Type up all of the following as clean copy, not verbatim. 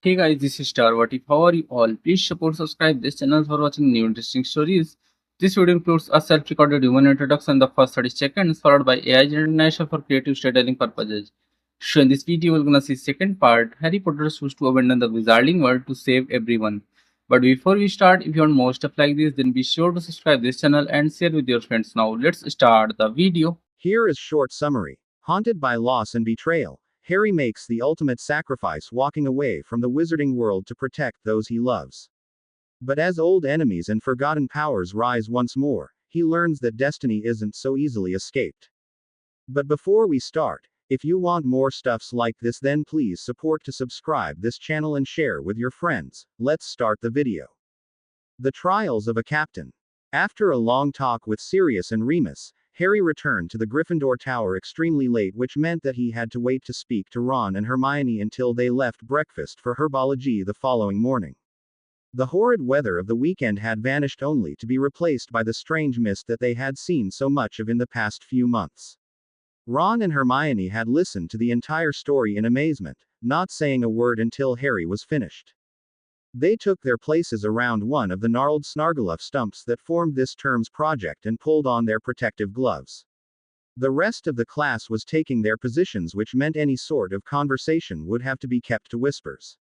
Hey guys, this is Star. What if? How are you all? Please support, subscribe this channel for watching new interesting stories. This video includes a self-recorded human introduction, the first 30 seconds, followed by AI generation for creative storytelling purposes. So in this video, we're gonna see second part. Harry Potter chooses to abandon the Wizarding World to save everyone. But before we start, if you want more stuff like this, then be sure to subscribe this channel and share with your friends. Now let's start the video. Here is short summary. Haunted by loss and betrayal, Harry makes the ultimate sacrifice walking away from the wizarding world to protect those he loves. But as old enemies and forgotten powers rise once more, he learns that destiny isn't so easily escaped. But before we start, if you want more stuffs like this, then please support to subscribe this channel and share with your friends. Let's start the video. The Trials of a Captain. After a long talk with Sirius and Remus, Harry returned to the Gryffindor Tower extremely late, which meant that he had to wait to speak to Ron and Hermione until they left breakfast for herbology the following morning. The horrid weather of the weekend had vanished, only to be replaced by the strange mist that they had seen so much of in the past few months. Ron and Hermione had listened to the entire story in amazement, not saying a word until Harry was finished. They took their places around one of the gnarled Snargaluff stumps that formed this term's project and pulled on their protective gloves. The rest of the class was taking their positions, which meant any sort of conversation would have to be kept to whispers.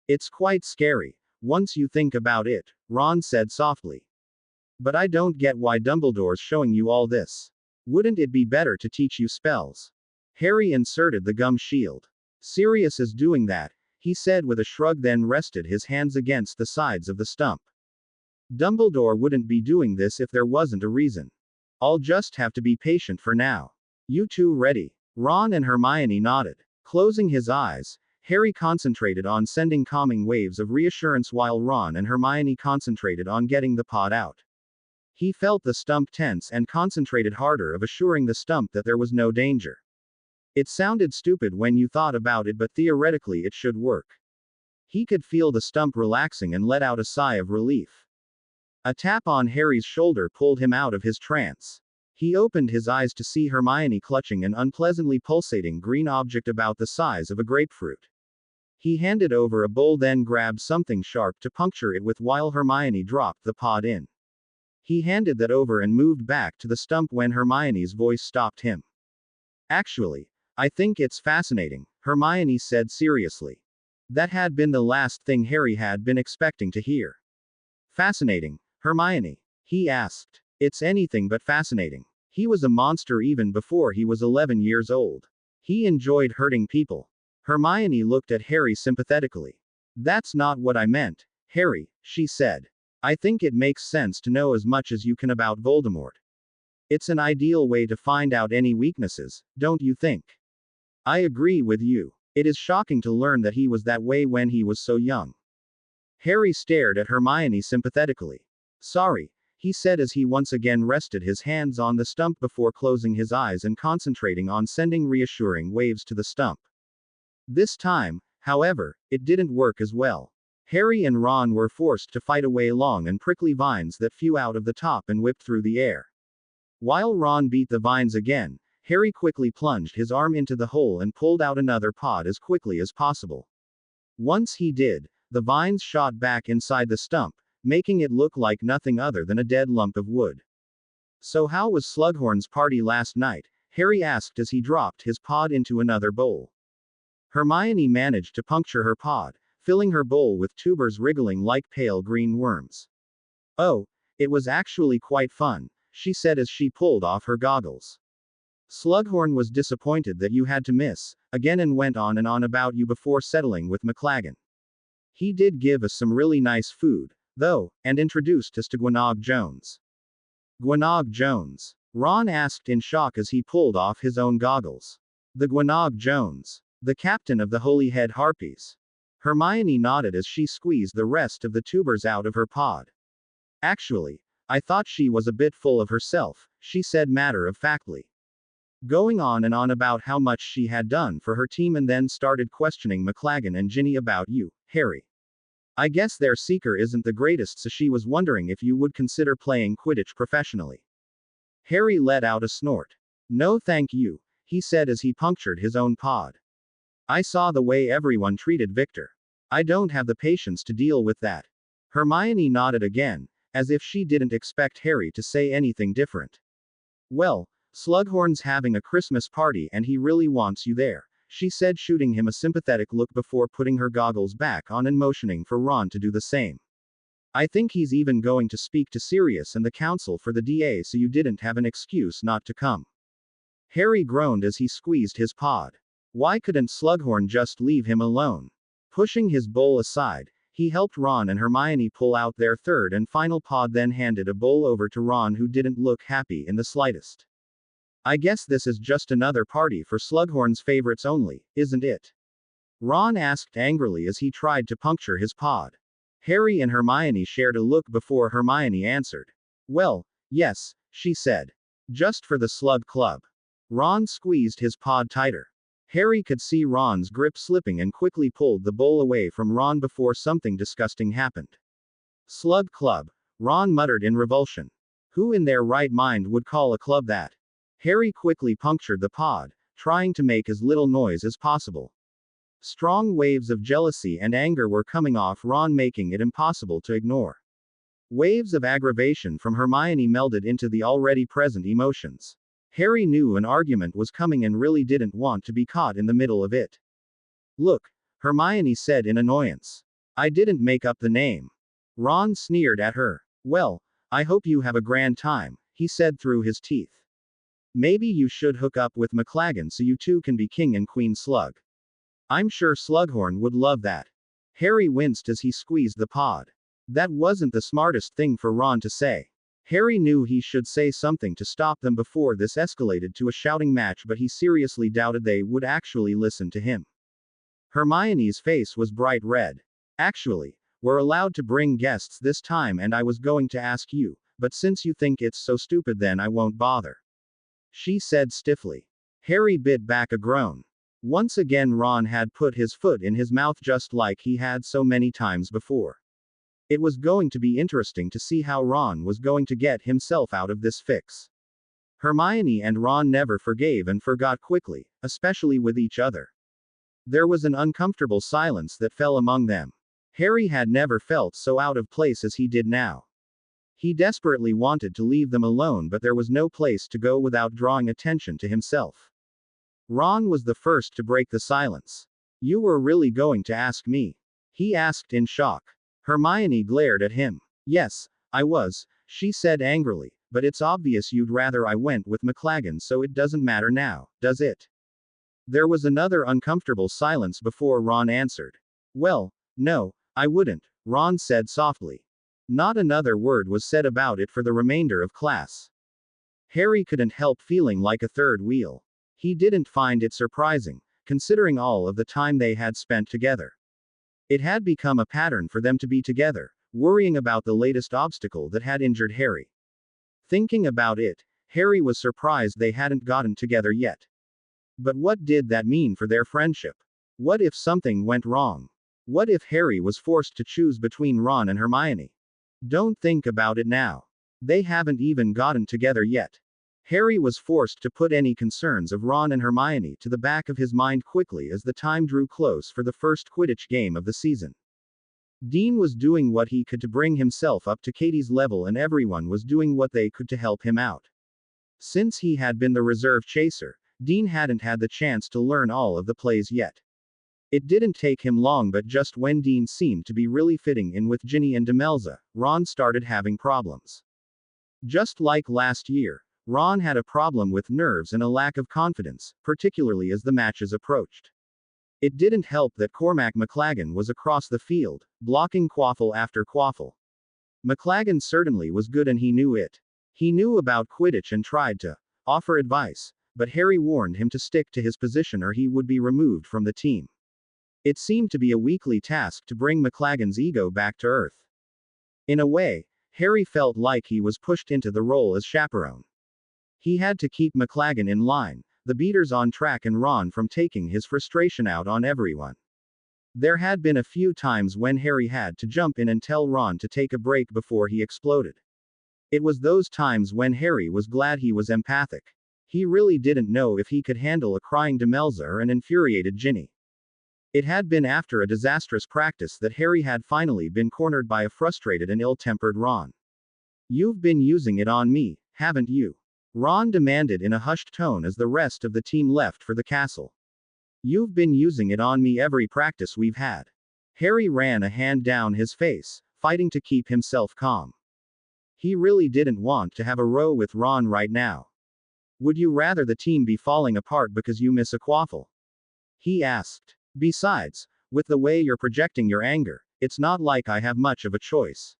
It's quite scary, once you think about it, Ron said softly. But I don't get why Dumbledore's showing you all this. Wouldn't it be better to teach you spells? Harry inserted the gum shield. Sirius is doing that, he said with a shrug, then rested his hands against the sides of the stump. Dumbledore wouldn't be doing this if there wasn't a reason. I'll just have to be patient for now. You two ready? Ron and Hermione nodded. Closing his eyes, Harry concentrated on sending calming waves of reassurance while Ron and Hermione concentrated on getting the pod out. He felt the stump tense and concentrated harder of assuring the stump that there was no danger. It sounded stupid when you thought about it, but theoretically it should work. He could feel the stump relaxing and let out a sigh of relief. A tap on Harry's shoulder pulled him out of his trance. He opened his eyes to see Hermione clutching an unpleasantly pulsating green object about the size of a grapefruit. He handed over a bowl, then grabbed something sharp to puncture it with while Hermione dropped the pod in. He handed that over and moved back to the stump when Hermione's voice stopped him. Actually, I think it's fascinating, Hermione said seriously. That had been the last thing Harry had been expecting to hear. Fascinating, Hermione? He asked. It's anything but fascinating. He was a monster even before he was 11 years old. He enjoyed hurting people. Hermione looked at Harry sympathetically. That's not what I meant, Harry, she said. I think it makes sense to know as much as you can about Voldemort. It's an ideal way to find out any weaknesses, don't you think? I agree with you. It is shocking to learn that he was that way when he was so young. Harry stared at Hermione sympathetically. Sorry, he said as he once again rested his hands on the stump before closing his eyes and concentrating on sending reassuring waves to the stump. This time, however, it didn't work as well. Harry and Ron were forced to fight away long and prickly vines that flew out of the top and whipped through the air. While Ron beat the vines again, Harry quickly plunged his arm into the hole and pulled out another pod as quickly as possible. Once he did, the vines shot back inside the stump, making it look like nothing other than a dead lump of wood. So how was Slughorn's party last night? Harry asked as he dropped his pod into another bowl. Hermione managed to puncture her pod, filling her bowl with tubers wriggling like pale green worms. Oh, it was actually quite fun, she said as she pulled off her goggles. Slughorn was disappointed that you had to miss, again, and went on and on about you before settling with McLaggen. He did give us some really nice food, though, and introduced us to Gwenog Jones. Gwenog Jones? Ron asked in shock as he pulled off his own goggles. The Gwenog Jones. The captain of the Holyhead Harpies. Hermione nodded as she squeezed the rest of the tubers out of her pod. Actually, I thought she was a bit full of herself, she said matter-of-factly. Going on and on about how much she had done for her team, and then started questioning McLaggen and Ginny about you, Harry. I guess their seeker isn't the greatest, so she was wondering if you would consider playing Quidditch professionally. Harry let out a snort. No thank you, he said as he punctured his own pod. I saw the way everyone treated Victor. I don't have the patience to deal with that. Hermione nodded again, as if she didn't expect Harry to say anything different. Well, Slughorn's having a Christmas party and he really wants you there, she said, shooting him a sympathetic look before putting her goggles back on and motioning for Ron to do the same. I think he's even going to speak to Sirius and the council for the DA, so you didn't have an excuse not to come. Harry groaned as he squeezed his pod. Why couldn't Slughorn just leave him alone? Pushing his bowl aside, he helped Ron and Hermione pull out their third and final pod, then handed a bowl over to Ron, who didn't look happy in the slightest. I guess this is just another party for Slughorn's favorites only, isn't it? Ron asked angrily as he tried to puncture his pod. Harry and Hermione shared a look before Hermione answered. Well, yes, she said. Just for the Slug Club. Ron squeezed his pod tighter. Harry could see Ron's grip slipping and quickly pulled the bowl away from Ron before something disgusting happened. Slug Club, Ron muttered in revulsion. Who in their right mind would call a club that? Harry quickly punctured the pod, trying to make as little noise as possible. Strong waves of jealousy and anger were coming off Ron, making it impossible to ignore. Waves of aggravation from Hermione melded into the already present emotions. Harry knew an argument was coming and really didn't want to be caught in the middle of it. Look, Hermione said in annoyance. I didn't make up the name. Ron sneered at her. Well, I hope you have a grand time, he said through his teeth. Maybe you should hook up with McLaggen so you two can be King and Queen Slug. I'm sure Slughorn would love that. Harry winced as he squeezed the pod. That wasn't the smartest thing for Ron to say. Harry knew he should say something to stop them before this escalated to a shouting match, but he seriously doubted they would actually listen to him. Hermione's face was bright red. Actually, we're allowed to bring guests this time, and I was going to ask you, but since you think it's so stupid, then I won't bother, she said stiffly. Harry bit back a groan. Once again Ron had put his foot in his mouth, just like he had so many times before. It was going to be interesting to see how Ron was going to get himself out of this fix. Hermione and Ron never forgave and forgot quickly, especially with each other. There was an uncomfortable silence that fell among them. Harry had never felt so out of place as he did now. He desperately wanted to leave them alone, but there was no place to go without drawing attention to himself. Ron was the first to break the silence. You were really going to ask me? He asked in shock. Hermione glared at him. Yes, I was, she said angrily, but it's obvious you'd rather I went with McLaggen, so it doesn't matter now, does it? There was another uncomfortable silence before Ron answered. Well, no, I wouldn't, Ron said softly. Not another word was said about it for the remainder of class. Harry couldn't help feeling like a third wheel. He didn't find it surprising, considering all of the time they had spent together. It had become a pattern for them to be together, worrying about the latest obstacle that had injured Harry. Thinking about it, Harry was surprised they hadn't gotten together yet. But what did that mean for their friendship? What if something went wrong? What if Harry was forced to choose between Ron and Hermione? Don't think about it now. They haven't even gotten together yet. Harry was forced to put any concerns of Ron and Hermione to the back of his mind quickly as the time drew close for the first Quidditch game of the season. Dean was doing what he could to bring himself up to Katie's level, and everyone was doing what they could to help him out. Since he had been the reserve chaser, Dean hadn't had the chance to learn all of the plays yet. It didn't take him long, but just when Dean seemed to be really fitting in with Ginny and Demelza, Ron started having problems. Just like last year, Ron had a problem with nerves and a lack of confidence, particularly as the matches approached. It didn't help that Cormac McLaggen was across the field, blocking quaffle after quaffle. McLaggen certainly was good and he knew it. He knew about Quidditch and tried to offer advice, but Harry warned him to stick to his position or he would be removed from the team. It seemed to be a weekly task to bring McLaggen's ego back to earth. In a way, Harry felt like he was pushed into the role as chaperone. He had to keep McLaggen in line, the beaters on track, and Ron from taking his frustration out on everyone. There had been a few times when Harry had to jump in and tell Ron to take a break before he exploded. It was those times when Harry was glad he was empathic. He really didn't know if he could handle a crying Demelza or an infuriated Ginny. It had been after a disastrous practice that Harry had finally been cornered by a frustrated and ill-tempered Ron. "You've been using it on me, haven't you?" Ron demanded in a hushed tone as the rest of the team left for the castle. "You've been using it on me every practice we've had." Harry ran a hand down his face, fighting to keep himself calm. He really didn't want to have a row with Ron right now. "Would you rather the team be falling apart because you miss a quaffle?" he asked. "Besides, with the way you're projecting your anger, it's not like I have much of a choice.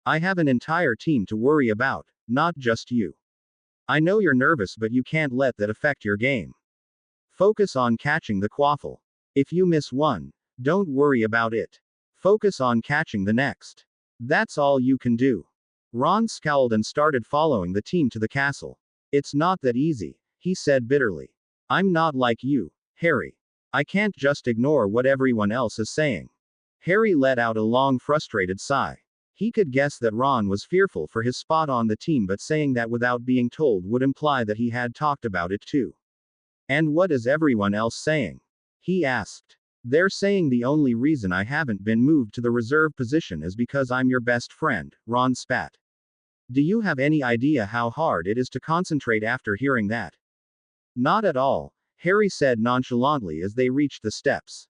I have an entire team to worry about, not just you. I know you're nervous, but you can't let that affect your game. Focus on catching the quaffle. If you miss one, don't worry about it. Focus on catching the next. That's all you can do." Ron scowled and started following the team to the castle. "It's not that easy," he said bitterly. "I'm not like you, Harry. I can't just ignore what everyone else is saying." Harry let out a long, frustrated sigh. He could guess that Ron was fearful for his spot on the team, but saying that without being told would imply that he had talked about it too. "And what is everyone else saying?" he asked. "They're saying the only reason I haven't been moved to the reserve position is because I'm your best friend," Ron spat. "Do you have any idea how hard it is to concentrate after hearing that?" "Not at all," Harry said nonchalantly as they reached the steps.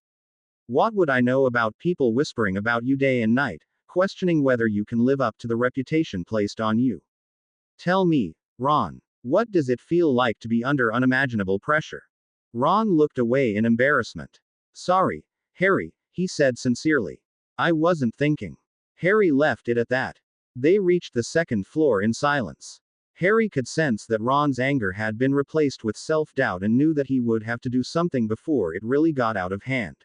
"What would I know about people whispering about you day and night, questioning whether you can live up to the reputation placed on you? Tell me, Ron, what does it feel like to be under unimaginable pressure?" Ron looked away in embarrassment. "Sorry, Harry," he said sincerely. "I wasn't thinking." Harry left it at that. They reached the second floor in silence. Harry could sense that Ron's anger had been replaced with self-doubt and knew that he would have to do something before it really got out of hand.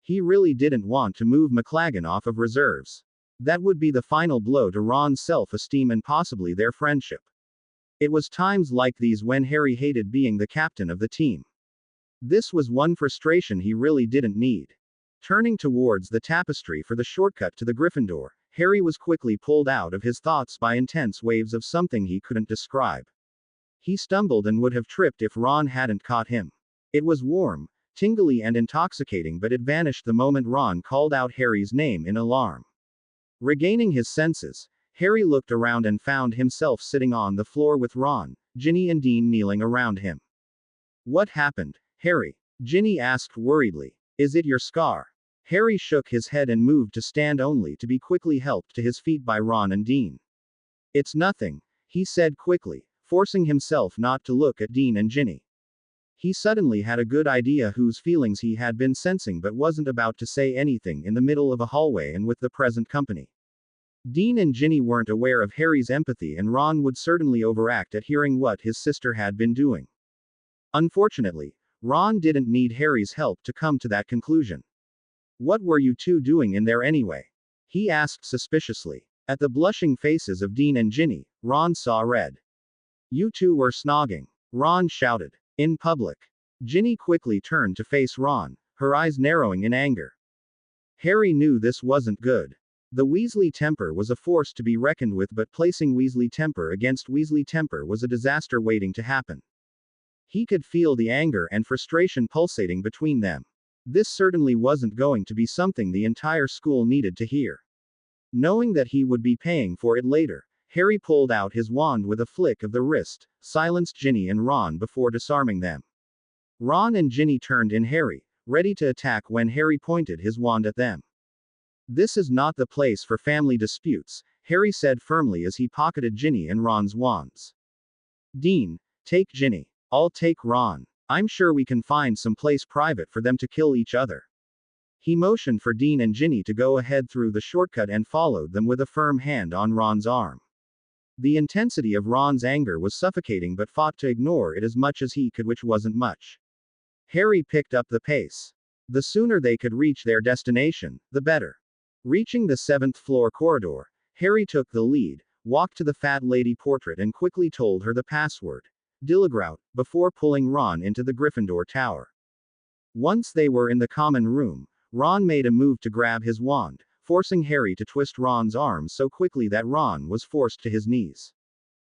He really didn't want to move McLaggen off of reserves. That would be the final blow to Ron's self-esteem and possibly their friendship. It was times like these when Harry hated being the captain of the team. This was one frustration he really didn't need. Turning towards the tapestry for the shortcut to the Gryffindor, Harry was quickly pulled out of his thoughts by intense waves of something he couldn't describe. He stumbled and would have tripped if Ron hadn't caught him. It was warm, tingly and intoxicating, but it vanished the moment Ron called out Harry's name in alarm. Regaining his senses, Harry looked around and found himself sitting on the floor with Ron, Ginny and Dean kneeling around him. "What happened, Harry?" Ginny asked worriedly. "Is it your scar?" Harry shook his head and moved to stand only to be quickly helped to his feet by Ron and Dean. "It's nothing," he said quickly, forcing himself not to look at Dean and Ginny. He suddenly had a good idea whose feelings he had been sensing but wasn't about to say anything in the middle of a hallway and with the present company. Dean and Ginny weren't aware of Harry's empathy, and Ron would certainly overact at hearing what his sister had been doing. Unfortunately, Ron didn't need Harry's help to come to that conclusion. "What were you two doing in there anyway?" he asked suspiciously. At the blushing faces of Dean and Ginny, Ron saw red. "You two were snogging," Ron shouted. "In public." Ginny quickly turned to face Ron, her eyes narrowing in anger. Harry knew this wasn't good. The Weasley temper was a force to be reckoned with, but placing Weasley temper against Weasley temper was a disaster waiting to happen. He could feel the anger and frustration pulsating between them. This certainly wasn't going to be something the entire school needed to hear. Knowing that he would be paying for it later, Harry pulled out his wand with a flick of the wrist, silenced Ginny and Ron before disarming them. Ron and Ginny turned in Harry, ready to attack when Harry pointed his wand at them. "This is not the place for family disputes," Harry said firmly as he pocketed Ginny and Ron's wands. "Dean, take Ginny. I'll take Ron. I'm sure we can find some place private for them to kill each other." He motioned for Dean and Ginny to go ahead through the shortcut and followed them with a firm hand on Ron's arm. The intensity of Ron's anger was suffocating, but fought to ignore it as much as he could, which wasn't much. Harry picked up the pace. The sooner they could reach their destination, the better. Reaching the 7th floor corridor, Harry took the lead, walked to the fat lady portrait and quickly told her the password, Dillagrout, before pulling Ron into the Gryffindor tower. Once they were in the common room, Ron made a move to grab his wand, forcing Harry to twist Ron's arms so quickly that Ron was forced to his knees.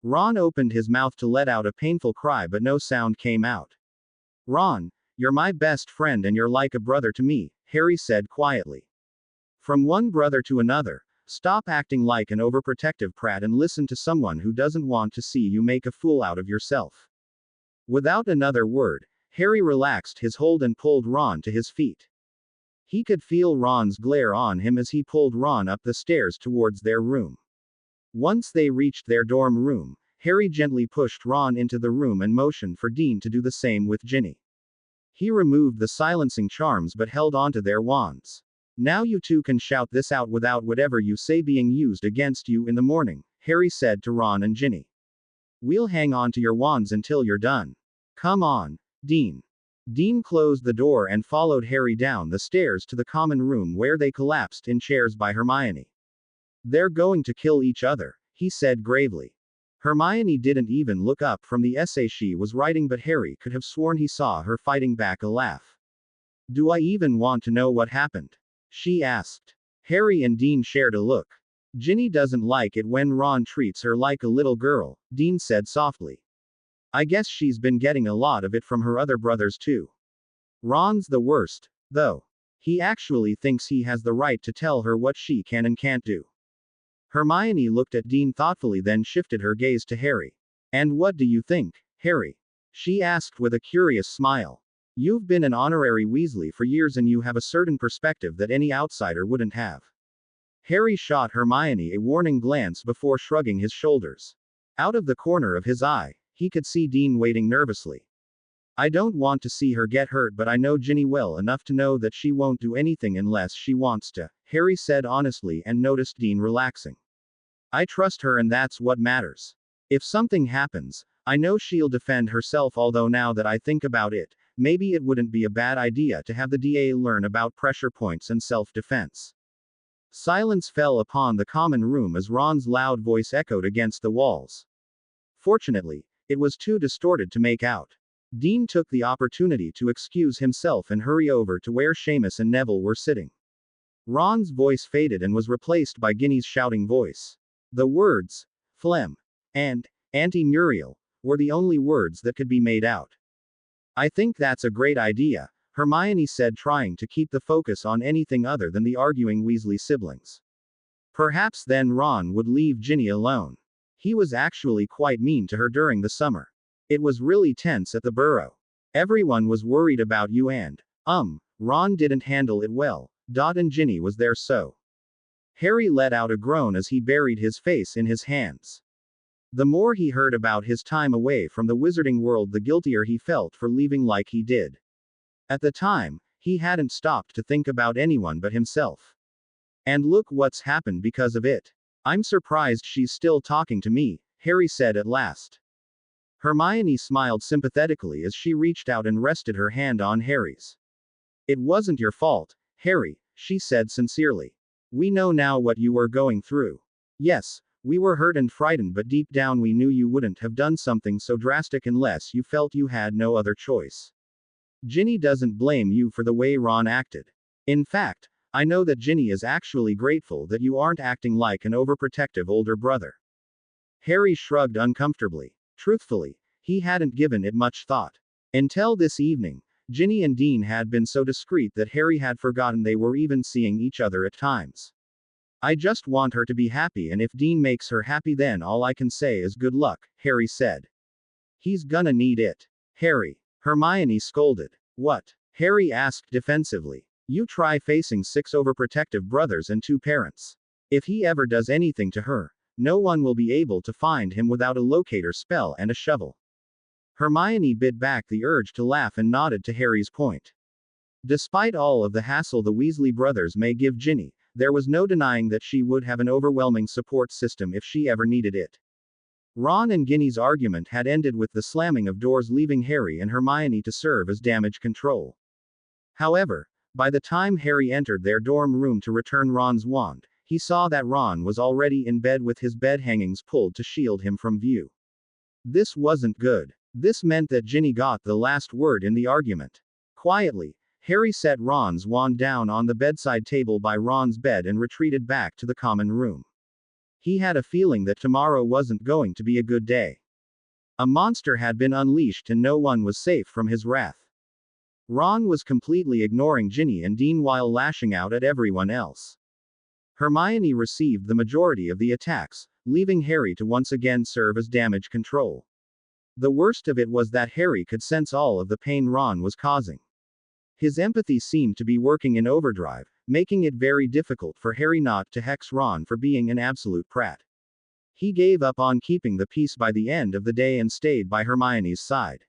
Ron opened his mouth to let out a painful cry, but no sound came out. "Ron, You're my best friend and you're like a brother to me, Harry said quietly. From one brother to another, stop acting like an overprotective prat and listen to someone who doesn't want to see you make a fool out of yourself. Without another word, Harry relaxed his hold and pulled Ron to his feet. He could feel Ron's glare on him as he pulled Ron up the stairs towards their room. Once they reached their dorm room, Harry gently pushed Ron into the room and motioned for Dean to do the same with Ginny. He removed the silencing charms but held onto their wands. Now you two can shout this out without whatever you say being used against you in the morning, Harry said to Ron and Ginny. We'll hang on to your wands until you're done. Come on, Dean. Dean closed the door and followed Harry down the stairs to the common room where they collapsed in chairs by Hermione. They're going to kill each other, he said gravely. Hermione didn't even look up from the essay she was writing, but Harry could have sworn he saw her fighting back a laugh. Do I even want to know what happened? She asked. Harry and Dean shared a look. Ginny doesn't like it when Ron treats her like a little girl, Dean said softly. I guess she's been getting a lot of it from her other brothers too. Ron's the worst, though. He actually thinks he has the right to tell her what she can and can't do. Hermione looked at Dean thoughtfully, then shifted her gaze to Harry. And what do you think, Harry? She asked with a curious smile. You've been an honorary Weasley for years and you have a certain perspective that any outsider wouldn't have. Harry shot Hermione a warning glance before shrugging his shoulders. Out of the corner of his eye, he could see Dean waiting nervously. I don't want to see her get hurt, but I know Ginny well enough to know that she won't do anything unless she wants to, Harry said honestly and noticed Dean relaxing. I trust her and that's what matters. If something happens, I know she'll defend herself, although now that I think about it, maybe it wouldn't be a bad idea to have the DA learn about pressure points and self-defense. Silence fell upon the common room as Ron's loud voice echoed against the walls. Fortunately, it was too distorted to make out. Dean took the opportunity to excuse himself and hurry over to where Seamus and Neville were sitting. Ron's voice faded and was replaced by Ginny's shouting voice. The words, phlegm, and Auntie Muriel, were the only words that could be made out. I think that's a great idea, Hermione said, trying to keep the focus on anything other than the arguing Weasley siblings. Perhaps then Ron would leave Ginny alone. He was actually quite mean to her during the summer. It was really tense at the Burrow. Everyone was worried about you and, Ron didn't handle it well. And Ginny was there so. Harry let out a groan as he buried his face in his hands. The more he heard about his time away from the wizarding world, the guiltier he felt for leaving like he did. At the time, he hadn't stopped to think about anyone but himself. And look what's happened because of it. I'm surprised she's still talking to me, Harry said at last. Hermione smiled sympathetically as she reached out and rested her hand on Harry's. It wasn't your fault, Harry, she said sincerely. We know now what you were going through. Yes, we were hurt and frightened, but deep down we knew you wouldn't have done something so drastic unless you felt you had no other choice. Ginny doesn't blame you for the way Ron acted. In fact, I know that Ginny is actually grateful that you aren't acting like an overprotective older brother. Harry shrugged uncomfortably. Truthfully, he hadn't given it much thought. Until this evening, Ginny and Dean had been so discreet that Harry had forgotten they were even seeing each other at times. I just want her to be happy, and if Dean makes her happy, then all I can say is good luck, Harry said. He's gonna need it. Harry, Hermione scolded. What? Harry asked defensively. You try facing 6 overprotective brothers and 2 parents. If he ever does anything to her, no one will be able to find him without a locator spell and a shovel. Hermione bit back the urge to laugh and nodded to Harry's point. Despite all of the hassle the Weasley brothers may give Ginny, there was no denying that she would have an overwhelming support system if she ever needed it. Ron and Ginny's argument had ended with the slamming of doors, leaving Harry and Hermione to serve as damage control. However, by the time Harry entered their dorm room to return Ron's wand, he saw that Ron was already in bed with his bed hangings pulled to shield him from view. This wasn't good. This meant that Ginny got the last word in the argument. Quietly, Harry set Ron's wand down on the bedside table by Ron's bed and retreated back to the common room. He had a feeling that tomorrow wasn't going to be a good day. A monster had been unleashed and no one was safe from his wrath. Ron was completely ignoring Ginny and Dean while lashing out at everyone else. Hermione received the majority of the attacks, leaving Harry to once again serve as damage control. The worst of it was that Harry could sense all of the pain Ron was causing. His empathy seemed to be working in overdrive, making it very difficult for Harry not to hex Ron for being an absolute prat. He gave up on keeping the peace by the end of the day and stayed by Hermione's side.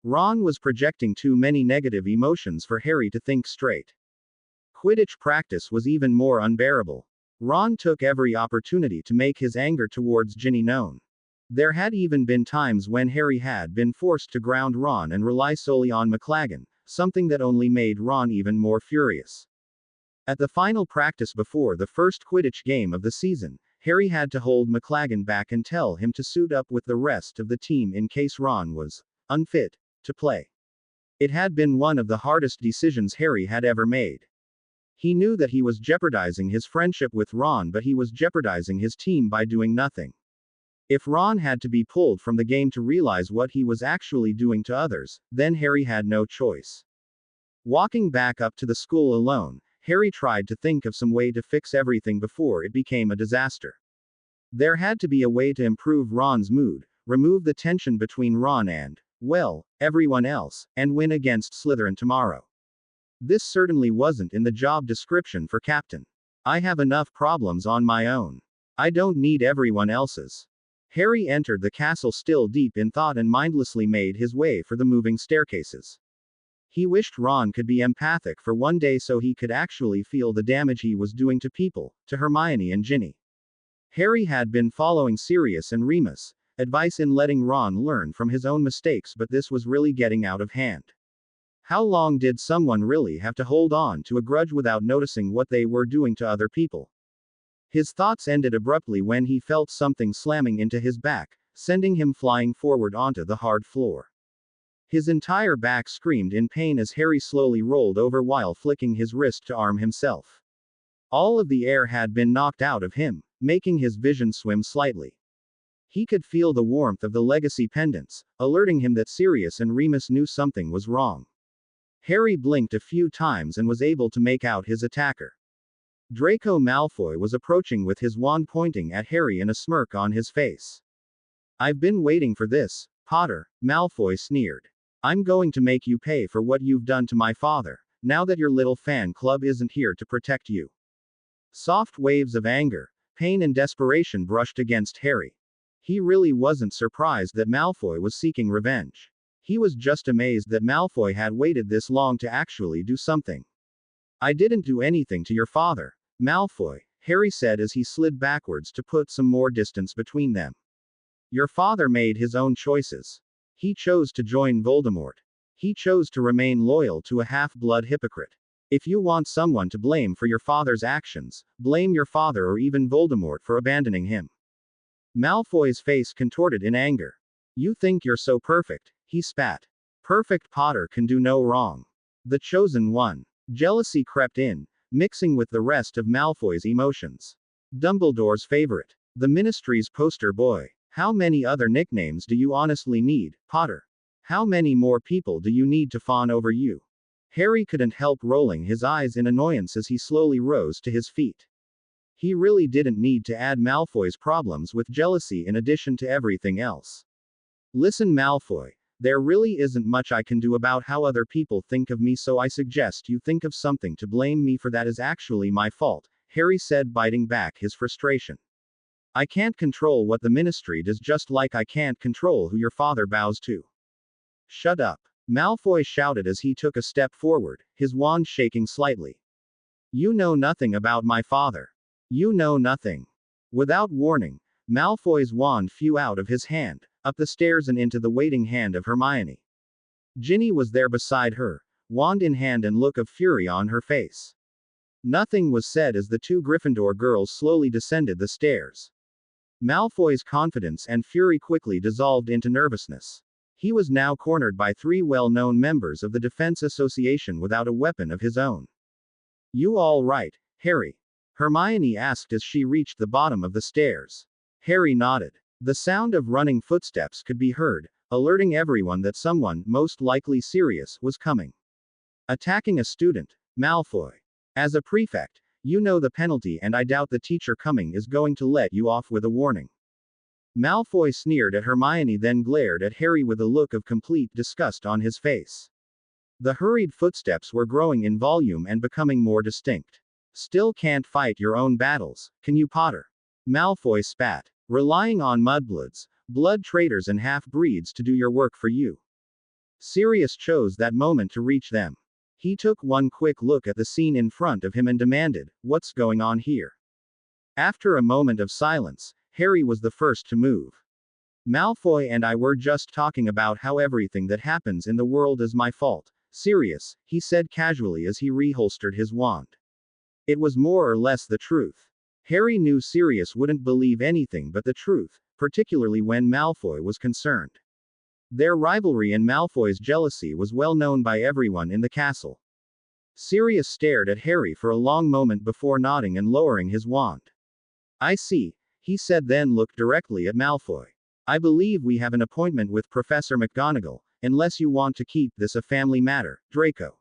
Ron was projecting too many negative emotions for Harry to think straight. Quidditch practice was even more unbearable. Ron took every opportunity to make his anger towards Ginny known. There had even been times when Harry had been forced to ground Ron and rely solely on McLaggen, something that only made Ron even more furious. At the final practice before the first Quidditch game of the season, Harry had to hold McLaggen back and tell him to suit up with the rest of the team in case Ron was unfit to play. It had been one of the hardest decisions Harry had ever made. He knew that he was jeopardizing his friendship with Ron, but he was jeopardizing his team by doing nothing. If Ron had to be pulled from the game to realize what he was actually doing to others, then Harry had no choice. Walking back up to the school alone, Harry tried to think of some way to fix everything before it became a disaster. There had to be a way to improve Ron's mood, remove the tension between Ron and, well, everyone else, and win against Slytherin tomorrow. This certainly wasn't in the job description for Captain. I have enough problems on my own. I don't need everyone else's. Harry entered the castle still deep in thought and mindlessly made his way for the moving staircases. He wished Ron could be empathic for one day so he could actually feel the damage he was doing to people, to Hermione and Ginny. Harry had been following Sirius and Remus' advice in letting Ron learn from his own mistakes, but this was really getting out of hand. How long did someone really have to hold on to a grudge without noticing what they were doing to other people? His thoughts ended abruptly when he felt something slamming into his back, sending him flying forward onto the hard floor. His entire back screamed in pain as Harry slowly rolled over while flicking his wrist to arm himself. All of the air had been knocked out of him, making his vision swim slightly. He could feel the warmth of the legacy pendants, alerting him that Sirius and Remus knew something was wrong. Harry blinked a few times and was able to make out his attacker. Draco Malfoy was approaching with his wand pointing at Harry and a smirk on his face. "I've been waiting for this, Potter," Malfoy sneered. "I'm going to make you pay for what you've done to my father, now that your little fan club isn't here to protect you." Soft waves of anger, pain and desperation brushed against Harry. He really wasn't surprised that Malfoy was seeking revenge. He was just amazed that Malfoy had waited this long to actually do something. "I didn't do anything to your father, Malfoy," Harry said as he slid backwards to put some more distance between them. "Your father made his own choices. He chose to join Voldemort. He chose to remain loyal to a half-blood hypocrite. If you want someone to blame for your father's actions, blame your father or even Voldemort for abandoning him." Malfoy's face contorted in anger. "You think you're so perfect," he spat. "Perfect Potter can do no wrong. The chosen one." Jealousy crept in, mixing with the rest of Malfoy's emotions. Dumbledore's favorite. The Ministry's poster boy. How many other nicknames do you honestly need, Potter? How many more people do you need to fawn over you? Harry couldn't help rolling his eyes in annoyance as he slowly rose to his feet. He really didn't need to add Malfoy's problems with jealousy in addition to everything else. "Listen, Malfoy. There really isn't much I can do about how other people think of me, so I suggest you think of something to blame me for that is actually my fault," Harry said, biting back his frustration. "I can't control what the Ministry does, just like I can't control who your father bows to." "Shut up," Malfoy shouted as he took a step forward, his wand shaking slightly. "You know nothing about my father. You know nothing." Without warning, Malfoy's wand flew out of his hand, up the stairs and into the waiting hand of Hermione. Ginny was there beside her, wand in hand and look of fury on her face. Nothing was said as the two Gryffindor girls slowly descended the stairs. Malfoy's confidence and fury quickly dissolved into nervousness. He was now cornered by three well-known members of the Defense Association without a weapon of his own. "You all right, Harry?" Hermione asked as she reached the bottom of the stairs. Harry nodded. The sound of running footsteps could be heard, alerting everyone that someone, most likely Sirius, was coming. Attacking a student, Malfoy. As a prefect, you know the penalty, and I doubt the teacher coming is going to let you off with a warning. Malfoy sneered at Hermione, then glared at Harry with a look of complete disgust on his face. The hurried footsteps were growing in volume and becoming more distinct. Still can't fight your own battles, can you, Potter? Malfoy spat. Relying on mudbloods, blood traitors and half-breeds to do your work for you. Sirius chose that moment to reach them. He took one quick look at the scene in front of him and demanded, "What's going on here?" After a moment of silence, Harry was the first to move. "Malfoy and I were just talking about how everything that happens in the world is my fault, Sirius," he said casually as he reholstered his wand. It was more or less the truth. Harry knew Sirius wouldn't believe anything but the truth, particularly when Malfoy was concerned. Their rivalry and Malfoy's jealousy was well known by everyone in the castle. Sirius stared at Harry for a long moment before nodding and lowering his wand. "I see," he said, then looked directly at Malfoy. "I believe we have an appointment with Professor McGonagall, unless you want to keep this a family matter, Draco.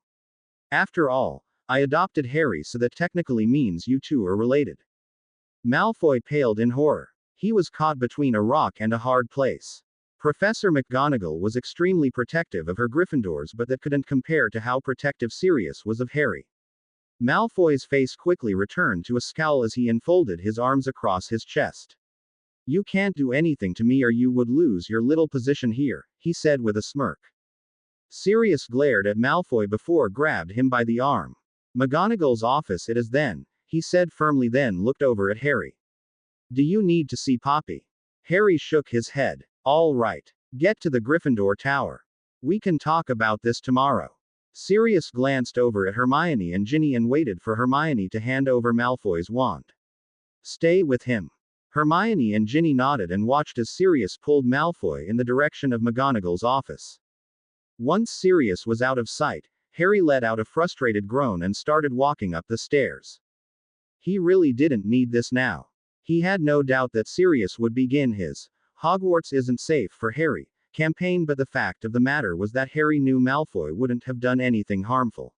After all, I adopted Harry, so that technically means you two are related." Malfoy paled in horror. He was caught between a rock and a hard place. Professor McGonagall was extremely protective of her Gryffindors, but that couldn't compare to how protective Sirius was of Harry. Malfoy's face quickly returned to a scowl as he enfolded his arms across his chest. "You can't do anything to me or you would lose your little position here," he said with a smirk. Sirius glared at Malfoy before grabbed him by the arm. "McGonagall's office it is then," he said firmly, then looked over at Harry. "Do you need to see Poppy?" Harry shook his head. "All right. Get to the Gryffindor Tower. We can talk about this tomorrow." Sirius glanced over at Hermione and Ginny and waited for Hermione to hand over Malfoy's wand. "Stay with him." Hermione and Ginny nodded and watched as Sirius pulled Malfoy in the direction of McGonagall's office. Once Sirius was out of sight, Harry let out a frustrated groan and started walking up the stairs. He really didn't need this now. He had no doubt that Sirius would begin his "Hogwarts isn't safe for Harry" campaign, but the fact of the matter was that Harry knew Malfoy wouldn't have done anything harmful.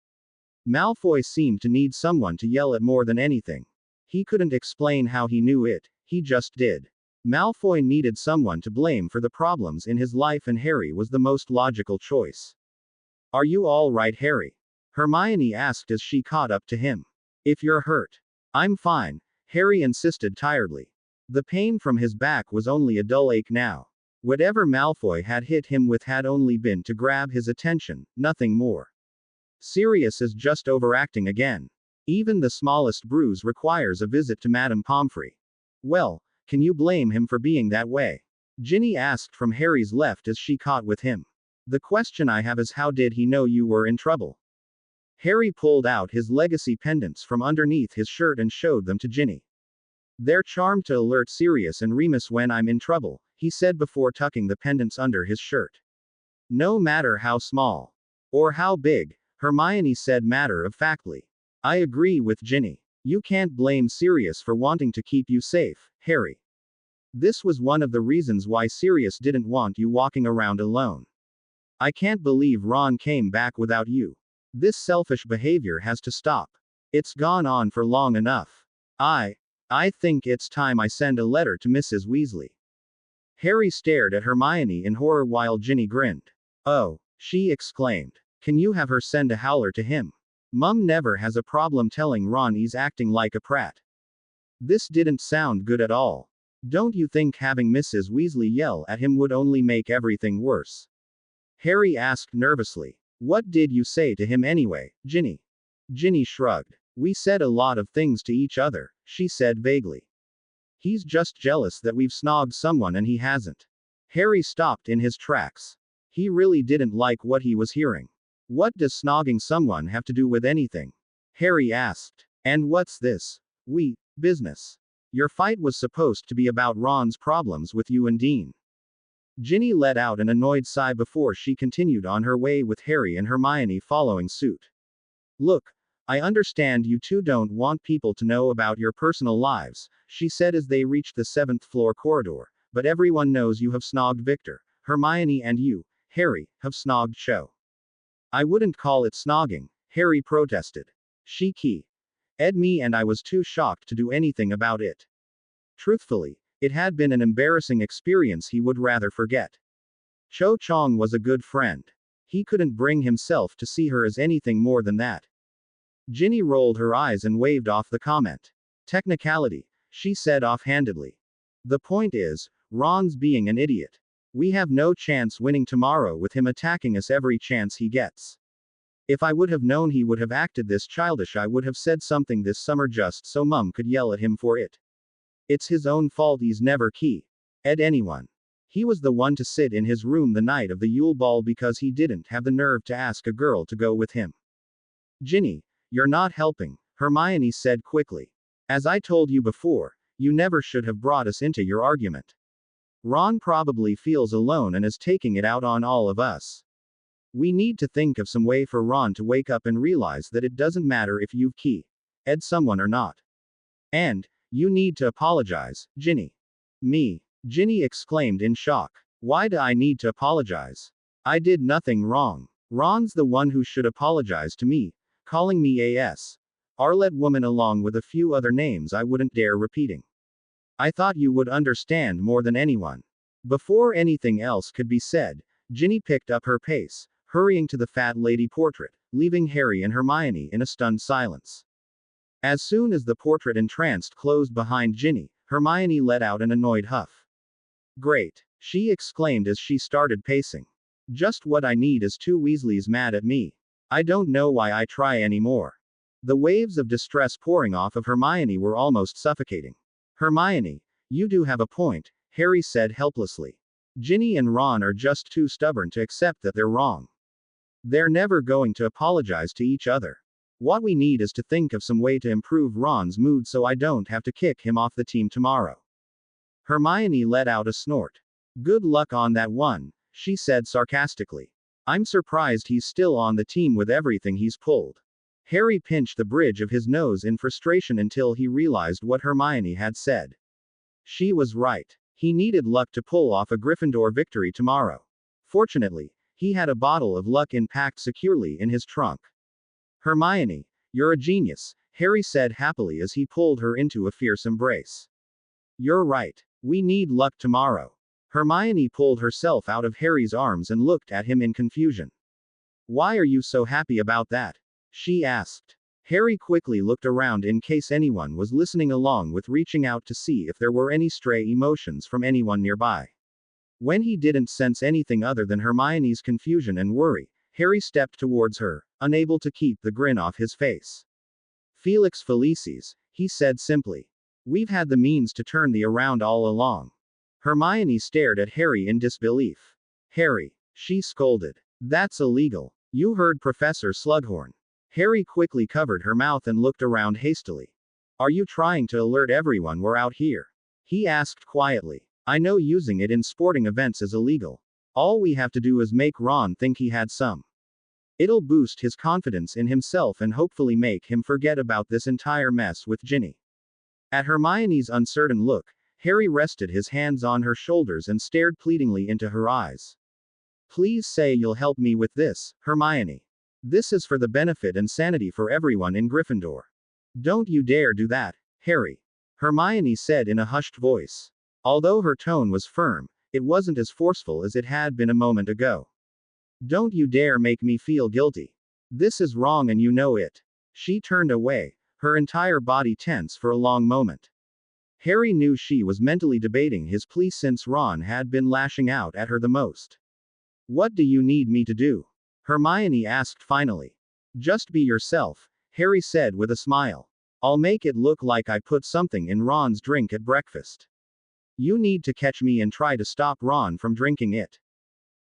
Malfoy seemed to need someone to yell at more than anything. He couldn't explain how he knew it, he just did. Malfoy needed someone to blame for the problems in his life, and Harry was the most logical choice. "Are you all right, Harry?" Hermione asked as she caught up to him. "If you're hurt." "I'm fine," Harry insisted tiredly. The pain from his back was only a dull ache now. Whatever Malfoy had hit him with had only been to grab his attention, nothing more. Sirius is just overacting again. Even the smallest bruise requires a visit to Madame Pomfrey. "Well, can you blame him for being that way?" Ginny asked from Harry's left as she caught with him. "The question I have is, how did he know you were in trouble?" Harry pulled out his legacy pendants from underneath his shirt and showed them to Ginny. "They're charmed to alert Sirius and Remus when I'm in trouble," he said before tucking the pendants under his shirt. "No matter how small. Or how big," Hermione said matter-of-factly. "I agree with Ginny. You can't blame Sirius for wanting to keep you safe, Harry. This was one of the reasons why Sirius didn't want you walking around alone. I can't believe Ron came back without you. This selfish behavior has to stop. It's gone on for long enough. I think it's time I send a letter to Mrs. Weasley." Harry stared at Hermione in horror while Ginny grinned. "Oh," she exclaimed. "Can you have her send a howler to him? Mum never has a problem telling Ron he's acting like a prat." This didn't sound good at all. "Don't you think having Mrs. Weasley yell at him would only make everything worse?" Harry asked nervously. "What did you say to him anyway, Ginny?" Ginny shrugged. "We said a lot of things to each other," she said vaguely. "He's just jealous that we've snogged someone and he hasn't." Harry stopped in his tracks. He really didn't like what he was hearing. "What does snogging someone have to do with anything?" Harry asked. "And what's this business? Your fight was supposed to be about Ron's problems with you and Dean." Ginny let out an annoyed sigh before she continued on her way with Harry and Hermione following suit. "Look, I understand you two don't want people to know about your personal lives," she said as they reached the 7th floor corridor, "but everyone knows you have snogged Victor, Hermione, and you, Harry, have snogged Cho." "I wouldn't call it snogging," Harry protested. She Ed me and I was too shocked to do anything about it. Truthfully, it had been an embarrassing experience he would rather forget. Cho Chong was a good friend. He couldn't bring himself to see her as anything more than that. Ginny rolled her eyes and waved off the comment. Technicality, she said offhandedly. The point is, Ron's being an idiot. We have no chance winning tomorrow with him attacking us every chance he gets. If I would have known he would have acted this childish, I would have said something this summer just so Mum could yell at him for it. It's his own fault he's never Ed anyone. He was the one to sit in his room the night of the Yule Ball because he didn't have the nerve to ask a girl to go with him. Ginny, you're not helping, Hermione said quickly. As I told you before, you never should have brought us into your argument. Ron probably feels alone and is taking it out on all of us. We need to think of some way for Ron to wake up and realize that it doesn't matter if you've Ed someone or not. And, you need to apologize, Ginny. Me? Ginny exclaimed in shock. Why do I need to apologize? I did nothing wrong. Ron's the one who should apologize to me, calling me a Arlet woman along with a few other names I wouldn't dare repeating. I thought you would understand more than anyone. Before anything else could be said, Ginny picked up her pace, hurrying to the fat lady portrait, leaving Harry and Hermione in a stunned silence. As soon as the portrait entranced closed behind Ginny, Hermione let out an annoyed huff. Great, she exclaimed as she started pacing. Just what I need is two Weasleys mad at me. I don't know why I try anymore. The waves of distress pouring off of Hermione were almost suffocating. Hermione, you do have a point, Harry said helplessly. Ginny and Ron are just too stubborn to accept that they're wrong. They're never going to apologize to each other. What we need is to think of some way to improve Ron's mood so I don't have to kick him off the team tomorrow. Hermione let out a snort. Good luck on that one, she said sarcastically. I'm surprised he's still on the team with everything he's pulled. Harry pinched the bridge of his nose in frustration until he realized what Hermione had said. She was right. He needed luck to pull off a Gryffindor victory tomorrow. Fortunately, he had a bottle of luck packed securely in his trunk. Hermione, you're a genius, Harry said happily as he pulled her into a fierce embrace. You're right. We need luck tomorrow. Hermione pulled herself out of Harry's arms and looked at him in confusion. Why are you so happy about that? She asked. Harry quickly looked around in case anyone was listening along with reaching out to see if there were any stray emotions from anyone nearby. When he didn't sense anything other than Hermione's confusion and worry, Harry stepped towards her, unable to keep the grin off his face. Felix Felicis, he said simply. We've had the means to turn the around all along. Hermione stared at Harry in disbelief. Harry, she scolded. That's illegal. You heard Professor Slughorn. Harry quickly covered her mouth and looked around hastily. Are you trying to alert everyone we're out here? He asked quietly. I know using it in sporting events is illegal. All we have to do is make Ron think he had some. It'll boost his confidence in himself and hopefully make him forget about this entire mess with Ginny. At Hermione's uncertain look, Harry rested his hands on her shoulders and stared pleadingly into her eyes. Please say you'll help me with this, Hermione. This is for the benefit and sanity for everyone in Gryffindor. Don't you dare do that, Harry. Hermione said in a hushed voice. Although her tone was firm, it wasn't as forceful as it had been a moment ago. Don't you dare make me feel guilty. This is wrong and you know it. She turned away, her entire body tense for a long moment. Harry knew she was mentally debating his plea since Ron had been lashing out at her the most. What do you need me to do? Hermione asked finally. Just be yourself, Harry said with a smile. I'll make it look like I put something in Ron's drink at breakfast. You need to catch me and try to stop Ron from drinking it.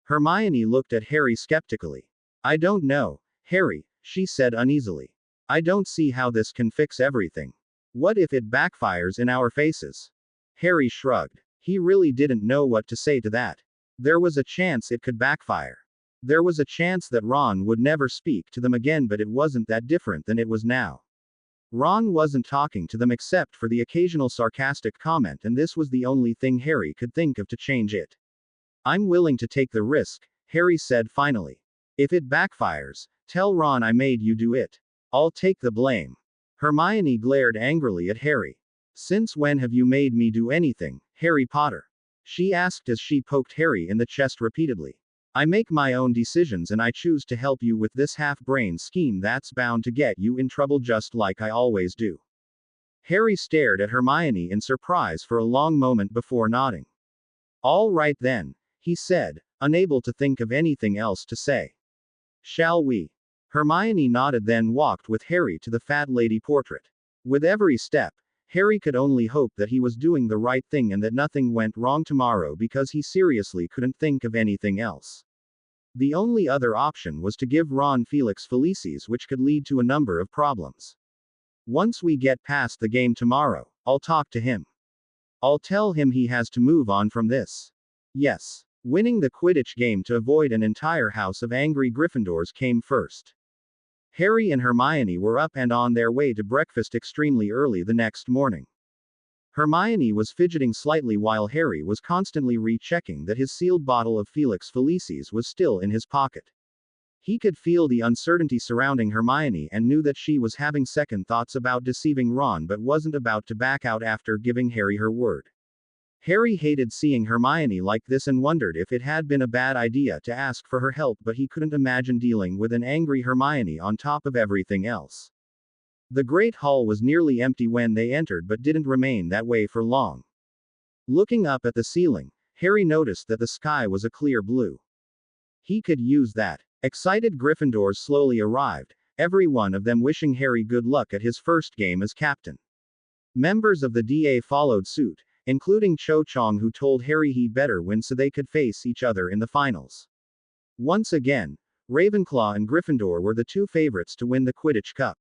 Hermione looked at Harry skeptically. I don't know, Harry, she said uneasily. I don't see how this can fix everything. What if it backfires in our faces? Harry shrugged. He really didn't know what to say to that. There was a chance it could backfire. There was a chance that Ron would never speak to them again, but it wasn't that different than it was now. Ron wasn't talking to them except for the occasional sarcastic comment, and this was the only thing Harry could think of to change it. I'm willing to take the risk, Harry said finally. If it backfires, Tell Ron I made you do it. I'll take the blame. Hermione glared angrily at Harry. Since when have you made me do anything, Harry Potter? She asked as she poked Harry in the chest repeatedly. I make my own decisions and I choose to help you with this half-brained scheme that's bound to get you in trouble just like I always do. Harry stared at Hermione in surprise for a long moment before nodding. All right then, he said, unable to think of anything else to say. Shall we? Hermione nodded, then walked with Harry to the fat lady portrait. With every step, Harry could only hope that he was doing the right thing and that nothing went wrong tomorrow because he seriously couldn't think of anything else. The only other option was to give Ron Felix Felicis, which could lead to a number of problems. Once we get past the game tomorrow, I'll talk to him. I'll tell him he has to move on from this. Yes. Winning the Quidditch game to avoid an entire house of angry Gryffindors came first. Harry and Hermione were up and on their way to breakfast extremely early the next morning. Hermione was fidgeting slightly while Harry was constantly rechecking that his sealed bottle of Felix Felicis was still in his pocket. He could feel the uncertainty surrounding Hermione and knew that she was having second thoughts about deceiving Ron but wasn't about to back out after giving Harry her word. Harry hated seeing Hermione like this and wondered if it had been a bad idea to ask for her help, but he couldn't imagine dealing with an angry Hermione on top of everything else. The Great Hall was nearly empty when they entered but didn't remain that way for long. Looking up at the ceiling, Harry noticed that the sky was a clear blue. He could use that. Excited Gryffindors slowly arrived, every one of them wishing Harry good luck at his first game as captain. Members of the DA followed suit, including Cho Chang, who told Harry he better win so they could face each other in the finals. Once again, Ravenclaw and Gryffindor were the two favorites to win the Quidditch Cup.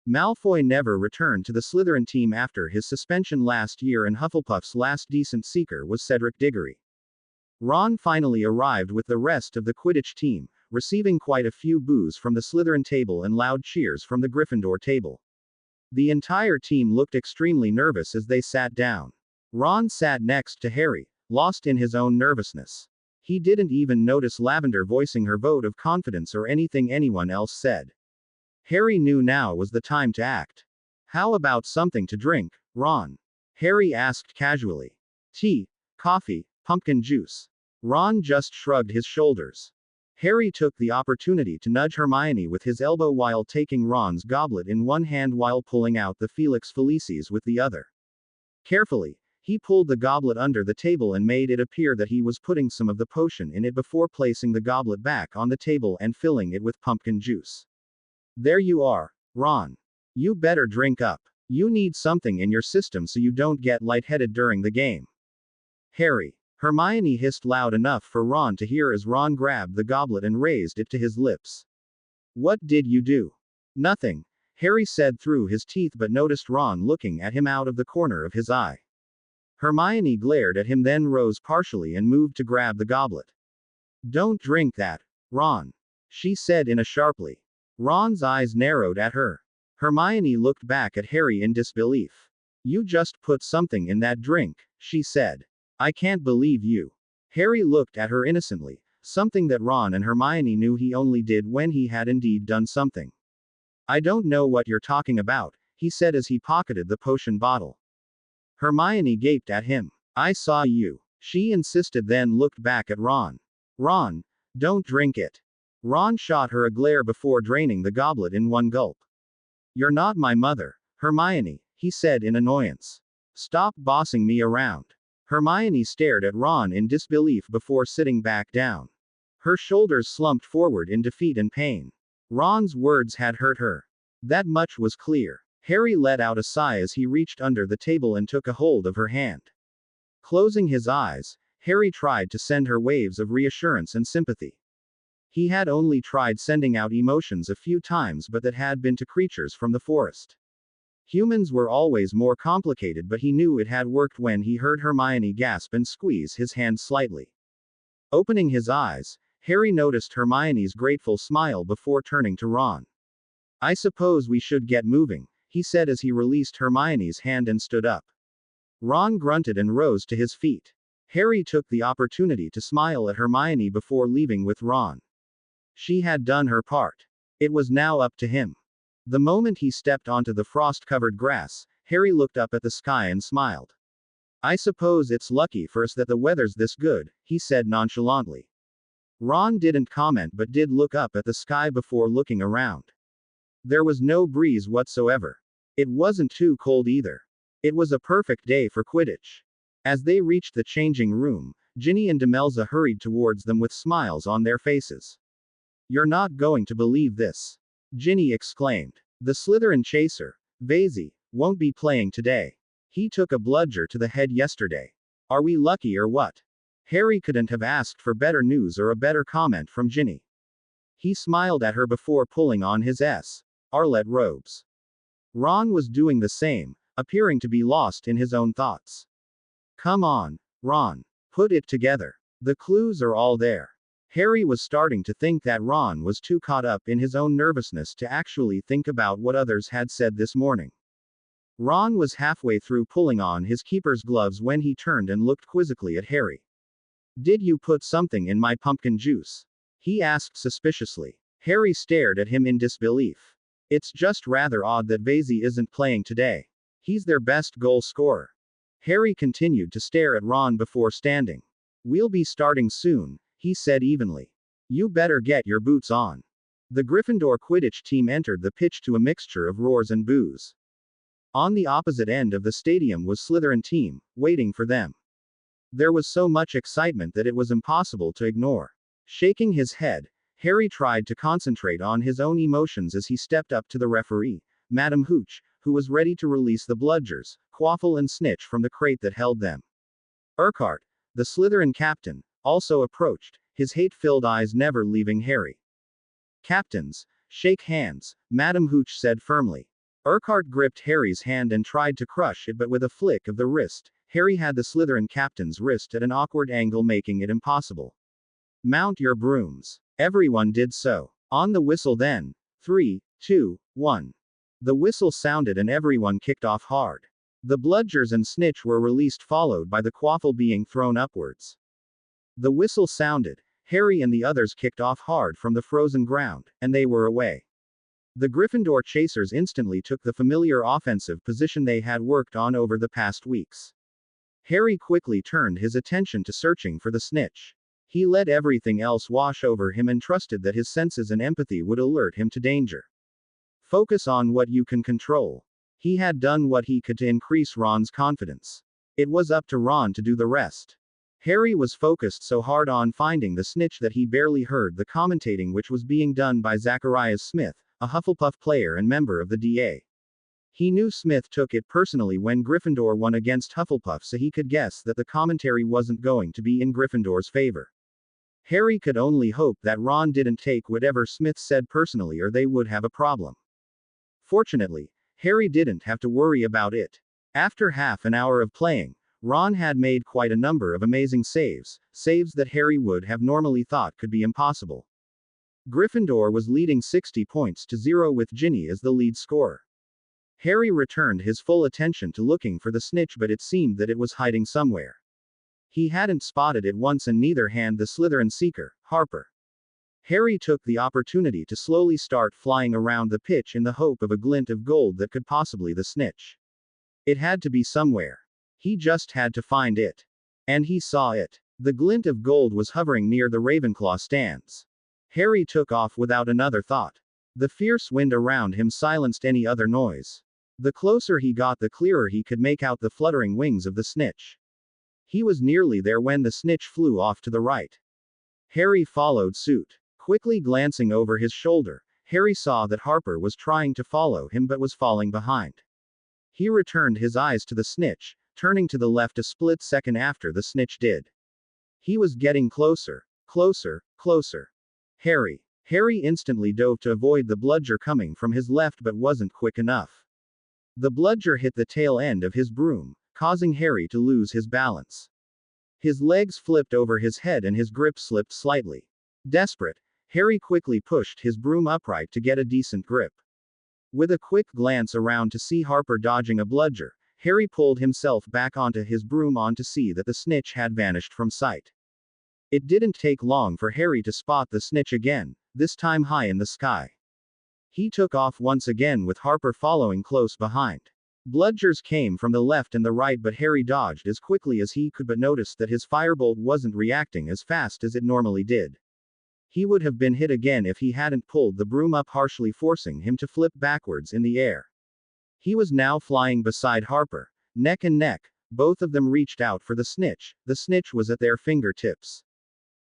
Malfoy never returned to the Slytherin team after his suspension last year, and Hufflepuff's last decent seeker was Cedric Diggory. Ron finally arrived with the rest of the Quidditch team, receiving quite a few boos from the Slytherin table and loud cheers from the Gryffindor table. The entire team looked extremely nervous as they sat down. Ron sat next to Harry, lost in his own nervousness. He didn't even notice Lavender voicing her vote of confidence or anything anyone else said. Harry knew now was the time to act. How about something to drink, Ron? Harry asked casually. Tea, coffee, pumpkin juice. Ron just shrugged his shoulders. Harry took the opportunity to nudge Hermione with his elbow while taking Ron's goblet in one hand while pulling out the Felix Felicis with the other. Carefully, he pulled the goblet under the table and made it appear that he was putting some of the potion in it before placing the goblet back on the table and filling it with pumpkin juice. There you are, Ron. You better drink up. You need something in your system so you don't get lightheaded during the game. Harry. Hermione hissed loud enough for Ron to hear as Ron grabbed the goblet and raised it to his lips. What did you do? Nothing, Harry said through his teeth, but noticed Ron looking at him out of the corner of his eye. Hermione glared at him, then rose partially and moved to grab the goblet. Don't drink that, Ron, she said in a sharply. Ron's eyes narrowed at her. Hermione looked back at Harry in disbelief. You just put something in that drink, she said. I can't believe you. Harry looked at her innocently, something that Ron and Hermione knew he only did when he had indeed done something. I don't know what you're talking about, he said as he pocketed the potion bottle. Hermione gaped at him. I saw you, she insisted, then looked back at Ron. Ron, don't drink it. Ron shot her a glare before draining the goblet in one gulp. You're not my mother, Hermione, he said in annoyance. Stop bossing me around. Hermione stared at Ron in disbelief before sitting back down. Her shoulders slumped forward in defeat and pain. Ron's words had hurt her. That much was clear. Harry let out a sigh as he reached under the table and took a hold of her hand. Closing his eyes, Harry tried to send her waves of reassurance and sympathy. He had only tried sending out emotions a few times, but that had been to creatures from the forest. Humans were always more complicated, but he knew it had worked when he heard Hermione gasp and squeeze his hand slightly. Opening his eyes, Harry noticed Hermione's grateful smile before turning to Ron. I suppose we should get moving, he said as he released Hermione's hand and stood up. Ron grunted and rose to his feet. Harry took the opportunity to smile at Hermione before leaving with Ron. She had done her part. It was now up to him. The moment he stepped onto the frost-covered grass, Harry looked up at the sky and smiled. I suppose it's lucky for us that the weather's this good, he said nonchalantly. Ron didn't comment but did look up at the sky before looking around. There was no breeze whatsoever. It wasn't too cold either. It was a perfect day for Quidditch. As they reached the changing room, Ginny and Demelza hurried towards them with smiles on their faces. You're not going to believe this, Ginny exclaimed. The Slytherin chaser, Vazey, won't be playing today. He took a bludger to the head yesterday. Are we lucky or what? Harry couldn't have asked for better news or a better comment from Ginny. He smiled at her before pulling on his Arlet robes. Ron was doing the same, appearing to be lost in his own thoughts. Come on, Ron. Put it together. The clues are all there. Harry was starting to think that Ron was too caught up in his own nervousness to actually think about what others had said this morning. Ron was halfway through pulling on his keeper's gloves when he turned and looked quizzically at Harry. Did you put something in my pumpkin juice? He asked suspiciously. Harry stared at him in disbelief. It's just rather odd that Vazey isn't playing today. He's their best goal scorer. Harry continued to stare at Ron before standing. We'll be starting soon, he said evenly. You better get your boots on. The Gryffindor Quidditch team entered the pitch to a mixture of roars and boos. On the opposite end of the stadium was Slytherin team, waiting for them. There was so much excitement that it was impossible to ignore. Shaking his head, Harry tried to concentrate on his own emotions as he stepped up to the referee, Madam Hooch, who was ready to release the bludgers, Quaffle and Snitch from the crate that held them. Urquhart, the Slytherin captain, also approached, his hate-filled eyes never leaving Harry. Captains, shake hands, Madam Hooch said firmly. Urquhart gripped Harry's hand and tried to crush it, but with a flick of the wrist, Harry had the Slytherin captain's wrist at an awkward angle, making it impossible. Mount your brooms. Everyone did so. On the whistle then. 3, 2, 1. The whistle sounded and everyone kicked off hard. The bludgers and Snitch were released, followed by the Quaffle being thrown upwards. The whistle sounded, Harry and the others kicked off hard from the frozen ground, and they were away. The Gryffindor chasers instantly took the familiar offensive position they had worked on over the past weeks. Harry quickly turned his attention to searching for the Snitch. He let everything else wash over him and trusted that his senses and empathy would alert him to danger. Focus on what you can control. He had done what he could to increase Ron's confidence. It was up to Ron to do the rest. Harry was focused so hard on finding the Snitch that he barely heard the commentating which was being done by Zacharias Smith, a Hufflepuff player and member of the DA. He knew Smith took it personally when Gryffindor won against Hufflepuff, so he could guess that the commentary wasn't going to be in Gryffindor's favor. Harry could only hope that Ron didn't take whatever Smith said personally, or they would have a problem. Fortunately, Harry didn't have to worry about it. After half an hour of playing, Ron had made quite a number of amazing saves that Harry would have normally thought could be impossible. Gryffindor was leading 60 points to 0 with Ginny as the lead scorer. Harry returned his full attention to looking for the Snitch, but it seemed that it was hiding somewhere. He hadn't spotted it once, and neither had the Slytherin seeker, Harper. Harry took the opportunity to slowly start flying around the pitch in the hope of a glint of gold that could possibly the Snitch. It had to be somewhere. He just had to find it. And he saw it. The glint of gold was hovering near the Ravenclaw stands. Harry took off without another thought. The fierce wind around him silenced any other noise. The closer he got, the clearer he could make out the fluttering wings of the Snitch. He was nearly there when the Snitch flew off to the right. Harry followed suit. Quickly glancing over his shoulder, Harry saw that Harper was trying to follow him but was falling behind. He returned his eyes to the Snitch, turning to the left a split second after the Snitch did. He was getting closer, closer, closer. Harry instantly dove to avoid the bludger coming from his left, but wasn't quick enough. The bludger hit the tail end of his broom, causing Harry to lose his balance. His legs flipped over his head and his grip slipped slightly. Desperate, Harry quickly pushed his broom upright to get a decent grip. With a quick glance around to see Harper dodging a bludger, Harry pulled himself back onto his broom to see that the Snitch had vanished from sight. It didn't take long for Harry to spot the Snitch again, this time high in the sky. He took off once again with Harper following close behind. Bludgers came from the left and the right, but Harry dodged as quickly as he could but noticed that his firebolt wasn't reacting as fast as it normally did. He would have been hit again if he hadn't pulled the broom up harshly, forcing him to flip backwards in the air. He was now flying beside Harper, neck and neck. Both of them reached out for the snitch. The snitch was at their fingertips.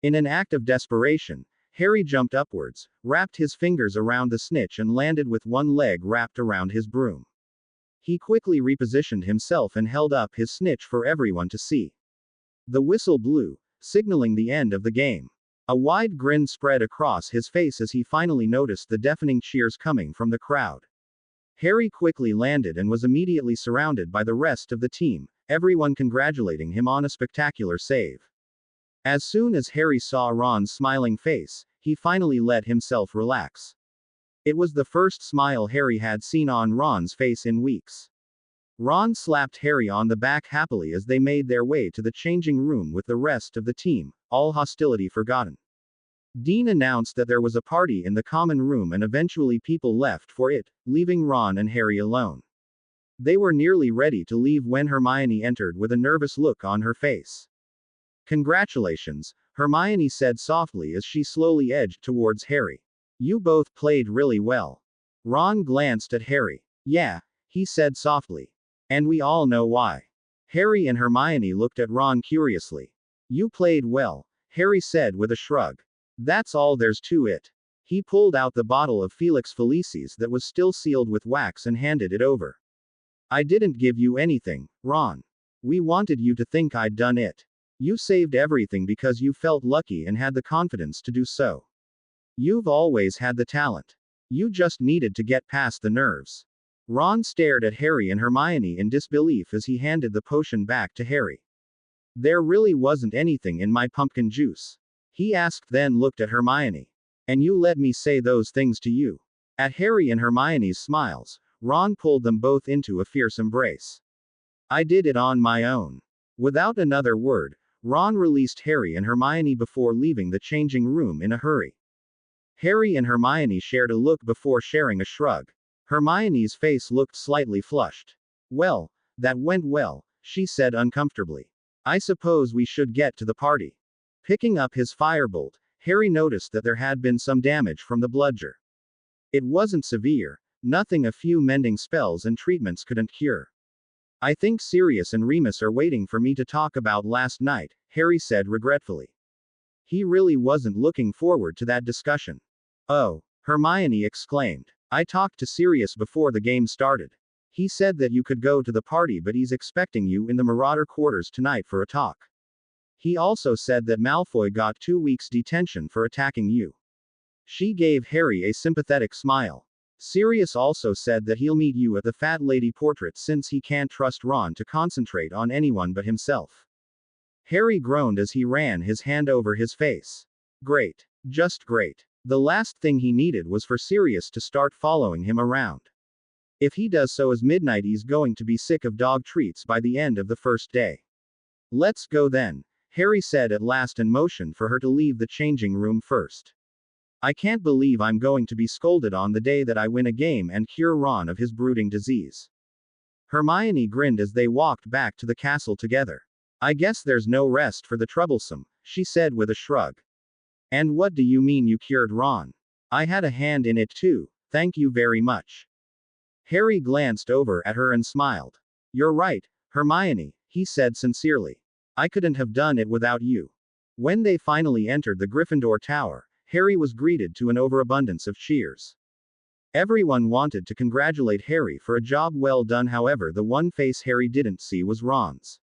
In an act of desperation, Harry jumped upwards, wrapped his fingers around the snitch and landed with one leg wrapped around his broom. He quickly repositioned himself and held up his snitch for everyone to see. The whistle blew, signaling the end of the game. A wide grin spread across his face as he finally noticed the deafening cheers coming from the crowd. Harry quickly landed and was immediately surrounded by the rest of the team, everyone congratulating him on a spectacular save. As soon as Harry saw Ron's smiling face, he finally let himself relax. It was the first smile Harry had seen on Ron's face in weeks. Ron slapped Harry on the back happily as they made their way to the changing room with the rest of the team, all hostility forgotten. Dean announced that there was a party in the common room and eventually people left for it, leaving Ron and Harry alone. They were nearly ready to leave when Hermione entered with a nervous look on her face. "Congratulations," Hermione said softly as she slowly edged towards Harry. "You both played really well." Ron glanced at Harry. "Yeah," he said softly. "And we all know why." Harry and Hermione looked at Ron curiously. "You played well," Harry said with a shrug. "That's all there's to it." He pulled out the bottle of Felix Felicis that was still sealed with wax and handed it over. "I didn't give you anything, Ron. We wanted you to think I'd done it. You saved everything because you felt lucky and had the confidence to do so. You've always had the talent. You just needed to get past the nerves." Ron stared at Harry and Hermione in disbelief as he handed the potion back to Harry. "There really wasn't anything in my pumpkin juice?" he asked, then looked at Hermione. "And you let me say those things to you?" At Harry and Hermione's smiles, Ron pulled them both into a fierce embrace. "I did it on my own." Without another word, Ron released Harry and Hermione before leaving the changing room in a hurry. Harry and Hermione shared a look before sharing a shrug. Hermione's face looked slightly flushed. "Well, that went well," she said uncomfortably. "I suppose we should get to the party." Picking up his firebolt, Harry noticed that there had been some damage from the bludger. It wasn't severe, nothing a few mending spells and treatments couldn't cure. "I think Sirius and Remus are waiting for me to talk about last night," Harry said regretfully. He really wasn't looking forward to that discussion. "Oh," Hermione exclaimed. "I talked to Sirius before the game started. He said that you could go to the party, but he's expecting you in the Marauder quarters tonight for a talk. He also said that Malfoy got 2 weeks detention for attacking you." She gave Harry a sympathetic smile. "Sirius also said that he'll meet you at the Fat Lady portrait since he can't trust Ron to concentrate on anyone but himself." Harry groaned as he ran his hand over his face. Great. Just great. The last thing he needed was for Sirius to start following him around. If he does so as midnight, he's going to be sick of dog treats by the end of the first day. "Let's go then," Harry said at last and motioned for her to leave the changing room first. "I can't believe I'm going to be scolded on the day that I win a game and cure Ron of his brooding disease." Hermione grinned as they walked back to the castle together. "I guess there's no rest for the troublesome," she said with a shrug. "And what do you mean you cured Ron? I had a hand in it too, thank you very much." Harry glanced over at her and smiled. "You're right, Hermione," he said sincerely. "I couldn't have done it without you." When they finally entered the Gryffindor Tower, Harry was greeted to an overabundance of cheers. Everyone wanted to congratulate Harry for a job well done. However, the one face Harry didn't see was Ron's.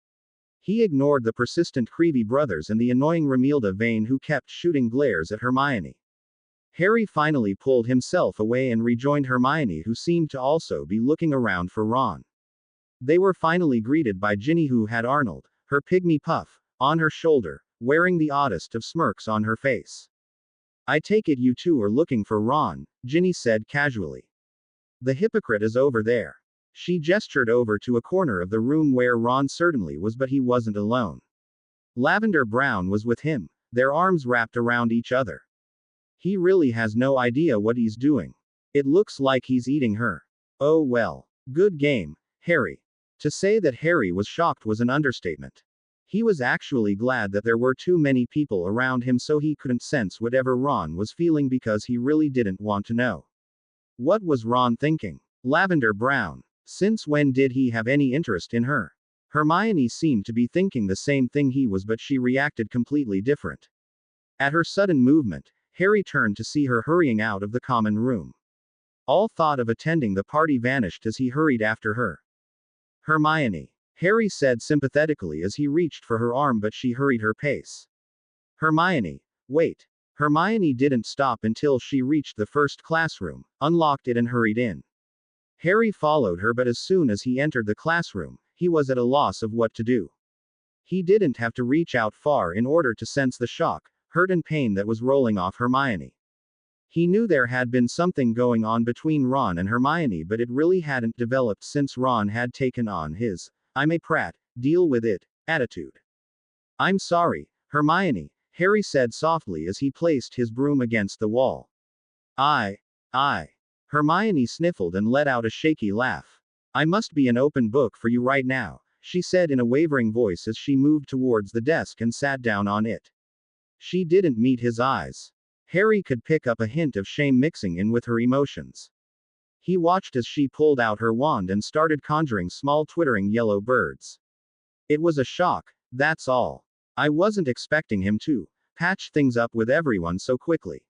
He ignored the persistent Creevy brothers and the annoying Romilda Vane, who kept shooting glares at Hermione. Harry finally pulled himself away and rejoined Hermione, who seemed to also be looking around for Ron. They were finally greeted by Ginny, who had Arnold, her pygmy puff, on her shoulder, wearing the oddest of smirks on her face. "I take it you two are looking for Ron," Ginny said casually. "The hypocrite is over there." She gestured over to a corner of the room where Ron certainly was, but he wasn't alone. Lavender Brown was with him, their arms wrapped around each other. "He really has no idea what he's doing. It looks like he's eating her. Oh well. Good game, Harry. To say that Harry was shocked was an understatement. He was actually glad that there were too many people around him so he couldn't sense whatever Ron was feeling because he really didn't want to know. What was Ron thinking? Lavender Brown. Since when did he have any interest in her? Hermione seemed to be thinking the same thing he was, but she reacted completely different. At her sudden movement, Harry turned to see her hurrying out of the common room. All thought of attending the party vanished as he hurried after her. Hermione, Harry said sympathetically as he reached for her arm, but she hurried her pace. Hermione, wait. Hermione didn't stop until she reached the first classroom, unlocked it and hurried in. Harry followed her, but as soon as he entered the classroom, he was at a loss of what to do. He didn't have to reach out far in order to sense the shock, hurt and pain that was rolling off Hermione. He knew there had been something going on between Ron and Hermione, but it really hadn't developed since Ron had taken on his "I'm a prat, deal with it" attitude. "I'm sorry, Hermione," Harry said softly as he placed his broom against the wall. I. Hermione sniffled and let out a shaky laugh. "I must be an open book for you right now," she said in a wavering voice as she moved towards the desk and sat down on it. She didn't meet his eyes. Harry could pick up a hint of shame mixing in with her emotions. He watched as she pulled out her wand and started conjuring small twittering yellow birds. It was a shock, that's all. I wasn't expecting him to patch things up with everyone so quickly.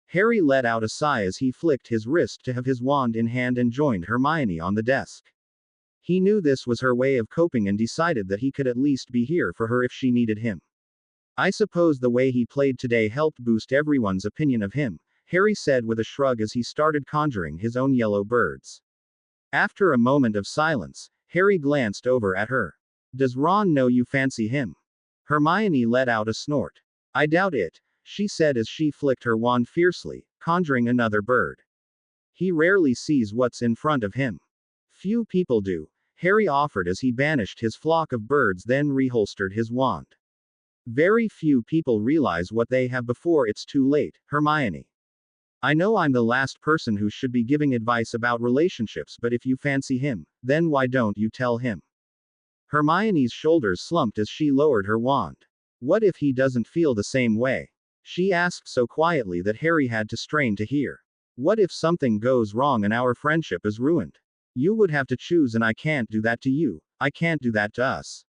Harry let out a sigh as he flicked his wrist to have his wand in hand and joined Hermione on the desk. He knew this was her way of coping and decided that he could at least be here for her if she needed him. "I suppose the way he played today helped boost everyone's opinion of him," Harry said with a shrug as he started conjuring his own yellow birds. After a moment of silence, Harry glanced over at her. "Does Ron know you fancy him?" Hermione let out a snort. "I doubt it," she said as she flicked her wand fiercely, conjuring another bird. "He rarely sees what's in front of him." "Few people do," Harry offered as he banished his flock of birds, then reholstered his wand. "Very few people realize what they have before it's too late, Hermione. I know I'm the last person who should be giving advice about relationships, but if you fancy him, then why don't you tell him?" Hermione's shoulders slumped as she lowered her wand. "What if he doesn't feel the same way?" she asked so quietly that Harry had to strain to hear. "What if something goes wrong and our friendship is ruined? You would have to choose, and I can't do that to you. I can't do that to us."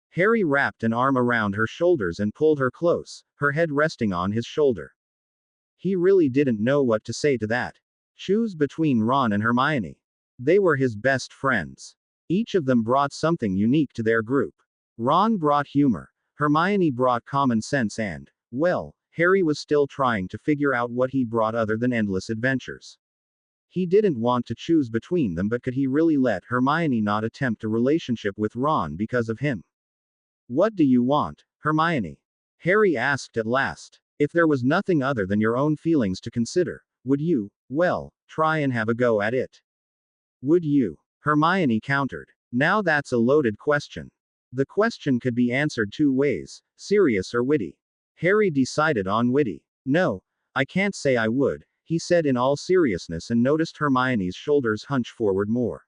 Harry wrapped an arm around her shoulders and pulled her close, her head resting on his shoulder. He really didn't know what to say to that. Choose between Ron and Hermione. They were his best friends. Each of them brought something unique to their group. Ron brought humor. Hermione brought common sense and, well, Harry was still trying to figure out what he brought other than endless adventures. He didn't want to choose between them, but could he really let Hermione not attempt a relationship with Ron because of him? "What do you want, Hermione?" Harry asked at last. "If there was nothing other than your own feelings to consider, would you, well, try and have a go at it? Would you?" Hermione countered. "Now that's a loaded question. The question could be answered two ways, serious or witty." Harry decided on witty. "No, I can't say I would," he said in all seriousness and noticed Hermione's shoulders hunch forward more.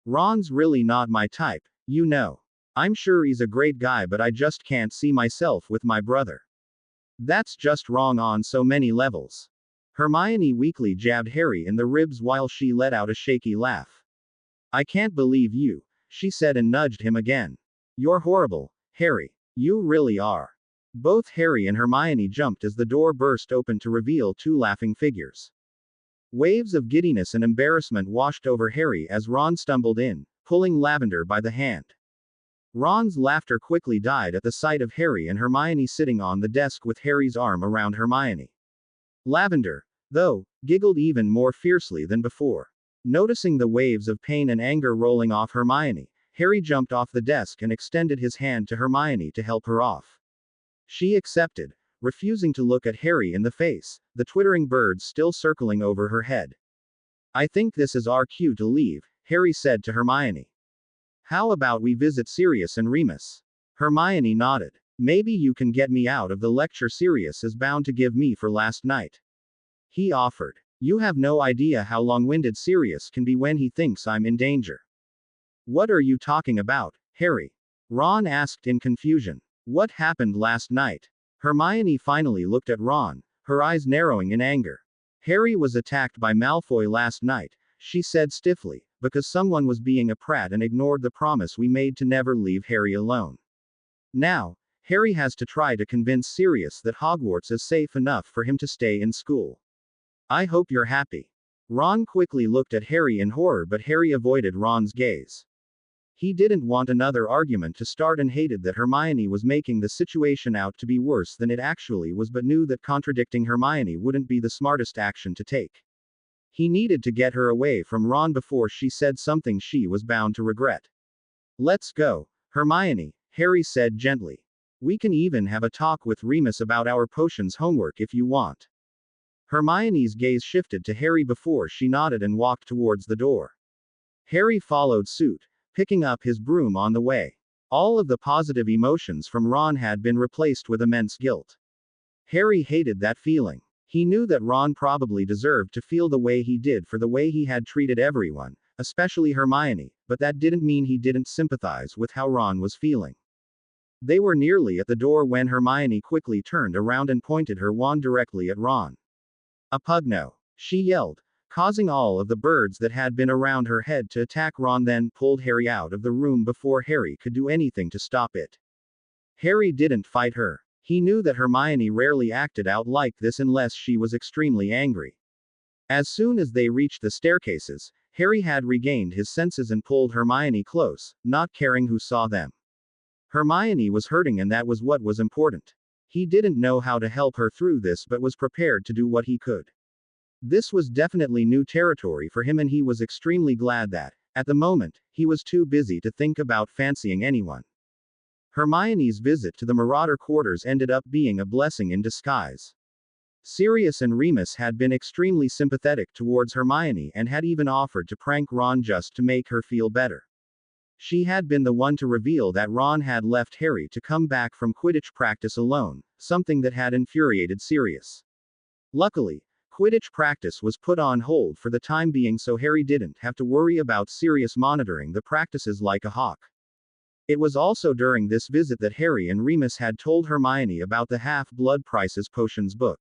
"Ron's really not my type, you know. I'm sure he's a great guy, but I just can't see myself with my brother. That's just wrong on so many levels." Hermione weakly jabbed Harry in the ribs while she let out a shaky laugh. "I can't believe you," she said and nudged him again. "You're horrible, Harry. You really are." Both Harry and Hermione jumped as the door burst open to reveal two laughing figures. Waves of giddiness and embarrassment washed over Harry as Ron stumbled in, pulling Lavender by the hand. Ron's laughter quickly died at the sight of Harry and Hermione sitting on the desk with Harry's arm around Hermione. Lavender, though, giggled even more fiercely than before. Noticing the waves of pain and anger rolling off Hermione, Harry jumped off the desk and extended his hand to Hermione to help her off. She accepted, refusing to look at Harry in the face, the twittering birds still circling over her head. "I think this is our cue to leave," Harry said to Hermione. "How about we visit Sirius and Remus?" Hermione nodded. "Maybe you can get me out of the lecture Sirius is bound to give me for last night," he offered. You have no idea how long-winded Sirius can be when he thinks I'm in danger. What are you talking about, Harry? Ron asked in confusion. What happened last night? Hermione finally looked at Ron, her eyes narrowing in anger. Harry was attacked by Malfoy last night, she said stiffly, because someone was being a prat and ignored the promise we made to never leave Harry alone. Now, Harry has to try to convince Sirius that Hogwarts is safe enough for him to stay in school. I hope you're happy. Ron quickly looked at Harry in horror, but Harry avoided Ron's gaze. He didn't want another argument to start and hated that Hermione was making the situation out to be worse than it actually was, but knew that contradicting Hermione wouldn't be the smartest action to take. He needed to get her away from Ron before she said something she was bound to regret. Let's go, Hermione, Harry said gently. We can even have a talk with Remus about our potions homework if you want. Hermione's gaze shifted to Harry before she nodded and walked towards the door. Harry followed suit, picking up his broom on the way. All of the positive emotions from Ron had been replaced with immense guilt. Harry hated that feeling. He knew that Ron probably deserved to feel the way he did for the way he had treated everyone, especially Hermione, but that didn't mean he didn't sympathize with how Ron was feeling. They were nearly at the door when Hermione quickly turned around and pointed her wand directly at Ron. A pugno, she yelled, causing all of the birds that had been around her head to attack. Ron then pulled Harry out of the room before Harry could do anything to stop it. Harry didn't fight her. He knew that Hermione rarely acted out like this unless she was extremely angry. As soon as they reached the staircases, Harry had regained his senses and pulled Hermione close, not caring who saw them. Hermione was hurting, and that was what was important. He didn't know how to help her through this, but was prepared to do what he could. This was definitely new territory for him, and he was extremely glad that, at the moment, he was too busy to think about fancying anyone. Hermione's visit to the Marauder quarters ended up being a blessing in disguise. Sirius and Remus had been extremely sympathetic towards Hermione and had even offered to prank Ron just to make her feel better. She had been the one to reveal that Ron had left Harry to come back from Quidditch practice alone, something that had infuriated Sirius. Luckily, Quidditch practice was put on hold for the time being, so Harry didn't have to worry about Sirius monitoring the practices like a hawk. It was also during this visit that Harry and Remus had told Hermione about the Half-Blood Prince's Potions book.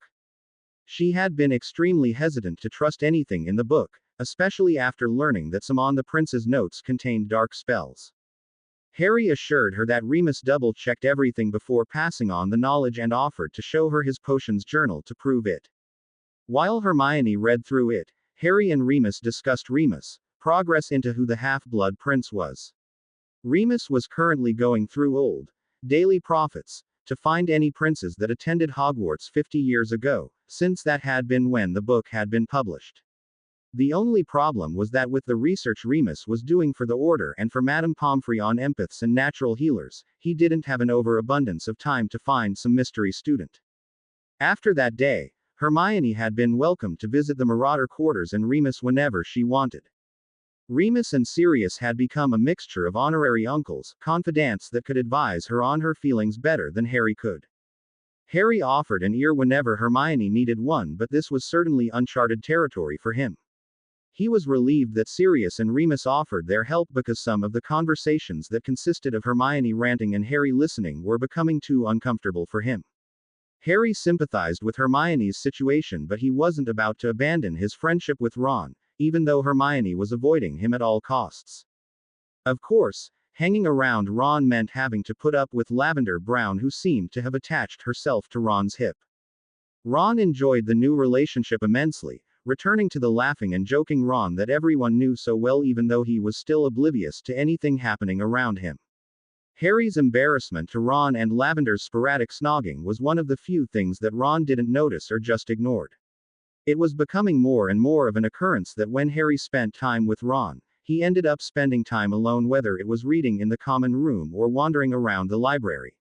She had been extremely hesitant to trust anything in the book, especially after learning that some on the prince's notes contained dark spells. Harry assured her that Remus double-checked everything before passing on the knowledge and offered to show her his potions journal to prove it. While Hermione read through it, Harry and Remus discussed Remus' progress into who the Half-Blood Prince was. Remus was currently going through old daily prophets to find any princes that attended Hogwarts 50 years ago, since that had been when the book had been published. The only problem was that with the research Remus was doing for the Order and for Madame Pomfrey on empaths and natural healers, he didn't have an overabundance of time to find some mystery student. After that day, Hermione had been welcome to visit the Marauder quarters and Remus whenever she wanted. Remus and Sirius had become a mixture of honorary uncles, confidants that could advise her on her feelings better than Harry could. Harry offered an ear whenever Hermione needed one, but this was certainly uncharted territory for him. He was relieved that Sirius and Remus offered their help because some of the conversations that consisted of Hermione ranting and Harry listening were becoming too uncomfortable for him. Harry sympathized with Hermione's situation, but he wasn't about to abandon his friendship with Ron, even though Hermione was avoiding him at all costs. Of course, hanging around Ron meant having to put up with Lavender Brown, who seemed to have attached herself to Ron's hip. Ron enjoyed the new relationship immensely, returning to the laughing and joking Ron that everyone knew so well, even though he was still oblivious to anything happening around him. Harry's embarrassment to Ron and Lavender's sporadic snogging was one of the few things that Ron didn't notice or just ignored. It was becoming more and more of an occurrence that when Harry spent time with Ron, he ended up spending time alone, whether it was reading in the common room or wandering around the library.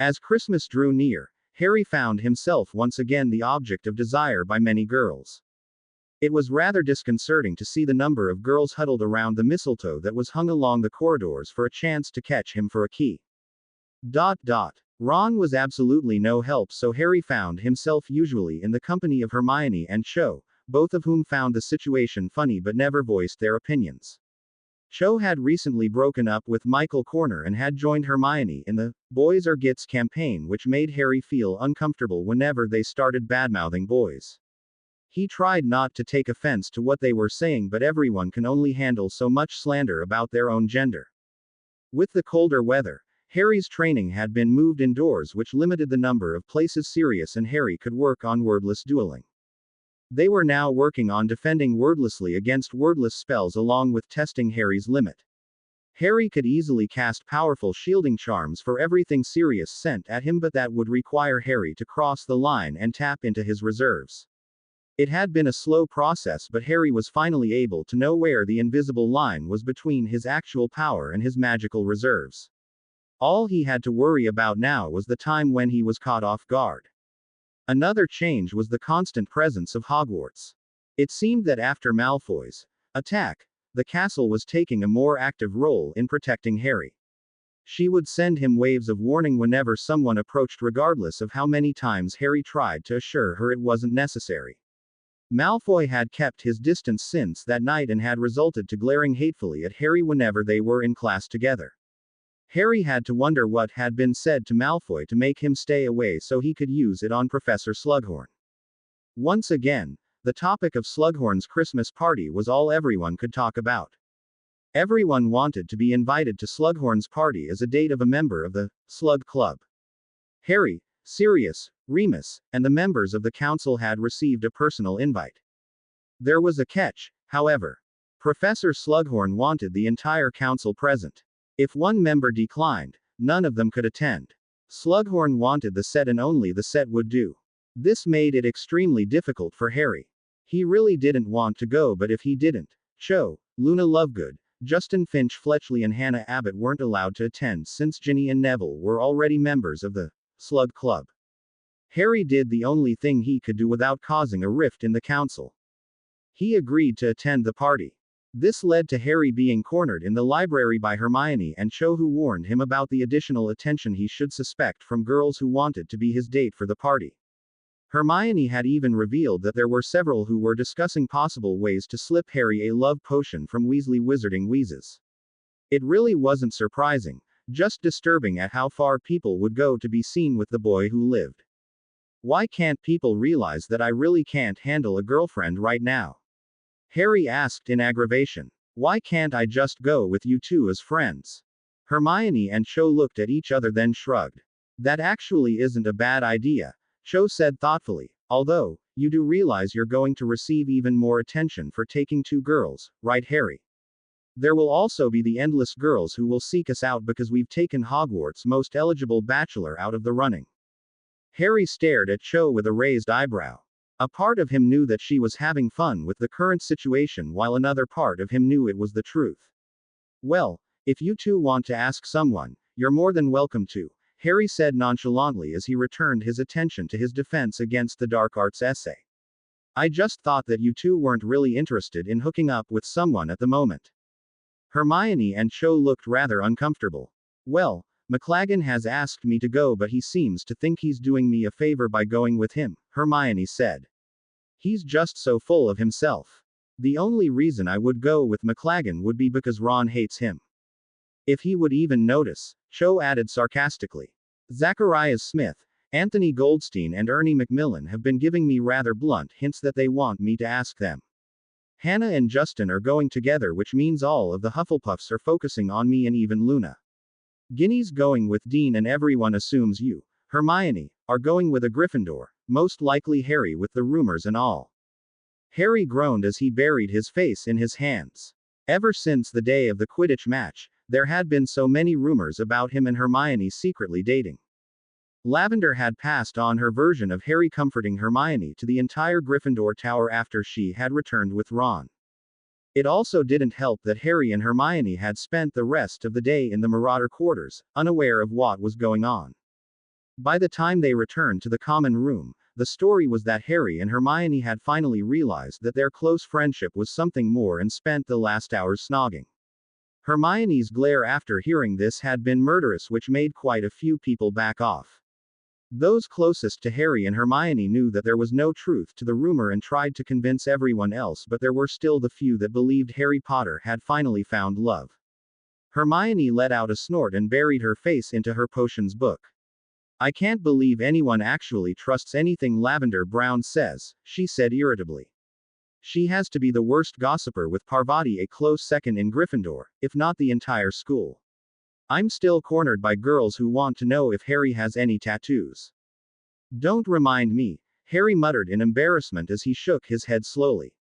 As Christmas drew near, Harry found himself once again the object of desire by many girls. It was rather disconcerting to see the number of girls huddled around the mistletoe that was hung along the corridors for a chance to catch him for a key. Ron was absolutely no help, so Harry found himself usually in the company of Hermione and Cho, both of whom found the situation funny but never voiced their opinions. Cho had recently broken up with Michael Corner and had joined Hermione in the Boys Are Gits campaign, which made Harry feel uncomfortable whenever they started badmouthing boys. He tried not to take offense to what they were saying, but everyone can only handle so much slander about their own gender. With the colder weather, Harry's training had been moved indoors, which limited the number of places Sirius and Harry could work on wordless dueling. They were now working on defending wordlessly against wordless spells along with testing Harry's limit. Harry could easily cast powerful shielding charms for everything Sirius sent at him, but that would require Harry to cross the line and tap into his reserves. It had been a slow process, but Harry was finally able to know where the invisible line was between his actual power and his magical reserves. All he had to worry about now was the time when he was caught off guard. Another change was the constant presence of Hogwarts. It seemed that after Malfoy's attack, the castle was taking a more active role in protecting Harry. She would send him waves of warning whenever someone approached, regardless of how many times Harry tried to assure her it wasn't necessary. Malfoy had kept his distance since that night and had resulted to glaring hatefully at Harry whenever they were in class together. Harry had to wonder what had been said to Malfoy to make him stay away so he could use it on Professor Slughorn. Once again, the topic of Slughorn's Christmas party was all everyone could talk about. Everyone wanted to be invited to Slughorn's party as a date of a member of the Slug Club. Harry, Sirius, Remus, and the members of the council had received a personal invite. There was a catch, however. Professor Slughorn wanted the entire council present. If one member declined, none of them could attend. Slughorn wanted the set and only the set would do. This made it extremely difficult for Harry. He really didn't want to go, but if he didn't, Cho, Luna Lovegood, Justin Finch Fletchley and Hannah Abbott weren't allowed to attend since Ginny and Neville were already members of the Slug Club. Harry did the only thing he could do without causing a rift in the council. He agreed to attend the party. This led to Harry being cornered in the library by Hermione and Cho, who warned him about the additional attention he should suspect from girls who wanted to be his date for the party. Hermione had even revealed that there were several who were discussing possible ways to slip Harry a love potion from Weasley Wizarding Wheezes. It really wasn't surprising, just disturbing at how far people would go to be seen with the boy who lived. Why can't people realize that I really can't handle a girlfriend right now? Harry asked in aggravation. Why can't I just go with you two as friends? Hermione and Cho looked at each other then shrugged. That actually isn't a bad idea, Cho said thoughtfully, although, you do realize you're going to receive even more attention for taking two girls, right Harry? There will also be the endless girls who will seek us out because we've taken Hogwarts' most eligible bachelor out of the running. Harry stared at Cho with a raised eyebrow. A part of him knew that she was having fun with the current situation, while another part of him knew it was the truth. Well, if you two want to ask someone, you're more than welcome to, Harry said nonchalantly as he returned his attention to his defense against the dark arts essay. I just thought that you two weren't really interested in hooking up with someone at the moment. Hermione and Cho looked rather uncomfortable. Well, McLaggen has asked me to go, but he seems to think he's doing me a favor by going with him, Hermione said. He's just so full of himself. The only reason I would go with McLaggen would be because Ron hates him. If he would even notice, Cho added sarcastically. Zacharias Smith, Anthony Goldstein and Ernie Macmillan have been giving me rather blunt hints that they want me to ask them. Hannah and Justin are going together, which means all of the Hufflepuffs are focusing on me, and even Luna. Ginny's going with Dean, and everyone assumes you, Hermione, are going with a Gryffindor, most likely Harry with the rumors and all. Harry groaned as he buried his face in his hands. Ever since the day of the Quidditch match, there had been so many rumors about him and Hermione secretly dating. Lavender had passed on her version of Harry comforting Hermione to the entire Gryffindor tower after she had returned with Ron. It also didn't help that Harry and Hermione had spent the rest of the day in the Marauder quarters, unaware of what was going on. By the time they returned to the common room, the story was that Harry and Hermione had finally realized that their close friendship was something more and spent the last hours snogging. Hermione's glare after hearing this had been murderous, which made quite a few people back off. Those closest to Harry and Hermione knew that there was no truth to the rumor and tried to convince everyone else, but there were still the few that believed Harry Potter had finally found love. Hermione let out a snort and buried her face into her potions book. I can't believe anyone actually trusts anything Lavender Brown says, she said irritably. She has to be the worst gossiper, with Parvati a close second in Gryffindor, if not the entire school. I'm still cornered by girls who want to know if Harry has any tattoos. Don't remind me, Harry muttered in embarrassment as he shook his head slowly.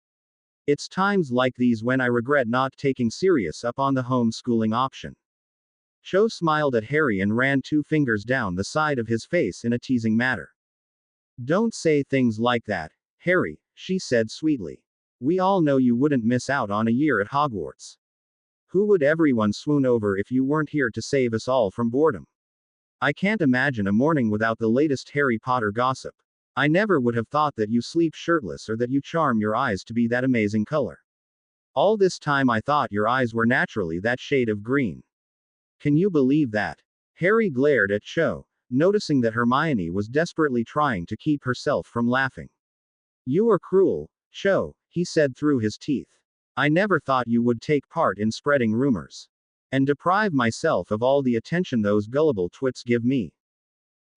It's times like these when I regret not taking Sirius up on the homeschooling option. Cho smiled at Harry and ran 2 fingers down the side of his face in a teasing manner. Don't say things like that, Harry, she said sweetly. We all know you wouldn't miss out on a year at Hogwarts. Who would everyone swoon over if you weren't here to save us all from boredom? I can't imagine a morning without the latest Harry Potter gossip. I never would have thought that you sleep shirtless or that you charm your eyes to be that amazing color. All this time I thought your eyes were naturally that shade of green. Can you believe that? Harry glared at Cho, noticing that Hermione was desperately trying to keep herself from laughing. You are cruel, Cho, he said through his teeth. I never thought you would take part in spreading rumors. And deprive myself of all the attention those gullible twits give me.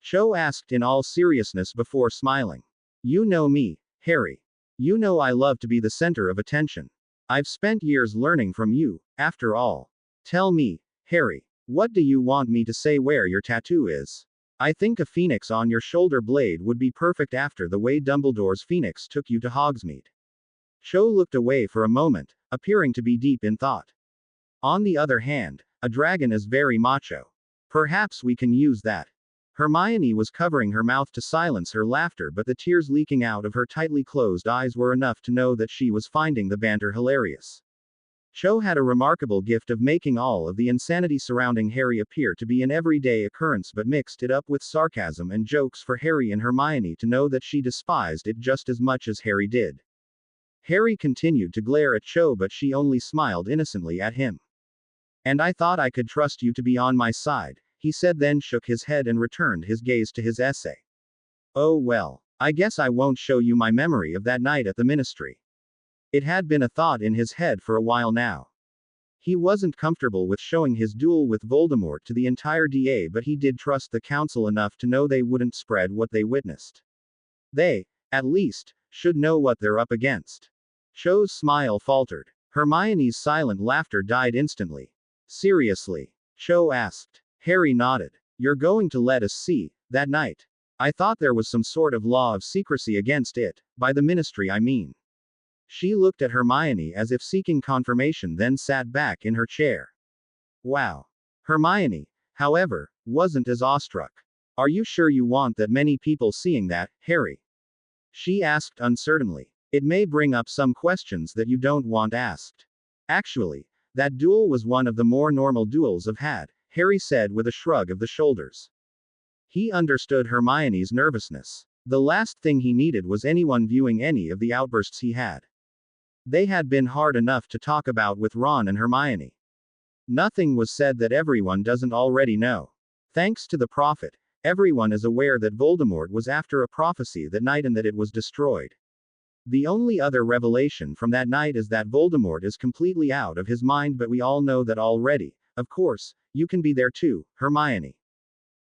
Cho asked in all seriousness before smiling. You know me, Harry. You know I love to be the center of attention. I've spent years learning from you, after all. Tell me, Harry, what do you want me to say where your tattoo is? I think a phoenix on your shoulder blade would be perfect after the way Dumbledore's phoenix took you to Hogsmeade. Cho looked away for a moment, appearing to be deep in thought. On the other hand, a dragon is very macho. Perhaps we can use that. Hermione was covering her mouth to silence her laughter, but the tears leaking out of her tightly closed eyes were enough to know that she was finding the banter hilarious. Cho had a remarkable gift of making all of the insanity surrounding Harry appear to be an everyday occurrence, but mixed it up with sarcasm and jokes for Harry and Hermione to know that she despised it just as much as Harry did. Harry continued to glare at Cho, but she only smiled innocently at him. And I thought I could trust you to be on my side, he said, then shook his head and returned his gaze to his essay. Oh well, I guess I won't show you my memory of that night at the Ministry. It had been a thought in his head for a while now. He wasn't comfortable with showing his duel with Voldemort to the entire DA, but he did trust the council enough to know they wouldn't spread what they witnessed. They, at least, should know what they're up against. Cho's smile faltered. Hermione's silent laughter died instantly. Seriously? Cho asked. Harry nodded. You're going to let us see, that night? I thought there was some sort of law of secrecy against it, by the Ministry I mean. She looked at Hermione as if seeking confirmation, then sat back in her chair. Wow. Hermione, however, wasn't as awestruck. Are you sure you want that many people seeing that, Harry? She asked uncertainly. It may bring up some questions that you don't want asked. Actually, that duel was one of the more normal duels I've had, Harry said with a shrug of the shoulders. He understood Hermione's nervousness. The last thing he needed was anyone viewing any of the outbursts he had. They had been hard enough to talk about with Ron and Hermione. Nothing was said that everyone doesn't already know. Thanks to the Prophet, everyone is aware that Voldemort was after a prophecy that night and that it was destroyed. The only other revelation from that night is that Voldemort is completely out of his mind, but we all know that already. Of course, you can be there too, Hermione.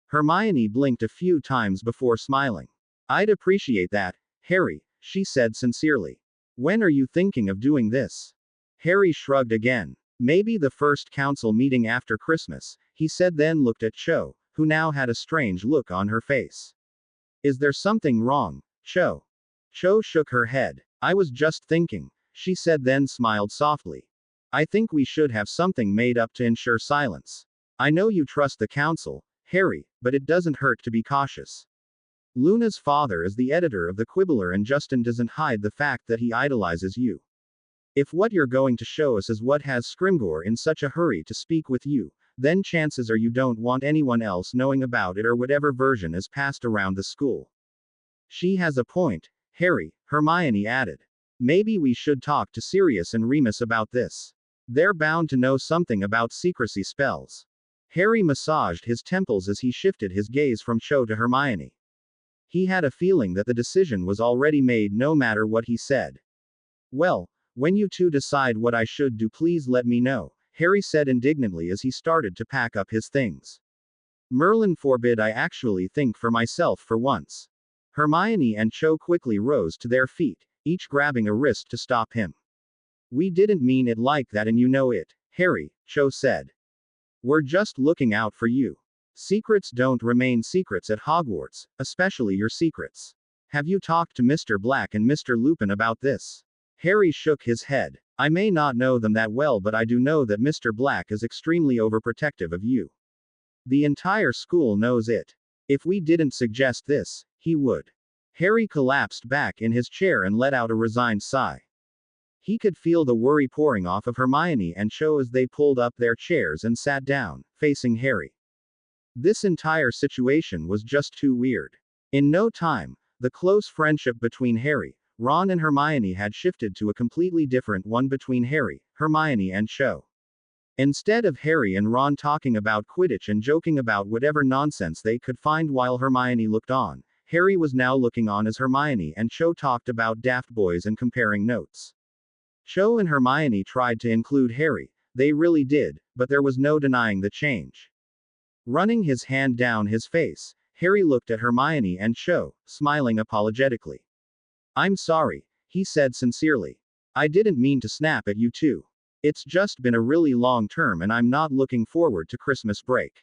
Hermione blinked a few times before smiling. I'd appreciate that, Harry, she said sincerely. When are you thinking of doing this? Harry shrugged again. Maybe the first council meeting after Christmas, he said, then looked at Cho, who now had a strange look on her face. Is there something wrong, Cho? Cho shook her head. I was just thinking, she said, then smiled softly. I think we should have something made up to ensure silence. I know you trust the council, Harry, but it doesn't hurt to be cautious. Luna's father is the editor of the Quibbler, and Justin doesn't hide the fact that he idolizes you. If what you're going to show us is what has Scrimgeour in such a hurry to speak with you, then chances are you don't want anyone else knowing about it, or whatever version is passed around the school. She has a point, Harry, Hermione added. Maybe we should talk to Sirius and Remus about this. They're bound to know something about secrecy spells. Harry massaged his temples as he shifted his gaze from Cho to Hermione. He had a feeling that the decision was already made no matter what he said. Well, when you two decide what I should do, please let me know, Harry said indignantly as he started to pack up his things. Merlin forbid, I actually think for myself for once. Hermione and Cho quickly rose to their feet, each grabbing a wrist to stop him. We didn't mean it like that and you know it, Harry, Cho said. We're just looking out for you. Secrets don't remain secrets at Hogwarts, especially your secrets. Have you talked to Mr. Black and Mr. Lupin about this? Harry shook his head. I may not know them that well, but I do know that Mr. Black is extremely overprotective of you. The entire school knows it. If we didn't suggest this, he would. Harry collapsed back in his chair and let out a resigned sigh. He could feel the worry pouring off of Hermione and Cho as they pulled up their chairs and sat down, facing Harry. This entire situation was just too weird. In no time, the close friendship between Harry, Ron and Hermione had shifted to a completely different one between Harry, Hermione and Cho. Instead of Harry and Ron talking about Quidditch and joking about whatever nonsense they could find while Hermione looked on, Harry was now looking on as Hermione and Cho talked about Daft Boys and comparing notes. Cho and Hermione tried to include Harry, they really did, but there was no denying the change. Running his hand down his face, Harry looked at Hermione and Cho, smiling apologetically. I'm sorry, he said sincerely. I didn't mean to snap at you two. It's just been a really long term and I'm not looking forward to Christmas break.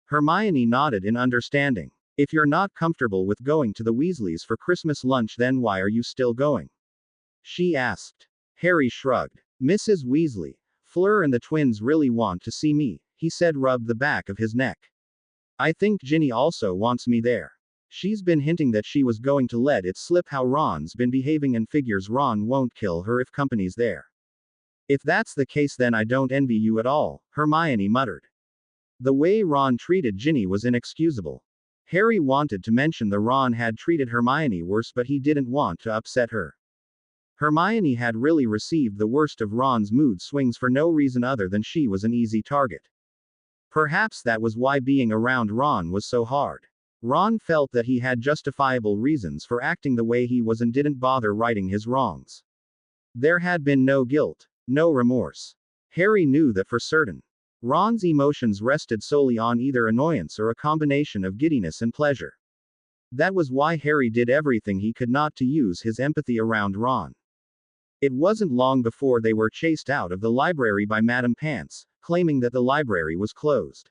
Hermione nodded in understanding. If you're not comfortable with going to the Weasleys for Christmas lunch, then why are you still going? She asked. Harry shrugged. Mrs. Weasley, Fleur and the twins really want to see me, he said, rubbed the back of his neck. I think Ginny also wants me there. She's been hinting that she was going to let it slip how Ron's been behaving and figures Ron won't kill her if company's there. If that's the case, then I don't envy you at all, Hermione muttered. The way Ron treated Ginny was inexcusable. Harry wanted to mention that Ron had treated Hermione worse, but he didn't want to upset her. Hermione had really received the worst of Ron's mood swings for no reason other than she was an easy target. Perhaps that was why being around Ron was so hard. Ron felt that he had justifiable reasons for acting the way he was and didn't bother righting his wrongs. There had been no guilt, no remorse. Harry knew that for certain. Ron's emotions rested solely on either annoyance or a combination of giddiness and pleasure. That was why Harry did everything he could not to use his empathy around Ron. It wasn't long before they were chased out of the library by Madame Pants, claiming that the library was closed.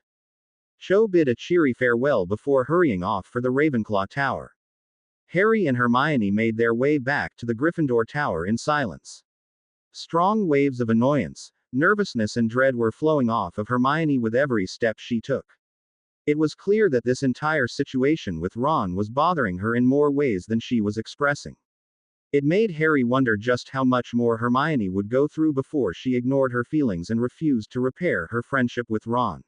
Cho bid a cheery farewell before hurrying off for the Ravenclaw Tower. Harry and Hermione made their way back to the Gryffindor Tower in silence. Strong waves of annoyance, nervousness and dread were flowing off of Hermione with every step she took. It was clear that this entire situation with Ron was bothering her in more ways than she was expressing. It made Harry wonder just how much more Hermione would go through before she ignored her feelings and refused to repair her friendship with Ron.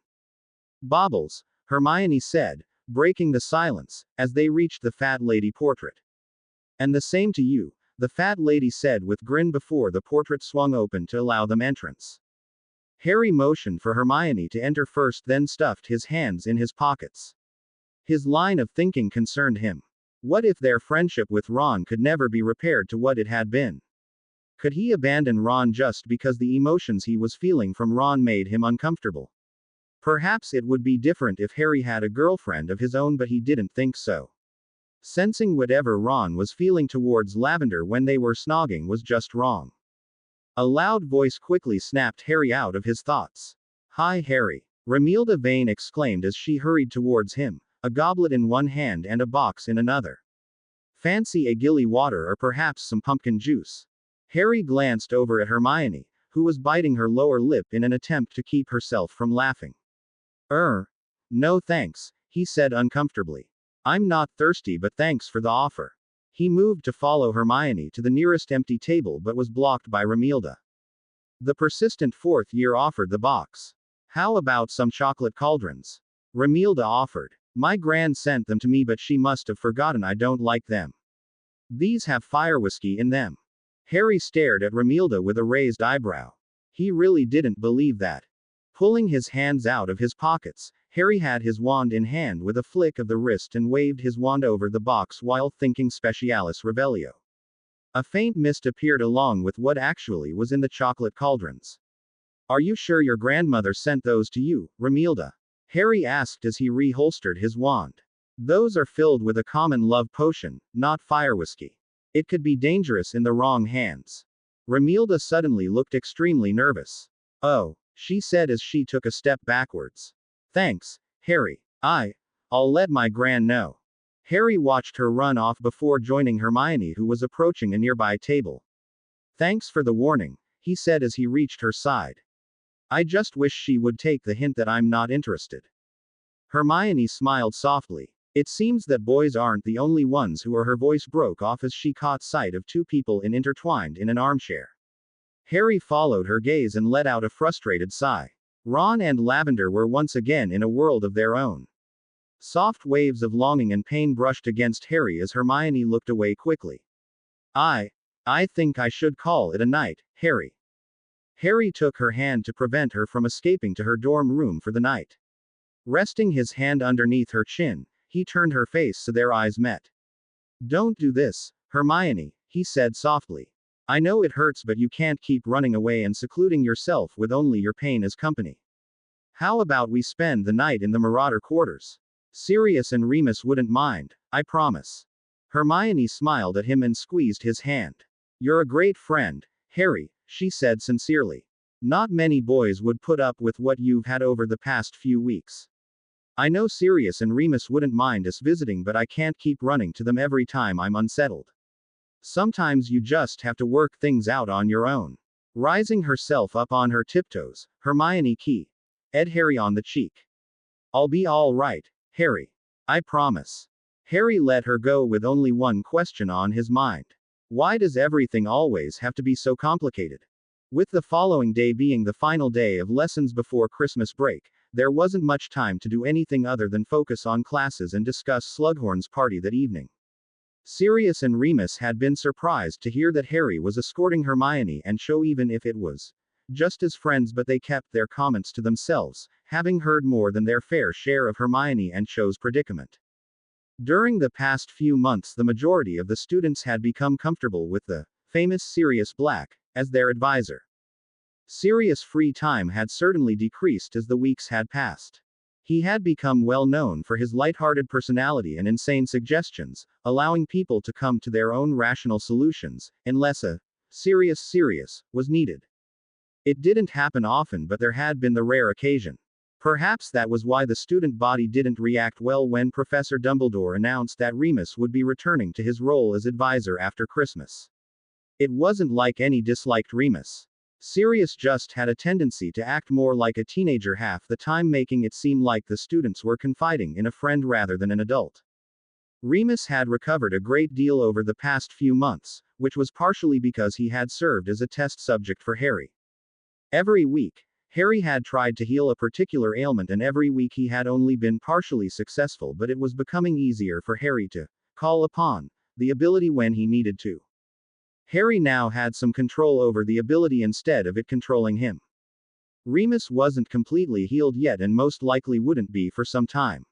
Baubles, Hermione said, breaking the silence, as they reached the fat lady portrait. And the same to you, the fat lady said with grin before the portrait swung open to allow them entrance. Harry motioned for Hermione to enter first, then stuffed his hands in his pockets. His line of thinking concerned him. What if their friendship with Ron could never be repaired to what it had been? Could he abandon Ron just because the emotions he was feeling from Ron made him uncomfortable? Perhaps it would be different if Harry had a girlfriend of his own, but he didn't think so. Sensing whatever Ron was feeling towards Lavender when they were snogging was just wrong. A loud voice quickly snapped Harry out of his thoughts. Hi, Harry! Romilda Vane exclaimed as she hurried towards him, a goblet in one hand and a box in another. Fancy a gilly water or perhaps some pumpkin juice. Harry glanced over at Hermione, who was biting her lower lip in an attempt to keep herself from laughing. No thanks, he said uncomfortably. I'm not thirsty, but thanks for the offer. He moved to follow Hermione to the nearest empty table but was blocked by Romilda. The persistent fourth year offered the box. How about some chocolate cauldrons? Romilda offered. My gran sent them to me, but she must have forgotten I don't like them. These have fire whiskey in them. Harry stared at Romilda with a raised eyebrow. He really didn't believe that. Pulling his hands out of his pockets, Harry had his wand in hand with a flick of the wrist and waved his wand over the box while thinking Specialis Revelio. A faint mist appeared along with what actually was in the chocolate cauldrons. Are you sure your grandmother sent those to you, Romilda? Harry asked as he reholstered his wand. Those are filled with a common love potion, not fire whiskey. It could be dangerous in the wrong hands. Romilda suddenly looked extremely nervous. Oh, she said as she took a step backwards. Thanks, Harry. I'll let my gran know. Harry watched her run off before joining Hermione, who was approaching a nearby table. Thanks for the warning, he said as he reached her side. I just wish she would take the hint that I'm not interested. Hermione smiled softly. It seems that boys aren't the only ones who are. Her voice broke off as she caught sight of two people intertwined in an armchair. Harry followed her gaze and let out a frustrated sigh. Ron and Lavender were once again in a world of their own. Soft waves of longing and pain brushed against Harry as Hermione looked away quickly. I think I should call it a night, Harry. Harry took her hand to prevent her from escaping to her dorm room for the night. Resting his hand underneath her chin, he turned her face so their eyes met. Don't do this, Hermione, he said softly. I know it hurts, but you can't keep running away and secluding yourself with only your pain as company. How about we spend the night in the Marauder quarters? Sirius and Remus wouldn't mind, I promise. Hermione smiled at him and squeezed his hand. You're a great friend, Harry, she said sincerely. Not many boys would put up with what you've had over the past few weeks. I know Sirius and Remus wouldn't mind us visiting, but I can't keep running to them every time I'm unsettled. Sometimes you just have to work things out on your own. Rising herself up on her tiptoes, Hermione kissed Harry on the cheek. I'll be all right, Harry. I promise. Harry let her go with only one question on his mind. Why does everything always have to be so complicated? With the following day being the final day of lessons before Christmas break, there wasn't much time to do anything other than focus on classes and discuss Slughorn's party that evening. Sirius and Remus had been surprised to hear that Harry was escorting Hermione and Cho, even if it was just as friends, but they kept their comments to themselves, having heard more than their fair share of Hermione and Cho's predicament. During the past few months, the majority of the students had become comfortable with the famous Sirius Black as their advisor. Sirius' free time had certainly decreased as the weeks had passed. He had become well known for his lighthearted personality and insane suggestions, allowing people to come to their own rational solutions, unless a Sirius was needed. It didn't happen often, but there had been the rare occasion. Perhaps that was why the student body didn't react well when Professor Dumbledore announced that Remus would be returning to his role as advisor after Christmas. It wasn't like any disliked Remus. Sirius just had a tendency to act more like a teenager half the time, making it seem like the students were confiding in a friend rather than an adult. Remus had recovered a great deal over the past few months, which was partially because he had served as a test subject for Harry. Every week, Harry had tried to heal a particular ailment, and every week he had only been partially successful, but it was becoming easier for Harry to call upon the ability when he needed to. Harry now had some control over the ability instead of it controlling him. Remus wasn't completely healed yet and most likely wouldn't be for some time.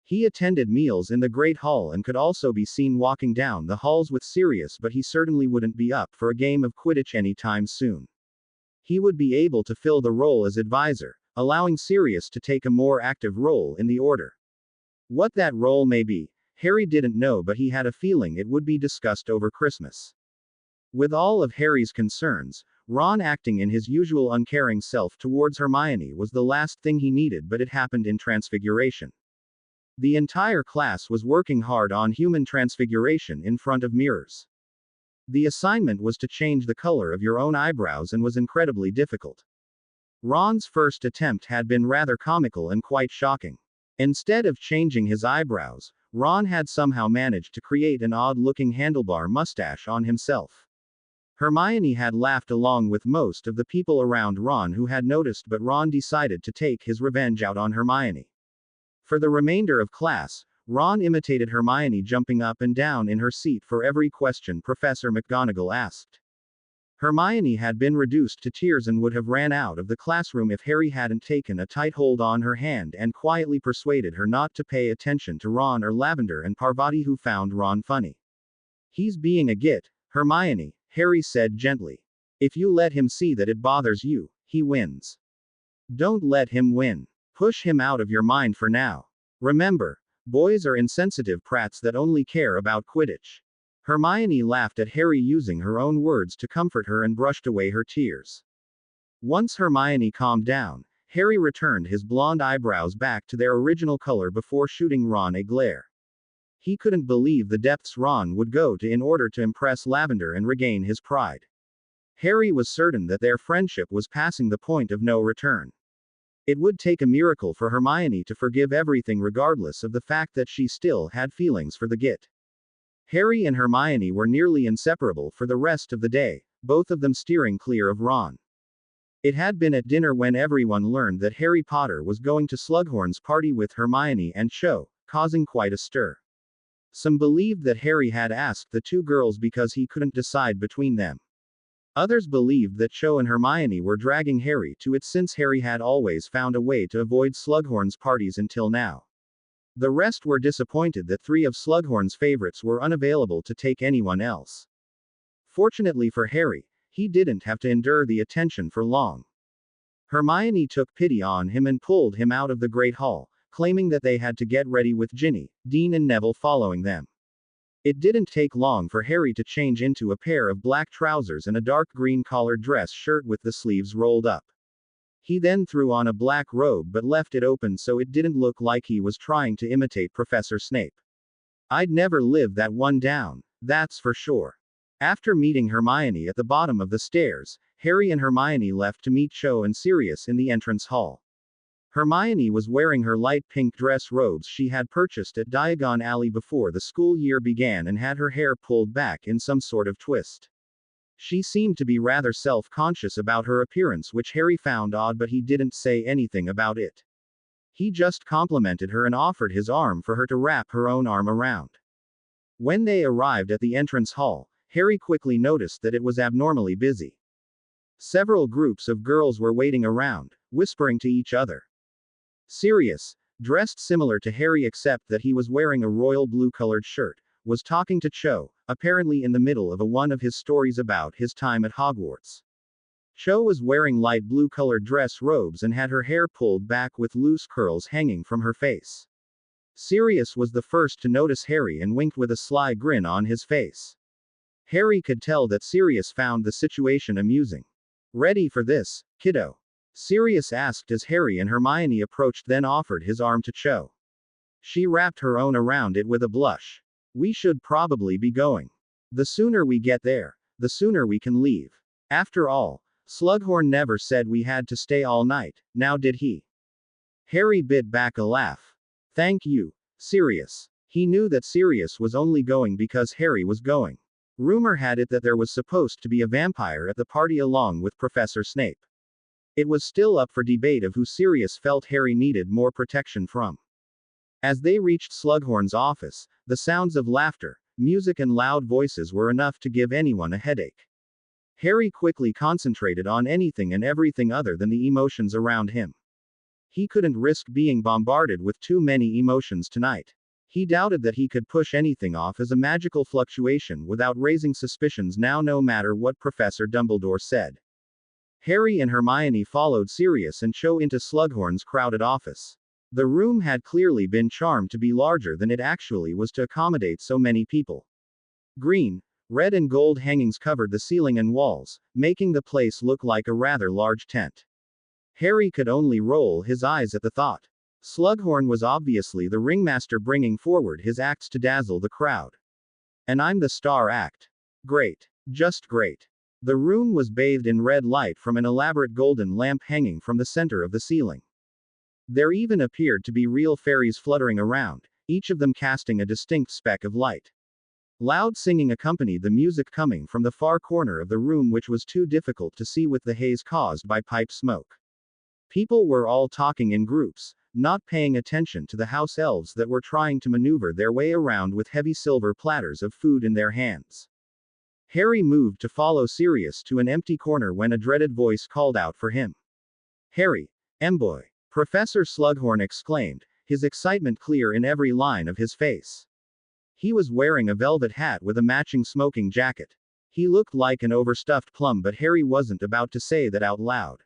He attended meals in the Great Hall and could also be seen walking down the halls with Sirius, but he certainly wouldn't be up for a game of Quidditch anytime soon. He would be able to fill the role as advisor, allowing Sirius to take a more active role in the order. What that role may be, Harry didn't know, but he had a feeling it would be discussed over Christmas. With all of Harry's concerns, Ron acting in his usual uncaring self towards Hermione was the last thing he needed, but it happened in Transfiguration. The entire class was working hard on human transfiguration in front of mirrors. The assignment was to change the color of your own eyebrows and was incredibly difficult. Ron's first attempt had been rather comical and quite shocking. Instead of changing his eyebrows, Ron had somehow managed to create an odd-looking handlebar mustache on himself. Hermione had laughed along with most of the people around Ron who had noticed, but Ron decided to take his revenge out on Hermione. For the remainder of class, Ron imitated Hermione, jumping up and down in her seat for every question Professor McGonagall asked. Hermione had been reduced to tears and would have ran out of the classroom if Harry hadn't taken a tight hold on her hand and quietly persuaded her not to pay attention to Ron or Lavender and Parvati, who found Ron funny. "He's being a git, Hermione," Harry said gently. "If you let him see that it bothers you, he wins. Don't let him win. Push him out of your mind for now. Remember, boys are insensitive prats that only care about Quidditch." Hermione laughed at Harry using her own words to comfort her and brushed away her tears. Once Hermione calmed down, Harry returned his blonde eyebrows back to their original color before shooting Ron a glare. He couldn't believe the depths Ron would go to in order to impress Lavender and regain his pride. Harry was certain that their friendship was passing the point of no return. It would take a miracle for Hermione to forgive everything regardless of the fact that she still had feelings for the git. Harry and Hermione were nearly inseparable for the rest of the day, both of them steering clear of Ron. It had been at dinner when everyone learned that Harry Potter was going to Slughorn's party with Hermione and Cho, causing quite a stir. Some believed that Harry had asked the two girls because he couldn't decide between them. Others believed that Cho and Hermione were dragging Harry to it since Harry had always found a way to avoid Slughorn's parties until now. The rest were disappointed that three of Slughorn's favorites were unavailable to take anyone else. Fortunately for Harry, he didn't have to endure the attention for long. Hermione took pity on him and pulled him out of the Great Hall, claiming that they had to get ready with Ginny, Dean and Neville following them. It didn't take long for Harry to change into a pair of black trousers and a dark green collared dress shirt with the sleeves rolled up. He then threw on a black robe but left it open so it didn't look like he was trying to imitate Professor Snape. "I'd never live that one down, that's for sure." After meeting Hermione at the bottom of the stairs, Harry and Hermione left to meet Cho and Sirius in the entrance hall. Hermione was wearing her light pink dress robes she had purchased at Diagon Alley before the school year began and had her hair pulled back in some sort of twist. She seemed to be rather self-conscious about her appearance, which Harry found odd, but he didn't say anything about it. He just complimented her and offered his arm for her to wrap her own arm around. When they arrived at the entrance hall, Harry quickly noticed that it was abnormally busy. Several groups of girls were waiting around, whispering to each other. Sirius, dressed similar to Harry except that he was wearing a royal blue-colored shirt, was talking to Cho, apparently in the middle of one of his stories about his time at Hogwarts. Cho was wearing light blue-colored dress robes and had her hair pulled back with loose curls hanging from her face. Sirius was the first to notice Harry and winked with a sly grin on his face. Harry could tell that Sirius found the situation amusing. "Ready for this, kiddo?" Sirius asked as Harry and Hermione approached, then offered his arm to Cho. She wrapped her own around it with a blush. "We should probably be going. The sooner we get there, the sooner we can leave. After all, Slughorn never said we had to stay all night, now did he?" Harry bit back a laugh. "Thank you, Sirius." He knew that Sirius was only going because Harry was going. Rumor had it that there was supposed to be a vampire at the party along with Professor Snape. It was still up for debate of who Sirius felt Harry needed more protection from. As they reached Slughorn's office, the sounds of laughter, music and loud voices were enough to give anyone a headache. Harry quickly concentrated on anything and everything other than the emotions around him. He couldn't risk being bombarded with too many emotions tonight. He doubted that he could push anything off as a magical fluctuation without raising suspicions now, no matter what Professor Dumbledore said. Harry and Hermione followed Sirius and Cho into Slughorn's crowded office. The room had clearly been charmed to be larger than it actually was to accommodate so many people. Green, red and gold hangings covered the ceiling and walls, making the place look like a rather large tent. Harry could only roll his eyes at the thought. Slughorn was obviously the ringmaster bringing forward his acts to dazzle the crowd. And I'm the star act. Great. Just great. The room was bathed in red light from an elaborate golden lamp hanging from the center of the ceiling. There even appeared to be real fairies fluttering around, each of them casting a distinct speck of light. Loud singing accompanied the music coming from the far corner of the room, which was too difficult to see with the haze caused by pipe smoke. People were all talking in groups, not paying attention to the house elves that were trying to maneuver their way around with heavy silver platters of food in their hands. Harry moved to follow Sirius to an empty corner when a dreaded voice called out for him. Harry, Emboy! Professor Slughorn exclaimed, his excitement clear in every line of his face. He was wearing a velvet hat with a matching smoking jacket. He looked like an overstuffed plum, but Harry wasn't about to say that out loud.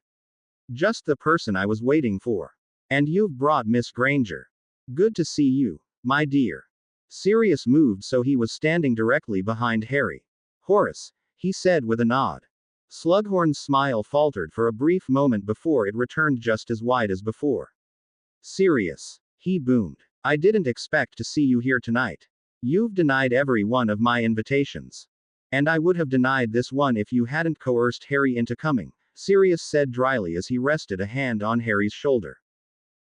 Just the person I was waiting for. And you've brought Miss Granger. Good to see you, my dear. Sirius moved so he was standing directly behind Harry. Horace, he said with a nod. Slughorn's smile faltered for a brief moment before it returned just as wide as before. Sirius, he boomed. I didn't expect to see you here tonight. You've denied every one of my invitations. And I would have denied this one if you hadn't coerced Harry into coming, Sirius said dryly as he rested a hand on Harry's shoulder.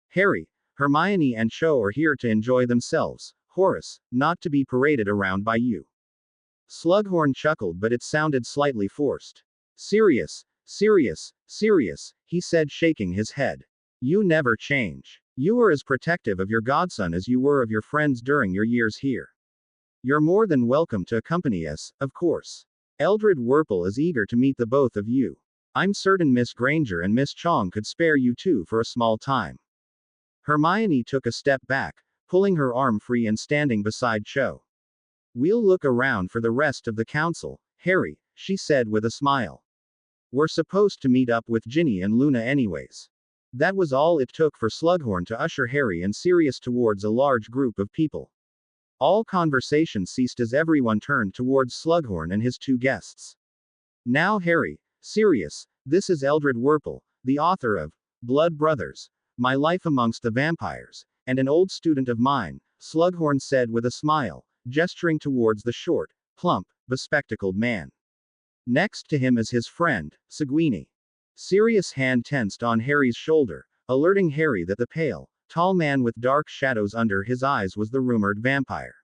Harry, Hermione and Cho are here to enjoy themselves, Horace, not to be paraded around by you. Slughorn chuckled, but it sounded slightly forced. Sirius, he said, shaking his head. You never change. You are as protective of your godson as you were of your friends during your years here. You're more than welcome to accompany us, of course. Eldred Wurple is eager to meet the both of you. I'm certain Miss Granger and Miss Chong could spare you two for a small time. Hermione took a step back, pulling her arm free and standing beside Cho. We'll look around for the rest of the council, Harry, she said with a smile. We're supposed to meet up with Ginny and Luna anyways. That was all it took for Slughorn to usher Harry and Sirius towards a large group of people. All conversation ceased as everyone turned towards Slughorn and his two guests. Now Harry, Sirius, this is Eldred Wurple, the author of Blood Brothers, My Life Amongst the Vampires, and an old student of mine, Slughorn said with a smile, gesturing towards the short, plump, bespectacled man. Next to him is his friend, Seguini. Sirius' hand tensed on Harry's shoulder, alerting Harry that the pale, tall man with dark shadows under his eyes was the rumored vampire.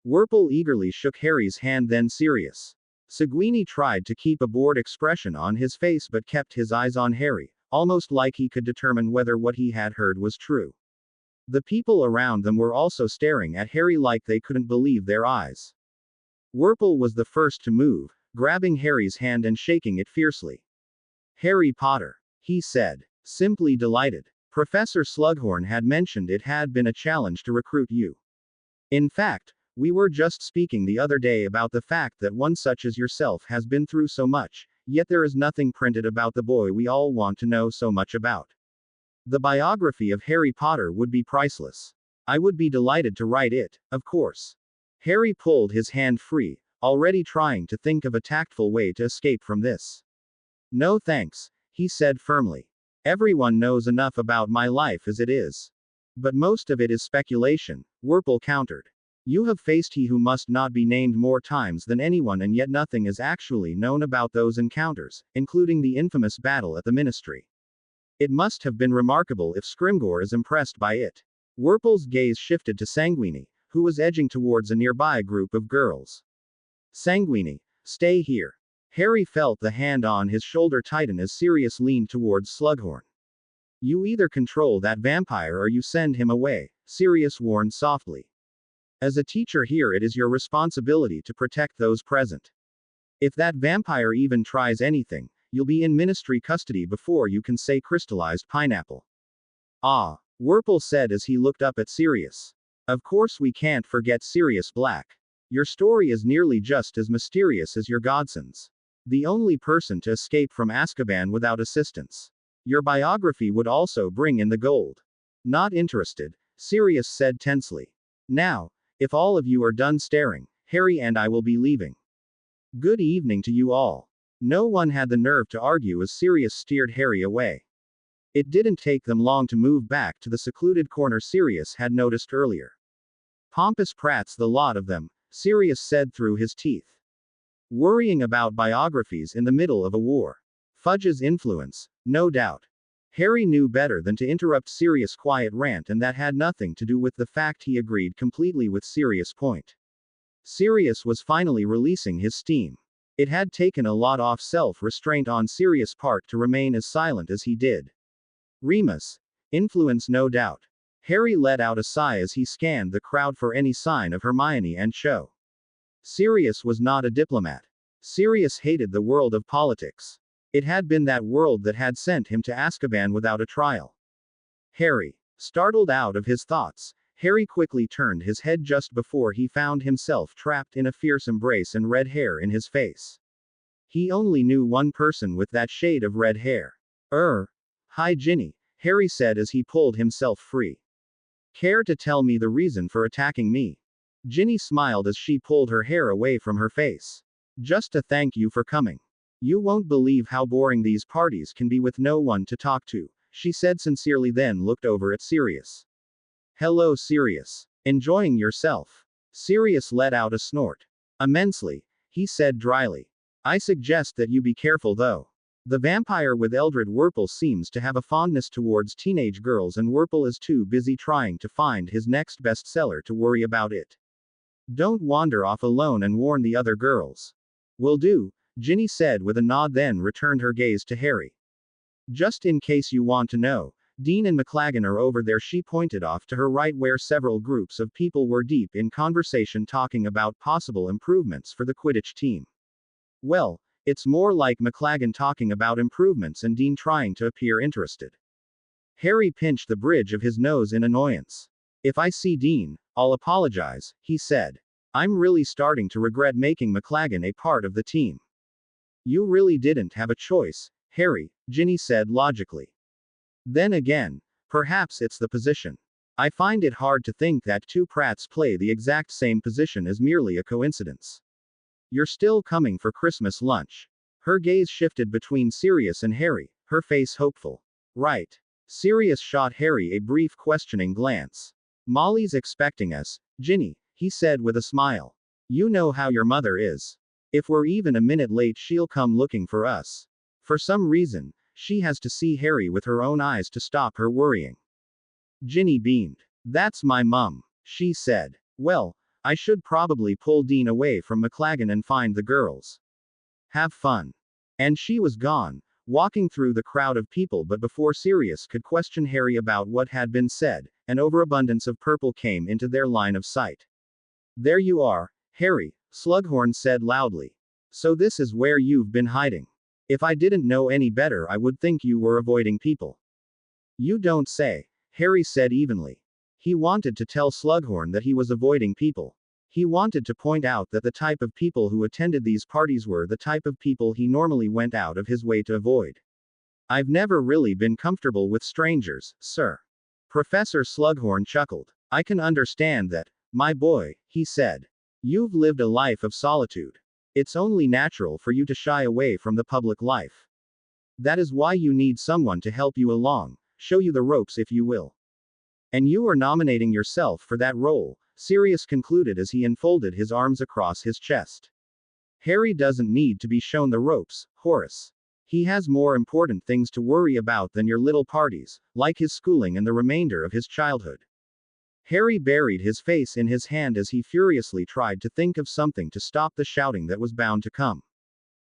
Wurple eagerly shook Harry's hand, then Sirius. Seguini tried to keep a bored expression on his face but kept his eyes on Harry, almost like he could determine whether what he had heard was true. The people around them were also staring at Harry like they couldn't believe their eyes. Wurple was the first to move, grabbing Harry's hand and shaking it fiercely. Harry Potter, he said, simply delighted. Professor Slughorn had mentioned it had been a challenge to recruit you. In fact, we were just speaking the other day about the fact that one such as yourself has been through so much, yet there is nothing printed about the boy we all want to know so much about. The biography of Harry Potter would be priceless. I would be delighted to write it, of course. Harry pulled his hand free, already trying to think of a tactful way to escape from this. No thanks, he said firmly. Everyone knows enough about my life as it is. But most of it is speculation, Wurple countered. You have faced he who must not be named more times than anyone, and yet nothing is actually known about those encounters, including the infamous battle at the Ministry. It must have been remarkable if Scrimgeour is impressed by it. Wurple's gaze shifted to Sanguini, who was edging towards a nearby group of girls. Sanguini, stay here. Harry felt the hand on his shoulder tighten as Sirius leaned towards Slughorn. You either control that vampire or you send him away, Sirius warned softly. As a teacher here, it is your responsibility to protect those present. If that vampire even tries anything, you'll be in Ministry custody before you can say crystallized pineapple. Ah, Wurple said as he looked up at Sirius. Of course we can't forget Sirius Black. Your story is nearly just as mysterious as your godson's. The only person to escape from Azkaban without assistance. Your biography would also bring in the gold. Not interested, Sirius said tensely. Now, if all of you are done staring, Harry and I will be leaving. Good evening to you all. No one had the nerve to argue as Sirius steered Harry away. It didn't take them long to move back to the secluded corner Sirius had noticed earlier. Pompous prats the lot of them, Sirius said through his teeth. Worrying about biographies in the middle of a war. Fudge's influence, no doubt. Harry knew better than to interrupt Sirius' quiet rant, and that had nothing to do with the fact he agreed completely with Sirius' point. Sirius was finally releasing his steam. It had taken a lot off self-restraint on Sirius' part to remain as silent as he did. Remus. Influence, no doubt. Harry let out a sigh as he scanned the crowd for any sign of Hermione and Cho. Sirius was not a diplomat. Sirius hated the world of politics. It had been that world that had sent him to Azkaban without a trial. Harry. Startled out of his thoughts, Harry quickly turned his head just before he found himself trapped in a fierce embrace and red hair in his face. He only knew one person with that shade of red hair. Hi Ginny, Harry said as he pulled himself free. Care to tell me the reason for attacking me? Ginny smiled as she pulled her hair away from her face. Just to thank you for coming. You won't believe how boring these parties can be with no one to talk to, she said sincerely, then looked over at Sirius. Hello Sirius. Enjoying yourself? Sirius let out a snort. Immensely, he said dryly. I suggest that you be careful though. The vampire with Eldred Wurple seems to have a fondness towards teenage girls, and Wurple is too busy trying to find his next bestseller to worry about it. Don't wander off alone and warn the other girls. Will do, Ginny said with a nod, then returned her gaze to Harry. Just in case you want to know, Dean and McLaggen are over there, she pointed off to her right where several groups of people were deep in conversation talking about possible improvements for the Quidditch team. Well, it's more like McLaggen talking about improvements and Dean trying to appear interested. Harry pinched the bridge of his nose in annoyance. If I see Dean, I'll apologize, he said. I'm really starting to regret making McLaggen a part of the team. You really didn't have a choice, Harry, Ginny said logically. Then again, perhaps it's the position. I find it hard to think that two Pratts play the exact same position is merely a coincidence. You're still coming for Christmas lunch. Her gaze shifted between Sirius and Harry, her face hopeful. Right. Sirius shot Harry a brief questioning glance. Molly's expecting us, Ginny, he said with a smile. You know how your mother is. If we're even a minute late, she'll come looking for us. For some reason, she has to see Harry with her own eyes to stop her worrying. Ginny beamed. That's my mum, she said. Well, I should probably pull Dean away from McLaggen and find the girls. Have fun. And she was gone, walking through the crowd of people, but before Sirius could question Harry about what had been said, an overabundance of purple came into their line of sight. There you are, Harry, Slughorn said loudly. So this is where you've been hiding. If I didn't know any better, I would think you were avoiding people. You don't say, Harry said evenly. He wanted to tell Slughorn that he was avoiding people. He wanted to point out that the type of people who attended these parties were the type of people he normally went out of his way to avoid. I've never really been comfortable with strangers, sir. Professor Slughorn chuckled. I can understand that, my boy, he said. You've lived a life of solitude. It's only natural for you to shy away from the public life. That is why you need someone to help you along, show you the ropes if you will. And you are nominating yourself for that role, Sirius concluded as he unfolded his arms across his chest. Harry doesn't need to be shown the ropes, Horace. He has more important things to worry about than your little parties, like his schooling and the remainder of his childhood. Harry buried his face in his hand as he furiously tried to think of something to stop the shouting that was bound to come.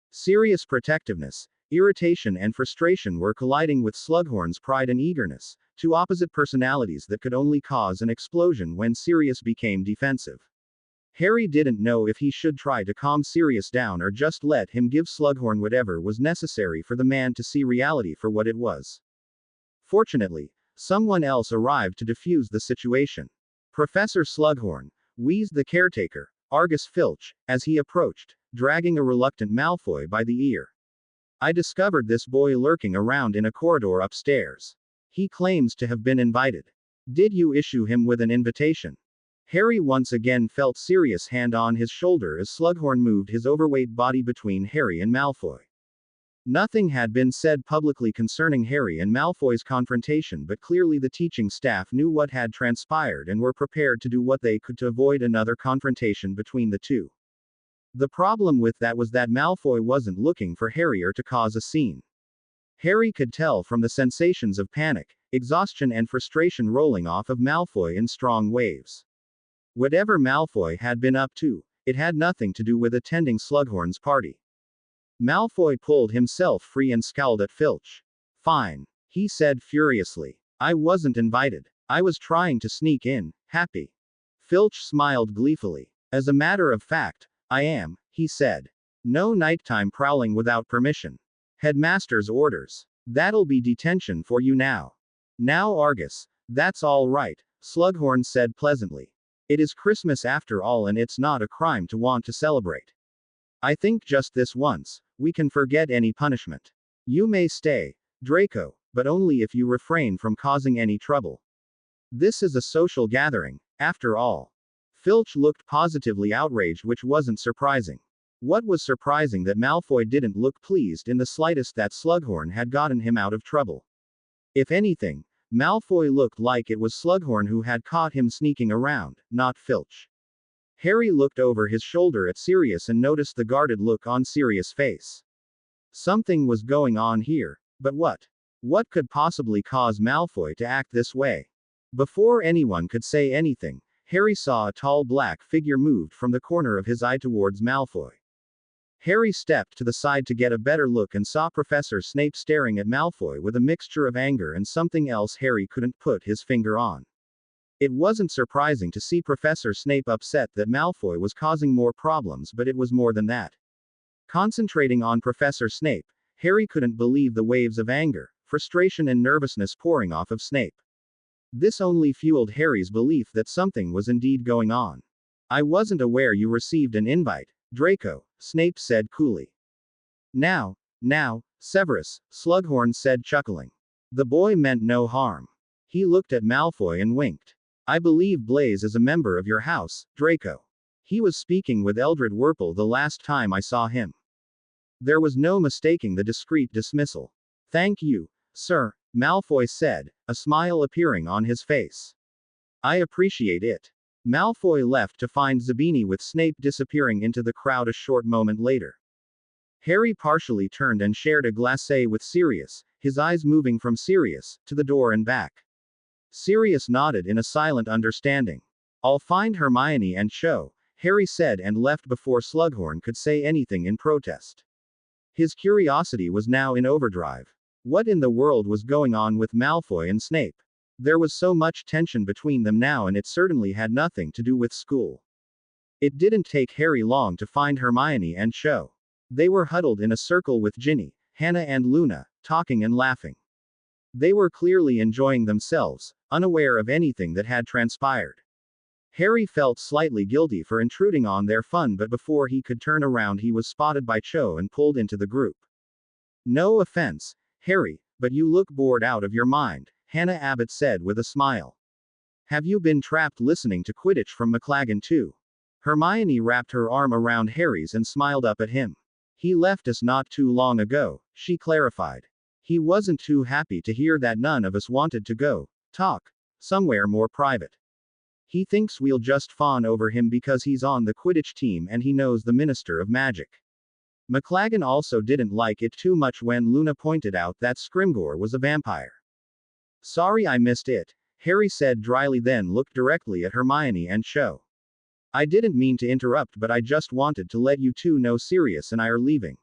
Sirius' protectiveness, irritation and frustration were colliding with Slughorn's pride and eagerness, two opposite personalities that could only cause an explosion when Sirius became defensive. Harry didn't know if he should try to calm Sirius down or just let him give Slughorn whatever was necessary for the man to see reality for what it was. Fortunately, someone else arrived to defuse the situation. Professor Slughorn, wheezed the caretaker, Argus Filch, as he approached, dragging a reluctant Malfoy by the ear. I discovered this boy lurking around in a corridor upstairs. He claims to have been invited. Did you issue him with an invitation? Harry once again felt Sirius' hand on his shoulder as Slughorn moved his overweight body between Harry and Malfoy. Nothing had been said publicly concerning Harry and Malfoy's confrontation, but clearly the teaching staff knew what had transpired and were prepared to do what they could to avoid another confrontation between the two. The problem with that was that Malfoy wasn't looking for Harry or to cause a scene. Harry could tell from the sensations of panic, exhaustion and frustration rolling off of Malfoy in strong waves. Whatever Malfoy had been up to, it had nothing to do with attending Slughorn's party. Malfoy pulled himself free and scowled at Filch. Fine, he said furiously. I wasn't invited. I was trying to sneak in, happy. Filch smiled gleefully. As a matter of fact, I am, he said. No nighttime prowling without permission. Headmaster's orders. That'll be detention for you now. Now Argus. That's all right, Slughorn said pleasantly. It is Christmas after all, and it's not a crime to want to celebrate. I think just this once, we can forget any punishment. You may stay, Draco, but only if you refrain from causing any trouble. This is a social gathering, after all. Filch looked positively outraged, which wasn't surprising. What was surprising that Malfoy didn't look pleased in the slightest that Slughorn had gotten him out of trouble. If anything, Malfoy looked like it was Slughorn who had caught him sneaking around, not Filch. Harry looked over his shoulder at Sirius and noticed the guarded look on Sirius' face. Something was going on here, but what? What could possibly cause Malfoy to act this way? Before anyone could say anything, Harry saw a tall black figure moved from the corner of his eye towards Malfoy. Harry stepped to the side to get a better look and saw Professor Snape staring at Malfoy with a mixture of anger and something else Harry couldn't put his finger on. It wasn't surprising to see Professor Snape upset that Malfoy was causing more problems, but it was more than that. Concentrating on Professor Snape, Harry couldn't believe the waves of anger, frustration and nervousness pouring off of Snape. This only fueled Harry's belief that something was indeed going on. I wasn't aware you received an invite, Draco, Snape said coolly. Now, Severus, Slughorn said chuckling. The boy meant no harm. He looked at Malfoy and winked. I believe Blaise is a member of your house, Draco. He was speaking with Eldred Wurple the last time I saw him. There was no mistaking the discreet dismissal. Thank you, sir, Malfoy said, a smile appearing on his face. I appreciate it. Malfoy left to find Zabini with Snape disappearing into the crowd a short moment later. Harry partially turned and shared a glacé with Sirius, his eyes moving from Sirius to the door and back. Sirius nodded in a silent understanding. I'll find Hermione and Cho, Harry said and left before Slughorn could say anything in protest. His curiosity was now in overdrive. What in the world was going on with Malfoy and Snape? There was so much tension between them now, and it certainly had nothing to do with school. It didn't take Harry long to find Hermione and Cho. They were huddled in a circle with Ginny, Hannah and Luna, talking and laughing. They were clearly enjoying themselves, unaware of anything that had transpired. Harry felt slightly guilty for intruding on their fun, but before he could turn around he was spotted by Cho and pulled into the group. No offense, Harry, but you look bored out of your mind, Hannah Abbott said with a smile. Have you been trapped listening to Quidditch from McLaggen too? Hermione wrapped her arm around Harry's and smiled up at him. He left us not too long ago, she clarified. He wasn't too happy to hear that none of us wanted to go talk somewhere more private. He thinks we'll just fawn over him because he's on the Quidditch team and he knows the Minister of Magic. McLaggen also didn't like it too much when Luna pointed out that Scrimgeour was a vampire. Sorry I missed it, Harry said dryly, then looked directly at Hermione and Cho. I didn't mean to interrupt, but I just wanted to let you two know Sirius and I are leaving.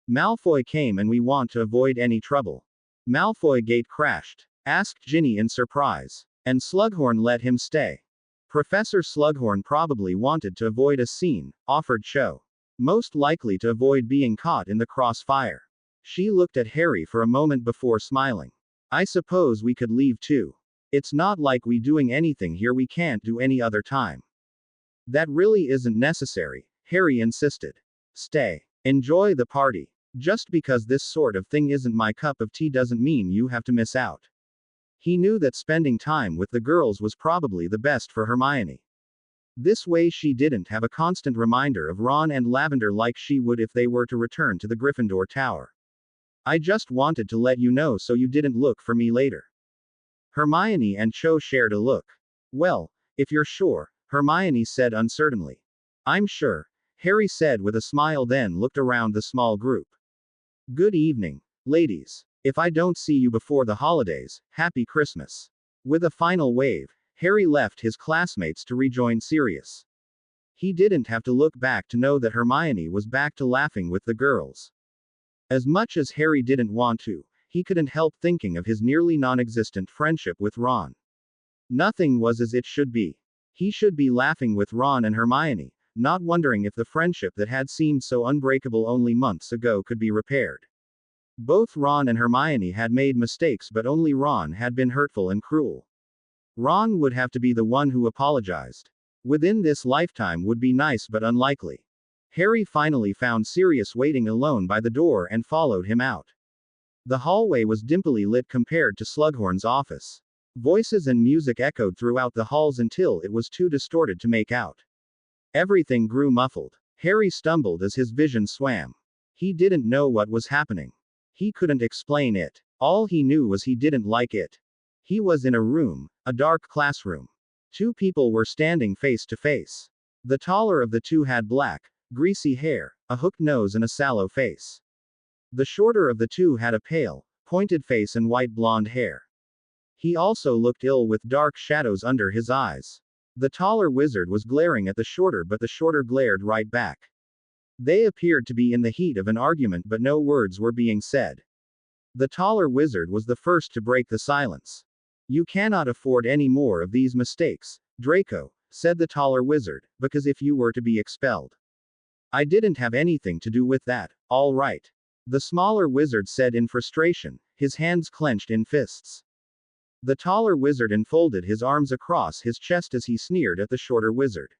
Malfoy came and we want to avoid any trouble. Malfoy gate crashed? Asked Ginny in surprise. And Slughorn let him stay. Professor Slughorn probably wanted to avoid a scene, offered Cho. Most likely to avoid being caught in the crossfire. She looked at Harry for a moment before smiling. I suppose we could leave too. It's not like we doing anything here we can't do any other time. That really isn't necessary, Harry insisted. Stay. Enjoy the party. Just because this sort of thing isn't my cup of tea doesn't mean you have to miss out. He knew that spending time with the girls was probably the best for Hermione. This way she didn't have a constant reminder of Ron and Lavender like she would if they were to return to the Gryffindor Tower. I just wanted to let you know so you didn't look for me later. Hermione and Cho shared a look. Well, if you're sure, Hermione said uncertainly. I'm sure, Harry said with a smile, then looked around the small group. Good evening, ladies. If I don't see you before the holidays, Happy Christmas. With a final wave, Harry left his classmates to rejoin Sirius. He didn't have to look back to know that Hermione was back to laughing with the girls. As much as Harry didn't want to, he couldn't help thinking of his nearly non-existent friendship with Ron. Nothing was as it should be. He should be laughing with Ron and Hermione, not wondering if the friendship that had seemed so unbreakable only months ago could be repaired. Both Ron and Hermione had made mistakes, but only Ron had been hurtful and cruel. Ron would have to be the one who apologized. Within this lifetime would be nice but unlikely. Harry finally found Sirius waiting alone by the door and followed him out. The hallway was dimply lit compared to Slughorn's office. Voices and music echoed throughout the halls until it was too distorted to make out. Everything grew muffled. Harry stumbled as his vision swam. He didn't know what was happening. He couldn't explain it. All he knew was he didn't like it. He was in a room, a dark classroom. Two people were standing face to face. The taller of the two had black, greasy hair, a hooked nose and a sallow face. The shorter of the two had a pale, pointed face and white blonde hair. He also looked ill with dark shadows under his eyes. The taller wizard was glaring at the shorter, but the shorter glared right back. They appeared to be in the heat of an argument, but no words were being said. The taller wizard was the first to break the silence. "You cannot afford any more of these mistakes, Draco," said the taller wizard, "because if you were to be expelled." "I didn't have anything to do with that, all right," the smaller wizard said in frustration, his hands clenched in fists. The taller wizard enfolded his arms across his chest as he sneered at the shorter wizard.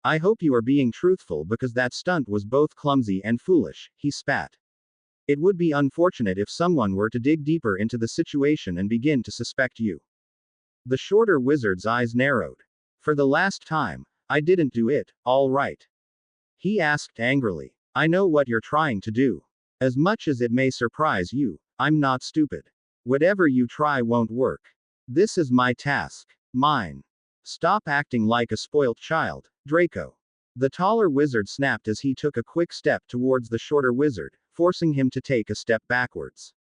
"I hope you are being truthful, because that stunt was both clumsy and foolish," he spat. "It would be unfortunate if someone were to dig deeper into the situation and begin to suspect you." The shorter wizard's eyes narrowed. "For the last time, I didn't do it, all right?" he asked angrily. "I know what you're trying to do. As much as it may surprise you, I'm not stupid. Whatever you try won't work. This is my task. Mine. Stop acting like a spoilt child, Draco." The taller wizard snapped as he took a quick step towards the shorter wizard, forcing him to take a step backwards.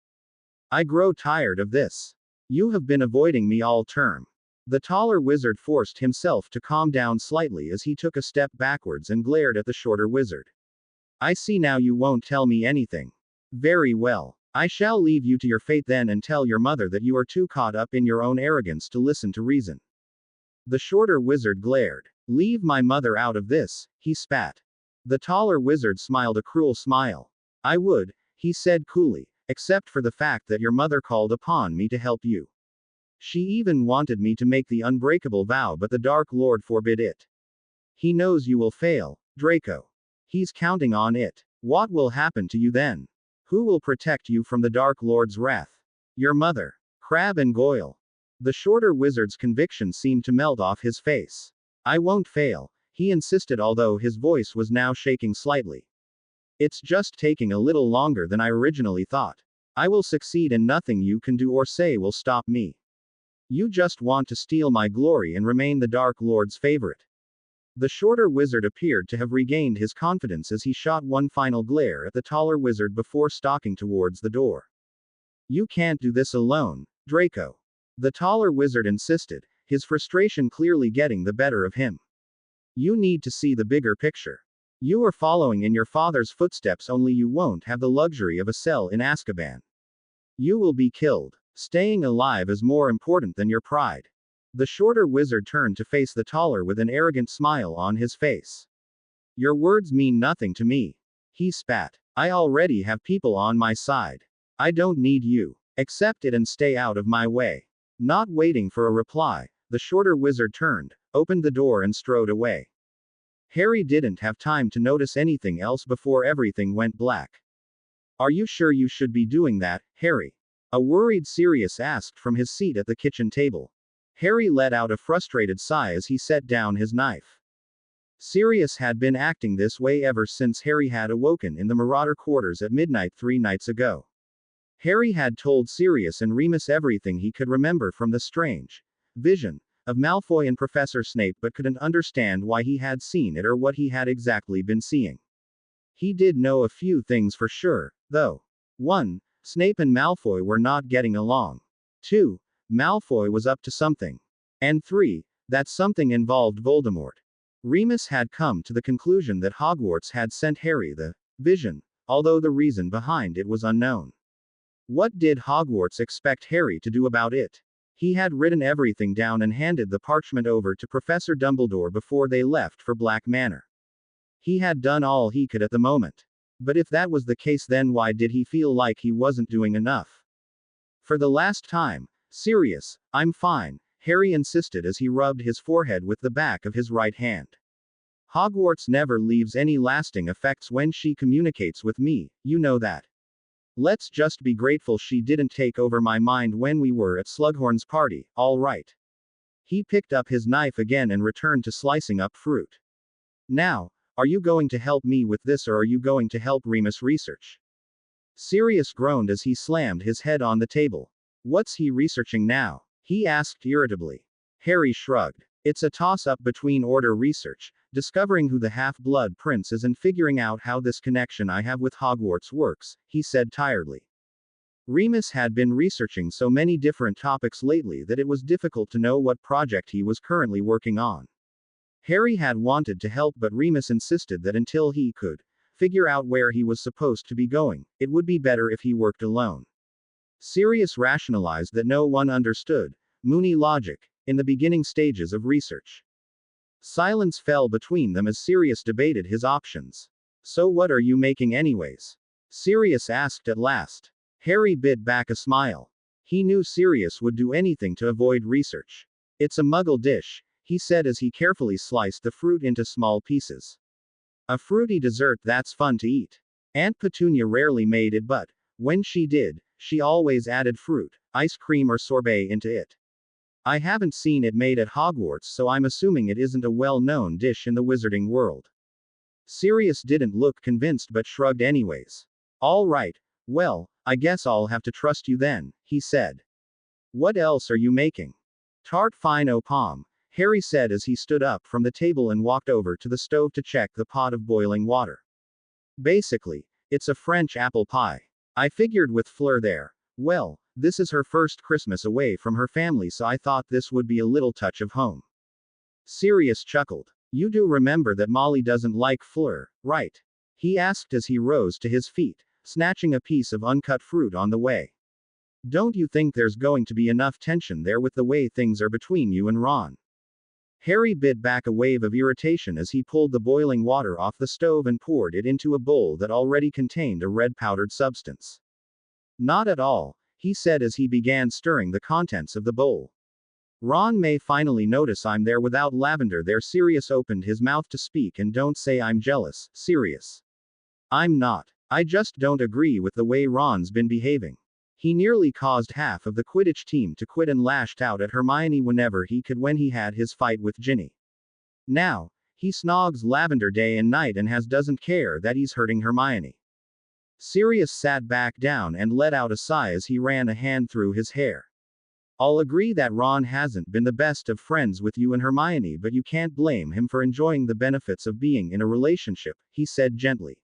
"I grow tired of this. You have been avoiding me all term." The taller wizard forced himself to calm down slightly as he took a step backwards and glared at the shorter wizard. "I see now you won't tell me anything. Very well. I shall leave you to your fate then and tell your mother that you are too caught up in your own arrogance to listen to reason." The shorter wizard glared. "Leave my mother out of this," he spat. The taller wizard smiled a cruel smile. "I would," he said coolly, "except for the fact that your mother called upon me to help you. She even wanted me to make the unbreakable vow, but the Dark Lord forbid it. He knows you will fail, Draco. He's counting on it. What will happen to you then? Who will protect you from the Dark Lord's wrath? Your mother. Crabbe and Goyle." The shorter wizard's conviction seemed to melt off his face. "I won't fail," he insisted, although his voice was now shaking slightly. "It's just taking a little longer than I originally thought. I will succeed, and nothing you can do or say will stop me. You just want to steal my glory and remain the Dark Lord's favorite." The shorter wizard appeared to have regained his confidence as he shot one final glare at the taller wizard before stalking towards the door. "You can't do this alone, Draco," the taller wizard insisted, his frustration clearly getting the better of him. "You need to see the bigger picture. You are following in your father's footsteps, only you won't have the luxury of a cell in Azkaban. You will be killed. Staying alive is more important than your pride." The shorter wizard turned to face the taller with an arrogant smile on his face. "Your words mean nothing to me," he spat. "I already have people on my side. I don't need you. Accept it and stay out of my way." Not waiting for a reply, the shorter wizard turned, opened the door and strode away. Harry didn't have time to notice anything else before everything went black. "Are you sure you should be doing that, Harry?" a worried Sirius asked from his seat at the kitchen table. Harry let out a frustrated sigh as he set down his knife. Sirius had been acting this way ever since Harry had awoken in the Marauder quarters at midnight 3 nights ago. Harry had told Sirius and Remus everything he could remember from the strange vision of Malfoy and Professor Snape, but couldn't understand why he had seen it or what he had exactly been seeing. He did know a few things for sure, though. 1. Snape and Malfoy were not getting along. 2. Malfoy was up to something. And 3. That something involved Voldemort. Remus had come to the conclusion that Hogwarts had sent Harry the vision, although the reason behind it was unknown. What did Hogwarts expect Harry to do about it? He had written everything down and handed the parchment over to Professor Dumbledore before they left for Black Manor. He had done all he could at the moment. But if that was the case, then why did he feel like he wasn't doing enough? For the last time, Sirius, I'm fine, Harry insisted as he rubbed his forehead with the back of his right hand. Hogwarts never leaves any lasting effects when she communicates with me, you know that. Let's just be grateful she didn't take over my mind when we were at Slughorn's party, all right. He picked up his knife again and returned to slicing up fruit. Now, are you going to help me with this or are you going to help Remus research? Sirius groaned as he slammed his head on the table. What's he researching now? He asked irritably. Harry shrugged. It's a toss-up between order research, discovering who the half-blood prince is and figuring out how this connection I have with Hogwarts works, he said tiredly. Remus had been researching so many different topics lately that it was difficult to know what project he was currently working on. Harry had wanted to help, but Remus insisted that until he could figure out where he was supposed to be going, it would be better if he worked alone. Sirius rationalized that no one understood Moony logic in the beginning stages of research. Silence fell between them as Sirius debated his options. So what are you making anyways? Sirius asked at last. Harry bit back a smile. He knew Sirius would do anything to avoid research. It's a muggle dish, he said as he carefully sliced the fruit into small pieces. A fruity dessert that's fun to eat. Aunt Petunia rarely made it, but when she did, she always added fruit, ice cream or sorbet into it. I haven't seen it made at Hogwarts, so I'm assuming it isn't a well-known dish in the wizarding world. Sirius didn't look convinced but shrugged anyways. All right, well, I guess I'll have to trust you then, he said. What else are you making? Tart fine aux pommes, Harry said as he stood up from the table and walked over to the stove to check the pot of boiling water. Basically, it's a French apple pie. I figured with Fleur there. Well, this is her first Christmas away from her family, so I thought this would be a little touch of home. Sirius chuckled. You do remember that Molly doesn't like Fleur, right? He asked as he rose to his feet, snatching a piece of uncut fruit on the way. Don't you think there's going to be enough tension there with the way things are between you and Ron? Harry bit back a wave of irritation as he pulled the boiling water off the stove and poured it into a bowl that already contained a red powdered substance. Not at all, he said as he began stirring the contents of the bowl. Ron may finally notice I'm there without Lavender there. Sirius opened his mouth to speak. And don't say I'm jealous, Sirius. I'm not. I just don't agree with the way Ron's been behaving. He nearly caused half of the Quidditch team to quit and lashed out at Hermione whenever he could when he had his fight with Ginny. Now, he snogs Lavender day and night and doesn't care that he's hurting Hermione. Sirius sat back down and let out a sigh as he ran a hand through his hair. I'll agree that Ron hasn't been the best of friends with you and Hermione, but you can't blame him for enjoying the benefits of being in a relationship, he said gently.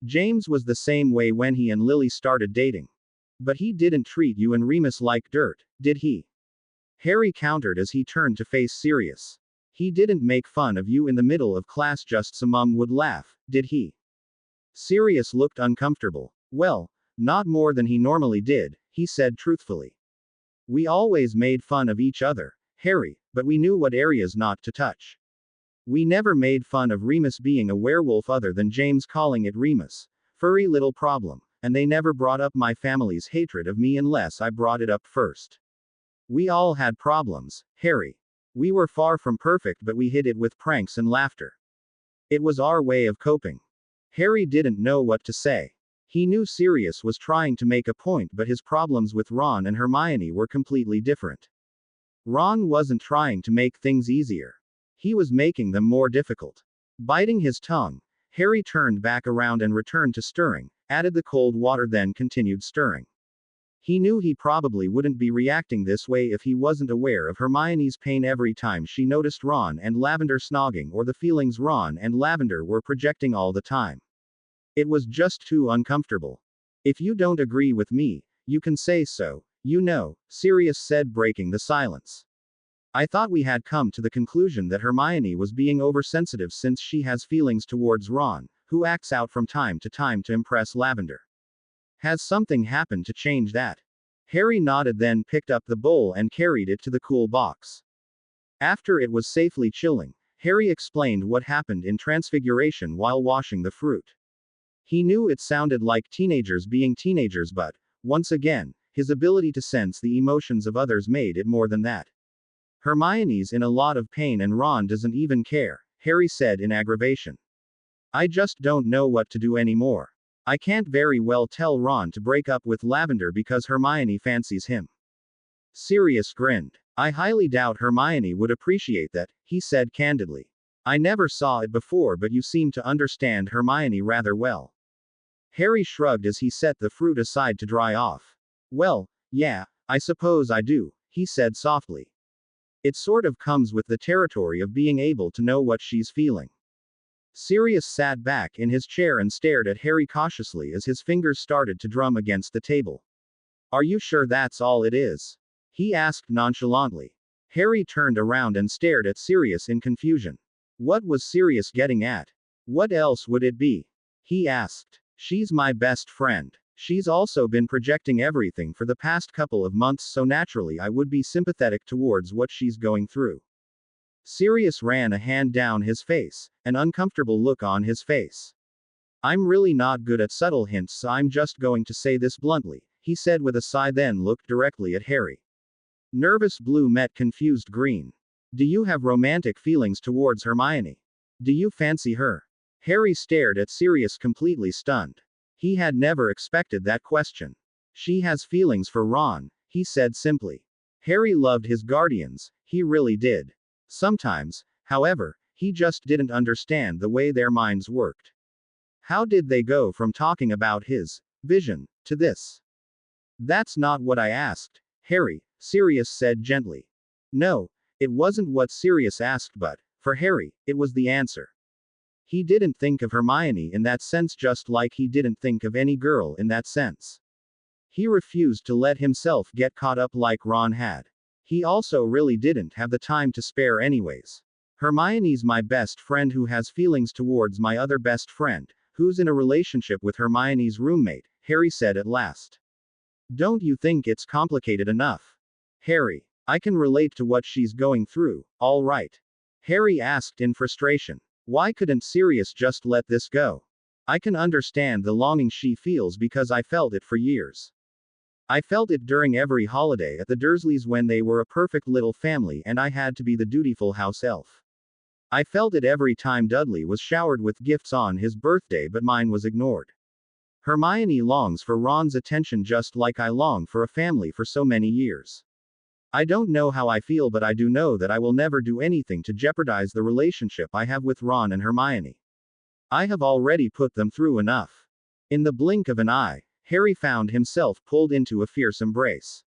James was the same way when he and Lily started dating. But he didn't treat you and Remus like dirt, did he? Harry countered as he turned to face Sirius. He didn't make fun of you in the middle of class just so Mum would laugh, did he? Sirius looked uncomfortable. Well, not more than he normally did, he said truthfully. We always made fun of each other, Harry, but we knew what areas not to touch. We never made fun of Remus being a werewolf other than James calling it Remus. Furry little problem. And they never brought up my family's hatred of me unless I brought it up first. We all had problems, Harry. We were far from perfect, but we hid it with pranks and laughter. It was our way of coping. Harry didn't know what to say. He knew Sirius was trying to make a point, but his problems with Ron and Hermione were completely different. Ron wasn't trying to make things easier. He was making them more difficult. Biting his tongue, Harry turned back around and returned to stirring, added the cold water, then continued stirring. He knew he probably wouldn't be reacting this way if he wasn't aware of Hermione's pain every time she noticed Ron and Lavender snogging, or the feelings Ron and Lavender were projecting all the time. It was just too uncomfortable. If you don't agree with me, you can say so, you know, Sirius said, breaking the silence. I thought we had come to the conclusion that Hermione was being oversensitive since she has feelings towards Ron, who acts out from time to impress Lavender. Has something happened to change that? Harry nodded, then picked up the bowl and carried it to the cool box. After it was safely chilling, Harry explained what happened in Transfiguration while washing the fruit. He knew it sounded like teenagers being teenagers, but, once again, his ability to sense the emotions of others made it more than that. Hermione's in a lot of pain and Ron doesn't even care, Harry said in aggravation. I just don't know what to do anymore. I can't very well tell Ron to break up with Lavender because Hermione fancies him. Sirius grinned. I highly doubt Hermione would appreciate that, he said candidly. I never saw it before, but you seem to understand Hermione rather well. Harry shrugged as he set the fruit aside to dry off. Well, yeah, I suppose I do, he said softly. It sort of comes with the territory of being able to know what she's feeling. Sirius sat back in his chair and stared at Harry cautiously as his fingers started to drum against the table. Are you sure that's all it is? He asked nonchalantly. Harry turned around and stared at Sirius in confusion. What was Sirius getting at? What else would it be? He asked. She's my best friend. She's also been projecting everything for the past couple of months, so naturally I would be sympathetic towards what she's going through. Sirius ran a hand down his face, an uncomfortable look on his face. I'm really not good at subtle hints, so I'm just going to say this bluntly, he said with a sigh, then looked directly at Harry. Nervous blue met confused green. Do you have romantic feelings towards Hermione? Do you fancy her? Harry stared at Sirius completely stunned. He had never expected that question. She has feelings for Ron, he said simply. Harry loved his guardians, he really did. Sometimes, however, he just didn't understand the way their minds worked. How did they go from talking about his vision to this? That's not what I asked, Harry, Sirius said gently. No, it wasn't what Sirius asked, but, for Harry, it was the answer. He didn't think of Hermione in that sense, just like he didn't think of any girl in that sense. He refused to let himself get caught up like Ron had. He also really didn't have the time to spare anyways. Hermione's my best friend who has feelings towards my other best friend, who's in a relationship with Hermione's roommate, Harry said at last. Don't you think it's complicated enough? Harry, I can relate to what she's going through, all right. Harry asked in frustration. Why couldn't Sirius just let this go? I can understand the longing she feels because I felt it for years. I felt it during every holiday at the Dursleys when they were a perfect little family and I had to be the dutiful house elf. I felt it every time Dudley was showered with gifts on his birthday but mine was ignored. Hermione longs for Ron's attention just like I long for a family for so many years. I don't know how I feel, but I do know that I will never do anything to jeopardize the relationship I have with Ron and Hermione. I have already put them through enough. In the blink of an eye, Harry found himself pulled into a fierce embrace.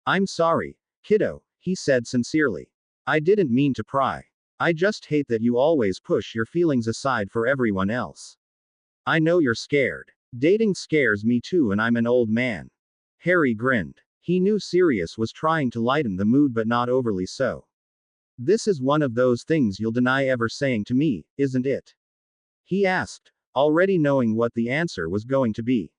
I'm sorry, kiddo, he said sincerely. I didn't mean to pry. I just hate that you always push your feelings aside for everyone else. I know you're scared. Dating scares me too, and I'm an old man. Harry grinned. He knew Sirius was trying to lighten the mood, but not overly so. This is one of those things you'll deny ever saying to me, isn't it? He asked, already knowing what the answer was going to be.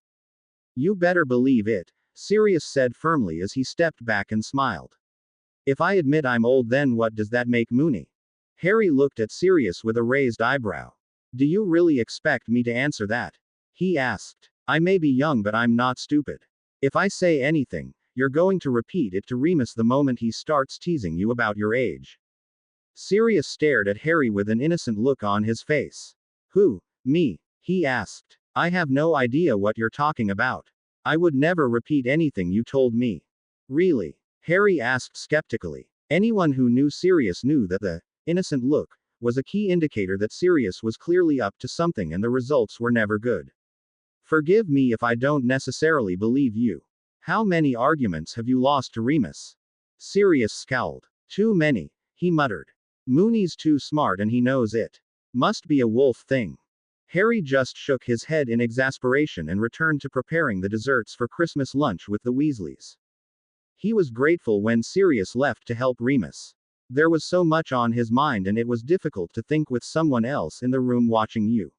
You better believe it, Sirius said firmly as he stepped back and smiled. If I admit I'm old, then what does that make Moony? Harry looked at Sirius with a raised eyebrow. Do you really expect me to answer that? He asked. I may be young, but I'm not stupid. If I say anything, you're going to repeat it to Remus the moment he starts teasing you about your age. Sirius stared at Harry with an innocent look on his face. Who, me? He asked. I have no idea what you're talking about. I would never repeat anything you told me. Really? Harry asked skeptically. Anyone who knew Sirius knew that the innocent look was a key indicator that Sirius was clearly up to something and the results were never good. Forgive me if I don't necessarily believe you. How many arguments have you lost to Remus? Sirius scowled. Too many, he muttered. Moony's too smart and he knows it. Must be a wolf thing. Harry just shook his head in exasperation and returned to preparing the desserts for Christmas lunch with the Weasleys. He was grateful when Sirius left to help Remus. There was so much on his mind and it was difficult to think with someone else in the room watching you.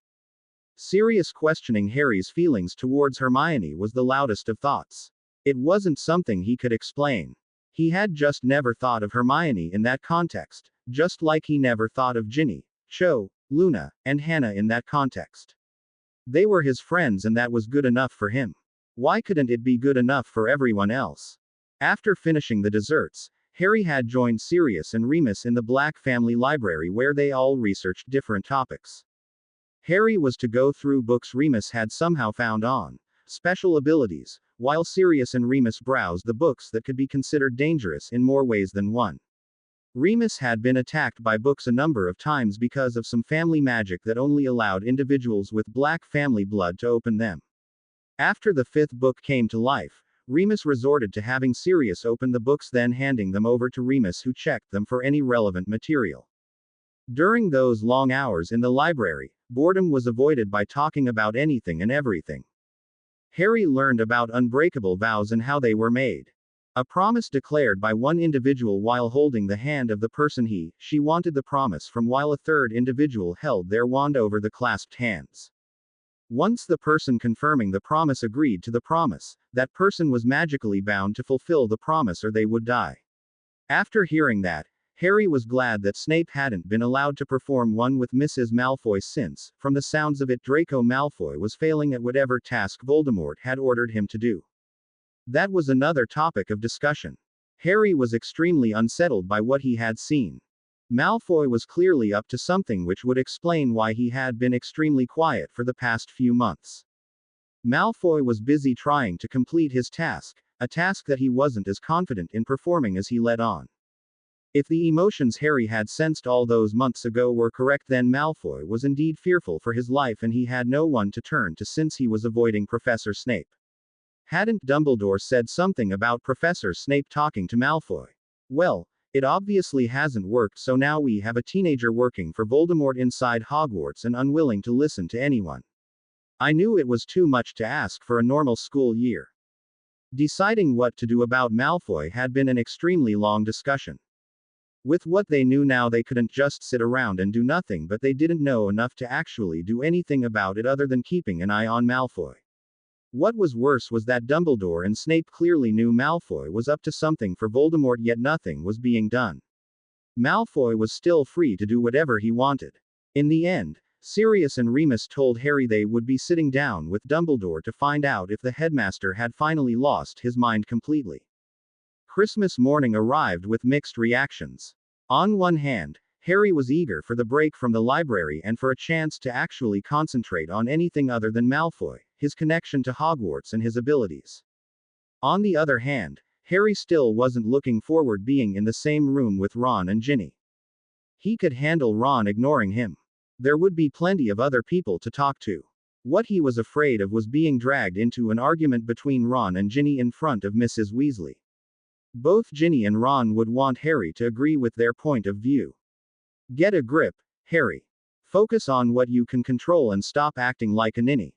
Sirius questioning Harry's feelings towards Hermione was the loudest of thoughts. It wasn't something he could explain. He had just never thought of Hermione in that context, just like he never thought of Ginny, Cho, Luna, and Hannah in that context. They were his friends and that was good enough for him. Why couldn't it be good enough for everyone else? After finishing the desserts, Harry had joined Sirius and Remus in the Black family library where they all researched different topics. Harry was to go through books Remus had somehow found on special abilities, while Sirius and Remus browsed the books that could be considered dangerous in more ways than one. Remus had been attacked by books a number of times because of some family magic that only allowed individuals with Black family blood to open them. After the fifth book came to life, Remus resorted to having Sirius open the books, then handing them over to Remus, who checked them for any relevant material. During those long hours in the library, boredom was avoided by talking about anything and everything. Harry learned about unbreakable vows and how they were made. A promise declared by one individual while holding the hand of the person she wanted the promise from, while a third individual held their wand over the clasped hands. Once the person confirming the promise agreed to the promise, that person was magically bound to fulfill the promise or they would die. After hearing that, Harry was glad that Snape hadn't been allowed to perform one with Mrs. Malfoy since, from the sounds of it, Draco Malfoy was failing at whatever task Voldemort had ordered him to do. That was another topic of discussion. Harry was extremely unsettled by what he had seen. Malfoy was clearly up to something, which would explain why he had been extremely quiet for the past few months. Malfoy was busy trying to complete his task, a task that he wasn't as confident in performing as he let on. If the emotions Harry had sensed all those months ago were correct, then Malfoy was indeed fearful for his life and he had no one to turn to since he was avoiding Professor Snape. Hadn't Dumbledore said something about Professor Snape talking to Malfoy? Well, it obviously hasn't worked, so now we have a teenager working for Voldemort inside Hogwarts and unwilling to listen to anyone. I knew it was too much to ask for a normal school year. Deciding what to do about Malfoy had been an extremely long discussion. With what they knew now, they couldn't just sit around and do nothing, but they didn't know enough to actually do anything about it other than keeping an eye on Malfoy. What was worse was that Dumbledore and Snape clearly knew Malfoy was up to something for Voldemort, yet nothing was being done. Malfoy was still free to do whatever he wanted. In the end, Sirius and Remus told Harry they would be sitting down with Dumbledore to find out if the headmaster had finally lost his mind completely. Christmas morning arrived with mixed reactions. On one hand, Harry was eager for the break from the library and for a chance to actually concentrate on anything other than Malfoy, his connection to Hogwarts and his abilities. On the other hand, Harry still wasn't looking forward being in the same room with Ron and Ginny. He could handle Ron ignoring him. There would be plenty of other people to talk to. What he was afraid of was being dragged into an argument between Ron and Ginny in front of Mrs. Weasley. Both Ginny and Ron would want Harry to agree with their point of view. Get a grip, Harry. Focus on what you can control and stop acting like a ninny.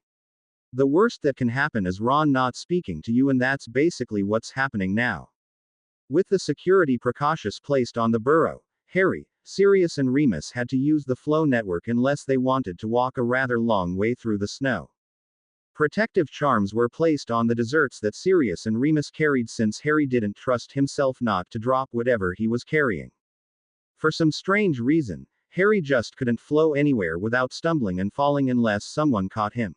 The worst that can happen is Ron not speaking to you, and that's basically what's happening now. With the security precautions placed on the burrow, Harry, Sirius and Remus had to use the flow network unless they wanted to walk a rather long way through the snow. Protective charms were placed on the desserts that Sirius and Remus carried since Harry didn't trust himself not to drop whatever he was carrying. For some strange reason, Harry just couldn't flow anywhere without stumbling and falling unless someone caught him.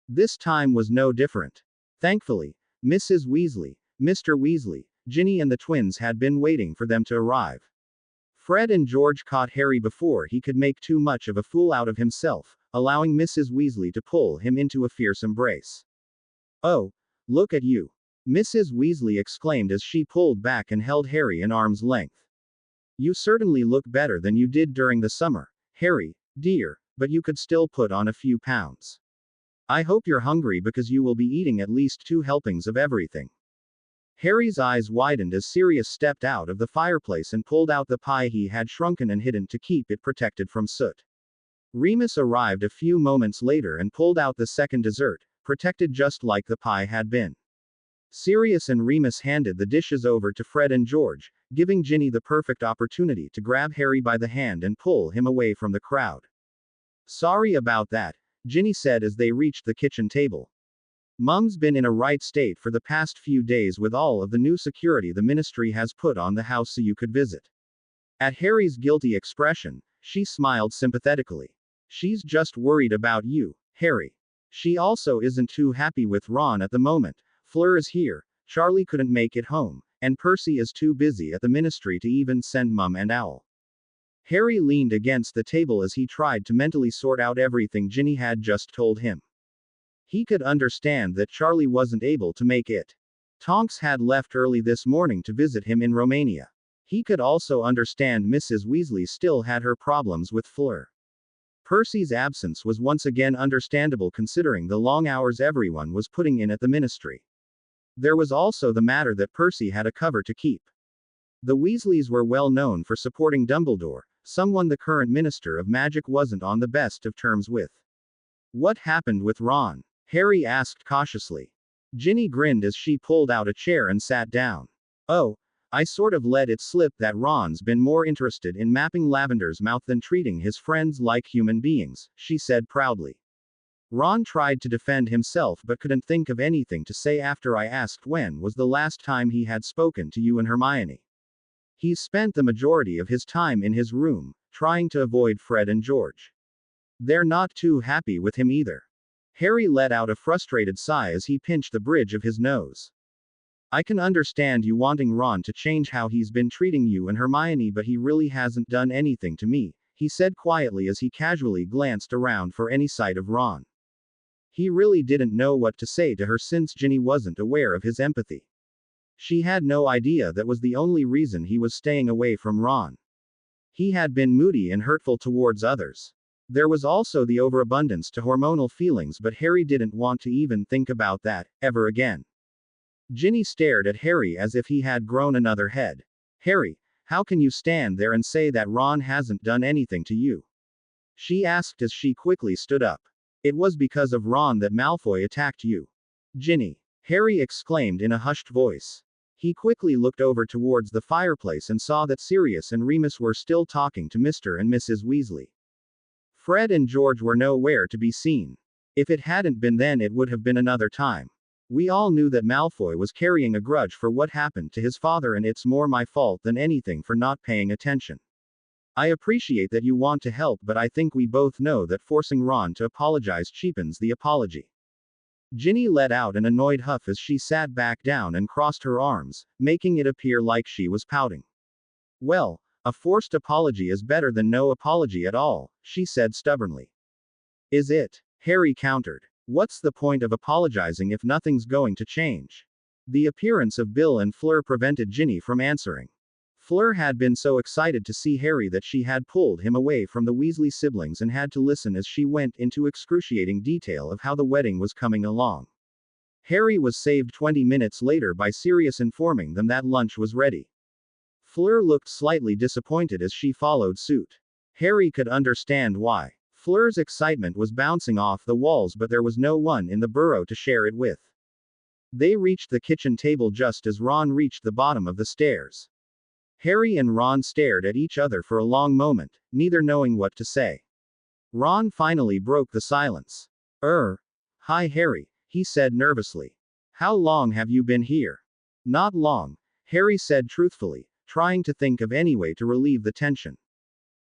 This time was no different. Thankfully, Mrs. Weasley, Mr. Weasley, Ginny and the twins had been waiting for them to arrive. Fred and George caught Harry before he could make too much of a fool out of himself, allowing Mrs. Weasley to pull him into a fierce embrace. "Oh, look at you!" Mrs. Weasley exclaimed as she pulled back and held Harry an arm's length. "You certainly look better than you did during the summer, Harry, dear, but you could still put on a few pounds. I hope you're hungry because you will be eating at least 2 helpings of everything." Harry's eyes widened as Sirius stepped out of the fireplace and pulled out the pie he had shrunken and hidden to keep it protected from soot. Remus arrived a few moments later and pulled out the second dessert, protected just like the pie had been. Sirius and Remus handed the dishes over to Fred and George, giving Ginny the perfect opportunity to grab Harry by the hand and pull him away from the crowd. "Sorry about that," Ginny said as they reached the kitchen table. Mum's been in a right state for the past few days with all of the new security the ministry has put on the house so you could visit. At Harry's guilty expression, she smiled sympathetically. She's just worried about you, Harry. She also isn't too happy with Ron at the moment. Fleur is here, Charlie couldn't make it home, and Percy is too busy at the ministry to even send Mum and Owl. Harry leaned against the table as he tried to mentally sort out everything Ginny had just told him. He could understand that Charlie wasn't able to make it. Tonks had left early this morning to visit him in Romania. He could also understand Mrs. Weasley still had her problems with Fleur. Percy's absence was once again understandable considering the long hours everyone was putting in at the ministry. There was also the matter that Percy had a cover to keep. The Weasleys were well known for supporting Dumbledore, someone the current Minister of Magic wasn't on the best of terms with. What happened with Ron? Harry asked cautiously. Ginny grinned as she pulled out a chair and sat down. Oh, I sort of let it slip that Ron's been more interested in mapping Lavender's mouth than treating his friends like human beings, she said proudly. Ron tried to defend himself but couldn't think of anything to say after I asked when was the last time he had spoken to you and Hermione. He's spent the majority of his time in his room, trying to avoid Fred and George. They're not too happy with him either. Harry let out a frustrated sigh as he pinched the bridge of his nose. I can understand you wanting Ron to change how he's been treating you and Hermione, but he really hasn't done anything to me, he said quietly as he casually glanced around for any sight of Ron. He really didn't know what to say to her since Ginny wasn't aware of his empathy. She had no idea that was the only reason he was staying away from Ron. He had been moody and hurtful towards others. There was also the overabundance to hormonal feelings, but Harry didn't want to even think about that, ever again. Ginny stared at Harry as if he had grown another head. Harry, how can you stand there and say that Ron hasn't done anything to you? She asked as she quickly stood up. It was because of Ron that Malfoy attacked you. Ginny, Harry exclaimed in a hushed voice. He quickly looked over towards the fireplace and saw that Sirius and Remus were still talking to Mr. and Mrs. Weasley. Fred and George were nowhere to be seen. If it hadn't been then, it would have been another time. We all knew that Malfoy was carrying a grudge for what happened to his father, and it's more my fault than anything for not paying attention. I appreciate that you want to help, but I think we both know that forcing Ron to apologize cheapens the apology. Ginny let out an annoyed huff as she sat back down and crossed her arms, making it appear like she was pouting. Well, a forced apology is better than no apology at all, she said stubbornly. Is it? Harry countered. What's the point of apologizing if nothing's going to change? The appearance of Bill and Fleur prevented Ginny from answering. Fleur had been so excited to see Harry that she had pulled him away from the Weasley siblings and had to listen as she went into excruciating detail of how the wedding was coming along. Harry was saved 20 minutes later by Sirius informing them that lunch was ready. Fleur looked slightly disappointed as she followed suit. Harry could understand why. Fleur's excitement was bouncing off the walls, but there was no one in the burrow to share it with. They reached the kitchen table just as Ron reached the bottom of the stairs. Harry and Ron stared at each other for a long moment, neither knowing what to say. Ron finally broke the silence. Hi Harry, he said nervously. How long have you been here? Not long, Harry said truthfully, trying to think of any way to relieve the tension.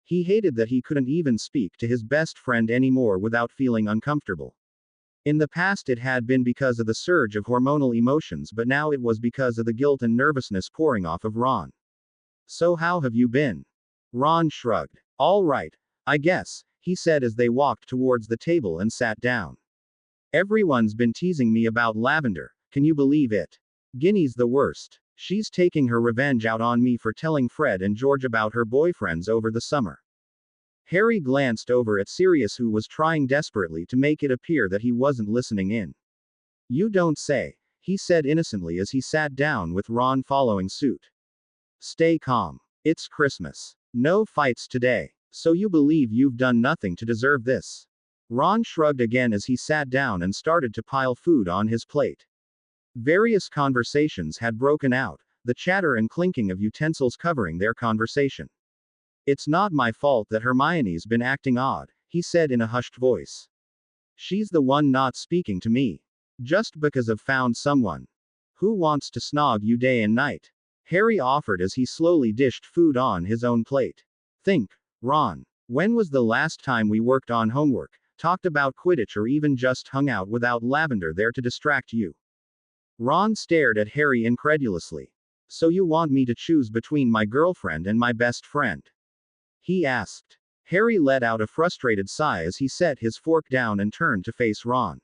He hated that he couldn't even speak to his best friend anymore without feeling uncomfortable. In the past it had been because of the surge of hormonal emotions, but now it was because of the guilt and nervousness pouring off of Ron. So how have you been? Ron shrugged. All right, I guess, he said as they walked towards the table and sat down. Everyone's been teasing me about Lavender, can you believe it? Ginny's the worst. She's taking her revenge out on me for telling Fred and George about her boyfriends over the summer. Harry glanced over at Sirius, who was trying desperately to make it appear that he wasn't listening in. You don't say, he said innocently as he sat down with Ron following suit. Stay calm. It's Christmas. No fights today. So you believe you've done nothing to deserve this? Ron shrugged again as he sat down and started to pile food on his plate. Various conversations had broken out, the chatter and clinking of utensils covering their conversation. It's not my fault that Hermione's been acting odd, he said in a hushed voice. She's the one not speaking to me. Just because I've found someone who wants to snog you day and night. Harry offered as he slowly dished food on his own plate. Think, Ron. When was the last time we worked on homework, talked about Quidditch, or even just hung out without Lavender there to distract you? Ron stared at Harry incredulously. So you want me to choose between my girlfriend and my best friend? He asked. Harry let out a frustrated sigh as he set his fork down and turned to face Ron.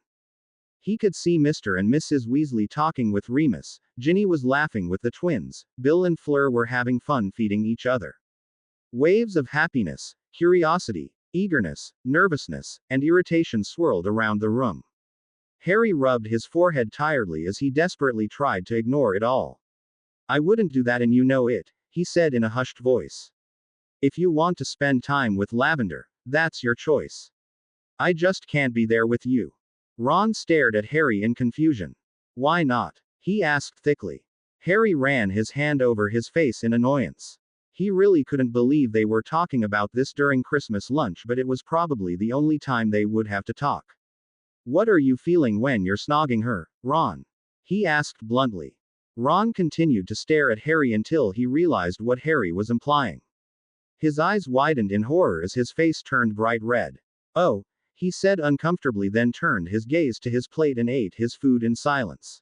He could see Mr. and Mrs. Weasley talking with Remus, Ginny was laughing with the twins, Bill and Fleur were having fun feeding each other. Waves of happiness, curiosity, eagerness, nervousness, and irritation swirled around the room. Harry rubbed his forehead tiredly as he desperately tried to ignore it all. I wouldn't do that, and you know it, he said in a hushed voice. If you want to spend time with Lavender, that's your choice. I just can't be there with you. Ron stared at Harry in confusion. Why not? He asked thickly. Harry ran his hand over his face in annoyance. He really couldn't believe they were talking about this during Christmas lunch, but it was probably the only time they would have to talk. What are you feeling when you're snogging her, Ron? He asked bluntly. Ron continued to stare at Harry until he realized what Harry was implying. His eyes widened in horror as his face turned bright red. Oh, he said uncomfortably, then turned his gaze to his plate and ate his food in silence.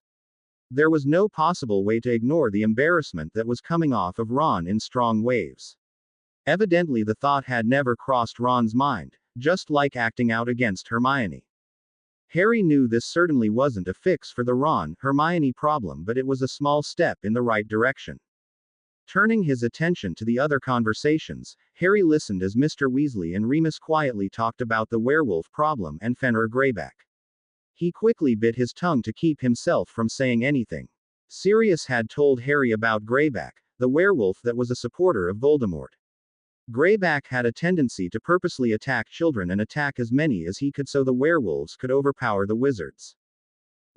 There was no possible way to ignore the embarrassment that was coming off of Ron in strong waves. Evidently the thought had never crossed Ron's mind, just like acting out against Hermione. Harry knew this certainly wasn't a fix for the Ron-Hermione problem, but it was a small step in the right direction. Turning his attention to the other conversations, Harry listened as Mr. Weasley and Remus quietly talked about the werewolf problem and Fenrir Greyback. He quickly bit his tongue to keep himself from saying anything. Sirius had told Harry about Greyback, the werewolf that was a supporter of Voldemort. Greyback had a tendency to purposely attack children and attack as many as he could so the werewolves could overpower the wizards.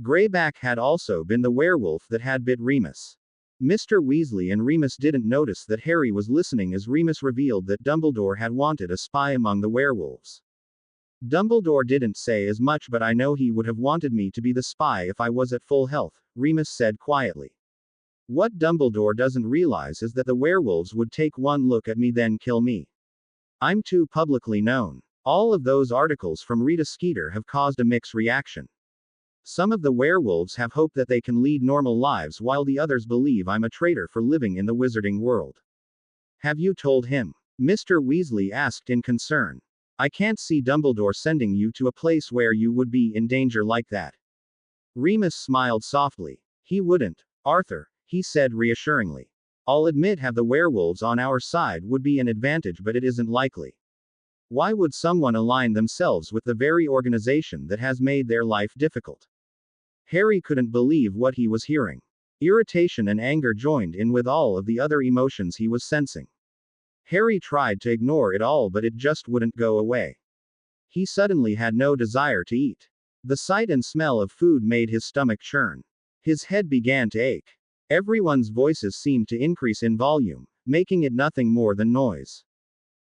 Greyback had also been the werewolf that had bit Remus. Mr. Weasley and Remus didn't notice that Harry was listening as Remus revealed that Dumbledore had wanted a spy among the werewolves. Dumbledore didn't say as much, but I know he would have wanted me to be the spy if I was at full health, Remus said quietly. What Dumbledore doesn't realize is that the werewolves would take one look at me then kill me. I'm too publicly known. All of those articles from Rita Skeeter have caused a mixed reaction. Some of the werewolves have hope that they can lead normal lives while the others believe I'm a traitor for living in the wizarding world. Have you told him? Mr. Weasley asked in concern. I can't see Dumbledore sending you to a place where you would be in danger like that. Remus smiled softly. He wouldn't, Arthur, he said reassuringly. I'll admit have the werewolves on our side would be an advantage, but it isn't likely. Why would someone align themselves with the very organization that has made their life difficult? Harry couldn't believe what he was hearing. Irritation and anger joined in with all of the other emotions he was sensing. Harry tried to ignore it all, but it just wouldn't go away. He suddenly had no desire to eat. The sight and smell of food made his stomach churn. His head began to ache. Everyone's voices seemed to increase in volume, making it nothing more than noise.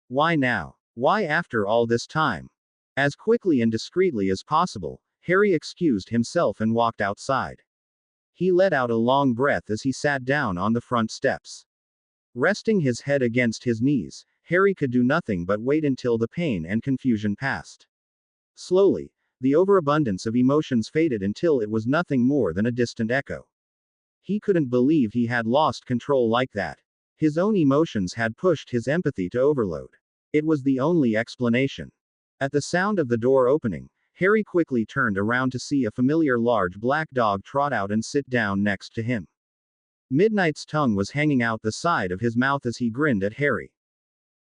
Why now? Why after all this time? As quickly and discreetly as possible, Harry excused himself and walked outside. He let out a long breath as he sat down on the front steps. Resting his head against his knees, Harry could do nothing but wait until the pain and confusion passed. Slowly, the overabundance of emotions faded until it was nothing more than a distant echo. He couldn't believe he had lost control like that. His own emotions had pushed his empathy to overload. It was the only explanation. At the sound of the door opening, Harry quickly turned around to see a familiar large black dog trot out and sit down next to him. Midnight's tongue was hanging out the side of his mouth as he grinned at Harry.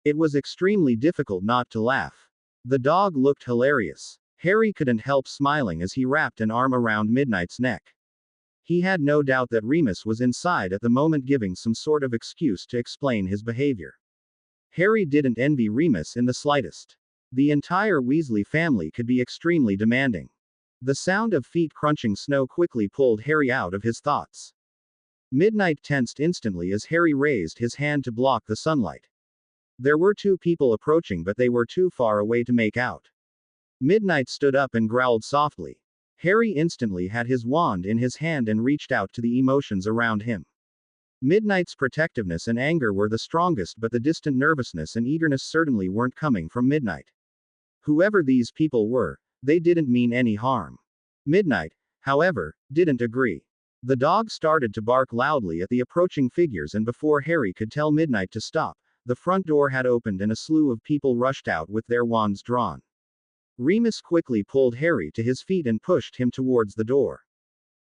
It was extremely difficult not to laugh. The dog looked hilarious. Harry couldn't help smiling as he wrapped an arm around Midnight's neck. He had no doubt that Remus was inside at the moment, giving some sort of excuse to explain his behavior. Harry didn't envy Remus in the slightest. The entire Weasley family could be extremely demanding. The sound of feet crunching snow quickly pulled Harry out of his thoughts. Midnight tensed instantly as Harry raised his hand to block the sunlight. There were two people approaching, but they were too far away to make out. Midnight stood up and growled softly. Harry instantly had his wand in his hand and reached out to the emotions around him. Midnight's protectiveness and anger were the strongest, but the distant nervousness and eagerness certainly weren't coming from Midnight. Whoever these people were, they didn't mean any harm. Midnight, however, didn't agree. The dog started to bark loudly at the approaching figures, and before Harry could tell Midnight to stop, the front door had opened and a slew of people rushed out with their wands drawn. Remus quickly pulled Harry to his feet and pushed him towards the door.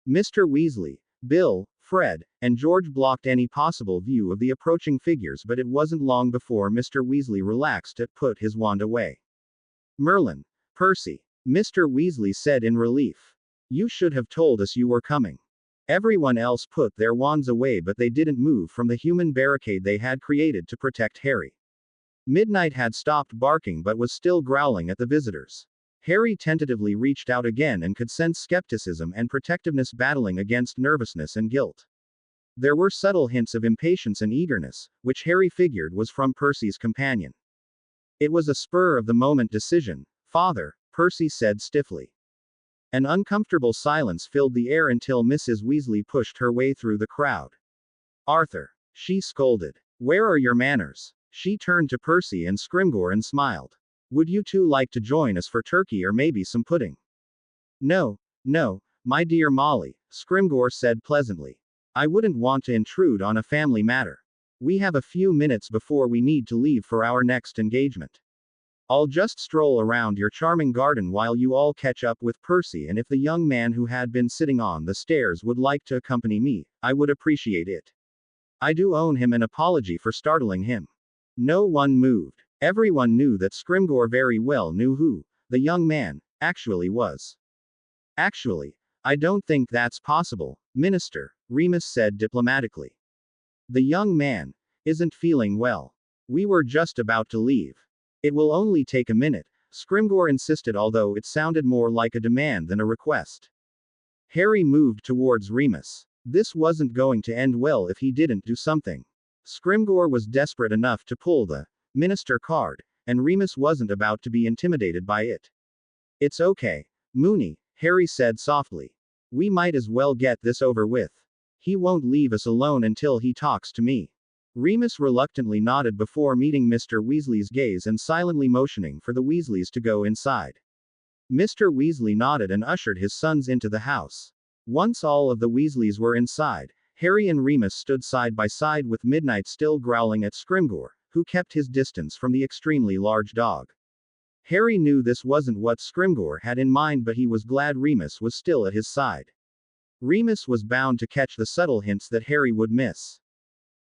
Mr. Weasley, Bill, Fred, and George blocked any possible view of the approaching figures, but it wasn't long before Mr. Weasley relaxed and put his wand away. Merlin, Percy, Mr. Weasley said in relief. You should have told us you were coming. Everyone else put their wands away, but they didn't move from the human barricade they had created to protect Harry. Midnight had stopped barking but was still growling at the visitors. Harry tentatively reached out again and could sense skepticism and protectiveness battling against nervousness and guilt. There were subtle hints of impatience and eagerness, which Harry figured was from Percy's companion. It was a spur-of-the-moment decision, Father, Percy said stiffly. An uncomfortable silence filled the air until Mrs. Weasley pushed her way through the crowd. Arthur, she scolded. Where are your manners? She turned to Percy and Scrimgeour and smiled. Would you two like to join us for turkey or maybe some pudding? No, my dear Molly, Scrimgeour said pleasantly. I wouldn't want to intrude on a family matter. We have a few minutes before we need to leave for our next engagement. I'll just stroll around your charming garden while you all catch up with Percy, and if the young man who had been sitting on the stairs would like to accompany me, I would appreciate it. I do owe him an apology for startling him. No one moved. Everyone knew that Scrimgeour very well knew who the young man actually was. Actually, I don't think that's possible, Minister, Remus said diplomatically. The young man isn't feeling well. We were just about to leave. It will only take a minute, Scrimgeour insisted, although it sounded more like a demand than a request. Harry moved towards Remus. This wasn't going to end well if he didn't do something. Scrimgeour was desperate enough to pull the Minister card, and Remus wasn't about to be intimidated by it. It's okay, Moony, Harry said softly. We might as well get this over with. He won't leave us alone until he talks to me. Remus reluctantly nodded before meeting Mr. Weasley's gaze and silently motioning for the Weasleys to go inside. Mr. Weasley nodded and ushered his sons into the house. Once all of the Weasleys were inside, Harry and Remus stood side by side with Midnight still growling at Scrimgeour, who kept his distance from the extremely large dog. Harry knew this wasn't what Scrimgeour had in mind, but he was glad Remus was still at his side. Remus was bound to catch the subtle hints that Harry would miss.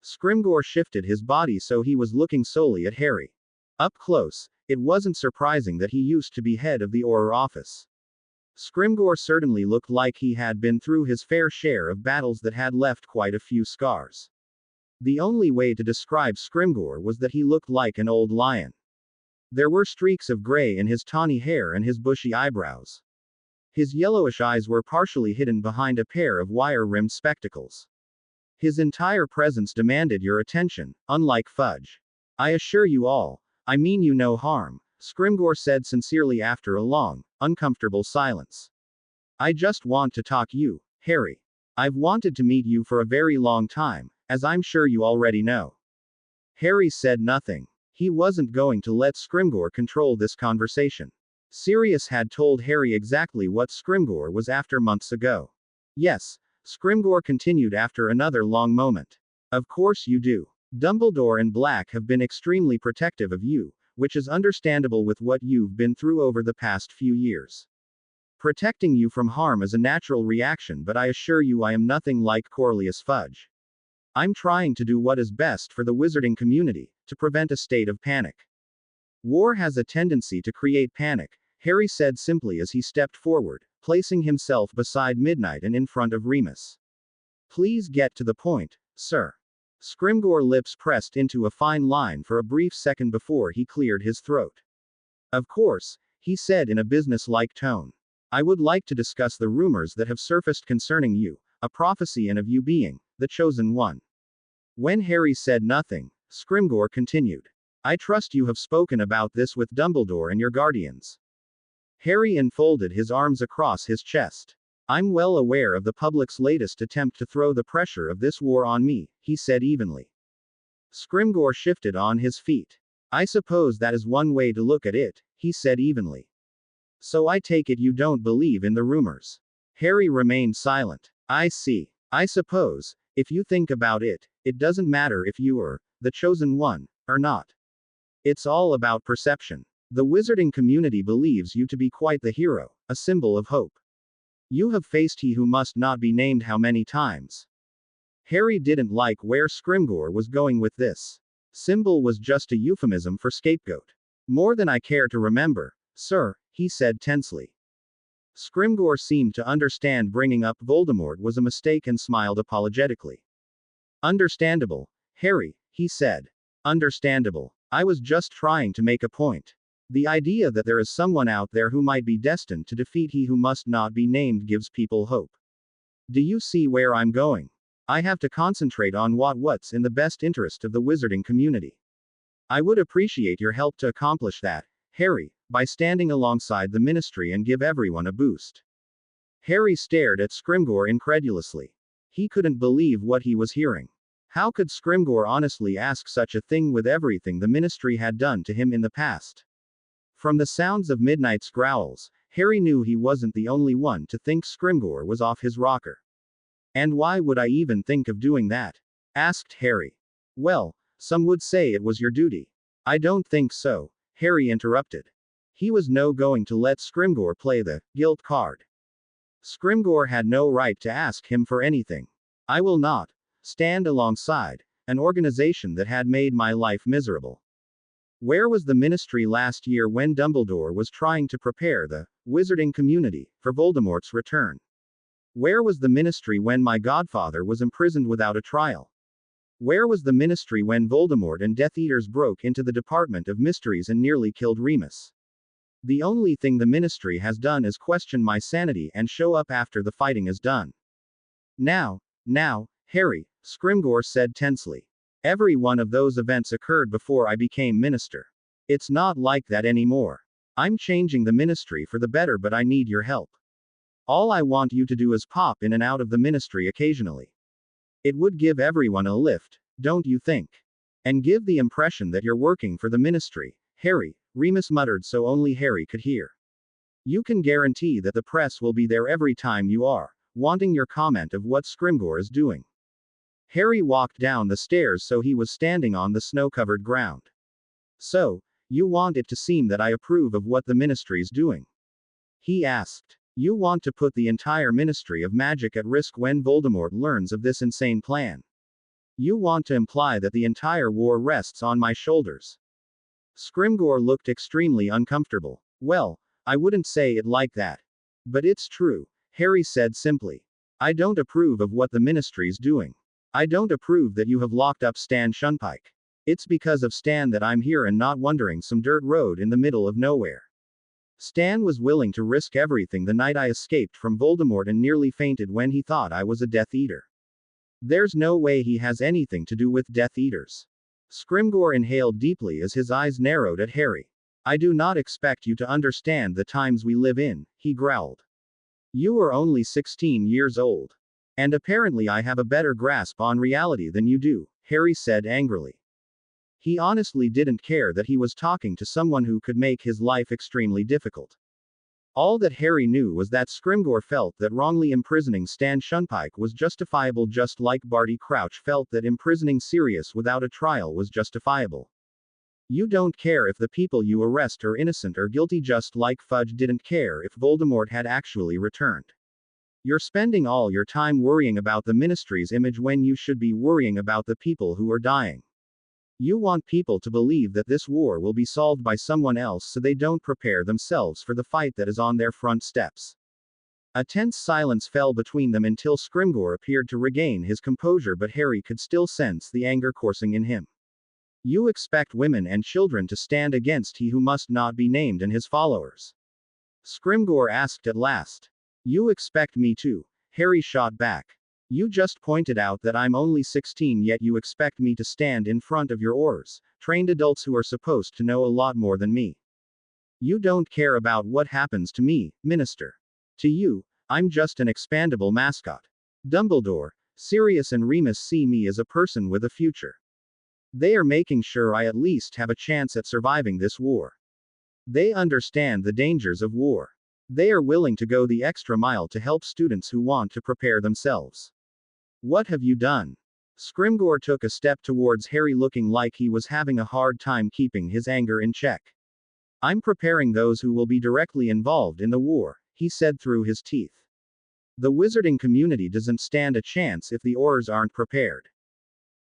Scrimgeour shifted his body so he was looking solely at Harry. Up close, it wasn't surprising that he used to be head of the Auror office. Scrimgeour certainly looked like he had been through his fair share of battles that had left quite a few scars. The only way to describe Scrimgeour was that he looked like an old lion. There were streaks of gray in his tawny hair and his bushy eyebrows. His yellowish eyes were partially hidden behind a pair of wire-rimmed spectacles. His entire presence demanded your attention, unlike Fudge. I assure you all, I mean you no harm, Scrimgeour said sincerely after a long, uncomfortable silence. I just want to talk you, Harry. I've wanted to meet you for a very long time, as I'm sure you already know. Harry said nothing. He wasn't going to let Scrimgeour control this conversation. Sirius had told Harry exactly what Scrimgeour was after months ago. Yes, Scrimgeour continued after another long moment. Of course you do. Dumbledore and Black have been extremely protective of you, which is understandable with what you've been through over the past few years. Protecting you from harm is a natural reaction, but I assure you I am nothing like Cornelius Fudge. I'm trying to do what is best for the wizarding community, to prevent a state of panic. War has a tendency to create panic, Harry said simply as he stepped forward, placing himself beside Midnight and in front of Remus. Please get to the point, sir. Scrimgeour's lips pressed into a fine line for a brief second before he cleared his throat. Of course, he said in a business-like tone. I would like to discuss the rumors that have surfaced concerning you, a prophecy and of you being the chosen one. When Harry said nothing, Scrimgeour continued. I trust you have spoken about this with Dumbledore and your guardians. Harry unfolded his arms across his chest. I'm well aware of the public's latest attempt to throw the pressure of this war on me, he said evenly. Scrimgeour shifted on his feet. I suppose that is one way to look at it, he said evenly. So I take it you don't believe in the rumors. Harry remained silent. I see. I suppose, if you think about it, it doesn't matter if you are the chosen one or not. It's all about perception. The wizarding community believes you to be quite the hero, a symbol of hope. You have faced he who must not be named how many times. Harry didn't like where Scrimgeour was going with this. Symbol was just a euphemism for scapegoat. More than I care to remember, sir, he said tensely. Scrimgeour seemed to understand bringing up Voldemort was a mistake and smiled apologetically. Understandable, Harry, he said. Understandable. I was just trying to make a point. The idea that there is someone out there who might be destined to defeat he who must not be named gives people hope. Do you see where I'm going? I have to concentrate on what's in the best interest of the wizarding community. I would appreciate your help to accomplish that, Harry, by standing alongside the ministry and give everyone a boost. Harry stared at Scrimgeour incredulously. He couldn't believe what he was hearing. How could Scrimgeour honestly ask such a thing with everything the ministry had done to him in the past? From the sounds of Midnight's growls, Harry knew he wasn't the only one to think Scrimgeour was off his rocker. And why would I even think of doing that? Asked Harry. Well, some would say it was your duty. I don't think so, Harry interrupted. He was going to let Scrimgeour play the guilt card. Scrimgeour had no right to ask him for anything. I will not stand alongside an organization that had made my life miserable. Where was the ministry last year when Dumbledore was trying to prepare the wizarding community for Voldemort's return? Where was the ministry when my godfather was imprisoned without a trial? Where was the ministry when Voldemort and Death Eaters broke into the Department of Mysteries and nearly killed Remus? The only thing the ministry has done is question my sanity and show up after the fighting is done. Now, Harry, Scrimgeour said tensely. Every one of those events occurred before I became minister. It's not like that anymore. I'm changing the ministry for the better, but I need your help. All I want you to do is pop in and out of the ministry occasionally. It would give everyone a lift, don't you think? And give the impression that you're working for the ministry, Harry, Remus muttered so only Harry could hear. You can guarantee that the press will be there every time you are wanting your comment of what Scrimgeour is doing. Harry walked down the stairs so he was standing on the snow-covered ground. So, you want it to seem that I approve of what the ministry's doing? He asked. You want to put the entire Ministry of Magic at risk when Voldemort learns of this insane plan. You want to imply that the entire war rests on my shoulders. Scrimgeour looked extremely uncomfortable. Well, I wouldn't say it like that. But it's true, Harry said simply. I don't approve of what the ministry's doing. I don't approve that you have locked up Stan Shunpike. It's because of Stan that I'm here and not wandering some dirt road in the middle of nowhere. Stan was willing to risk everything the night I escaped from Voldemort and nearly fainted when he thought I was a Death Eater. There's no way he has anything to do with Death Eaters. Scrimgeour inhaled deeply as his eyes narrowed at Harry. I do not expect you to understand the times we live in, he growled. You are only 16 years old. And apparently I have a better grasp on reality than you do, Harry said angrily. He honestly didn't care that he was talking to someone who could make his life extremely difficult. All that Harry knew was that Scrimgeour felt that wrongly imprisoning Stan Shunpike was justifiable, just like Barty Crouch felt that imprisoning Sirius without a trial was justifiable. You don't care if the people you arrest are innocent or guilty, just like Fudge didn't care if Voldemort had actually returned. You're spending all your time worrying about the ministry's image when you should be worrying about the people who are dying. You want people to believe that this war will be solved by someone else so they don't prepare themselves for the fight that is on their front steps. A tense silence fell between them until Scrimgeour appeared to regain his composure, but Harry could still sense the anger coursing in him. You expect women and children to stand against he who must not be named and his followers? Scrimgeour asked at last. You expect me to? Harry shot back. You just pointed out that I'm only 16, yet you expect me to stand in front of your trained adults who are supposed to know a lot more than me. You don't care about what happens to me, Minister. To you, I'm just an expandable mascot. Dumbledore, Sirius and Remus see me as a person with a future. They are making sure I at least have a chance at surviving this war. They understand the dangers of war. They are willing to go the extra mile to help students who want to prepare themselves. What have you done? Scrimgeour took a step towards Harry, looking like he was having a hard time keeping his anger in check. I'm preparing those who will be directly involved in the war, he said through his teeth. The wizarding community doesn't stand a chance if the Aurors aren't prepared.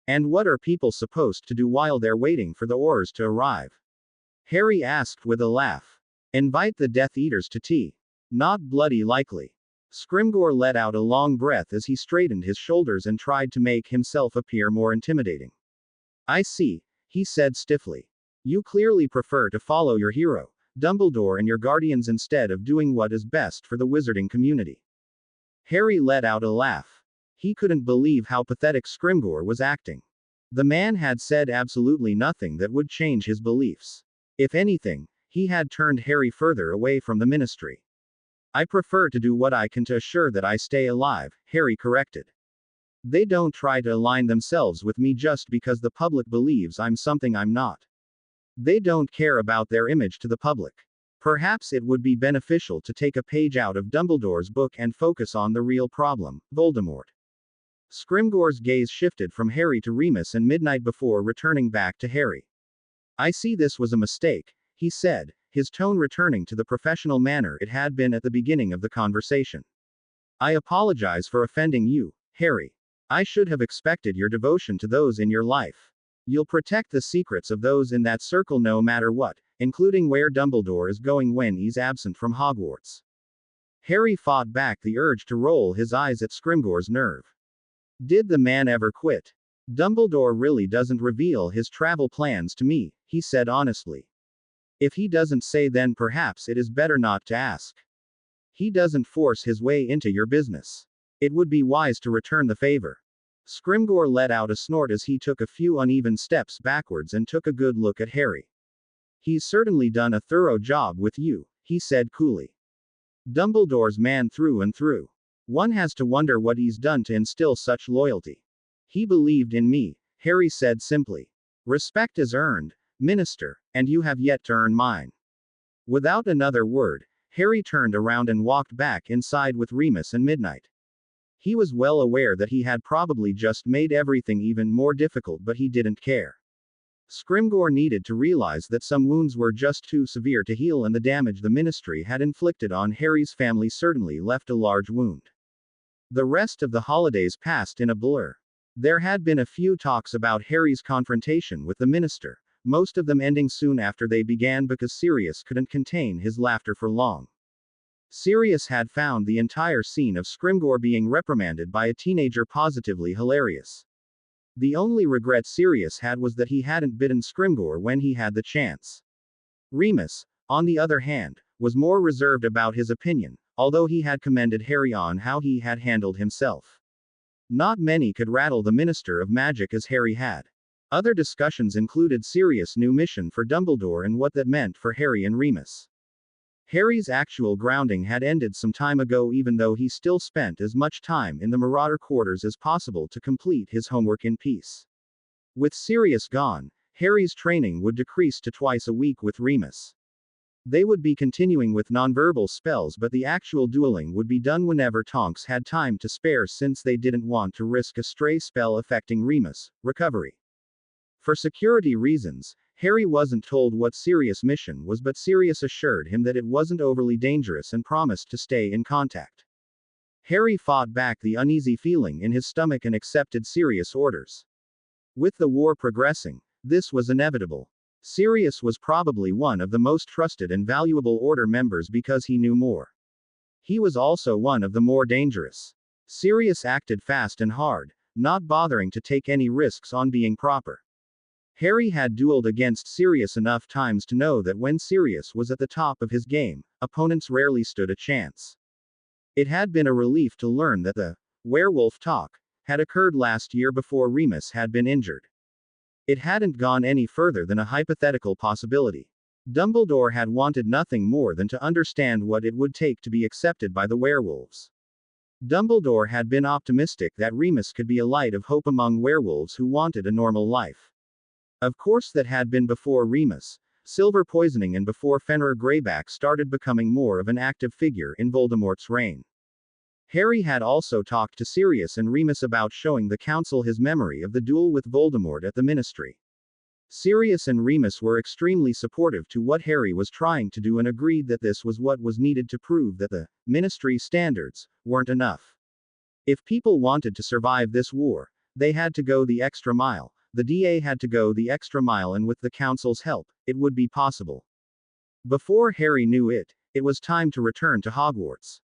And what are people supposed to do while they're waiting for the Aurors to arrive? Harry asked with a laugh. Invite the Death Eaters to tea. Not bloody likely. Scrimgeour let out a long breath as he straightened his shoulders and tried to make himself appear more intimidating. I see, he said stiffly. You clearly prefer to follow your hero, Dumbledore, and your guardians instead of doing what is best for the wizarding community. Harry let out a laugh. He couldn't believe how pathetic Scrimgeour was acting. The man had said absolutely nothing that would change his beliefs. If anything, he had turned Harry further away from the ministry. I prefer to do what I can to assure that I stay alive, Harry corrected. They don't try to align themselves with me just because the public believes I'm something I'm not. They don't care about their image to the public. Perhaps it would be beneficial to take a page out of Dumbledore's book and focus on the real problem, Voldemort. Scrimgeour's gaze shifted from Harry to Remus and Midnight before returning back to Harry. I see this was a mistake, he said, his tone returning to the professional manner it had been at the beginning of the conversation. I apologize for offending you, Harry. I should have expected your devotion to those in your life. You'll protect the secrets of those in that circle no matter what, including where Dumbledore is going when he's absent from Hogwarts. Harry fought back the urge to roll his eyes at Scrimgeour's nerve. Did the man ever quit? Dumbledore really doesn't reveal his travel plans to me, he said honestly. If he doesn't say, then perhaps it is better not to ask. He doesn't force his way into your business. It would be wise to return the favor. Scrimgeour let out a snort as he took a few uneven steps backwards and took a good look at Harry. He's certainly done a thorough job with you, he said coolly. Dumbledore's man through and through. One has to wonder what he's done to instill such loyalty. He believed in me, Harry said simply. Respect is earned, Minister, and you have yet to earn mine. Without another word, Harry turned around and walked back inside with Remus and Midnight. He was well aware that he had probably just made everything even more difficult, but he didn't care. Scrimgeour needed to realize that some wounds were just too severe to heal, and the damage the ministry had inflicted on Harry's family certainly left a large wound. The rest of the holidays passed in a blur. There had been a few talks about Harry's confrontation with the minister, most of them ending soon after they began because Sirius couldn't contain his laughter for long. Sirius had found the entire scene of Scrimgeour being reprimanded by a teenager positively hilarious. The only regret Sirius had was that he hadn't bitten Scrimgeour when he had the chance. Remus, on the other hand, was more reserved about his opinion, although he had commended Harry on how he had handled himself. Not many could rattle the Minister of Magic as Harry had. Other discussions included Sirius' new mission for Dumbledore and what that meant for Harry and Remus. Harry's actual grounding had ended some time ago, even though he still spent as much time in the Marauder quarters as possible to complete his homework in peace. With Sirius gone, Harry's training would decrease to twice a week with Remus. They would be continuing with nonverbal spells, but the actual dueling would be done whenever Tonks had time to spare, since they didn't want to risk a stray spell affecting Remus' recovery. For security reasons, Harry wasn't told what Sirius' mission was, but Sirius assured him that it wasn't overly dangerous and promised to stay in contact. Harry fought back the uneasy feeling in his stomach and accepted Sirius' orders. With the war progressing, this was inevitable. Sirius was probably one of the most trusted and valuable Order members because he knew more. He was also one of the more dangerous. Sirius acted fast and hard, not bothering to take any risks on being proper. Harry had dueled against Sirius enough times to know that when Sirius was at the top of his game, opponents rarely stood a chance. It had been a relief to learn that the werewolf talk had occurred last year before Remus had been injured. It hadn't gone any further than a hypothetical possibility. Dumbledore had wanted nothing more than to understand what it would take to be accepted by the werewolves. Dumbledore had been optimistic that Remus could be a light of hope among werewolves who wanted a normal life. Of course, that had been before Remus, silver poisoning, and before Fenrir Greyback started becoming more of an active figure in Voldemort's reign. Harry had also talked to Sirius and Remus about showing the Council his memory of the duel with Voldemort at the Ministry. Sirius and Remus were extremely supportive to what Harry was trying to do and agreed that this was what was needed to prove that the Ministry standards weren't enough. If people wanted to survive this war, they had to go the extra mile. The DA had to go the extra mile, and with the Council's help, it would be possible. Before Harry knew it, it was time to return to Hogwarts.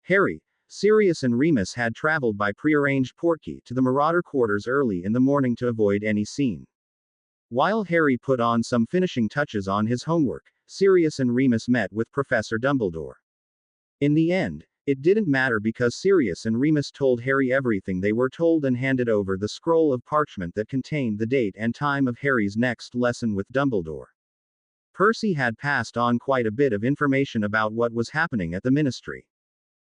Harry, Sirius and Remus had traveled by prearranged portkey to the Marauder quarters early in the morning to avoid any scene. While Harry put on some finishing touches on his homework, Sirius and Remus met with Professor Dumbledore. In the end, it didn't matter because Sirius and Remus told Harry everything they were told and handed over the scroll of parchment that contained the date and time of Harry's next lesson with Dumbledore. Percy had passed on quite a bit of information about what was happening at the Ministry.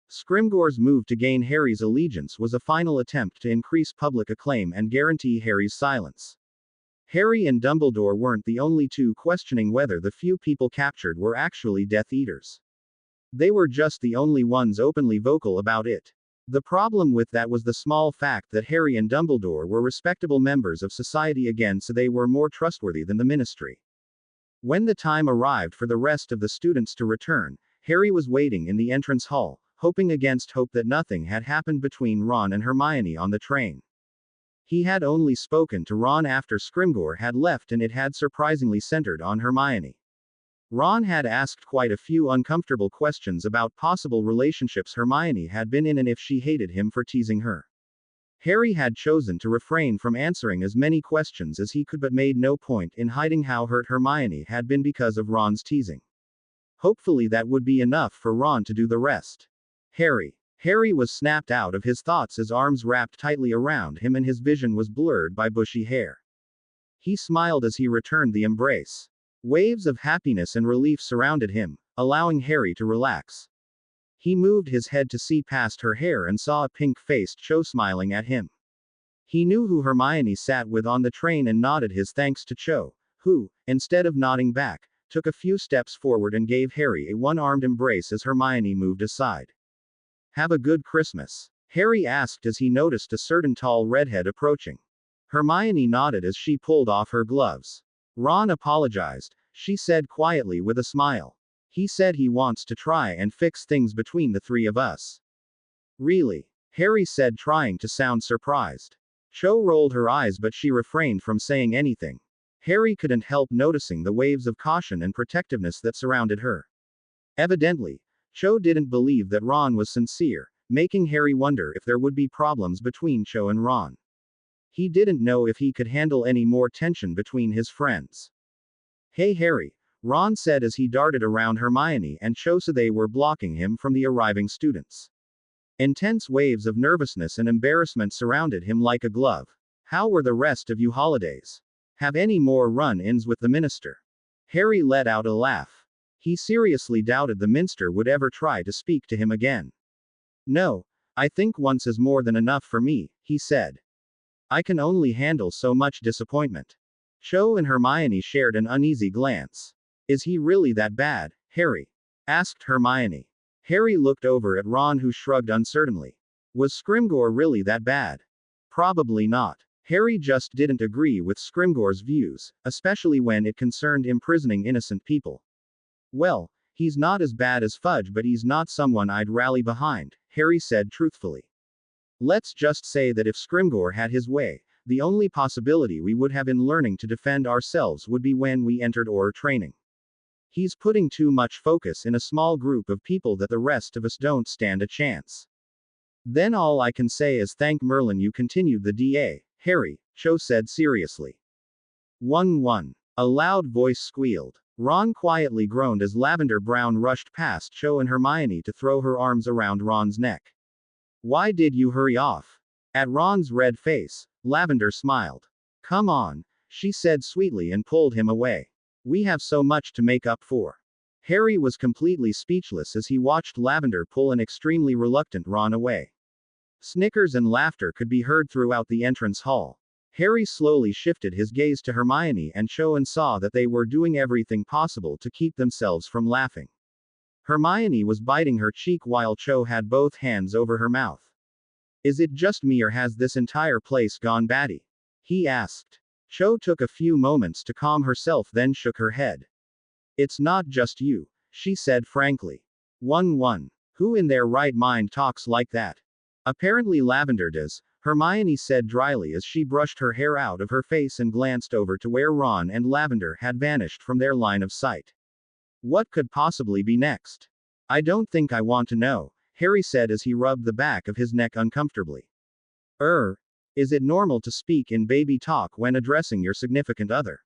Scrimgeour's move to gain Harry's allegiance was a final attempt to increase public acclaim and guarantee Harry's silence. Harry and Dumbledore weren't the only two questioning whether the few people captured were actually Death Eaters. They were just the only ones openly vocal about it. The problem with that was the small fact that Harry and Dumbledore were respectable members of society again, so they were more trustworthy than the Ministry. When the time arrived for the rest of the students to return, Harry was waiting in the entrance hall, hoping against hope that nothing had happened between Ron and Hermione on the train. He had only spoken to Ron after Scrimgeour had left, and it had surprisingly centered on Hermione. Ron had asked quite a few uncomfortable questions about possible relationships Hermione had been in and if she hated him for teasing her. Harry had chosen to refrain from answering as many questions as he could, but made no point in hiding how hurt Hermione had been because of Ron's teasing. Hopefully that would be enough for Ron to do the rest. Harry was snapped out of his thoughts as arms wrapped tightly around him and his vision was blurred by bushy hair. He smiled as he returned the embrace. Waves of happiness and relief surrounded him, allowing Harry to relax. He moved his head to see past her hair and saw a pink-faced Cho smiling at him. He knew who Hermione sat with on the train and nodded his thanks to Cho, who, instead of nodding back, took a few steps forward and gave Harry a one-armed embrace as Hermione moved aside. "Have a good Christmas?" Harry asked as he noticed a certain tall redhead approaching. Hermione nodded as she pulled off her gloves. "Ron apologized," she said quietly with a smile. "He said he wants to try and fix things between the three of us." "Really?" Harry said, trying to sound surprised. Cho rolled her eyes, but she refrained from saying anything. Harry couldn't help noticing the waves of caution and protectiveness that surrounded her. Evidently, Cho didn't believe that Ron was sincere, making Harry wonder if there would be problems between Cho and Ron. He didn't know if he could handle any more tension between his friends. "Hey Harry," Ron said as he darted around Hermione and Cho so they were blocking him from the arriving students. Intense waves of nervousness and embarrassment surrounded him like a glove. "How were the rest of you holidays? Have any more run-ins with the minister?" Harry let out a laugh. He seriously doubted the minister would ever try to speak to him again. "No, I think once is more than enough for me," he said. "I can only handle so much disappointment." Cho and Hermione shared an uneasy glance. "Is he really that bad, Harry?" asked Hermione. Harry looked over at Ron, who shrugged uncertainly. Was Scrimgeour really that bad? Probably not. Harry just didn't agree with Scrimgeour's views, especially when it concerned imprisoning innocent people. "Well, he's not as bad as Fudge, but he's not someone I'd rally behind," Harry said truthfully. "Let's just say that if Scrimgeour had his way, the only possibility we would have in learning to defend ourselves would be when we entered Auror training. He's putting too much focus in a small group of people that the rest of us don't stand a chance." "Then all I can say is thank Merlin you continued the DA, Harry," Cho said seriously. 1-1. A loud voice squealed. Ron quietly groaned as Lavender Brown rushed past Cho and Hermione to throw her arms around Ron's neck. "Why did you hurry off?" At Ron's red face, Lavender smiled. "Come on," she said sweetly and pulled him away. We have so much to make up for. Harry was completely speechless as he watched Lavender pull an extremely reluctant Ron away. Snickers and laughter could be heard throughout the entrance hall. Harry slowly shifted his gaze to Hermione and Cho and saw that they were doing everything possible to keep themselves from laughing. Hermione was biting her cheek while Cho had both hands over her mouth. Is it just me or has this entire place gone batty? He asked. Cho took a few moments to calm herself then shook her head. It's not just you, she said frankly. 1-1. Who in their right mind talks like that? Apparently Lavender does, Hermione said dryly as she brushed her hair out of her face and glanced over to where Ron and Lavender had vanished from their line of sight. What could possibly be next? I don't think I want to know, Harry said as he rubbed the back of his neck uncomfortably. Is it normal to speak in baby talk when addressing your significant other?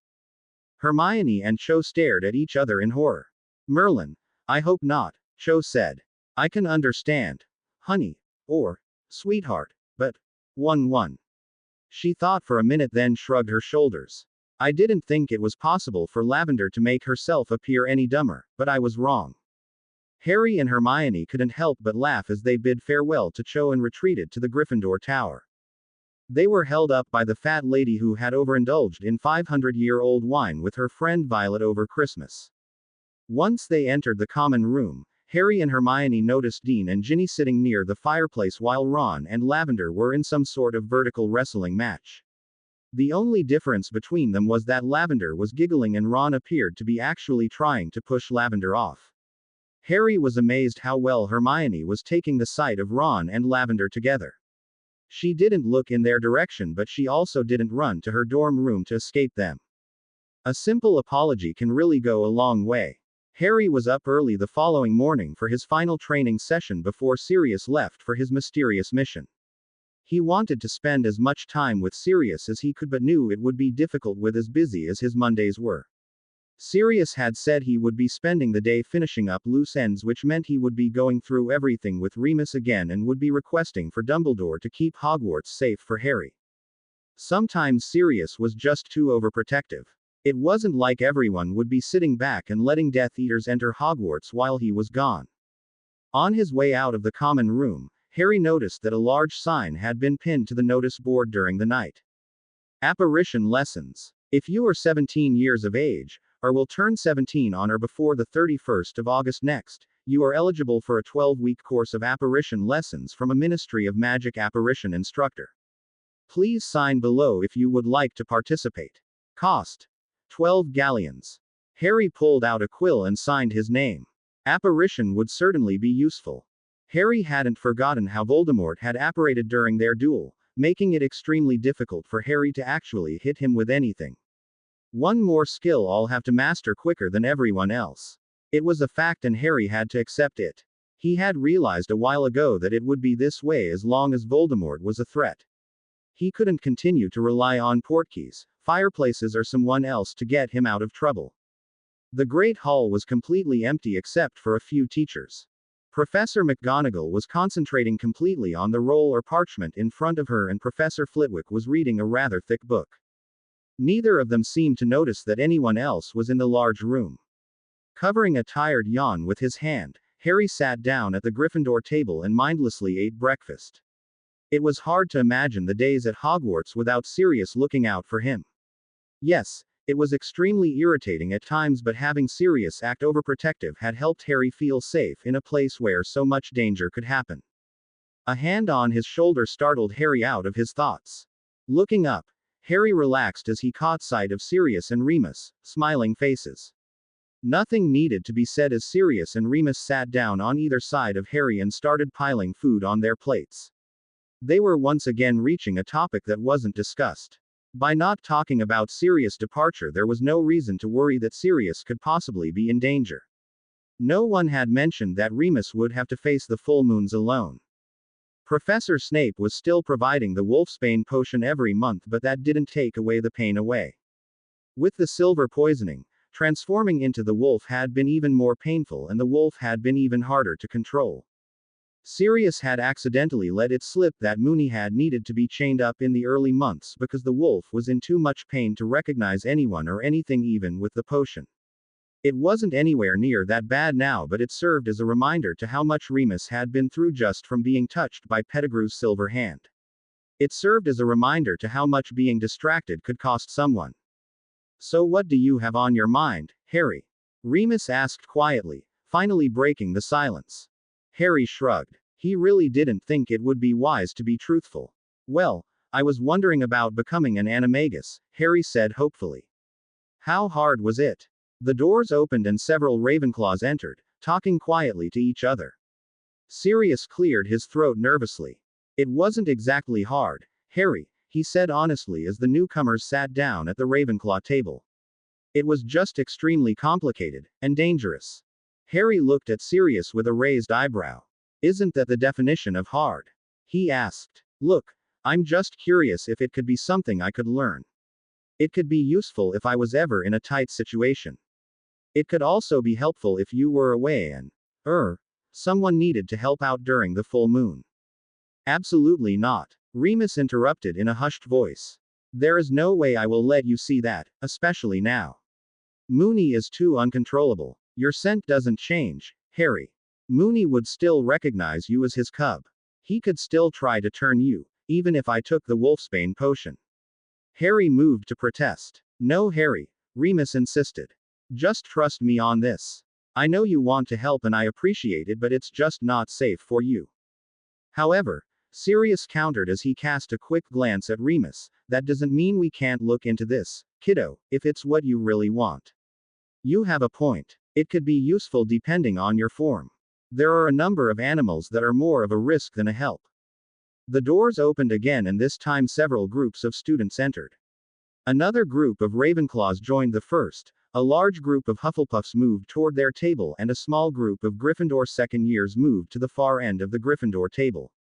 Hermione and Cho stared at each other in horror. Merlin, I hope not, Cho said. I can understand. Honey. Or, sweetheart. But, 1-1. She thought for a minute then shrugged her shoulders. I didn't think it was possible for Lavender to make herself appear any dumber, but I was wrong. Harry and Hermione couldn't help but laugh as they bid farewell to Cho and retreated to the Gryffindor Tower. They were held up by the fat lady who had overindulged in 500-year-old wine with her friend Violet over Christmas. Once they entered the common room, Harry and Hermione noticed Dean and Ginny sitting near the fireplace while Ron and Lavender were in some sort of vertical wrestling match. The only difference between them was that Lavender was giggling and Ron appeared to be actually trying to push Lavender off. Harry was amazed how well Hermione was taking the sight of Ron and Lavender together. She didn't look in their direction, but she also didn't run to her dorm room to escape them. A simple apology can really go a long way. Harry was up early the following morning for his final training session before Sirius left for his mysterious mission. He wanted to spend as much time with Sirius as he could but knew it would be difficult with as busy as his Mondays were. Sirius had said he would be spending the day finishing up loose ends, which meant he would be going through everything with Remus again and would be requesting for Dumbledore to keep Hogwarts safe for Harry. Sometimes Sirius was just too overprotective. It wasn't like everyone would be sitting back and letting Death Eaters enter Hogwarts while he was gone. On his way out of the common room, Harry noticed that a large sign had been pinned to the notice board during the night. Apparition lessons. If you are 17 years of age, or will turn 17 on or before the 31st of August next, you are eligible for a 12-week course of apparition lessons from a Ministry of Magic apparition instructor. Please sign below if you would like to participate. Cost: 12 galleons. Harry pulled out a quill and signed his name. Apparition would certainly be useful. Harry hadn't forgotten how Voldemort had apparated during their duel, making it extremely difficult for Harry to actually hit him with anything. One more skill I'll have to master quicker than everyone else. It was a fact and Harry had to accept it. He had realized a while ago that it would be this way as long as Voldemort was a threat. He couldn't continue to rely on portkeys, fireplaces or someone else to get him out of trouble. The Great Hall was completely empty except for a few teachers. Professor McGonagall was concentrating completely on the roll or parchment in front of her and Professor Flitwick was reading a rather thick book. Neither of them seemed to notice that anyone else was in the large room. Covering a tired yawn with his hand, Harry sat down at the Gryffindor table and mindlessly ate breakfast. It was hard to imagine the days at Hogwarts without Sirius looking out for him. Yes, it was extremely irritating at times, but having Sirius act overprotective had helped Harry feel safe in a place where so much danger could happen. A hand on his shoulder startled Harry out of his thoughts. Looking up, Harry relaxed as he caught sight of Sirius and Remus, smiling faces. Nothing needed to be said as Sirius and Remus sat down on either side of Harry and started piling food on their plates. They were once again reaching a topic that wasn't discussed. By not talking about Sirius' departure, there was no reason to worry that Sirius could possibly be in danger. No one had mentioned that Remus would have to face the full moons alone. Professor Snape was still providing the Wolfsbane potion every month, but that didn't take away the pain away. With the silver poisoning, transforming into the wolf had been even more painful and the wolf had been even harder to control. Sirius had accidentally let it slip that Mooney had needed to be chained up in the early months because the wolf was in too much pain to recognize anyone or anything even with the potion. It wasn't anywhere near that bad now, but it served as a reminder to how much Remus had been through just from being touched by Pettigrew's silver hand. It served as a reminder to how much being distracted could cost someone. "So what do you have on your mind, Harry?" Remus asked quietly, finally breaking the silence. Harry shrugged. He really didn't think it would be wise to be truthful. "Well, I was wondering about becoming an animagus," Harry said hopefully. "How hard was it?" The doors opened and several Ravenclaws entered, talking quietly to each other. Sirius cleared his throat nervously. "It wasn't exactly hard, Harry," he said honestly as the newcomers sat down at the Ravenclaw table. "It was just extremely complicated, and dangerous." Harry looked at Sirius with a raised eyebrow. "Isn't that the definition of hard?" he asked. "Look, I'm just curious if it could be something I could learn. It could be useful if I was ever in a tight situation. It could also be helpful if you were away and, someone needed to help out during the full moon." "Absolutely not," Remus interrupted in a hushed voice. "There is no way I will let you see that, especially now. Mooney is too uncontrollable. Your scent doesn't change, Harry. Mooney would still recognize you as his cub. He could still try to turn you, even if I took the Wolfsbane potion." Harry moved to protest. "No, Harry," Remus insisted. "Just trust me on this. I know you want to help and I appreciate it, but it's just not safe for you." However, Sirius countered as he cast a quick glance at Remus, "That doesn't mean we can't look into this, kiddo, if it's what you really want. You have a point. It could be useful depending on your form. There are a number of animals that are more of a risk than a help." The doors opened again and this time several groups of students entered. Another group of Ravenclaws joined the first, a large group of Hufflepuffs moved toward their table and a small group of Gryffindor second years moved to the far end of the Gryffindor table.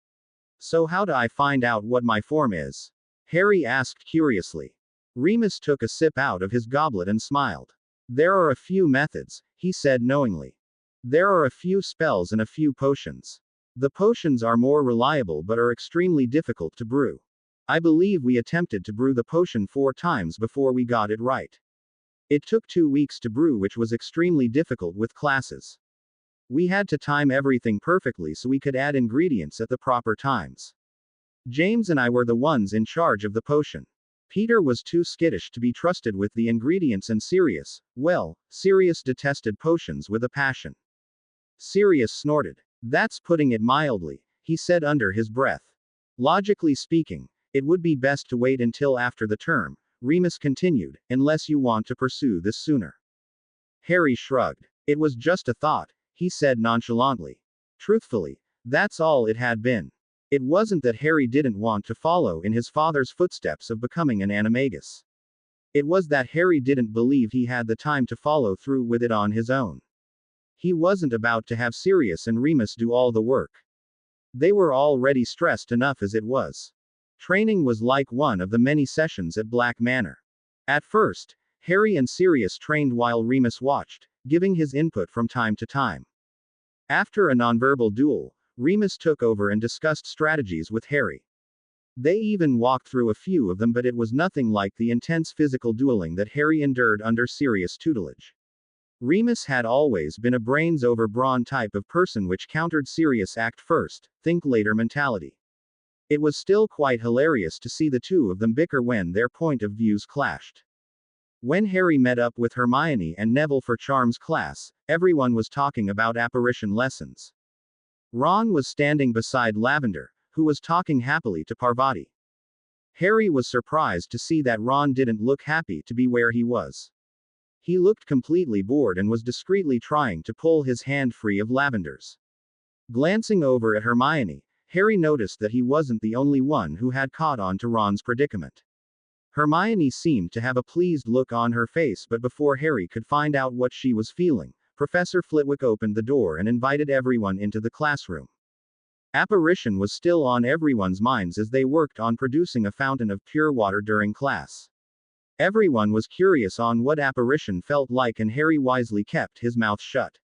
"So how do I find out what my form is?" Harry asked curiously. Remus took a sip out of his goblet and smiled. "There are a few methods," he said knowingly. "There are a few spells and a few potions. The potions are more reliable but are extremely difficult to brew. I believe we attempted to brew the potion 4 times before we got it right. It took 2 weeks to brew, which was extremely difficult with classes. We had to time everything perfectly so we could add ingredients at the proper times. James and I were the ones in charge of the potion. Peter was too skittish to be trusted with the ingredients, and Sirius detested potions with a passion." Sirius snorted. "That's putting it mildly," he said under his breath. "Logically speaking, it would be best to wait until after the term," Remus continued, "unless you want to pursue this sooner." Harry shrugged. "It was just a thought," he said nonchalantly. Truthfully, that's all it had been. It wasn't that Harry didn't want to follow in his father's footsteps of becoming an animagus. It was that Harry didn't believe he had the time to follow through with it on his own. He wasn't about to have Sirius and Remus do all the work. They were already stressed enough as it was. Training was like one of the many sessions at Black Manor. At first, Harry and Sirius trained while Remus watched, giving his input from time to time. After a nonverbal duel, Remus took over and discussed strategies with Harry. They even walked through a few of them, but it was nothing like the intense physical dueling that Harry endured under Sirius' tutelage. Remus had always been a brains over brawn type of person, which countered Sirius' act first, think later mentality. It was still quite hilarious to see the two of them bicker when their point of views clashed. When Harry met up with Hermione and Neville for Charms class, everyone was talking about apparition lessons. Ron was standing beside Lavender, who was talking happily to Parvati. Harry was surprised to see that Ron didn't look happy to be where he was. He looked completely bored and was discreetly trying to pull his hand free of Lavender's. Glancing over at Hermione, Harry noticed that he wasn't the only one who had caught on to Ron's predicament. Hermione seemed to have a pleased look on her face, but before Harry could find out what she was feeling, Professor Flitwick opened the door and invited everyone into the classroom. Apparition was still on everyone's minds as they worked on producing a fountain of pure water during class. Everyone was curious on what apparition felt like, and Harry wisely kept his mouth shut.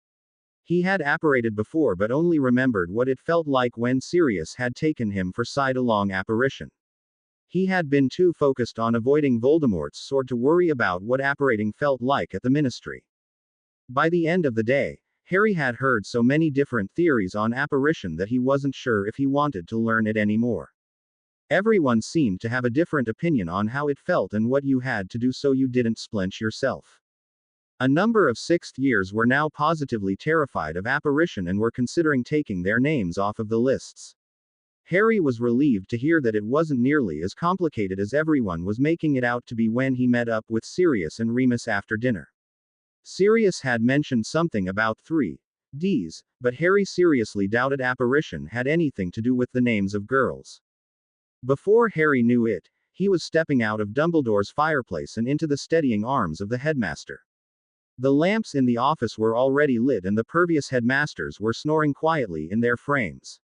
He had apparated before but only remembered what it felt like when Sirius had taken him for side-along apparition. He had been too focused on avoiding Voldemort's sword to worry about what apparating felt like at the Ministry. By the end of the day, Harry had heard so many different theories on apparition that he wasn't sure if he wanted to learn it anymore. Everyone seemed to have a different opinion on how it felt and what you had to do so you didn't splinch yourself. A number of sixth years were now positively terrified of apparition and were considering taking their names off of the lists. Harry was relieved to hear that it wasn't nearly as complicated as everyone was making it out to be when he met up with Sirius and Remus after dinner. Sirius had mentioned something about 3Ds, but Harry seriously doubted apparition had anything to do with the names of girls. Before Harry knew it, he was stepping out of Dumbledore's fireplace and into the steadying arms of the headmaster. The lamps in the office were already lit and the pervious headmasters were snoring quietly in their frames.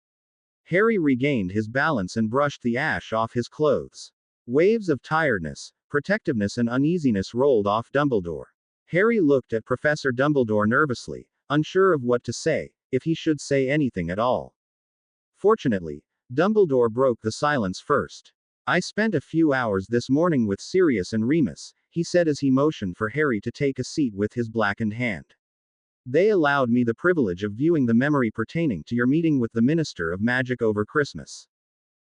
Harry regained his balance and brushed the ash off his clothes. Waves of tiredness, protectiveness and uneasiness rolled off Dumbledore. Harry looked at Professor Dumbledore nervously, unsure of what to say, if he should say anything at all. Fortunately, Dumbledore broke the silence first. "I spent a few hours this morning with Sirius and Remus," he said as he motioned for Harry to take a seat with his blackened hand. "They allowed me the privilege of viewing the memory pertaining to your meeting with the Minister of Magic over Christmas."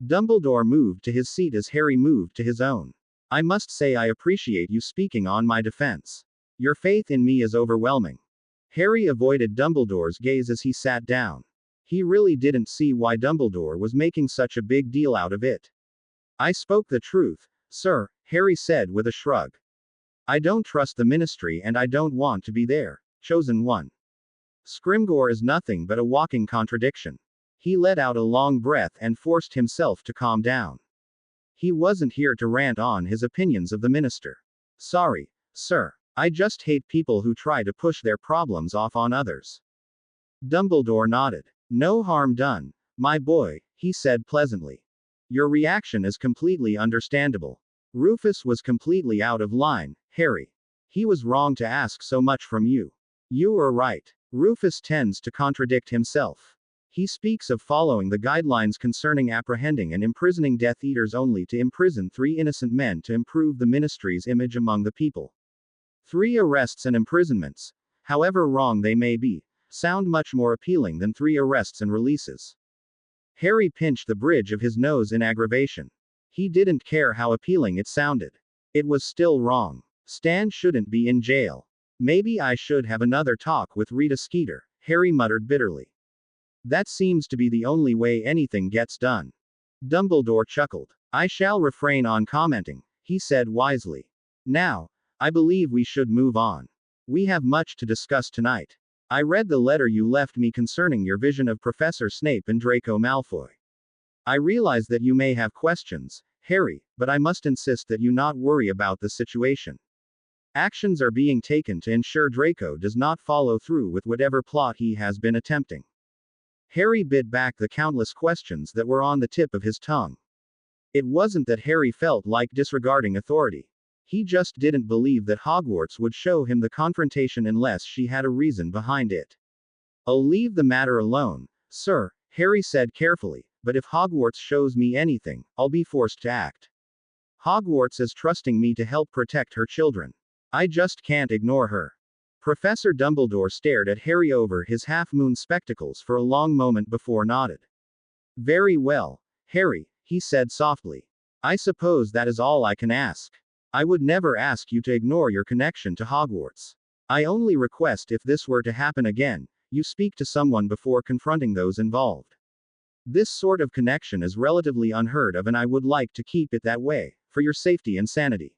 Dumbledore moved to his seat as Harry moved to his own. "I must say I appreciate you speaking on my defense. Your faith in me is overwhelming." Harry avoided Dumbledore's gaze as he sat down. He really didn't see why Dumbledore was making such a big deal out of it. "I spoke the truth, sir," Harry said with a shrug. "I don't trust the Ministry and I don't want to be there. Chosen one." Scrimgeour is nothing but a walking contradiction. He let out a long breath and forced himself to calm down. He wasn't here to rant on his opinions of the minister. "Sorry, sir. I just hate people who try to push their problems off on others." Dumbledore nodded. "No harm done, my boy," he said pleasantly. "Your reaction is completely understandable. Rufus was completely out of line, Harry. He was wrong to ask so much from you. You were right. Rufus tends to contradict himself. He speaks of following the guidelines concerning apprehending and imprisoning Death Eaters only to imprison 3 innocent men to improve the Ministry's image among the people. 3 arrests and imprisonments, however wrong they may be, sound much more appealing than 3 arrests and releases." Harry pinched the bridge of his nose in aggravation. He didn't care how appealing it sounded. It was still wrong. Stan shouldn't be in jail. "Maybe I should have another talk with Rita Skeeter," Harry muttered bitterly. "That seems to be the only way anything gets done." Dumbledore chuckled. "I shall refrain on commenting," he said wisely. "Now, I believe we should move on. We have much to discuss tonight. I read the letter you left me concerning your vision of Professor Snape and Draco Malfoy. I realize that you may have questions, Harry, but I must insist that you not worry about the situation. Actions are being taken to ensure Draco does not follow through with whatever plot he has been attempting." Harry bit back the countless questions that were on the tip of his tongue. It wasn't that Harry felt like disregarding authority. He just didn't believe that Hogwarts would show him the confrontation unless she had a reason behind it. "I'll leave the matter alone, sir," Harry said carefully, "but if Hogwarts shows me anything, I'll be forced to act. Hogwarts is trusting me to help protect her children. I just can't ignore her." Professor Dumbledore stared at Harry over his half-moon spectacles for a long moment before nodded. "Very well, Harry," he said softly. "I suppose that is all I can ask. I would never ask you to ignore your connection to Hogwarts. I only request if this were to happen again, you speak to someone before confronting those involved. This sort of connection is relatively unheard of and I would like to keep it that way, for your safety and sanity."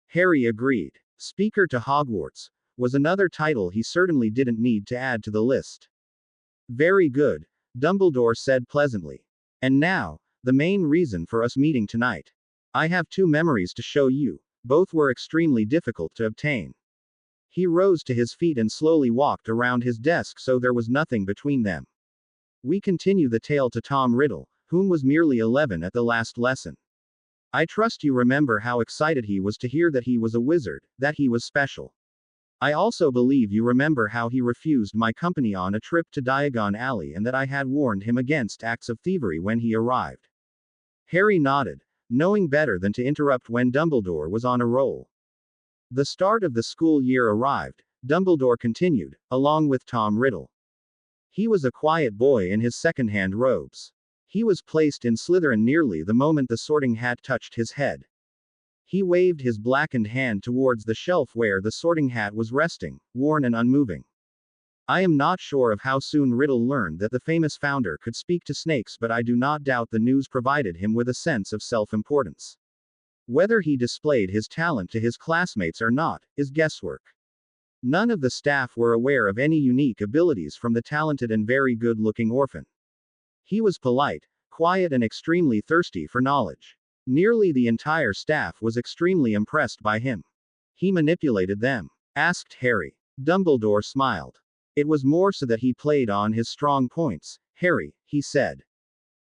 Harry agreed. Speaker to Hogwarts was another title he certainly didn't need to add to the list. "Very good," Dumbledore said pleasantly. "And now, the main reason for us meeting tonight. I have 2 memories to show you, both were extremely difficult to obtain." He rose to his feet and slowly walked around his desk so there was nothing between them. "We continue the tale to Tom Riddle, whom was merely 11 at the last lesson. I trust you remember how excited he was to hear that he was a wizard, that he was special. I also believe you remember how he refused my company on a trip to Diagon Alley and that I had warned him against acts of thievery when he arrived. Harry nodded, knowing better than to interrupt when Dumbledore was on a roll. The start of the school year arrived, Dumbledore continued, along with Tom Riddle. He was a quiet boy in his second-hand robes. He was placed in Slytherin nearly the moment the Sorting Hat touched his head. He waved his blackened hand towards the shelf where the Sorting Hat was resting, worn and unmoving. I am not sure of how soon Riddle learned that the famous founder could speak to snakes, but I do not doubt the news provided him with a sense of self-importance. Whether he displayed his talent to his classmates or not, is guesswork. None of the staff were aware of any unique abilities from the talented and very good-looking orphan. He was polite, quiet and extremely thirsty for knowledge. Nearly the entire staff was extremely impressed by him. He manipulated them? Asked Harry. Dumbledore smiled. It was more so that he played on his strong points, Harry, he said.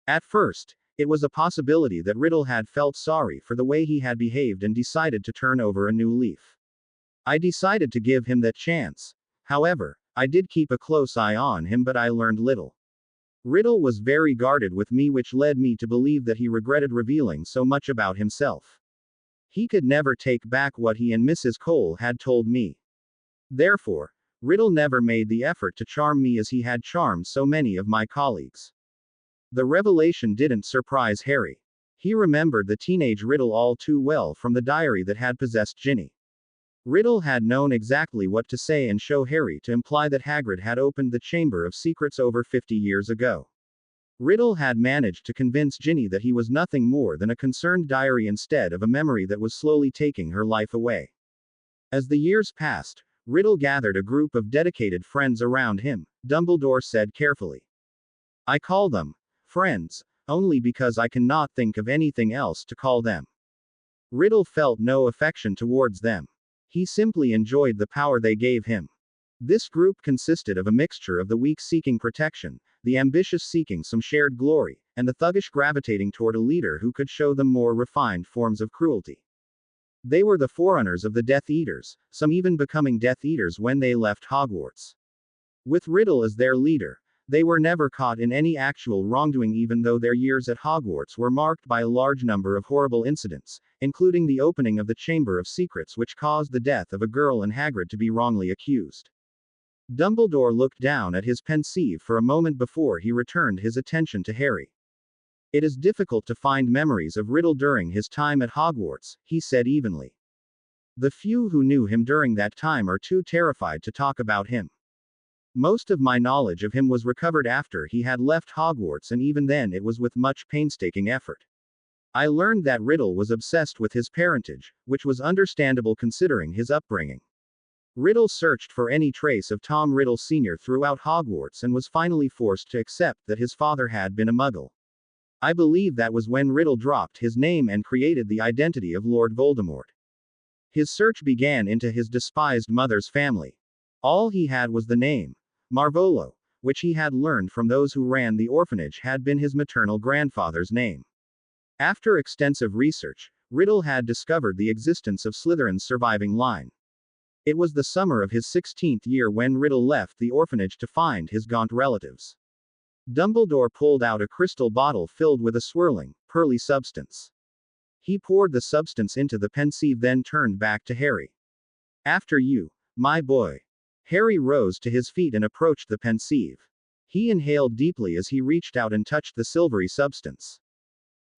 At first, it was a possibility that Riddle had felt sorry for the way he had behaved and decided to turn over a new leaf. I decided to give him that chance. However, I did keep a close eye on him, but I learned little. Riddle was very guarded with me, which led me to believe that he regretted revealing so much about himself. He could never take back what he and Mrs. Cole had told me. Therefore, Riddle never made the effort to charm me as he had charmed so many of my colleagues. The revelation didn't surprise Harry. He remembered the teenage Riddle all too well from the diary that had possessed Ginny. Riddle had known exactly what to say and show Harry to imply that Hagrid had opened the Chamber of Secrets over 50 years ago. Riddle had managed to convince Ginny that he was nothing more than a concerned diary instead of a memory that was slowly taking her life away. As the years passed, Riddle gathered a group of dedicated friends around him, Dumbledore said carefully. I call them friends, only because I cannot think of anything else to call them. Riddle felt no affection towards them. He simply enjoyed the power they gave him. This group consisted of a mixture of the weak seeking protection, the ambitious seeking some shared glory, and the thuggish gravitating toward a leader who could show them more refined forms of cruelty. They were the forerunners of the Death Eaters, some even becoming Death Eaters when they left Hogwarts. With Riddle as their leader, they were never caught in any actual wrongdoing, even though their years at Hogwarts were marked by a large number of horrible incidents, including the opening of the Chamber of Secrets, which caused the death of a girl and Hagrid to be wrongly accused. Dumbledore looked down at his pensieve for a moment before he returned his attention to Harry. It is difficult to find memories of Riddle during his time at Hogwarts, he said evenly. The few who knew him during that time are too terrified to talk about him. Most of my knowledge of him was recovered after he had left Hogwarts, and even then it was with much painstaking effort. I learned that Riddle was obsessed with his parentage, which was understandable considering his upbringing. Riddle searched for any trace of Tom Riddle Sr. throughout Hogwarts and was finally forced to accept that his father had been a Muggle. I believe that was when Riddle dropped his name and created the identity of Lord Voldemort. His search began into his despised mother's family. All he had was the name. Marvolo, which he had learned from those who ran the orphanage had been his maternal grandfather's name. After extensive research, Riddle had discovered the existence of Slytherin's surviving line. It was the summer of his 16th year when Riddle left the orphanage to find his gaunt relatives. Dumbledore pulled out a crystal bottle filled with a swirling, pearly substance. He poured the substance into the pensieve, then turned back to Harry. After you, my boy. Harry rose to his feet and approached the pensieve. He inhaled deeply as he reached out and touched the silvery substance.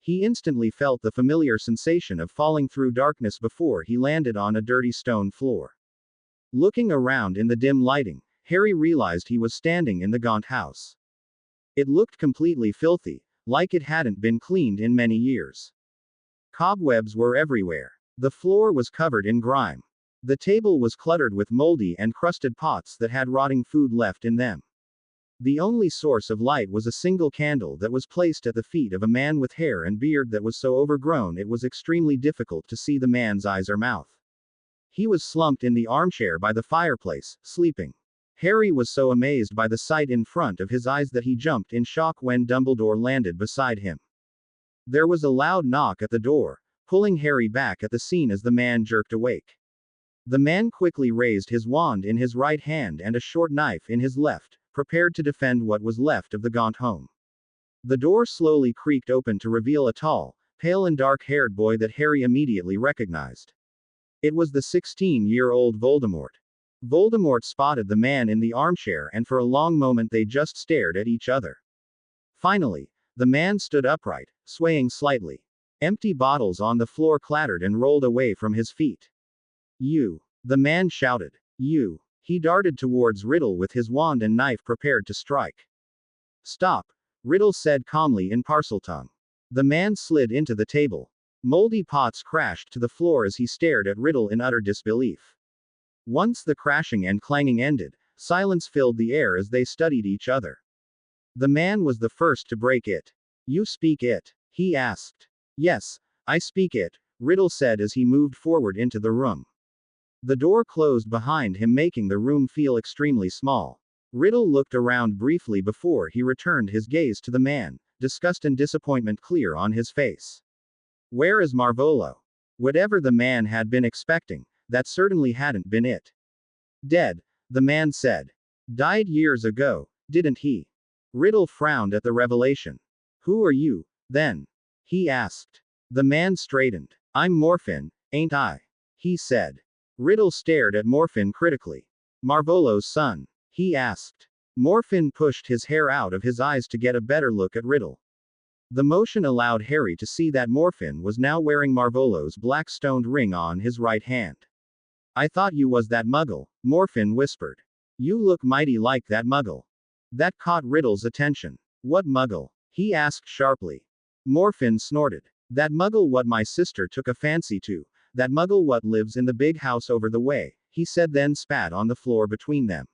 He instantly felt the familiar sensation of falling through darkness before he landed on a dirty stone floor. Looking around in the dim lighting, Harry realized he was standing in the gaunt house. It looked completely filthy, like it hadn't been cleaned in many years. Cobwebs were everywhere. The floor was covered in grime. The table was cluttered with moldy and crusted pots that had rotting food left in them. The only source of light was a single candle that was placed at the feet of a man with hair and beard that was so overgrown it was extremely difficult to see the man's eyes or mouth. He was slumped in the armchair by the fireplace, sleeping. Harry was so amazed by the sight in front of his eyes that he jumped in shock when Dumbledore landed beside him. There was a loud knock at the door, pulling Harry back at the scene as the man jerked awake. The man quickly raised his wand in his right hand and a short knife in his left, prepared to defend what was left of the gaunt home. The door slowly creaked open to reveal a tall, pale and dark-haired boy that Harry immediately recognized. It was the 16-year-old Voldemort. Voldemort spotted the man in the armchair and for a long moment they just stared at each other. Finally, the man stood upright, swaying slightly. Empty bottles on the floor clattered and rolled away from his feet. "You!" the man shouted. "You!" He darted towards Riddle with his wand and knife prepared to strike. "Stop!" Riddle said calmly in Parseltongue. The man slid into the table. Moldy pots crashed to the floor as he stared at Riddle in utter disbelief. Once the crashing and clanging ended, silence filled the air as they studied each other. The man was the first to break it. "You speak it?" he asked. "Yes, I speak it," Riddle said as he moved forward into the room. The door closed behind him, making the room feel extremely small. Riddle looked around briefly before he returned his gaze to the man, disgust and disappointment clear on his face. "Where is Marvolo?" Whatever the man had been expecting, that certainly hadn't been it. "Dead," the man said. "Died years ago, didn't he?" Riddle frowned at the revelation. "Who are you, then?" he asked. The man straightened. "I'm Morfin, ain't I?" he said. Riddle stared at Morfin critically. "Marvolo's son?" he asked. Morfin pushed his hair out of his eyes to get a better look at Riddle. The motion allowed Harry to see that Morfin was now wearing Marvolo's black stoned ring on his right hand. "I thought you was that muggle," Morfin whispered. "You look mighty like that muggle." That caught Riddle's attention. "What muggle?" he asked sharply. Morfin snorted. "That muggle what my sister took a fancy to, that muggle what lives in the big house over the way," he said, then spat on the floor between them.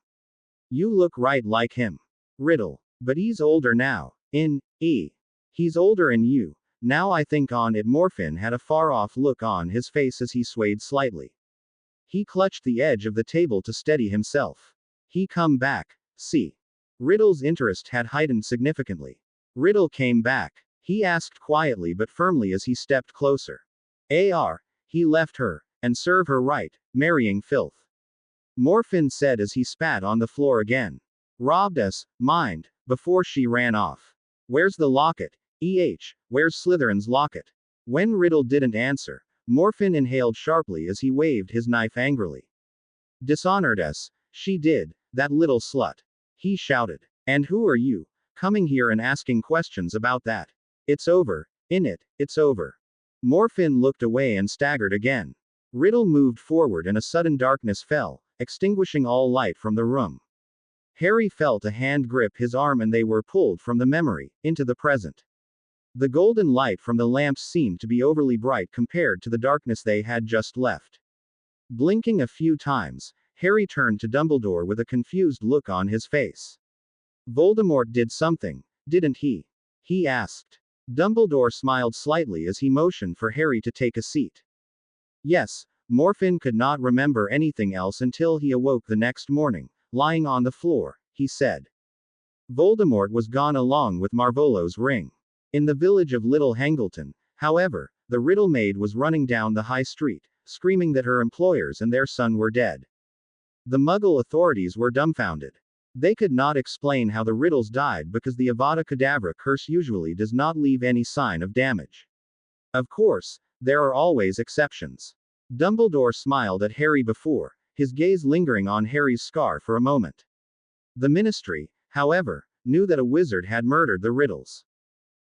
"You look right like him." Riddle. "But he's older now. He's older and you." Now I think on it, Morfin had a far-off look on his face as he swayed slightly. He clutched the edge of the table to steady himself. "He come back, see?" Riddle's interest had heightened significantly. "Riddle came back?" he asked quietly but firmly as he stepped closer. He left her, and serve her right, marrying filth." Morfin said as he spat on the floor again. "Robbed us, mind, before she ran off. Where's the locket? Where's Slytherin's locket?" When Riddle didn't answer, Morfin inhaled sharply as he waved his knife angrily. "Dishonored us, she did, that little slut," he shouted. "And who are you, coming here and asking questions about that? It's over, it's over." Morfin looked away and staggered again. Riddle moved forward and a sudden darkness fell, extinguishing all light from the room. Harry felt a hand grip his arm and they were pulled from the memory, into the present. The golden light from the lamps seemed to be overly bright compared to the darkness they had just left. Blinking a few times, Harry turned to Dumbledore with a confused look on his face. "Voldemort did something, didn't he?" he asked. Dumbledore smiled slightly as he motioned for Harry to take a seat. "Yes." Morfin could not remember anything else until he awoke the next morning, lying on the floor, he said. Voldemort was gone along with Marvolo's ring. In the village of Little Hangleton, however, the Riddle maid was running down the high street, screaming that her employers and their son were dead. The Muggle authorities were dumbfounded. They could not explain how the Riddles died because the Avada Kedavra curse usually does not leave any sign of damage. Of course, there are always exceptions. Dumbledore smiled at Harry before, his gaze lingering on Harry's scar for a moment. The Ministry, however, knew that a wizard had murdered the Riddles.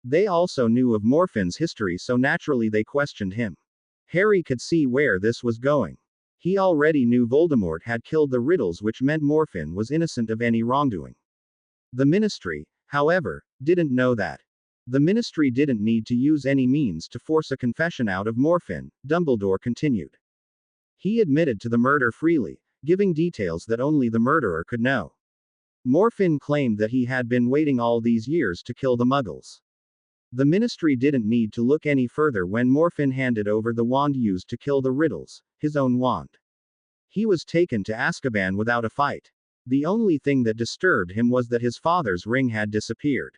They also knew of Morfin's history, so naturally they questioned him. Harry could see where this was going. He already knew Voldemort had killed the Riddles, which meant Morfin was innocent of any wrongdoing. The Ministry, however, didn't know that. The Ministry didn't need to use any means to force a confession out of Morfin, Dumbledore continued. He admitted to the murder freely, giving details that only the murderer could know. Morfin claimed that he had been waiting all these years to kill the Muggles. The Ministry didn't need to look any further when Morfin handed over the wand used to kill the Riddles, his own wand. He was taken to Azkaban without a fight. The only thing that disturbed him was that his father's ring had disappeared.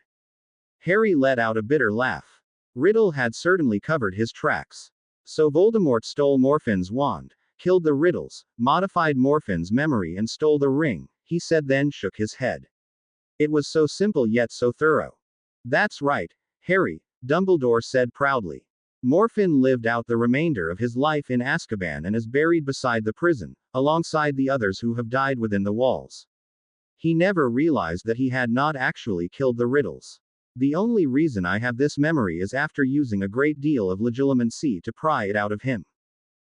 Harry let out a bitter laugh. Riddle had certainly covered his tracks. So Voldemort stole Morfin's wand, killed the Riddles, modified Morphin's memory and stole the ring, he said, then shook his head. It was so simple yet so thorough. That's right, Harry, Dumbledore said proudly. Morphin lived out the remainder of his life in Azkaban and is buried beside the prison, alongside the others who have died within the walls. He never realized that he had not actually killed the Riddles. The only reason I have this memory is after using a great deal of legilimency to pry it out of him.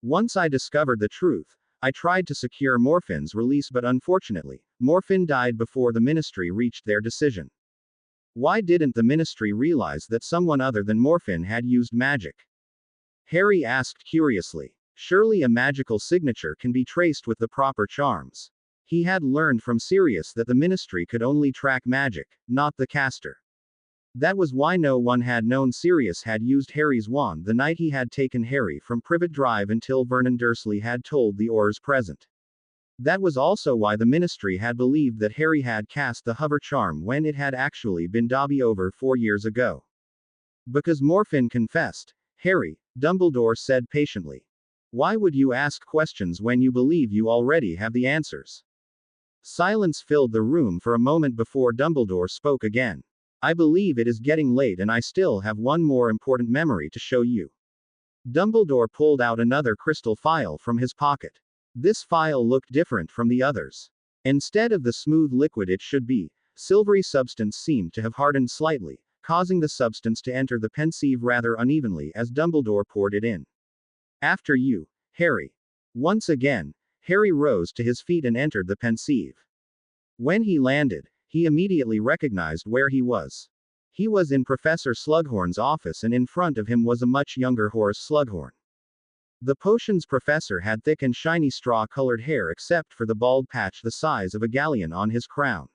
Once I discovered the truth, I tried to secure Morphin's release, but unfortunately, Morphin died before the Ministry reached their decision. Why didn't the Ministry realize that someone other than Morphin had used magic? Harry asked curiously. Surely a magical signature can be traced with the proper charms. He had learned from Sirius that the Ministry could only track magic, not the caster. That was why no one had known Sirius had used Harry's wand the night he had taken Harry from Privet Drive until Vernon Dursley had told the Aurors present. That was also why the Ministry had believed that Harry had cast the hover charm when it had actually been Dobby over 4 years ago. Because Morphin confessed, Harry, Dumbledore said patiently. Why would you ask questions when you believe you already have the answers? Silence filled the room for a moment before Dumbledore spoke again. I believe it is getting late and I still have one more important memory to show you. Dumbledore pulled out another crystal phial from his pocket. This phial looked different from the others. Instead of the smooth liquid it should be, silvery substance seemed to have hardened slightly, causing the substance to enter the pensieve rather unevenly as Dumbledore poured it in. After you, Harry. Once again, Harry rose to his feet and entered the pensieve. When he landed, he immediately recognized where he was. He was in Professor Slughorn's office and in front of him was a much younger Horace Slughorn. The potions professor had thick and shiny straw-colored hair except for the bald patch the size of a galleon on his crown.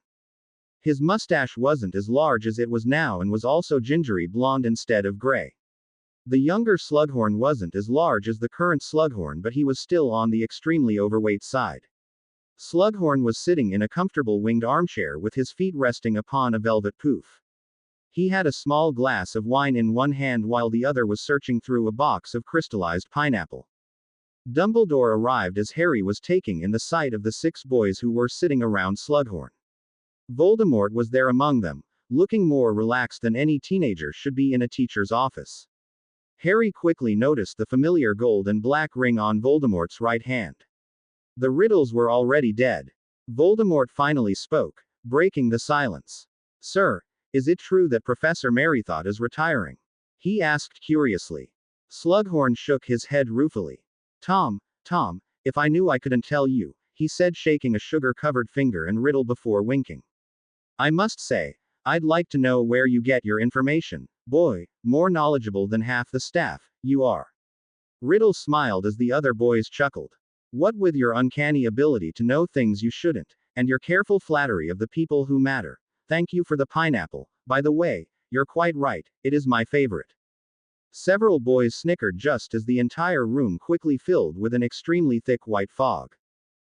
His mustache wasn't as large as it was now and was also gingery blonde instead of gray. The younger Slughorn wasn't as large as the current Slughorn, but he was still on the extremely overweight side. Slughorn was sitting in a comfortable winged armchair with his feet resting upon a velvet poof. He had a small glass of wine in one hand while the other was searching through a box of crystallized pineapple. Dumbledore arrived as Harry was taking in the sight of the 6 boys who were sitting around Slughorn. Voldemort was there among them, looking more relaxed than any teenager should be in a teacher's office. Harry quickly noticed the familiar gold and black ring on Voldemort's right hand. The Riddles were already dead. Voldemort finally spoke, breaking the silence. Sir, is it true that Professor Merrythought is retiring? He asked curiously. Slughorn shook his head ruefully. Tom, if I knew I couldn't tell you, he said, shaking a sugar-covered finger and Riddle before winking. I must say, I'd like to know where you get your information. Boy, more knowledgeable than half the staff, you are. Riddle smiled as the other boys chuckled. What with your uncanny ability to know things you shouldn't, and your careful flattery of the people who matter. Thank you for the pineapple. By the way, you're quite right, it is my favorite. Several boys snickered just as the entire room quickly filled with an extremely thick white fog.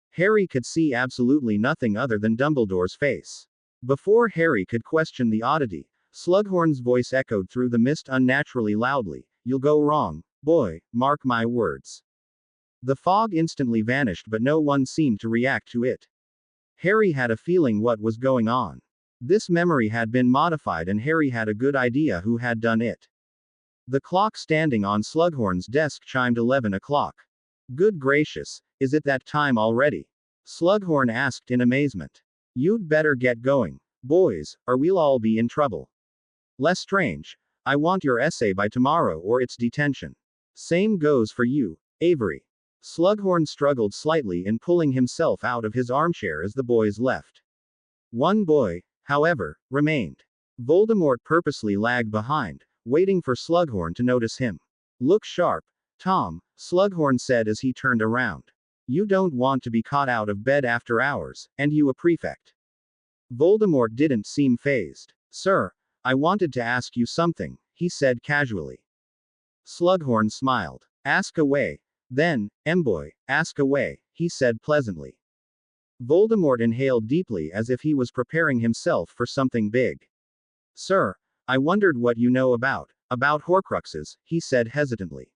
Harry could see absolutely nothing other than Dumbledore's face. Before Harry could question the oddity, Slughorn's voice echoed through the mist unnaturally loudly. You'll go wrong, boy, mark my words. The fog instantly vanished, but no one seemed to react to it. Harry had a feeling what was going on. This memory had been modified and Harry had a good idea who had done it. The clock standing on Slughorn's desk chimed 11 o'clock. Good gracious, is it that time already? Slughorn asked in amazement. You'd better get going, boys, or we'll all be in trouble. Lestrange, I want your essay by tomorrow or it's detention. Same goes for you, Avery. Slughorn struggled slightly in pulling himself out of his armchair as the boys left. One boy, however, remained. Voldemort purposely lagged behind, waiting for Slughorn to notice him. Look sharp, Tom, Slughorn said as he turned around. You don't want to be caught out of bed after hours, and you a prefect. Voldemort didn't seem fazed. Sir, I wanted to ask you something, he said casually. Slughorn smiled. Ask away. Then, boy, ask away, he said pleasantly. Voldemort inhaled deeply as if he was preparing himself for something big. Sir, I wondered what you know about Horcruxes, he said hesitantly.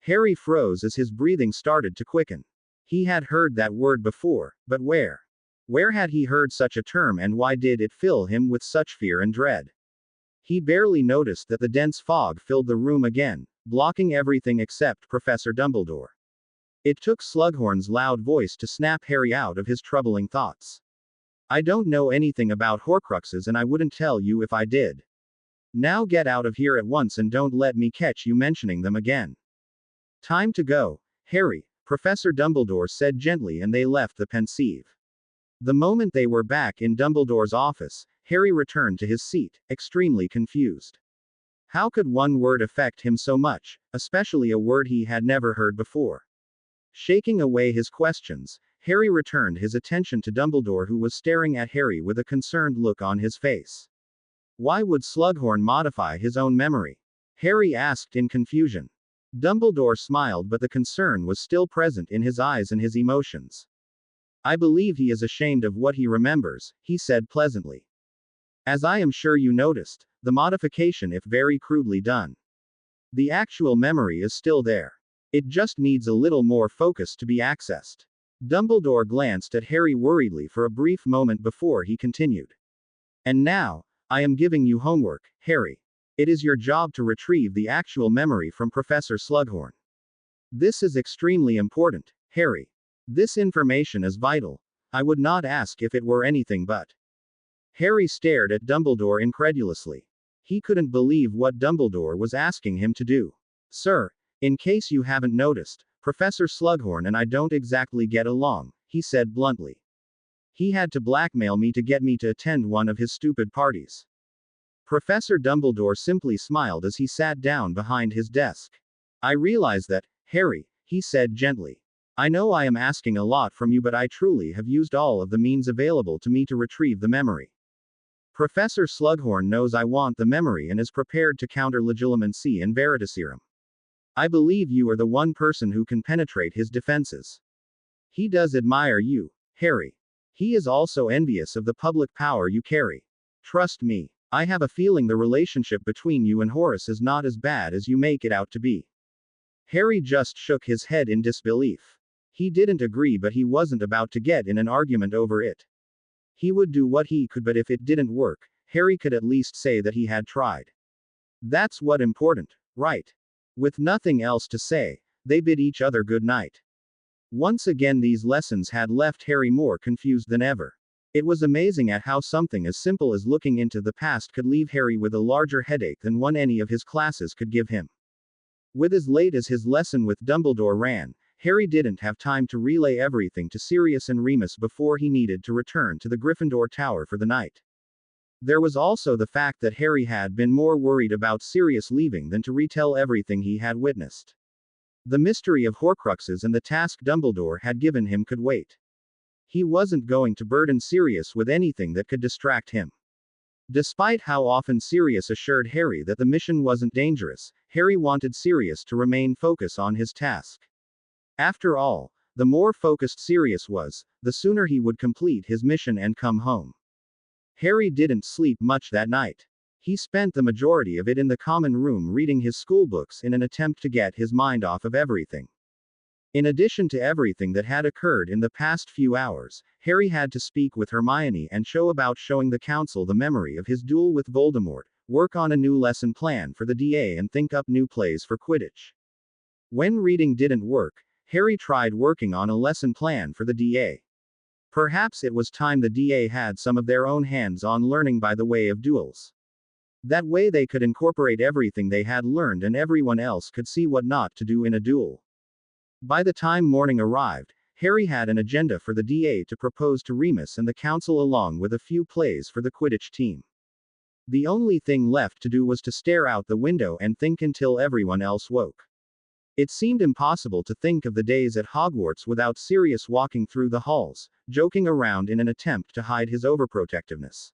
Harry froze as his breathing started to quicken. He had heard that word before, but where? Where had he heard such a term, and why did it fill him with such fear and dread? He barely noticed that the dense fog filled the room again, blocking everything except Professor Dumbledore. It took Slughorn's loud voice to snap Harry out of his troubling thoughts. I don't know anything about Horcruxes, and I wouldn't tell you if I did. Now get out of here at once and don't let me catch you mentioning them again. Time to go, Harry, Professor Dumbledore said gently, and they left the Pensieve. The moment they were back in Dumbledore's office, Harry returned to his seat, extremely confused. How could one word affect him so much, especially a word he had never heard before? Shaking away his questions, Harry returned his attention to Dumbledore, who was staring at Harry with a concerned look on his face. Why would Slughorn modify his own memory? Harry asked in confusion. Dumbledore smiled, but the concern was still present in his eyes and his emotions. I believe he is ashamed of what he remembers, he said pleasantly. As I am sure you noticed, the modification, if very crudely done. The actual memory is still there. It just needs a little more focus to be accessed. Dumbledore glanced at Harry worriedly for a brief moment before he continued. And now, I am giving you homework, Harry. It is your job to retrieve the actual memory from Professor Slughorn. This is extremely important, Harry. This information is vital. I would not ask if it were anything but. Harry stared at Dumbledore incredulously. He couldn't believe what Dumbledore was asking him to do. Sir, in case you haven't noticed, Professor Slughorn and I don't exactly get along, he said bluntly. He had to blackmail me to get me to attend one of his stupid parties. Professor Dumbledore simply smiled as he sat down behind his desk. I realize that, Harry, he said gently. I know I am asking a lot from you, but I truly have used all of the means available to me to retrieve the memory. Professor Slughorn knows I want the memory and is prepared to counter Legilimency and Veritaserum. I believe you are the one person who can penetrate his defenses. He does admire you, Harry. He is also envious of the public power you carry. Trust me, I have a feeling the relationship between you and Horace is not as bad as you make it out to be. Harry just shook his head in disbelief. He didn't agree, but he wasn't about to get in an argument over it. He would do what he could, but if it didn't work, Harry could at least say that he had tried. That's what important, right? With nothing else to say, they bid each other good night. Once again, these lessons had left Harry more confused than ever. It was amazing at how something as simple as looking into the past could leave Harry with a larger headache than one any of his classes could give him. With as late as his lesson with Dumbledore ran, Harry didn't have time to relay everything to Sirius and Remus before he needed to return to the Gryffindor Tower for the night. There was also the fact that Harry had been more worried about Sirius leaving than to retell everything he had witnessed. The mystery of Horcruxes and the task Dumbledore had given him could wait. He wasn't going to burden Sirius with anything that could distract him. Despite how often Sirius assured Harry that the mission wasn't dangerous, Harry wanted Sirius to remain focused on his task. After all, the more focused Sirius was, the sooner he would complete his mission and come home. Harry didn't sleep much that night. He spent the majority of it in the common room reading his schoolbooks in an attempt to get his mind off of everything. In addition to everything that had occurred in the past few hours, Harry had to speak with Hermione and showing the council the memory of his duel with Voldemort, work on a new lesson plan for the DA, and think up new plays for Quidditch. When reading didn't work, Harry tried working on a lesson plan for the DA. Perhaps it was time the DA had some of their own hands-on learning by the way of duels. That way they could incorporate everything they had learned and everyone else could see what not to do in a duel. By the time morning arrived, Harry had an agenda for the DA to propose to Remus and the council, along with a few plays for the Quidditch team. The only thing left to do was to stare out the window and think until everyone else woke. It seemed impossible to think of the days at Hogwarts without Sirius walking through the halls, joking around in an attempt to hide his overprotectiveness.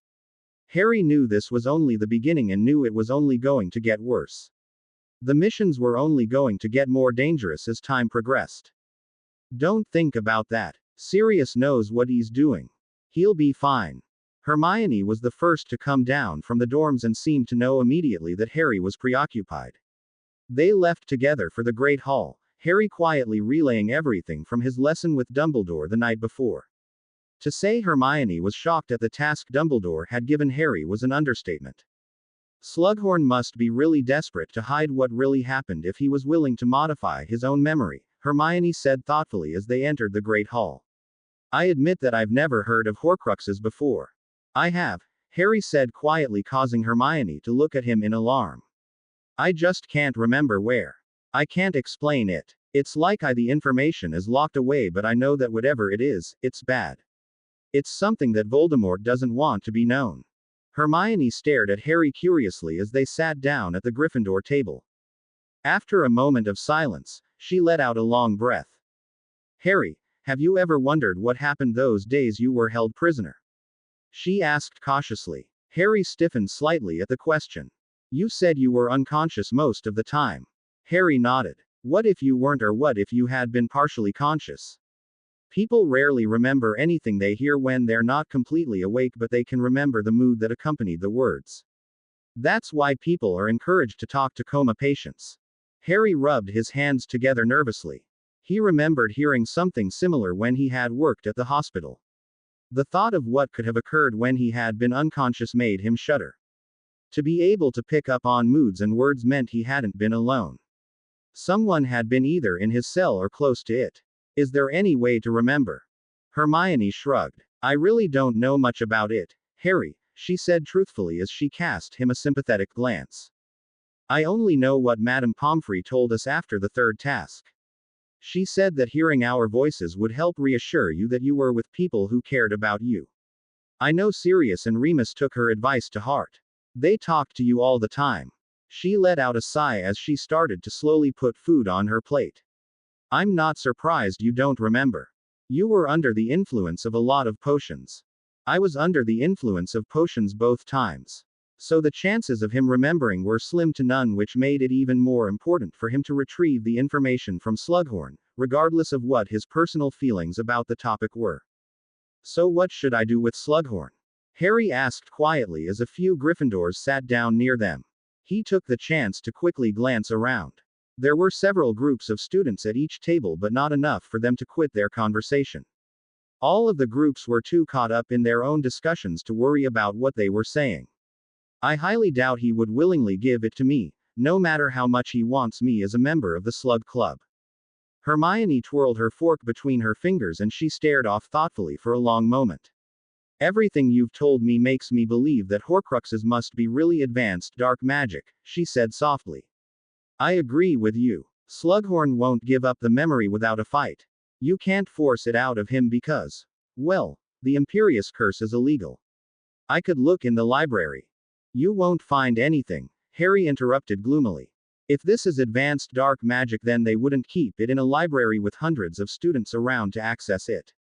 Harry knew this was only the beginning and knew it was only going to get worse. The missions were only going to get more dangerous as time progressed. Don't think about that. Sirius knows what he's doing. He'll be fine. Hermione was the first to come down from the dorms and seemed to know immediately that Harry was preoccupied. They left together for the Great Hall, Harry quietly relaying everything from his lesson with Dumbledore the night before. To say Hermione was shocked at the task Dumbledore had given Harry was an understatement. Slughorn must be really desperate to hide what really happened if he was willing to modify his own memory, Hermione said thoughtfully as they entered the Great Hall. I admit that I've never heard of Horcruxes before. I have, Harry said quietly, causing Hermione to look at him in alarm. I just can't remember where. I can't explain it. It's like the information is locked away, but I know that whatever it is, it's bad. It's something that Voldemort doesn't want to be known. Hermione stared at Harry curiously as they sat down at the Gryffindor table. After a moment of silence, she let out a long breath. Harry, have you ever wondered what happened those days you were held prisoner? She asked cautiously. Harry stiffened slightly at the question. You said you were unconscious most of the time. Harry nodded. What if you weren't, or what if you had been partially conscious? People rarely remember anything they hear when they're not completely awake, but they can remember the mood that accompanied the words. That's why people are encouraged to talk to coma patients. Harry rubbed his hands together nervously. He remembered hearing something similar when he had worked at the hospital. The thought of what could have occurred when he had been unconscious made him shudder. To be able to pick up on moods and words meant he hadn't been alone. Someone had been either in his cell or close to it. Is there any way to remember? Hermione shrugged. I really don't know much about it, Harry, she said truthfully as she cast him a sympathetic glance. I only know what Madame Pomfrey told us after the third task. She said that hearing our voices would help reassure you that you were with people who cared about you. I know Sirius and Remus took her advice to heart. They talked to you all the time. She let out a sigh as she started to slowly put food on her plate. I'm not surprised you don't remember. You were under the influence of a lot of potions. I was under the influence of potions both times. So the chances of him remembering were slim to none, which made it even more important for him to retrieve the information from Slughorn, regardless of what his personal feelings about the topic were. So what should I do with Slughorn? Harry asked quietly as a few Gryffindors sat down near them. He took the chance to quickly glance around. There were several groups of students at each table, but not enough for them to quit their conversation. All of the groups were too caught up in their own discussions to worry about what they were saying. I highly doubt he would willingly give it to me, no matter how much he wants me as a member of the Slug Club. Hermione twirled her fork between her fingers and she stared off thoughtfully for a long moment. Everything you've told me makes me believe that Horcruxes must be really advanced dark magic, she said softly. I agree with you. Slughorn won't give up the memory without a fight. You can't force it out of him because, well, the Imperius Curse is illegal. I could look in the library. You won't find anything, Harry interrupted gloomily. If this is advanced dark magic, then they wouldn't keep it in a library with hundreds of students around to access it.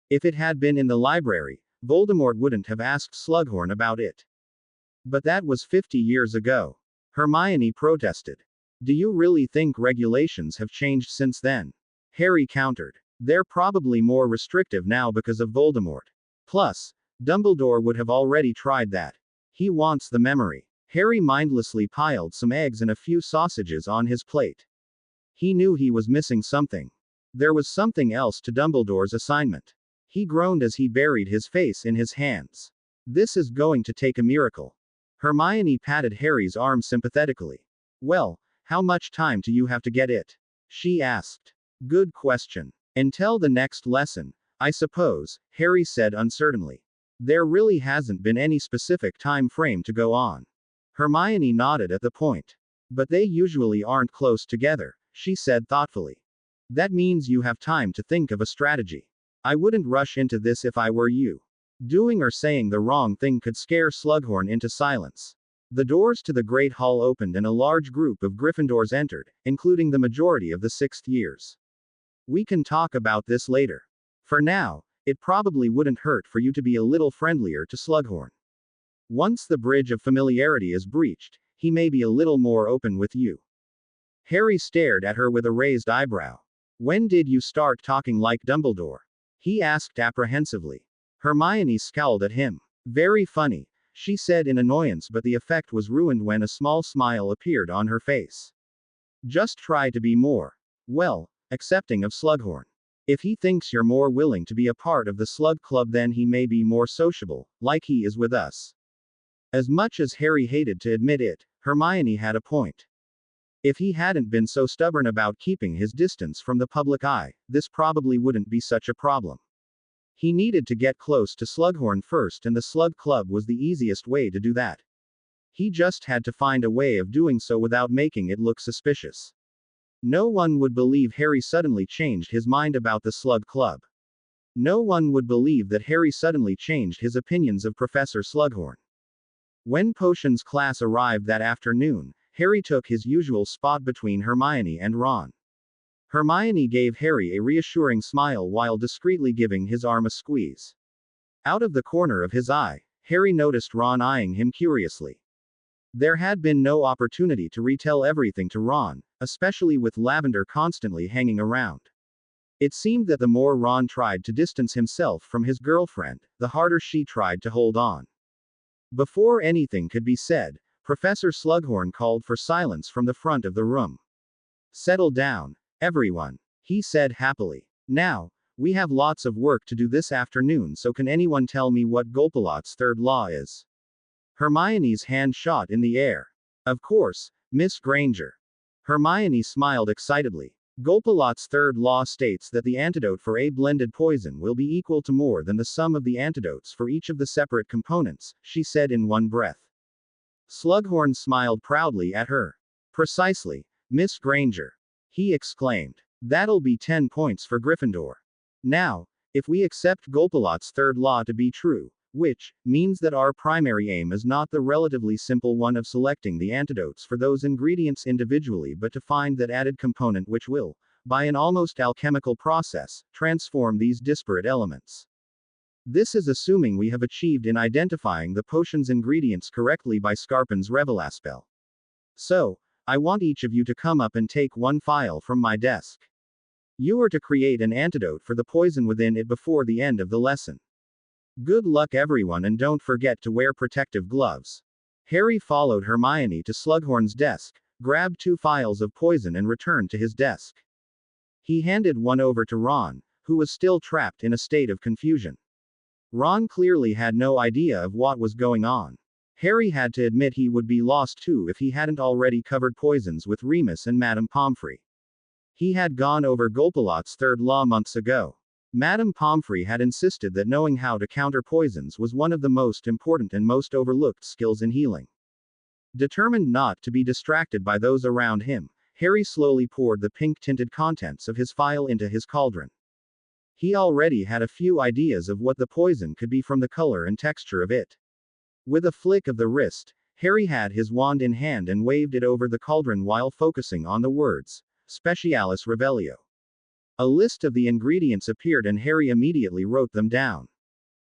If it had been in the library, Voldemort wouldn't have asked Slughorn about it. But that was 50 years ago. Hermione protested. Do you really think regulations have changed since then? Harry countered. They're probably more restrictive now because of Voldemort. Plus, Dumbledore would have already tried that. He wants the memory. Harry mindlessly piled some eggs and a few sausages on his plate. He knew he was missing something. There was something else to Dumbledore's assignment. He groaned as he buried his face in his hands. This is going to take a miracle. Hermione patted Harry's arm sympathetically. Well, how much time do you have to get it? She asked. Good question. Until the next lesson, I suppose, Harry said uncertainly. There really hasn't been any specific time frame to go on. Hermione nodded at the point. But they usually aren't close together, she said thoughtfully. That means you have time to think of a strategy. I wouldn't rush into this if I were you. Doing or saying the wrong thing could scare Slughorn into silence. The doors to the Great Hall opened and a large group of Gryffindors entered, including the majority of the 6th years. We can talk about this later. For now, it probably wouldn't hurt for you to be a little friendlier to Slughorn. Once the bridge of familiarity is breached, he may be a little more open with you. Harry stared at her with a raised eyebrow. When did you start talking like Dumbledore? He asked apprehensively. Hermione scowled at him. Very funny, she said in annoyance, but the effect was ruined when a small smile appeared on her face. Just try to be more Well, accepting of Slughorn. If he thinks you're more willing to be a part of the Slug Club, then he may be more sociable, like he is with us. As much as Harry hated to admit it, Hermione had a point. If he hadn't been so stubborn about keeping his distance from the public eye, this probably wouldn't be such a problem. He needed to get close to Slughorn first, and the Slug Club was the easiest way to do that. He just had to find a way of doing so without making it look suspicious. No one would believe Harry suddenly changed his mind about the Slug Club. No one would believe that Harry suddenly changed his opinions of Professor Slughorn. When potions class arrived that afternoon, Harry took his usual spot between Hermione and Ron. Hermione gave Harry a reassuring smile while discreetly giving his arm a squeeze. Out of the corner of his eye, Harry noticed Ron eyeing him curiously. There had been no opportunity to retell everything to Ron, especially with Lavender constantly hanging around. It seemed that the more Ron tried to distance himself from his girlfriend, the harder she tried to hold on. Before anything could be said, Professor Slughorn called for silence from the front of the room. "Settle down, everyone," he said happily. "Now, we have lots of work to do this afternoon, so can anyone tell me what Golpalot's third law is?" Hermione's hand shot in the air. "Of course, Miss Granger." Hermione smiled excitedly. "Golpalot's third law states that the antidote for a blended poison will be equal to more than the sum of the antidotes for each of the separate components," she said in one breath. Slughorn smiled proudly at her. "Precisely, Miss Granger," he exclaimed. "That'll be 10 points for Gryffindor. Now, if we accept Golpalot's third law to be true, which means that our primary aim is not the relatively simple one of selecting the antidotes for those ingredients individually, but to find that added component which will, by an almost alchemical process, transform these disparate elements. This is assuming we have achieved in identifying the potion's ingredients correctly by Scarpin's Revelaspell. So, I want each of you to come up and take one file from my desk. You are to create an antidote for the poison within it before the end of the lesson. Good luck everyone, and don't forget to wear protective gloves." Harry followed Hermione to Slughorn's desk, grabbed 2 files of poison and returned to his desk. He handed one over to Ron, who was still trapped in a state of confusion. Ron clearly had no idea of what was going on. Harry had to admit he would be lost too if he hadn't already covered poisons with Remus and Madame Pomfrey. He had gone over Golpalot's third law months ago. Madame Pomfrey had insisted that knowing how to counter poisons was one of the most important and most overlooked skills in healing. Determined not to be distracted by those around him, Harry slowly poured the pink-tinted contents of his phial into his cauldron. He already had a few ideas of what the poison could be from the color and texture of it. With a flick of the wrist, Harry had his wand in hand and waved it over the cauldron while focusing on the words, Specialis Revelio. A list of the ingredients appeared and Harry immediately wrote them down.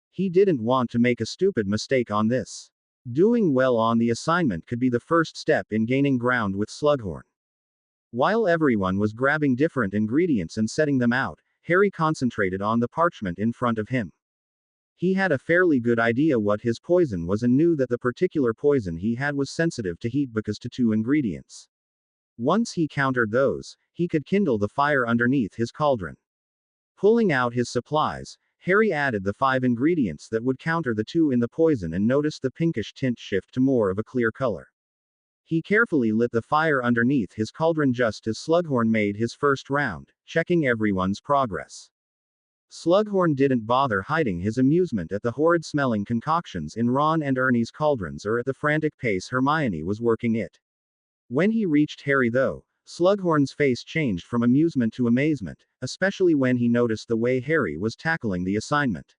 He didn't want to make a stupid mistake on this. Doing well on the assignment could be the first step in gaining ground with Slughorn. While everyone was grabbing different ingredients and setting them out, Harry concentrated on the parchment in front of him. He had a fairly good idea what his poison was and knew that the particular poison he had was sensitive to heat because to 2 ingredients. Once he countered those, he could kindle the fire underneath his cauldron. Pulling out his supplies, Harry added the 5 ingredients that would counter the 2 in the poison and noticed the pinkish tint shift to more of a clear color. He carefully lit the fire underneath his cauldron just as Slughorn made his first round, checking everyone's progress. Slughorn didn't bother hiding his amusement at the horrid-smelling concoctions in Ron and Ernie's cauldrons or at the frantic pace Hermione was working it. When he reached Harry though, Slughorn's face changed from amusement to amazement, especially when he noticed the way Harry was tackling the assignment.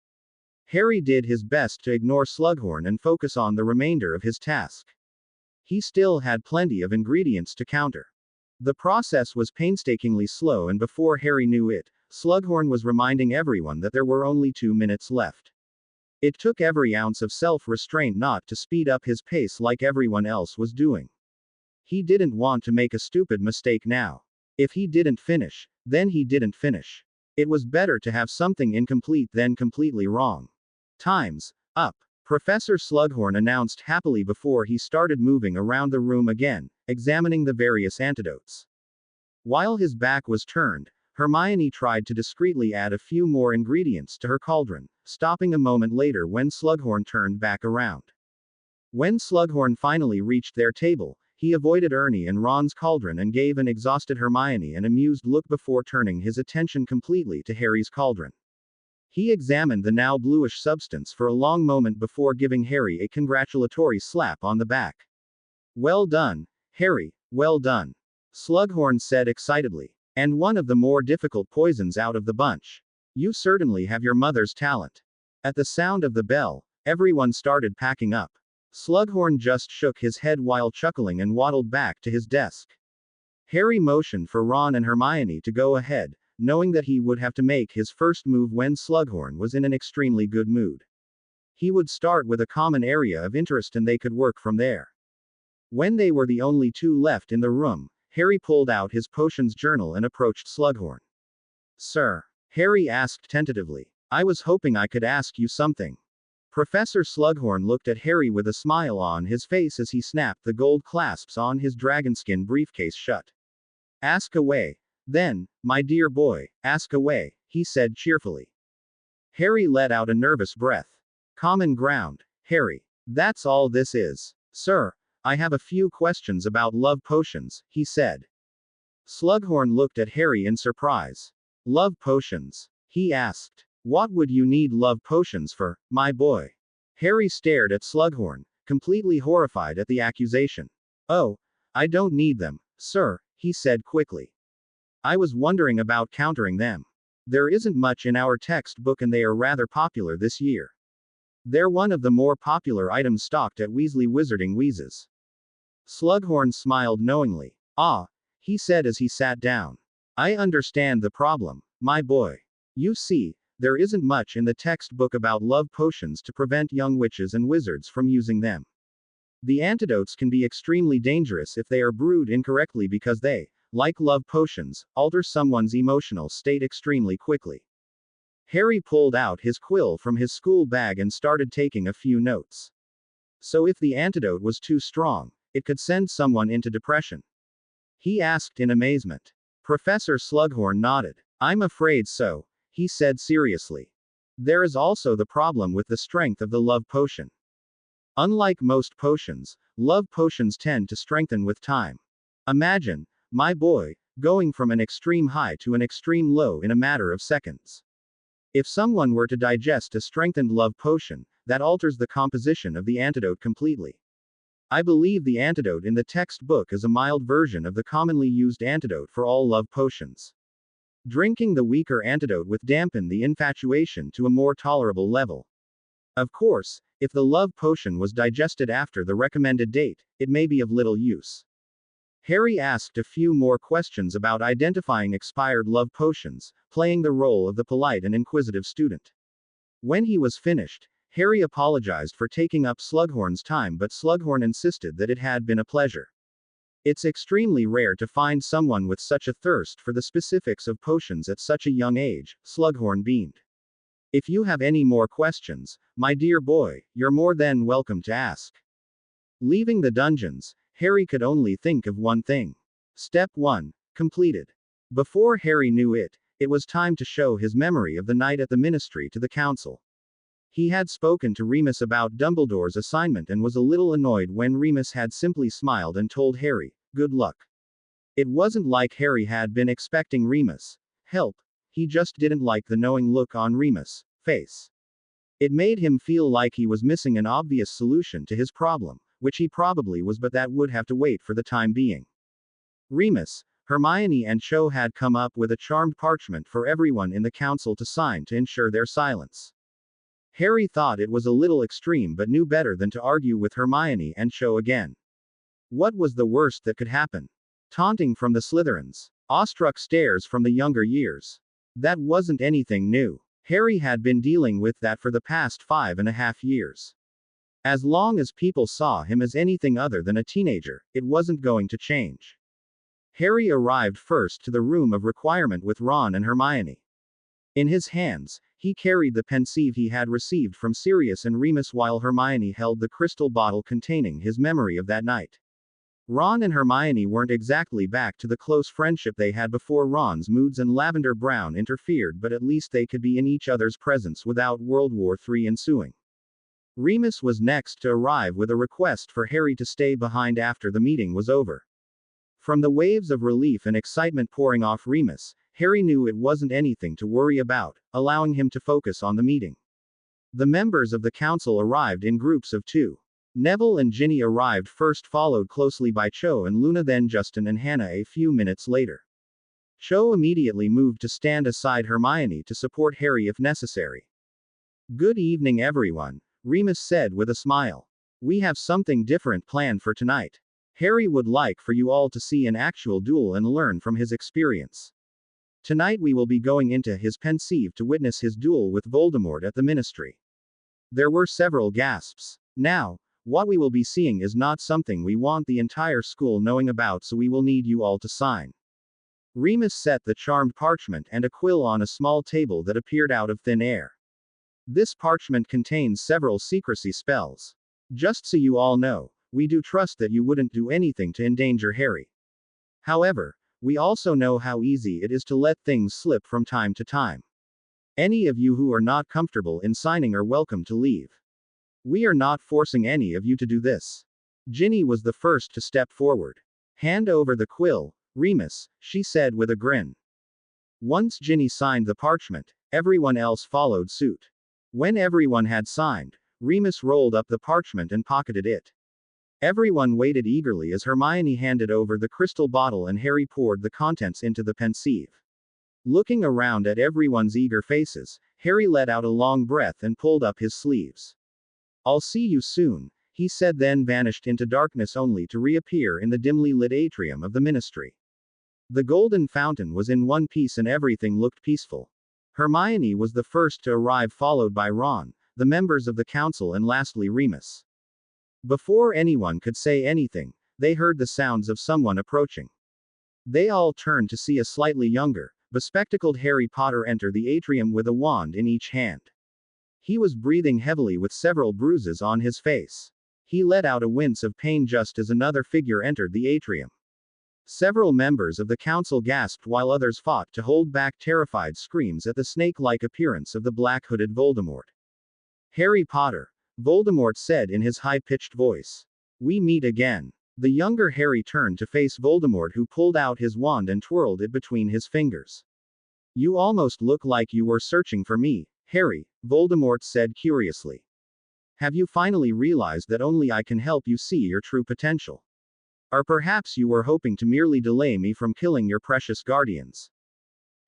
Harry did his best to ignore Slughorn and focus on the remainder of his task. He still had plenty of ingredients to counter. The process was painstakingly slow, and before Harry knew it, Slughorn was reminding everyone that there were only 2 minutes left. It took every ounce of self-restraint not to speed up his pace like everyone else was doing. He didn't want to make a stupid mistake now. If he didn't finish, then he didn't finish. It was better to have something incomplete than completely wrong. "Time's up," Professor Slughorn announced happily before he started moving around the room again, examining the various antidotes. While his back was turned, Hermione tried to discreetly add a few more ingredients to her cauldron, stopping a moment later when Slughorn turned back around. When Slughorn finally reached their table, he avoided Ernie and Ron's cauldron and gave an exhausted Hermione an amused look before turning his attention completely to Harry's cauldron. He examined the now bluish substance for a long moment before giving Harry a congratulatory slap on the back. "Well done, Harry, well done," Slughorn said excitedly. "And one of the more difficult poisons out of the bunch. You certainly have your mother's talent." At the sound of the bell, everyone started packing up. Slughorn just shook his head while chuckling and waddled back to his desk. Harry motioned for Ron and Hermione to go ahead, knowing that he would have to make his first move when Slughorn was in an extremely good mood. He would start with a common area of interest and they could work from there. When they were the only two left in the room, Harry pulled out his potions journal and approached Slughorn. "Sir," Harry asked tentatively, "I was hoping I could ask you something." Professor Slughorn looked at Harry with a smile on his face as he snapped the gold clasps on his dragonskin briefcase shut. "Ask away. Then, my dear boy, ask away," he said cheerfully. Harry let out a nervous breath. "Common ground, Harry. That's all this is. Sir, I have a few questions about love potions," he said. Slughorn looked at Harry in surprise. "Love potions?" he asked. "What would you need love potions for, my boy?" Harry stared at Slughorn, completely horrified at the accusation. "Oh, I don't need them, sir," he said quickly. "I was wondering about countering them. There isn't much in our textbook and they are rather popular this year. They're one of the more popular items stocked at Weasley Wizarding Wheezes." Slughorn smiled knowingly. "Ah," he said as he sat down. "I understand the problem, my boy. You see, there isn't much in the textbook about love potions to prevent young witches and wizards from using them. The antidotes can be extremely dangerous if they are brewed incorrectly because they, like love potions, alter someone's emotional state extremely quickly." Harry pulled out his quill from his school bag and started taking a few notes. "So if the antidote was too strong, it could send someone into depression?" he asked in amazement. Professor Slughorn nodded. "I'm afraid so," he said seriously. "There is also the problem with the strength of the love potion. Unlike most potions, love potions tend to strengthen with time. Imagine, my boy, going from an extreme high to an extreme low in a matter of seconds. If someone were to digest a strengthened love potion, that alters the composition of the antidote completely. I believe the antidote in the textbook is a mild version of the commonly used antidote for all love potions. Drinking the weaker antidote would dampen the infatuation to a more tolerable level. Of course, if the love potion was digested after the recommended date, it may be of little use." Harry asked a few more questions about identifying expired love potions, playing the role of the polite and inquisitive student. When he was finished, Harry apologized for taking up Slughorn's time, but Slughorn insisted that it had been a pleasure. "It's extremely rare to find someone with such a thirst for the specifics of potions at such a young age," Slughorn beamed. "If you have any more questions, my dear boy, you're more than welcome to ask." Leaving the dungeons, Harry could only think of one thing. Step 1. Completed. Before Harry knew it, it was time to show his memory of the night at the Ministry to the Council. He had spoken to Remus about Dumbledore's assignment and was a little annoyed when Remus had simply smiled and told Harry, "Good luck." It wasn't like Harry had been expecting Remus' help, he just didn't like the knowing look on Remus' face. It made him feel like he was missing an obvious solution to his problem, which he probably was, but that would have to wait for the time being. Remus, Hermione and Cho had come up with a charmed parchment for everyone in the council to sign to ensure their silence. Harry thought it was a little extreme but knew better than to argue with Hermione and Cho again. What was the worst that could happen? Taunting from the Slytherins. Awestruck stares from the younger years. That wasn't anything new. Harry had been dealing with that for the past 5.5 years. As long as people saw him as anything other than a teenager, it wasn't going to change. Harry arrived first to the room of requirement with Ron and Hermione. In his hands, he carried the pensieve he had received from Sirius and Remus while Hermione held the crystal bottle containing his memory of that night. Ron and Hermione weren't exactly back to the close friendship they had before Ron's moods and Lavender Brown interfered, but at least they could be in each other's presence without World War III ensuing. Remus was next to arrive with a request for Harry to stay behind after the meeting was over. From the waves of relief and excitement pouring off Remus, Harry knew it wasn't anything to worry about, allowing him to focus on the meeting. The members of the council arrived in groups of two. Neville and Ginny arrived first, followed closely by Cho and Luna, then Justin and Hannah a few minutes later. Cho immediately moved to stand aside Hermione to support Harry if necessary. "Good evening, everyone," Remus said with a smile. "We have something different planned for tonight. Harry would like for you all to see an actual duel and learn from his experience. Tonight we will be going into his Pensieve to witness his duel with Voldemort at the Ministry." There were several gasps. "Now, what we will be seeing is not something we want the entire school knowing about, so we will need you all to sign." Remus set the charmed parchment and a quill on a small table that appeared out of thin air. "This parchment contains several secrecy spells. Just so you all know, we do trust that you wouldn't do anything to endanger Harry. However, we also know how easy it is to let things slip from time to time. Any of you who are not comfortable in signing are welcome to leave. We are not forcing any of you to do this." Ginny was the first to step forward. "Hand over the quill, Remus," she said with a grin. Once Ginny signed the parchment, everyone else followed suit. When everyone had signed, Remus rolled up the parchment and pocketed it. Everyone waited eagerly as Hermione handed over the crystal bottle and Harry poured the contents into the Pensieve. Looking around at everyone's eager faces, Harry let out a long breath and pulled up his sleeves. "I'll see you soon," he said, then vanished into darkness only to reappear in the dimly lit atrium of the Ministry. The golden fountain was in one piece and everything looked peaceful. Hermione was the first to arrive, followed by Ron, the members of the council, and lastly Remus. Before anyone could say anything, they heard the sounds of someone approaching. They all turned to see a slightly younger, bespectacled Harry Potter enter the atrium with a wand in each hand. He was breathing heavily with several bruises on his face. He let out a wince of pain just as another figure entered the atrium. Several members of the council gasped while others fought to hold back terrified screams at the snake-like appearance of the black-hooded Voldemort. "Harry Potter," Voldemort said in his high-pitched voice. "We meet again." The younger Harry turned to face Voldemort, who pulled out his wand and twirled it between his fingers. "You almost look like you were searching for me, Harry," Voldemort said curiously. "Have you finally realized that only I can help you see your true potential? Or perhaps you were hoping to merely delay me from killing your precious guardians?"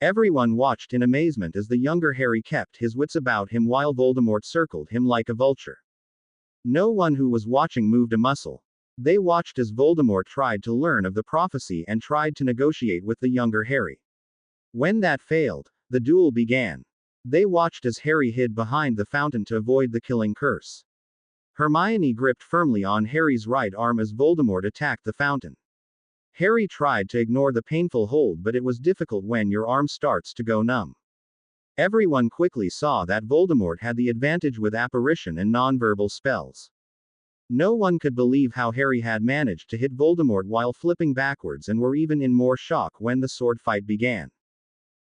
Everyone watched in amazement as the younger Harry kept his wits about him while Voldemort circled him like a vulture. No one who was watching moved a muscle. They watched as Voldemort tried to learn of the prophecy and tried to negotiate with the younger Harry. When that failed, the duel began. They watched as Harry hid behind the fountain to avoid the killing curse. Hermione gripped firmly on Harry's right arm as Voldemort attacked the fountain. Harry tried to ignore the painful hold, but it was difficult when your arm starts to go numb. Everyone quickly saw that Voldemort had the advantage with apparition and nonverbal spells. No one could believe how Harry had managed to hit Voldemort while flipping backwards, and were even in more shock when the sword fight began.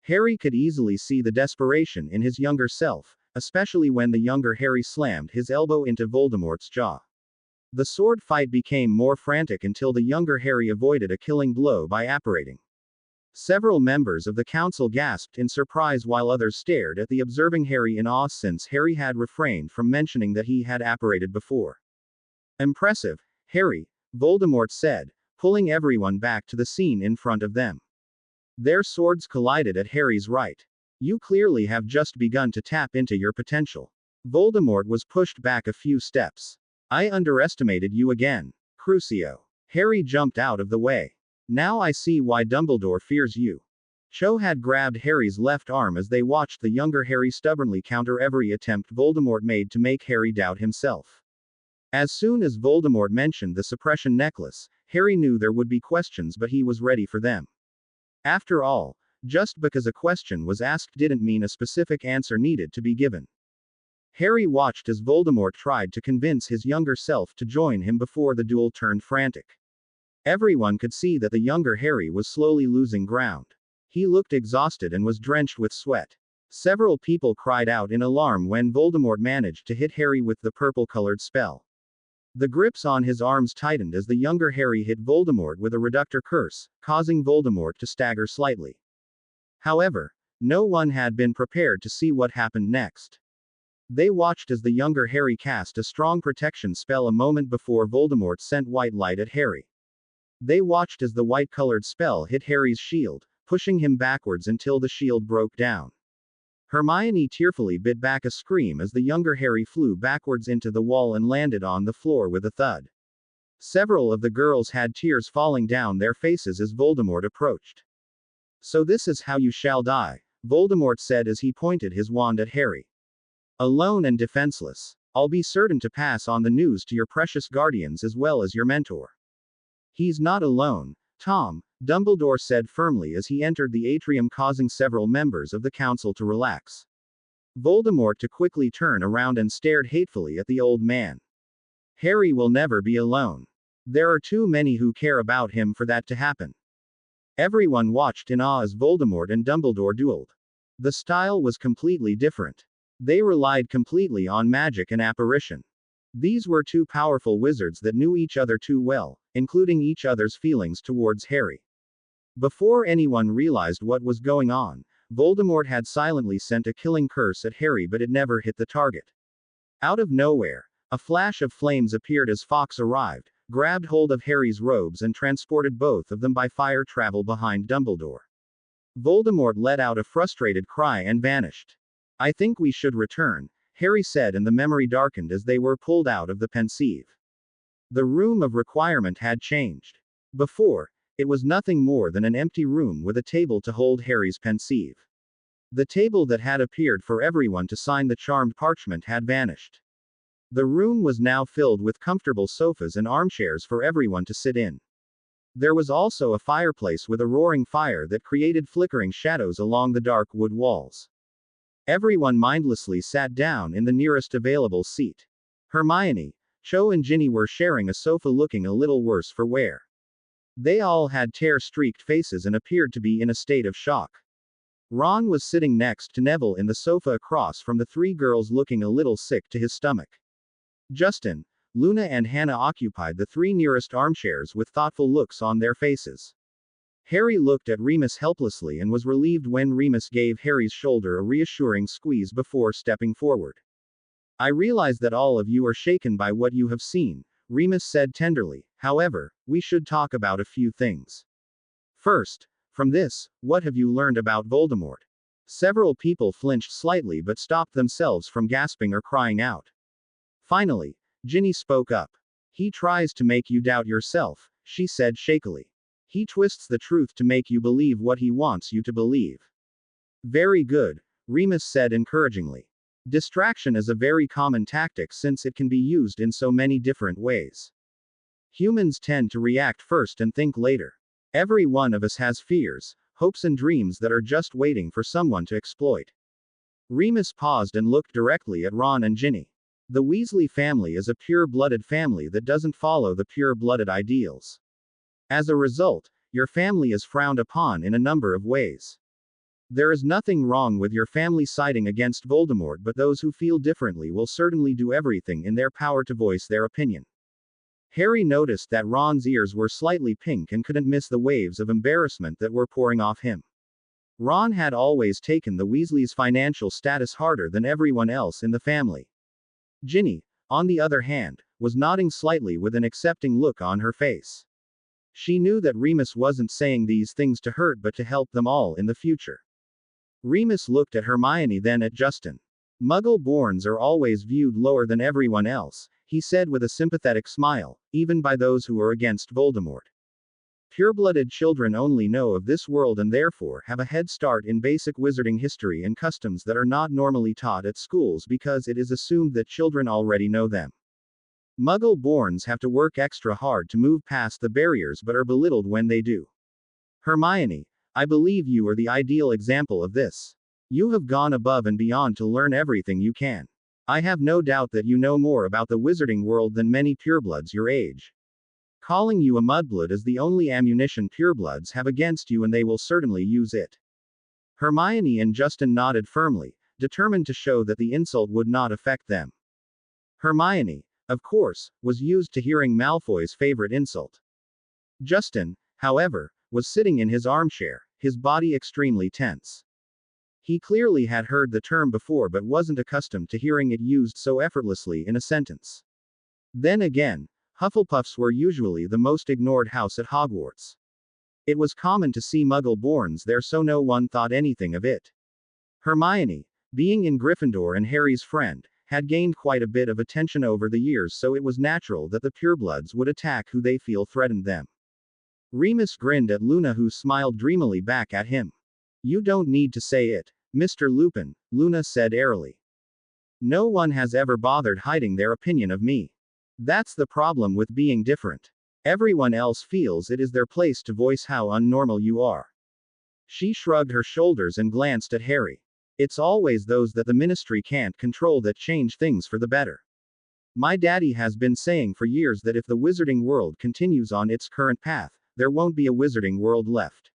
Harry could easily see the desperation in his younger self, especially when the younger Harry slammed his elbow into Voldemort's jaw. The sword fight became more frantic until the younger Harry avoided a killing blow by apparating. Several members of the council gasped in surprise while others stared at the observing Harry in awe, since Harry had refrained from mentioning that he had apparated before. "Impressive, Harry," Voldemort said, pulling everyone back to the scene in front of them. Their swords collided at Harry's right. "You clearly have just begun to tap into your potential." Voldemort was pushed back a few steps. "I underestimated you again, Crucio." Harry jumped out of the way. "Now I see why Dumbledore fears you." Cho had grabbed Harry's left arm as they watched the younger Harry stubbornly counter every attempt Voldemort made to make Harry doubt himself. As soon as Voldemort mentioned the suppression necklace, Harry knew there would be questions, but he was ready for them. After all, just because a question was asked didn't mean a specific answer needed to be given. Harry watched as Voldemort tried to convince his younger self to join him before the duel turned frantic. Everyone could see that the younger Harry was slowly losing ground. He looked exhausted and was drenched with sweat. Several people cried out in alarm when Voldemort managed to hit Harry with the purple-colored spell. The grips on his arms tightened as the younger Harry hit Voldemort with a reductor curse, causing Voldemort to stagger slightly. However, no one had been prepared to see what happened next. They watched as the younger Harry cast a strong protection spell a moment before Voldemort sent white light at Harry. They watched as the white-colored spell hit Harry's shield, pushing him backwards until the shield broke down. Hermione tearfully bit back a scream as the younger Harry flew backwards into the wall and landed on the floor with a thud. Several of the girls had tears falling down their faces as Voldemort approached. "So this is how you shall die," Voldemort said as he pointed his wand at Harry. "Alone and defenseless. I'll be certain to pass on the news to your precious guardians as well as your mentor." "He's not alone, Tom," Dumbledore said firmly as he entered the atrium, causing several members of the council to relax. Voldemort to quickly turn around and stared hatefully at the old man. "Harry will never be alone. There are too many who care about him for that to happen." Everyone watched in awe as Voldemort and Dumbledore dueled. The style was completely different. They relied completely on magic and apparition. These were two powerful wizards that knew each other too well, including each other's feelings towards Harry. Before anyone realized what was going on, Voldemort had silently sent a killing curse at Harry, but it never hit the target. Out of nowhere, a flash of flames appeared as Fawkes arrived, grabbed hold of Harry's robes and transported both of them by fire travel behind Dumbledore. Voldemort let out a frustrated cry and vanished. "I think we should return," Harry said, and the memory darkened as they were pulled out of the Pensieve. The room of requirement had changed. Before, it was nothing more than an empty room with a table to hold Harry's Pensieve. The table that had appeared for everyone to sign the charmed parchment had vanished. The room was now filled with comfortable sofas and armchairs for everyone to sit in. There was also a fireplace with a roaring fire that created flickering shadows along the dark wood walls. Everyone mindlessly sat down in the nearest available seat. Hermione, Cho and Ginny were sharing a sofa looking a little worse for wear. They all had tear-streaked faces and appeared to be in a state of shock. Ron was sitting next to Neville in the sofa across from the three girls, looking a little sick to his stomach. Justin, Luna and Hannah occupied the three nearest armchairs with thoughtful looks on their faces. Harry looked at Remus helplessly and was relieved when Remus gave Harry's shoulder a reassuring squeeze before stepping forward. "I realize that all of you are shaken by what you have seen," Remus said tenderly. "However, we should talk about a few things. First, from this, what have you learned about Voldemort?" Several people flinched slightly but stopped themselves from gasping or crying out. Finally, Ginny spoke up. "He tries to make you doubt yourself," she said shakily. "He twists the truth to make you believe what he wants you to believe." "Very good," Remus said encouragingly. "Distraction is a very common tactic since it can be used in so many different ways. Humans tend to react first and think later. Every one of us has fears, hopes and dreams that are just waiting for someone to exploit." Remus paused and looked directly at Ron and Ginny. "The Weasley family is a pure-blooded family that doesn't follow the pure-blooded ideals. As a result, your family is frowned upon in a number of ways. There is nothing wrong with your family siding against Voldemort, but those who feel differently will certainly do everything in their power to voice their opinion." Harry noticed that Ron's ears were slightly pink and couldn't miss the waves of embarrassment that were pouring off him. Ron had always taken the Weasleys' financial status harder than everyone else in the family. Ginny, on the other hand, was nodding slightly with an accepting look on her face. She knew that Remus wasn't saying these things to hurt but to help them all in the future. Remus looked at Hermione, then at Justin. "Muggle-borns are always viewed lower than everyone else," he said with a sympathetic smile, "even by those who are against Voldemort. Pure-blooded children only know of this world and therefore have a head start in basic wizarding history and customs that are not normally taught at schools because it is assumed that children already know them. Muggle-borns have to work extra hard to move past the barriers but are belittled when they do. Hermione, I believe you are the ideal example of this. You have gone above and beyond to learn everything you can. I have no doubt that you know more about the wizarding world than many purebloods your age." Calling you a mudblood is the only ammunition purebloods have against you, and they will certainly use it. Hermione and Justin nodded firmly, determined to show that the insult would not affect them. Hermione, of course, was used to hearing Malfoy's favorite insult. Justin, however, was sitting in his armchair, his body extremely tense. He clearly had heard the term before but wasn't accustomed to hearing it used so effortlessly in a sentence. Then again, Hufflepuffs were usually the most ignored house at Hogwarts. It was common to see Muggle-borns there, so no one thought anything of it. Hermione, being in Gryffindor and Harry's friend, had gained quite a bit of attention over the years, so it was natural that the purebloods would attack who they feel threatened them. Remus grinned at Luna, who smiled dreamily back at him. "You don't need to say it, Mr. Lupin," Luna said airily. "No one has ever bothered hiding their opinion of me. That's the problem with being different. Everyone else feels it is their place to voice how unnormal you are." She shrugged her shoulders and glanced at Harry. "It's always those that the ministry can't control that change things for the better. My daddy has been saying for years that if the wizarding world continues on its current path, there won't be a wizarding world left.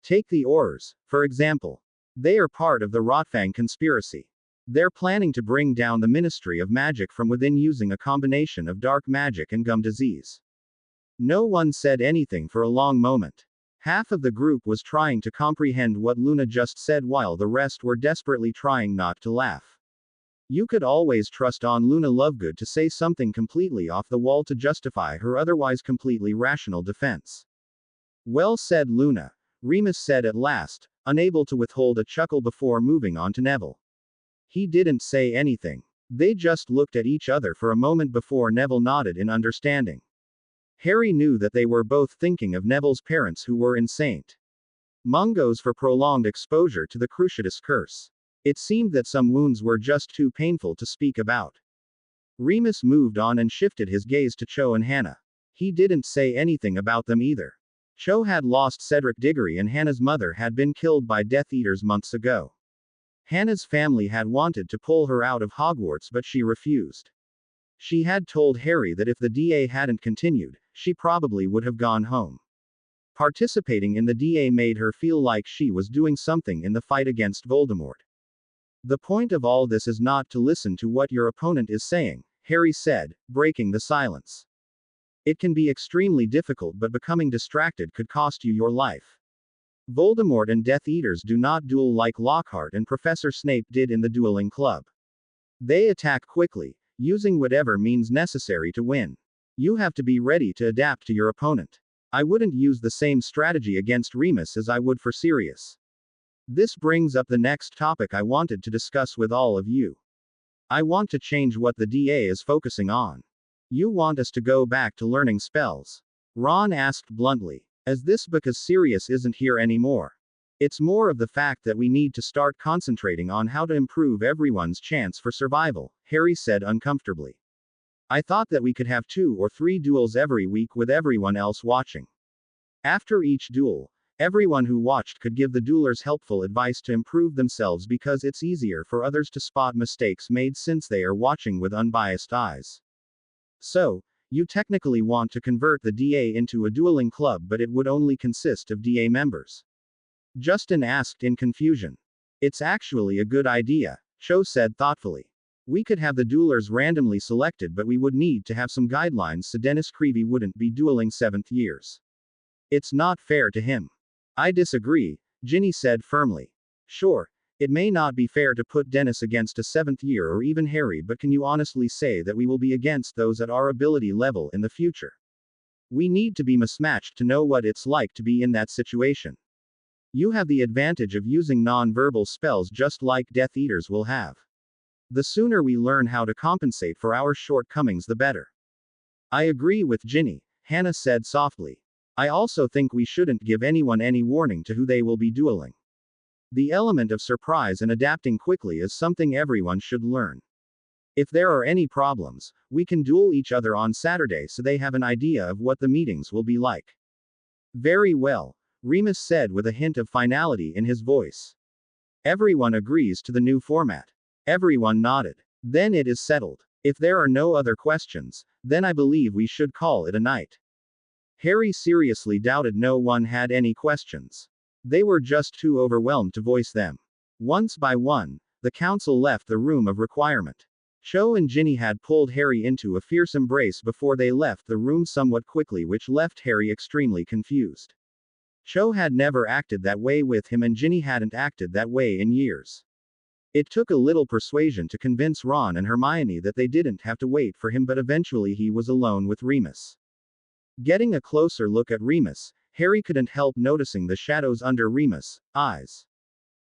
Take the Aurors, for example. They are part of the Rotfang conspiracy. They're planning to bring down the Ministry of Magic from within using a combination of dark magic and gum disease." No one said anything for a long moment. Half of the group was trying to comprehend what Luna just said, while the rest were desperately trying not to laugh. You could always trust on Luna Lovegood to say something completely off the wall to justify her otherwise completely rational defense. "Well said, Luna," Remus said at last, unable to withhold a chuckle before moving on to Neville. He didn't say anything. They just looked at each other for a moment before Neville nodded in understanding. Harry knew that they were both thinking of Neville's parents, who were in St. Mungo's for prolonged exposure to the Cruciatus curse. It seemed that some wounds were just too painful to speak about. Remus moved on and shifted his gaze to Cho and Hannah. He didn't say anything about them either. Cho had lost Cedric Diggory and Hannah's mother had been killed by Death Eaters months ago. Hannah's family had wanted to pull her out of Hogwarts, but she refused. She had told Harry that if the DA hadn't continued, she probably would have gone home. Participating in the DA made her feel like she was doing something in the fight against Voldemort. "The point of all this is not to listen to what your opponent is saying," Harry said, breaking the silence. "It can be extremely difficult, but becoming distracted could cost you your life. Voldemort and Death Eaters do not duel like Lockhart and Professor Snape did in the dueling club. They attack quickly, using whatever means necessary to win. You have to be ready to adapt to your opponent. I wouldn't use the same strategy against Remus as I would for Sirius. This brings up the next topic I wanted to discuss with all of you. I want to change what the DA is focusing on. You want us to go back to learning spells?" Ron asked bluntly. "Is this because Sirius isn't here anymore? It's more of the fact that we need to start concentrating on how to improve everyone's chance for survival," Harry said uncomfortably. "I thought that we could have 2 or 3 duels every week with everyone else watching. After each duel, everyone who watched could give the duelers helpful advice to improve themselves, because it's easier for others to spot mistakes made since they are watching with unbiased eyes. So, you technically want to convert the DA into a dueling club, but it would only consist of DA members?" Justin asked in confusion. "It's actually a good idea," Cho said thoughtfully. "We could have the duelers randomly selected, but we would need to have some guidelines so Dennis Creevy wouldn't be dueling 7th years. It's not fair to him." "I disagree," Ginny said firmly. "Sure, it may not be fair to put Dennis against a 7th year or even Harry, but can you honestly say that we will be against those at our ability level in the future? We need to be mismatched to know what it's like to be in that situation. You have the advantage of using non-verbal spells just like Death Eaters will have. The sooner we learn how to compensate for our shortcomings, the better." "I agree with Ginny," Hannah said softly. "I also think we shouldn't give anyone any warning to who they will be dueling. The element of surprise and adapting quickly is something everyone should learn. If there are any problems, we can duel each other on Saturday so they have an idea of what the meetings will be like." "Very well," Remus said with a hint of finality in his voice. "Everyone agrees to the new format." Everyone nodded. "Then it is settled. If there are no other questions, then I believe we should call it a night." Harry seriously doubted no one had any questions. They were just too overwhelmed to voice them. Once by one, the council left the room of requirement. Cho and Ginny had pulled Harry into a fierce embrace before they left the room somewhat quickly, which left Harry extremely confused. Cho had never acted that way with him, and Ginny hadn't acted that way in years. It took a little persuasion to convince Ron and Hermione that they didn't have to wait for him, but eventually he was alone with Remus. Getting a closer look at Remus, Harry couldn't help noticing the shadows under Remus' eyes.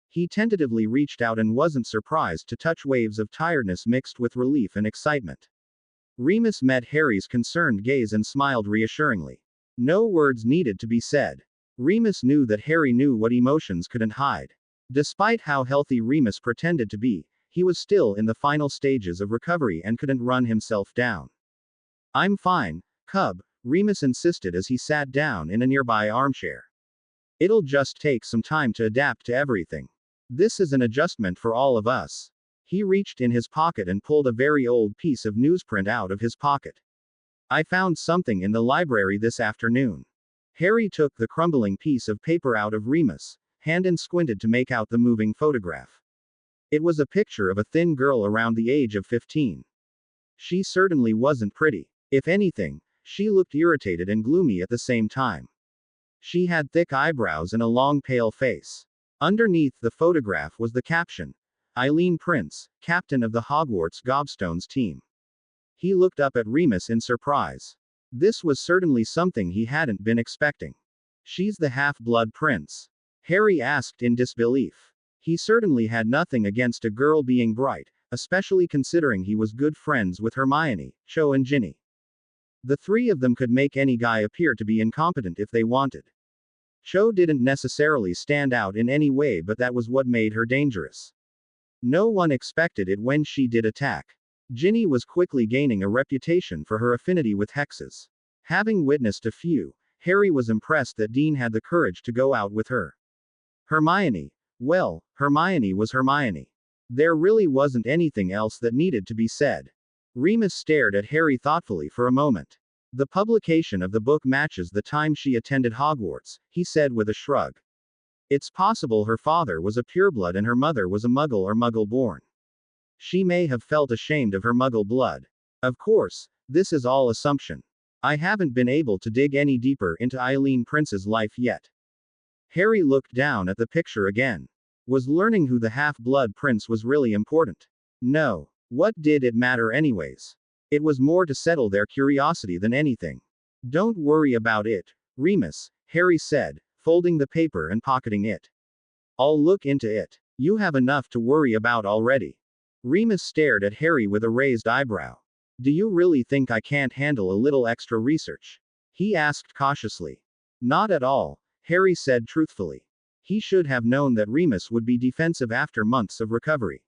He tentatively reached out and wasn't surprised to touch waves of tiredness mixed with relief and excitement. Remus met Harry's concerned gaze and smiled reassuringly. No words needed to be said. Remus knew that Harry knew what emotions couldn't hide. Despite how healthy Remus pretended to be, he was still in the final stages of recovery and couldn't run himself down. "I'm fine, Cub," Remus insisted as he sat down in a nearby armchair. "It'll just take some time to adapt to everything. This is an adjustment for all of us." He reached in his pocket and pulled a very old piece of newsprint out of his pocket. "I found something in the library this afternoon." Harry took the crumbling piece of paper out of Remus' hand and squinted to make out the moving photograph. It was a picture of a thin girl around the age of 15. She certainly wasn't pretty. If anything, she looked irritated and gloomy at the same time. She had thick eyebrows and a long pale face. Underneath the photograph was the caption, "Eileen Prince, captain of the Hogwarts Gobstones team." He looked up at Remus in surprise. This was certainly something he hadn't been expecting. "She's the half-blood prince?" Harry asked in disbelief. He certainly had nothing against a girl being bright, especially considering he was good friends with Hermione, Cho and Ginny. The three of them could make any guy appear to be incompetent if they wanted. Cho didn't necessarily stand out in any way, but that was what made her dangerous. No one expected it when she did attack. Ginny was quickly gaining a reputation for her affinity with hexes. Having witnessed a few, Harry was impressed that Dean had the courage to go out with her. Hermione. Well, Hermione was Hermione. There really wasn't anything else that needed to be said. Remus stared at Harry thoughtfully for a moment. "The publication of the book matches the time she attended Hogwarts," he said with a shrug. "It's possible her father was a pureblood and her mother was a Muggle or Muggle-born. She may have felt ashamed of her Muggle blood. Of course, this is all assumption. I haven't been able to dig any deeper into Eileen Prince's life yet." Harry looked down at the picture again. Was learning who the half-blood prince was really important? No. What did it matter anyways? It was more to settle their curiosity than anything. "Don't worry about it, Remus," Harry said, folding the paper and pocketing it. "I'll look into it. You have enough to worry about already." Remus stared at Harry with a raised eyebrow. "Do you really think I can't handle a little extra research?" he asked cautiously. "Not at all," Harry said truthfully. He should have known that Remus would be defensive after months of recovery.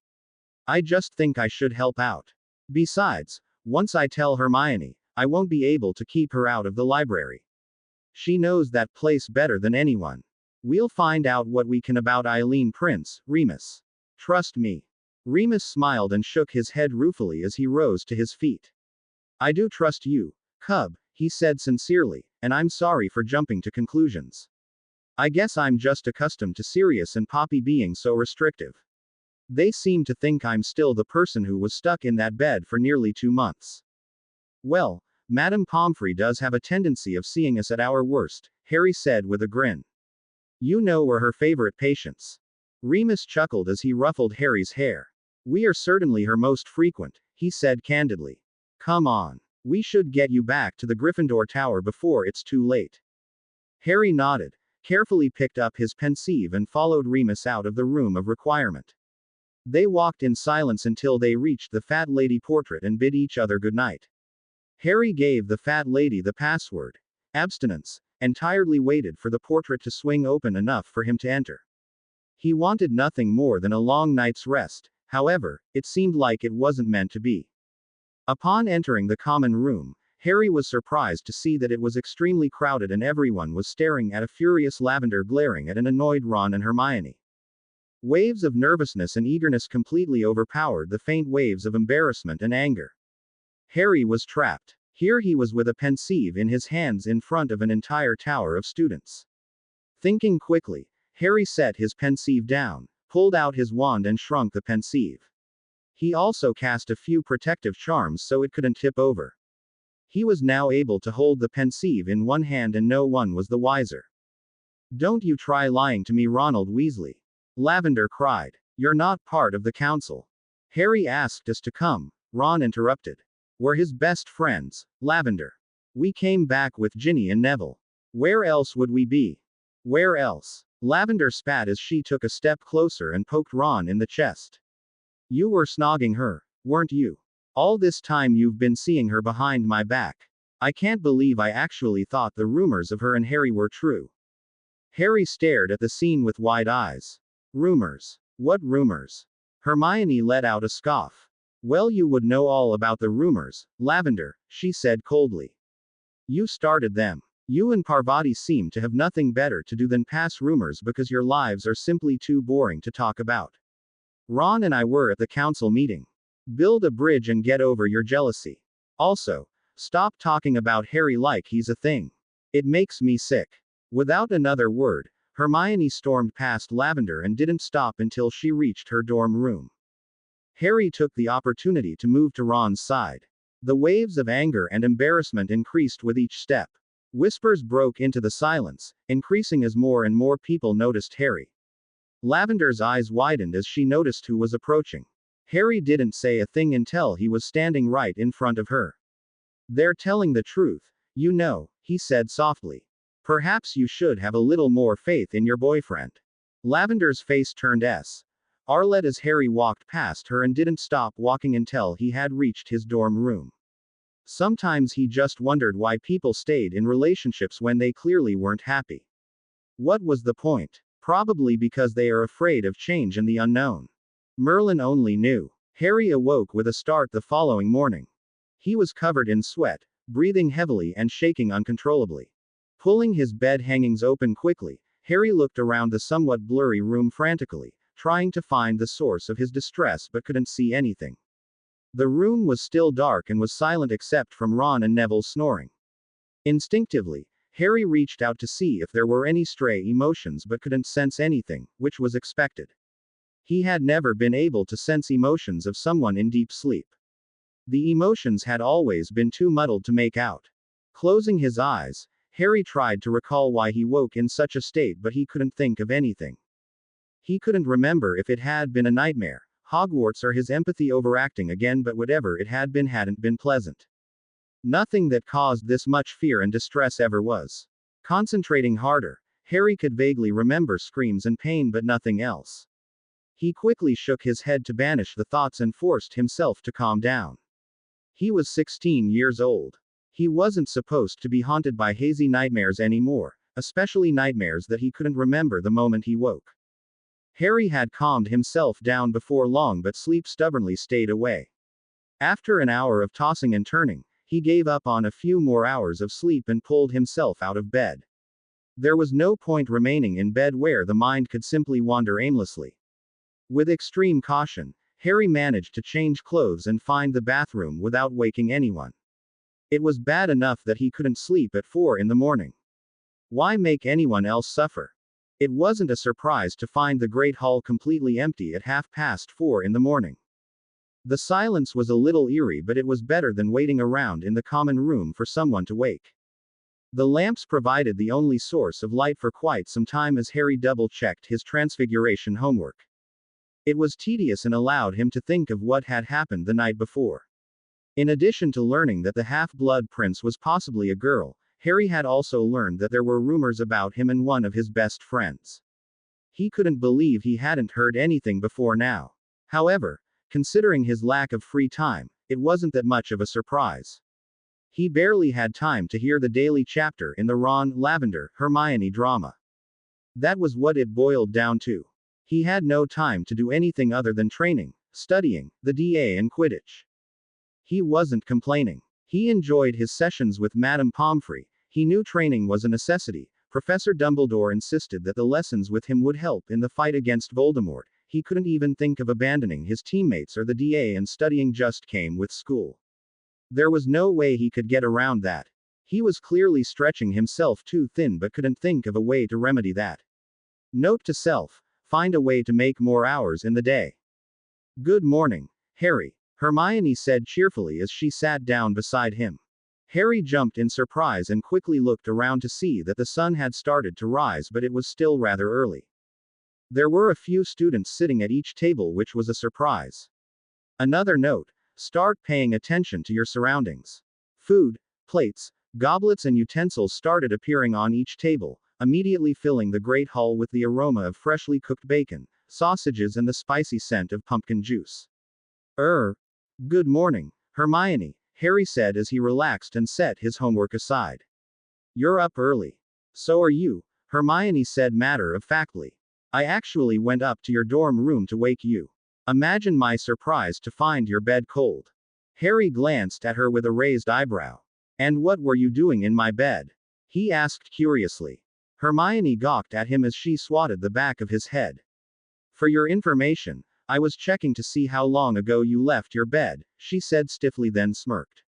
"I just think I should help out. Besides, once I tell Hermione, I won't be able to keep her out of the library. She knows that place better than anyone. We'll find out what we can about Eileen Prince, Remus. Trust me." Remus smiled and shook his head ruefully as he rose to his feet. "I do trust you, Cub," he said sincerely, "and I'm sorry for jumping to conclusions. I guess I'm just accustomed to Sirius and Poppy being so restrictive. They seem to think I'm still the person who was stuck in that bed for nearly 2 months." "Well, Madame Pomfrey does have a tendency of seeing us at our worst," Harry said with a grin. "You know we're her favorite patients." Remus chuckled as he ruffled Harry's hair. "We are certainly her most frequent," he said candidly. "Come on. We should get you back to the Gryffindor Tower before it's too late." Harry nodded, carefully picked up his pensieve and followed Remus out of the room of requirement. They walked in silence until they reached the fat lady portrait and bid each other goodnight. Harry gave the fat lady the password, abstinence, and tiredly waited for the portrait to swing open enough for him to enter. He wanted nothing more than a long night's rest, however, it seemed like it wasn't meant to be. Upon entering the common room, Harry was surprised to see that it was extremely crowded and everyone was staring at a furious Lavender glaring at an annoyed Ron and Hermione. Waves of nervousness and eagerness completely overpowered the faint waves of embarrassment and anger. Harry was trapped. Here he was with a pensieve in his hands in front of an entire tower of students. Thinking quickly, Harry set his pensieve down, pulled out his wand and shrunk the pensieve. He also cast a few protective charms so it couldn't tip over. He was now able to hold the pensieve in one hand and no one was the wiser. "Don't you try lying to me, Ronald Weasley," Lavender cried. "You're not part of the council." "Harry asked us to come," Ron interrupted. "We're his best friends, Lavender. We came back with Ginny and Neville. Where else would we be?" "Where else?" Lavender spat as she took a step closer and poked Ron in the chest. "You were snogging her, weren't you? All this time you've been seeing her behind my back. I can't believe I actually thought the rumors of her and Harry were true." Harry stared at the scene with wide eyes. "Rumors? What rumors?" Hermione let out a scoff. "Well, you would know all about the rumors, Lavender," she said coldly. "You started them. You and Parvati seem to have nothing better to do than pass rumors because your lives are simply too boring to talk about. Ron and I were at the council meeting. Build a bridge and get over your jealousy. Also, stop talking about Harry like he's a thing. It makes me sick." Without another word, Hermione stormed past Lavender and didn't stop until she reached her dorm room. Harry took the opportunity to move to Ron's side. The waves of anger and embarrassment increased with each step. Whispers broke into the silence, increasing as more and more people noticed Harry. Lavender's eyes widened as she noticed who was approaching. Harry didn't say a thing until he was standing right in front of her. "They're telling the truth, you know," he said softly. "Perhaps you should have a little more faith in your boyfriend." Lavender's face turned Arlet as Harry walked past her and didn't stop walking until he had reached his dorm room. Sometimes he just wondered why people stayed in relationships when they clearly weren't happy. What was the point? Probably because they are afraid of change and the unknown. Merlin only knew. Harry awoke with a start the following morning. He was covered in sweat, breathing heavily and shaking uncontrollably. Pulling his bed hangings open quickly, Harry looked around the somewhat blurry room frantically, trying to find the source of his distress but couldn't see anything. The room was still dark and was silent except from Ron and Neville's snoring. Instinctively, Harry reached out to see if there were any stray emotions but couldn't sense anything, which was expected. He had never been able to sense emotions of someone in deep sleep. The emotions had always been too muddled to make out. Closing his eyes, Harry tried to recall why he woke in such a state, but he couldn't think of anything. He couldn't remember if it had been a nightmare, Hogwarts, or his empathy overacting again, but whatever it had been hadn't been pleasant. Nothing that caused this much fear and distress ever was. Concentrating harder, Harry could vaguely remember screams and pain but nothing else. He quickly shook his head to banish the thoughts and forced himself to calm down. He was 16 years old. He wasn't supposed to be haunted by hazy nightmares anymore, especially nightmares that he couldn't remember the moment he woke. Harry had calmed himself down before long, but sleep stubbornly stayed away. After an hour of tossing and turning, he gave up on a few more hours of sleep and pulled himself out of bed. There was no point remaining in bed where the mind could simply wander aimlessly. With extreme caution, Harry managed to change clothes and find the bathroom without waking anyone. It was bad enough that he couldn't sleep at 4 in the morning. Why make anyone else suffer? It wasn't a surprise to find the Great Hall completely empty at 4:30 in the morning. The silence was a little eerie, but it was better than waiting around in the common room for someone to wake. The lamps provided the only source of light for quite some time as Harry double-checked his Transfiguration homework. It was tedious and allowed him to think of what had happened the night before. In addition to learning that the Half-Blood Prince was possibly a girl, Harry had also learned that there were rumors about him and one of his best friends. He couldn't believe he hadn't heard anything before now. However, considering his lack of free time, it wasn't that much of a surprise. He barely had time to hear the daily chapter in the Ron, Lavender, Hermione drama. That was what it boiled down to. He had no time to do anything other than training, studying, the DA and Quidditch. He wasn't complaining. He enjoyed his sessions with Madame Pomfrey. He knew training was a necessity. Professor Dumbledore insisted that the lessons with him would help in the fight against Voldemort. He couldn't even think of abandoning his teammates or the DA, and studying just came with school. There was no way he could get around that. He was clearly stretching himself too thin but couldn't think of a way to remedy that. Note to self: find a way to make more hours in the day. Good morning, Harry, Hermione said cheerfully as she sat down beside him. Harry jumped in surprise and quickly looked around to see that the sun had started to rise, but it was still rather early. There were a few students sitting at each table, which was a surprise. Another note: start paying attention to your surroundings. Food, plates, goblets, and utensils started appearing on each table, immediately filling the great hall with the aroma of freshly cooked bacon, sausages, and the spicy scent of pumpkin juice. Good morning, Hermione, Harry said as he relaxed and set his homework aside. You're up early. So are you, Hermione said matter-of-factly. I actually went up to your dorm room to wake you. Imagine my surprise to find your bed cold. Harry glanced at her with a raised eyebrow. And what were you doing in my bed? He asked curiously. Hermione gawked at him as she swatted the back of his head. For your information, I was checking to see how long ago you left your bed, she said stiffly, then smirked.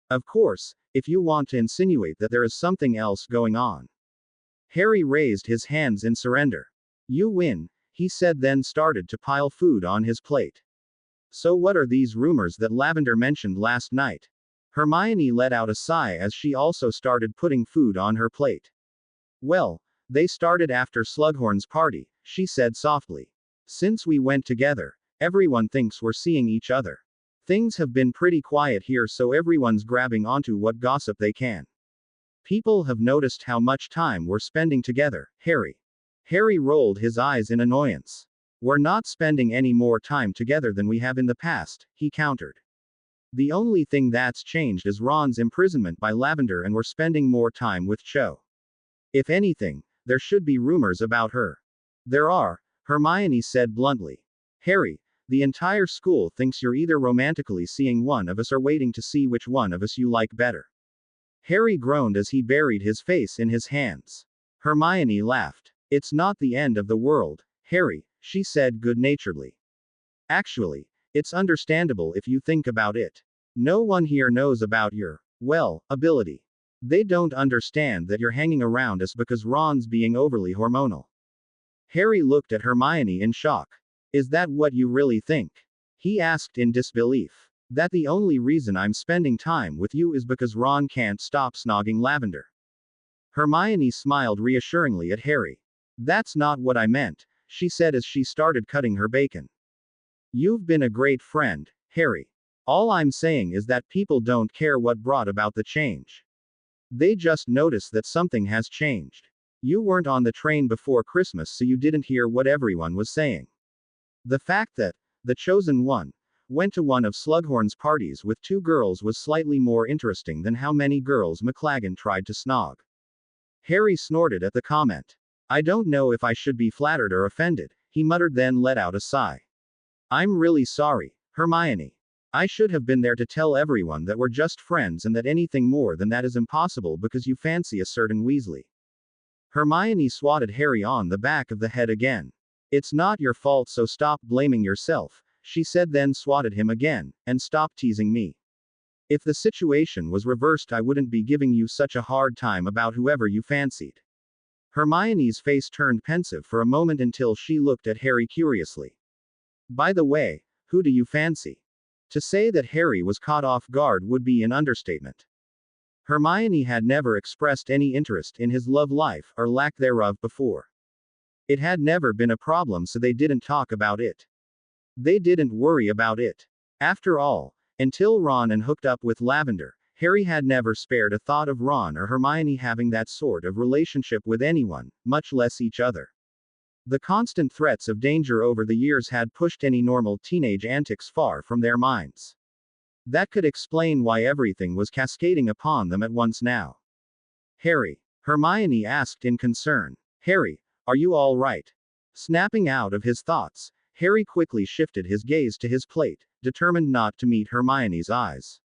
Of course, if you want to insinuate that there is something else going on. Harry raised his hands in surrender. You win, he said, then started to pile food on his plate. So what are these rumors that Lavender mentioned last night? Hermione let out a sigh as she also started putting food on her plate. Well, they started after Slughorn's party, she said softly. Since we went together, everyone thinks we're seeing each other. Things have been pretty quiet here, so everyone's grabbing onto what gossip they can. People have noticed how much time we're spending together, Harry. Harry rolled his eyes in annoyance. We're not spending any more time together than we have in the past, he countered. The only thing that's changed is Ron's imprisonment by Lavender, and we're spending more time with Cho. If anything, there should be rumors about her. There are, Hermione said bluntly. Harry, the entire school thinks you're either romantically seeing one of us or waiting to see which one of us you like better. Harry groaned as he buried his face in his hands. Hermione laughed. It's not the end of the world, Harry, she said good-naturedly. Actually, it's understandable if you think about it. No one here knows about your, well, ability. They don't understand that you're hanging around us because Ron's being overly hormonal. Harry looked at Hermione in shock. Is that what you really think? He asked in disbelief. That the only reason I'm spending time with you is because Ron can't stop snogging Lavender. Hermione smiled reassuringly at Harry. That's not what I meant, she said as she started cutting her bacon. You've been a great friend, Harry. All I'm saying is that people don't care what brought about the change. They just notice that something has changed. You weren't on the train before Christmas, so you didn't hear what everyone was saying. The fact that the chosen one went to one of Slughorn's parties with 2 girls was slightly more interesting than how many girls McLaggen tried to snog. Harry snorted at the comment. I don't know if I should be flattered or offended, he muttered, then let out a sigh. I'm really sorry, Hermione. I should have been there to tell everyone that we're just friends and that anything more than that is impossible because you fancy a certain Weasley. Hermione swatted Harry on the back of the head again. It's not your fault, so stop blaming yourself, she said, then swatted him again, and stop teasing me. If the situation was reversed, I wouldn't be giving you such a hard time about whoever you fancied. Hermione's face turned pensive for a moment until she looked at Harry curiously. By the way, who do you fancy? To say that Harry was caught off guard would be an understatement. Hermione had never expressed any interest in his love life, or lack thereof, before. It had never been a problem, so they didn't talk about it. They didn't worry about it. After all, until Ron and hooked up with Lavender, Harry had never spared a thought of Ron or Hermione having that sort of relationship with anyone, much less each other. The constant threats of danger over the years had pushed any normal teenage antics far from their minds. That could explain why everything was cascading upon them at once now. Harry, Hermione asked in concern. Harry, are you all right? Snapping out of his thoughts, Harry quickly shifted his gaze to his plate, determined not to meet Hermione's eyes.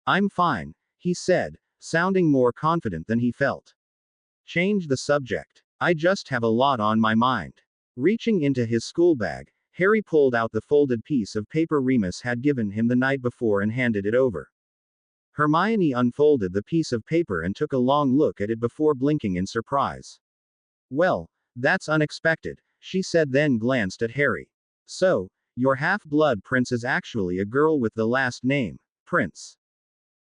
I'm fine, he said, sounding more confident than he felt. Change the subject. I just have a lot on my mind. Reaching into his school bag, Harry pulled out the folded piece of paper Remus had given him the night before and handed it over. Hermione unfolded the piece of paper and took a long look at it before blinking in surprise. Well, that's unexpected, she said, then glanced at Harry. So, your half-blood prince is actually a girl with the last name, Prince.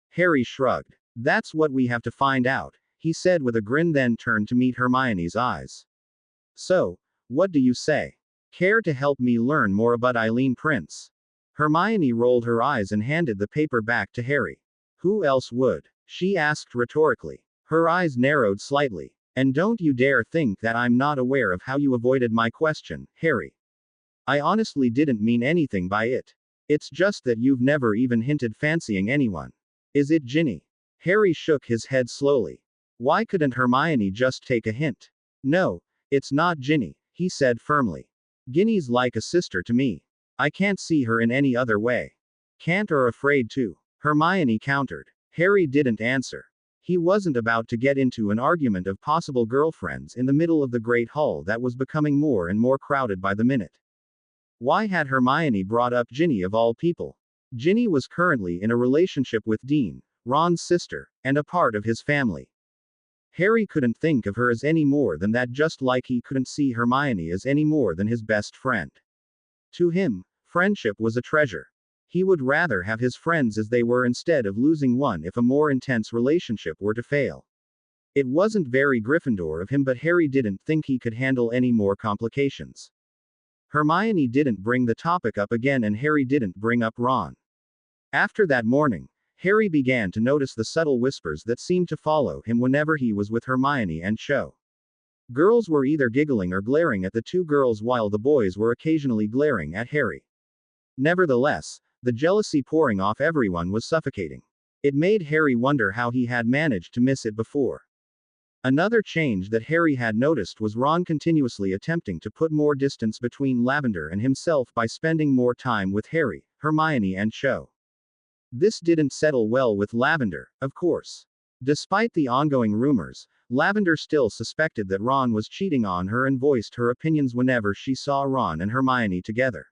Harry shrugged. That's what we have to find out, he said with a grin, then turned to meet Hermione's eyes. So, what do you say? Care to help me learn more about Eileen Prince? Hermione rolled her eyes and handed the paper back to Harry. Who else would? She asked rhetorically. Her eyes narrowed slightly. And don't you dare think that I'm not aware of how you avoided my question, Harry. I honestly didn't mean anything by it. It's just that you've never even hinted fancying anyone. Is it Ginny? Harry shook his head slowly. Why couldn't Hermione just take a hint? No, it's not Ginny, he said firmly. Ginny's like a sister to me. I can't see her in any other way. Can't or afraid to? Hermione countered. Harry didn't answer. He wasn't about to get into an argument of possible girlfriends in the middle of the Great Hall that was becoming more and more crowded by the minute. Why had Hermione brought up Ginny of all people? Ginny was currently in a relationship with Dean, Ron's sister, and a part of his family. Harry couldn't think of her as any more than that, just like he couldn't see Hermione as any more than his best friend. To him, friendship was a treasure. He would rather have his friends as they were instead of losing one if a more intense relationship were to fail. It wasn't very Gryffindor of him, but Harry didn't think he could handle any more complications. Hermione didn't bring the topic up again, and Harry didn't bring up Ron. After that morning, Harry began to notice the subtle whispers that seemed to follow him whenever he was with Hermione and Cho. Girls were either giggling or glaring at the two girls, while the boys were occasionally glaring at Harry. Nevertheless, the jealousy pouring off everyone was suffocating. It made Harry wonder how he had managed to miss it before. Another change that Harry had noticed was Ron continuously attempting to put more distance between Lavender and himself by spending more time with Harry, Hermione, and Cho. This didn't settle well with Lavender, of course. Despite the ongoing rumors, Lavender still suspected that Ron was cheating on her and voiced her opinions whenever she saw Ron and Hermione together.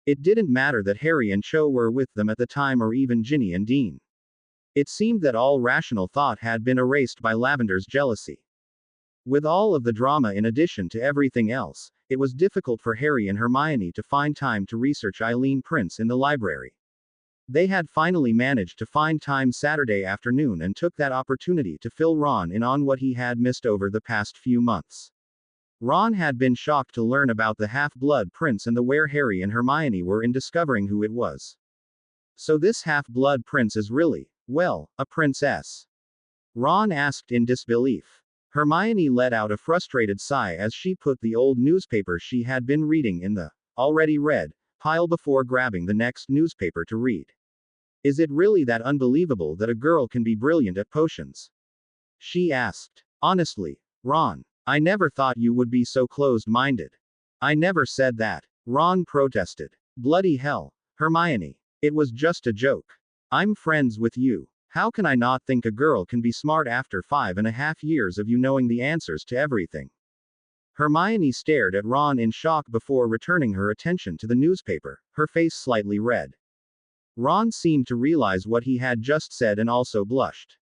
It didn't matter that Harry and Cho were with them at the time, or even Ginny and Dean. It seemed that all rational thought had been erased by Lavender's jealousy. With all of the drama in addition to everything else, it was difficult for Harry and Hermione to find time to research Eileen Prince in the library. They had finally managed to find time Saturday afternoon and took that opportunity to fill Ron in on what he had missed over the past few months. Ron had been shocked to learn about the half-blood prince and where Harry and Hermione were in discovering who it was. So this half-blood prince is really, well, a princess? Ron asked in disbelief. Hermione let out a frustrated sigh as she put the old newspaper she had been reading in the already read pile before grabbing the next newspaper to read. Is it really that unbelievable that a girl can be brilliant at potions? She asked. Honestly, Ron, I never thought you would be so closed-minded. I never said that. Ron protested. Bloody hell, Hermione. It was just a joke. I'm friends with you. How can I not think a girl can be smart after 5.5 years of you knowing the answers to everything? Hermione stared at Ron in shock before returning her attention to the newspaper, her face slightly red. Ron seemed to realize what he had just said and also blushed.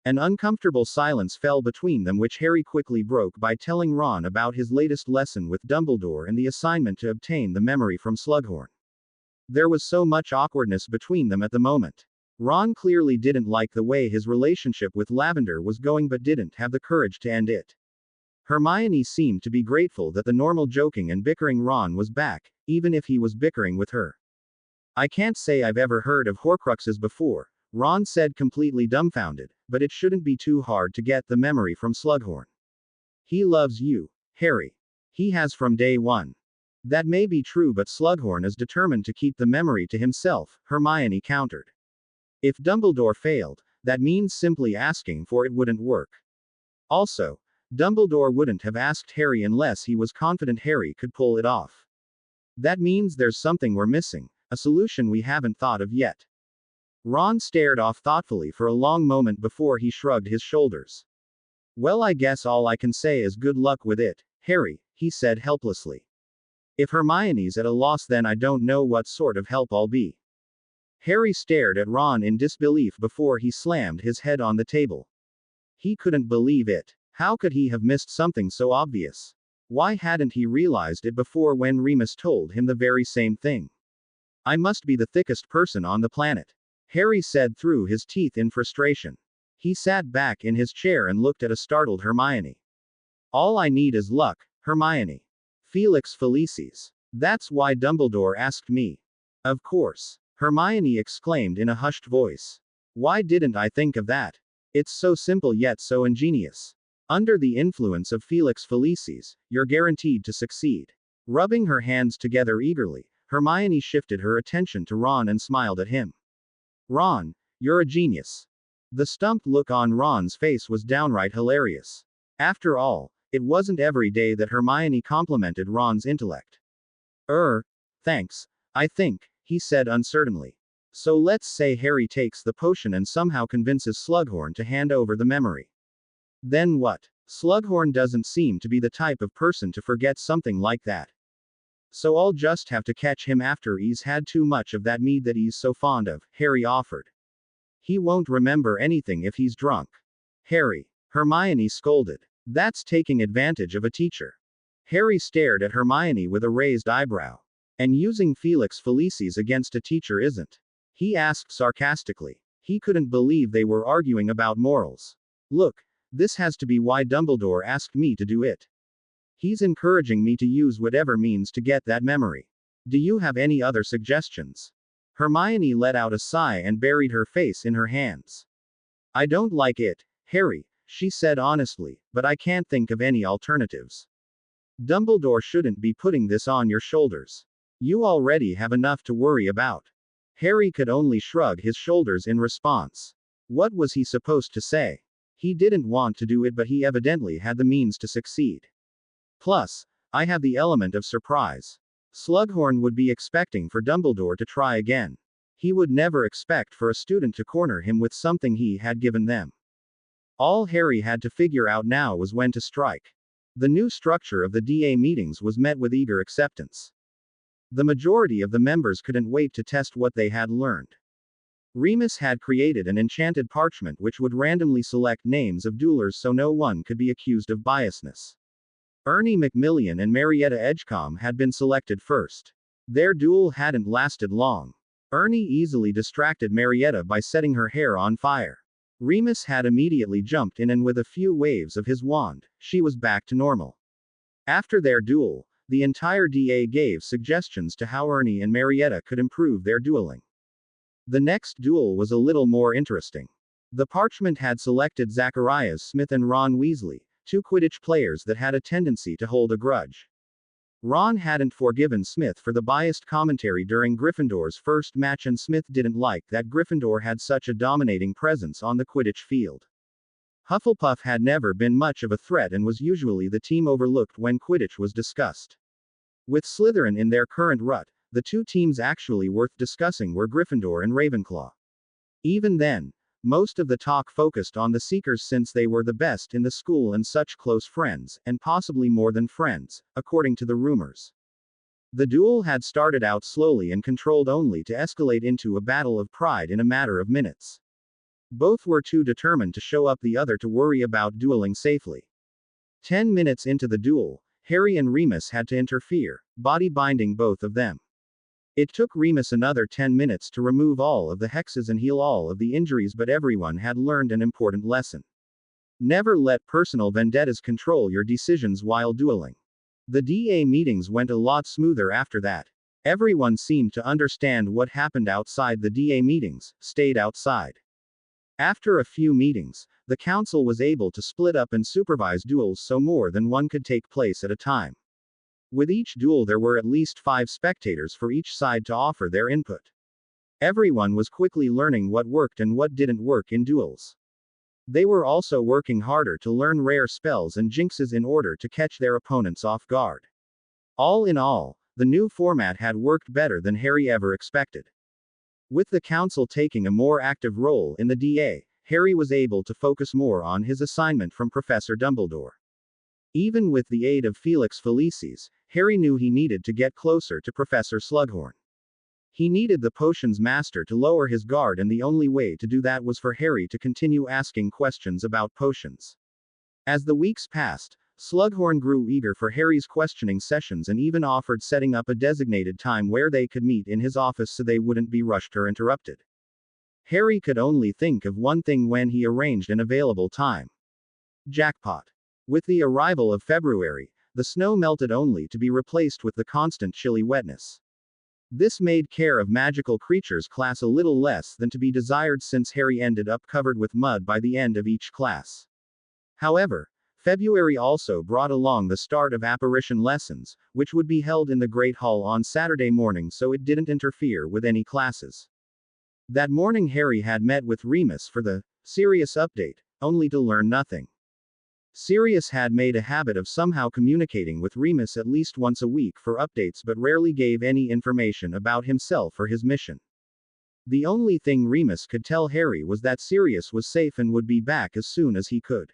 An uncomfortable silence fell between them, which Harry quickly broke by telling Ron about his latest lesson with Dumbledore and the assignment to obtain the memory from Slughorn. There was so much awkwardness between them at the moment. Ron clearly didn't like the way his relationship with Lavender was going, but didn't have the courage to end it. Hermione seemed to be grateful that the normal joking and bickering Ron was back, even if he was bickering with her. I can't say I've ever heard of Horcruxes before, Ron said, completely dumbfounded, but it shouldn't be too hard to get the memory from Slughorn. He loves you, Harry. He has from day one. That may be true, but Slughorn is determined to keep the memory to himself, Hermione countered. If Dumbledore failed, that means simply asking for it wouldn't work. Also, Dumbledore wouldn't have asked Harry unless he was confident Harry could pull it off. That means there's something we're missing, a solution we haven't thought of yet. Ron stared off thoughtfully for a long moment before he shrugged his shoulders. Well, I guess all I can say is good luck with it, Harry, he said helplessly. If Hermione's at a loss, then I don't know what sort of help I'll be. Harry stared at Ron in disbelief before he slammed his head on the table. He couldn't believe it. How could he have missed something so obvious? Why hadn't he realized it before when Remus told him the very same thing? I must be the thickest person on the planet, Harry said through his teeth in frustration. He sat back in his chair and looked at a startled Hermione. All I need is luck, Hermione. Felix Felicis. That's why Dumbledore asked me. Of course, Hermione exclaimed in a hushed voice. Why didn't I think of that? It's so simple yet so ingenious. Under the influence of Felix Felicis, you're guaranteed to succeed. Rubbing her hands together eagerly, Hermione shifted her attention to Ron and smiled at him. Ron, you're a genius. The stumped look on Ron's face was downright hilarious. After all, it wasn't every day that Hermione complimented Ron's intellect. Thanks, I think, he said uncertainly. So let's say Harry takes the potion and somehow convinces Slughorn to hand over the memory. Then what? Slughorn doesn't seem to be the type of person to forget something like that. So I'll just have to catch him after he's had too much of that mead that he's so fond of, Harry offered. He won't remember anything if he's drunk. Harry, Hermione scolded. That's taking advantage of a teacher. Harry stared at Hermione with a raised eyebrow. And using Felix Felicis against a teacher isn't? He asked sarcastically. He couldn't believe they were arguing about morals. Look, this has to be why Dumbledore asked me to do it. He's encouraging me to use whatever means to get that memory. Do you have any other suggestions? Hermione let out a sigh and buried her face in her hands. I don't like it, Harry, she said honestly, but I can't think of any alternatives. Dumbledore shouldn't be putting this on your shoulders. You already have enough to worry about. Harry could only shrug his shoulders in response. What was he supposed to say? He didn't want to do it, but he evidently had the means to succeed. Plus, I have the element of surprise. Slughorn would be expecting for Dumbledore to try again. He would never expect for a student to corner him with something he had given them. All Harry had to figure out now was when to strike. The new structure of the DA meetings was met with eager acceptance. The majority of the members couldn't wait to test what they had learned. Remus had created an enchanted parchment which would randomly select names of duelers so no one could be accused of biasness. Ernie Macmillan and Marietta Edgecombe had been selected first. Their duel hadn't lasted long. Ernie easily distracted Marietta by setting her hair on fire. Remus had immediately jumped in and with a few waves of his wand, she was back to normal. After their duel, the entire DA gave suggestions to how Ernie and Marietta could improve their dueling. The next duel was a little more interesting. The parchment had selected Zacharias Smith and Ron Weasley, two Quidditch players that had a tendency to hold a grudge. Ron hadn't forgiven Smith for the biased commentary during Gryffindor's first match, and Smith didn't like that Gryffindor had such a dominating presence on the Quidditch field. Hufflepuff had never been much of a threat and was usually the team overlooked when Quidditch was discussed. With Slytherin in their current rut, the two teams actually worth discussing were Gryffindor and Ravenclaw. Even then, most of the talk focused on the Seekers since they were the best in the school and such close friends, and possibly more than friends, according to the rumors. The duel had started out slowly and controlled only to escalate into a battle of pride in a matter of minutes. Both were too determined to show up the other to worry about dueling safely. 10 minutes into the duel, Harry and Remus had to interfere, body binding both of them. It took Remus another 10 minutes to remove all of the hexes and heal all of the injuries, but everyone had learned an important lesson. Never let personal vendettas control your decisions while dueling. The DA meetings went a lot smoother after that. Everyone seemed to understand what happened outside the DA meetings, stayed outside. After a few meetings, the council was able to split up and supervise duels so more than one could take place at a time. With each duel there were at least 5 spectators for each side to offer their input. Everyone was quickly learning what worked and what didn't work in duels. They were also working harder to learn rare spells and jinxes in order to catch their opponents off guard. All in all, the new format had worked better than Harry ever expected. With the council taking a more active role in the DA, Harry was able to focus more on his assignment from Professor Dumbledore. Even with the aid of Felix Felicis, Harry knew he needed to get closer to Professor Slughorn. He needed the potion's master to lower his guard, and the only way to do that was for Harry to continue asking questions about potions. As the weeks passed, Slughorn grew eager for Harry's questioning sessions and even offered setting up a designated time where they could meet in his office so they wouldn't be rushed or interrupted. Harry could only think of one thing when he arranged an available time. Jackpot. With the arrival of February, the snow melted only to be replaced with the constant chilly wetness. This made care of magical creatures class a little less than to be desired, since Harry ended up covered with mud by the end of each class. However, February also brought along the start of apparition lessons, which would be held in the Great Hall on Saturday morning, so it didn't interfere with any classes. That morning Harry had met with Remus for the Sirius update, only to learn nothing. Sirius had made a habit of somehow communicating with Remus at least once a week for updates, but rarely gave any information about himself or his mission. The only thing Remus could tell Harry was that Sirius was safe and would be back as soon as he could.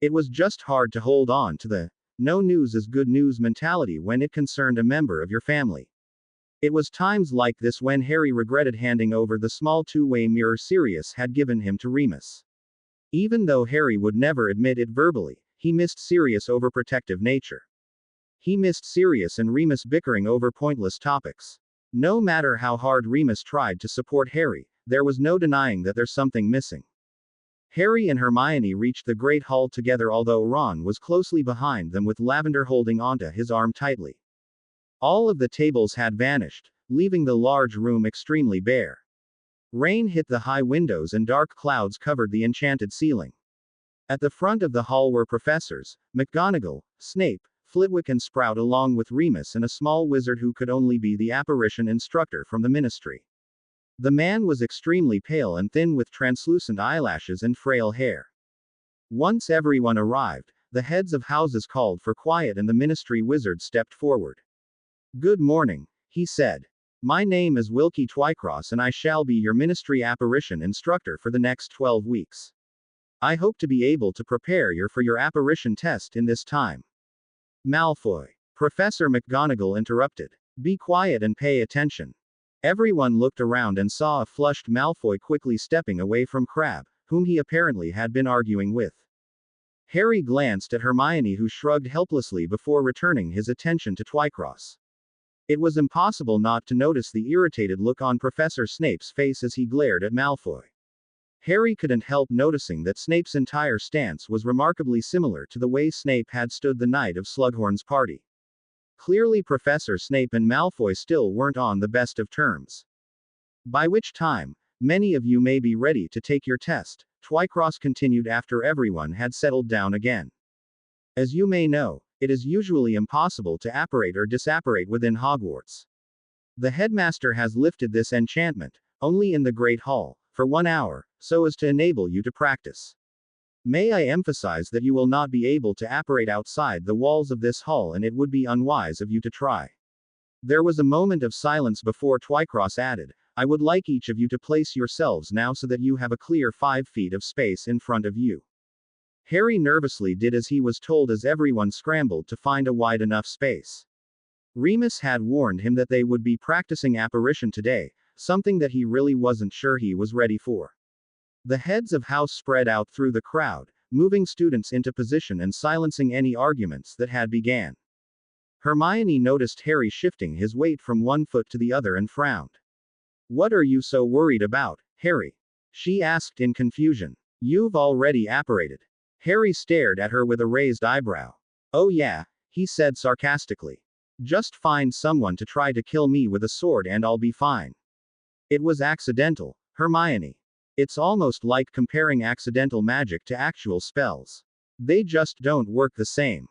It was just hard to hold on to the no news is good news mentality when it concerned a member of your family. It was times like this when Harry regretted handing over the small two-way mirror Sirius had given him to Remus. Even though Harry would never admit it verbally, he missed Sirius' overprotective nature. He missed Sirius and Remus bickering over pointless topics. No matter how hard Remus tried to support Harry, there was no denying that there's something missing. Harry and Hermione reached the Great Hall together, although Ron was closely behind them with Lavender holding onto his arm tightly. All of the tables had vanished, leaving the large room extremely bare. Rain hit the high windows and dark clouds covered the enchanted ceiling. At the front of the hall were Professors McGonagall, Snape, Flitwick and Sprout, along with Remus and a small wizard who could only be the apparition instructor from the Ministry. The man was extremely pale and thin with translucent eyelashes and frail hair. Once everyone arrived, the heads of houses called for quiet and the Ministry wizard stepped forward. "Good morning," he said. "My name is Wilkie Twycross and I shall be your Ministry apparition instructor for the next 12 weeks. I hope to be able to prepare you for your apparition test in this time." "Malfoy," Professor McGonagall interrupted. "Be quiet and pay attention." Everyone looked around and saw a flushed Malfoy quickly stepping away from Crabbe, whom he apparently had been arguing with. Harry glanced at Hermione, who shrugged helplessly before returning his attention to Twycross. It was impossible not to notice the irritated look on Professor Snape's face as he glared at Malfoy. Harry couldn't help noticing that Snape's entire stance was remarkably similar to the way Snape had stood the night of Slughorn's party. Clearly Professor Snape and Malfoy still weren't on the best of terms. "By which time, many of you may be ready to take your test," Twycross continued after everyone had settled down again. "As you may know, it is usually impossible to apparate or disapparate within Hogwarts. The headmaster has lifted this enchantment, only in the Great Hall, for 1 hour, so as to enable you to practice. May I emphasize that you will not be able to apparate outside the walls of this hall, and it would be unwise of you to try." There was a moment of silence before Twycross added, "I would like each of you to place yourselves now so that you have a clear 5 feet of space in front of you." Harry nervously did as he was told as everyone scrambled to find a wide enough space. Remus had warned him that they would be practicing apparition today, something that he really wasn't sure he was ready for. The heads of house spread out through the crowd, moving students into position and silencing any arguments that had began. Hermione noticed Harry shifting his weight from one foot to the other and frowned. "What are you so worried about, Harry?" she asked in confusion. "You've already apparated." Harry stared at her with a raised eyebrow. "Oh yeah," he said sarcastically. "Just find someone to try to kill me with a sword and I'll be fine." "It was accidental, Hermione. It's almost like comparing accidental magic to actual spells. They just don't work the same."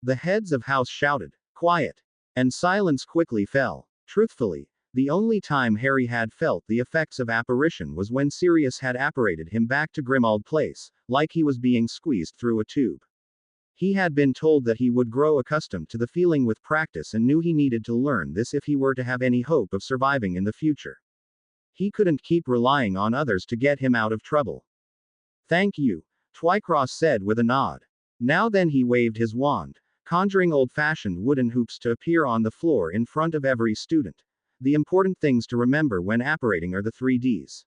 The heads of house shouted, "Quiet!" and silence quickly fell. Truthfully, the only time Harry had felt the effects of apparition was when Sirius had apparated him back to Grimmauld Place, like he was being squeezed through a tube. He had been told that he would grow accustomed to the feeling with practice and knew he needed to learn this if he were to have any hope of surviving in the future. He couldn't keep relying on others to get him out of trouble. "Thank you," Twycross said with a nod. Now then he waved his wand, conjuring old-fashioned wooden hoops to appear on the floor in front of every student. the important things to remember when apparating are the 3 Ds.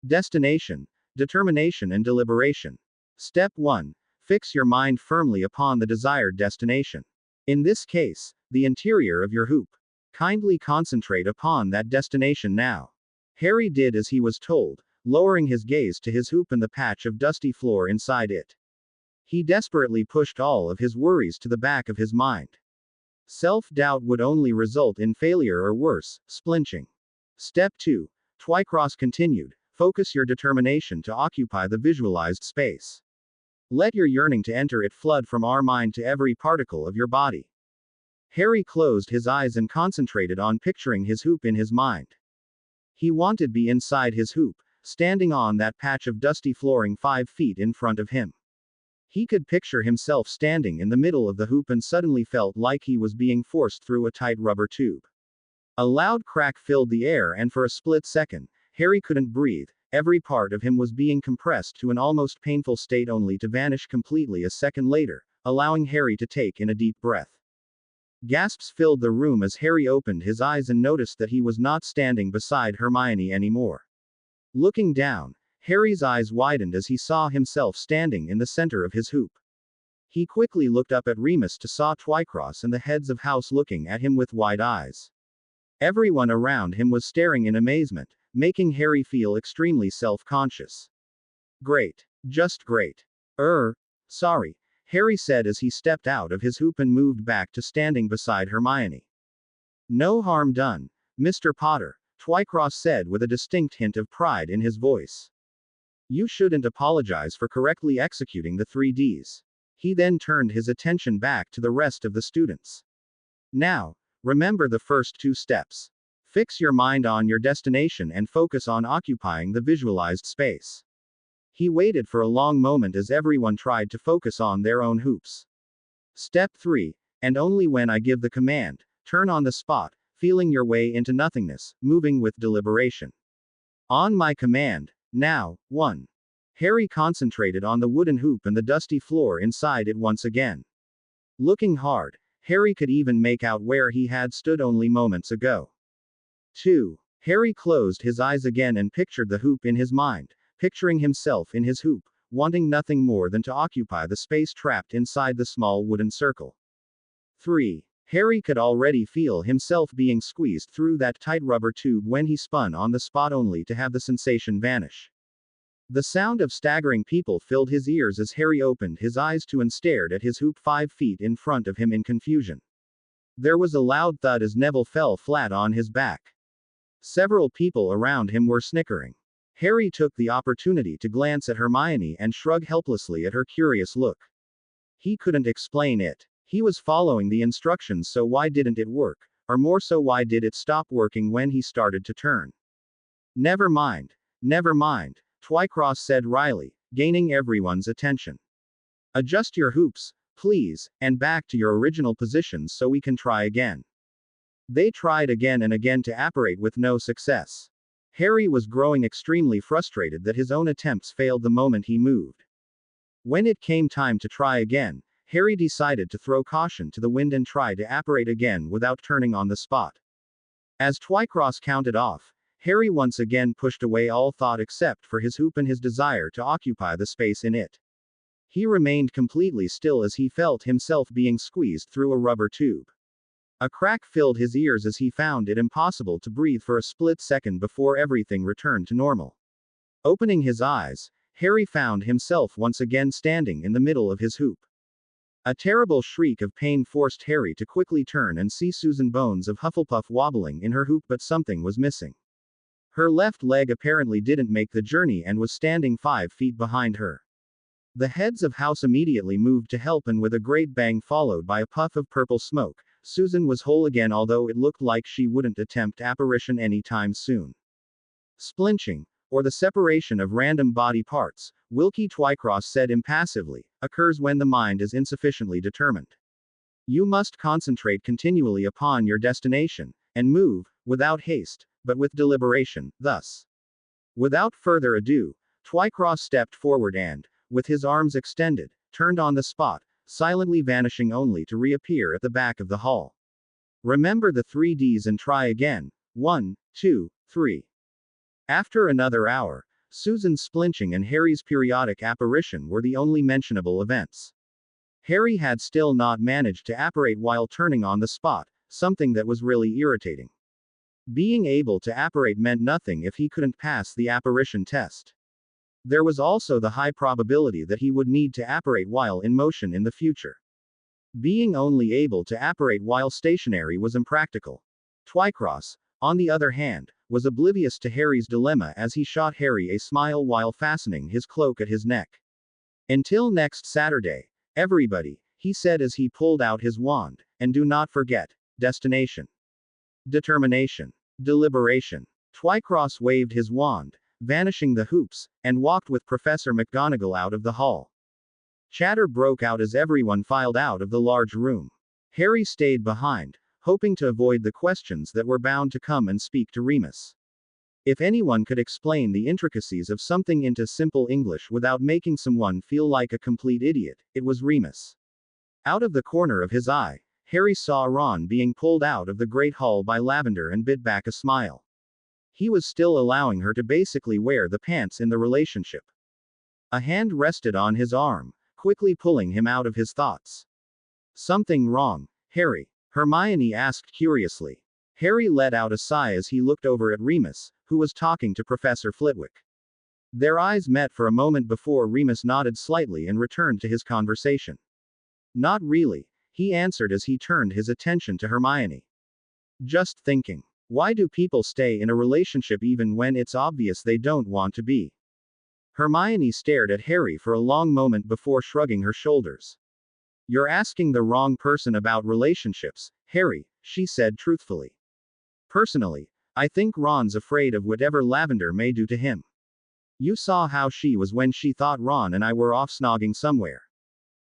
Destination, determination, and deliberation. Step 1. Fix your mind firmly upon the desired destination. In this case, the interior of your hoop. Kindly concentrate upon that destination now. Harry did as he was told, lowering his gaze to his hoop and the patch of dusty floor inside it. He desperately pushed all of his worries to the back of his mind. Self-doubt would only result in failure or worse, splinching. Step 2. Twycross continued, focus your determination to occupy the visualized space. Let your yearning to enter it flood from our mind to every particle of your body. Harry closed his eyes and concentrated on picturing his hoop in his mind. He wanted to be inside his hoop, standing on that patch of dusty flooring 5 feet in front of him. He could picture himself standing in the middle of the hoop and suddenly felt like he was being forced through a tight rubber tube. A loud crack filled the air, and for a split second, Harry couldn't breathe. Every part of him was being compressed to an almost painful state only to vanish completely a second later, allowing Harry to take in a deep breath. Gasps filled the room as Harry opened his eyes and noticed that he was not standing beside Hermione anymore. Looking down, Harry's eyes widened as he saw himself standing in the center of his hoop. He quickly looked up at Remus to saw Twycross and the heads of house looking at him with wide eyes. Everyone around him was staring in amazement, making Harry feel extremely self-conscious. Great. Just great. Sorry, Harry said as he stepped out of his hoop and moved back to standing beside Hermione. No harm done, Mr. Potter, Twycross said with a distinct hint of pride in his voice. You shouldn't apologize for correctly executing the 3 Ds. He then turned his attention back to the rest of the students. Now, remember the first 2 steps. Fix your mind on your destination and focus on occupying the visualized space. He waited for a long moment as everyone tried to focus on their own hoops. Step 3, and only when I give the command, turn on the spot, feeling your way into nothingness, moving with deliberation. On my command, now, 1. Harry concentrated on the wooden hoop and the dusty floor inside it once again. Looking hard, Harry could even make out where he had stood only moments ago. 2. Harry closed his eyes again and pictured the hoop in his mind, picturing himself in his hoop, wanting nothing more than to occupy the space trapped inside the small wooden circle. 3. Harry could already feel himself being squeezed through that tight rubber tube when he spun on the spot only to have the sensation vanish. The sound of staggering people filled his ears as Harry opened his eyes to and stared at his hoop 5 feet in front of him in confusion. There was a loud thud as Neville fell flat on his back. Several people around him were snickering. Harry took the opportunity to glance at Hermione and shrug helplessly at her curious look. He couldn't explain it. He was following the instructions, so why didn't it work? Or more so, why did it stop working when he started to turn? Never mind, Twycross said wryly, gaining everyone's attention. Adjust your hoops, please, and back to your original positions so we can try again. They tried again and again to apparate with no success. Harry was growing extremely frustrated that his own attempts failed the moment he moved. When it came time to try again, Harry decided to throw caution to the wind and try to apparate again without turning on the spot. As Twycross counted off, Harry once again pushed away all thought except for his hoop and his desire to occupy the space in it. He remained completely still as he felt himself being squeezed through a rubber tube. A crack filled his ears as he found it impossible to breathe for a split second before everything returned to normal. Opening his eyes, Harry found himself once again standing in the middle of his hoop. A terrible shriek of pain forced Harry to quickly turn and see Susan Bones of Hufflepuff wobbling in her hoop, but something was missing. Her left leg apparently didn't make the journey and was standing 5 feet behind her. The heads of house immediately moved to help, and with a great bang followed by a puff of purple smoke, Susan was whole again, although it looked like she wouldn't attempt apparition anytime soon. Splinching, or the separation of random body parts, Wilkie Twycross said impassively, occurs when the mind is insufficiently determined. You must concentrate continually upon your destination, and move, without haste, but with deliberation, thus. Without further ado, Twycross stepped forward and, with his arms extended, turned on the spot, silently vanishing only to reappear at the back of the hall. Remember the 3 Ds and try again, 1, 2, 3. After another hour, Susan's splinching and Harry's periodic apparition were the only mentionable events. Harry had still not managed to apparate while turning on the spot, something that was really irritating. Being able to apparate meant nothing if he couldn't pass the apparition test. There was also the high probability that he would need to apparate while in motion in the future. Being only able to apparate while stationary was impractical. Twycross, on the other hand, was oblivious to Harry's dilemma as he shot Harry a smile while fastening his cloak at his neck. Until next Saturday, everybody, he said as he pulled out his wand, and do not forget, destination. Determination. Deliberation. Twycross waved his wand, vanishing the hoops, and walked with Professor McGonagall out of the hall. Chatter broke out as everyone filed out of the large room. Harry stayed behind, hoping to avoid the questions that were bound to come and speak to Remus. If anyone could explain the intricacies of something into simple English without making someone feel like a complete idiot, it was Remus. Out of the corner of his eye, Harry saw Ron being pulled out of the Great Hall by Lavender and bit back a smile. He was still allowing her to basically wear the pants in the relationship. A hand rested on his arm, quickly pulling him out of his thoughts. Something wrong, Harry? Hermione asked curiously. Harry let out a sigh as he looked over at Remus, who was talking to Professor Flitwick. Their eyes met for a moment before Remus nodded slightly and returned to his conversation. Not really, he answered as he turned his attention to Hermione. Just thinking. Why do people stay in a relationship even when it's obvious they don't want to be? Hermione stared at Harry for a long moment before shrugging her shoulders. You're asking the wrong person about relationships, Harry, she said truthfully. Personally, I think Ron's afraid of whatever Lavender may do to him. You saw how she was when she thought Ron and I were off snogging somewhere.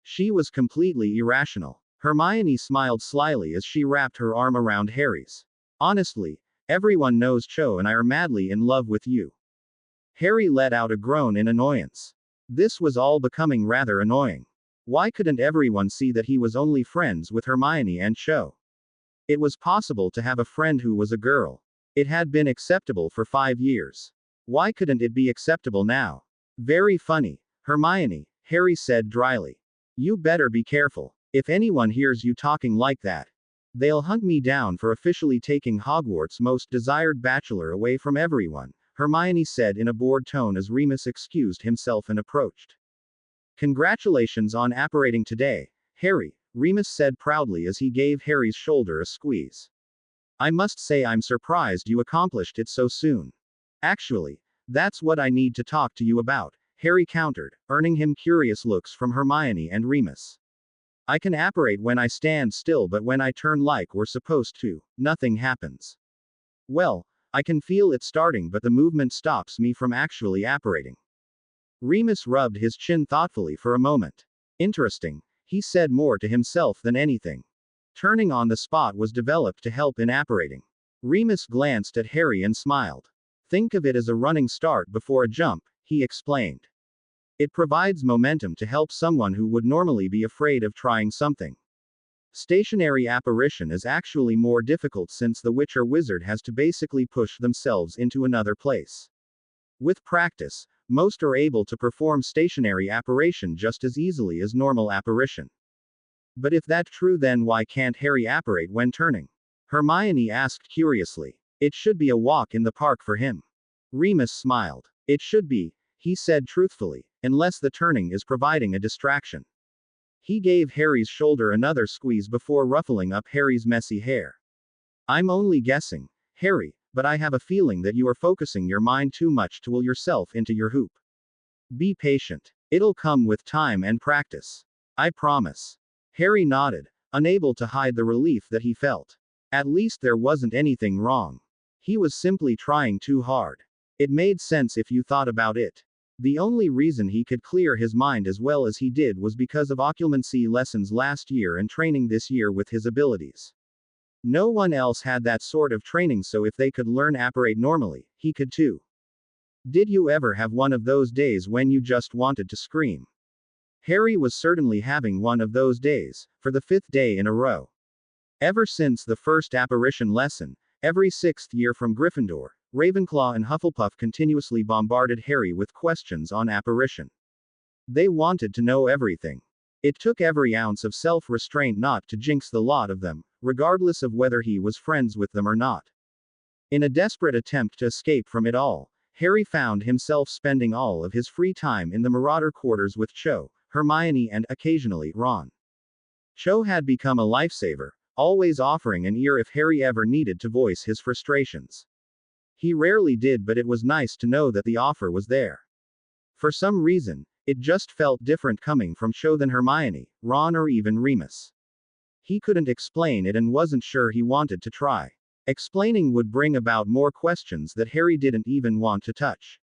She was completely irrational. Hermione smiled slyly as she wrapped her arm around Harry's. Honestly, everyone knows Cho and I are madly in love with you. Harry let out a groan in annoyance. This was all becoming rather annoying. Why couldn't everyone see that he was only friends with Hermione and Cho? It was possible to have a friend who was a girl. It had been acceptable for 5 years. Why couldn't it be acceptable now? Very funny, Hermione, Harry said dryly. You better be careful. If anyone hears you talking like that, they'll hunt me down for officially taking Hogwarts' most desired bachelor away from everyone, Hermione said in a bored tone as Remus excused himself and approached. Congratulations on apparating today, Harry, Remus said proudly as he gave Harry's shoulder a squeeze. I must say I'm surprised you accomplished it so soon. Actually, that's what I need to talk to you about, Harry countered, earning him curious looks from Hermione and Remus. I can apparate when I stand still, but when I turn like we're supposed to, nothing happens. Well, I can feel it starting, but the movement stops me from actually apparating. Remus rubbed his chin thoughtfully for a moment. Interesting, he said more to himself than anything. Turning on the spot was developed to help in apparating. Remus glanced at Harry and smiled. Think of it as a running start before a jump, he explained. It provides momentum to help someone who would normally be afraid of trying something. Stationary apparition is actually more difficult since the witch or wizard has to basically push themselves into another place. With practice, most are able to perform stationary apparition just as easily as normal apparition. But if that's true, then why can't Harry apparate when turning? Hermione asked curiously. It should be a walk in the park for him. Remus smiled. It should be, he said truthfully, unless the turning is providing a distraction. He gave Harry's shoulder another squeeze before ruffling up Harry's messy hair. I'm only guessing, Harry, but I have a feeling that you are focusing your mind too much to will yourself into your hoop. Be patient. It'll come with time and practice. I promise. Harry nodded, unable to hide the relief that he felt. At least there wasn't anything wrong. He was simply trying too hard. It made sense if you thought about it. The only reason he could clear his mind as well as he did was because of occlumency lessons last year and training this year with his abilities. No one else had that sort of training, so if they could learn apparate normally, he could too. Did you ever have one of those days when you just wanted to scream? Harry was certainly having one of those days, for the 5th day in a row. Ever since the first apparition lesson, Every sixth year from Gryffindor, Ravenclaw and Hufflepuff continuously bombarded Harry with questions on apparition. They wanted to know everything. It took every ounce of self-restraint not to jinx the lot of them, regardless of whether he was friends with them or not. In a desperate attempt to escape from it all, Harry found himself spending all of his free time in the Marauder quarters with Cho, Hermione and, occasionally, Ron. Cho had become a lifesaver, always offering an ear if Harry ever needed to voice his frustrations. He rarely did, but it was nice to know that the offer was there. For some reason, it just felt different coming from Cho than Hermione, Ron or even Remus. He couldn't explain it and wasn't sure he wanted to try. Explaining would bring about more questions that Harry didn't even want to touch.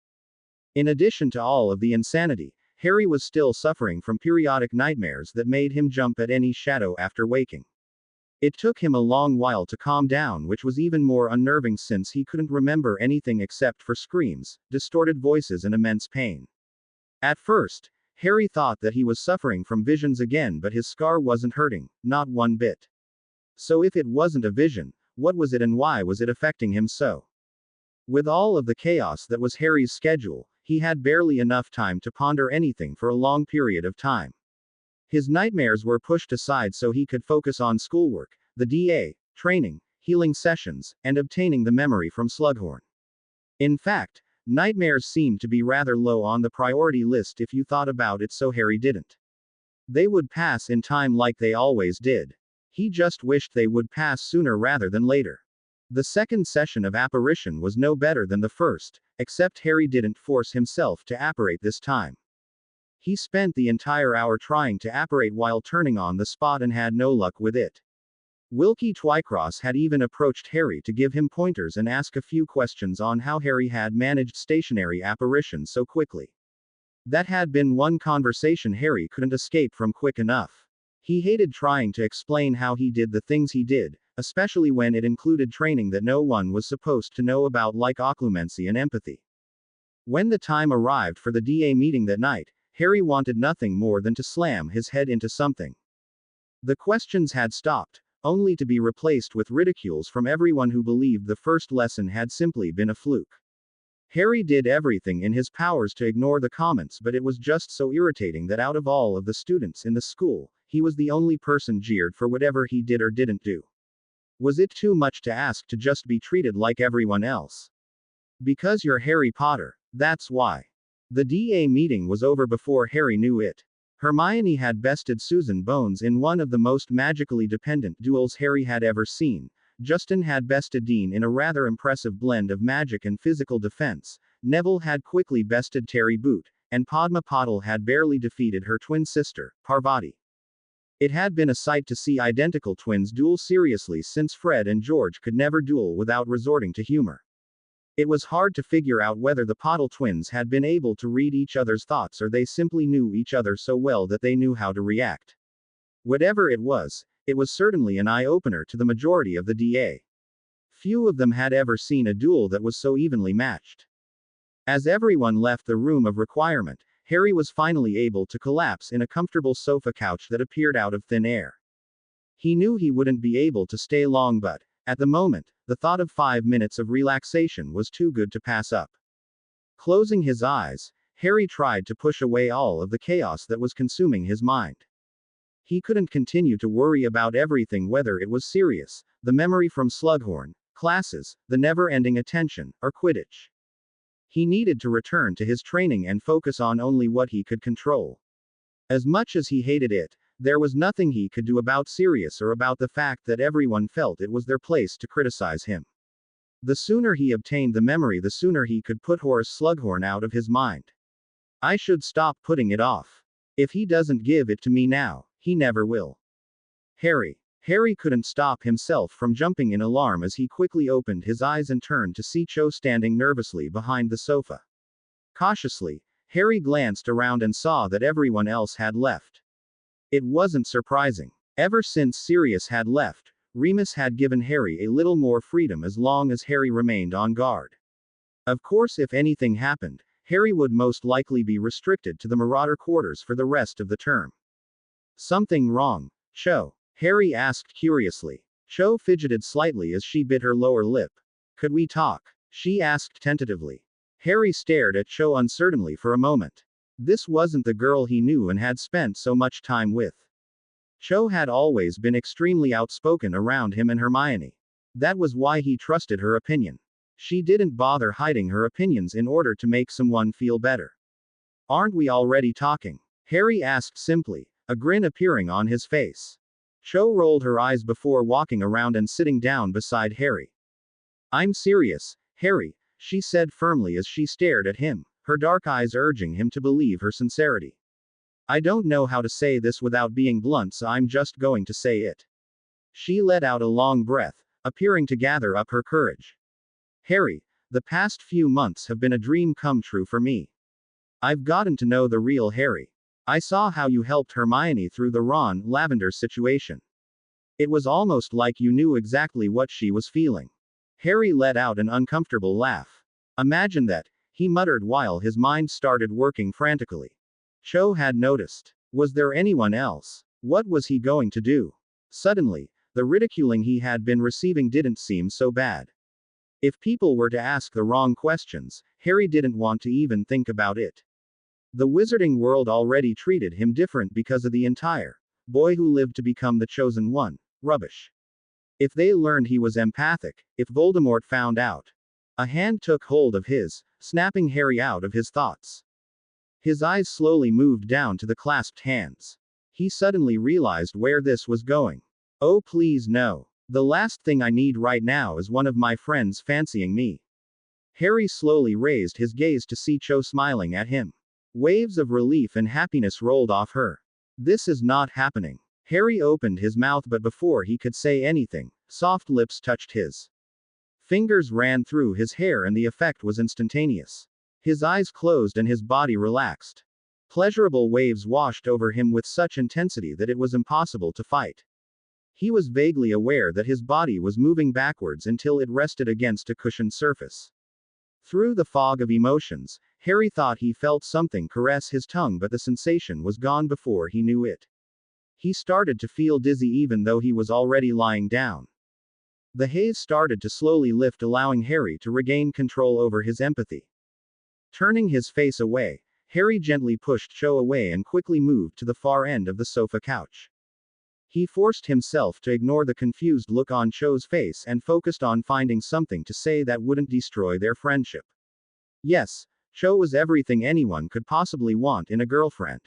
In addition to all of the insanity, Harry was still suffering from periodic nightmares that made him jump at any shadow after waking. It took him a long while to calm down, which was even more unnerving since he couldn't remember anything except for screams, distorted voices and immense pain. At first, Harry thought that he was suffering from visions again, but his scar wasn't hurting, not one bit. So if it wasn't a vision, what was it and why was it affecting him so? With all of the chaos that was Harry's schedule, he had barely enough time to ponder anything for a long period of time. His nightmares were pushed aside so he could focus on schoolwork, the DA, training, healing sessions, and obtaining the memory from Slughorn. In fact, nightmares seemed to be rather low on the priority list if you thought about it, so Harry didn't. They would pass in time like they always did. He just wished they would pass sooner rather than later. The second session of apparition was no better than the first, except Harry didn't force himself to apparate this time. He spent the entire hour trying to apparate while turning on the spot and had no luck with it. Wilkie Twycross had even approached Harry to give him pointers and ask a few questions on how Harry had managed stationary apparitions so quickly. That had been one conversation Harry couldn't escape from quick enough. He hated trying to explain how he did the things he did, especially when it included training that no one was supposed to know about, like occlumency and empathy. When the time arrived for the DA meeting that night, Harry wanted nothing more than to slam his head into something. The questions had stopped, only to be replaced with ridicules from everyone who believed the first lesson had simply been a fluke. Harry did everything in his powers to ignore the comments, but it was just so irritating that out of all of the students in the school, he was the only person jeered for whatever he did or didn't do. Was it too much to ask to just be treated like everyone else? Because you're Harry Potter, that's why. The DA meeting was over before Harry knew it. Hermione had bested Susan Bones in one of the most magically dependent duels Harry had ever seen. Justin had bested Dean in a rather impressive blend of magic and physical defense. Neville had quickly bested Terry Boot, and Padma Patil had barely defeated her twin sister, Parvati. It had been a sight to see identical twins duel seriously, since Fred and George could never duel without resorting to humor. It was hard to figure out whether the Patil twins had been able to read each other's thoughts or they simply knew each other so well that they knew how to react. Whatever it was certainly an eye-opener to the majority of the DA. Few of them had ever seen a duel that was so evenly matched. As everyone left the room of requirement, Harry was finally able to collapse in a comfortable sofa couch that appeared out of thin air. He knew he wouldn't be able to stay long, but, at the moment, the thought of 5 minutes of relaxation was too good to pass up. Closing his eyes, Harry tried to push away all of the chaos that was consuming his mind. He couldn't continue to worry about everything, whether it was serious, the memory from Slughorn, classes, the never-ending attention, or Quidditch. He needed to return to his training and focus on only what he could control. As much as he hated it, there was nothing he could do about Sirius or about the fact that everyone felt it was their place to criticize him. The sooner he obtained the memory, the sooner he could put Horace Slughorn out of his mind. I should stop putting it off. If he doesn't give it to me now, he never will. Harry couldn't stop himself from jumping in alarm as he quickly opened his eyes and turned to see Cho standing nervously behind the sofa. Cautiously, Harry glanced around and saw that everyone else had left. It wasn't surprising. Ever since Sirius had left, Remus had given Harry a little more freedom as long as Harry remained on guard. Of course, if anything happened, Harry would most likely be restricted to the Marauder quarters for the rest of the term. Something wrong, Cho? Harry asked curiously. Cho fidgeted slightly as she bit her lower lip. Could we talk? She asked tentatively. Harry stared at Cho uncertainly for a moment. This wasn't the girl he knew and had spent so much time with. Cho had always been extremely outspoken around him and Hermione. That was why he trusted her opinion. She didn't bother hiding her opinions in order to make someone feel better. Aren't we already talking? Harry asked simply, a grin appearing on his face. Cho rolled her eyes before walking around and sitting down beside Harry. I'm serious, Harry, she said firmly as she stared at him, her dark eyes urging him to believe her sincerity. I don't know how to say this without being blunt, so I'm just going to say it. She let out a long breath, appearing to gather up her courage. Harry, the past few months have been a dream come true for me. I've gotten to know the real Harry. I saw how you helped Hermione through the Ron Lavender situation. It was almost like you knew exactly what she was feeling. Harry let out an uncomfortable laugh. Imagine that, he muttered while his mind started working frantically. Cho had noticed. Was there anyone else? What was he going to do? Suddenly, the ridiculing he had been receiving didn't seem so bad. If people were to ask the wrong questions, Harry didn't want to even think about it. The wizarding world already treated him different because of the entire boy who lived to become the chosen one rubbish. If they learned he was empathic, if Voldemort found out. A hand took hold of his, snapping Harry out of his thoughts. His eyes slowly moved down to the clasped hands. He suddenly realized where this was going. Oh, please no. The last thing I need right now is one of my friends fancying me. Harry slowly raised his gaze to see Cho smiling at him. Waves of relief and happiness rolled off her. This is not happening. Harry opened his mouth, but before he could say anything, soft lips touched his. Fingers ran through his hair and the effect was instantaneous. His eyes closed and his body relaxed. Pleasurable waves washed over him with such intensity that it was impossible to fight. He was vaguely aware that his body was moving backwards until it rested against a cushioned surface. Through the fog of emotions, Harry thought he felt something caress his tongue, but the sensation was gone before he knew it. He started to feel dizzy even though he was already lying down. The haze started to slowly lift, allowing Harry to regain control over his empathy. Turning his face away, Harry gently pushed Cho away and quickly moved to the far end of the sofa couch. He forced himself to ignore the confused look on Cho's face and focused on finding something to say that wouldn't destroy their friendship. Yes, Cho was everything anyone could possibly want in a girlfriend.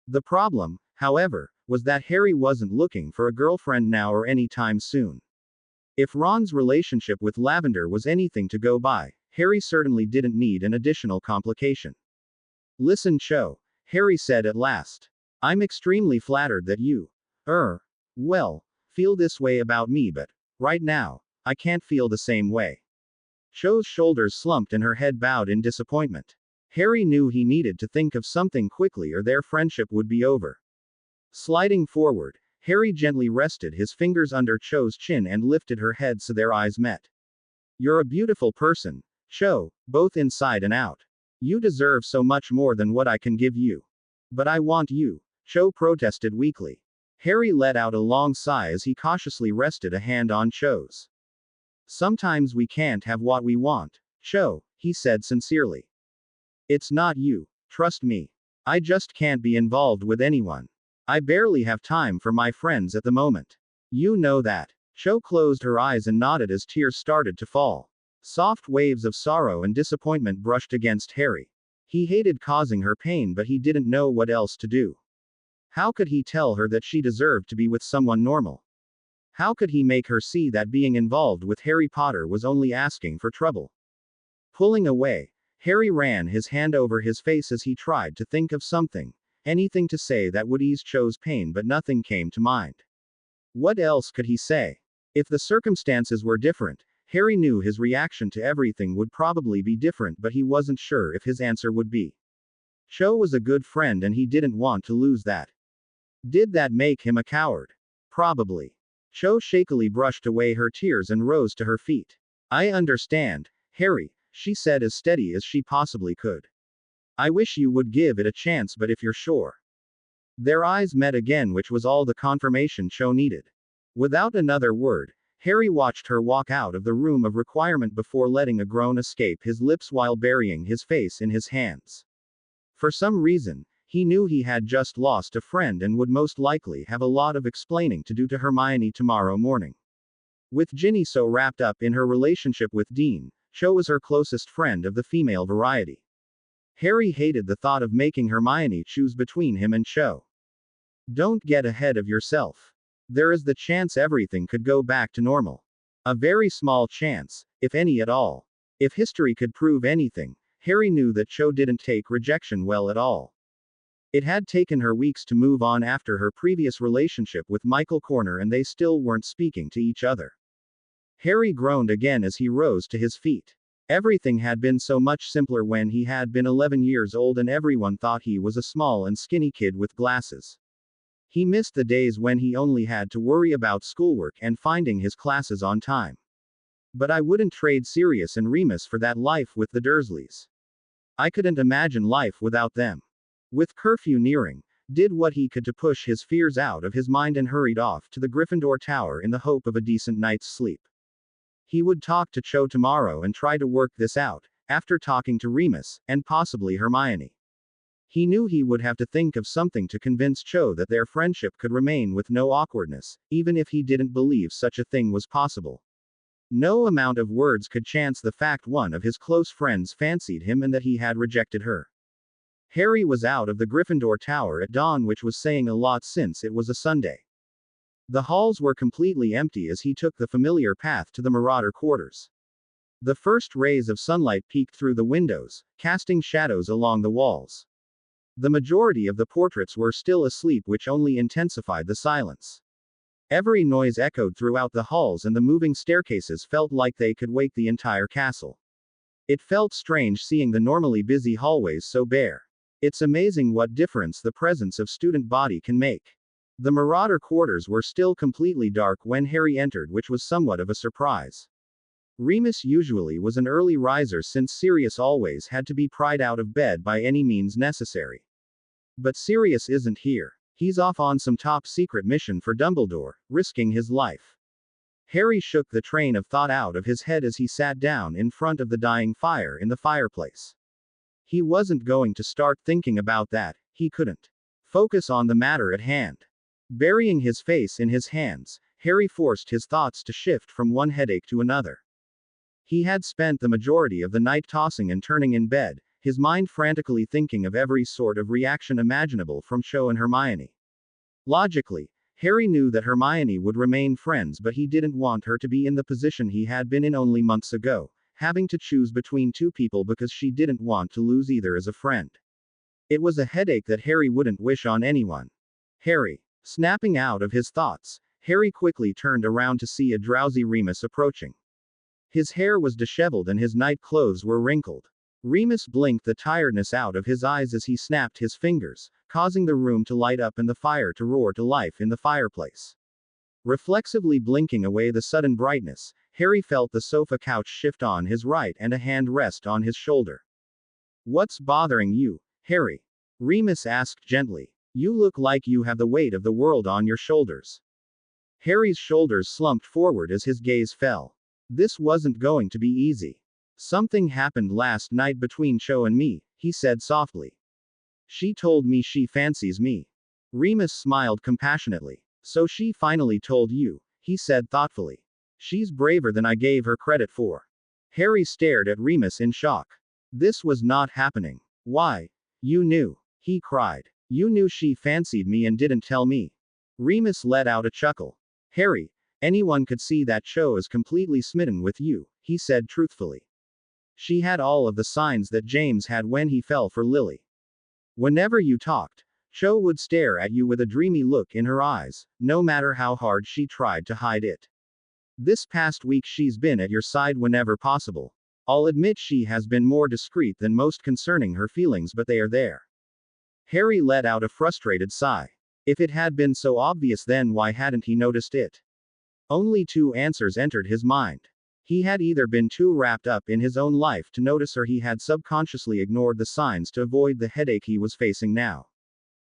The problem, however, was that Harry wasn't looking for a girlfriend now or anytime soon. If Ron's relationship with Lavender was anything to go by, Harry certainly didn't need an additional complication. Listen, Cho, Harry said at last. I'm extremely flattered that you, well, feel this way about me, but right now, I can't feel the same way. Cho's shoulders slumped and her head bowed in disappointment. Harry knew he needed to think of something quickly or their friendship would be over. Sliding forward, Harry gently rested his fingers under Cho's chin and lifted her head so their eyes met. You're a beautiful person, Cho, both inside and out. You deserve so much more than what I can give you. But I want you, Cho protested weakly. Harry let out a long sigh as he cautiously rested a hand on Cho's. Sometimes we can't have what we want, Cho, he said sincerely. It's not you, trust me. I just can't be involved with anyone. I barely have time for my friends at the moment. You know that. Cho closed her eyes and nodded as tears started to fall. Soft waves of sorrow and disappointment brushed against Harry. He hated causing her pain, but he didn't know what else to do. How could he tell her that she deserved to be with someone normal? How could he make her see that being involved with Harry Potter was only asking for trouble? Pulling away, Harry ran his hand over his face as he tried to think of something, anything to say that would ease Cho's pain, but nothing came to mind. What else could he say? If the circumstances were different, Harry knew his reaction to everything would probably be different, but he wasn't sure if his answer would be. Cho was a good friend and he didn't want to lose that. Did that make him a coward? Probably. Cho shakily brushed away her tears and rose to her feet. I understand, Harry, she said as steady as she possibly could. I wish you would give it a chance, but if you're sure. Their eyes met again, which was all the confirmation Cho needed. Without another word, Harry watched her walk out of the room of requirement before letting a groan escape his lips while burying his face in his hands. For some reason, he knew he had just lost a friend and would most likely have a lot of explaining to do to Hermione tomorrow morning. With Ginny so wrapped up in her relationship with Dean, Cho was her closest friend of the female variety. Harry hated the thought of making Hermione choose between him and Cho. Don't get ahead of yourself. There is the chance everything could go back to normal. A very small chance, if any at all. If history could prove anything, Harry knew that Cho didn't take rejection well at all. It had taken her weeks to move on after her previous relationship with Michael Corner, and they still weren't speaking to each other. Harry groaned again as he rose to his feet. Everything had been so much simpler when he had been 11 years old and everyone thought he was a small and skinny kid with glasses. He missed the days when he only had to worry about schoolwork and finding his classes on time. But I wouldn't trade Sirius and Remus for that life with the Dursleys. I couldn't imagine life without them. With curfew nearing, did what he could to push his fears out of his mind and hurried off to the Gryffindor Tower in the hope of a decent night's sleep. He would talk to Cho tomorrow and try to work this out, after talking to Remus, and possibly Hermione. He knew he would have to think of something to convince Cho that their friendship could remain with no awkwardness, even if he didn't believe such a thing was possible. No amount of words could chance the fact one of his close friends fancied him and that he had rejected her. Harry was out of the Gryffindor Tower at dawn, which was saying a lot since it was a Sunday. The halls were completely empty as he took the familiar path to the Marauder quarters. The first rays of sunlight peeked through the windows, casting shadows along the walls. The majority of the portraits were still asleep, which only intensified the silence. Every noise echoed throughout the halls and the moving staircases felt like they could wake the entire castle. It felt strange seeing the normally busy hallways so bare. It's amazing what difference the presence of student body can make. The Marauder quarters were still completely dark when Harry entered, which was somewhat of a surprise. Remus usually was an early riser since Sirius always had to be pried out of bed by any means necessary. But Sirius isn't here. He's off on some top-secret mission for Dumbledore, risking his life. Harry shook the train of thought out of his head as he sat down in front of the dying fire in the fireplace. He wasn't going to start thinking about that, he couldn't. Focus on the matter at hand. Burying his face in his hands, Harry forced his thoughts to shift from one headache to another. He had spent the majority of the night tossing and turning in bed, his mind frantically thinking of every sort of reaction imaginable from Cho and Hermione. Logically, Harry knew that Hermione would remain friends, but he didn't want her to be in the position he had been in only months ago, having to choose between two people because she didn't want to lose either as a friend. It was a headache that Harry wouldn't wish on anyone. Harry. Snapping out of his thoughts, Harry quickly turned around to see a drowsy Remus approaching. His hair was disheveled and his night clothes were wrinkled. Remus blinked the tiredness out of his eyes as he snapped his fingers, causing the room to light up and the fire to roar to life in the fireplace. Reflexively blinking away the sudden brightness, Harry felt the sofa couch shift on his right and a hand rest on his shoulder. "What's bothering you, Harry?" Remus asked gently. "You look like you have the weight of the world on your shoulders." Harry's shoulders slumped forward as his gaze fell. This wasn't going to be easy. "Something happened last night between Cho and me," he said softly. "She told me she fancies me." Remus smiled compassionately. "So she finally told you," he said thoughtfully. "She's braver than I gave her credit for." Harry stared at Remus in shock. This was not happening. "Why? You knew," he cried. "You knew she fancied me and didn't tell me." Remus let out a chuckle. "Harry, anyone could see that Cho is completely smitten with you," he said truthfully. "She had all of the signs that James had when he fell for Lily. Whenever you talked, Cho would stare at you with a dreamy look in her eyes, no matter how hard she tried to hide it. This past week she's been at your side whenever possible. I'll admit she has been more discreet than most concerning her feelings, but they are there." Harry let out a frustrated sigh. If it had been so obvious, then why hadn't he noticed it? Only two answers entered his mind. He had either been too wrapped up in his own life to notice, or he had subconsciously ignored the signs to avoid the headache he was facing now.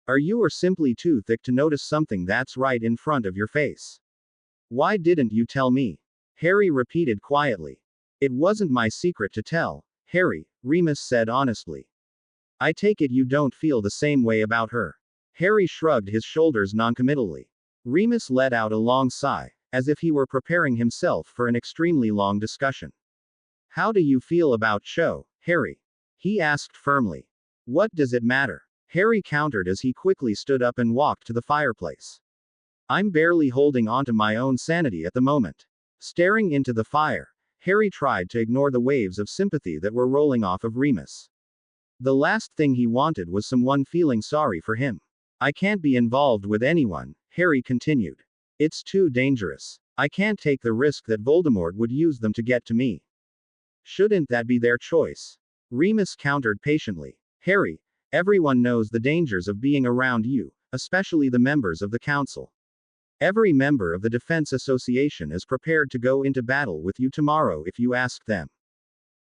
Or you are simply too thick to notice something that's right in front of your face. Why didn't you tell me? Harry repeated quietly. It wasn't my secret to tell, Harry, Remus said honestly. I take it you don't feel the same way about her. Harry shrugged his shoulders noncommittally. Remus let out a long sigh, as if he were preparing himself for an extremely long discussion. How do you feel about Cho, Harry? He asked firmly. What does it matter? Harry countered as he quickly stood up and walked to the fireplace. I'm barely holding onto my own sanity at the moment. Staring into the fire, Harry tried to ignore the waves of sympathy that were rolling off of Remus. The last thing he wanted was someone feeling sorry for him. I can't be involved with anyone, Harry continued. It's too dangerous. I can't take the risk that Voldemort would use them to get to me. Shouldn't that be their choice? Remus countered patiently. Harry, everyone knows the dangers of being around you, especially the members of the council. Every member of the Defense Association is prepared to go into battle with you tomorrow if you ask them.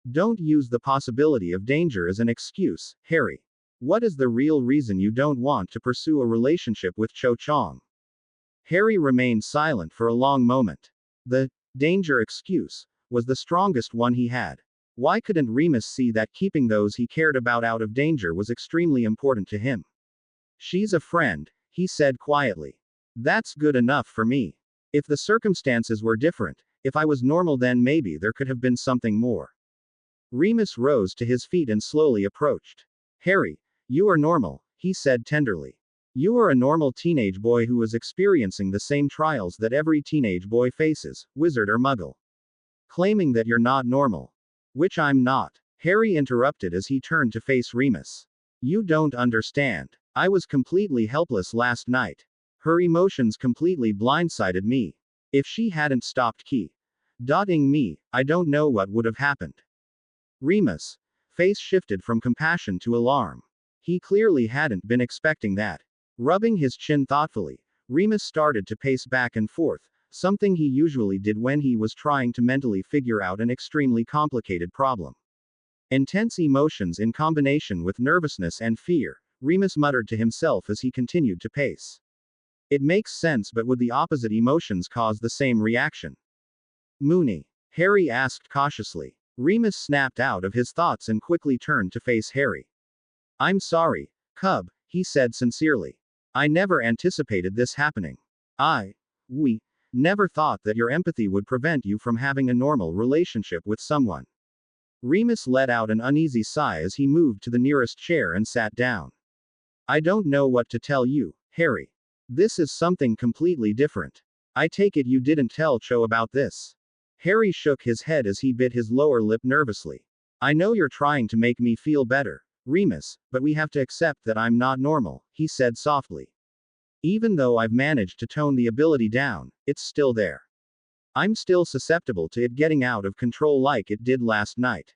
Don't use the possibility of danger as an excuse, Harry. What is the real reason you don't want to pursue a relationship with Cho Chang? Harry remained silent for a long moment. The danger excuse was the strongest one he had. Why couldn't Remus see that keeping those he cared about out of danger was extremely important to him? She's a friend, he said quietly. That's good enough for me. If the circumstances were different, if I was normal, then maybe there could have been something more. Remus rose to his feet and slowly approached. Harry, you are normal, he said tenderly. You are a normal teenage boy who is experiencing the same trials that every teenage boy faces, wizard or muggle. Claiming that you're not normal. Which I'm not. Harry interrupted as he turned to face Remus. You don't understand. I was completely helpless last night. Her emotions completely blindsided me. If she hadn't stopped dotting me, I don't know what would have happened. Remus' face shifted from compassion to alarm. He clearly hadn't been expecting that. Rubbing his chin thoughtfully, Remus started to pace back and forth, something he usually did when he was trying to mentally figure out an extremely complicated problem. Intense emotions in combination with nervousness and fear, Remus muttered to himself as he continued to pace. It makes sense, but would the opposite emotions cause the same reaction? Moony? Harry asked cautiously. Remus snapped out of his thoughts and quickly turned to face Harry. I'm sorry, Cub, he said sincerely. I never anticipated this happening. We never thought that your empathy would prevent you from having a normal relationship with someone. Remus let out an uneasy sigh as he moved to the nearest chair and sat down. I don't know what to tell you, Harry. This is something completely different. I take it you didn't tell Cho about this. Harry shook his head as he bit his lower lip nervously. I know you're trying to make me feel better, Remus, but we have to accept that I'm not normal, he said softly. Even though I've managed to tone the ability down, it's still there. I'm still susceptible to it getting out of control like it did last night.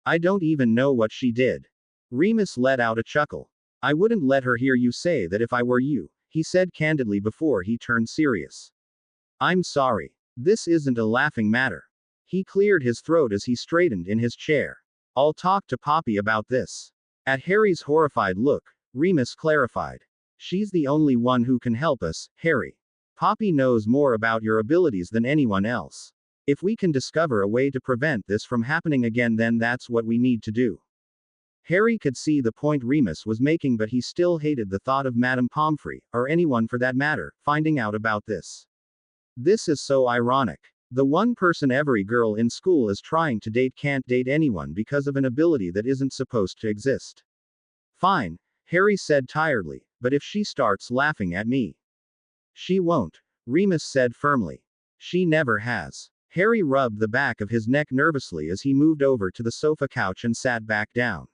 I don't even know what she did. Remus let out a chuckle. I wouldn't let her hear you say that if I were you, he said candidly before he turned serious. I'm sorry. This isn't a laughing matter. He cleared his throat as he straightened in his chair. I'll talk to Poppy about this. At Harry's horrified look, Remus clarified. She's the only one who can help us, Harry. Poppy knows more about your abilities than anyone else. If we can discover a way to prevent this from happening again, then that's what we need to do. Harry could see the point Remus was making, but he still hated the thought of Madame Pomfrey, or anyone for that matter, finding out about this. This is so ironic. The one person every girl in school is trying to date can't date anyone because of an ability that isn't supposed to exist. Fine, Harry said tiredly, but if she starts laughing at me. She won't, Remus said firmly. She never has. Harry rubbed the back of his neck nervously as he moved over to the sofa couch and sat back down.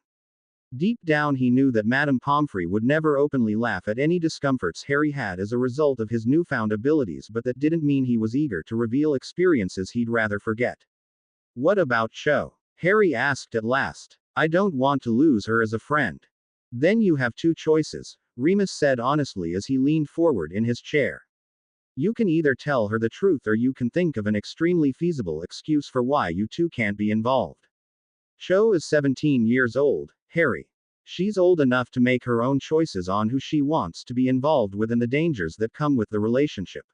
Deep down he knew that Madame Pomfrey would never openly laugh at any discomforts Harry had as a result of his newfound abilities, but that didn't mean he was eager to reveal experiences he'd rather forget. What about Cho? Harry asked at last. I don't want to lose her as a friend. Then you have two choices, Remus said honestly as he leaned forward in his chair. You can either tell her the truth or you can think of an extremely feasible excuse for why you two can't be involved. Cho is 17 years old, Harry. She's old enough to make her own choices on who she wants to be involved with and the dangers that come with the relationship.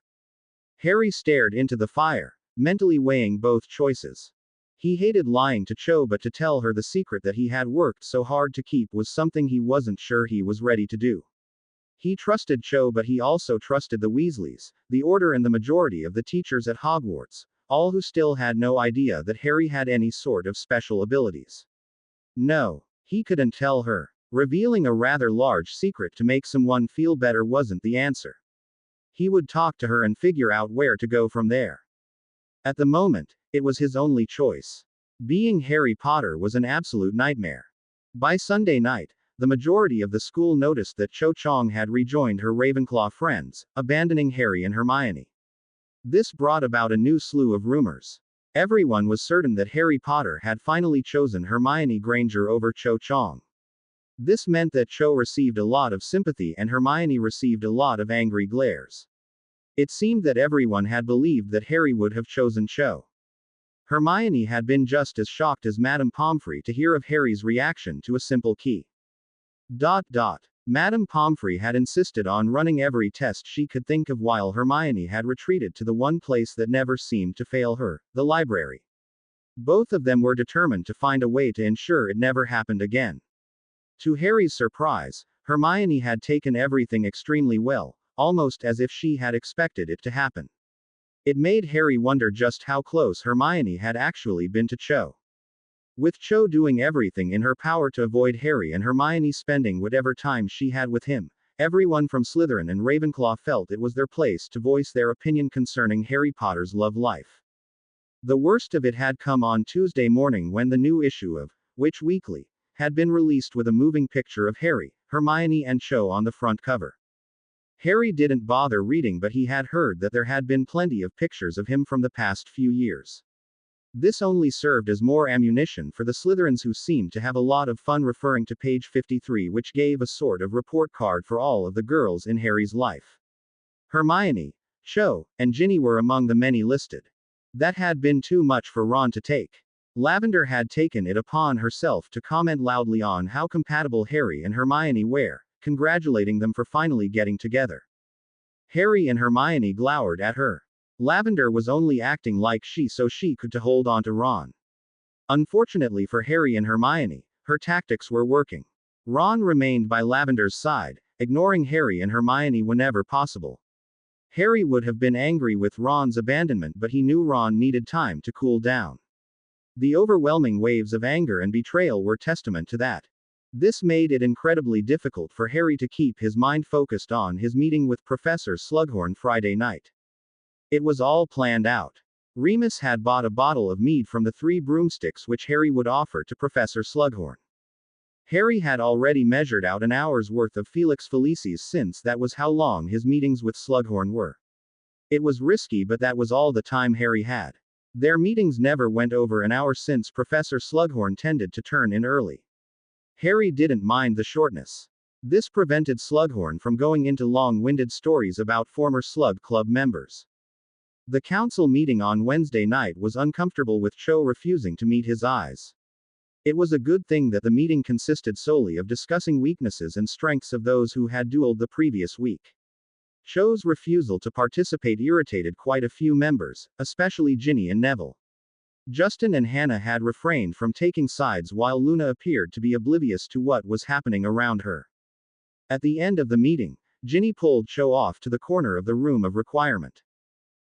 Harry stared into the fire, mentally weighing both choices. He hated lying to Cho, but to tell her the secret that he had worked so hard to keep was something he wasn't sure he was ready to do. He trusted Cho, but he also trusted the Weasleys, the Order, and the majority of the teachers at Hogwarts, all who still had no idea that Harry had any sort of special abilities. No, he couldn't tell her. Revealing a rather large secret to make someone feel better wasn't the answer. He would talk to her and figure out where to go from there. At the moment, it was his only choice. Being Harry Potter was an absolute nightmare. By Sunday night, the majority of the school noticed that Cho Chang had rejoined her Ravenclaw friends, abandoning Harry and Hermione. This brought about a new slew of rumors. Everyone was certain that Harry Potter had finally chosen Hermione Granger over Cho Chang. This meant that Cho received a lot of sympathy and Hermione received a lot of angry glares. It seemed that everyone had believed that Harry would have chosen Cho. Hermione had been just as shocked as Madame Pomfrey to hear of Harry's reaction to a simple key. Madame Pomfrey had insisted on running every test she could think of while Hermione had retreated to the one place that never seemed to fail her, the library. Both of them were determined to find a way to ensure it never happened again. To Harry's surprise, Hermione had taken everything extremely well, almost as if she had expected it to happen. It made Harry wonder just how close Hermione had actually been to Cho. With Cho doing everything in her power to avoid Harry and Hermione spending whatever time she had with him, everyone from Slytherin and Ravenclaw felt it was their place to voice their opinion concerning Harry Potter's love life. The worst of it had come on Tuesday morning when the new issue of Witch Weekly had been released with a moving picture of Harry, Hermione, and Cho on the front cover. Harry didn't bother reading, but he had heard that there had been plenty of pictures of him from the past few years. This only served as more ammunition for the Slytherins, who seemed to have a lot of fun referring to page 53, which gave a sort of report card for all of the girls in Harry's life. Hermione, Cho, and Ginny were among the many listed. That had been too much for Ron to take. Lavender had taken it upon herself to comment loudly on how compatible Harry and Hermione were, congratulating them for finally getting together. Harry and Hermione glowered at her. Lavender was only acting like she could hold on to Ron. Unfortunately for Harry and Hermione, her tactics were working. Ron remained by Lavender's side, ignoring Harry and Hermione whenever possible. Harry would have been angry with Ron's abandonment, but he knew Ron needed time to cool down. The overwhelming waves of anger and betrayal were testament to that. This made it incredibly difficult for Harry to keep his mind focused on his meeting with Professor Slughorn Friday night. It was all planned out. Remus had bought a bottle of mead from the 3 broomsticks which Harry would offer to Professor Slughorn. Harry had already measured out an hour's worth of Felix Felicis, since that was how long his meetings with Slughorn were. It was risky, but that was all the time Harry had. Their meetings never went over an hour, since Professor Slughorn tended to turn in early. Harry didn't mind the shortness. This prevented Slughorn from going into long-winded stories about former Slug Club members. The council meeting on Wednesday night was uncomfortable, with Cho refusing to meet his eyes. It was a good thing that the meeting consisted solely of discussing weaknesses and strengths of those who had dueled the previous week. Cho's refusal to participate irritated quite a few members, especially Ginny and Neville. Justin and Hannah had refrained from taking sides, while Luna appeared to be oblivious to what was happening around her. At the end of the meeting, Ginny pulled Cho off to the corner of the room of requirement.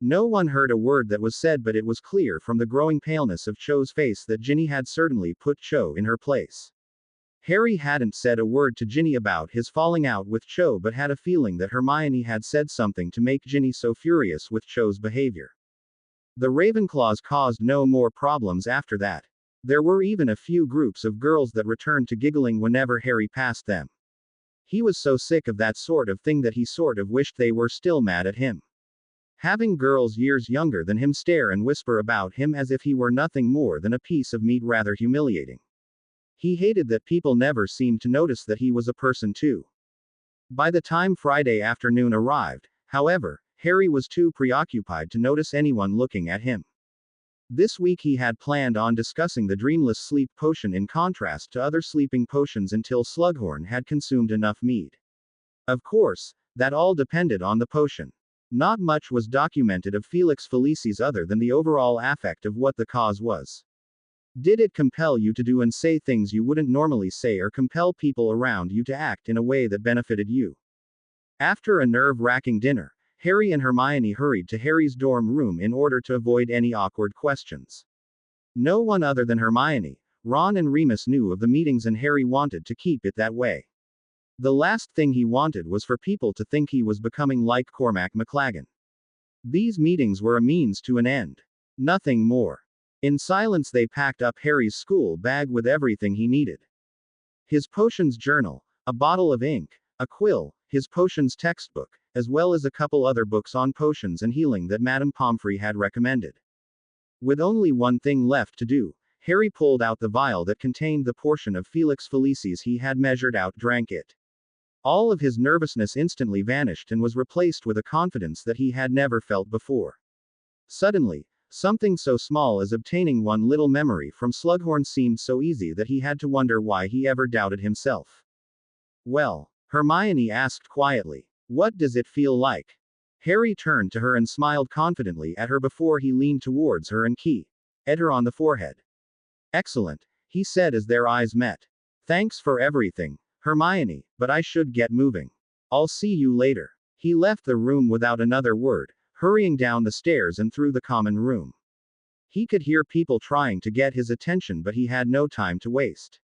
No one heard a word that was said, but it was clear from the growing paleness of Cho's face that Ginny had certainly put Cho in her place. Harry hadn't said a word to Ginny about his falling out with Cho, but had a feeling that Hermione had said something to make Ginny so furious with Cho's behavior. The Ravenclaws caused no more problems after that. There were even a few groups of girls that returned to giggling whenever Harry passed them. He was so sick of that sort of thing that he sort of wished they were still mad at him. Having girls years younger than him stare and whisper about him as if he were nothing more than a piece of meat rather humiliating. He hated that people never seemed to notice that he was a person too. By the time Friday afternoon arrived, however, Harry was too preoccupied to notice anyone looking at him. This week he had planned on discussing the Dreamless Sleep Potion in contrast to other sleeping potions until Slughorn had consumed enough mead. Of course, that all depended on the potion. Not much was documented of Felix Felicis other than the overall affect of what the cause was. Did it compel you to do and say things you wouldn't normally say or compel people around you to act in a way that benefited you? After a nerve-wracking dinner, Harry and Hermione hurried to Harry's dorm room in order to avoid any awkward questions. No one other than Hermione, Ron and Remus knew of the meetings and Harry wanted to keep it that way. The last thing he wanted was for people to think he was becoming like Cormac McLaggen. These meetings were a means to an end. Nothing more. In silence they packed up Harry's school bag with everything he needed. His potions journal, a bottle of ink, a quill, his potions textbook, as well as a couple other books on potions and healing that Madame Pomfrey had recommended. With only one thing left to do, Harry pulled out the vial that contained the portion of Felix Felicis he had measured out, drank it. All of his nervousness instantly vanished and was replaced with a confidence that he had never felt before. Suddenly, something so small as obtaining one little memory from Slughorn seemed so easy that he had to wonder why he ever doubted himself. "Well," Hermione asked quietly, "what does it feel like?" Harry turned to her and smiled confidently at her before he leaned towards her and kissed her on the forehead. "Excellent," he said as their eyes met. "Thanks for everything, Hermione, but I should get moving. I'll see you later." He left the room without another word, hurrying down the stairs and through the common room. He could hear people trying to get his attention, but he had no time to waste.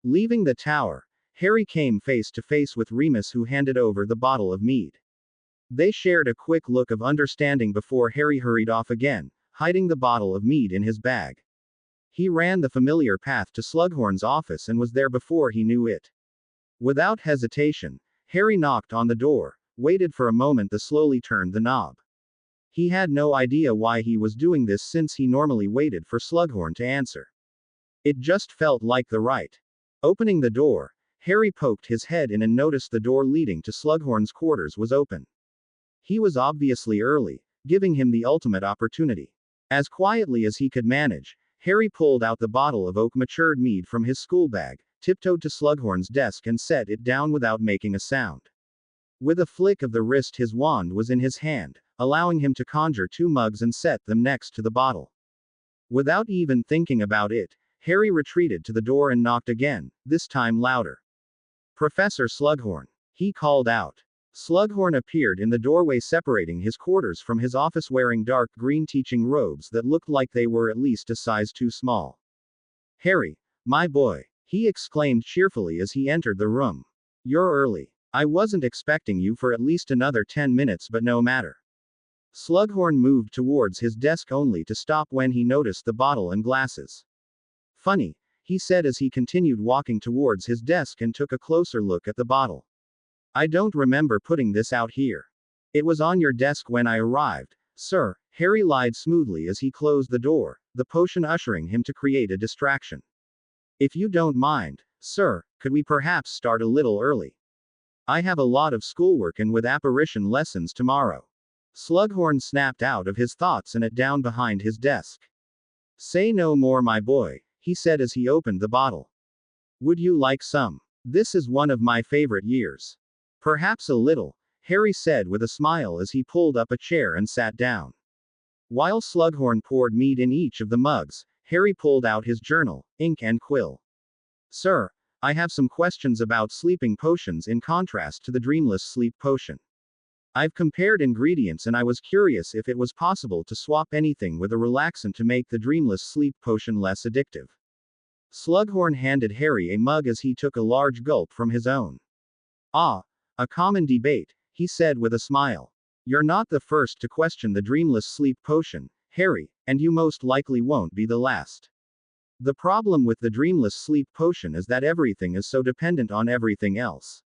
Leaving the tower, Harry came face to face with Remus, who handed over the bottle of mead. They shared a quick look of understanding before Harry hurried off again, hiding the bottle of mead in his bag. He ran the familiar path to Slughorn's office and was there before he knew it. Without hesitation, Harry knocked on the door, waited for a moment, then slowly turned the knob. He had no idea why he was doing this, since he normally waited for Slughorn to answer. It just felt like the right. Opening the door, Harry poked his head in and noticed the door leading to Slughorn's quarters was open. He was obviously early, giving him the ultimate opportunity. As quietly as he could manage, Harry pulled out the bottle of oak matured mead from his school bag, tiptoed to Slughorn's desk and set it down without making a sound. With a flick of the wrist, his wand was in his hand, allowing him to conjure 2 mugs and set them next to the bottle. Without even thinking about it, Harry retreated to the door and knocked again, this time louder. "Professor Slughorn," he called out. Slughorn appeared in the doorway, separating his quarters from his office, wearing dark green teaching robes that looked like they were at least a size too small. "Harry, my boy," he exclaimed cheerfully as he entered the room. "You're early. I wasn't expecting you for at least another 10 minutes, but no matter." Slughorn moved towards his desk only to stop when he noticed the bottle and glasses. "Funny," he said as he continued walking towards his desk and took a closer look at the bottle. "I don't remember putting this out here. It was on your desk when I arrived, sir," Harry lied smoothly as he closed the door, the potion ushering him to create a distraction. "If you don't mind, sir, could we perhaps start a little early? I have a lot of schoolwork and with apparition lessons tomorrow." Slughorn snapped out of his thoughts and sat down behind his desk. "Say no more, my boy," he said as he opened the bottle. "Would you like some? This is one of my favorite years." "Perhaps a little," Harry said with a smile as he pulled up a chair and sat down. While Slughorn poured mead in each of the mugs, Harry pulled out his journal, ink and quill. "Sir, I have some questions about sleeping potions in contrast to the dreamless sleep potion. I've compared ingredients and I was curious if it was possible to swap anything with a relaxant to make the dreamless sleep potion less addictive." Slughorn handed Harry a mug as he took a large gulp from his own. "Ah, a common debate," he said with a smile. "You're not the first to question the dreamless sleep potion, Harry, and you most likely won't be the last. The problem with the dreamless sleep potion is that everything is so dependent on everything else.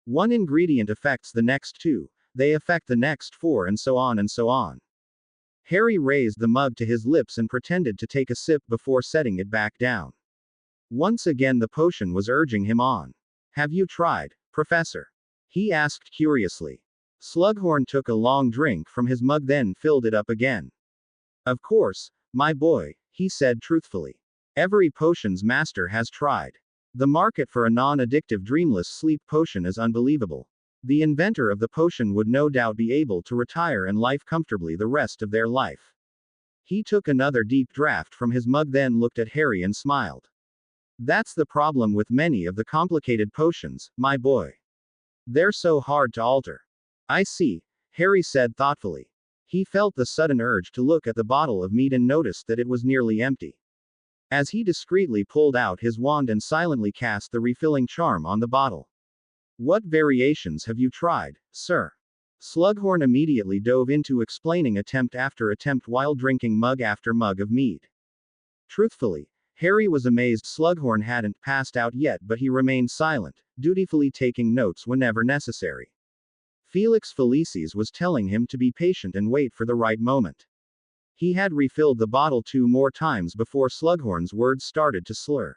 One ingredient affects the next 2, they affect the next 4, and so on and so on." Harry raised the mug to his lips and pretended to take a sip before setting it back down. Once again the potion was urging him on. "Have you tried, Professor?" he asked curiously. Slughorn took a long drink from his mug, then filled it up again. "Of course, my boy," he said truthfully. "Every potions master has tried. The market for a non-addictive dreamless sleep potion is unbelievable. The inventor of the potion would no doubt be able to retire and live comfortably the rest of their life. He took another deep draught from his mug, then looked at Harry and smiled. That's the problem with many of the complicated potions, my boy. They're so hard to alter. I see, Harry said thoughtfully. He felt the sudden urge to look at the bottle of mead and noticed that it was nearly empty. As he discreetly pulled out his wand and silently cast the refilling charm on the bottle. What variations have you tried, sir? Slughorn immediately dove into explaining attempt after attempt while drinking mug after mug of mead. Truthfully, Harry was amazed Slughorn hadn't passed out yet, but he remained silent, dutifully taking notes whenever necessary. Felix Felicis was telling him to be patient and wait for the right moment. He had refilled the bottle 2 more times before Slughorn's words started to slur.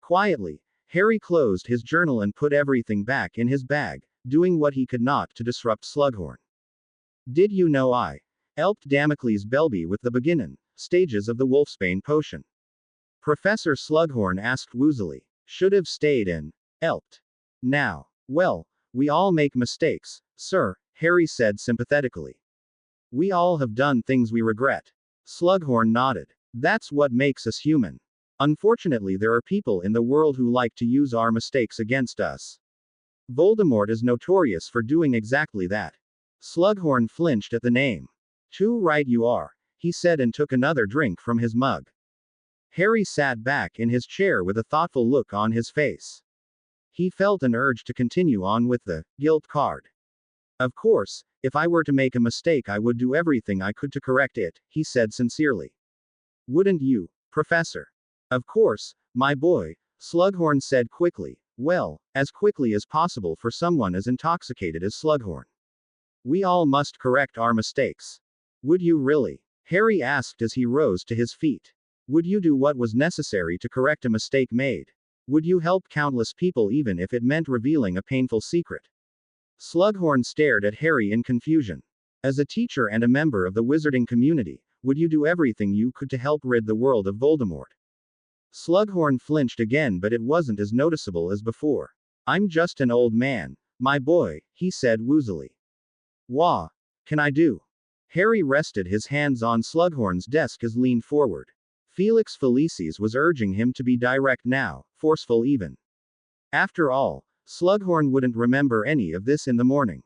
Quietly, Harry closed his journal and put everything back in his bag, doing what he could not to disrupt Slughorn. Did you know I helped Damocles Belby with the beginning stages of the Wolfsbane potion? Professor Slughorn asked woozily. Should have stayed in helped. Now, well, we all make mistakes, sir, Harry said sympathetically. We all have done things we regret. Slughorn nodded. That's what makes us human. Unfortunately, there are people in the world who like to use our mistakes against us. Voldemort is notorious for doing exactly that. Slughorn flinched at the name. Too right you are, he said and took another drink from his mug. Harry sat back in his chair with a thoughtful look on his face. He felt an urge to continue on with the guilt card. Of course, if I were to make a mistake, I would do everything I could to correct it, he said sincerely. Wouldn't you, Professor? Of course, my boy, Slughorn said quickly. Well, as quickly as possible for someone as intoxicated as Slughorn. We all must correct our mistakes. Would you really? Harry asked as he rose to his feet. Would you do what was necessary to correct a mistake made? Would you help countless people even if it meant revealing a painful secret? Slughorn stared at Harry in confusion. As a teacher and a member of the wizarding community, would you do everything you could to help rid the world of Voldemort? Slughorn flinched again, but it wasn't as noticeable as before. I'm just an old man, my boy, he said woozily. What can I do? Harry rested his hands on Slughorn's desk as leaned forward. Felix Felicis was urging him to be direct now, forceful even. After all, Slughorn wouldn't remember any of this in the morning.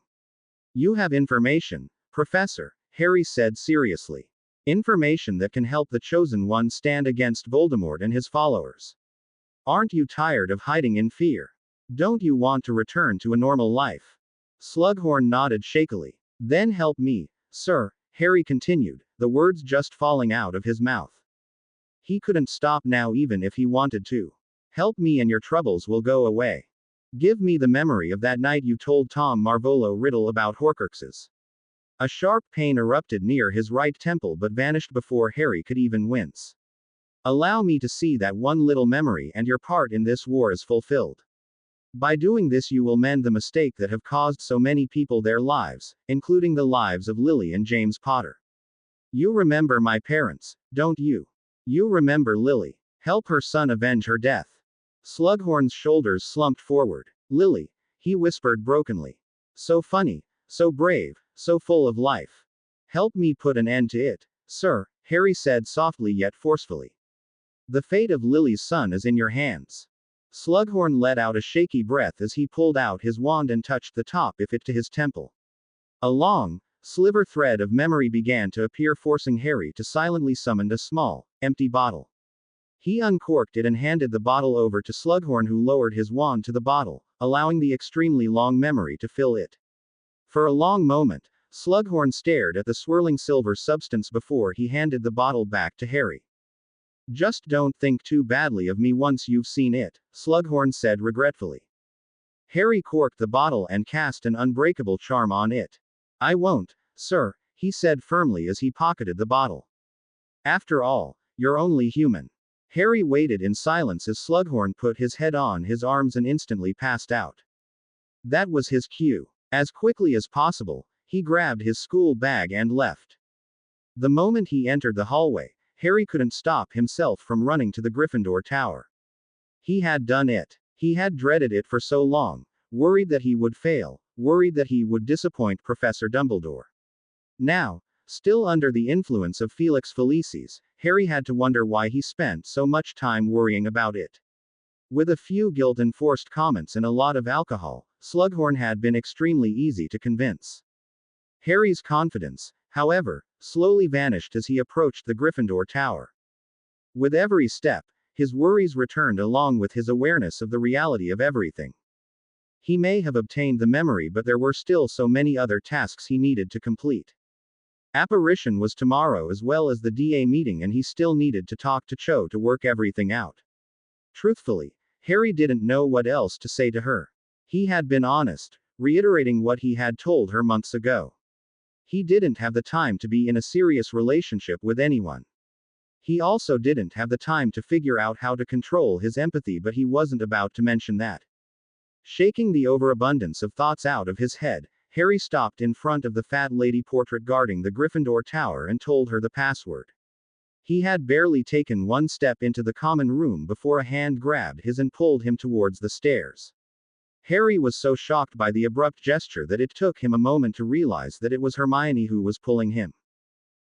You have information, Professor, Harry said seriously. Information that can help the Chosen One stand against Voldemort and his followers. Aren't you tired of hiding in fear? Don't you want to return to a normal life? Slughorn nodded shakily. Then help me, sir, Harry continued, the words just falling out of his mouth. He couldn't stop now even if he wanted to. Help me and your troubles will go away. Give me the memory of that night you told Tom Marvolo riddle about Horcruxes. A sharp pain erupted near his right temple but vanished before Harry could even wince. Allow me to see that one little memory and your part in this war is fulfilled. By doing this you will mend the mistake that have caused so many people their lives, including the lives of Lily and James Potter. You remember my parents, don't you? You remember Lily. Help her son avenge her death. Slughorn's shoulders slumped forward. Lily, he whispered brokenly. So funny, so brave, so full of life. Help me put an end to it, sir, Harry said softly yet forcefully. The fate of Lily's son is in your hands. Slughorn let out a shaky breath as he pulled out his wand and touched the top of it to his temple. A long, sliver thread of memory began to appear, forcing Harry to silently summon a small, empty bottle. He uncorked it and handed the bottle over to Slughorn, who lowered his wand to the bottle, allowing the extremely long memory to fill it. For a long moment, Slughorn stared at the swirling silver substance before he handed the bottle back to Harry. Just don't think too badly of me once you've seen it, Slughorn said regretfully. Harry corked the bottle and cast an unbreakable charm on it. I won't, sir, he said firmly as he pocketed the bottle. After all, you're only human. Harry waited in silence as Slughorn put his head on his arms and instantly passed out. That was his cue. As quickly as possible, he grabbed his school bag and left. The moment he entered the hallway, Harry couldn't stop himself from running to the Gryffindor Tower. He had done it. He had dreaded it for so long, worried that he would fail, worried that he would disappoint Professor Dumbledore. Now, still under the influence of Felix Felicis, Harry had to wonder why he spent so much time worrying about it. With a few guilt-enforced comments and a lot of alcohol, Slughorn had been extremely easy to convince. Harry's confidence, however, slowly vanished as he approached the Gryffindor Tower. With every step, his worries returned along with his awareness of the reality of everything. He may have obtained the memory, but there were still so many other tasks he needed to complete. Apparition was tomorrow as well as the DA meeting, and he still needed to talk to Cho to work everything out. Truthfully, Harry didn't know what else to say to her. He had been honest, reiterating what he had told her months ago. He didn't have the time to be in a serious relationship with anyone. He also didn't have the time to figure out how to control his empathy, but he wasn't about to mention that. Shaking the overabundance of thoughts out of his head, Harry stopped in front of the fat lady portrait guarding the Gryffindor Tower and told her the password. He had barely taken one step into the common room before a hand grabbed his and pulled him towards the stairs. Harry was so shocked by the abrupt gesture that it took him a moment to realize that it was Hermione who was pulling him.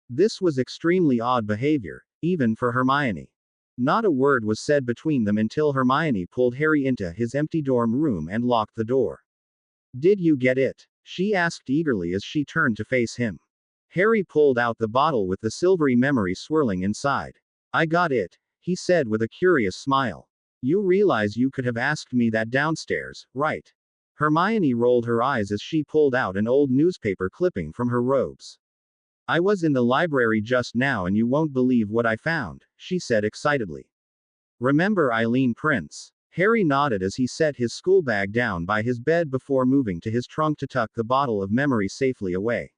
This was extremely odd behavior, even for Hermione. Not a word was said between them until Hermione pulled Harry into his empty dorm room and locked the door. "Did you get it?" she asked eagerly as she turned to face him. Harry pulled out the bottle with the silvery memory swirling inside. "I got it," he said with a curious smile. "You realize you could have asked me that downstairs, right?" Hermione rolled her eyes as she pulled out an old newspaper clipping from her robes. "I was in the library just now and you won't believe what I found," she said excitedly. "Remember Eileen Prince?" Harry nodded as he set his school bag down by his bed before moving to his trunk to tuck the bottle of memory safely away.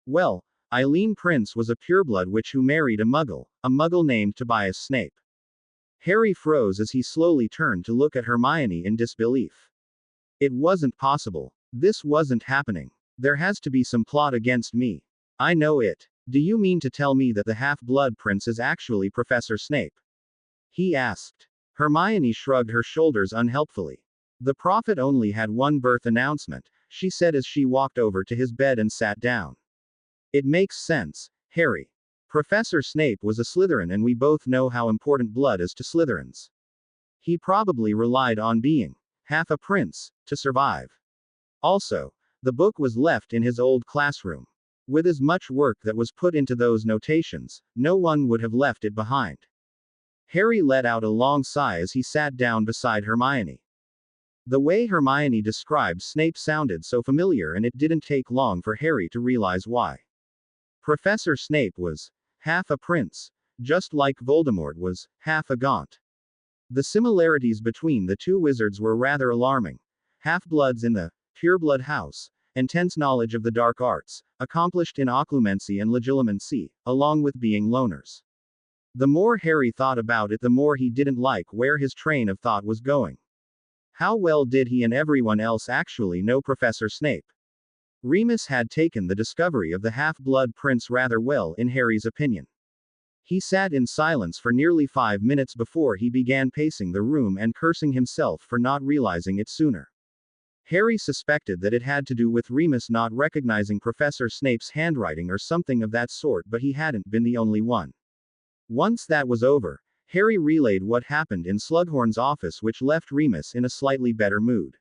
"Well, Eileen Prince was a pureblood witch who married a muggle named Tobias Snape." Harry froze as he slowly turned to look at Hermione in disbelief. It wasn't possible. This wasn't happening. There has to be some plot against me. I know it. Do you mean to tell me that the half-blood prince is actually Professor Snape? He asked. Hermione shrugged her shoulders unhelpfully. The prophet only had one birth announcement, she said as she walked over to his bed and sat down. It makes sense, Harry. Professor Snape was a Slytherin and we both know how important blood is to Slytherins. He probably relied on being half a prince to survive. Also, the book was left in his old classroom. With as much work that was put into those notations, no one would have left it behind. Harry let out a long sigh as he sat down beside Hermione. The way Hermione described Snape sounded so familiar, and it didn't take long for Harry to realize why. Professor Snape was half a prince, just like Voldemort was half a Gaunt. The similarities between the two wizards were rather alarming. Half-bloods in the pureblood house, intense knowledge of the dark arts, accomplished in occlumency and legilimency, along with being loners. The more Harry thought about it, the more he didn't like where his train of thought was going. How well did he and everyone else actually know Professor Snape? Remus had taken the discovery of the half-blood prince rather well, in Harry's opinion. He sat in silence for nearly 5 minutes before he began pacing the room and cursing himself for not realizing it sooner. Harry suspected that it had to do with Remus not recognizing Professor Snape's handwriting or something of that sort, but he hadn't been the only one. Once that was over, Harry relayed what happened in Slughorn's office, which left Remus in a slightly better mood.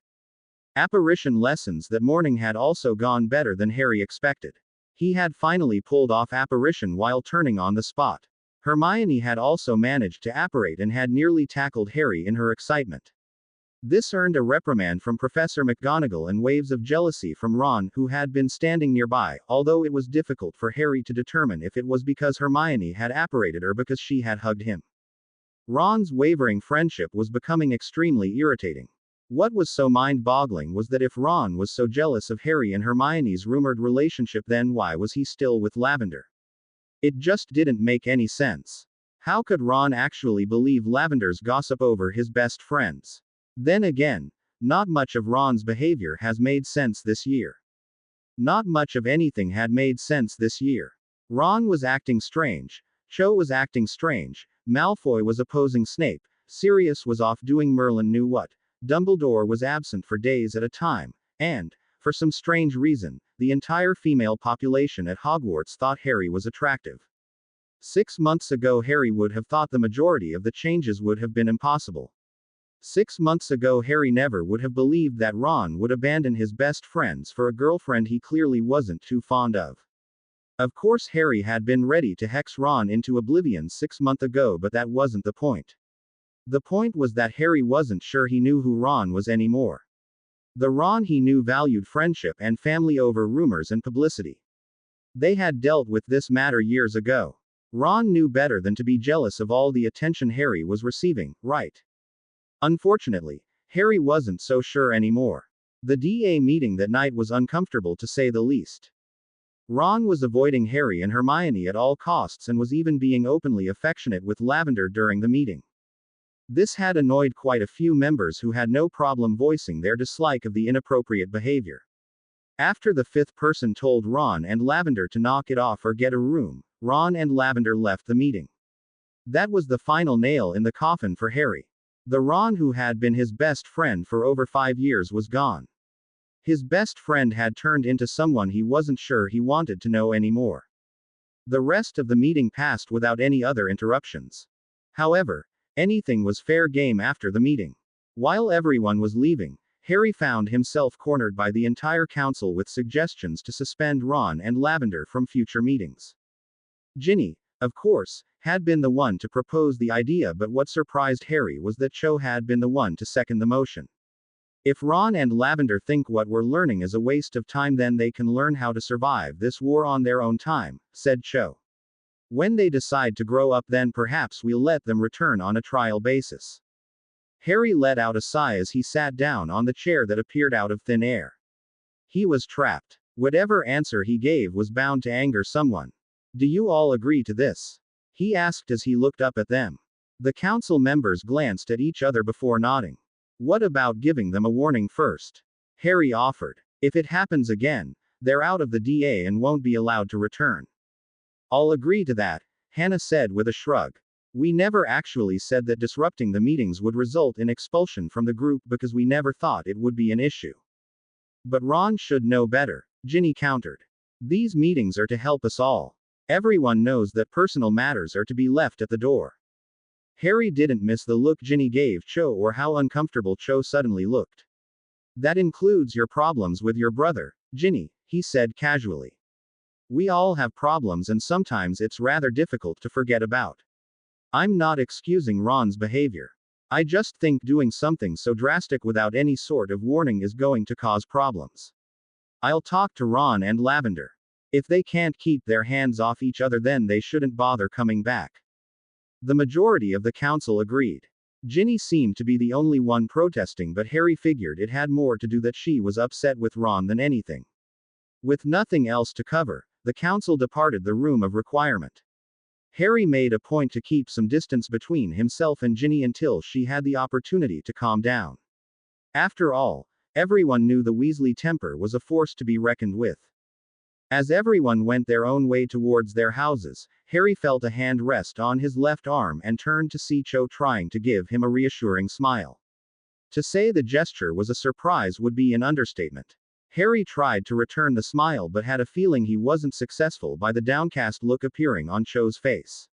Apparition lessons that morning had also gone better than Harry expected. He had finally pulled off apparition while turning on the spot. Hermione had also managed to apparate and had nearly tackled Harry in her excitement. This earned a reprimand from Professor McGonagall and waves of jealousy from Ron, who had been standing nearby, although it was difficult for Harry to determine if it was because Hermione had apparated or because she had hugged him. Ron's wavering friendship was becoming extremely irritating. What was so mind-boggling was that if Ron was so jealous of Harry and Hermione's rumored relationship, then why was he still with Lavender? It just didn't make any sense. How could Ron actually believe Lavender's gossip over his best friends? Then again, not much of Ron's behavior has made sense this year. Not much of anything had made sense this year. Ron was acting strange, Cho was acting strange, Malfoy was opposing Snape, Sirius was off doing Merlin knew what, Dumbledore was absent for days at a time, and, For some strange reason, the entire female population at Hogwarts thought Harry was attractive. 6 months ago, Harry would have thought the majority of the changes would have been impossible. 6 months ago, Harry never would have believed that Ron would abandon his best friends for a girlfriend he clearly wasn't too fond of. Of course, Harry had been ready to hex Ron into oblivion 6 months ago, but that wasn't the point. The point was that Harry wasn't sure he knew who Ron was anymore. The Ron he knew valued friendship and family over rumors and publicity. They had dealt with this matter years ago. Ron knew better than to be jealous of all the attention Harry was receiving, right? Unfortunately, Harry wasn't so sure anymore. The DA meeting that night was uncomfortable to say the least. Ron was avoiding Harry and Hermione at all costs and was even being openly affectionate with Lavender during the meeting. This had annoyed quite a few members who had no problem voicing their dislike of the inappropriate behavior. After the fifth person told Ron and Lavender to knock it off or get a room, Ron and Lavender left the meeting. That was the final nail in the coffin for Harry. The Ron who had been his best friend for over 5 years was gone. His best friend had turned into someone he wasn't sure he wanted to know anymore. The rest of the meeting passed without any other interruptions. However, anything was fair game after the meeting. While everyone was leaving, Harry found himself cornered by the entire council with suggestions to suspend Ron and Lavender from future meetings. Ginny, of course, had been the one to propose the idea, but what surprised Harry was that Cho had been the one to second the motion. If Ron and Lavender think what we're learning is a waste of time, then they can learn how to survive this war on their own time, said Cho. When they decide to grow up, then perhaps we'll let them return on a trial basis. Harry let out a sigh as he sat down on the chair that appeared out of thin air. He was trapped. Whatever answer he gave was bound to anger someone. Do you all agree to this? He asked as he looked up at them. The council members glanced at each other before nodding. What about giving them a warning first? Harry offered. If it happens again, they're out of the DA and won't be allowed to return. I'll agree to that, Hannah said with a shrug. We never actually said that disrupting the meetings would result in expulsion from the group because we never thought it would be an issue. But Ron should know better, Ginny countered. These meetings are to help us all. Everyone knows that personal matters are to be left at the door. Harry didn't miss the look Ginny gave Cho or how uncomfortable Cho suddenly looked. That includes your problems with your brother, Ginny, he said casually. We all have problems and sometimes it's rather difficult to forget about. I'm not excusing Ron's behavior. I just think doing something so drastic without any sort of warning is going to cause problems. I'll talk to Ron and Lavender. If they can't keep their hands off each other, then they shouldn't bother coming back. The majority of the council agreed. Ginny seemed to be the only one protesting, but Harry figured it had more to do that she was upset with Ron than anything. With nothing else to cover, the council departed the room of requirement. Harry made a point to keep some distance between himself and Ginny until she had the opportunity to calm down. After all, everyone knew the Weasley temper was a force to be reckoned with. As everyone went their own way towards their houses, Harry felt a hand rest on his left arm and turned to see Cho trying to give him a reassuring smile. To say the gesture was a surprise would be an understatement. Harry tried to return the smile but had a feeling he wasn't successful by the downcast look appearing on Cho's face.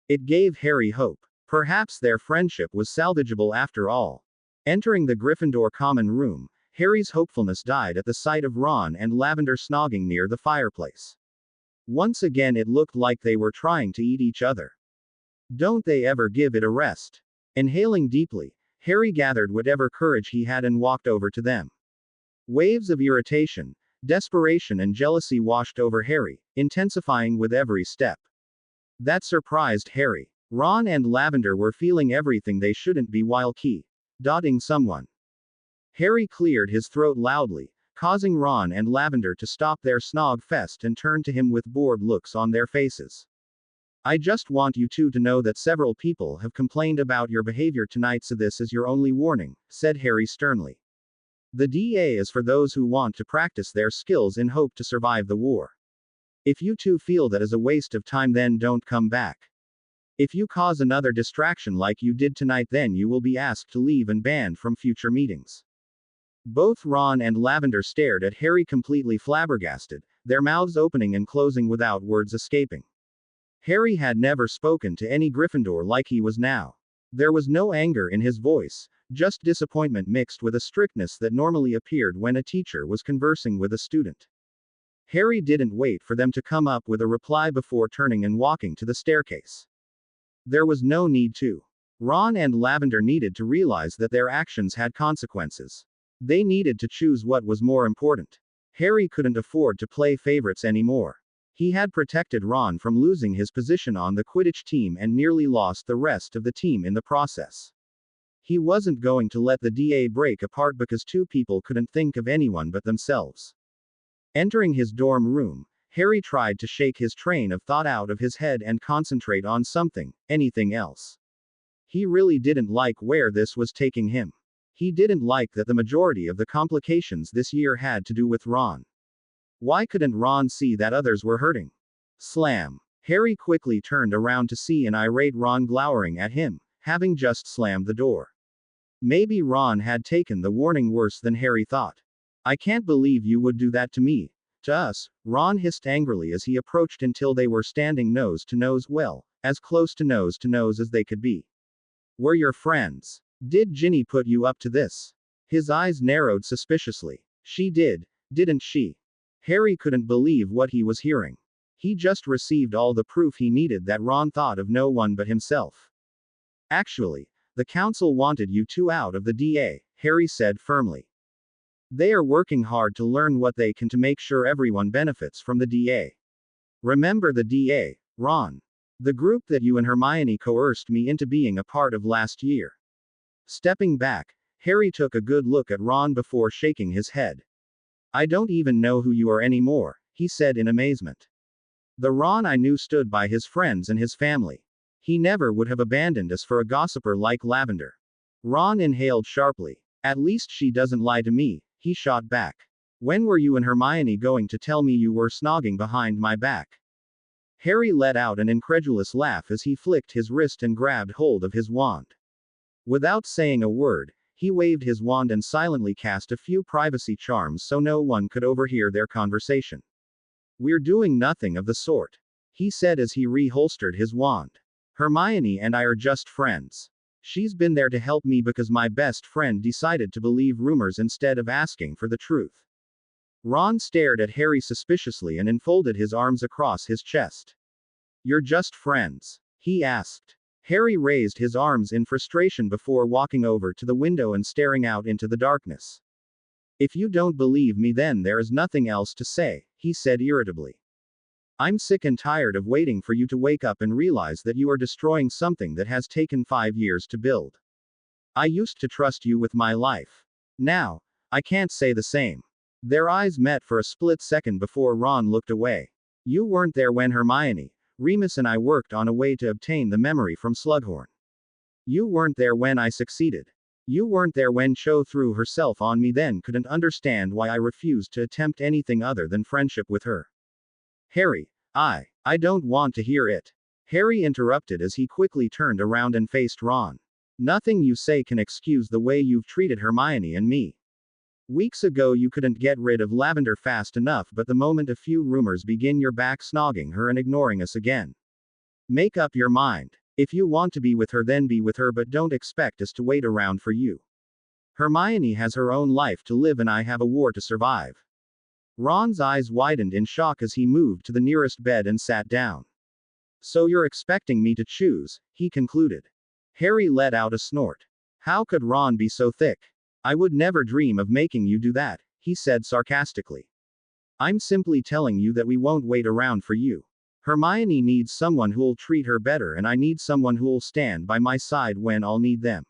It gave Harry hope. Perhaps their friendship was salvageable after all. Entering the Gryffindor common room, Harry's hopefulness died at the sight of Ron and Lavender snogging near the fireplace. Once again it looked like they were trying to eat each other. Don't they ever give it a rest? Inhaling deeply, Harry gathered whatever courage he had and walked over to them. Waves of irritation, desperation and jealousy washed over Harry, intensifying with every step. That surprised Harry. Ron and Lavender were feeling everything they shouldn't be while dotting someone. Harry cleared his throat loudly, causing Ron and Lavender to stop their snog fest and turn to him with bored looks on their faces. I just want you two to know that several people have complained about your behavior tonight, so this is your only warning, said Harry sternly. The DA is for those who want to practice their skills in hope to survive the war. If you two feel that is a waste of time, then don't come back. If you cause another distraction like you did tonight, then you will be asked to leave and banned from future meetings. Both Ron and Lavender stared at Harry completely flabbergasted, their mouths opening and closing without words escaping. Harry had never spoken to any Gryffindor like he was now. There was no anger in his voice, just disappointment mixed with a strictness that normally appeared when a teacher was conversing with a student. Harry didn't wait for them to come up with a reply before turning and walking to the staircase. There was no need to. Ron and Lavender needed to realize that their actions had consequences. They needed to choose what was more important. Harry couldn't afford to play favorites anymore. He had protected Ron from losing his position on the Quidditch team and nearly lost the rest of the team in the process. He wasn't going to let the DA break apart because two people couldn't think of anyone but themselves. Entering his dorm room, Harry tried to shake his train of thought out of his head and concentrate on something, anything else. He really didn't like where this was taking him. He didn't like that the majority of the complications this year had to do with Ron. Why couldn't Ron see that others were hurting? Slam. Harry quickly turned around to see an irate Ron glowering at him, having just slammed the door. Maybe Ron had taken the warning worse than Harry thought. I can't believe you would do that to me. To us, Ron hissed angrily as he approached until they were standing nose to nose, well, as close to nose as they could be. We're your friends. Did Ginny put you up to this? His eyes narrowed suspiciously. She did, didn't she? Harry couldn't believe what he was hearing. He just received all the proof he needed that Ron thought of no one but himself. Actually, the council wanted you two out of the DA, Harry said firmly. They are working hard to learn what they can to make sure everyone benefits from the DA. Remember the DA, Ron? The group that you and Hermione coerced me into being a part of last year. Stepping back, Harry took a good look at Ron before shaking his head. I don't even know who you are anymore, he said in amazement. The Ron I knew stood by his friends and his family. He never would have abandoned us for a gossiper like Lavender. Ron inhaled sharply. At least she doesn't lie to me, he shot back. When were you and Hermione going to tell me you were snogging behind my back? Harry let out an incredulous laugh as he flicked his wrist and grabbed hold of his wand. Without saying a word, he waved his wand and silently cast a few privacy charms so no one could overhear their conversation. We're doing nothing of the sort, he said as he reholstered his wand. Hermione and I are just friends. She's been there to help me because my best friend decided to believe rumors instead of asking for the truth. Ron stared at Harry suspiciously and enfolded his arms across his chest. You're just friends? He asked. Harry raised his arms in frustration before walking over to the window and staring out into the darkness. If you don't believe me, then there is nothing else to say, he said irritably. I'm sick and tired of waiting for you to wake up and realize that you are destroying something that has taken 5 years to build. I used to trust you with my life. Now, I can't say the same. Their eyes met for a split second before Ron looked away. You weren't there when Hermione, Remus and I worked on a way to obtain the memory from Slughorn. You weren't there when I succeeded. You weren't there when Cho threw herself on me, then couldn't understand why I refused to attempt anything other than friendship with her. Harry, I don't want to hear it. Harry interrupted as he quickly turned around and faced Ron. Nothing you say can excuse the way you've treated Hermione and me. Weeks ago you couldn't get rid of Lavender fast enough, but the moment a few rumors begin, you're back snogging her and ignoring us again. Make up your mind. If you want to be with her, then be with her, but don't expect us to wait around for you. Hermione has her own life to live and I have a war to survive. Ron's eyes widened in shock as he moved to the nearest bed and sat down. So you're expecting me to choose, he concluded. Harry let out a snort. How could Ron be so thick? I would never dream of making you do that, he said sarcastically. I'm simply telling you that we won't wait around for you. Hermione needs someone who'll treat her better, and I need someone who'll stand by my side when I'll need them.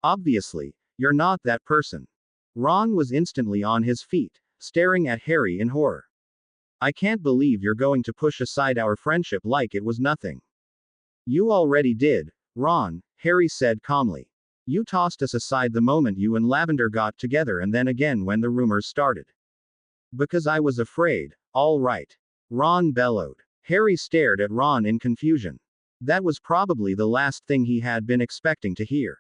Obviously, you're not that person. Ron was instantly on his feet, staring at Harry in horror. I can't believe you're going to push aside our friendship like it was nothing. You already did, Ron, Harry said calmly. You tossed us aside the moment you and Lavender got together, and then again when the rumors started. Because I was afraid, all right. Ron bellowed. Harry stared at Ron in confusion. That was probably the last thing he had been expecting to hear.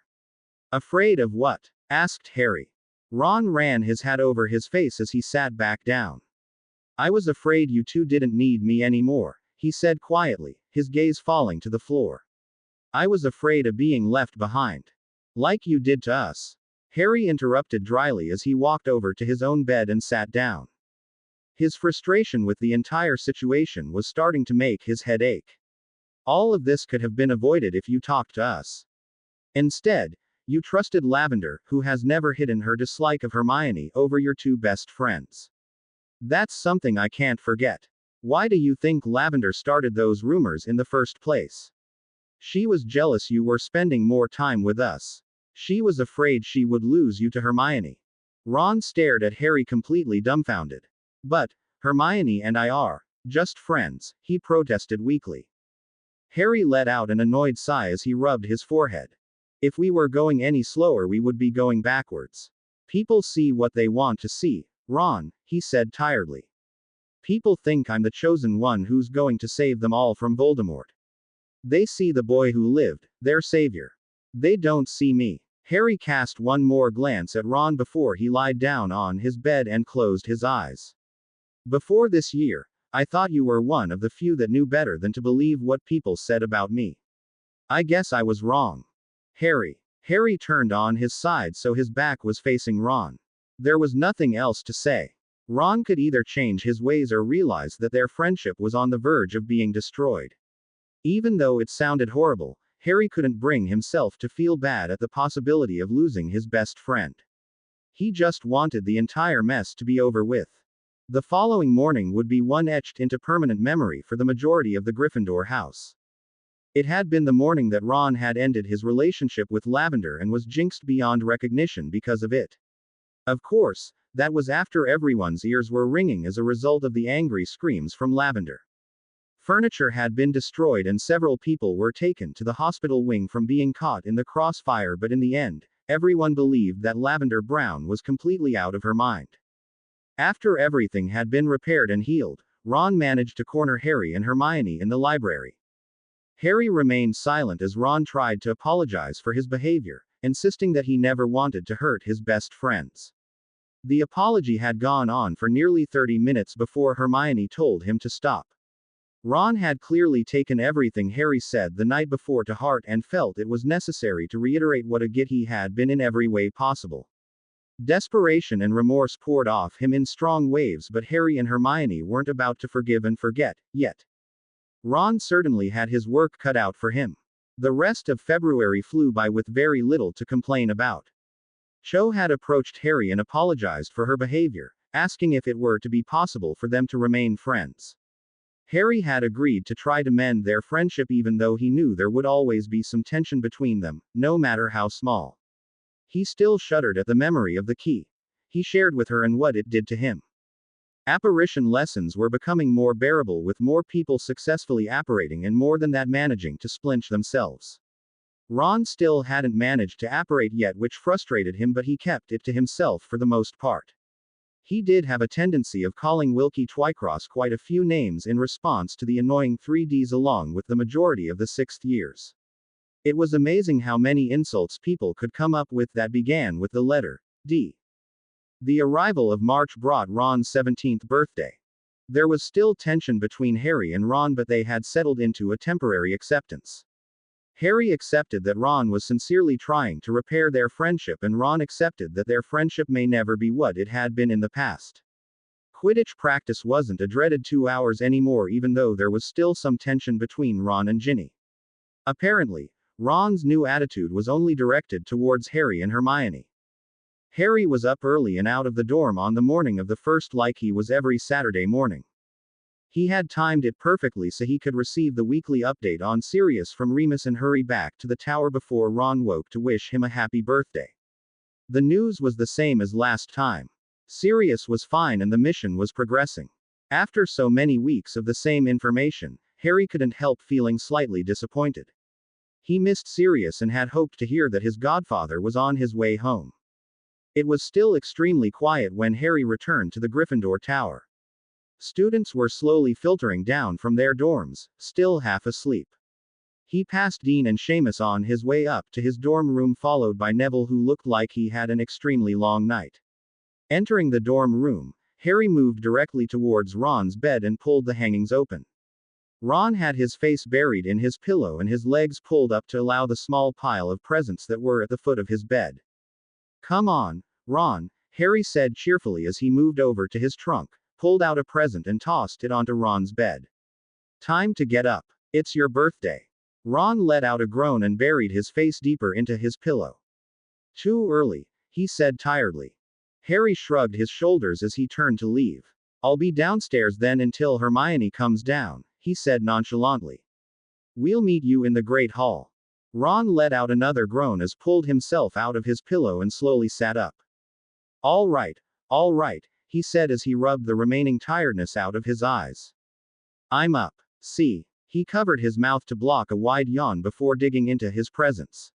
Afraid of what? Asked Harry. Ron ran his hat over his face as he sat back down. I was afraid you two didn't need me anymore, he said quietly, his gaze falling to the floor. I was afraid of being left behind. Like you did to us. Harry interrupted dryly as he walked over to his own bed and sat down. His frustration with the entire situation was starting to make his head ache. All of this could have been avoided if you talked to us. Instead, you trusted Lavender, who has never hidden her dislike of Hermione, over your two best friends. That's something I can't forget. Why do you think Lavender started those rumors in the first place? She was jealous you were spending more time with us. She was afraid she would lose you to Hermione. Ron stared at Harry completely dumbfounded. But, Hermione and I are just friends, he protested weakly. Harry let out an annoyed sigh as he rubbed his forehead. If we were going any slower, we would be going backwards. People see what they want to see, Ron, he said tiredly. People think I'm the chosen one who's going to save them all from Voldemort. They see the boy who lived, their savior. They don't see me. Harry cast one more glance at Ron before he lied down on his bed and closed his eyes. Before this year, I thought you were one of the few that knew better than to believe what people said about me. I guess I was wrong. Harry turned on his side so his back was facing Ron. There was nothing else to say. Ron could either change his ways or realize that their friendship was on the verge of being destroyed. Even though it sounded horrible, Harry couldn't bring himself to feel bad at the possibility of losing his best friend. He just wanted the entire mess to be over with. The following morning would be one etched into permanent memory for the majority of the Gryffindor house. It had been the morning that Ron had ended his relationship with Lavender and was jinxed beyond recognition because of it. Of course, that was after everyone's ears were ringing as a result of the angry screams from Lavender. Furniture had been destroyed and several people were taken to the hospital wing from being caught in the crossfire, but in the end, everyone believed that Lavender Brown was completely out of her mind. After everything had been repaired and healed, Ron managed to corner Harry and Hermione in the library. Harry remained silent as Ron tried to apologize for his behavior, insisting that he never wanted to hurt his best friends. The apology had gone on for nearly 30 minutes before Hermione told him to stop. Ron had clearly taken everything Harry said the night before to heart and felt it was necessary to reiterate what a git he had been in every way possible. Desperation and remorse poured off him in strong waves, but Harry and Hermione weren't about to forgive and forget, yet. Ron certainly had his work cut out for him. The rest of February flew by with very little to complain about. Cho had approached Harry and apologized for her behavior, asking if it were to be possible for them to remain friends. Harry had agreed to try to mend their friendship even though he knew there would always be some tension between them, no matter how small. He still shuddered at the memory of the key he shared with her and what it did to him. Apparition lessons were becoming more bearable with more people successfully apparating and more than that managing to splinch themselves. Ron still hadn't managed to apparate yet, which frustrated him, but he kept it to himself for the most part. He did have a tendency of calling Wilkie Twycross quite a few names in response to the annoying 3Ds along with the majority of the 6th years. It was amazing how many insults people could come up with that began with the letter D. The arrival of March brought Ron's 17th birthday. There was still tension between Harry and Ron, but they had settled into a temporary acceptance. Harry accepted that Ron was sincerely trying to repair their friendship, and Ron accepted that their friendship may never be what it had been in the past. Quidditch practice wasn't a dreaded 2 hours anymore, even though there was still some tension between Ron and Ginny. Apparently, Ron's new attitude was only directed towards Harry and Hermione. Harry was up early and out of the dorm on the morning of the first, like he was every Saturday morning. He had timed it perfectly so he could receive the weekly update on Sirius from Remus and hurry back to the tower before Ron woke to wish him a happy birthday. The news was the same as last time. Sirius was fine and the mission was progressing. After so many weeks of the same information, Harry couldn't help feeling slightly disappointed. He missed Sirius and had hoped to hear that his godfather was on his way home. It was still extremely quiet when Harry returned to the Gryffindor Tower. Students were slowly filtering down from their dorms, still half asleep. He passed Dean and Seamus on his way up to his dorm room, followed by Neville, who looked like he had an extremely long night. Entering the dorm room, Harry moved directly towards Ron's bed and pulled the hangings open. Ron had his face buried in his pillow and his legs pulled up to allow the small pile of presents that were at the foot of his bed. "Come on, Ron," Harry said cheerfully as he moved over to his trunk, pulled out a present and tossed it onto Ron's bed. "Time to get up. It's your birthday." Ron let out a groan and buried his face deeper into his pillow. "Too early," he said tiredly. Harry shrugged his shoulders as he turned to leave. "I'll be downstairs then until Hermione comes down," he said nonchalantly. "We'll meet you in the Great Hall." Ron let out another groan as pulled himself out of his pillow and slowly sat up. All right, he said as he rubbed the remaining tiredness out of his eyes. "I'm up. See." He covered his mouth to block a wide yawn before digging into his presents.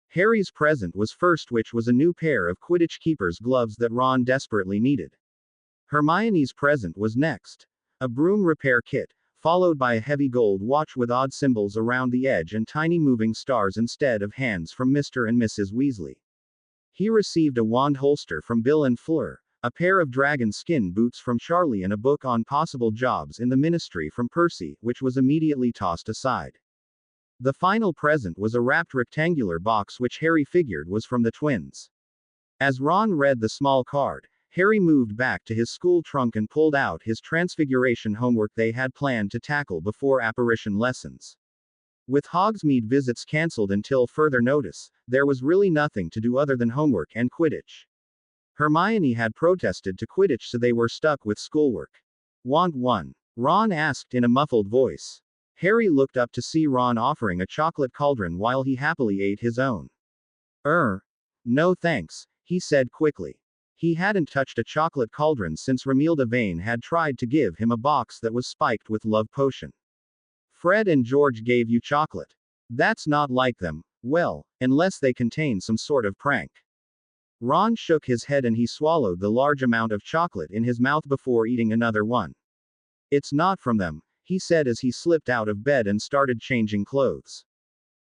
Harry's present was first, which was a new pair of Quidditch keeper's gloves that Ron desperately needed. Hermione's present was next. A broom repair kit, followed by a heavy gold watch with odd symbols around the edge and tiny moving stars instead of hands from Mr. and Mrs. Weasley. He received a wand holster from Bill and Fleur, a pair of dragon skin boots from Charlie, and a book on possible jobs in the ministry from Percy, which was immediately tossed aside. The final present was a wrapped rectangular box which Harry figured was from the twins. As Ron read the small card, Harry moved back to his school trunk and pulled out his Transfiguration homework they had planned to tackle before apparition lessons. With Hogsmeade visits cancelled until further notice, there was really nothing to do other than homework and Quidditch. Hermione had protested to Quidditch, so they were stuck with schoolwork. "Want one?" Ron asked in a muffled voice. Harry looked up to see Ron offering a chocolate cauldron while he happily ate his own. No thanks," he said quickly. He hadn't touched a chocolate cauldron since Romilda Vane had tried to give him a box that was spiked with love potion. "Fred and George gave you chocolate. That's not like them. Well, unless they contain some sort of prank." Ron shook his head and he swallowed the large amount of chocolate in his mouth before eating another one. "It's not from them," he said as he slipped out of bed and started changing clothes.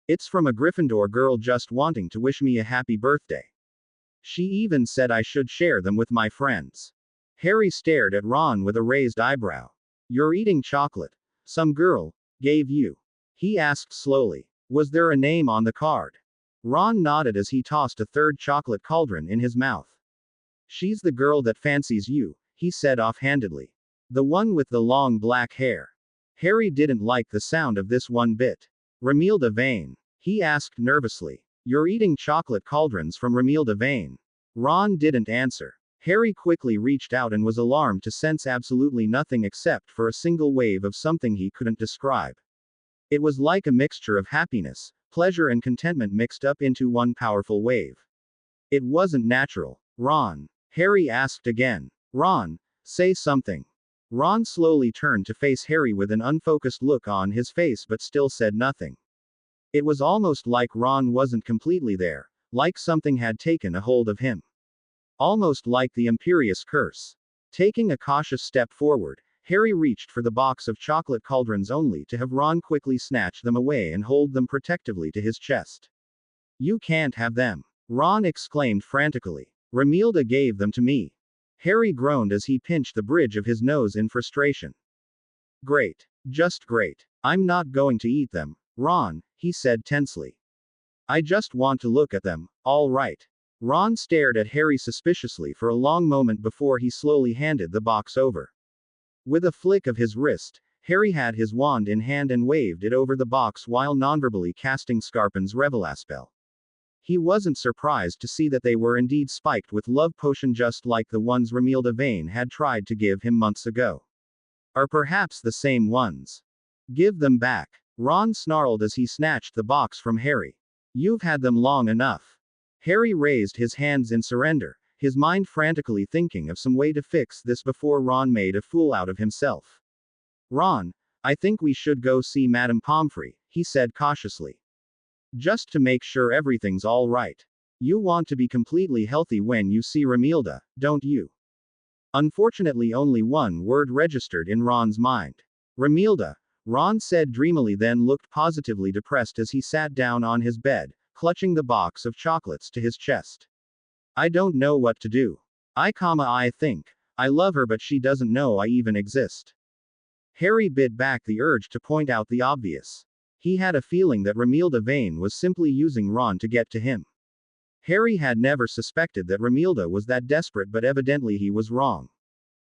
"It's from a Gryffindor girl just wanting to wish me a happy birthday. She even said I should share them with my friends." Harry stared at Ron with a raised eyebrow. "You're eating chocolate. Some girl gave you?" he asked slowly. "Was there a name on the card?" Ron nodded as he tossed a third chocolate cauldron in his mouth. "She's the girl that fancies you," he said offhandedly. "The one with the long black hair." Harry didn't like the sound of this one bit. "Romilda Vane?" he asked nervously. "You're eating chocolate cauldrons from Romilda Vane?" Ron didn't answer. Harry quickly reached out and was alarmed to sense absolutely nothing except for a single wave of something he couldn't describe. It was like a mixture of happiness, pleasure and contentment mixed up into one powerful wave. It wasn't natural. "Ron?" Harry asked again. "Ron, say something." Ron slowly turned to face Harry with an unfocused look on his face but still said nothing. It was almost like Ron wasn't completely there, like something had taken a hold of him. Almost like the Imperious Curse. Taking a cautious step forward, Harry reached for the box of chocolate cauldrons only to have Ron quickly snatch them away and hold them protectively to his chest. "You can't have them!" Ron exclaimed frantically. "Romilda gave them to me." Harry groaned as he pinched the bridge of his nose in frustration. "Great. Just great. I'm not going to eat them, Ron," he said tensely. "I just want to look at them, all right." Ron stared at Harry suspiciously for a long moment before he slowly handed the box over. With a flick of his wrist, Harry had his wand in hand and waved it over the box while nonverbally casting Scarpin's Revelaspell. He wasn't surprised to see that they were indeed spiked with love potion just like the ones Romilda Vane had tried to give him months ago. Or perhaps the same ones. "Give them back," Ron snarled as he snatched the box from Harry. "You've had them long enough." Harry raised his hands in surrender, his mind frantically thinking of some way to fix this before Ron made a fool out of himself. "Ron, I think we should go see Madame Pomfrey," he said cautiously. "Just to make sure everything's all right. You want to be completely healthy when you see Romilda, don't you?" Unfortunately, only one word registered in Ron's mind. "Romilda. Ron said dreamily, then looked positively depressed as he sat down on his bed, clutching the box of chocolates to his chest. I don't know what to do. I think. I love her, but she doesn't know I even exist. Harry bit back the urge to point out the obvious. He had a feeling that Romilda Vane was simply using Ron to get to him. Harry had never suspected that Romilda was that desperate, but evidently he was wrong.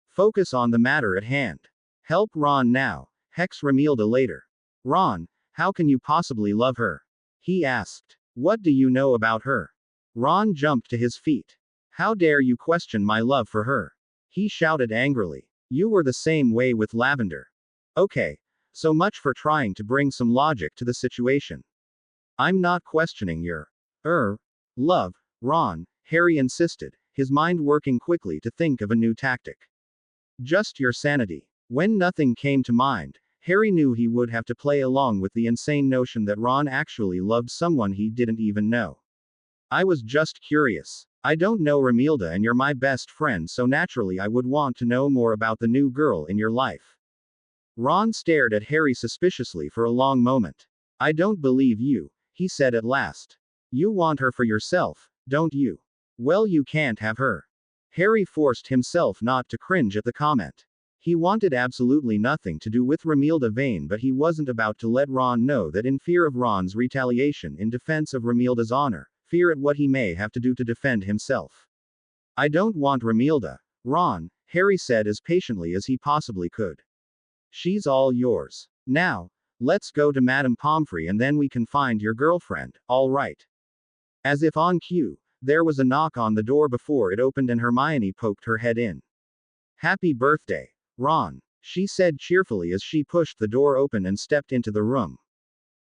Focus on the matter at hand. Help Ron now, hex Romilda later. Ron, how can you possibly love her? He asked. What do you know about her? Ron jumped to his feet. How dare you question my love for her? He shouted angrily. You were the same way with Lavender. Okay. So much for trying to bring some logic to the situation. I'm not questioning your love, Ron, Harry insisted, his mind working quickly to think of a new tactic. Just your sanity. When nothing came to mind, Harry knew he would have to play along with the insane notion that Ron actually loved someone he didn't even know. I was just curious. I don't know Romilda, and you're my best friend, so naturally I would want to know more about the new girl in your life. Ron stared at Harry suspiciously for a long moment. I don't believe you, he said at last. You want her for yourself, don't you? Well, you can't have her. Harry forced himself not to cringe at the comment. He wanted absolutely nothing to do with Romilda Vane, but he wasn't about to let Ron know that in fear of Ron's retaliation in defense of Romilda's honor, fear at what he may have to do to defend himself. I don't want Romilda, Ron, Harry said as patiently as he possibly could. She's all yours. Now, let's go to Madame Pomfrey and then we can find your girlfriend, all right? As if on cue, there was a knock on the door before it opened and Hermione poked her head in. Happy birthday, Ron, she said cheerfully as she pushed the door open and stepped into the room.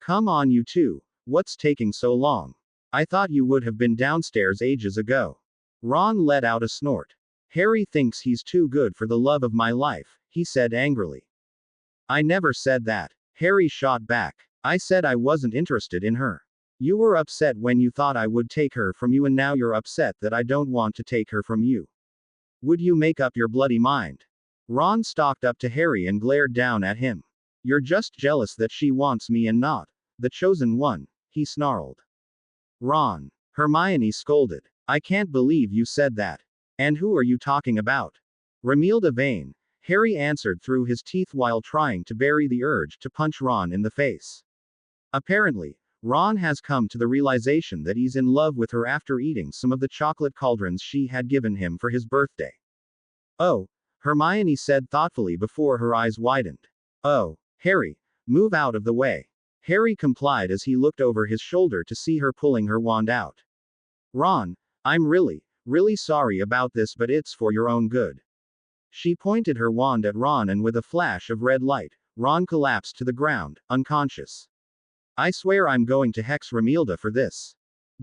Come on, you two, what's taking so long? I thought you would have been downstairs ages ago. Ron let out a snort. Harry thinks he's too good for the love of my life, he said angrily. I never said that, Harry shot back. I said I wasn't interested in her. You were upset when you thought I would take her from you, and now you're upset that I don't want to take her from you. Would you make up your bloody mind? Ron stalked up to Harry and glared down at him. You're just jealous that she wants me and not the chosen one, he snarled. Ron, Hermione scolded. I can't believe you said that. And who are you talking about? Romilda Vane, Harry answered through his teeth while trying to bury the urge to punch Ron in the face. Apparently, Ron has come to the realization that he's in love with her after eating some of the chocolate cauldrons she had given him for his birthday. Oh, Hermione said thoughtfully before her eyes widened. Oh, Harry, move out of the way. Harry complied as he looked over his shoulder to see her pulling her wand out. Ron, I'm really sorry about this, but it's for your own good. She pointed her wand at Ron, and with a flash of red light, Ron collapsed to the ground, unconscious. I swear I'm going to hex Romilda for this.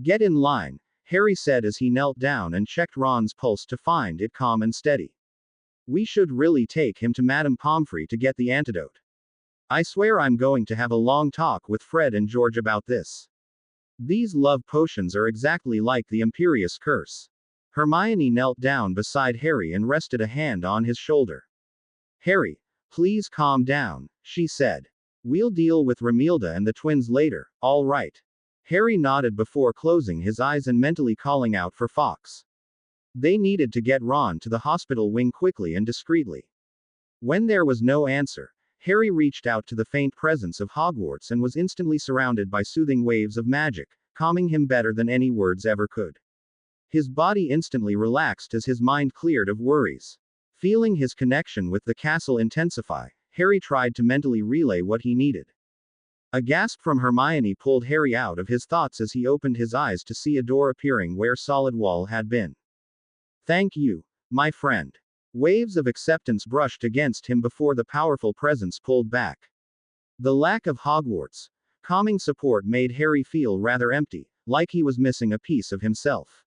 Get in line, Harry said as he knelt down and checked Ron's pulse to find it calm and steady. We should really take him to Madame Pomfrey to get the antidote. I swear I'm going to have a long talk with Fred and George about this. These love potions are exactly like the Imperious Curse. Hermione knelt down beside Harry and rested a hand on his shoulder. Harry, please calm down, she said. We'll deal with Romilda and the twins later, all right? Harry nodded before closing his eyes and mentally calling out for Fawkes. They needed to get Ron to the hospital wing quickly and discreetly. When there was no answer, Harry reached out to the faint presence of Hogwarts and was instantly surrounded by soothing waves of magic, calming him better than any words ever could. His body instantly relaxed as his mind cleared of worries. Feeling his connection with the castle intensify, Harry tried to mentally relay what he needed. A gasp from Hermione pulled Harry out of his thoughts as he opened his eyes to see a door appearing where solid wall had been. Thank you, my friend. Waves of acceptance brushed against him before the powerful presence pulled back. The lack of Hogwarts' calming support made Harry feel rather empty, like he was missing a piece of himself.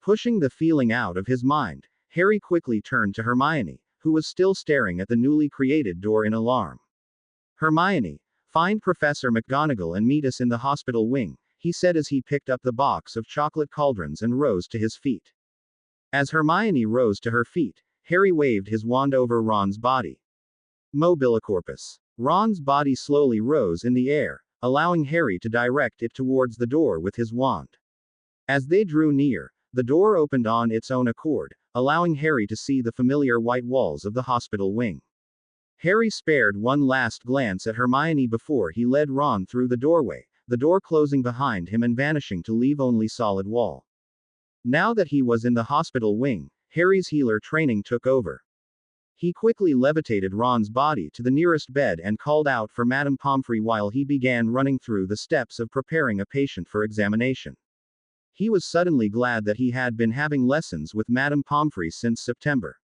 Pushing the feeling out of his mind, Harry quickly turned to Hermione, who was still staring at the newly created door in alarm. Hermione, find Professor McGonagall and meet us in the hospital wing, he said as he picked up the box of chocolate cauldrons and rose to his feet. As Hermione rose to her feet, Harry waved his wand over Ron's body. Mobilicorpus. Ron's body slowly rose in the air, allowing Harry to direct it towards the door with his wand. As they drew near, the door opened on its own accord, allowing Harry to see the familiar white walls of the hospital wing. Harry spared one last glance at Hermione before he led Ron through the doorway, the door closing behind him and vanishing to leave only solid wall. Now that he was in the hospital wing, Harry's healer training took over. He quickly levitated Ron's body to the nearest bed and called out for Madame Pomfrey while he began running through the steps of preparing a patient for examination. He was suddenly glad that he had been having lessons with Madame Pomfrey since September.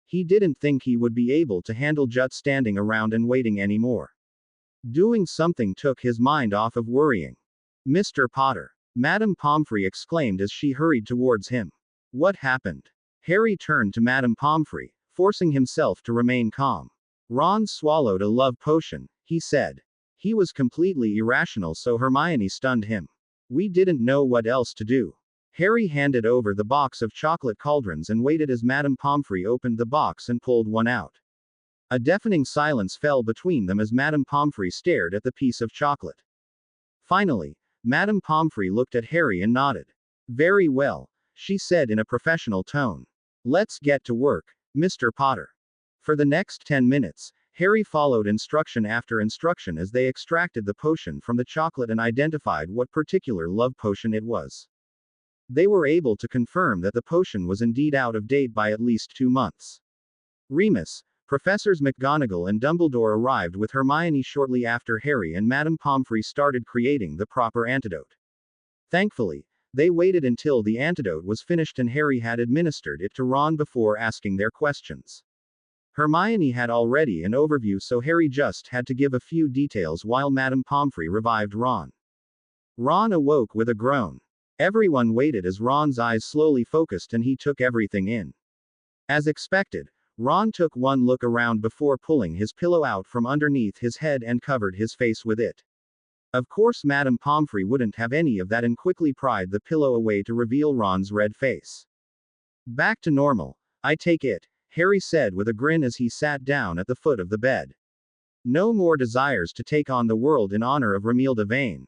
He didn't think he would be able to handle just standing around and waiting anymore. Doing something took his mind off of worrying. "Mr. Potter," Madame Pomfrey exclaimed as she hurried towards him. "What happened?" Harry turned to Madame Pomfrey, forcing himself to remain calm. "Ron swallowed a love potion," he said. He was completely irrational, so Hermione stunned him. "We didn't know what else to do." Harry handed over the box of chocolate cauldrons and waited as Madame Pomfrey opened the box and pulled one out. A deafening silence fell between them as Madame Pomfrey stared at the piece of chocolate. Finally, Madame Pomfrey looked at Harry and nodded. "Very well," she said in a professional tone. "Let's get to work, Mr. Potter." For the next 10 minutes, Harry followed instruction after instruction as they extracted the potion from the chocolate and identified what particular love potion it was. They were able to confirm that the potion was indeed out of date by at least 2 months. Remus, Professors McGonagall and Dumbledore arrived with Hermione shortly after Harry and Madame Pomfrey started creating the proper antidote. Thankfully, they waited until the antidote was finished and Harry had administered it to Ron before asking their questions. Hermione had already an overview, so Harry just had to give a few details while Madame Pomfrey revived Ron. Ron awoke with a groan. Everyone waited as Ron's eyes slowly focused and he took everything in. As expected, Ron took one look around before pulling his pillow out from underneath his head and covered his face with it. Of course Madame Pomfrey wouldn't have any of that and quickly pried the pillow away to reveal Ron's red face. "Back to normal, I take it," Harry said with a grin as he sat down at the foot of the bed. "No more desires to take on the world in honor of Romilda Vane."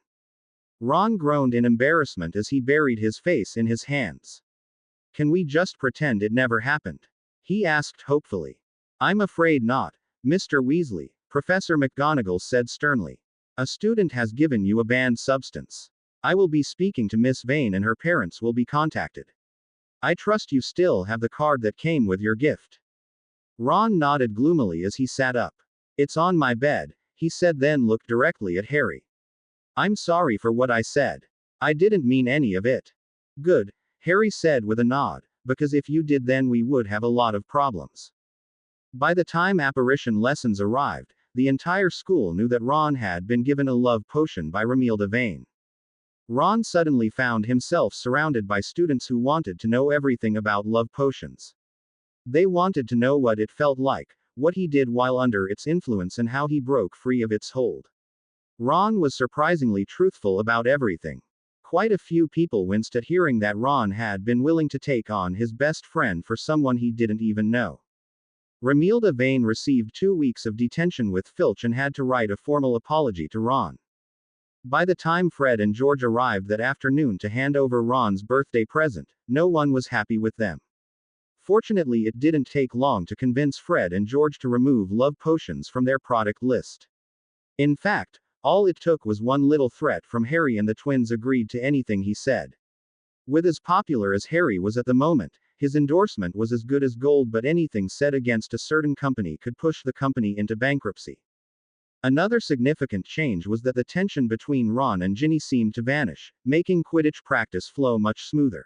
Ron groaned in embarrassment as he buried his face in his hands. "Can we just pretend it never happened?" he asked hopefully. "I'm afraid not, Mr. Weasley," Professor McGonagall said sternly. "A student has given you a banned substance. I will be speaking to Miss Vane and her parents will be contacted. I trust you still have the card that came with your gift." Ron nodded gloomily as he sat up. "It's on my bed," he said, then looked directly at Harry. "I'm sorry for what I said. I didn't mean any of it." "Good," Harry said with a nod, "because if you did then we would have a lot of problems." By the time apparition lessons arrived, the entire school knew that Ron had been given a love potion by Romilda Vane. Ron suddenly found himself surrounded by students who wanted to know everything about love potions. They wanted to know what it felt like, what he did while under its influence and how he broke free of its hold. Ron was surprisingly truthful about everything. Quite a few people winced at hearing that Ron had been willing to take on his best friend for someone he didn't even know. Romilda Vane received 2 weeks of detention with Filch and had to write a formal apology to Ron. By the time Fred and George arrived that afternoon to hand over Ron's birthday present, no one was happy with them. Fortunately, it didn't take long to convince Fred and George to remove love potions from their product list. In fact, all it took was one little threat from Harry and the twins agreed to anything he said. With as popular as Harry was at the moment, his endorsement was as good as gold, but anything said against a certain company could push the company into bankruptcy. Another significant change was that the tension between Ron and Ginny seemed to vanish, making Quidditch practice flow much smoother.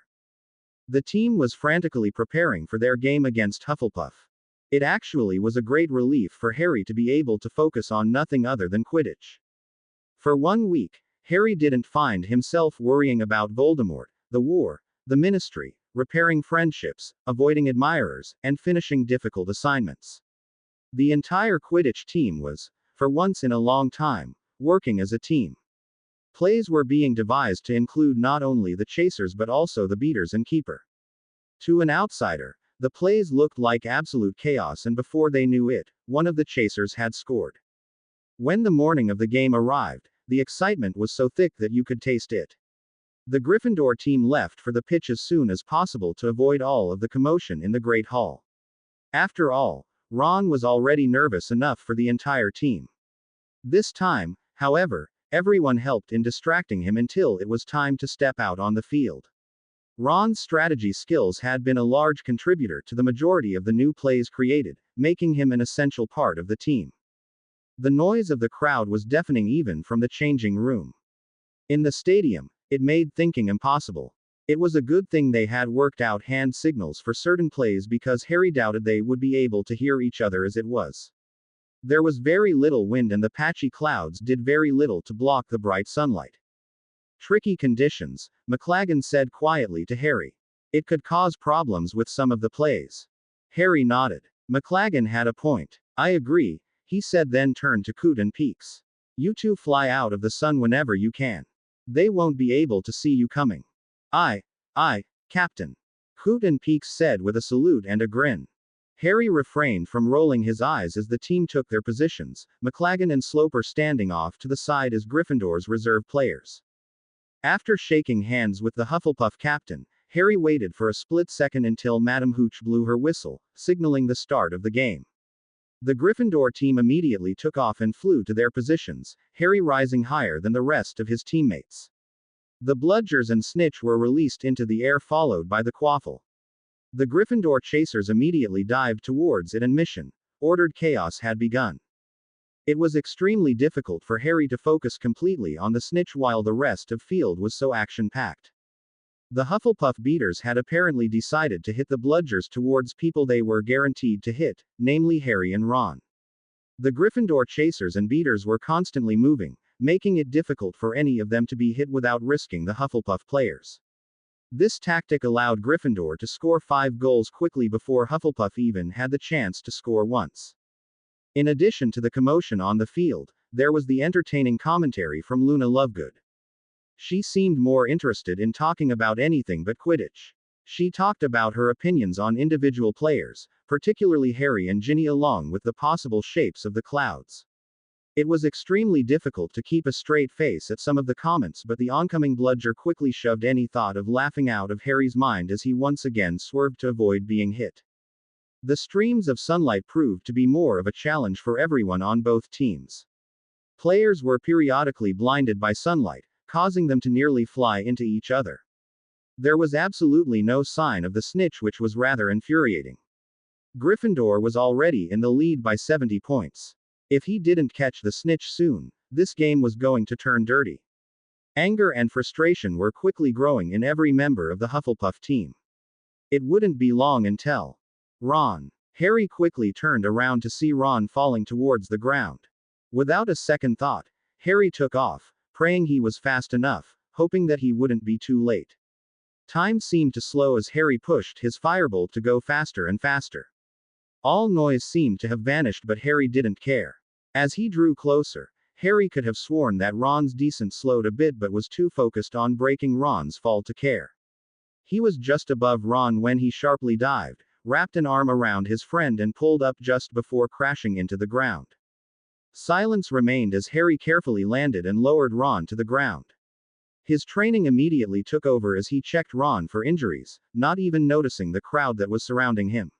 The team was frantically preparing for their game against Hufflepuff. It actually was a great relief for Harry to be able to focus on nothing other than Quidditch. For 1 week, Harry didn't find himself worrying about Voldemort, the war, the Ministry, repairing friendships, avoiding admirers, and finishing difficult assignments. The entire Quidditch team was, for once in a long time, working as a team. Plays were being devised to include not only the chasers but also the beaters and keeper. To an outsider, the plays looked like absolute chaos, and before they knew it, one of the chasers had scored. When the morning of the game arrived, the excitement was so thick that you could taste it. The Gryffindor team left for the pitch as soon as possible to avoid all of the commotion in the Great Hall. After all, Ron was already nervous enough for the entire team. This time, however, everyone helped in distracting him until it was time to step out on the field. Ron's strategy skills had been a large contributor to the majority of the new plays created, making him an essential part of the team. The noise of the crowd was deafening even from the changing room. In the stadium, it made thinking impossible. It was a good thing they had worked out hand signals for certain plays because Harry doubted they would be able to hear each other as it was. There was very little wind and the patchy clouds did very little to block the bright sunlight. Tricky conditions, McLaggen said quietly to Harry. It could cause problems with some of the plays. Harry nodded. McLaggen had a point. I agree, he said, then turned to Coot and Peaks. You two fly out of the sun whenever you can. They won't be able to see you coming. Aye, Captain. Coot and Peaks said with a salute and a grin. Harry refrained from rolling his eyes as the team took their positions, McLaggen and Sloper standing off to the side as Gryffindor's reserve players. After shaking hands with the Hufflepuff captain, Harry waited for a split second until Madame Hooch blew her whistle, signaling the start of the game. The Gryffindor team immediately took off and flew to their positions, Harry rising higher than the rest of his teammates. The Bludgers and Snitch were released into the air, followed by the Quaffle. The Gryffindor chasers immediately dived towards it and mission ordered chaos had begun. It was extremely difficult for Harry to focus completely on the Snitch while the rest of field was so action-packed. The Hufflepuff beaters had apparently decided to hit the Bludgers towards people they were guaranteed to hit, namely Harry and Ron. The Gryffindor chasers and beaters were constantly moving, making it difficult for any of them to be hit without risking the Hufflepuff players. This tactic allowed Gryffindor to score 5 goals quickly before Hufflepuff even had the chance to score once. In addition to the commotion on the field, there was the entertaining commentary from Luna Lovegood. She seemed more interested in talking about anything but Quidditch. She talked about her opinions on individual players, particularly Harry and Ginny, along with the possible shapes of the clouds. It was extremely difficult to keep a straight face at some of the comments, but the oncoming Bludger quickly shoved any thought of laughing out of Harry's mind as he once again swerved to avoid being hit. The streams of sunlight proved to be more of a challenge for everyone on both teams. Players were periodically blinded by sunlight, causing them to nearly fly into each other. There was absolutely no sign of the Snitch, which was rather infuriating. Gryffindor was already in the lead by 70 points. If he didn't catch the Snitch soon, this game was going to turn dirty. Anger and frustration were quickly growing in every member of the Hufflepuff team. It wouldn't be long until Ron. Harry quickly turned around to see Ron falling towards the ground. Without a second thought, Harry took off, praying he was fast enough, hoping that he wouldn't be too late. Time seemed to slow as Harry pushed his firebolt to go faster and faster. All noise seemed to have vanished, but Harry didn't care. As he drew closer, Harry could have sworn that Ron's descent slowed a bit but was too focused on breaking Ron's fall to care. He was just above Ron when he sharply dived, wrapped an arm around his friend and pulled up just before crashing into the ground. Silence remained as Harry carefully landed and lowered Ron to the ground. His training immediately took over as he checked Ron for injuries, not even noticing the crowd that was surrounding him.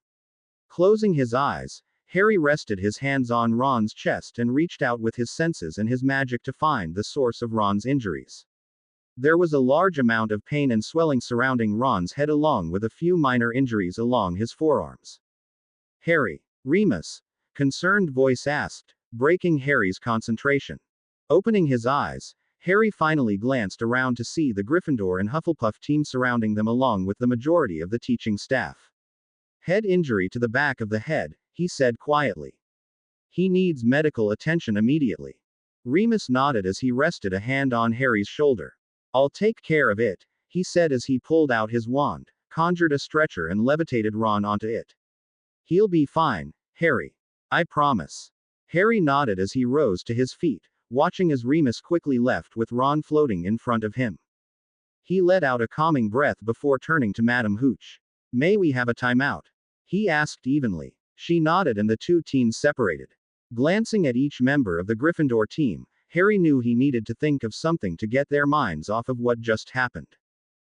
Closing his eyes, Harry rested his hands on Ron's chest and reached out with his senses and his magic to find the source of Ron's injuries. There was a large amount of pain and swelling surrounding Ron's head, along with a few minor injuries along his forearms. Harry, Remus? Concerned voice asked, breaking Harry's concentration. Opening his eyes, Harry finally glanced around to see the Gryffindor and Hufflepuff team surrounding them along with the majority of the teaching staff. Head injury to the back of the head, he said quietly. He needs medical attention immediately. Remus nodded as he rested a hand on Harry's shoulder. I'll take care of it, he said as he pulled out his wand, conjured a stretcher and levitated Ron onto it. He'll be fine, Harry. I promise. Harry nodded as he rose to his feet, watching as Remus quickly left with Ron floating in front of him. He let out a calming breath before turning to Madame Hooch. May we have a timeout? He asked evenly. She nodded and the two teens separated. Glancing at each member of the Gryffindor team, Harry knew he needed to think of something to get their minds off of what just happened.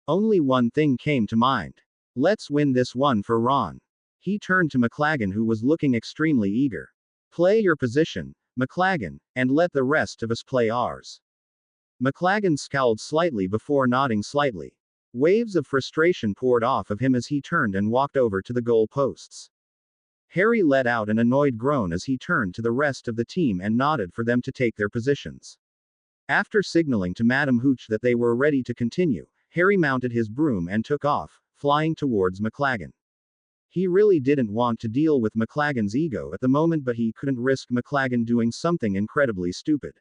Only one thing came to mind. Let's win this one for Ron. He turned to McLaggen, who was looking extremely eager. Play your position, McLaggen, and let the rest of us play ours. McLaggen scowled slightly before nodding slightly. Waves of frustration poured off of him as he turned and walked over to the goal posts. Harry let out an annoyed groan as he turned to the rest of the team and nodded for them to take their positions. After signaling to Madame Hooch that they were ready to continue, Harry mounted his broom and took off, flying towards McLaggen. He really didn't want to deal with McLaggen's ego at the moment, but he couldn't risk McLaggen doing something incredibly stupid.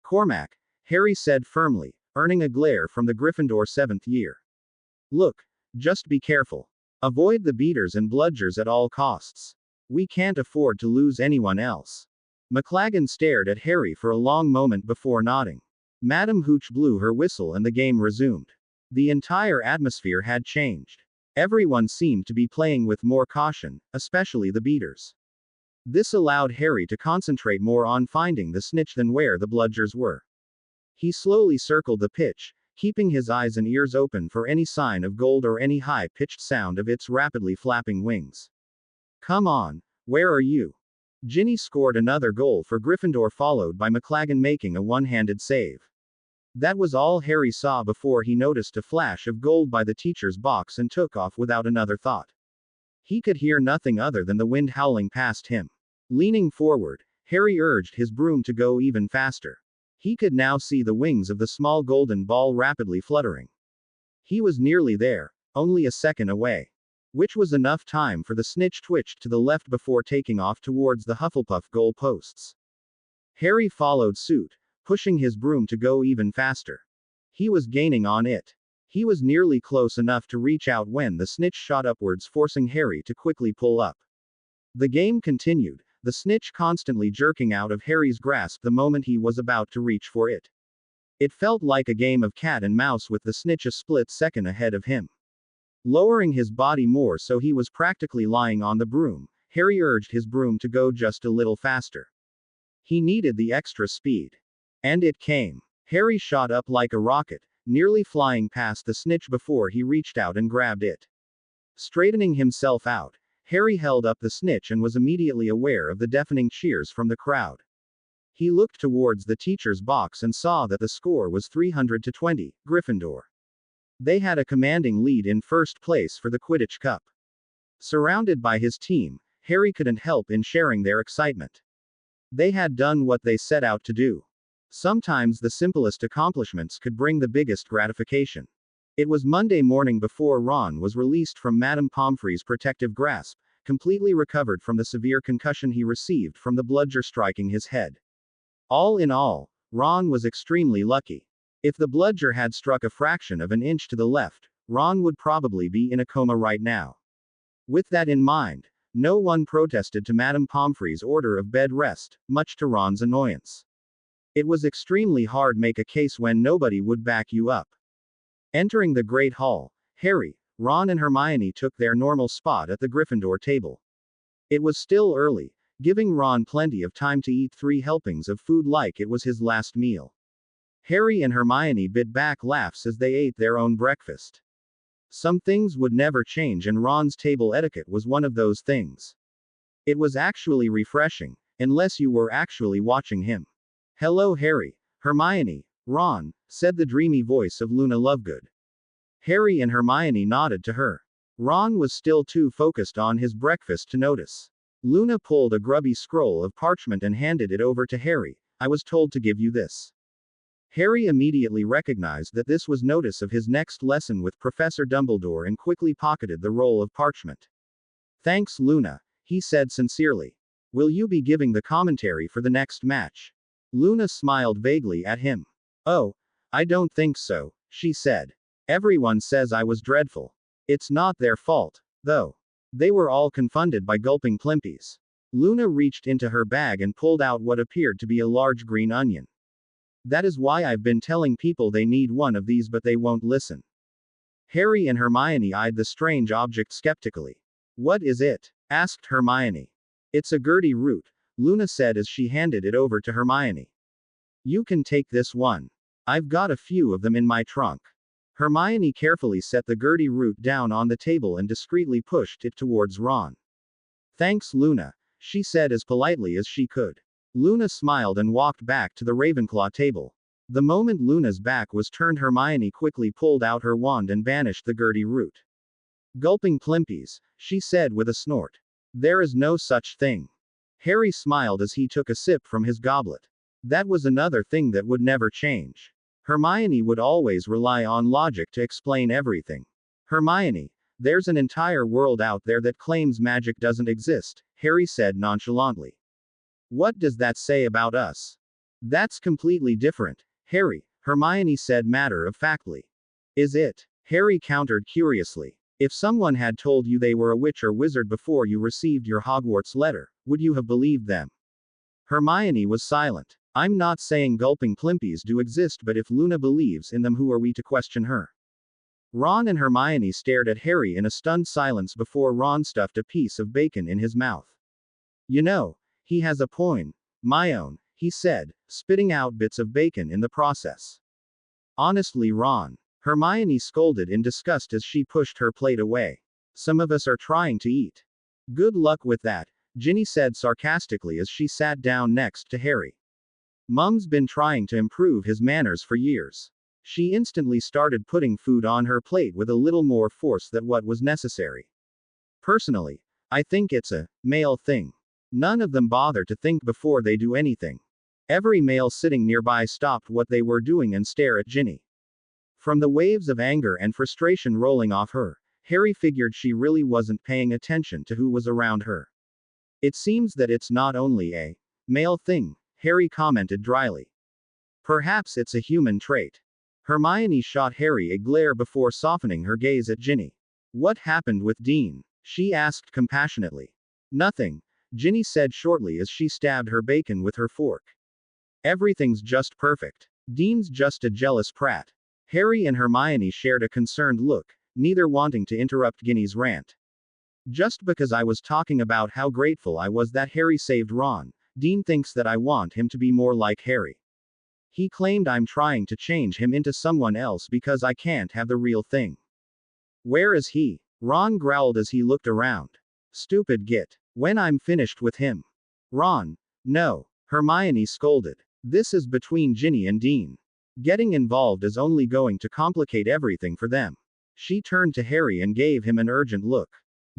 Cormac, Harry said firmly, earning a glare from the Gryffindor 7th year. Look, just be careful. Avoid the beaters and bludgers at all costs. We can't afford to lose anyone else. McLaggen stared at Harry for a long moment before nodding. Madame Hooch blew her whistle and the game resumed. The entire atmosphere had changed. Everyone seemed to be playing with more caution, especially the beaters. This allowed Harry to concentrate more on finding the snitch than where the bludgers were. He slowly circled the pitch, keeping his eyes and ears open for any sign of gold or any high-pitched sound of its rapidly flapping wings. Come on, where are you? Ginny scored another goal for Gryffindor, followed by McLaggen making a one-handed save. That was all Harry saw before he noticed a flash of gold by the teacher's box and took off without another thought. He could hear nothing other than the wind howling past him. Leaning forward, Harry urged his broom to go even faster. He could now see the wings of the small golden ball rapidly fluttering. He was nearly there, only a second away. Which was enough time for the snitch twitched to the left before taking off towards the Hufflepuff goal posts. Harry followed suit, pushing his broom to go even faster. He was gaining on it. He was nearly close enough to reach out when the snitch shot upwards, forcing Harry to quickly pull up. The game continued, the snitch constantly jerking out of Harry's grasp the moment he was about to reach for it. It felt like a game of cat and mouse with the snitch a split second ahead of him. Lowering his body more so he was practically lying on the broom, Harry urged his broom to go just a little faster. He needed the extra speed. And it came. Harry shot up like a rocket, nearly flying past the snitch before he reached out and grabbed it. Straightening himself out, Harry held up the snitch and was immediately aware of the deafening cheers from the crowd. He looked towards the teacher's box and saw that the score was 300-20, Gryffindor. They had a commanding lead in first place for the Quidditch Cup. Surrounded by his team, Harry couldn't help in sharing their excitement. They had done what they set out to do. Sometimes the simplest accomplishments could bring the biggest gratification. It was Monday morning before Ron was released from Madame Pomfrey's protective grasp, completely recovered from the severe concussion he received from the bludger striking his head. All in all, Ron was extremely lucky. If the bludger had struck a fraction of an inch to the left, Ron would probably be in a coma right now. With that in mind, no one protested to Madame Pomfrey's order of bed rest, much to Ron's annoyance. It was extremely hard to make a case when nobody would back you up. Entering the Great Hall, Harry, Ron and Hermione took their normal spot at the Gryffindor table. It was still early, giving Ron plenty of time to eat 3 helpings of food like it was his last meal. Harry and Hermione bit back laughs as they ate their own breakfast. Some things would never change, and Ron's table etiquette was one of those things. It was actually refreshing, unless you were actually watching him. "Hello, Harry, Hermione, Ron," said the dreamy voice of Luna Lovegood. Harry and Hermione nodded to her. Ron was still too focused on his breakfast to notice. Luna pulled a grubby scroll of parchment and handed it over to Harry. "I was told to give you this." Harry immediately recognized that this was notice of his next lesson with Professor Dumbledore and quickly pocketed the roll of parchment. "Thanks, Luna," he said sincerely. "Will you be giving the commentary for the next match?" Luna smiled vaguely at him. "Oh, I don't think so," she said. "Everyone says I was dreadful. It's not their fault, though." They were all confounded by gulping plimpies. Luna reached into her bag and pulled out what appeared to be a large green onion. "That is why I've been telling people they need one of these, but they won't listen." Harry and Hermione eyed the strange object skeptically. "What is it?" asked Hermione. "It's a Gertie root, Luna said as she handed it over to Hermione. You can take this one. I've got a few of them in my trunk. Hermione carefully set the Gertie root down on the table and discreetly pushed it towards Ron. Thanks, Luna, she said as politely as she could. Luna smiled and walked back to the Ravenclaw table. The moment Luna's back was turned, Hermione quickly pulled out her wand and banished the Gertie root. Gulping Plimpies, she said with a snort. There is no such thing. Harry smiled as he took a sip from his goblet. That was another thing that would never change. Hermione would always rely on logic to explain everything. Hermione, there's an entire world out there that claims magic doesn't exist, Harry said nonchalantly. What does that say about us? That's completely different, Harry, Hermione said matter-of-factly. Is it? Harry countered curiously. If someone had told you they were a witch or wizard before you received your Hogwarts letter, would you have believed them? Hermione was silent. I'm not saying gulping Plimpies do exist, but if Luna believes in them, who are we to question her? Ron and Hermione stared at Harry in a stunned silence before Ron stuffed a piece of bacon in his mouth. You know, he has a point. My own, he said, spitting out bits of bacon in the process. Honestly, Ron, Hermione scolded in disgust as she pushed her plate away. Some of us are trying to eat. Good luck with that, Ginny said sarcastically as she sat down next to Harry. Mum's been trying to improve his manners for years. She instantly started putting food on her plate with a little more force than what was necessary. Personally, I think it's a male thing. None of them bother to think before they do anything. Every male sitting nearby stopped what they were doing and stared at Ginny. From the waves of anger and frustration rolling off her, Harry figured she really wasn't paying attention to who was around her. It seems that it's not only a male thing, Harry commented dryly. Perhaps it's a human trait. Hermione shot Harry a glare before softening her gaze at Ginny. What happened with Dean? She asked compassionately. Nothing, Ginny said shortly as she stabbed her bacon with her fork. Everything's just perfect. Dean's just a jealous prat. Harry and Hermione shared a concerned look, neither wanting to interrupt Ginny's rant. Just because I was talking about how grateful I was that Harry saved Ron, Dean thinks that I want him to be more like Harry. He claimed I'm trying to change him into someone else because I can't have the real thing. Where is he? Ron growled as he looked around. Stupid git. When I'm finished with him. Ron. No. Hermione scolded. This is between Ginny and Dean. Getting involved is only going to complicate everything for them. She turned to Harry and gave him an urgent look.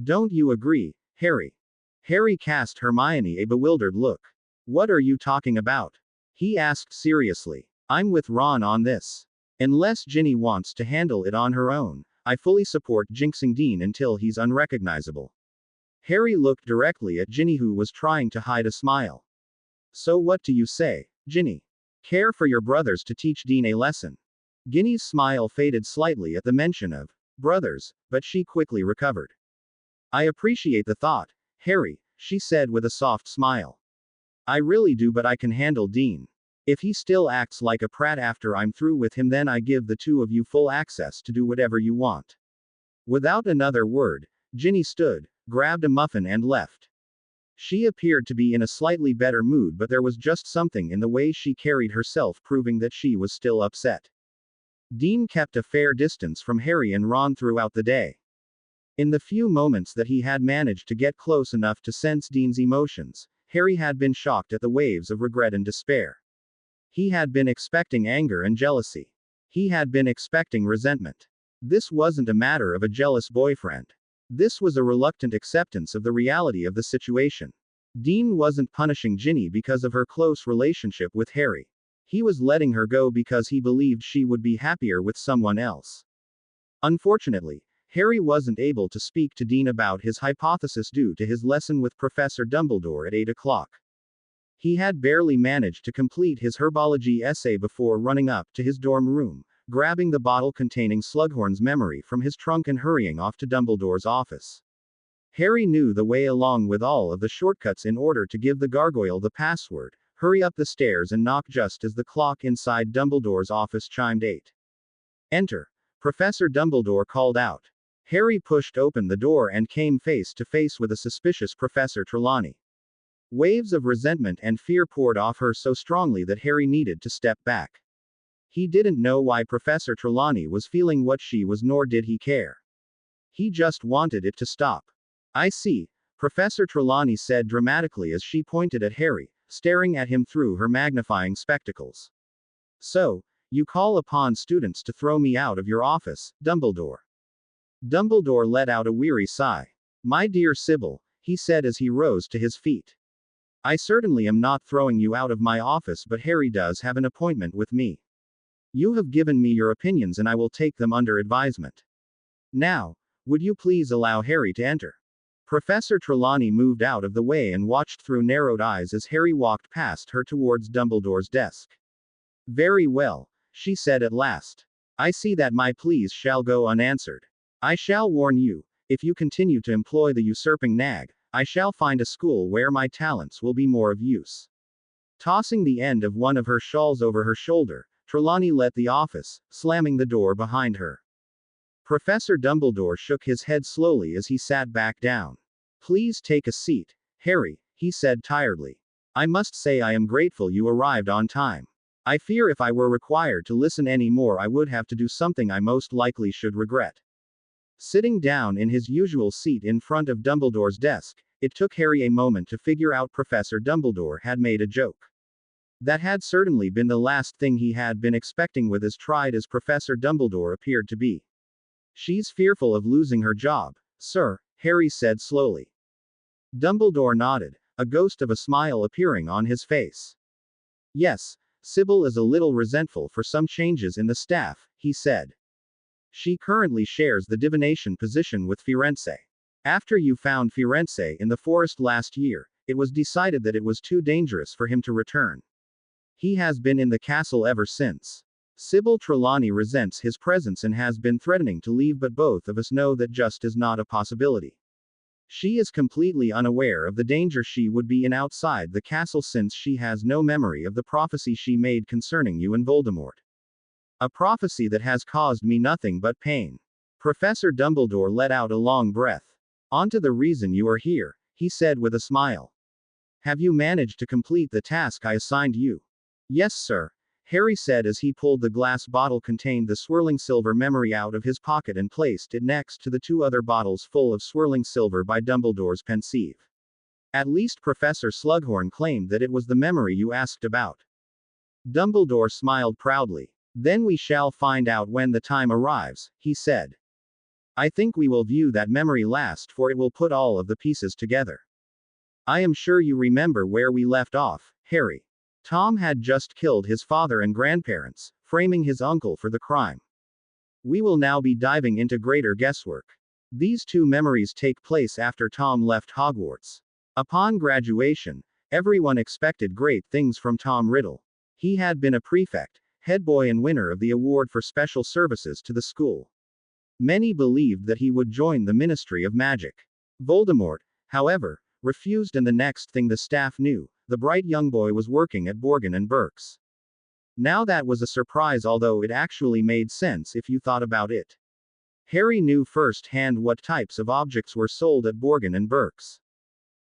Don't you agree, Harry? Harry cast Hermione a bewildered look. What are you talking about? He asked seriously. I'm with Ron on this. Unless Ginny wants to handle it on her own, I fully support jinxing Dean until he's unrecognizable. Harry looked directly at Ginny, who was trying to hide a smile. So what do you say, Ginny? Care for your brothers to teach Dean a lesson. Ginny's smile faded slightly at the mention of brothers, but she quickly recovered. I appreciate the thought, Harry, she said with a soft smile. I really do, but I can handle Dean. If he still acts like a prat after I'm through with him, then I give the two of you full access to do whatever you want. Without another word, Ginny stood, grabbed a muffin and left. She appeared to be in a slightly better mood, but there was just something in the way she carried herself proving that she was still upset. Dean kept a fair distance from Harry and Ron throughout the day. In the few moments that he had managed to get close enough to sense Dean's emotions, Harry had been shocked at the waves of regret and despair. He had been expecting anger and jealousy. He had been expecting resentment. This wasn't a matter of a jealous boyfriend. This was a reluctant acceptance of the reality of the situation. Dean wasn't punishing Ginny because of her close relationship with Harry. He was letting her go because he believed she would be happier with someone else. Unfortunately, Harry wasn't able to speak to Dean about his hypothesis due to his lesson with Professor Dumbledore at 8 o'clock. He had barely managed to complete his herbology essay before running up to his dorm room, grabbing the bottle containing Slughorn's memory from his trunk and hurrying off to Dumbledore's office. Harry knew the way along with all of the shortcuts in order to give the gargoyle the password, hurry up the stairs and knock just as the clock inside Dumbledore's office chimed 8. Enter. Professor Dumbledore called out. Harry pushed open the door and came face to face with a suspicious Professor Trelawney. Waves of resentment and fear poured off her so strongly that Harry needed to step back. He didn't know why Professor Trelawney was feeling what she was, nor did he care. He just wanted it to stop. I see, Professor Trelawney said dramatically as she pointed at Harry, staring at him through her magnifying spectacles. So, you call upon students to throw me out of your office, Dumbledore. Dumbledore let out a weary sigh. My dear Sybil, he said as he rose to his feet. I certainly am not throwing you out of my office, but Harry does have an appointment with me. You have given me your opinions and I will take them under advisement. Now, would you please allow Harry to enter? Professor Trelawney moved out of the way and watched through narrowed eyes as Harry walked past her towards Dumbledore's desk. Very well, she said at last. I see that my pleas shall go unanswered. I shall warn you, if you continue to employ the usurping nag, I shall find a school where my talents will be more of use. Tossing the end of one of her shawls over her shoulder, Trelawney left the office, slamming the door behind her. Professor Dumbledore shook his head slowly as he sat back down. Please take a seat, Harry, he said tiredly. I must say I am grateful you arrived on time. I fear if I were required to listen any more I would have to do something I most likely should regret. Sitting down in his usual seat in front of Dumbledore's desk, it took Harry a moment to figure out Professor Dumbledore had made a joke. That had certainly been the last thing he had been expecting with as tried as Professor Dumbledore appeared to be. She's fearful of losing her job, sir, Harry said slowly. Dumbledore nodded, a ghost of a smile appearing on his face. Yes, Sybil is a little resentful for some changes in the staff, he said. She currently shares the divination position with Firenze. After you found Firenze in the forest last year, it was decided that it was too dangerous for him to return. He has been in the castle ever since. Sybil Trelawney resents his presence and has been threatening to leave, but both of us know that just is not a possibility. She is completely unaware of the danger she would be in outside the castle since she has no memory of the prophecy she made concerning you and Voldemort. A prophecy that has caused me nothing but pain. Professor Dumbledore let out a long breath. On to the reason you are here, he said with a smile. Have you managed to complete the task I assigned you? Yes, sir, Harry said as he pulled the glass bottle containing the swirling silver memory out of his pocket and placed it next to the two other bottles full of swirling silver by Dumbledore's pensieve. At least Professor Slughorn claimed that it was the memory you asked about. Dumbledore smiled proudly. Then we shall find out when the time arrives, he said. I think we will view that memory last, for it will put all of the pieces together. I am sure you remember where we left off, Harry. Tom had just killed his father and grandparents, framing his uncle for the crime. We will now be diving into greater guesswork. These two memories take place after Tom left Hogwarts. Upon graduation, everyone expected great things from Tom Riddle. He had been a prefect, head boy and winner of the award for special services to the school. Many believed that he would join the Ministry of Magic. Voldemort, however, refused, and the next thing the staff knew, the bright young boy was working at Borgin and Burke's. Now that was a surprise, although it actually made sense if you thought about it. Harry knew firsthand what types of objects were sold at Borgin and Burke's.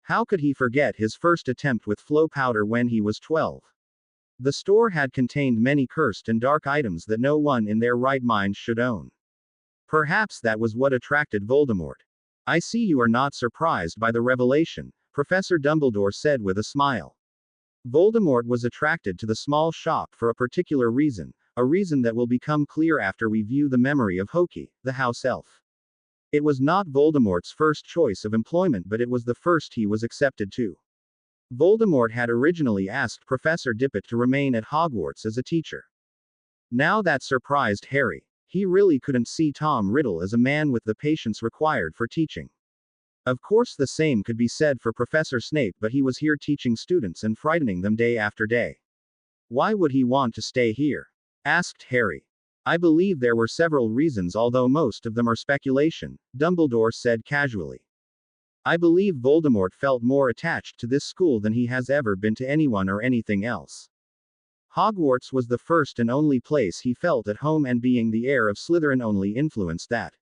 How could he forget his first attempt with flow powder when he was 12? The store had contained many cursed and dark items that no one in their right mind should own. Perhaps that was what attracted Voldemort. I see you are not surprised by the revelation, Professor Dumbledore said with a smile. Voldemort was attracted to the small shop for a particular reason, a reason that will become clear after we view the memory of Hoki, the house elf. It was not Voldemort's first choice of employment, but it was the first he was accepted to. Voldemort had originally asked Professor Dippet to remain at Hogwarts as a teacher. Now that surprised Harry. He really couldn't see Tom Riddle as a man with the patience required for teaching. Of course the same could be said for Professor Snape, but he was here teaching students and frightening them day after day. Why would he want to stay here? Asked Harry. I believe there were several reasons, although most of them are speculation, Dumbledore said casually. I believe Voldemort felt more attached to this school than he has ever been to anyone or anything else. Hogwarts was the first and only place he felt at home, and being the heir of Slytherin only influenced that.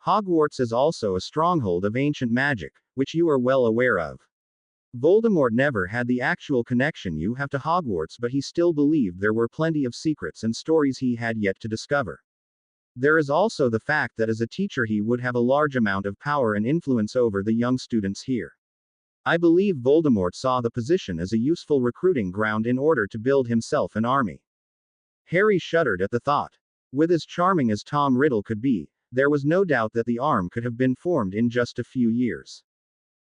Hogwarts is also a stronghold of ancient magic, which you are well aware of. Voldemort never had the actual connection you have to Hogwarts, but he still believed there were plenty of secrets and stories he had yet to discover. There is also the fact that as a teacher he would have a large amount of power and influence over the young students here. I believe Voldemort saw the position as a useful recruiting ground in order to build himself an army. Harry shuddered at the thought. With as charming as Tom Riddle could be, there was no doubt that the arm could have been formed in just a few years.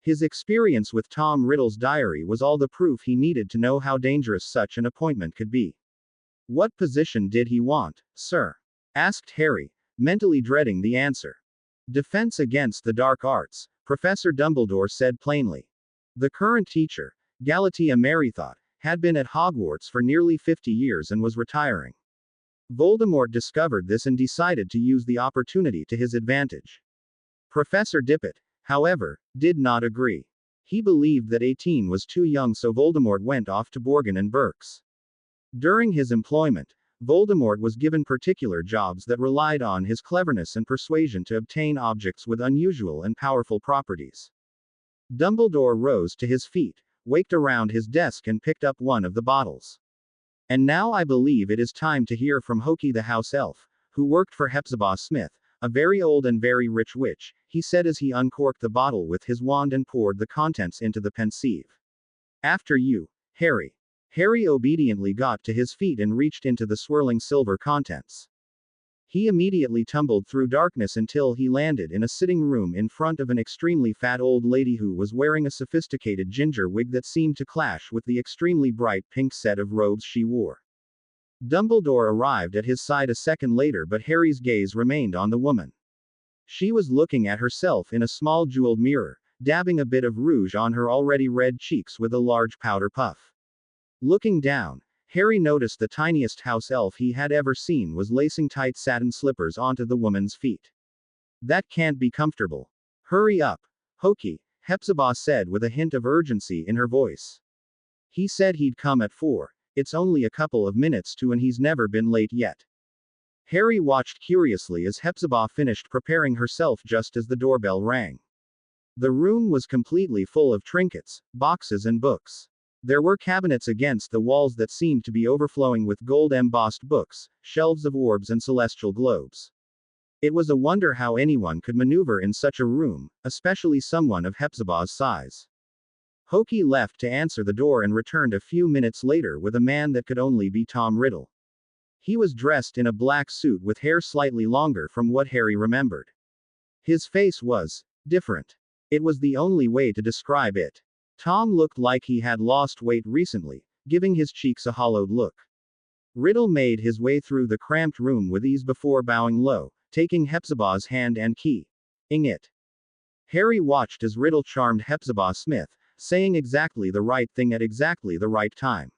His experience with Tom Riddle's diary was all the proof he needed to know how dangerous such an appointment could be. What position did he want, sir? Asked Harry, mentally dreading the answer. Defense against the dark arts, Professor Dumbledore said plainly. The current teacher, Galatea Merrythought, had been at Hogwarts for nearly 50 years and was retiring. Voldemort discovered this and decided to use the opportunity to his advantage. Professor Dippet, however, did not agree. He believed that 18 was too young, so Voldemort went off to Borgin and Berks. During his employment, Voldemort was given particular jobs that relied on his cleverness and persuasion to obtain objects with unusual and powerful properties. Dumbledore rose to his feet, waked around his desk and picked up one of the bottles. And now I believe it is time to hear from Hoki the house elf, who worked for Hepzibah Smith, a very old and very rich witch, he said as he uncorked the bottle with his wand and poured the contents into the pensieve. After you, Harry. Harry obediently got to his feet and reached into the swirling silver contents. He immediately tumbled through darkness until he landed in a sitting room in front of an extremely fat old lady who was wearing a sophisticated ginger wig that seemed to clash with the extremely bright pink set of robes she wore. Dumbledore arrived at his side a second later, but Harry's gaze remained on the woman. She was looking at herself in a small jeweled mirror, dabbing a bit of rouge on her already red cheeks with a large powder puff. Looking down, Harry noticed the tiniest house elf he had ever seen was lacing tight satin slippers onto the woman's feet. That can't be comfortable. Hurry up, Hoki, Hepzibah said with a hint of urgency in her voice. He said he'd come at 4, it's only a couple of minutes to and he's never been late yet. Harry watched curiously as Hepzibah finished preparing herself just as the doorbell rang. The room was completely full of trinkets, boxes and books. There were cabinets against the walls that seemed to be overflowing with gold-embossed books, shelves of orbs and celestial globes. It was a wonder how anyone could maneuver in such a room, especially someone of Hepzibah's size. Hoki left to answer the door and returned a few minutes later with a man that could only be Tom Riddle. He was dressed in a black suit with hair slightly longer from what Harry remembered. His face was different. It was the only way to describe it. Tom looked like he had lost weight recently, giving his cheeks a hollowed look. Riddle made his way through the cramped room with ease before bowing low, taking Hepzibah's hand and keying it. Harry watched as Riddle charmed Hepzibah Smith, saying exactly the right thing at exactly the right time.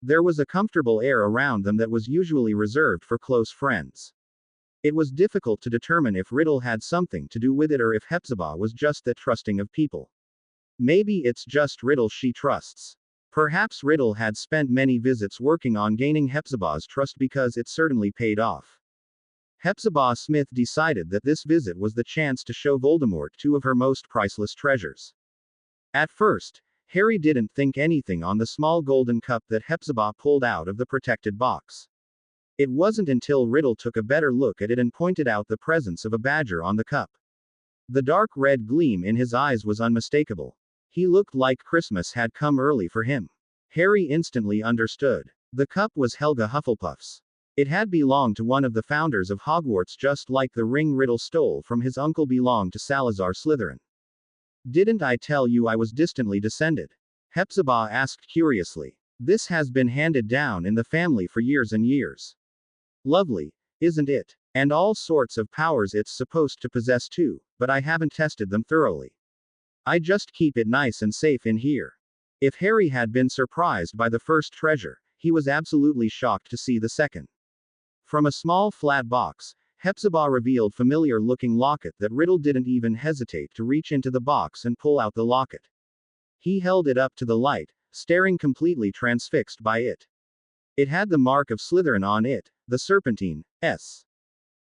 There was a comfortable air around them that was usually reserved for close friends. It was difficult to determine if Riddle had something to do with it or if Hepzibah was just that trusting of people. Maybe it's just Riddle she trusts. Perhaps Riddle had spent many visits working on gaining Hepzibah's trust because it certainly paid off. Hepzibah Smith decided that this visit was the chance to show Voldemort two of her most priceless treasures. At first, Harry didn't think anything on the small golden cup that Hepzibah pulled out of the protected box. It wasn't until Riddle took a better look at it and pointed out the presence of a badger on the cup. The dark red gleam in his eyes was unmistakable. He looked like Christmas had come early for him. Harry instantly understood. The cup was Helga Hufflepuff's. It had belonged to one of the founders of Hogwarts, just like the ring Riddle stole from his uncle belonged to Salazar Slytherin. Didn't I tell you I was distantly descended? Hepzibah asked curiously. This has been handed down in the family for years and years. Lovely, isn't it? And all sorts of powers it's supposed to possess too, but I haven't tested them thoroughly. I just keep it nice and safe in here. If Harry had been surprised by the first treasure, he was absolutely shocked to see the second. From a small flat box, Hepzibah revealed familiar-looking locket that Riddle didn't even hesitate to reach into the box and pull out the locket. He held it up to the light, staring completely transfixed by it. It had the mark of Slytherin on it, the Serpentine, S.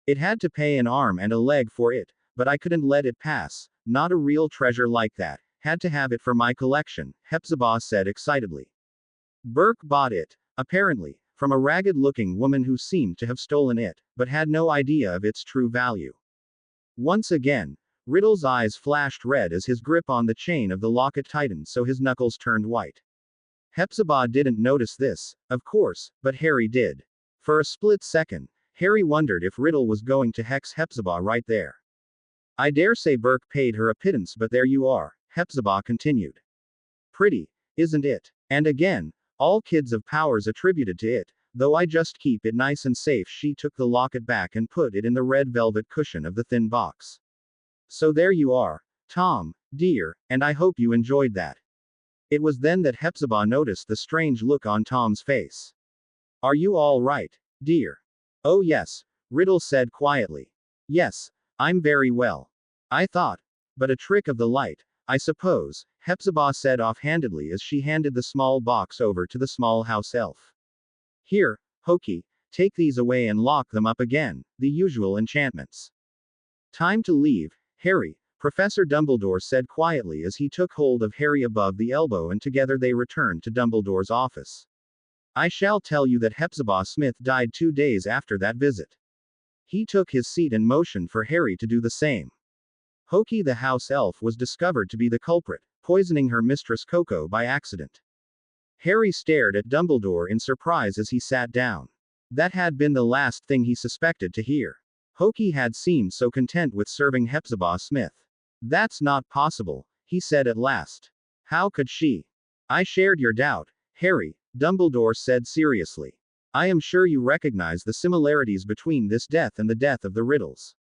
It had to pay an arm and a leg for it, but I couldn't let it pass, not a real treasure like that, Had to have it for my collection, Hepzibah said excitedly. Burke bought it, apparently, from a ragged-looking woman who seemed to have stolen it, but had no idea of its true value. Once again, Riddle's eyes flashed red as his grip on the chain of the locket tightened so his knuckles turned white. Hepzibah didn't notice this, of course, but Harry did. For a split second, Harry wondered if Riddle was going to hex Hepzibah right there. I dare say Burke paid her a pittance, but there you are, Hepzibah continued. Pretty, isn't it? And again, all kids of powers attributed to it, though I just keep it nice and safe. She took the locket back and put it in the red velvet cushion of the thin box. So there you are, Tom, dear, and I hope you enjoyed that. It was then that Hepzibah noticed the strange look on Tom's face. Are you all right, dear? Oh yes, Riddle said quietly. Yes, I'm very well. I thought. But a trick of the light, I suppose, Hepzibah said offhandedly as she handed the small box over to the small house elf. Here, Hokey, take these away and lock them up again, the usual enchantments. Time to leave, Harry, Professor Dumbledore said quietly as he took hold of Harry above the elbow and together they returned to Dumbledore's office. I shall tell you that Hepzibah Smith died 2 days after that visit. He took his seat and motioned for Harry to do the same. Hokey the house elf was discovered to be the culprit, poisoning her mistress Coco by accident. Harry stared at Dumbledore in surprise as he sat down. That had been the last thing he suspected to hear. Hokey had seemed so content with serving Hepzibah Smith. That's not possible, he said at last. How could she? I shared your doubt, Harry, Dumbledore said seriously. I am sure you recognize the similarities between this death and the death of the Riddles.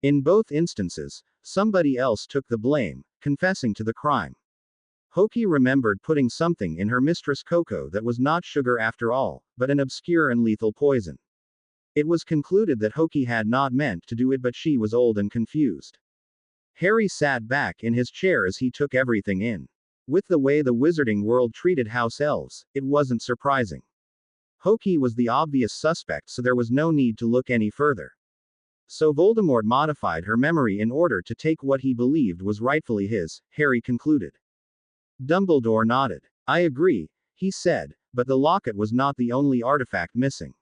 In both instances, somebody else took the blame, confessing to the crime. Hokey remembered putting something in her mistress Coco that was not sugar after all, but an obscure and lethal poison. It was concluded that Hokey had not meant to do it, but she was old and confused. Harry sat back in his chair as he took everything in. With the way the wizarding world treated house elves, it wasn't surprising. Hokey was the obvious suspect, so there was no need to look any further. So Voldemort modified her memory in order to take what he believed was rightfully his, Harry concluded. Dumbledore nodded. I agree, he said, but the locket was not the only artifact missing.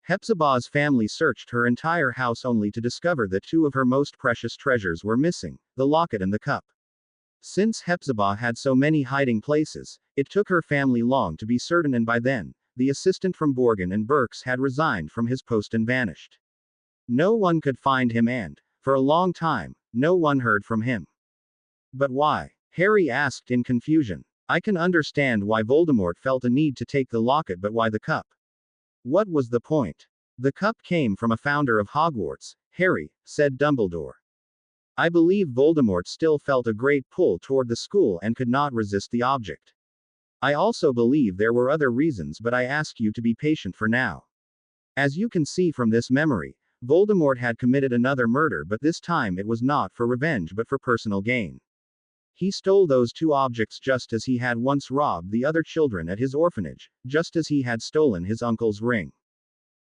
Hepzibah's family searched her entire house only to discover that 2 of her most precious treasures were missing, the locket and the cup. Since Hepzibah had so many hiding places, it took her family long to be certain, and by then, the assistant from Borgin and Burke's had resigned from his post and vanished. No one could find him and, for a long time, no one heard from him. But why? Harry asked in confusion. I can understand why Voldemort felt a need to take the locket, but why the cup? What was the point? The cup came from a founder of Hogwarts, Harry, said Dumbledore. I believe Voldemort still felt a great pull toward the school and could not resist the object. I also believe there were other reasons, but I ask you to be patient for now. As you can see from this memory, Voldemort had committed another murder, but this time it was not for revenge but for personal gain. He stole those 2 objects just as he had once robbed the other children at his orphanage, just as he had stolen his uncle's ring.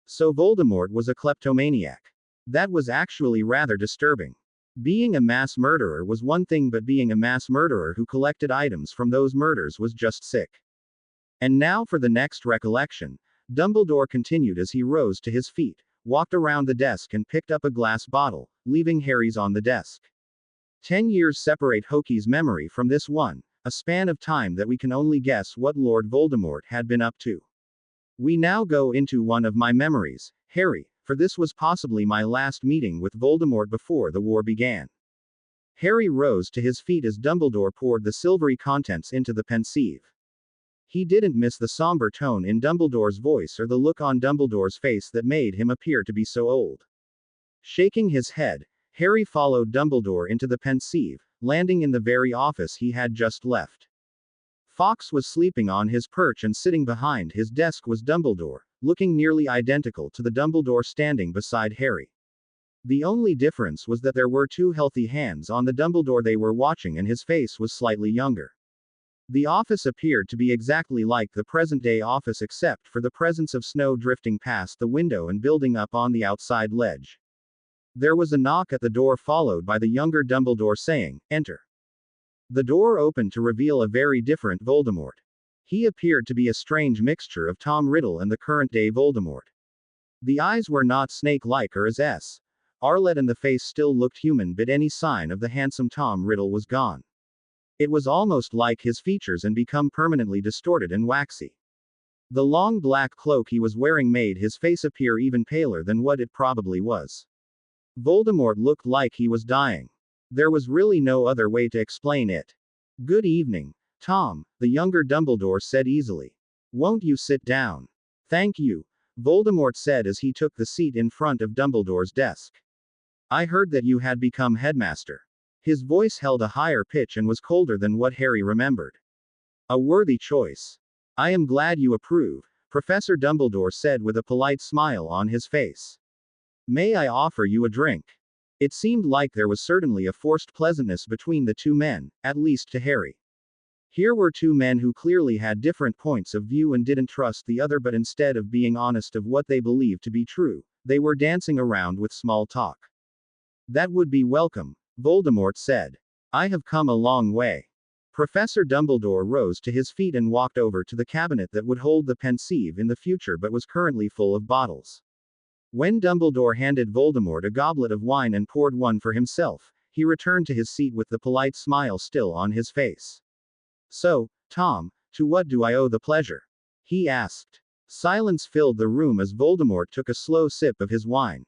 So Voldemort was a kleptomaniac. That was actually rather disturbing. Being a mass murderer was one thing, but being a mass murderer who collected items from those murders was just sick. And now for the next recollection, Dumbledore continued as he rose to his feet, walked around the desk and picked up a glass bottle, leaving Harry's on the desk. 10 years separate Hokey's memory from this one, a span of time that we can only guess what Lord Voldemort had been up to. We now go into one of my memories, Harry, for this was possibly my last meeting with Voldemort before the war began. Harry rose to his feet as Dumbledore poured the silvery contents into the pensieve. He didn't miss the somber tone in Dumbledore's voice or the look on Dumbledore's face that made him appear to be so old. Shaking his head, Harry followed Dumbledore into the pensieve, landing in the very office he had just left. Fawkes was sleeping on his perch and sitting behind his desk was Dumbledore, looking nearly identical to the Dumbledore standing beside Harry. The only difference was that there were 2 healthy hands on the Dumbledore they were watching and his face was slightly younger. The office appeared to be exactly like the present-day office except for the presence of snow drifting past the window and building up on the outside ledge. There was a knock at the door followed by the younger Dumbledore saying, "Enter." The door opened to reveal a very different Voldemort. He appeared to be a strange mixture of Tom Riddle and the current-day Voldemort. The eyes were not snake-like or as S. Arlette, and the face still looked human, but any sign of the handsome Tom Riddle was gone. It was almost like his features had become permanently distorted and waxy. The long black cloak he was wearing made his face appear even paler than what it probably was. Voldemort looked like he was dying. There was really no other way to explain it. "Good evening, Tom," the younger Dumbledore said easily. "Won't you sit down?" "Thank you," Voldemort said as he took the seat in front of Dumbledore's desk. "I heard that you had become headmaster." His voice held a higher pitch and was colder than what Harry remembered. "A worthy choice. I am glad you approve," Professor Dumbledore said with a polite smile on his face. "May I offer you a drink?" It seemed like there was certainly a forced pleasantness between the two men, at least to Harry. Here were two men who clearly had different points of view and didn't trust the other, but instead of being honest of what they believed to be true, they were dancing around with small talk. "That would be welcome," Voldemort said. "I have come a long way." Professor Dumbledore rose to his feet and walked over to the cabinet that would hold the pensieve in the future but was currently full of bottles. When Dumbledore handed Voldemort a goblet of wine and poured one for himself, he returned to his seat with the polite smile still on his face. "So, Tom, to what do I owe the pleasure?" he asked. Silence filled the room as Voldemort took a slow sip of his wine.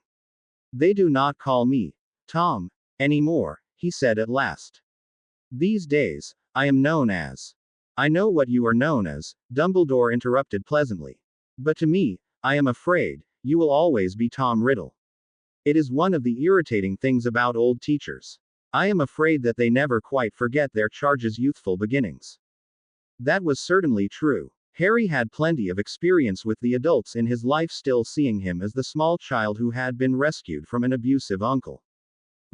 "They do not call me Tom anymore," he said at last. "These days, I am known as—" "I know what you are known as," Dumbledore interrupted pleasantly. "But to me, I am afraid, you will always be Tom Riddle. It is one of the irritating things about old teachers. I am afraid that they never quite forget their charge's youthful beginnings." That was certainly true. Harry had plenty of experience with the adults in his life, still seeing him as the small child who had been rescued from an abusive uncle.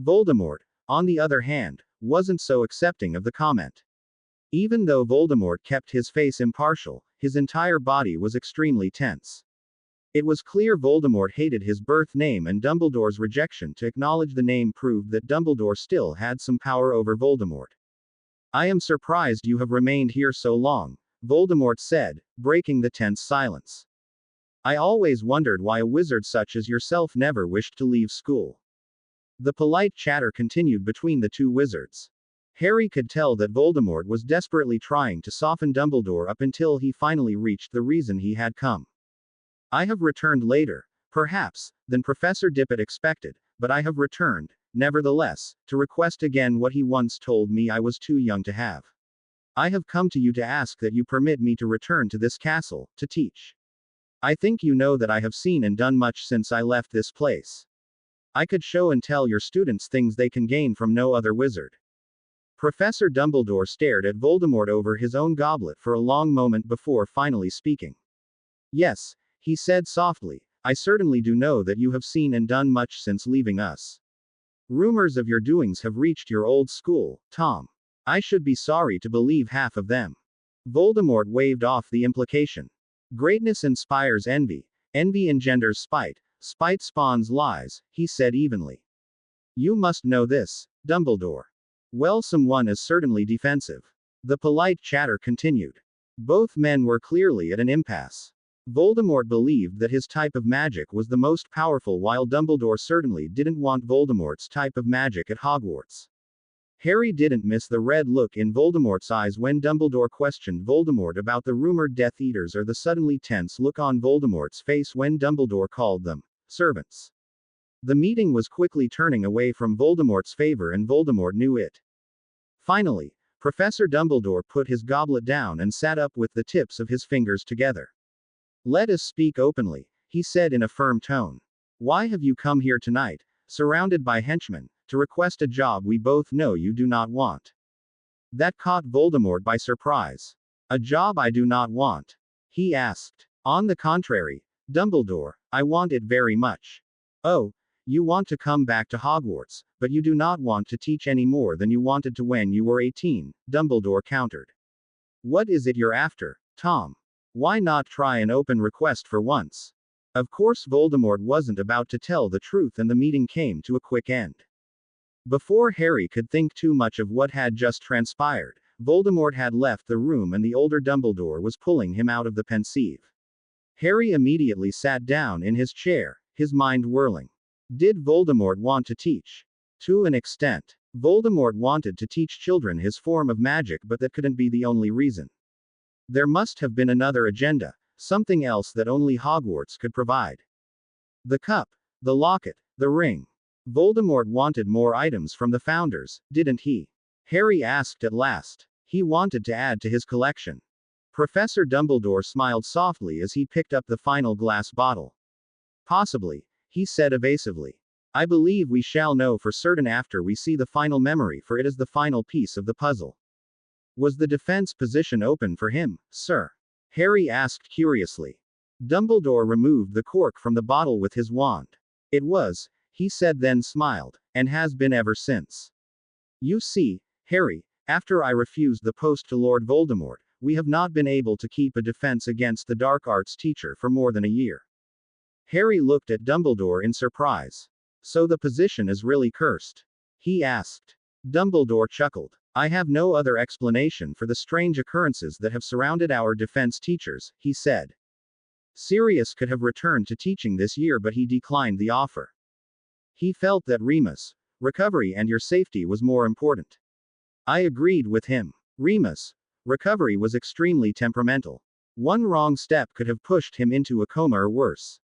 Voldemort, on the other hand, wasn't so accepting of the comment. Even though Voldemort kept his face impartial, his entire body was extremely tense. It was clear Voldemort hated his birth name, and Dumbledore's rejection to acknowledge the name proved that Dumbledore still had some power over Voldemort. "I am surprised you have remained here so long," Voldemort said, breaking the tense silence. "I always wondered why a wizard such as yourself never wished to leave school." The polite chatter continued between the two wizards. Harry could tell that Voldemort was desperately trying to soften Dumbledore up until he finally reached the reason he had come. "I have returned later, perhaps, than Professor Dippet expected, but I have returned, nevertheless, to request again what he once told me I was too young to have. I have come to you to ask that you permit me to return to this castle, to teach. I think you know that I have seen and done much since I left this place. I could show and tell your students things they can gain from no other wizard." Professor Dumbledore stared at Voldemort over his own goblet for a long moment before finally speaking. "Yes," he said softly, "I certainly do know that you have seen and done much since leaving us. Rumors of your doings have reached your old school, Tom. I should be sorry to believe half of them." Voldemort waved off the implication. "Greatness inspires envy. Envy engenders spite. Spite spawns lies," he said evenly. "You must know this, Dumbledore." "Well, someone is certainly defensive." The polite chatter continued. Both men were clearly at an impasse. Voldemort believed that his type of magic was the most powerful, while Dumbledore certainly didn't want Voldemort's type of magic at Hogwarts. Harry didn't miss the red look in Voldemort's eyes when Dumbledore questioned Voldemort about the rumored Death Eaters, or the suddenly tense look on Voldemort's face when Dumbledore called them servants. The meeting was quickly turning away from Voldemort's favor, and Voldemort knew it. Finally, Professor Dumbledore put his goblet down and sat up with the tips of his fingers together. "Let us speak openly," he said in a firm tone. "Why have you come here tonight, surrounded by henchmen, to request a job we both know you do not want?" That caught Voldemort by surprise. "A job I do not want?" he asked. "On the contrary, Dumbledore, I want it very much." "Oh, you want to come back to Hogwarts, but you do not want to teach any more than you wanted to when you were 18, Dumbledore countered. "What is it you're after, Tom? Why not try an open request for once?" Of course Voldemort wasn't about to tell the truth, and the meeting came to a quick end. Before Harry could think too much of what had just transpired, Voldemort had left the room and the older Dumbledore was pulling him out of the pensieve. Harry immediately sat down in his chair, his mind whirling. Did Voldemort want to teach? To an extent. Voldemort wanted to teach children his form of magic, but that couldn't be the only reason. There must have been another agenda, something else that only Hogwarts could provide. The cup, the locket, the ring. Voldemort wanted more items from the Founders, didn't he? Harry asked at last. He wanted to add to his collection. Professor Dumbledore smiled softly as he picked up the final glass bottle. Possibly, he said evasively. I believe we shall know for certain after we see the final memory, for it is the final piece of the puzzle. Was the defense position open for him, sir? Harry asked curiously. Dumbledore removed the cork from the bottle with his wand. It was, he said, then smiled, and has been ever since. You see, Harry, after I refused the post to Lord Voldemort, we have not been able to keep a defense against the dark arts teacher for more than a year. Harry looked at Dumbledore in surprise. So the position is really cursed? He asked. Dumbledore chuckled. I have no other explanation for the strange occurrences that have surrounded our defense teachers, he said. Sirius could have returned to teaching this year, but he declined the offer. He felt that Remus, recovery and your safety was more important. I agreed with him. Remus, recovery was extremely temperamental. One wrong step could have pushed him into a coma or worse.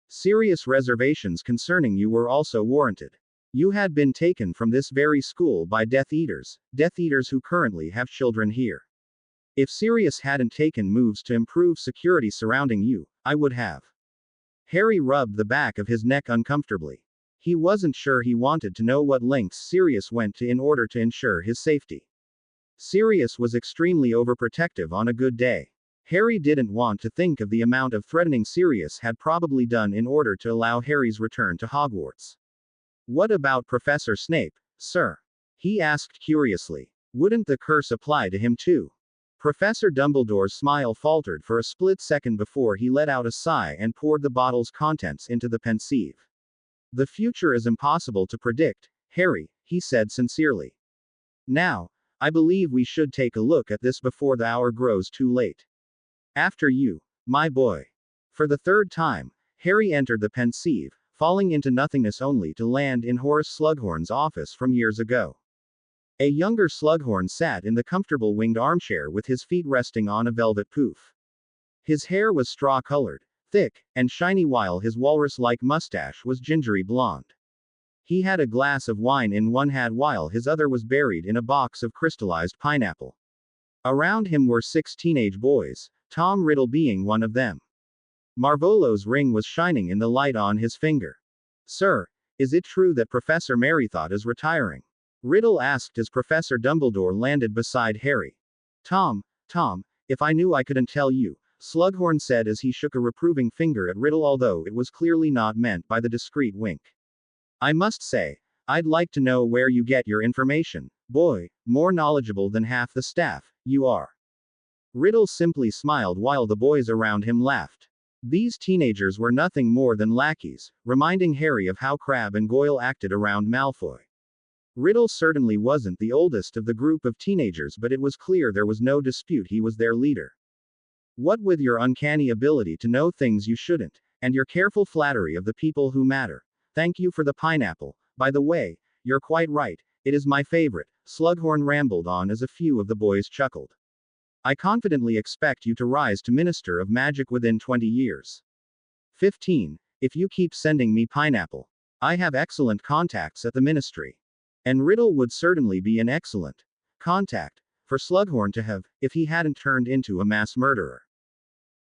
Serious reservations concerning you were also warranted. You had been taken from this very school by Death Eaters who currently have children here. If Sirius hadn't taken moves to improve security surrounding you, I would have. Harry rubbed the back of his neck uncomfortably. He wasn't sure he wanted to know what lengths Sirius went to in order to ensure his safety. Sirius was extremely overprotective on a good day. Harry didn't want to think of the amount of threatening Sirius had probably done in order to allow Harry's return to Hogwarts. What about Professor Snape, sir? He asked curiously. Wouldn't the curse apply to him too? Professor Dumbledore's smile faltered for a split second before he let out a sigh and poured the bottle's contents into the pensieve. The future is impossible to predict, Harry, he said sincerely. Now, I believe we should take a look at this before the hour grows too late. After you, my boy. For the third time, Harry entered the pensieve, falling into nothingness only to land in Horace Slughorn's office from years ago. A younger Slughorn sat in the comfortable winged armchair with his feet resting on a velvet poof. His hair was straw-colored, thick, and shiny, while his walrus-like mustache was gingery blonde. He had a glass of wine in one hand while his other was buried in a box of crystallized pineapple. Around him were 6 teenage boys, Tom Riddle being one of them. Marvolo's ring was shining in the light on his finger. Sir, is it true that Professor Merrythought is retiring? Riddle asked as Professor Dumbledore landed beside Harry. Tom, if I knew I couldn't tell you, Slughorn said as he shook a reproving finger at Riddle, although it was clearly not meant by the discreet wink. I must say, I'd like to know where you get your information, boy, more knowledgeable than half the staff, you are. Riddle simply smiled while the boys around him laughed. These teenagers were nothing more than lackeys, reminding Harry of how Crabbe and Goyle acted around Malfoy. Riddle certainly wasn't the oldest of the group of teenagers, but it was clear there was no dispute he was their leader. What with your uncanny ability to know things you shouldn't, and your careful flattery of the people who matter. Thank you for the pineapple, by the way, you're quite right, it is my favorite, Slughorn rambled on as a few of the boys chuckled. I confidently expect you to rise to Minister of Magic within 20 years. 15, if you keep sending me pineapple. I have excellent contacts at the ministry. And Riddle would certainly be an excellent contact for Slughorn to have, if he hadn't turned into a mass murderer.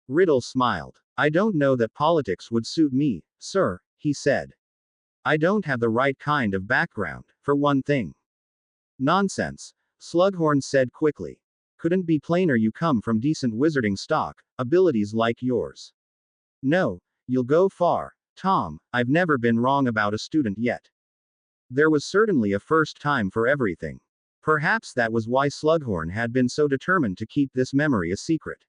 Riddle smiled. I don't know that politics would suit me, sir, he said. I don't have the right kind of background, for one thing. Nonsense, Slughorn said quickly. Couldn't be plainer, you come from decent wizarding stock, abilities like yours. No, you'll go far, Tom, I've never been wrong about a student yet. There was certainly a first time for everything. Perhaps that was why Slughorn had been so determined to keep this memory a secret.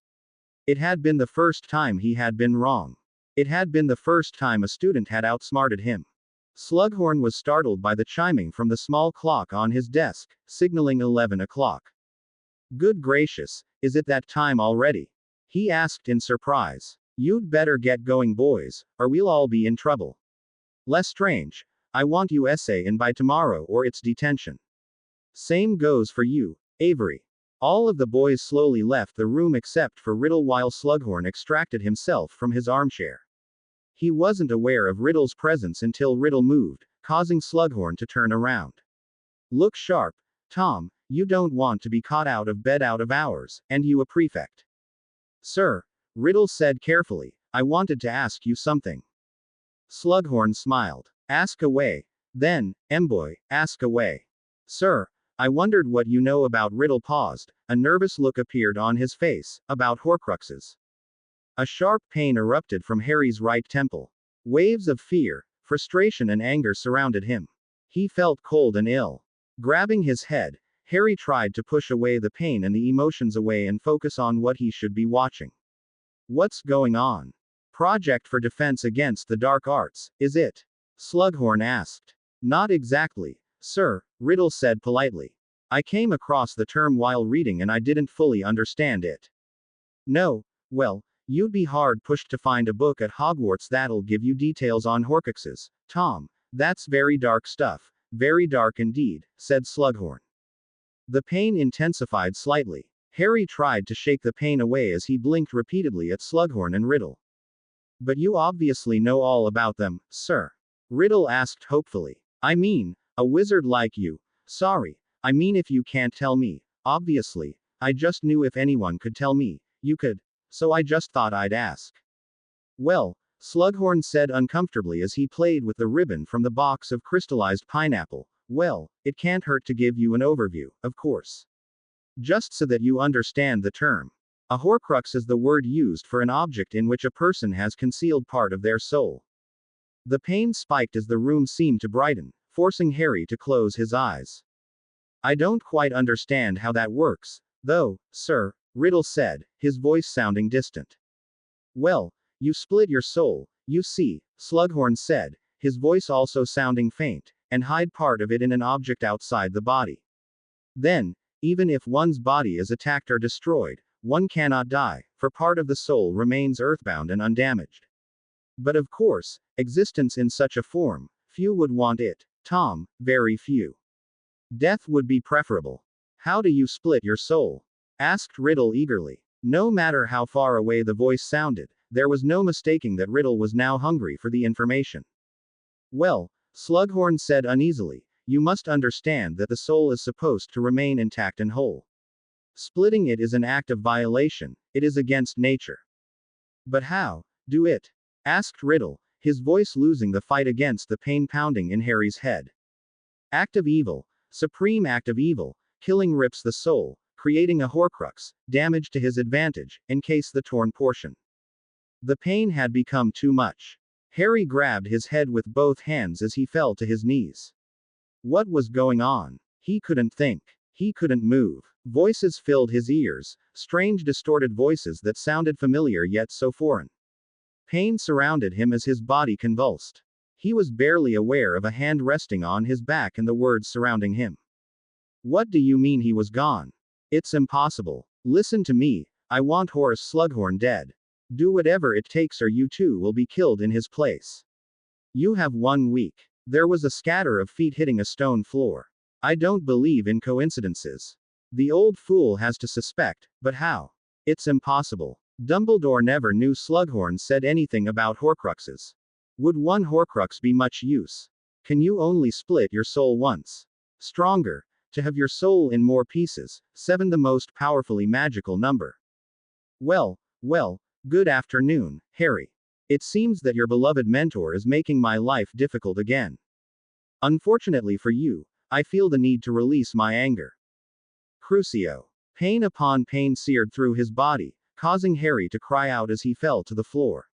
It had been the first time he had been wrong. It had been the first time a student had outsmarted him. Slughorn was startled by the chiming from the small clock on his desk, signaling 11 o'clock. Good gracious, is it that time already? He asked in surprise. You'd better get going, boys, or we'll all be in trouble. Lestrange, I want you essay in by tomorrow or it's detention. Same goes for you, Avery. All of the boys slowly left the room except for Riddle while Slughorn extracted himself from his armchair. He wasn't aware of Riddle's presence until Riddle moved, causing Slughorn to turn around. Look sharp, Tom, you don't want to be caught out of bed out of hours, and you a prefect. Sir, Riddle said carefully, I wanted to ask you something. Slughorn smiled. Ask away. Then, Emboy, ask away. Sir, I wondered what you know about. Riddle paused, a nervous look appeared on his face, about Horcruxes. A sharp pain erupted from Harry's right temple. Waves of fear, frustration and anger surrounded him. He felt cold and ill. Grabbing his head, Harry tried to push away the pain and the emotions away and focus on what he should be watching. What's going on? Project for Defense Against the Dark Arts, is it? Slughorn asked. Not exactly, sir, Riddle said politely. I came across the term while reading and I didn't fully understand it. No, well, you'd be hard pushed to find a book at Hogwarts that'll give you details on Horcruxes, Tom. That's very dark stuff, very dark indeed, said Slughorn. The pain intensified slightly. Harry tried to shake the pain away as he blinked repeatedly at Slughorn and Riddle. But you obviously know all about them, sir. Riddle asked hopefully. I mean, a wizard like you. Sorry, I mean if you can't tell me, obviously, I just knew if anyone could tell me, you could, so I just thought I'd ask. Well, Slughorn said uncomfortably as he played with the ribbon from the box of crystallized pineapple, well, it can't hurt to give you an overview, of course. Just so that you understand the term. A Horcrux is the word used for an object in which a person has concealed part of their soul. The pain spiked as the room seemed to brighten, forcing Harry to close his eyes. I don't quite understand how that works, though, sir, Riddle said, his voice sounding distant. Well, you split your soul, you see, Slughorn said, his voice also sounding faint, and hide part of it in an object outside the body. Then, even if one's body is attacked or destroyed, one cannot die, for part of the soul remains earthbound and undamaged. But of course, existence in such a form, few would want it, Tom, very few. Death would be preferable. How do you split your soul? Asked Riddle eagerly. No matter how far away the voice sounded, there was no mistaking that Riddle was now hungry for the information. Well, Slughorn said uneasily, you must understand that the soul is supposed to remain intact and whole. Splitting it is an act of violation, it is against nature. But how do it? Asked Riddle, his voice losing the fight against the pain pounding in Harry's head. Act of evil, supreme act of evil, killing rips the soul, creating a Horcrux, damage to his advantage, encase the torn portion. The pain had become too much. Harry grabbed his head with both hands as he fell to his knees. What was going on? He couldn't think. He couldn't move. Voices filled his ears, strange distorted voices that sounded familiar yet so foreign. Pain surrounded him as his body convulsed. He was barely aware of a hand resting on his back and the words surrounding him. What do you mean he was gone? It's impossible. Listen to me, I want Horace Slughorn dead. Do whatever it takes or you too will be killed in his place. You have 1 week. There was a scatter of feet hitting a stone floor. I don't believe in coincidences. The old fool has to suspect, but how? It's impossible. Dumbledore never knew Slughorn said anything about Horcruxes. Would one Horcrux be much use? Can you only split your soul once? Stronger, to have your soul in more pieces, 7 the most powerfully magical number. Well, good afternoon, Harry. It seems that your beloved mentor is making my life difficult again. Unfortunately for you, I feel the need to release my anger. Crucio. Pain upon pain seared through his body, causing Harry to cry out as he fell to the floor.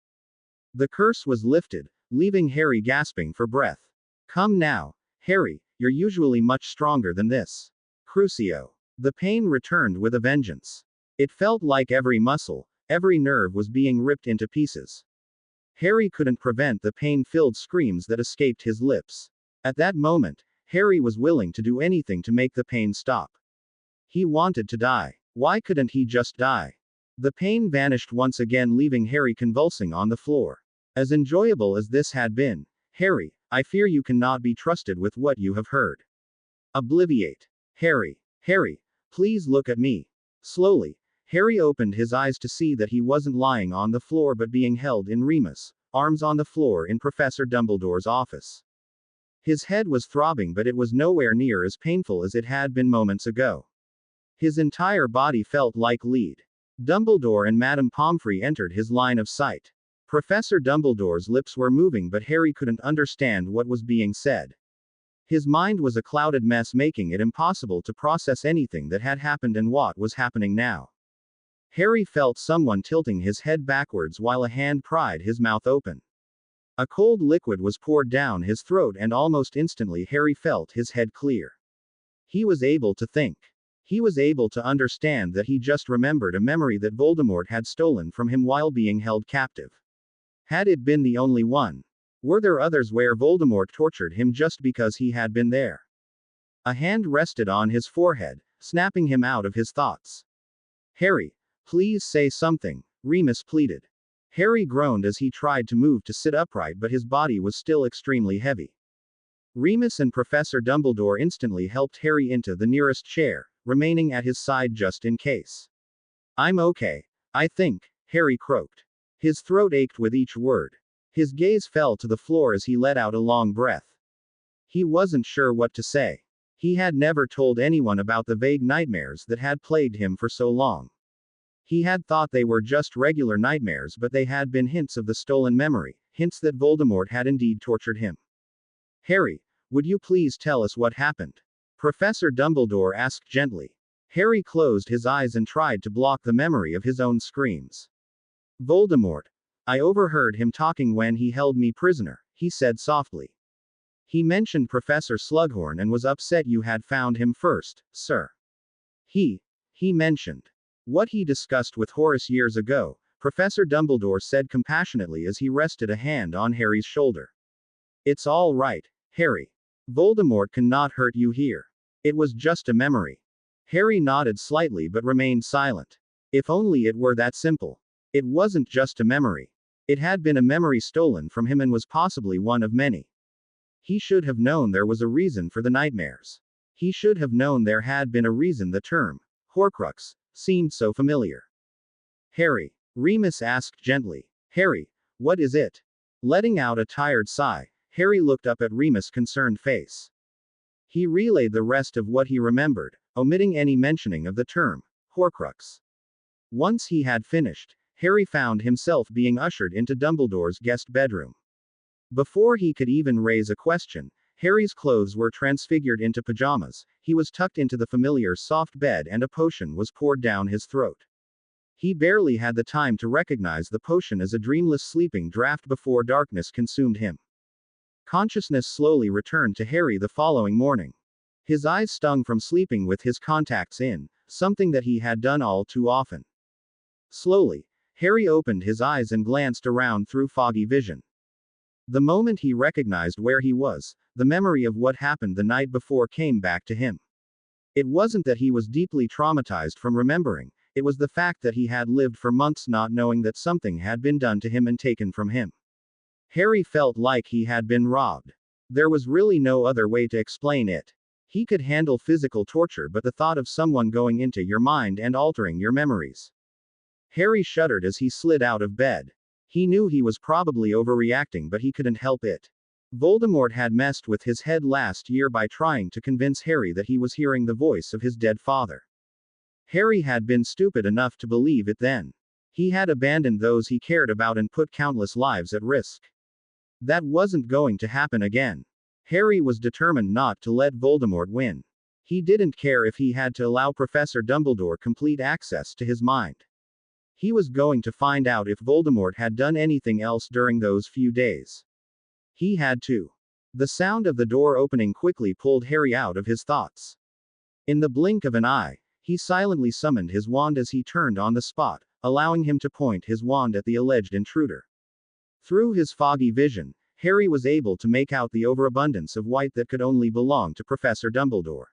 The curse was lifted, leaving Harry gasping for breath. Come now, Harry, you're usually much stronger than this. Crucio. The pain returned with a vengeance. It felt like every muscle, every nerve was being ripped into pieces. Harry couldn't prevent the pain-filled screams that escaped his lips. At that moment, Harry was willing to do anything to make the pain stop. He wanted to die. Why couldn't he just die? The pain vanished once again, leaving Harry convulsing on the floor. As enjoyable as this had been, Harry, I fear you cannot be trusted with what you have heard. Obliviate. Harry. Harry, please look at me. Slowly, Harry opened his eyes to see that he wasn't lying on the floor but being held in Remus, arms on the floor in Professor Dumbledore's office. His head was throbbing, but it was nowhere near as painful as it had been moments ago. His entire body felt like lead. Dumbledore and Madame Pomfrey entered his line of sight. Professor Dumbledore's lips were moving, but Harry couldn't understand what was being said. His mind was a clouded mess, making it impossible to process anything that had happened and what was happening now. Harry felt someone tilting his head backwards while a hand pried his mouth open. A cold liquid was poured down his throat, and almost instantly Harry felt his head clear. He was able to think. He was able to understand that he just remembered a memory that Voldemort had stolen from him while being held captive. Had it been the only one? Were there others where Voldemort tortured him just because he had been there? A hand rested on his forehead, snapping him out of his thoughts. Harry, please say something, Remus pleaded. Harry groaned as he tried to move to sit upright, but his body was still extremely heavy. Remus and Professor Dumbledore instantly helped Harry into the nearest chair, remaining at his side just in case. I'm okay, I think, Harry croaked. His throat ached with each word. His gaze fell to the floor as he let out a long breath. He wasn't sure what to say. He had never told anyone about the vague nightmares that had plagued him for so long. He had thought they were just regular nightmares, but they had been hints of the stolen memory, hints that Voldemort had indeed tortured him. Harry, would you please tell us what happened? Professor Dumbledore asked gently. Harry closed his eyes and tried to block the memory of his own screams. Voldemort. I overheard him talking when he held me prisoner, he said softly. He mentioned Professor Slughorn and was upset you had found him first, sir. He mentioned what he discussed with Horace years ago, Professor Dumbledore said compassionately as he rested a hand on Harry's shoulder. It's all right, Harry. Voldemort cannot hurt you here. It was just a memory. Harry nodded slightly but remained silent. If only it were that simple. It wasn't just a memory. It had been a memory stolen from him and was possibly one of many. He should have known there was a reason for the nightmares. He should have known there had been a reason the term, Horcrux, seemed so familiar. Harry, Remus asked gently. Harry, what is it? Letting out a tired sigh, Harry looked up at Remus' concerned face. He relayed the rest of what he remembered, omitting any mentioning of the term, Horcrux. Once he had finished, Harry found himself being ushered into Dumbledore's guest bedroom. Before he could even raise a question, Harry's clothes were transfigured into pajamas, he was tucked into the familiar soft bed and a potion was poured down his throat. He barely had the time to recognize the potion as a dreamless sleeping draught before darkness consumed him. Consciousness slowly returned to Harry the following morning. His eyes stung from sleeping with his contacts in, something that he had done all too often. Slowly, Harry opened his eyes and glanced around through foggy vision. The moment he recognized where he was, the memory of what happened the night before came back to him. It wasn't that he was deeply traumatized from remembering, it was the fact that he had lived for months not knowing that something had been done to him and taken from him. Harry felt like he had been robbed. There was really no other way to explain it. He could handle physical torture, but the thought of someone going into your mind and altering your memories. Harry shuddered as he slid out of bed. He knew he was probably overreacting, but he couldn't help it. Voldemort had messed with his head last year by trying to convince Harry that he was hearing the voice of his dead father. Harry had been stupid enough to believe it then. He had abandoned those he cared about and put countless lives at risk. That wasn't going to happen again. Harry was determined not to let Voldemort win. He didn't care if he had to allow Professor Dumbledore complete access to his mind. He was going to find out if Voldemort had done anything else during those few days. He had to. The sound of the door opening quickly pulled Harry out of his thoughts. In the blink of an eye, he silently summoned his wand as he turned on the spot, allowing him to point his wand at the alleged intruder. Through his foggy vision, Harry was able to make out the overabundance of white that could only belong to Professor Dumbledore.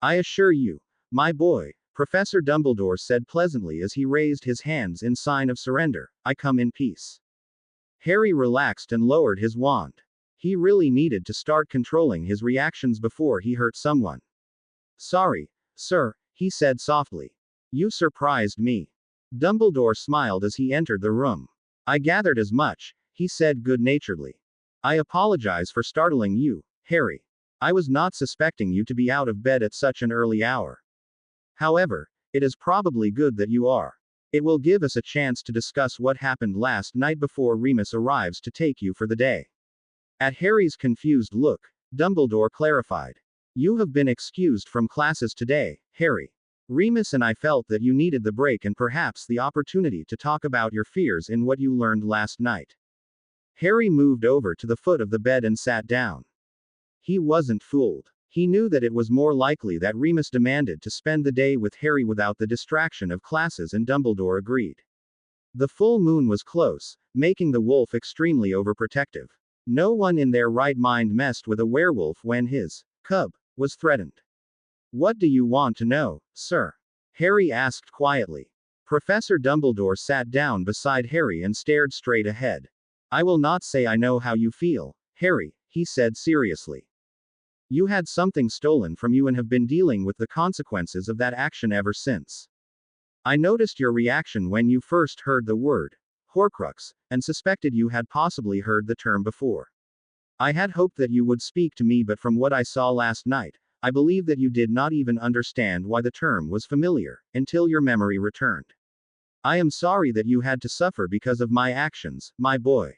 I assure you, my boy, Professor Dumbledore said pleasantly as he raised his hands in sign of surrender, I come in peace. Harry relaxed and lowered his wand. He really needed to start controlling his reactions before he hurt someone. Sorry, sir, he said softly. You surprised me. Dumbledore smiled as he entered the room. I gathered as much, he said good-naturedly. I apologize for startling you, Harry. I was not suspecting you to be out of bed at such an early hour. However, it is probably good that you are. It will give us a chance to discuss what happened last night before Remus arrives to take you for the day. At Harry's confused look, Dumbledore clarified. You have been excused from classes today, Harry. Remus and I felt that you needed the break and perhaps the opportunity to talk about your fears in what you learned last night. Harry moved over to the foot of the bed and sat down. He wasn't fooled. He knew that it was more likely that Remus demanded to spend the day with Harry without the distraction of classes, and Dumbledore agreed. The full moon was close, making the wolf extremely overprotective. No one in their right mind messed with a werewolf when his cub was threatened. What do you want to know, sir? Harry asked quietly. Professor Dumbledore sat down beside Harry and stared straight ahead. I will not say I know how you feel, Harry, he said seriously. You had something stolen from you and have been dealing with the consequences of that action ever since. I noticed your reaction when you first heard the word Horcrux, and suspected you had possibly heard the term before. I had hoped that you would speak to me, but from what I saw last night, I believe that you did not even understand why the term was familiar, until your memory returned. I am sorry that you had to suffer because of my actions, my boy.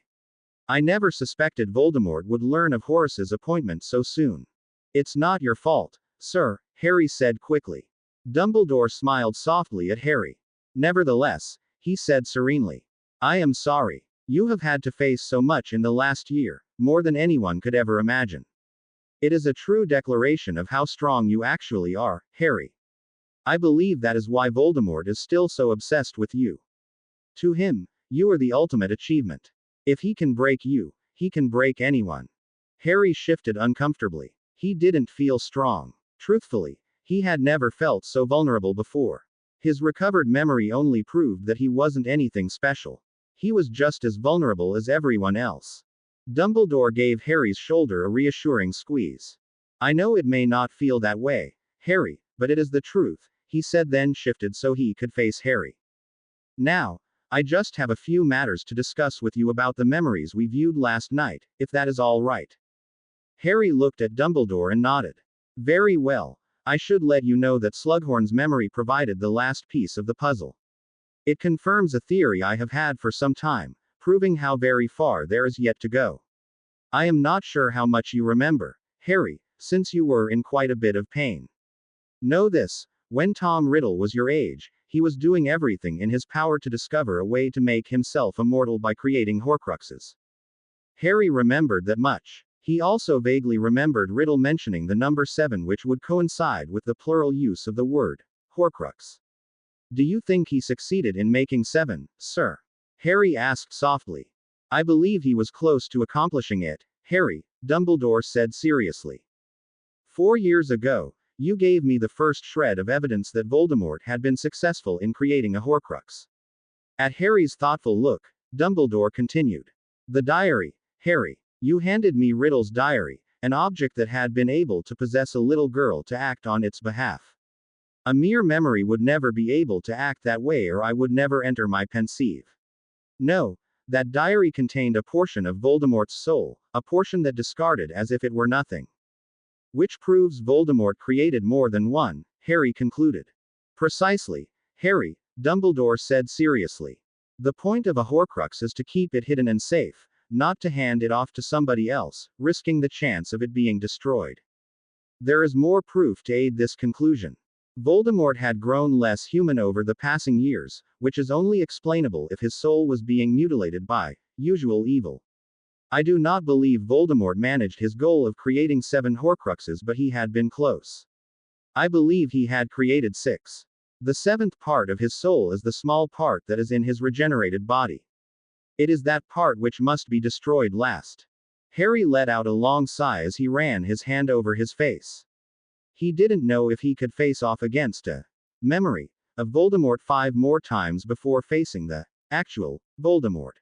I never suspected Voldemort would learn of Horace's appointment so soon. It's not your fault, sir, Harry said quickly. Dumbledore smiled softly at Harry. Nevertheless, he said serenely. I am sorry. You have had to face so much in the last year, more than anyone could ever imagine. It is a true declaration of how strong you actually are, Harry. I believe that is why Voldemort is still so obsessed with you. To him, you are the ultimate achievement. If he can break you, he can break anyone. Harry shifted uncomfortably. He didn't feel strong. Truthfully, he had never felt so vulnerable before. His recovered memory only proved that he wasn't anything special. He was just as vulnerable as everyone else. Dumbledore gave Harry's shoulder a reassuring squeeze. I know it may not feel that way, Harry, but it is the truth, he said, then shifted so he could face Harry. Now, I just have a few matters to discuss with you about the memories we viewed last night, if that is all right. Harry looked at Dumbledore and nodded. Very well. I should let you know that Slughorn's memory provided the last piece of the puzzle. It confirms a theory I have had for some time, proving how very far there is yet to go. I am not sure how much you remember, Harry, since you were in quite a bit of pain. Know this, when Tom Riddle was your age, he was doing everything in his power to discover a way to make himself immortal by creating Horcruxes. Harry remembered that much. He also vaguely remembered Riddle mentioning the number 7, which would coincide with the plural use of the word Horcrux. Do you think he succeeded in making 7, sir? Harry asked softly. I believe he was close to accomplishing it, Harry, Dumbledore said seriously. 4 years ago, you gave me the first shred of evidence that Voldemort had been successful in creating a Horcrux. At Harry's thoughtful look, Dumbledore continued. The diary, Harry. You handed me Riddle's diary, an object that had been able to possess a little girl to act on its behalf. A mere memory would never be able to act that way, or I would never enter my Pensieve. No, that diary contained a portion of Voldemort's soul, a portion that discarded as if it were nothing. Which proves Voldemort created more than one, Harry concluded. Precisely, Harry, Dumbledore said seriously. The point of a Horcrux is to keep it hidden and safe, not to hand it off to somebody else, risking the chance of it being destroyed. There is more proof to aid this conclusion. Voldemort had grown less human over the passing years, which is only explainable if his soul was being mutilated by usual evil. I do not believe Voldemort managed his goal of creating 7 Horcruxes, but he had been close. I believe he had created 6. The 7th part of his soul is the small part that is in his regenerated body. It is that part which must be destroyed last. Harry let out a long sigh as he ran his hand over his face. He didn't know if he could face off against a memory of Voldemort 5 more times before facing the actual Voldemort.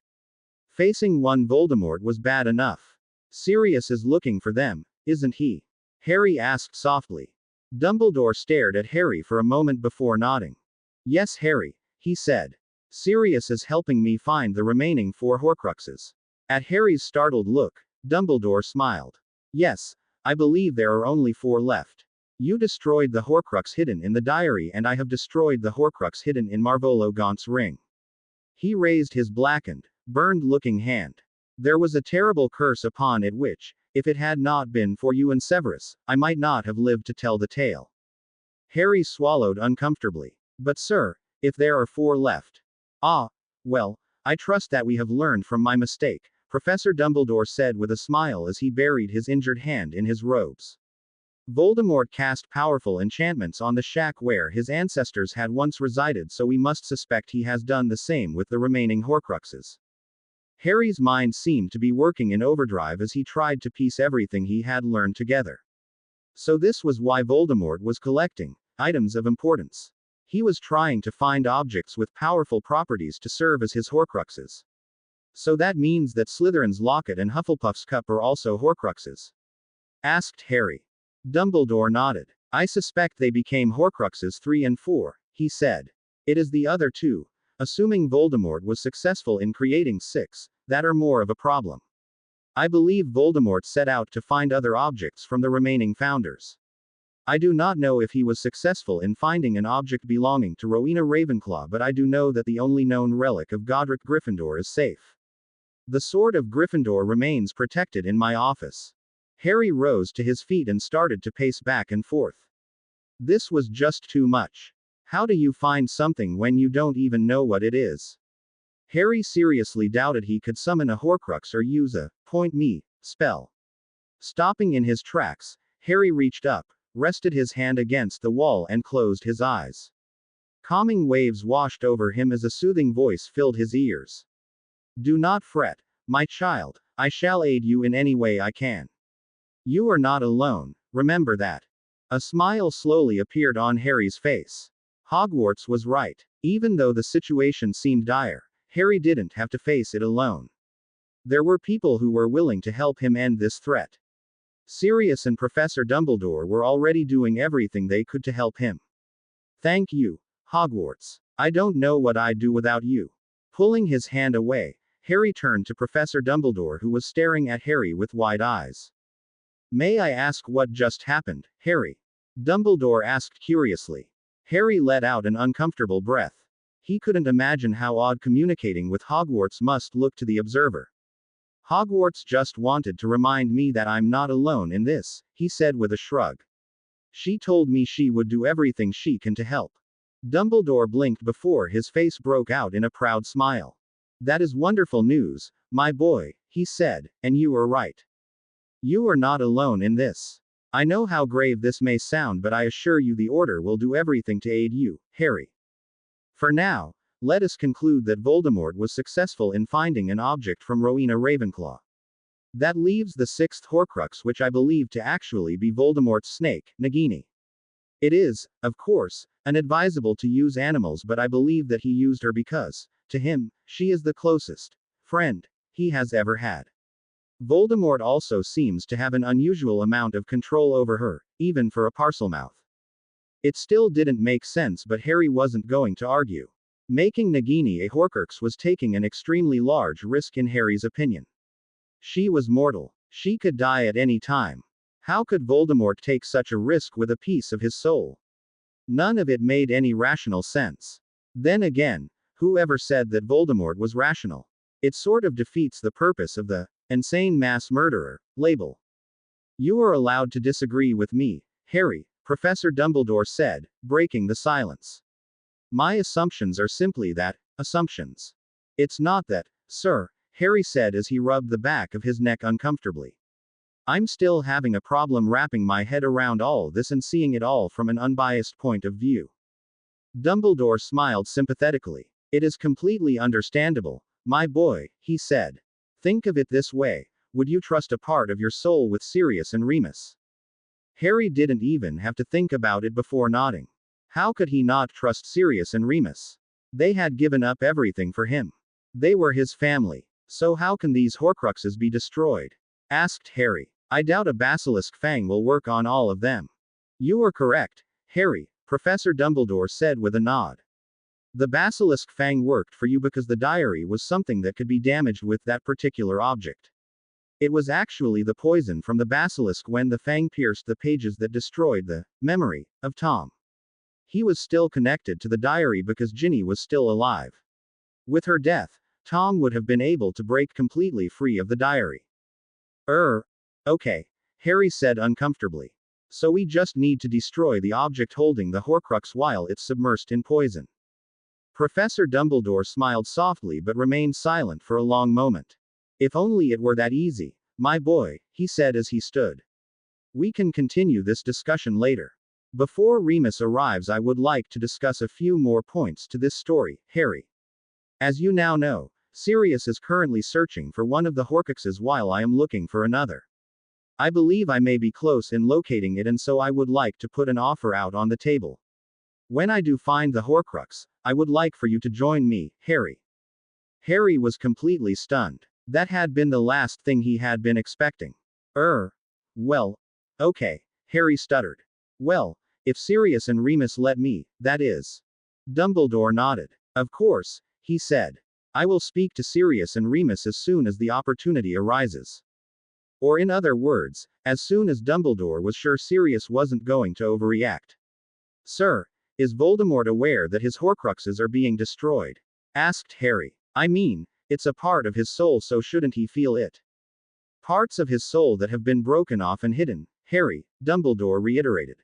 Facing one Voldemort was bad enough. Sirius is looking for them, isn't he? Harry asked softly. Dumbledore stared at Harry for a moment before nodding. Yes, Harry, he said. Sirius is helping me find the remaining 4 Horcruxes. At Harry's startled look, Dumbledore smiled. Yes, I believe there are only 4 left. You destroyed the Horcrux hidden in the diary, and I have destroyed the Horcrux hidden in Marvolo Gaunt's ring. He raised his blackened, burned-looking hand. There was a terrible curse upon it which, if it had not been for you and Severus, I might not have lived to tell the tale. Harry swallowed uncomfortably. But sir, if there are 4 left. Ah, well, I trust that we have learned from my mistake, Professor Dumbledore said with a smile as he buried his injured hand in his robes. Voldemort cast powerful enchantments on the shack where his ancestors had once resided, so we must suspect he has done the same with the remaining Horcruxes. Harry's mind seemed to be working in overdrive as he tried to piece everything he had learned together. So this was why Voldemort was collecting items of importance. He was trying to find objects with powerful properties to serve as his Horcruxes. So that means that Slytherin's locket and Hufflepuff's cup are also Horcruxes? Asked Harry. Dumbledore nodded. I suspect they became Horcruxes 3 and 4, he said. It is the other 2, assuming Voldemort was successful in creating 6, that are more of a problem. I believe Voldemort set out to find other objects from the remaining founders. I do not know if he was successful in finding an object belonging to Rowena Ravenclaw, but I do know that the only known relic of Godric Gryffindor is safe. The Sword of Gryffindor remains protected in my office. Harry rose to his feet and started to pace back and forth. This was just too much. How do you find something when you don't even know what it is? Harry seriously doubted he could summon a Horcrux or use a point me spell. Stopping in his tracks, Harry reached up, rested his hand against the wall and closed his eyes. Calming waves washed over him as a soothing voice filled his ears. Do not fret, my child, I shall aid you in any way I can. You are not alone, remember that. A smile slowly appeared on Harry's face. Hogwarts was right. Even though the situation seemed dire, Harry didn't have to face it alone. There were people who were willing to help him end this threat. Sirius and Professor Dumbledore were already doing everything they could to help him. Thank you, Hogwarts. I don't know what I'd do without you. Pulling his hand away, Harry turned to Professor Dumbledore, who was staring at Harry with wide eyes. May I ask what just happened, Harry? Dumbledore asked curiously. Harry let out an uncomfortable breath. He couldn't imagine how odd communicating with Hogwarts must look to the observer. Hogwarts just wanted to remind me that I'm not alone in this, he said with a shrug. She told me she would do everything she can to help. Dumbledore blinked before his face broke out in a proud smile. That is wonderful news, my boy, he said, and you are right. You are not alone in this. I know how grave this may sound, but I assure you the Order will do everything to aid you, Harry. For now, let us conclude that Voldemort was successful in finding an object from Rowena Ravenclaw. That leaves the 6th Horcrux, which I believe to actually be Voldemort's snake, Nagini. It is, of course, inadvisable to use animals, but I believe that he used her because, to him, she is the closest friend he has ever had. Voldemort also seems to have an unusual amount of control over her, even for a Parselmouth. It still didn't make sense, but Harry wasn't going to argue. Making Nagini a Horcrux was taking an extremely large risk in Harry's opinion. She was mortal. She could die at any time. How could Voldemort take such a risk with a piece of his soul? None of it made any rational sense. Then again, whoever said that Voldemort was rational? It sort of defeats the purpose of the insane mass murderer label. You are allowed to disagree with me, Harry, Professor Dumbledore said, breaking the silence. My assumptions are simply that, assumptions. It's not that, sir, Harry said as he rubbed the back of his neck uncomfortably. I'm still having a problem wrapping my head around all this and seeing it all from an unbiased point of view. Dumbledore smiled sympathetically. It is completely understandable, My boy, he said. Think of it this way. Would you trust a part of your soul with Sirius and Remus? Harry didn't even have to think about it before nodding. How could he not trust Sirius and Remus? They had given up everything for him. They were his family. So how can these Horcruxes be destroyed? Asked Harry. I doubt a basilisk fang will work on all of them. You are correct, Harry, Professor Dumbledore said with a nod. The basilisk fang worked for you because the diary was something that could be damaged with that particular object. It was actually the poison from the basilisk when the fang pierced the pages that destroyed the memory of Tom. He was still connected to the diary because Ginny was still alive. With her death, Tom would have been able to break completely free of the diary. Okay, Harry said uncomfortably. So we just need to destroy the object holding the Horcrux while it's submersed in poison. Professor Dumbledore smiled softly but remained silent for a long moment. If only it were that easy, my boy, he said as he stood. We can continue this discussion later. Before Remus arrives, I would like to discuss a few more points to this story, Harry. As you now know, Sirius is currently searching for one of the Horcruxes while I am looking for another. I believe I may be close in locating it, and so I would like to put an offer out on the table. When I do find the Horcrux, I would like for you to join me, Harry. Harry was completely stunned. That had been the last thing he had been expecting. Well, okay, Harry stuttered. Well, if Sirius and Remus let me, that is. Dumbledore nodded. Of course, he said. I will speak to Sirius and Remus as soon as the opportunity arises. Or in other words, as soon as Dumbledore was sure Sirius wasn't going to overreact. Sir, is Voldemort aware that his Horcruxes are being destroyed? Asked Harry. I mean, it's a part of his soul, so shouldn't he feel it? Parts of his soul that have been broken off and hidden, Harry, Dumbledore reiterated.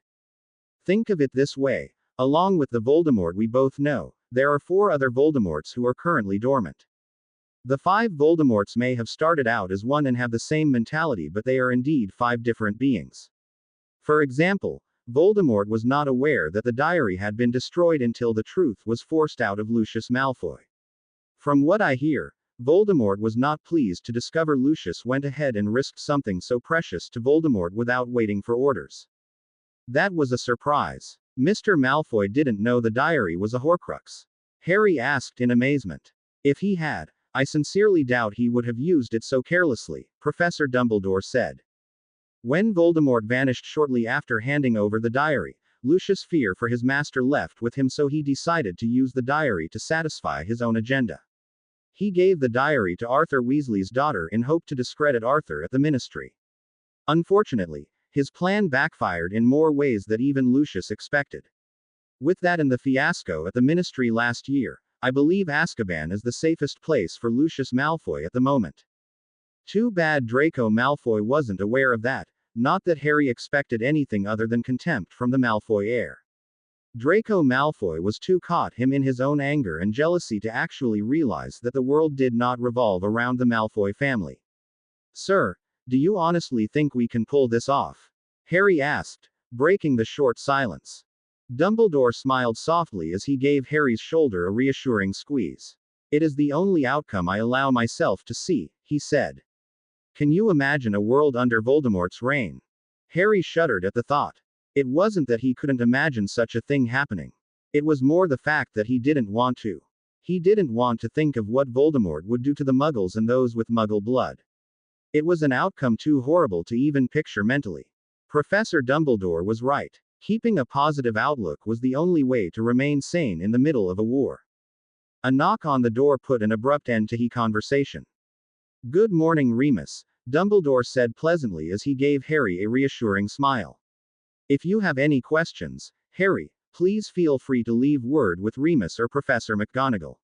Think of it this way. Along with the Voldemort we both know, there are 4 other Voldemorts who are currently dormant. The 5 Voldemorts may have started out as one and have the same mentality, but they are indeed 5 different beings. For example, Voldemort was not aware that the diary had been destroyed until the truth was forced out of Lucius Malfoy. From what I hear, Voldemort was not pleased to discover Lucius went ahead and risked something so precious to Voldemort without waiting for orders. That was a surprise. Mr. Malfoy didn't know the diary was a Horcrux. Harry asked in amazement. If he had, I sincerely doubt he would have used it so carelessly, Professor Dumbledore said. When Voldemort vanished shortly after handing over the diary, Lucius' fear for his master left with him, so he decided to use the diary to satisfy his own agenda. He gave the diary to Arthur Weasley's daughter in hope to discredit Arthur at the Ministry. Unfortunately, his plan backfired in more ways than even Lucius expected. With that and the fiasco at the Ministry last year, I believe Azkaban is the safest place for Lucius Malfoy at the moment. Too bad Draco Malfoy wasn't aware of that, not that Harry expected anything other than contempt from the Malfoy heir. Draco Malfoy was too caught him in his own anger and jealousy to actually realize that the world did not revolve around the Malfoy family. Sir, do you honestly think we can pull this off? Harry asked, breaking the short silence. Dumbledore smiled softly as he gave Harry's shoulder a reassuring squeeze. It is the only outcome I allow myself to see, he said. Can you imagine a world under Voldemort's reign? Harry shuddered at the thought. It wasn't that he couldn't imagine such a thing happening. It was more the fact that he didn't want to. He didn't want to think of what Voldemort would do to the Muggles and those with Muggle blood. It was an outcome too horrible to even picture mentally. Professor Dumbledore was right. Keeping a positive outlook was the only way to remain sane in the middle of a war. A knock on the door put an abrupt end to the conversation. Good morning, Remus, Dumbledore said pleasantly as he gave Harry a reassuring smile. If you have any questions, Harry, please feel free to leave word with Remus or Professor McGonagall.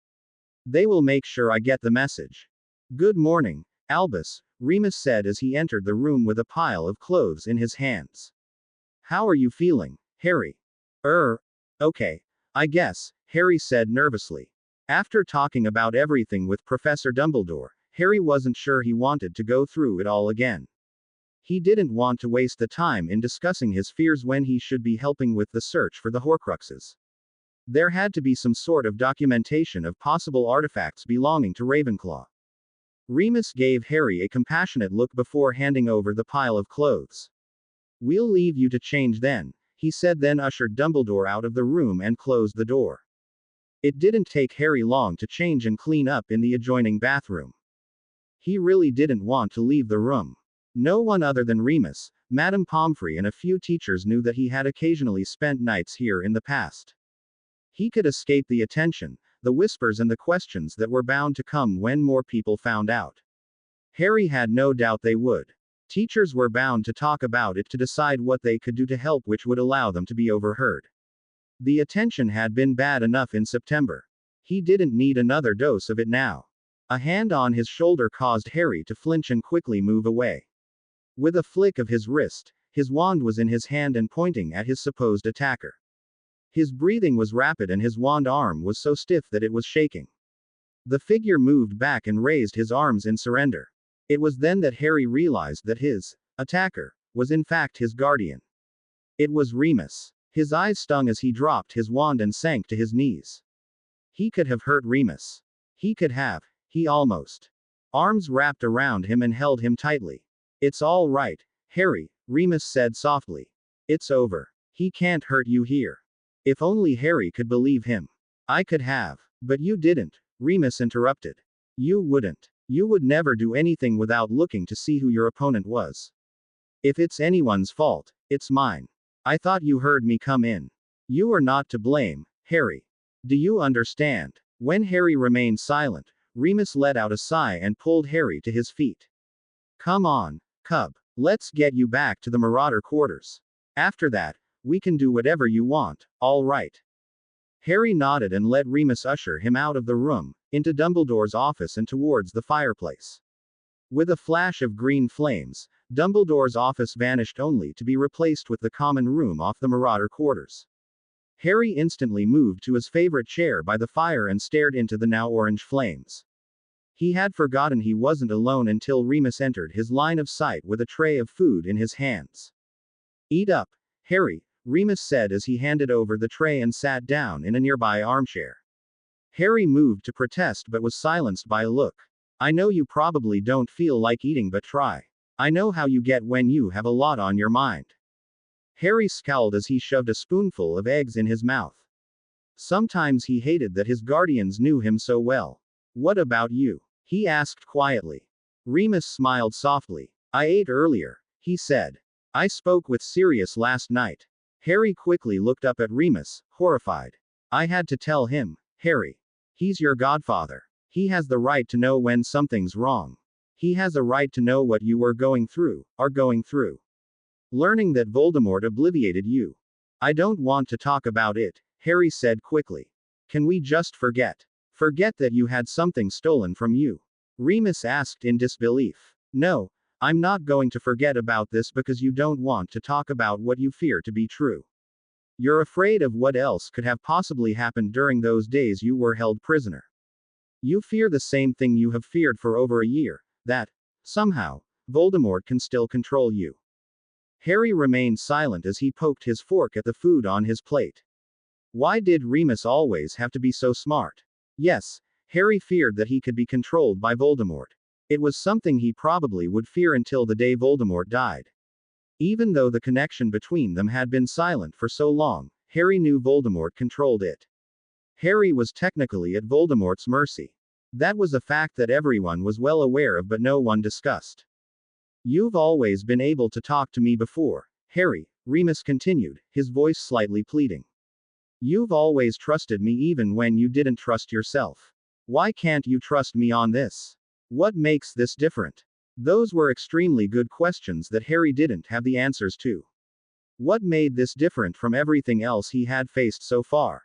They will make sure I get the message. Good morning, Albus, Remus said as he entered the room with a pile of clothes in his hands. How are you feeling, Harry? Okay, I guess, Harry said nervously. After talking about everything with Professor Dumbledore, Harry wasn't sure he wanted to go through it all again. He didn't want to waste the time in discussing his fears when he should be helping with the search for the Horcruxes. There had to be some sort of documentation of possible artifacts belonging to Ravenclaw. Remus gave Harry a compassionate look before handing over the pile of clothes. "We'll leave you to change then," he said, then ushered Dumbledore out of the room and closed the door. It didn't take Harry long to change and clean up in the adjoining bathroom. He really didn't want to leave the room. No one other than Remus, Madame Pomfrey, and a few teachers knew that he had occasionally spent nights here in the past. He could escape the attention, the whispers, and the questions that were bound to come when more people found out. Harry had no doubt they would. Teachers were bound to talk about it to decide what they could do to help, which would allow them to be overheard. The attention had been bad enough in September. He didn't need another dose of it now. A hand on his shoulder caused Harry to flinch and quickly move away. With a flick of his wrist, his wand was in his hand and pointing at his supposed attacker. His breathing was rapid and his wand arm was so stiff that it was shaking. The figure moved back and raised his arms in surrender. It was then that Harry realized that his attacker was in fact his guardian. It was Remus. His eyes stung as he dropped his wand and sank to his knees. He could have hurt Remus. He could have. He almost. Arms wrapped around him and held him tightly. "It's all right, Harry," Remus said softly. "It's over. He can't hurt you here." If only Harry could believe him. "I could have. But you didn't," Remus interrupted. "You wouldn't. You would never do anything without looking to see who your opponent was. If it's anyone's fault, it's mine. I thought you heard me come in. You are not to blame, Harry. Do you understand?" When Harry remained silent, Remus let out a sigh and pulled Harry to his feet. "Come on, cub. Let's get you back to the Marauder quarters. After that, we can do whatever you want, all right?" Harry nodded and let Remus usher him out of the room, into Dumbledore's office and towards the fireplace. With a flash of green flames, Dumbledore's office vanished only to be replaced with the common room off the Marauder quarters. Harry instantly moved to his favorite chair by the fire and stared into the now orange flames. He had forgotten he wasn't alone until Remus entered his line of sight with a tray of food in his hands. "Eat up, Harry," Remus said as he handed over the tray and sat down in a nearby armchair. Harry moved to protest but was silenced by a look. "I know you probably don't feel like eating, but try. I know how you get when you have a lot on your mind." Harry scowled as he shoved a spoonful of eggs in his mouth. Sometimes he hated that his guardians knew him so well. "What about you?" he asked quietly. Remus smiled softly. "I ate earlier," he said. "I spoke with Sirius last night." Harry quickly looked up at Remus, horrified. "I had to tell him, Harry. He's your godfather. He has the right to know when something's wrong. He has a right to know what you are going through. Learning that Voldemort obliterated you. I don't want to talk about it," Harry said quickly. "Can we just forget? Forget that you had something stolen from you?" Remus asked in disbelief. "No, I'm not going to forget about this because you don't want to talk about what you fear to be true. You're afraid of what else could have possibly happened during those days you were held prisoner. You fear the same thing you have feared for over a year, that, somehow, Voldemort can still control you." Harry remained silent as he poked his fork at the food on his plate. Why did Remus always have to be so smart? Yes, Harry feared that he could be controlled by Voldemort. It was something he probably would fear until the day Voldemort died. Even though the connection between them had been silent for so long, Harry knew Voldemort controlled it. Harry was technically at Voldemort's mercy. That was a fact that everyone was well aware of but no one discussed. "You've always been able to talk to me before, Harry," Remus continued, his voice slightly pleading. "You've always trusted me even when you didn't trust yourself. Why can't you trust me on this? What makes this different?" Those were extremely good questions that Harry didn't have the answers to. What made this different from everything else he had faced so far?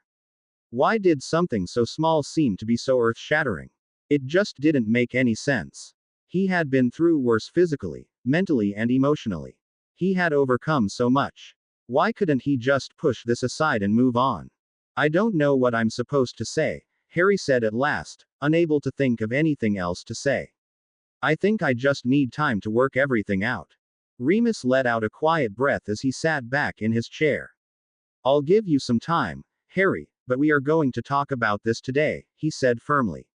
Why did something so small seem to be so earth-shattering? It just didn't make any sense. He had been through worse physically, mentally, and emotionally. He had overcome so much. Why couldn't he just push this aside and move on? "I don't know what I'm supposed to say," Harry said at last, unable to think of anything else to say. "I think I just need time to work everything out." Remus let out a quiet breath as he sat back in his chair. "I'll give you some time, Harry," but we are going to talk about this today, he said firmly.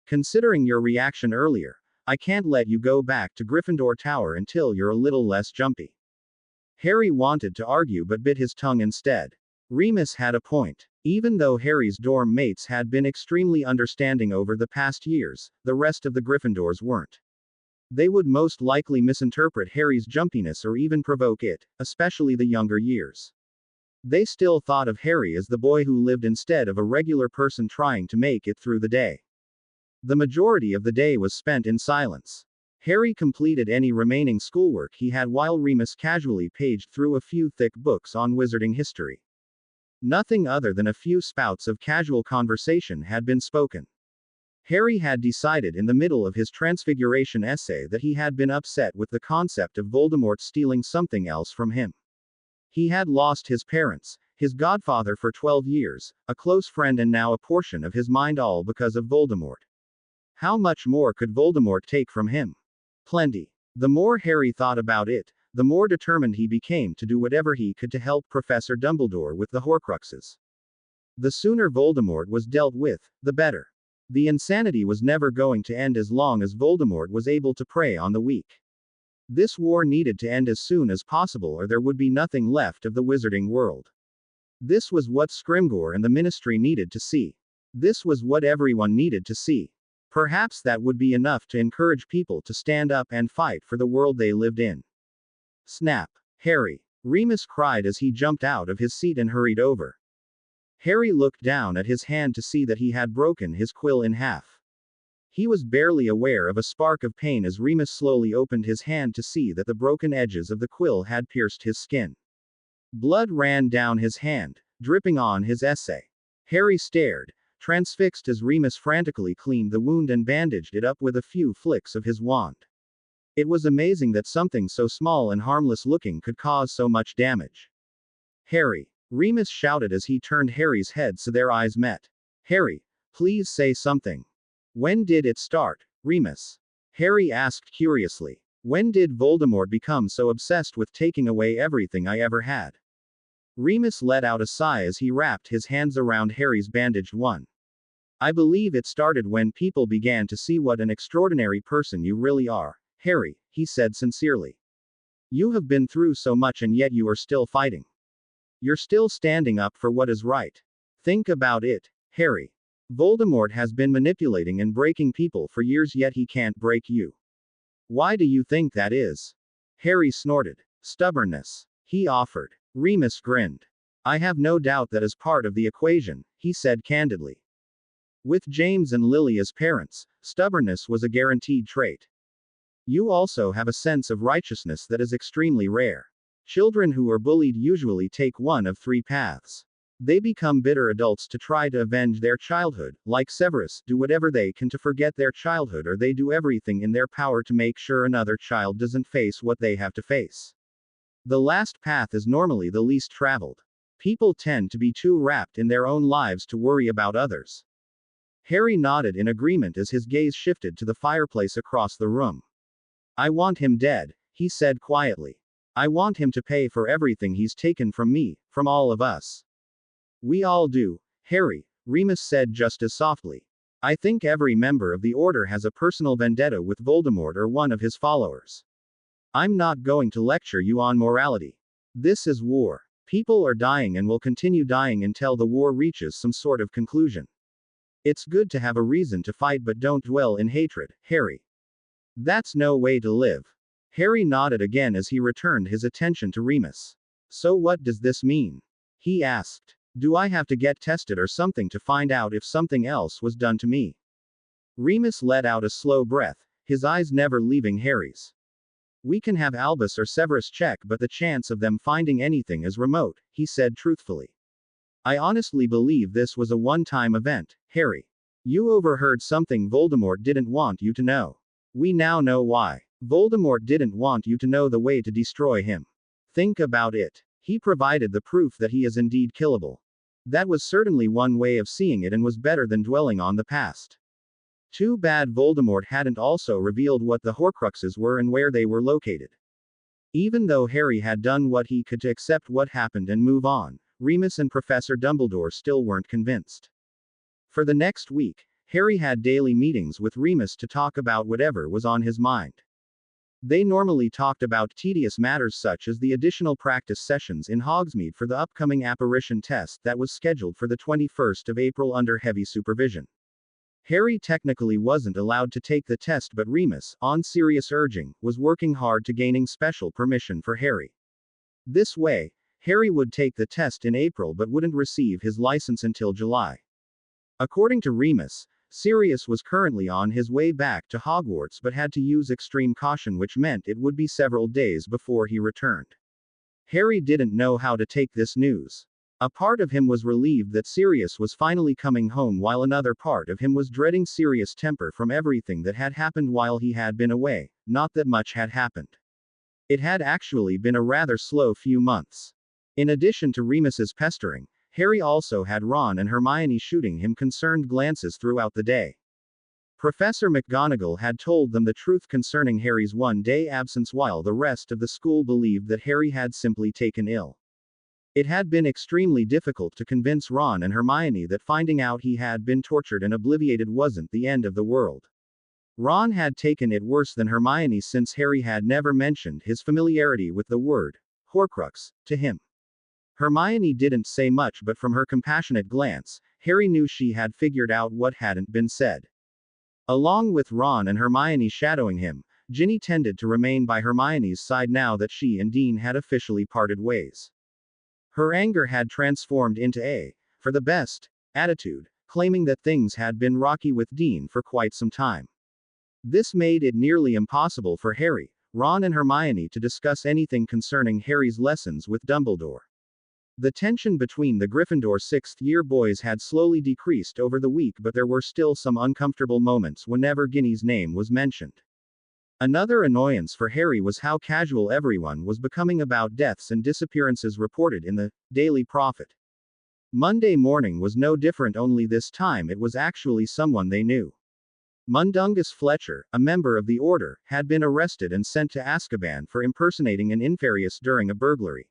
Considering your reaction earlier, I can't let you go back to Gryffindor Tower until you're a little less jumpy. Harry wanted to argue but bit his tongue instead. Remus had a point. Even though Harry's dorm mates had been extremely understanding over the past years, the rest of the Gryffindors weren't. They would most likely misinterpret Harry's jumpiness or even provoke it, especially the younger years. They still thought of Harry as the boy who lived instead of a regular person trying to make it through the day. The majority of the day was spent in silence. Harry completed any remaining schoolwork he had while Remus casually paged through a few thick books on wizarding history. Nothing other than a few spouts of casual conversation had been spoken. Harry had decided in the middle of his Transfiguration essay that he had been upset with the concept of Voldemort stealing something else from him. He had lost his parents, his godfather for 12 years, a close friend and now a portion of his mind, all because of Voldemort. How much more could Voldemort take from him? Plenty. The more Harry thought about it, the more determined he became to do whatever he could to help Professor Dumbledore with the Horcruxes. The sooner Voldemort was dealt with, the better. The insanity was never going to end as long as Voldemort was able to prey on the weak. This war needed to end as soon as possible or there would be nothing left of the wizarding world. This was what Scrimgeour and the Ministry needed to see. This was what everyone needed to see. Perhaps that would be enough to encourage people to stand up and fight for the world they lived in. Snap! Harry! Remus cried as he jumped out of his seat and hurried over. Harry looked down at his hand to see that he had broken his quill in half. He was barely aware of a spark of pain as Remus slowly opened his hand to see that the broken edges of the quill had pierced his skin. Blood ran down his hand, dripping on his essay. Harry stared, transfixed as Remus frantically cleaned the wound and bandaged it up with a few flicks of his wand. It was amazing that something so small and harmless looking could cause so much damage. Harry! Remus shouted as he turned Harry's head so their eyes met. Harry, please say something. When did it start, Remus? Harry asked curiously. When did Voldemort become so obsessed with taking away everything I ever had? Remus let out a sigh as he wrapped his hands around Harry's bandaged one. I believe it started when people began to see what an extraordinary person you really are, Harry, he said sincerely. You have been through so much and yet you are still fighting. You're still standing up for what is right. Think about it, Harry. Voldemort has been manipulating and breaking people for years yet he can't break you. Why do you think that is? Harry snorted. Stubbornness. He offered. Remus grinned. I have no doubt that is part of the equation, he said candidly. With James and Lily as parents, stubbornness was a guaranteed trait. You also have a sense of righteousness that is extremely rare. Children who are bullied usually take one of three paths. They become bitter adults to try to avenge their childhood, like Severus, do whatever they can to forget their childhood, or they do everything in their power to make sure another child doesn't face what they have to face. The last path is normally the least traveled. People tend to be too wrapped in their own lives to worry about others. Harry nodded in agreement as his gaze shifted to the fireplace across the room. I want him dead, he said quietly. I want him to pay for everything he's taken from me, from all of us. We all do, Harry, Remus said just as softly. I think every member of the Order has a personal vendetta with Voldemort or one of his followers. I'm not going to lecture you on morality. This is war. People are dying and will continue dying until the war reaches some sort of conclusion. It's good to have a reason to fight, but don't dwell in hatred, Harry. That's no way to live. Harry nodded again as he returned his attention to Remus. So what does this mean? He asked. Do I have to get tested or something to find out if something else was done to me? Remus let out a slow breath, his eyes never leaving Harry's. We can have Albus or Severus check, but the chance of them finding anything is remote, he said truthfully. I honestly believe this was a one-time event, Harry. You overheard something Voldemort didn't want you to know. We now know why. Voldemort didn't want you to know the way to destroy him. Think about it. He provided the proof that he is indeed killable. That was certainly one way of seeing it and was better than dwelling on the past. Too bad Voldemort hadn't also revealed what the Horcruxes were and where they were located. Even though Harry had done what he could to accept what happened and move on, Remus and Professor Dumbledore still weren't convinced. For the next week, Harry had daily meetings with Remus to talk about whatever was on his mind. They normally talked about tedious matters such as the additional practice sessions in Hogsmeade for the upcoming apparition test that was scheduled for the 21st of April under heavy supervision. Harry technically wasn't allowed to take the test, but Remus, on Sirius urging, was working hard to gaining special permission for Harry. This way, Harry would take the test in April but wouldn't receive his license until July. According to Remus, Sirius was currently on his way back to Hogwarts but had to use extreme caution, which meant it would be several days before he returned. Harry didn't know how to take this news. A part of him was relieved that Sirius was finally coming home, while another part of him was dreading Sirius' temper from everything that had happened while he had been away. Not that much had happened. It had actually been a rather slow few months. In addition to Remus's pestering, Harry also had Ron and Hermione shooting him concerned glances throughout the day. Professor McGonagall had told them the truth concerning Harry's one-day absence, while the rest of the school believed that Harry had simply taken ill. It had been extremely difficult to convince Ron and Hermione that finding out he had been tortured and obliviated wasn't the end of the world. Ron had taken it worse than Hermione, since Harry had never mentioned his familiarity with the word Horcrux to him. Hermione didn't say much, but from her compassionate glance, Harry knew she had figured out what hadn't been said. Along with Ron and Hermione shadowing him, Ginny tended to remain by Hermione's side now that she and Dean had officially parted ways. Her anger had transformed into a, for the best, attitude, claiming that things had been rocky with Dean for quite some time. This made it nearly impossible for Harry, Ron and Hermione to discuss anything concerning Harry's lessons with Dumbledore. The tension between the Gryffindor sixth-year boys had slowly decreased over the week, but there were still some uncomfortable moments whenever Ginny's name was mentioned. Another annoyance for Harry was how casual everyone was becoming about deaths and disappearances reported in the Daily Prophet. Monday morning was no different, only this time it was actually someone they knew. Mundungus Fletcher, a member of the Order, had been arrested and sent to Azkaban for impersonating an Inferius during a burglary.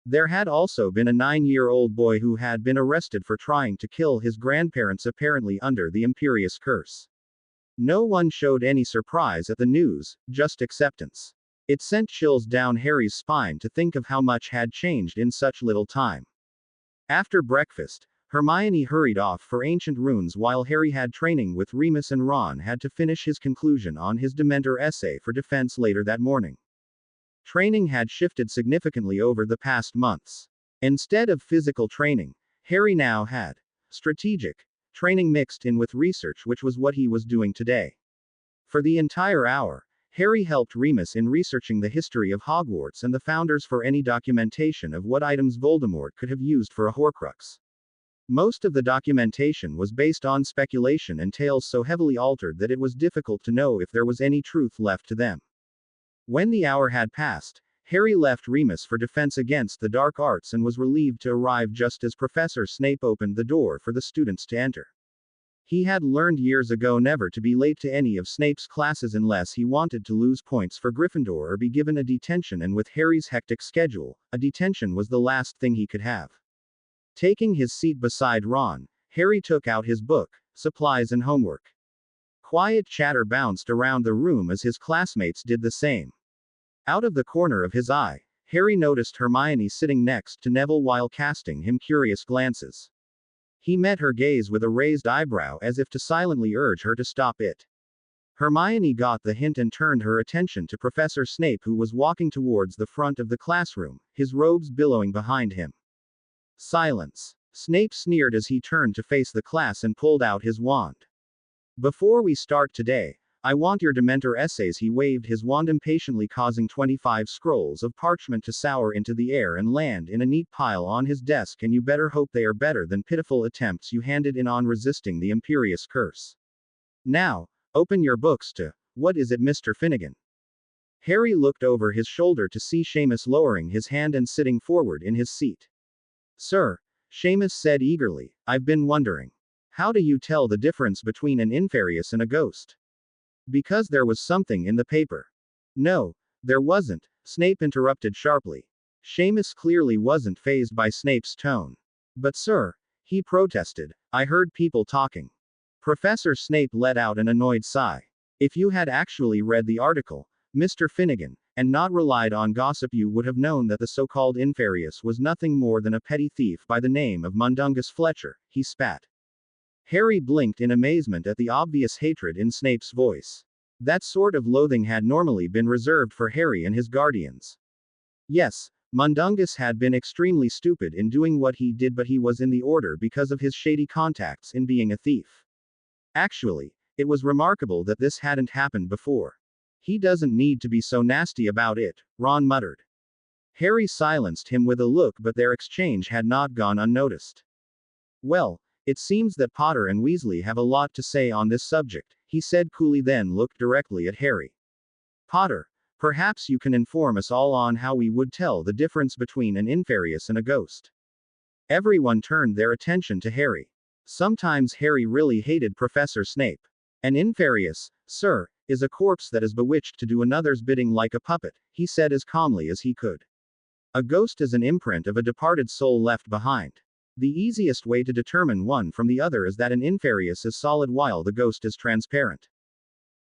There had also been a 9-year-old boy who had been arrested for trying to kill his grandparents, apparently under the Imperius curse. No one showed any surprise at the news, just acceptance. It sent chills down Harry's spine to think of how much had changed in such little time. After breakfast, Hermione hurried off for ancient runes, while Harry had training with Remus, and Ron had to finish his conclusion on his Dementor essay for defense later that morning. Training had shifted significantly over the past months. Instead of physical training, Harry now had strategic training mixed in with research, which was what he was doing today. For the entire hour, Harry helped Remus in researching the history of Hogwarts and the founders for any documentation of what items Voldemort could have used for a Horcrux. Most of the documentation was based on speculation and tales so heavily altered that it was difficult to know if there was any truth left to them. When the hour had passed, Harry left Remus for defense against the dark arts and was relieved to arrive just as Professor Snape opened the door for the students to enter. He had learned years ago never to be late to any of Snape's classes unless he wanted to lose points for Gryffindor or be given a detention, and with Harry's hectic schedule, a detention was the last thing he could have. Taking his seat beside Ron, Harry took out his book, supplies and homework. Quiet chatter bounced around the room as his classmates did the same. Out of the corner of his eye, Harry noticed Hermione sitting next to Neville while casting him curious glances. He met her gaze with a raised eyebrow as if to silently urge her to stop it. Hermione got the hint and turned her attention to Professor Snape, who was walking towards the front of the classroom, his robes billowing behind him. Silence. Snape sneered as he turned to face the class and pulled out his wand. Before we start today, I want your Dementor essays. He waved his wand impatiently, causing 25 scrolls of parchment to soar into the air and land in a neat pile on his desk, and you better hope they are better than pitiful attempts you handed in on resisting the Imperius curse. Now, open your books to, what is it, Mr. Finnegan? Harry looked over his shoulder to see Seamus lowering his hand and sitting forward in his seat. Sir, Seamus said eagerly, I've been wondering. How do you tell the difference between an Inferius and a ghost? Because there was something in the paper. No, there wasn't, Snape interrupted sharply. Seamus clearly wasn't fazed by Snape's tone. But sir, he protested, I heard people talking. Professor Snape let out an annoyed sigh. If you had actually read the article, Mr. Finnegan, and not relied on gossip, you would have known that the so-called Inferius was nothing more than a petty thief by the name of Mundungus Fletcher, he spat. Harry blinked in amazement at the obvious hatred in Snape's voice. That sort of loathing had normally been reserved for Harry and his guardians. Yes, Mundungus had been extremely stupid in doing what he did, but he was in the order because of his shady contacts in being a thief. Actually, it was remarkable that this hadn't happened before. He doesn't need to be so nasty about it, Ron muttered. Harry silenced him with a look, but their exchange had not gone unnoticed. Well, it seems that Potter and Weasley have a lot to say on this subject, he said coolly, then looked directly at Harry. Potter, perhaps you can inform us all on how we would tell the difference between an Inferius and a ghost. Everyone turned their attention to Harry. Sometimes Harry really hated Professor Snape. An Inferius, sir, is a corpse that is bewitched to do another's bidding like a puppet, he said as calmly as he could. A ghost is an imprint of a departed soul left behind. The easiest way to determine one from the other is that an Inferius is solid while the ghost is transparent.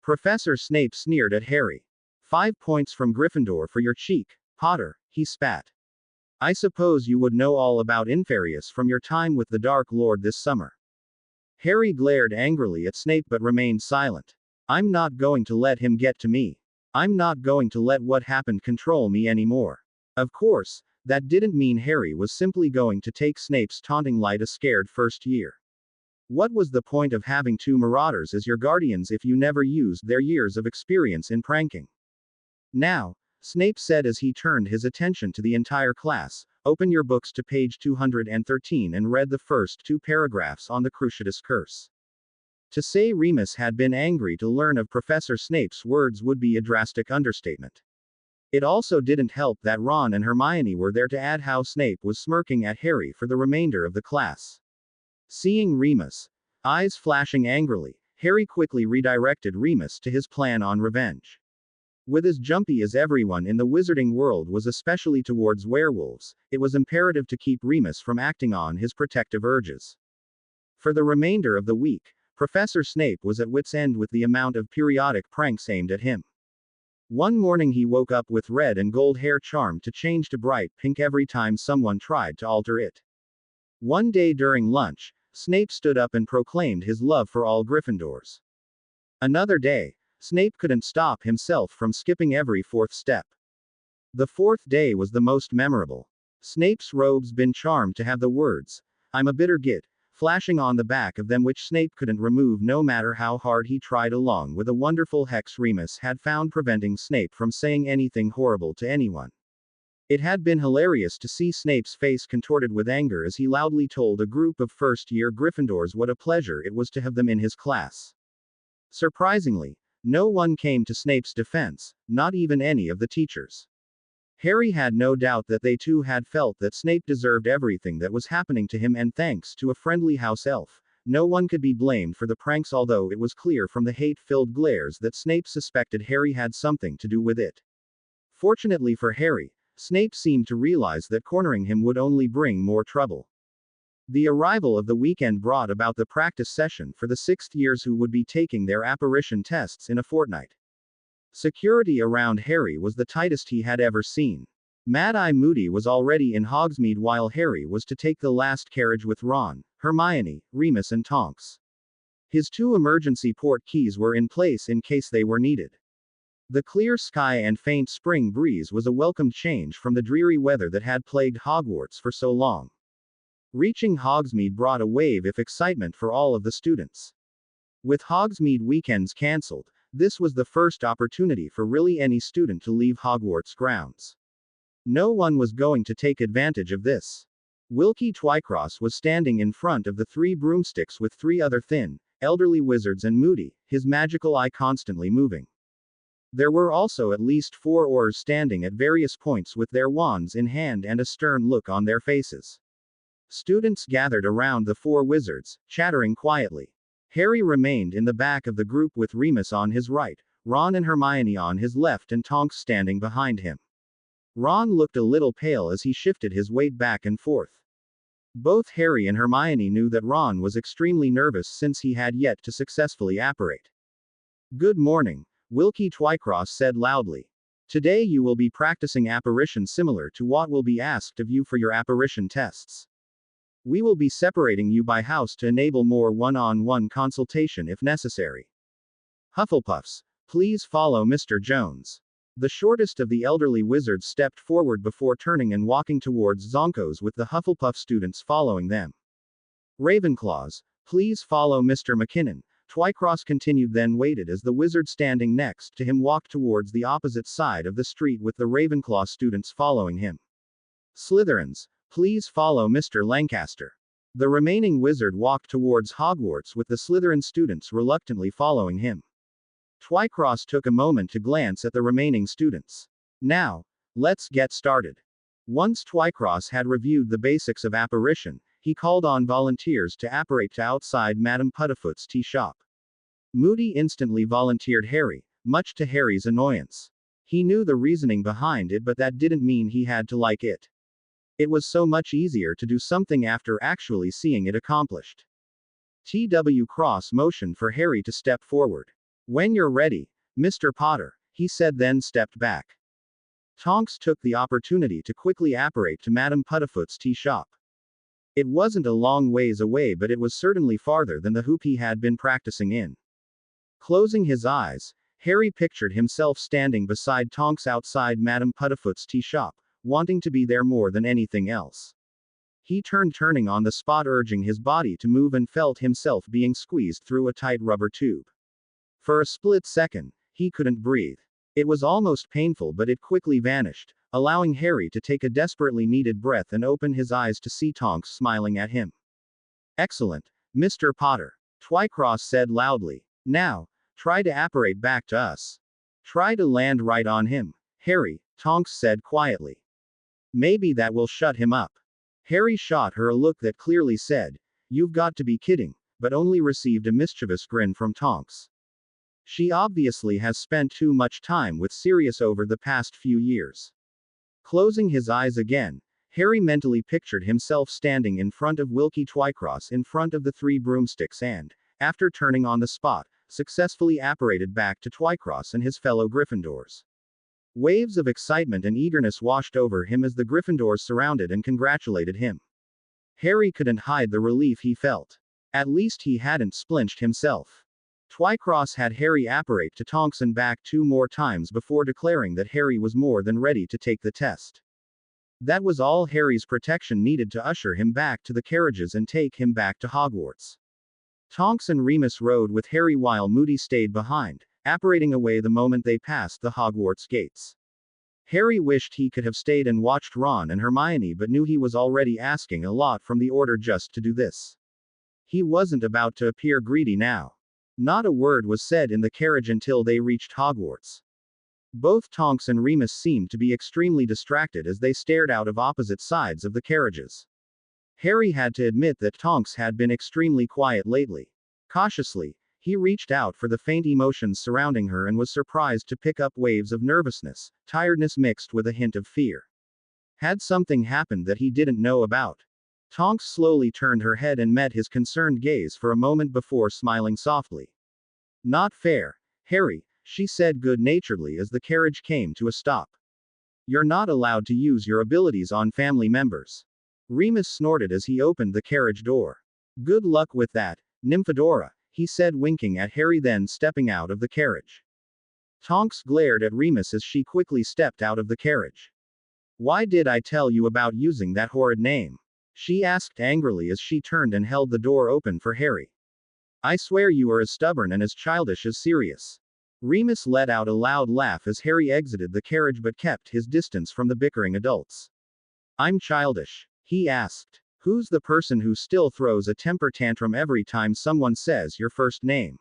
Professor Snape sneered at Harry. 5 points from Gryffindor for your cheek, Potter, he spat. I suppose you would know all about Inferius from your time with the Dark Lord this summer. Harry glared angrily at Snape but remained silent. I'm not going to let him get to me. I'm not going to let what happened control me anymore. Of course, that didn't mean Harry was simply going to take Snape's taunting like a scared first year. What was the point of having 2 marauders as your guardians if you never used their years of experience in pranking? Now, Snape said as he turned his attention to the entire class, open your books to page 213 and read the first 2 paragraphs on the Cruciatus Curse. To say Remus had been angry to learn of Professor Snape's words would be a drastic understatement. It also didn't help that Ron and Hermione were there to add how Snape was smirking at Harry for the remainder of the class. Seeing Remus' eyes flashing angrily, Harry quickly redirected Remus to his plan on revenge. With as jumpy as everyone in the wizarding world was, especially towards werewolves, it was imperative to keep Remus from acting on his protective urges. For the remainder of the week, Professor Snape was at wit's end with the amount of periodic pranks aimed at him. One morning he woke up with red and gold hair charmed to change to bright pink every time someone tried to alter it. One day during lunch, Snape stood up and proclaimed his love for all Gryffindors. Another day, Snape couldn't stop himself from skipping every 4th step. The 4th day was the most memorable. Snape's robes been charmed to have the words, I'm a bitter git, flashing on the back of them, which Snape couldn't remove no matter how hard he tried, along with a wonderful hex Remus had found preventing Snape from saying anything horrible to anyone. It had been hilarious to see Snape's face contorted with anger as he loudly told a group of first-year Gryffindors what a pleasure it was to have them in his class. Surprisingly, no one came to Snape's defense, not even any of the teachers. Harry had no doubt that they too had felt that Snape deserved everything that was happening to him, and thanks to a friendly house elf, no one could be blamed for the pranks, although it was clear from the hate-filled glares that Snape suspected Harry had something to do with it. Fortunately for Harry, Snape seemed to realize that cornering him would only bring more trouble. The arrival of the weekend brought about the practice session for the 6th years who would be taking their apparition tests in a fortnight. Security around Harry was the tightest he had ever seen. Mad-Eye Moody was already in Hogsmeade while Harry was to take the last carriage with Ron, Hermione, Remus and Tonks. His 2 emergency port keys were in place in case they were needed. The clear sky and faint spring breeze was a welcome change from the dreary weather that had plagued Hogwarts for so long. Reaching Hogsmeade brought a wave of excitement for all of the students. With Hogsmeade weekends cancelled, this was the first opportunity for really any student to leave Hogwarts grounds. No one was going to take advantage of this. Wilkie Twycross was standing in front of the 3 broomsticks with 3 other thin, elderly wizards and Moody, his magical eye constantly moving. There were also at least 4 Aurors standing at various points with their wands in hand and a stern look on their faces. Students gathered around the 4 wizards, chattering quietly. Harry remained in the back of the group with Remus on his right, Ron and Hermione on his left and Tonks standing behind him. Ron looked a little pale as he shifted his weight back and forth. Both Harry and Hermione knew that Ron was extremely nervous since he had yet to successfully apparate. Good morning, Wilkie Twycross said loudly. Today you will be practicing apparition similar to what will be asked of you for your apparition tests. We will be separating you by house to enable more one-on-one consultation if necessary. Hufflepuffs, please follow Mr. Jones. The shortest of the elderly wizards stepped forward before turning and walking towards Zonkos with the Hufflepuff students following them. Ravenclaws, please follow Mr. McKinnon. Twycross continued, then waited as the wizard standing next to him walked towards the opposite side of the street with the Ravenclaw students following him. Slytherins, please follow Mr. Lancaster. The remaining wizard walked towards Hogwarts with the Slytherin students reluctantly following him. Twycross took a moment to glance at the remaining students. Now, let's get started. Once Twycross had reviewed the basics of apparition, he called on volunteers to apparate to outside Madame Puddifoot's tea shop. Moody instantly volunteered Harry, much to Harry's annoyance. He knew the reasoning behind it, but that didn't mean he had to like it. It was so much easier to do something after actually seeing it accomplished. T.W. Cross motioned for Harry to step forward. When you're ready, Mr. Potter, he said, then stepped back. Tonks took the opportunity to quickly apparate to Madame Puddifoot's tea shop. It wasn't a long ways away, but it was certainly farther than the hoop he had been practicing in. Closing his eyes, Harry pictured himself standing beside Tonks outside Madame Puddifoot's tea shop, wanting to be there more than anything else. He turning on the spot, urging his body to move, and felt himself being squeezed through a tight rubber tube. For a split second, he couldn't breathe. It was almost painful, but it quickly vanished, allowing Harry to take a desperately needed breath and open his eyes to see Tonks smiling at him. Excellent, Mr. Potter, Twycross said loudly. Now, try to apparate back to us. Try to land right on him, Harry, Tonks said quietly. Maybe that will shut him up. Harry shot her a look that clearly said, "You've got to be kidding," but only received a mischievous grin from Tonks. She obviously has spent too much time with Sirius over the past few years. Closing his eyes again, Harry mentally pictured himself standing in front of Wilkie Twycross in front of the 3 broomsticks and, after turning on the spot, successfully apparated back to Twycross and his fellow Gryffindors. Waves of excitement and eagerness washed over him as the Gryffindors surrounded and congratulated him. Harry couldn't hide the relief he felt. At least he hadn't splinched himself. Twycross had Harry apparate to Tonks and back 2 more times before declaring that Harry was more than ready to take the test. That was all Harry's protection needed to usher him back to the carriages and take him back to Hogwarts. Tonks and Remus rode with Harry while Moody stayed behind, apparating away the moment they passed the Hogwarts gates. Harry wished he could have stayed and watched Ron and Hermione, but knew he was already asking a lot from the Order just to do this. He wasn't about to appear greedy now. Not a word was said in the carriage until they reached Hogwarts. Both Tonks and Remus seemed to be extremely distracted as they stared out of opposite sides of the carriages. Harry had to admit that Tonks had been extremely quiet lately. Cautiously, he reached out for the faint emotions surrounding her and was surprised to pick up waves of nervousness, tiredness mixed with a hint of fear. Had something happened that he didn't know about? Tonks slowly turned her head and met his concerned gaze for a moment before smiling softly. Not fair, Harry, she said good-naturedly as the carriage came to a stop. You're not allowed to use your abilities on family members. Remus snorted as he opened the carriage door. Good luck with that, Nymphadora, he said, winking at Harry, then stepping out of the carriage. Tonks glared at Remus as she quickly stepped out of the carriage. Why did I tell you about using that horrid name? She asked angrily as she turned and held the door open for Harry. I swear you are as stubborn and as childish as Sirius. Remus let out a loud laugh as Harry exited the carriage but kept his distance from the bickering adults. I'm childish, he asked. Who's the person who still throws a temper tantrum every time someone says your first name?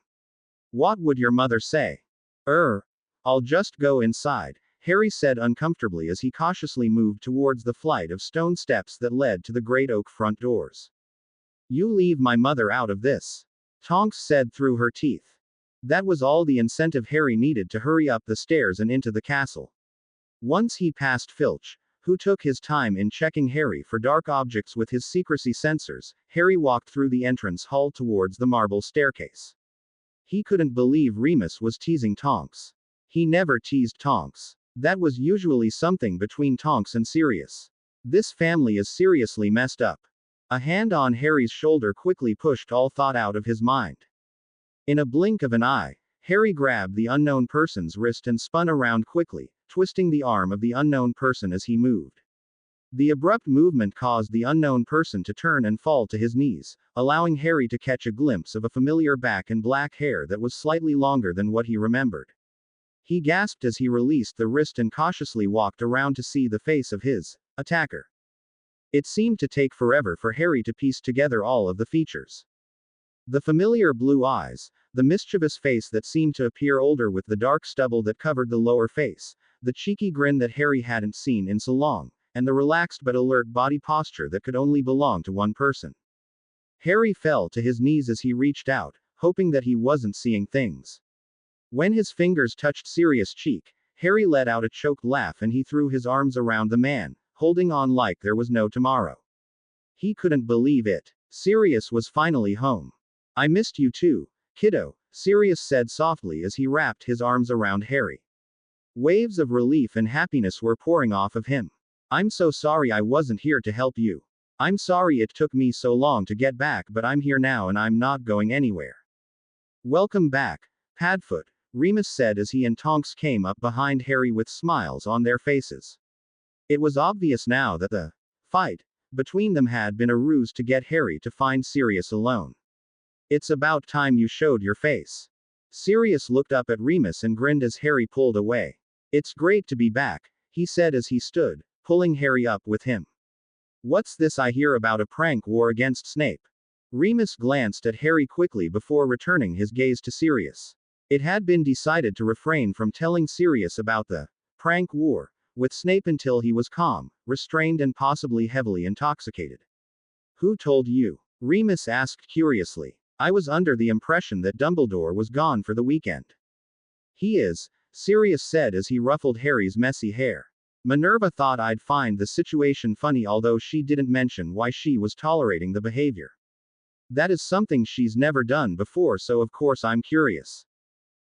What would your mother say? I'll just go inside, Harry said uncomfortably as he cautiously moved towards the flight of stone steps that led to the great oak front doors. You leave my mother out of this, Tonks said through her teeth. That was all the incentive Harry needed to hurry up the stairs and into the castle. Once he passed Filch, who took his time in checking Harry for dark objects with his secrecy sensors. Harry walked through the entrance hall towards the marble staircase. He couldn't believe Remus was teasing Tonks. He never teased Tonks. That was usually something between Tonks and Sirius. This family is seriously messed up. A hand on Harry's shoulder quickly pushed all thought out of his mind. In a blink of an eye, Harry grabbed the unknown person's wrist and spun around quickly, twisting the arm of the unknown person as he moved. The abrupt movement caused the unknown person to turn and fall to his knees, allowing Harry to catch a glimpse of a familiar back and black hair that was slightly longer than what he remembered. He gasped as he released the wrist and cautiously walked around to see the face of his attacker. It seemed to take forever for Harry to piece together all of the features. The familiar blue eyes, the mischievous face that seemed to appear older with the dark stubble that covered the lower face, the cheeky grin that Harry hadn't seen in so long, and the relaxed but alert body posture that could only belong to one person. Harry fell to his knees as he reached out, hoping that he wasn't seeing things. When his fingers touched Sirius' cheek, Harry let out a choked laugh and he threw his arms around the man, holding on like there was no tomorrow. He couldn't believe it. Sirius was finally home. "I missed you too, kiddo," Sirius said softly as he wrapped his arms around Harry. Waves of relief and happiness were pouring off of him. "I'm so sorry I wasn't here to help you. I'm sorry it took me so long to get back, but I'm here now and I'm not going anywhere." "Welcome back, Padfoot," Remus said as he and Tonks came up behind Harry with smiles on their faces. It was obvious now that the fight between them had been a ruse to get Harry to find Sirius alone. "It's about time you showed your face." Sirius looked up at Remus and grinned as Harry pulled away. "It's great to be back," he said as he stood, pulling Harry up with him. "What's this I hear about a prank war against Snape?" Remus glanced at Harry quickly before returning his gaze to Sirius. It had been decided to refrain from telling Sirius about the prank war with Snape until he was calm, restrained and possibly heavily intoxicated. "Who told you?" Remus asked curiously. "I was under the impression that Dumbledore was gone for the weekend." "He is," Sirius said as he ruffled Harry's messy hair. "Minerva thought I'd find the situation funny, although she didn't mention why she was tolerating the behavior. That is something she's never done before, so of course I'm curious."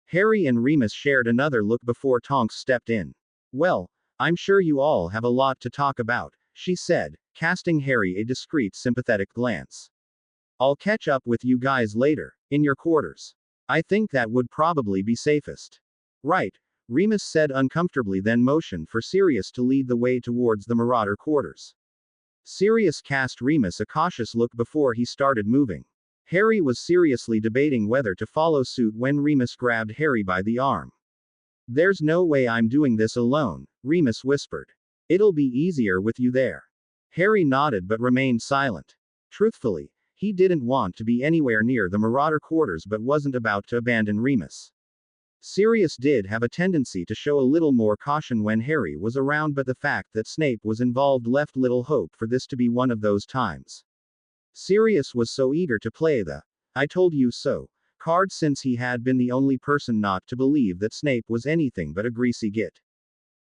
Harry and Remus shared another look before Tonks stepped in. "Well, I'm sure you all have a lot to talk about," she said, casting Harry a discreet sympathetic glance. "I'll catch up with you guys later, in your quarters. I think that would probably be safest." "Right," Remus said uncomfortably, then motioned for Sirius to lead the way towards the Marauder quarters. Sirius cast Remus a cautious look before he started moving. Harry was seriously debating whether to follow suit when Remus grabbed Harry by the arm. "There's no way I'm doing this alone," Remus whispered. "It'll be easier with you there." Harry nodded but remained silent. Truthfully, he didn't want to be anywhere near the Marauder quarters but wasn't about to abandon Remus. Sirius did have a tendency to show a little more caution when Harry was around, but the fact that Snape was involved left little hope for this to be one of those times. Sirius was so eager to play the "I told you so" card, since he had been the only person not to believe that Snape was anything but a greasy git.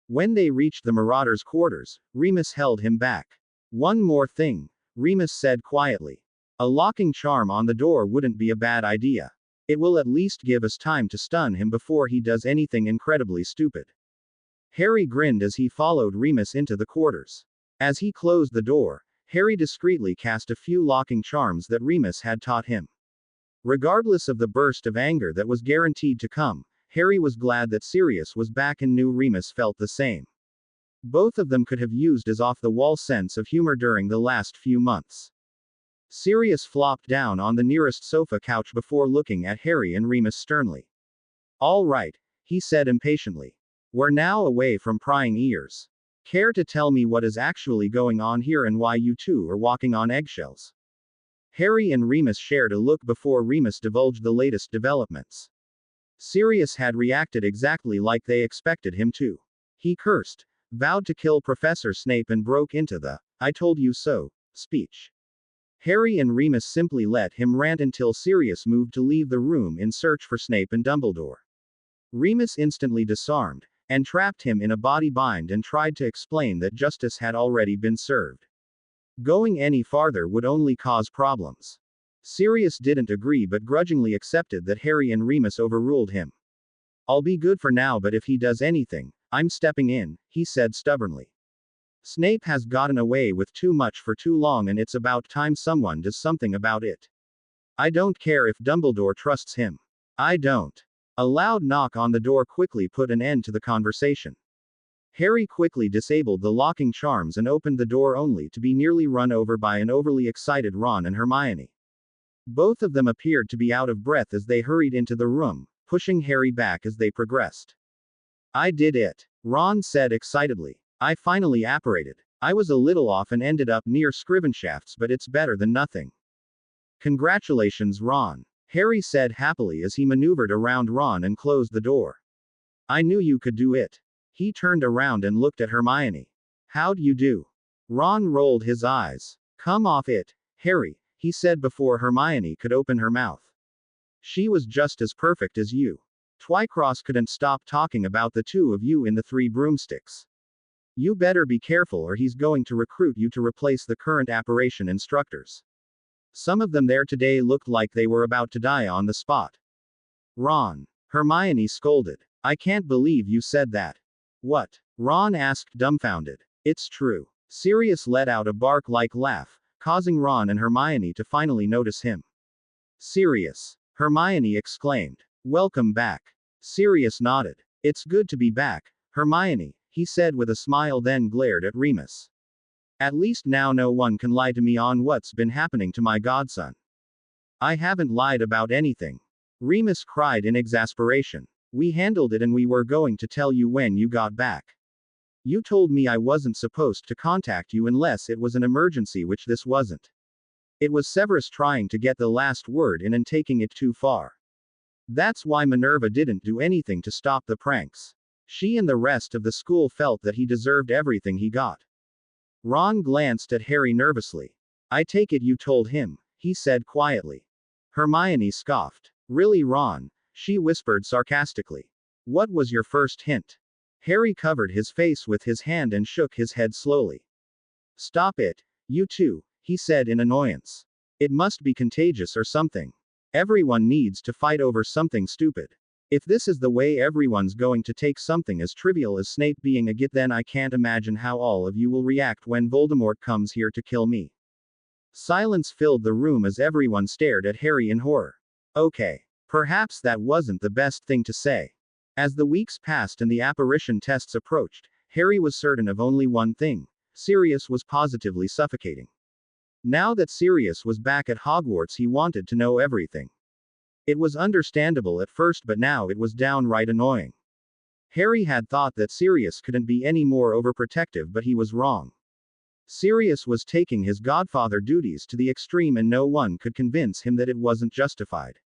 When they reached the Marauders' quarters, Remus held him back. "One more thing," Remus said quietly. "A locking charm on the door wouldn't be a bad idea. It will at least give us time to stun him before he does anything incredibly stupid." Harry grinned as he followed Remus into the quarters. As he closed the door, Harry discreetly cast a few locking charms that Remus had taught him. Regardless of the burst of anger that was guaranteed to come, Harry was glad that Sirius was back and knew Remus felt the same. Both of them could have used his off-the-wall sense of humor during the last few months. Sirius flopped down on the nearest sofa couch before looking at Harry and Remus sternly. "All right," he said impatiently. "We're now away from prying ears. Care to tell me what is actually going on here and why you two are walking on eggshells?" Harry and Remus shared a look before Remus divulged the latest developments. Sirius had reacted exactly like they expected him to. He cursed, vowed to kill Professor Snape, and broke into the "I told you so" speech. Harry and Remus simply let him rant until Sirius moved to leave the room in search for Snape and Dumbledore. Remus instantly disarmed, and trapped him in a body bind and tried to explain that justice had already been served. Going any farther would only cause problems. Sirius didn't agree but grudgingly accepted that Harry and Remus overruled him. I'll be good for now, but if he does anything, I'm stepping in, he said stubbornly. Snape has gotten away with too much for too long, and it's about time someone does something about it. I don't care if Dumbledore trusts him. I don't. A loud knock on the door quickly put an end to the conversation. Harry quickly disabled the locking charms and opened the door only to be nearly run over by an overly excited Ron and Hermione. Both of them appeared to be out of breath as they hurried into the room, pushing Harry back as they progressed. I did it, Ron said excitedly. I finally apparated. I was a little off and ended up near Scrivenshafts, but it's better than nothing. Congratulations, Ron, Harry said happily as he maneuvered around Ron and closed the door. I knew you could do it. He turned around and looked at Hermione. How'd you do? Ron rolled his eyes. Come off it, Harry, he said before Hermione could open her mouth. She was just as perfect as you. Twycross couldn't stop talking about the two of you in the Three Broomsticks. You better be careful or he's going to recruit you to replace the current apparition instructors. Some of them there today looked like they were about to die on the spot. Ron, Hermione scolded. I can't believe you said that. What? Ron asked dumbfounded. It's true. Sirius let out a bark-like laugh, causing Ron and Hermione to finally notice him. Sirius, Hermione exclaimed. Welcome back. Sirius nodded. It's good to be back, Hermione, he said with a smile, then glared at Remus. At least now no one can lie to me on what's been happening to my godson. I haven't lied about anything. Remus cried in exasperation. We handled it and we were going to tell you when you got back. You told me I wasn't supposed to contact you unless it was an emergency, which this wasn't. It was Severus trying to get the last word in and taking it too far. That's why Minerva didn't do anything to stop the pranks. She and the rest of the school felt that he deserved everything he got. Ron glanced at Harry nervously. I take it you told him, he said quietly. Hermione scoffed. Really, Ron? She whispered sarcastically. What was your first hint? Harry covered his face with his hand and shook his head slowly. Stop it, you two, he said in annoyance. It must be contagious or something. Everyone needs to fight over something stupid. If this is the way everyone's going to take something as trivial as Snape being a git, then I can't imagine how all of you will react when Voldemort comes here to kill me. Silence filled the room as everyone stared at Harry in horror. Okay. Perhaps that wasn't the best thing to say. As the weeks passed and the apparition tests approached, Harry was certain of only one thing. Sirius was positively suffocating. Now that Sirius was back at Hogwarts, he wanted to know everything. It was understandable at first, but now it was downright annoying. Harry had thought that Sirius couldn't be any more overprotective, but he was wrong. Sirius was taking his godfather duties to the extreme, and no one could convince him that it wasn't justified.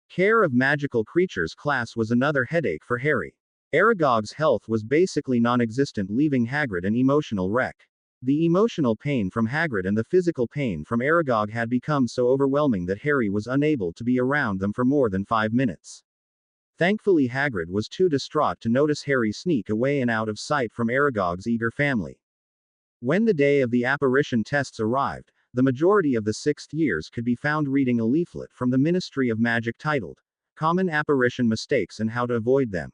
Care of magical creatures class was another headache for Harry. Aragog's health was basically non-existent, leaving Hagrid an emotional wreck. The emotional pain from Hagrid and the physical pain from Aragog had become so overwhelming that Harry was unable to be around them for more than 5 minutes. Thankfully, Hagrid was too distraught to notice Harry sneak away and out of sight from Aragog's eager family. When the day of the apparition tests arrived, the majority of the 6th years could be found reading a leaflet from the Ministry of Magic titled, Common Apparition Mistakes and How to Avoid Them.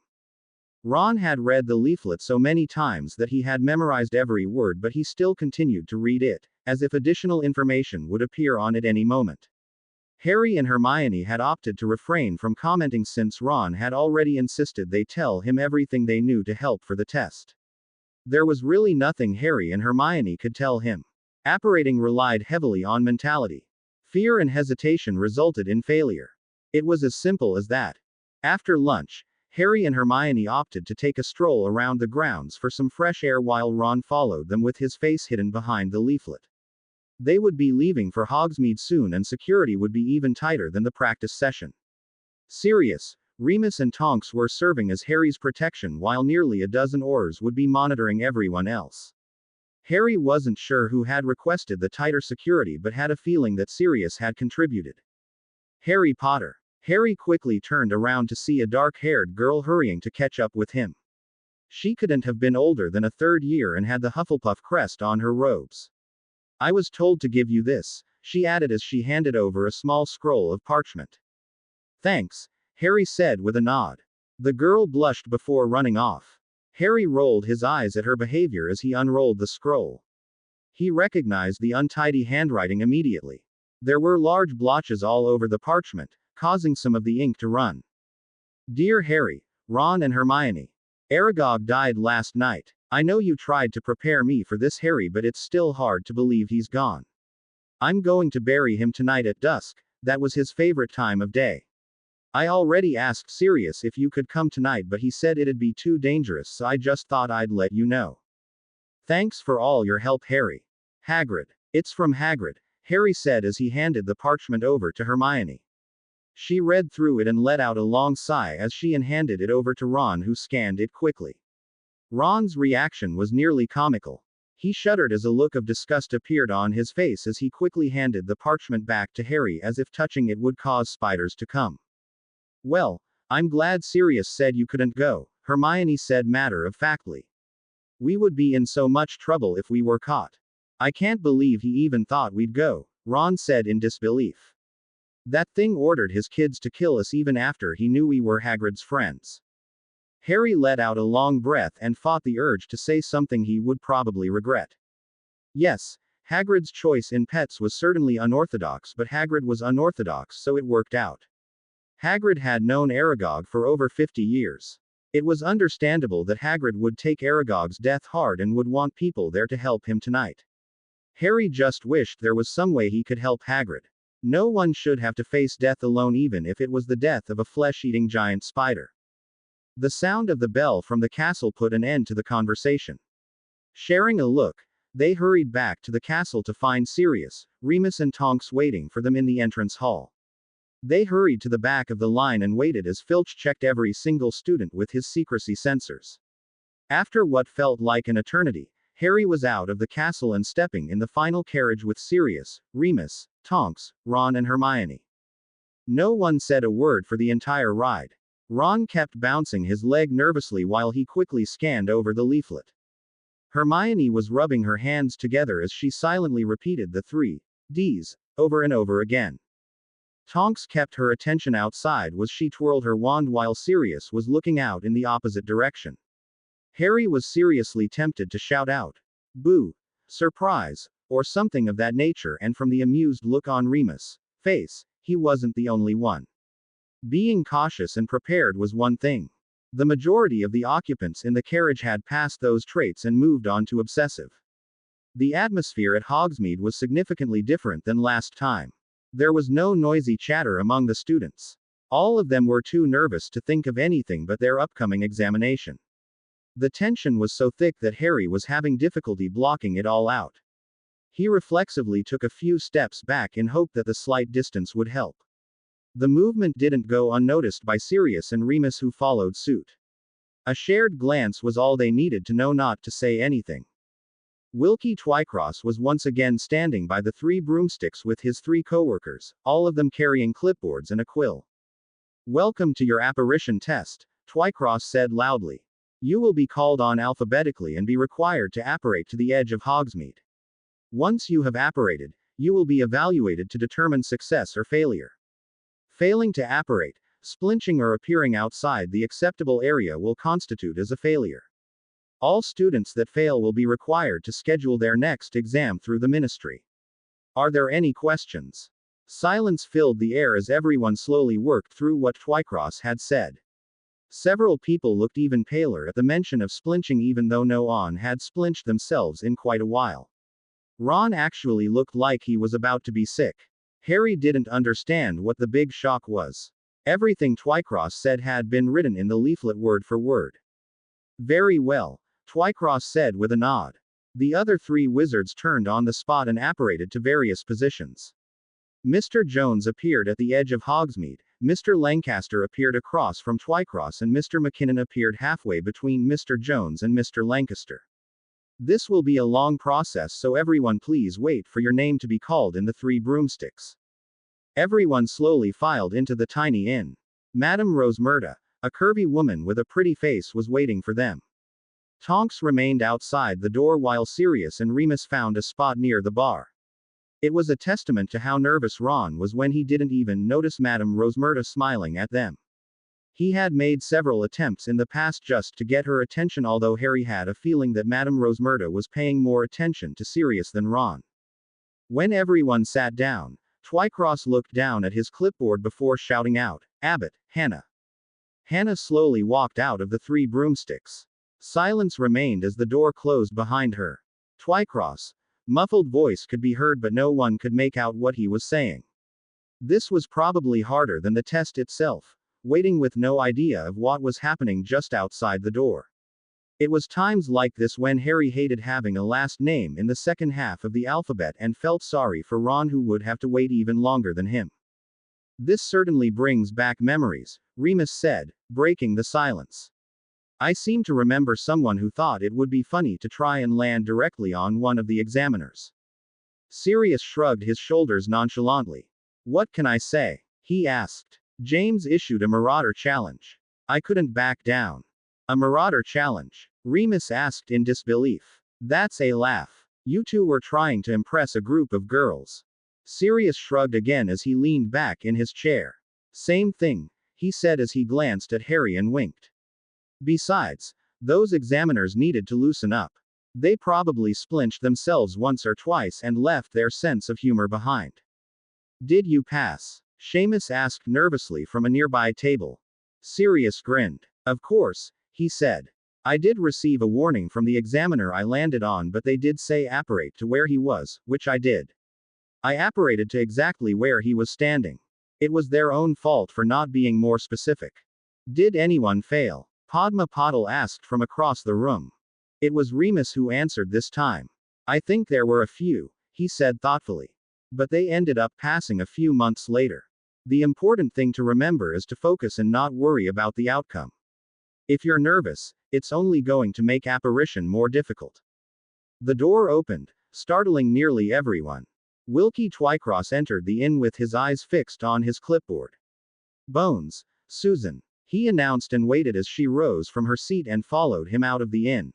Ron had read the leaflet so many times that he had memorized every word, but he still continued to read it, as if additional information would appear on it any moment. Harry and Hermione had opted to refrain from commenting since Ron had already insisted they tell him everything they knew to help for the test. There was really nothing Harry and Hermione could tell him. Apparating relied heavily on mentality. Fear and hesitation resulted in failure. It was as simple as that. After lunch, Harry and Hermione opted to take a stroll around the grounds for some fresh air while Ron followed them with his face hidden behind the leaflet. They would be leaving for Hogsmeade soon, and security would be even tighter than the practice session. Sirius, Remus and Tonks were serving as Harry's protection, while nearly a dozen Aurors would be monitoring everyone else. Harry wasn't sure who had requested the tighter security, but had a feeling that Sirius had contributed. Harry Potter. Harry quickly turned around to see a dark-haired girl hurrying to catch up with him. She couldn't have been older than a third year and had the Hufflepuff crest on her robes. I was told to give you this, she added as she handed over a small scroll of parchment. Thanks, Harry said with a nod. The girl blushed before running off. Harry rolled his eyes at her behavior as he unrolled the scroll. He recognized the untidy handwriting immediately. There were large blotches all over the parchment, causing some of the ink to run. Dear Harry, Ron and Hermione. Aragog died last night. I know you tried to prepare me for this, Harry, but it's still hard to believe he's gone. I'm going to bury him tonight at dusk. That was his favorite time of day. I already asked Sirius if you could come tonight, but he said it'd be too dangerous, so I just thought I'd let you know. Thanks for all your help, Harry. Hagrid. It's from Hagrid, Harry said as he handed the parchment over to Hermione. She read through it and let out a long sigh as she handed it over to Ron, who scanned it quickly. Ron's reaction was nearly comical. He shuddered as a look of disgust appeared on his face as he quickly handed the parchment back to Harry, as if touching it would cause spiders to come. Well, I'm glad Sirius said you couldn't go, Hermione said matter-of-factly. We would be in so much trouble if we were caught. I can't believe he even thought we'd go, Ron said in disbelief. That thing ordered his kids to kill us even after he knew we were Hagrid's friends. Harry let out a long breath and fought the urge to say something he would probably regret. Yes, Hagrid's choice in pets was certainly unorthodox, but Hagrid was unorthodox, so it worked out. Hagrid had known Aragog for over 50 years. It was understandable that Hagrid would take Aragog's death hard and would want people there to help him tonight. Harry just wished there was some way he could help Hagrid. No one should have to face death alone, even if it was the death of a flesh-eating giant spider. The sound of the bell from the castle put an end to the conversation. Sharing a look, they hurried back to the castle to find Sirius, Remus and Tonks waiting for them in the entrance hall. They hurried to the back of the line and waited as Filch checked every single student with his secrecy sensors. After what felt like an eternity, Harry was out of the castle and stepping in the final carriage with Sirius, Remus, Tonks, Ron and Hermione. No one said a word for the entire ride. Ron kept bouncing his leg nervously while he quickly scanned over the leaflet. Hermione was rubbing her hands together as she silently repeated the 3 Ds over and over again. Tonks kept her attention outside as she twirled her wand while Sirius was looking out in the opposite direction. Harry was seriously tempted to shout out, "Boo! Surprise!" or something of that nature, and from the amused look on Remus' face, he wasn't the only one. Being cautious and prepared was one thing. The majority of the occupants in the carriage had passed those traits and moved on to obsessive. The atmosphere at Hogsmeade was significantly different than last time. There was no noisy chatter among the students. All of them were too nervous to think of anything but their upcoming examination. The tension was so thick that Harry was having difficulty blocking it all out. He reflexively took a few steps back in hope that the slight distance would help. The movement didn't go unnoticed by Sirius and Remus, who followed suit. A shared glance was all they needed to know not to say anything. Wilkie Twycross was once again standing by the 3 broomsticks with his 3 coworkers, all of them carrying clipboards and a quill. Welcome to your apparition test, Twycross said loudly. You will be called on alphabetically and be required to apparate to the edge of Hogsmeade. Once you have apparated, you will be evaluated to determine success or failure. Failing to apparate, splinching or appearing outside the acceptable area will constitute as a failure. All students that fail will be required to schedule their next exam through the ministry. Are there any questions? Silence filled the air as everyone slowly worked through what Twycross had said. Several people looked even paler at the mention of splinching, even though no one had splinched themselves in quite a while. Ron actually looked like he was about to be sick. Harry didn't understand what the big shock was. Everything Twycross said had been written in the leaflet word for word. Very well, Twycross said with a nod. The other 3 wizards turned on the spot and apparated to various positions. Mr. Jones appeared at the edge of Hogsmeade, Mr. Lancaster appeared across from Twycross, and Mr. McKinnon appeared halfway between Mr. Jones and Mr. Lancaster. This will be a long process, so everyone please wait for your name to be called in the 3 broomsticks. Everyone slowly filed into the tiny inn. Madame Rosmerta, a curvy woman with a pretty face, was waiting for them. Tonks remained outside the door while Sirius and Remus found a spot near the bar. It was a testament to how nervous Ron was when he didn't even notice Madame Rosmerta smiling at them. He had made several attempts in the past just to get her attention, although Harry had a feeling that Madame Rosmerta was paying more attention to Sirius than Ron. When everyone sat down, Twycross looked down at his clipboard before shouting out, "Abbott, Hannah." Hannah slowly walked out of the three broomsticks. Silence remained as the door closed behind her. Twycross' muffled voice could be heard, but no one could make out what he was saying. This was probably harder than the test itself, waiting with no idea of what was happening just outside the door. It was times like this when Harry hated having a last name in the second half of the alphabet and felt sorry for Ron, who would have to wait even longer than him. "This certainly brings back memories," Remus said, breaking the silence. "I seem to remember someone who thought it would be funny to try and land directly on one of the examiners." Sirius shrugged his shoulders nonchalantly. "What can I say?" he asked. "James issued a Marauder challenge. I couldn't back down." "A Marauder challenge?" Remus asked in disbelief. "That's a laugh. You two were trying to impress a group of girls." Sirius shrugged again as he leaned back in his chair. "Same thing," he said as he glanced at Harry and winked. "Besides, those examiners needed to loosen up. They probably splinched themselves once or twice and left their sense of humor behind." "Did you pass?" Seamus asked nervously from a nearby table. Sirius grinned. "Of course," he said. "I did receive a warning from the examiner I landed on, but they did say apparate to where he was, which I did. I apparated to exactly where he was standing. It was their own fault for not being more specific." "Did anyone fail?" Padma Patil asked from across the room. It was Remus who answered this time. "I think there were a few," he said thoughtfully. "But they ended up passing a few months later. The important thing to remember is to focus and not worry about the outcome. If you're nervous, it's only going to make apparition more difficult." The door opened, startling nearly everyone. Wilkie Twycross entered the inn with his eyes fixed on his clipboard. "Bones, Susan," he announced, and waited as she rose from her seat and followed him out of the inn.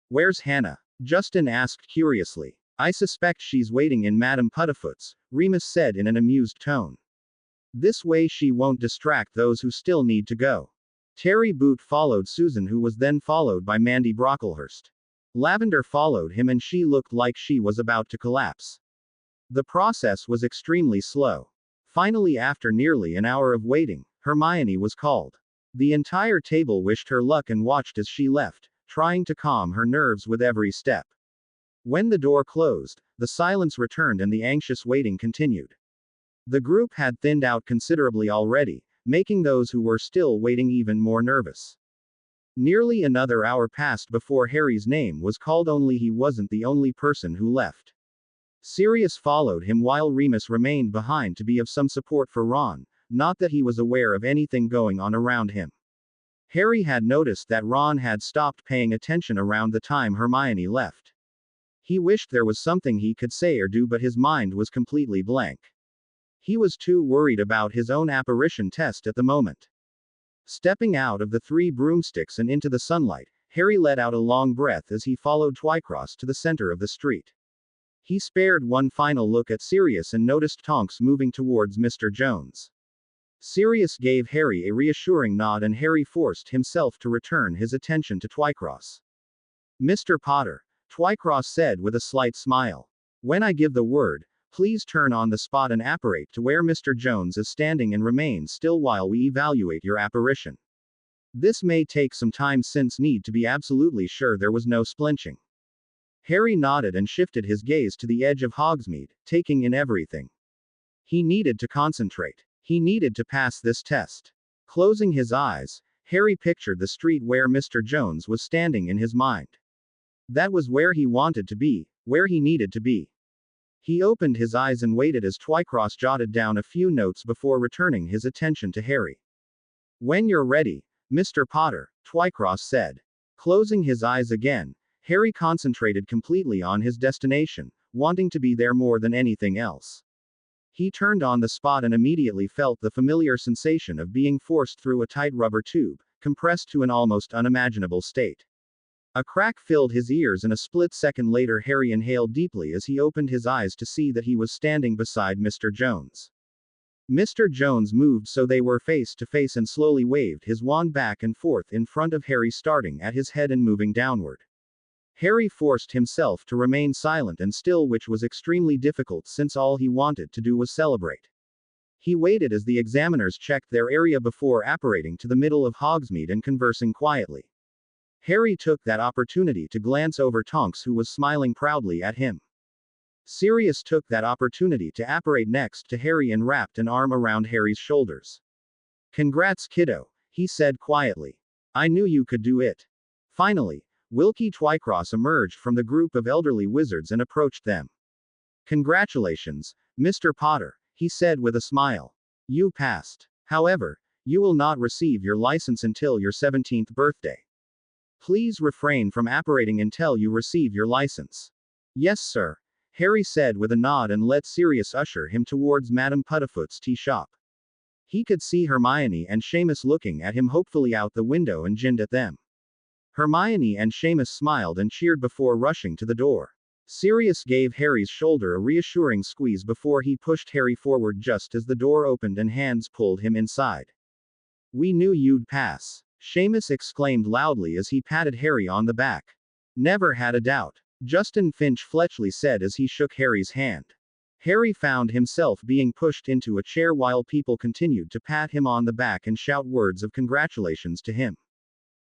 "Where's Hannah?" Justin asked curiously. "I suspect she's waiting in Madame Puddifoot's," Remus said in an amused tone. "This way she won't distract those who still need to go." Terry Boot followed Susan, who was then followed by Mandy Brocklehurst. Lavender followed him, and she looked like she was about to collapse. The process was extremely slow. Finally, after nearly an hour of waiting, Hermione was called. The entire table wished her luck and watched as she left, trying to calm her nerves with every step. When the door closed, the silence returned and the anxious waiting continued. The group had thinned out considerably already, making those who were still waiting even more nervous. Nearly another hour passed before Harry's name was called, only he wasn't the only person who left. Sirius followed him while Remus remained behind to be of some support for Ron, not that he was aware of anything going on around him. Harry had noticed that Ron had stopped paying attention around the time Hermione left. He wished there was something he could say or do, but his mind was completely blank. He was too worried about his own apparition test at the moment. Stepping out of the three broomsticks and into the sunlight, Harry let out a long breath as he followed Twycross to the center of the street. He spared one final look at Sirius and noticed Tonks moving towards Mr. Jones. Sirius gave Harry a reassuring nod, and Harry forced himself to return his attention to Twycross. "Mr. Potter," Twycross said with a slight smile. "When I give the word, please turn on the spot and apparate to where Mr. Jones is standing and remain still while we evaluate your apparition. This may take some time since need to be absolutely sure there was no splinching." Harry nodded and shifted his gaze to the edge of Hogsmeade, taking in everything. He needed to concentrate. He needed to pass this test. Closing his eyes, Harry pictured the street where Mr. Jones was standing in his mind. That was where he wanted to be, where he needed to be. He opened his eyes and waited as Twycross jotted down a few notes before returning his attention to Harry. "When you're ready, Mr. Potter," Twycross said. Closing his eyes again, Harry concentrated completely on his destination, wanting to be there more than anything else. He turned on the spot and immediately felt the familiar sensation of being forced through a tight rubber tube, compressed to an almost unimaginable state. A crack filled his ears, and a split second later Harry inhaled deeply as he opened his eyes to see that he was standing beside Mr. Jones. Mr. Jones moved so they were face to face and slowly waved his wand back and forth in front of Harry, starting at his head and moving downward. Harry forced himself to remain silent and still, which was extremely difficult since all he wanted to do was celebrate. He waited as the examiners checked their area before apparating to the middle of Hogsmeade and conversing quietly. Harry took that opportunity to glance over Tonks, who was smiling proudly at him. Sirius took that opportunity to apparate next to Harry and wrapped an arm around Harry's shoulders. "Congrats, kiddo," he said quietly. "I knew you could do it." Finally, Wilkie Twycross emerged from the group of elderly wizards and approached them. "Congratulations, Mr. Potter," he said with a smile. "You passed. However, you will not receive your license until your 17th birthday. Please refrain from apparating until you receive your license." "Yes, sir," Harry said with a nod and let Sirius usher him towards Madame Puddifoot's tea shop. He could see Hermione and Seamus looking at him hopefully out the window and grinned at them. Hermione and Seamus smiled and cheered before rushing to the door. Sirius gave Harry's shoulder a reassuring squeeze before he pushed Harry forward just as the door opened and hands pulled him inside. "We knew you'd pass," Seamus exclaimed loudly as he patted Harry on the back. "Never had a doubt," Justin Finch Fletchley said as he shook Harry's hand. Harry found himself being pushed into a chair while people continued to pat him on the back and shout words of congratulations to him.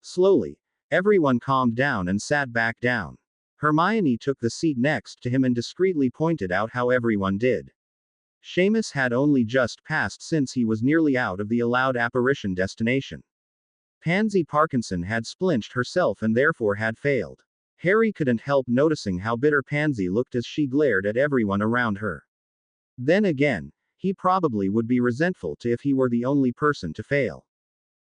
Slowly, everyone calmed down and sat back down. Hermione took the seat next to him and discreetly pointed out how everyone did. Seamus had only just passed since he was nearly out of the allowed apparition destination. Pansy Parkinson had splinched herself and therefore had failed. Harry couldn't help noticing how bitter Pansy looked as she glared at everyone around her. Then again, he probably would be resentful too if he were the only person to fail.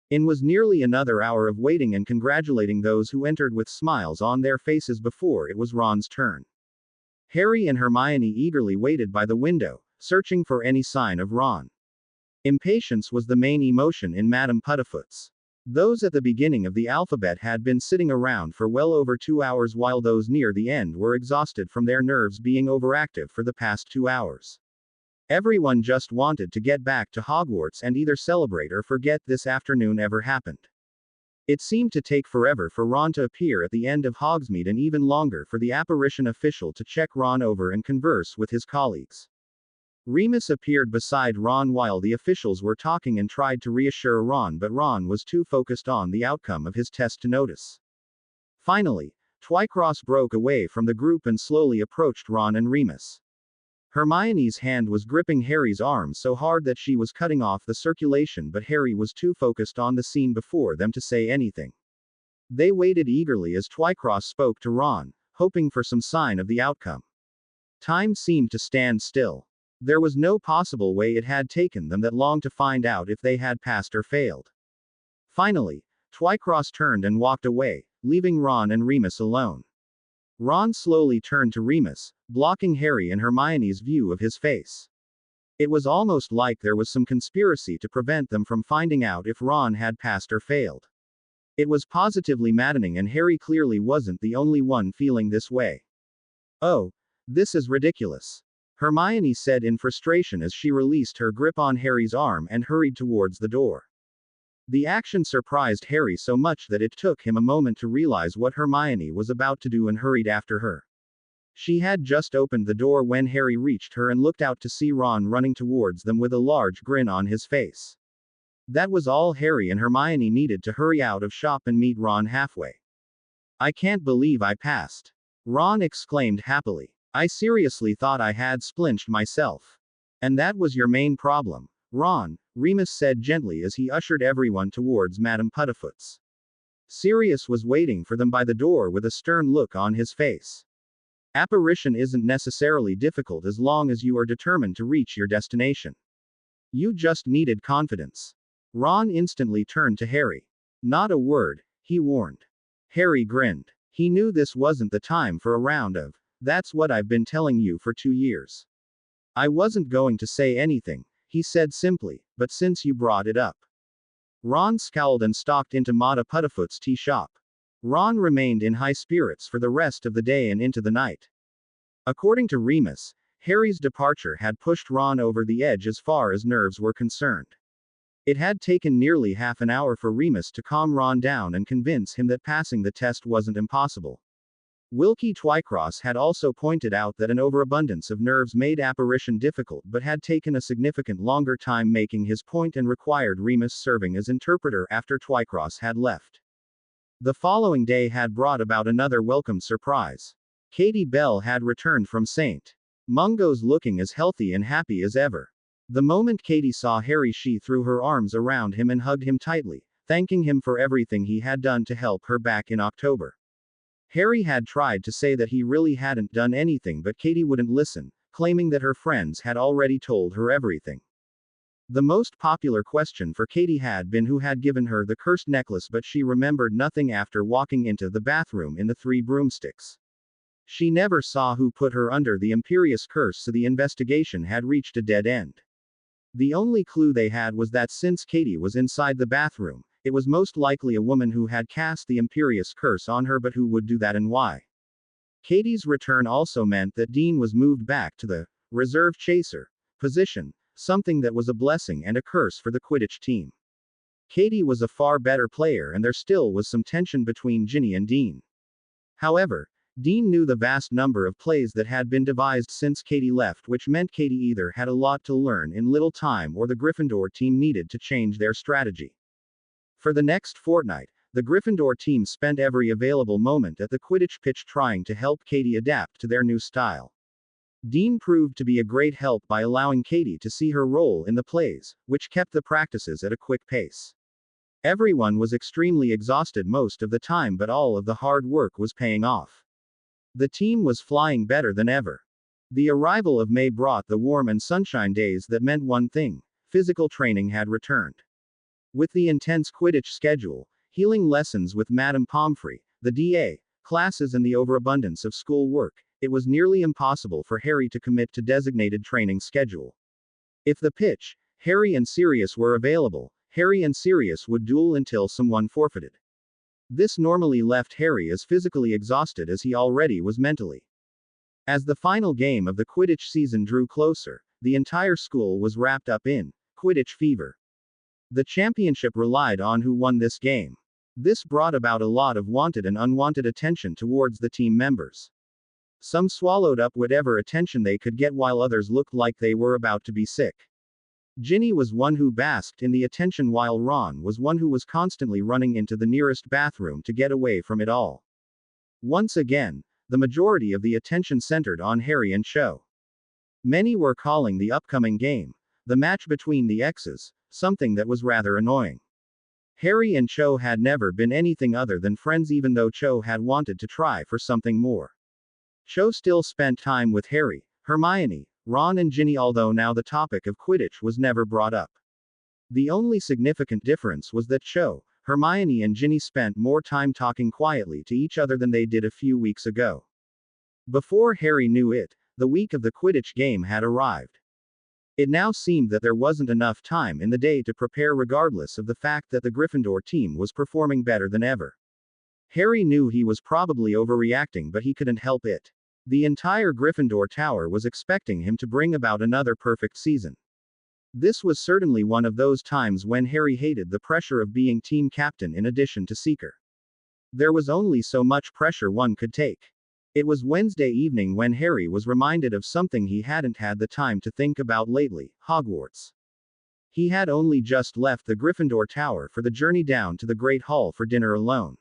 It was nearly another hour of waiting and congratulating those who entered with smiles on their faces before it was Ron's turn. Harry and Hermione eagerly waited by the window, searching for any sign of Ron. Impatience was the main emotion in Madame Puddifoot's. Those at the beginning of the alphabet had been sitting around for well over 2 hours, while those near the end were exhausted from their nerves being overactive for the past 2 hours. Everyone just wanted to get back to Hogwarts and either celebrate or forget this afternoon ever happened. It seemed to take forever for Ron to appear at the end of Hogsmeade and even longer for the apparition official to check Ron over and converse with his colleagues. Remus appeared beside Ron while the officials were talking and tried to reassure Ron, but Ron was too focused on the outcome of his test to notice. Finally, Twycross broke away from the group and slowly approached Ron and Remus. Hermione's hand was gripping Harry's arm so hard that she was cutting off the circulation, but Harry was too focused on the scene before them to say anything. They waited eagerly as Twycross spoke to Ron, hoping for some sign of the outcome. Time seemed to stand still. There was no possible way it had taken them that long to find out if they had passed or failed. Finally, Twycross turned and walked away, leaving Ron and Remus alone. Ron slowly turned to Remus, blocking Harry and Hermione's view of his face. It was almost like there was some conspiracy to prevent them from finding out if Ron had passed or failed. It was positively maddening, and Harry clearly wasn't the only one feeling this way. "Oh, this is ridiculous," Hermione said in frustration as she released her grip on Harry's arm and hurried towards the door. The action surprised Harry so much that it took him a moment to realize what Hermione was about to do and hurried after her. She had just opened the door when Harry reached her and looked out to see Ron running towards them with a large grin on his face. That was all Harry and Hermione needed to hurry out of shop and meet Ron halfway. "I can't believe I passed," Ron exclaimed happily. "I seriously thought I had splinched myself." "And that was your main problem, Ron," Remus said gently as he ushered everyone towards Madame Puddifoot's. Sirius was waiting for them by the door with a stern look on his face. "Apparition isn't necessarily difficult as long as you are determined to reach your destination. You just needed confidence." Ron instantly turned to Harry. "Not a word," he warned. Harry grinned. He knew this wasn't the time for a round of, "That's what I've been telling you for 2 years." "I wasn't going to say anything," he said simply, "but since you brought it up." Ron scowled and stalked into Madame Puddifoot's tea shop. Ron remained in high spirits for the rest of the day and into the night. According to Remus, Harry's departure had pushed Ron over the edge as far as nerves were concerned. It had taken nearly half an hour for Remus to calm Ron down and convince him that passing the test wasn't impossible. Wilkie Twycross had also pointed out that an overabundance of nerves made apparition difficult but had taken a significant longer time making his point and required Remus serving as interpreter after Twycross had left. The following day had brought about another welcome surprise. Katie Bell had returned from St. Mungo's looking as healthy and happy as ever. The moment Katie saw Harry, she threw her arms around him and hugged him tightly, thanking him for everything he had done to help her back in October. Harry had tried to say that he really hadn't done anything, but Katie wouldn't listen, claiming that her friends had already told her everything. The most popular question for Katie had been who had given her the cursed necklace, but she remembered nothing after walking into the bathroom in the Three Broomsticks. She never saw who put her under the Imperious Curse, so the investigation had reached a dead end. The only clue they had was that since Katie was inside the bathroom, it was most likely a woman who had cast the Imperious Curse on her, but who would do that and why. Katie's return also meant that Dean was moved back to the reserve chaser position, something that was a blessing and a curse for the Quidditch team. Katie was a far better player and there still was some tension between Ginny and Dean. However, Dean knew the vast number of plays that had been devised since Katie left, which meant Katie either had a lot to learn in little time or the Gryffindor team needed to change their strategy. For the next fortnight, the Gryffindor team spent every available moment at the Quidditch pitch trying to help Katie adapt to their new style. Dean proved to be a great help by allowing Katie to see her role in the plays, which kept the practices at a quick pace. Everyone was extremely exhausted most of the time, but all of the hard work was paying off. The team was flying better than ever. The arrival of May brought the warm and sunshine days that meant one thing: physical training had returned. With the intense Quidditch schedule, healing lessons with Madame Pomfrey, the DA, classes and the overabundance of school work, it was nearly impossible for Harry to commit to designated training schedule. If the pitch, Harry and Sirius were available, Harry and Sirius would duel until someone forfeited. This normally left Harry as physically exhausted as he already was mentally. As the final game of the Quidditch season drew closer, the entire school was wrapped up in Quidditch fever. The championship relied on who won this game. This brought about a lot of wanted and unwanted attention towards the team members. Some swallowed up whatever attention they could get while others looked like they were about to be sick. Ginny was one who basked in the attention while Ron was one who was constantly running into the nearest bathroom to get away from it all. Once again, the majority of the attention centered on Harry and Cho. Many were calling the upcoming game, the match between the exes, something that was rather annoying. Harry and Cho had never been anything other than friends, even though Cho had wanted to try for something more. Cho still spent time with Harry, Hermione, Ron and Ginny, although now the topic of Quidditch was never brought up. The only significant difference was that Cho, Hermione and Ginny spent more time talking quietly to each other than they did a few weeks ago. Before Harry knew it, the week of the Quidditch game had arrived. It now seemed that there wasn't enough time in the day to prepare, regardless of the fact that the Gryffindor team was performing better than ever. Harry knew he was probably overreacting, but he couldn't help it. The entire Gryffindor Tower was expecting him to bring about another perfect season. This was certainly one of those times when Harry hated the pressure of being team captain in addition to Seeker. There was only so much pressure one could take. It was Wednesday evening when Harry was reminded of something he hadn't had the time to think about lately: Hogwarts. He had only just left the Gryffindor Tower for the journey down to the Great Hall for dinner alone.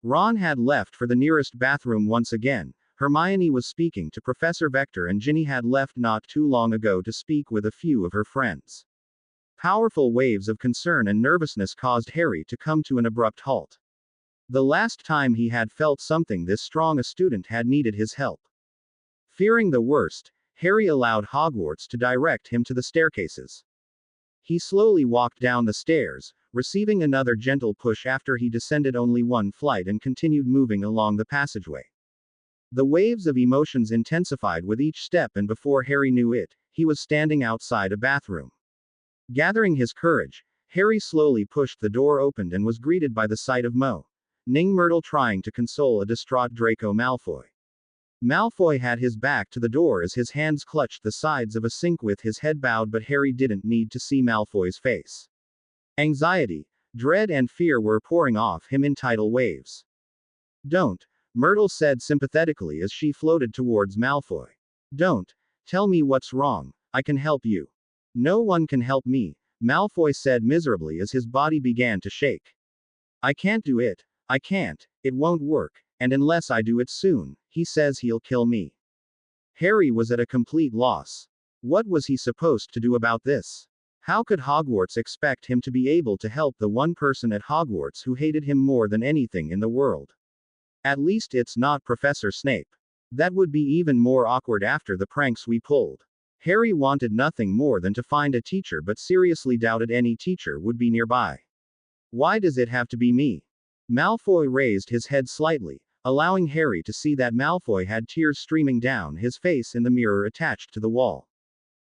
Ron had left for the nearest bathroom once again. Hermione was speaking to Professor Vector and Ginny had left not too long ago to speak with a few of her friends. Powerful waves of concern and nervousness caused Harry to come to an abrupt halt. The last time he had felt something this strong, a student had needed his help. Fearing the worst, Harry allowed Hogwarts to direct him to the staircases. He slowly walked down the stairs, receiving another gentle push after he descended only one flight and continued moving along the passageway. The waves of emotions intensified with each step, and before Harry knew it, he was standing outside a bathroom. Gathering his courage, Harry slowly pushed the door open and was greeted by the sight of Mo, Ning Myrtle trying to console a distraught Draco Malfoy. Malfoy had his back to the door as his hands clutched the sides of a sink with his head bowed, but Harry didn't need to see Malfoy's face. Anxiety, dread and fear were pouring off him in tidal waves. "Don't," Myrtle said sympathetically as she floated towards Malfoy. "Don't. Tell me what's wrong. I can help you." "No one can help me," Malfoy said miserably as his body began to shake. "I can't do it. I can't. It won't work, and unless I do it soon, he says he'll kill me." Harry was at a complete loss. What was he supposed to do about this? How could Hogwarts expect him to be able to help the one person at Hogwarts who hated him more than anything in the world? At least it's not Professor Snape. That would be even more awkward after the pranks we pulled. Harry wanted nothing more than to find a teacher, but seriously doubted any teacher would be nearby. "Why does it have to be me?" Malfoy raised his head slightly, allowing Harry to see that Malfoy had tears streaming down his face in the mirror attached to the wall.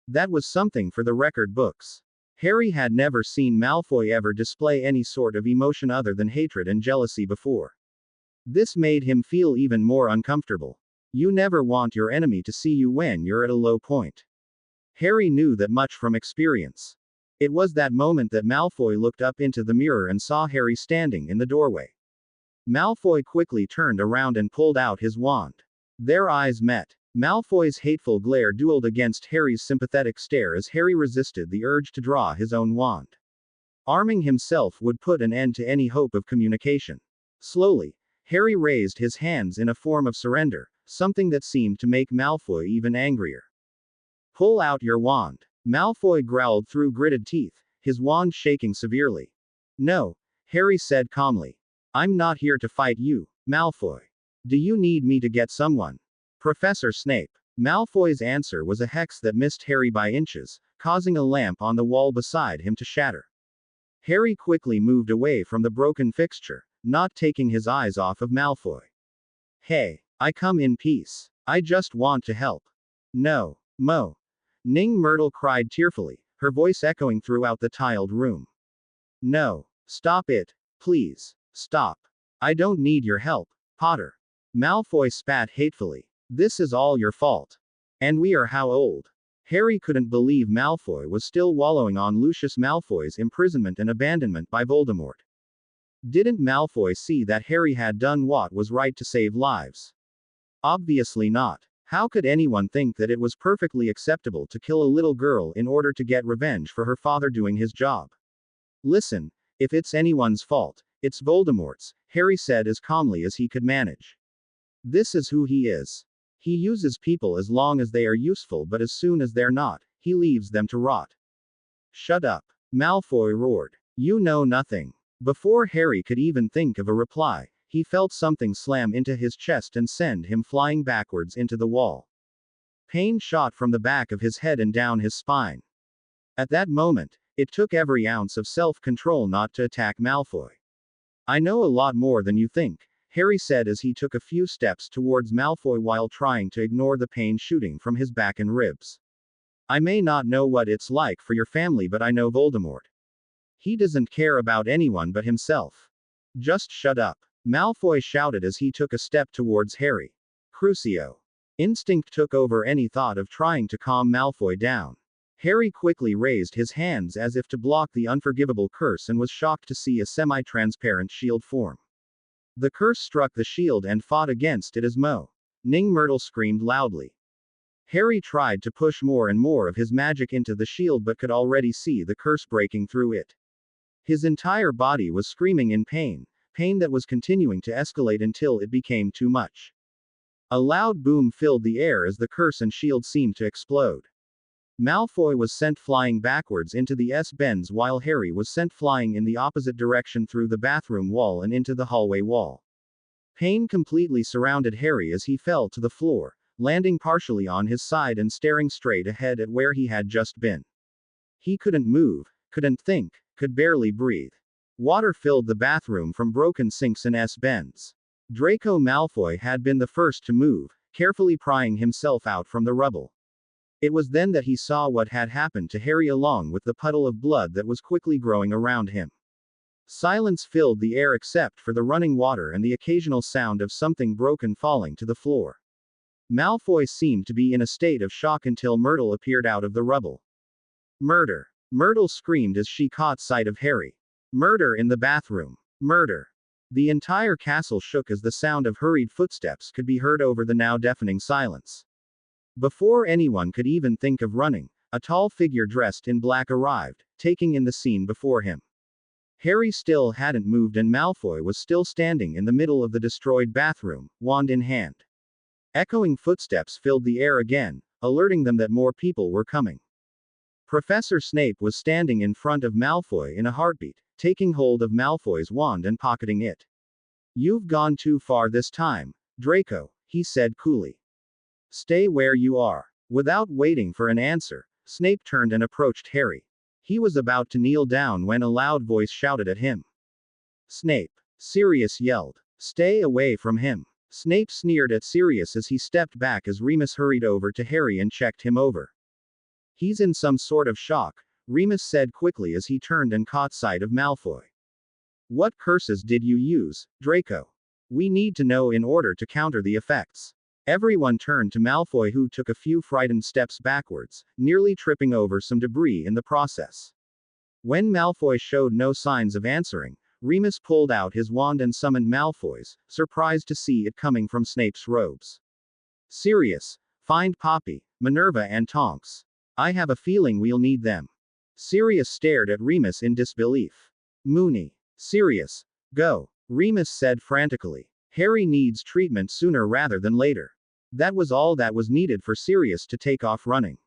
That was something for the record books. Harry had never seen Malfoy ever display any sort of emotion other than hatred and jealousy before. This made him feel even more uncomfortable. You never want your enemy to see you when you're at a low point. Harry knew that much from experience. It was that moment that Malfoy looked up into the mirror and saw Harry standing in the doorway. Malfoy quickly turned around and pulled out his wand. Their eyes met. Malfoy's hateful glare dueled against Harry's sympathetic stare as Harry resisted the urge to draw his own wand. Arming himself would put an end to any hope of communication. Slowly, Harry raised his hands in a form of surrender, something that seemed to make Malfoy even angrier. "Pull out your wand," Malfoy growled through gritted teeth, his wand shaking severely. "No," Harry said calmly. "I'm not here to fight you, Malfoy. Do you need me to get someone?" "Professor Snape." Malfoy's answer was a hex that missed Harry by inches, causing a lamp on the wall beside him to shatter. Harry quickly moved away from the broken fixture, not taking his eyes off of Malfoy. "Hey, I come in peace. I just want to help." "No, Mo." Ning Myrtle cried tearfully, her voice echoing throughout the tiled room. "No. Stop it. Please. Stop. I don't need your help, Potter." Malfoy spat hatefully. "This is all your fault. And we are how old?" Harry couldn't believe Malfoy was still wallowing on Lucius Malfoy's imprisonment and abandonment by Voldemort. Didn't Malfoy see that Harry had done what was right to save lives? Obviously not. How could anyone think that it was perfectly acceptable to kill a little girl in order to get revenge for her father doing his job? "Listen, if it's anyone's fault, it's Voldemort's," Harry said as calmly as he could manage. "This is who he is. He uses people as long as they are useful, but as soon as they're not, he leaves them to rot." "Shut up," Malfoy roared. "You know nothing." Before Harry could even think of a reply, he felt something slam into his chest and send him flying backwards into the wall. Pain shot from the back of his head and down his spine. At that moment, it took every ounce of self-control not to attack Malfoy. "I know a lot more than you think," Harry said as he took a few steps towards Malfoy while trying to ignore the pain shooting from his back and ribs. "I may not know what it's like for your family, but I know Voldemort. He doesn't care about anyone but himself. Just shut up," Malfoy shouted as he took a step towards Harry. Crucio. Instinct took over any thought of trying to calm Malfoy down. Harry quickly raised his hands as if to block the unforgivable curse and was shocked to see a semi-transparent shield form. The curse struck the shield and fought against it as Ning Myrtle screamed loudly. Harry tried to push more and more of his magic into the shield but could already see the curse breaking through it. His entire body was screaming in pain, pain that was continuing to escalate until it became too much. A loud boom filled the air as the curse and shield seemed to explode. Malfoy was sent flying backwards into the S-bends while Harry was sent flying in the opposite direction through the bathroom wall and into the hallway wall. Pain completely surrounded Harry as he fell to the floor, landing partially on his side and staring straight ahead at where he had just been. He couldn't move, couldn't think, could barely breathe. Water filled the bathroom from broken sinks and S-bends. Draco Malfoy had been the first to move, carefully prying himself out from the rubble. It was then that he saw what had happened to Harry along with the puddle of blood that was quickly growing around him. Silence filled the air except for the running water and the occasional sound of something broken falling to the floor. Malfoy seemed to be in a state of shock until Myrtle appeared out of the rubble. Murder! Myrtle screamed as she caught sight of Harry. Murder in the bathroom! Murder! The entire castle shook as the sound of hurried footsteps could be heard over the now deafening silence. Before anyone could even think of running, a tall figure dressed in black arrived, taking in the scene before him. Harry still hadn't moved and Malfoy was still standing in the middle of the destroyed bathroom, wand in hand. Echoing footsteps filled the air again, alerting them that more people were coming. Professor Snape was standing in front of Malfoy in a heartbeat, taking hold of Malfoy's wand and pocketing it. "You've gone too far this time, Draco," he said coolly. "Stay where you are." Without waiting for an answer, Snape turned and approached Harry. He was about to kneel down when a loud voice shouted at him. "Snape!" Sirius yelled. "Stay away from him." Snape sneered at Sirius as he stepped back as Remus hurried over to Harry and checked him over. "He's in some sort of shock," Remus said quickly as he turned and caught sight of Malfoy. "What curses did you use, Draco? We need to know in order to counter the effects." Everyone turned to Malfoy, who took a few frightened steps backwards, nearly tripping over some debris in the process. When Malfoy showed no signs of answering, Remus pulled out his wand and summoned Malfoy's, surprised to see it coming from Snape's robes. "Sirius, find Poppy, Minerva and Tonks. I have a feeling we'll need them." Sirius stared at Remus in disbelief. "Moony. Sirius, go," Remus said frantically. "Harry needs treatment sooner rather than later." That was all that was needed for Sirius to take off running.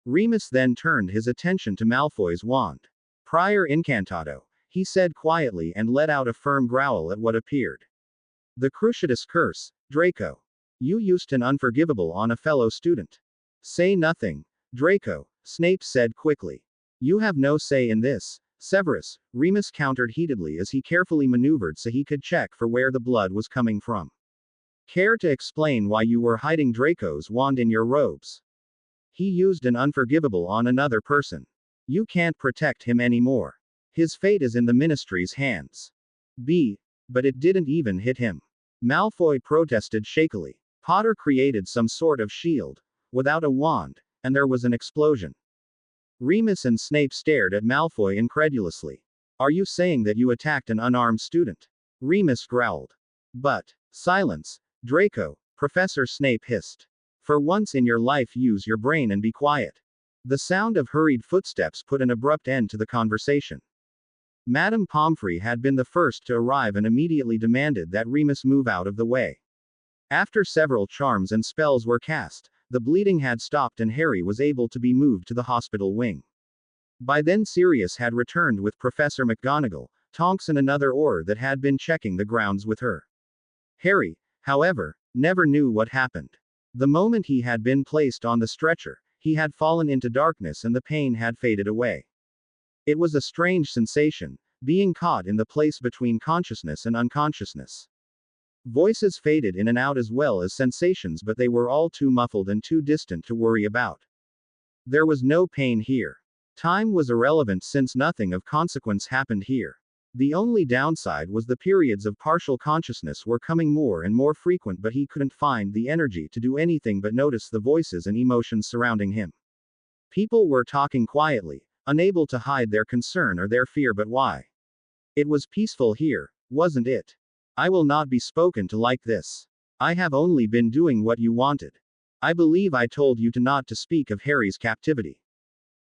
Remus then turned his attention to Malfoy's wand. "Prior Incantado," he said quietly and let out a firm growl at what appeared. "The Cruciatus Curse, Draco. You used an unforgivable on a fellow student." "Say nothing, Draco," Snape said quickly. "You have no say in this, Severus," Remus countered heatedly as he carefully maneuvered so he could check for where the blood was coming from. "Care to explain why you were hiding Draco's wand in your robes? He used an unforgivable on another person. You can't protect him anymore. His fate is in the Ministry's hands." But it didn't even hit him," Malfoy protested shakily. "Potter created some sort of shield, without a wand, and there was an explosion." Remus and Snape stared at Malfoy incredulously. "Are you saying that you attacked an unarmed student?" Remus growled. "Silence, Draco," Professor Snape hissed. "For once in your life use your brain and be quiet." The sound of hurried footsteps put an abrupt end to the conversation. Madame Pomfrey had been the first to arrive and immediately demanded that Remus move out of the way. After several charms and spells were cast, the bleeding had stopped and Harry was able to be moved to the hospital wing. By then Sirius had returned with Professor McGonagall, Tonks and another Auror that had been checking the grounds with her. Harry, however, never knew what happened. The moment he had been placed on the stretcher, he had fallen into darkness and the pain had faded away. It was a strange sensation, being caught in the place between consciousness and unconsciousness. Voices faded in and out as well as sensations, but they were all too muffled and too distant to worry about. There was no pain here. Time was irrelevant since nothing of consequence happened here. The only downside was the periods of partial consciousness were coming more and more frequent, but he couldn't find the energy to do anything but notice the voices and emotions surrounding him. People were talking quietly, unable to hide their concern or their fear, but why? It was peaceful here, wasn't it? "I will not be spoken to like this. I have only been doing what you wanted. I believe I told you to not to speak of Harry's captivity.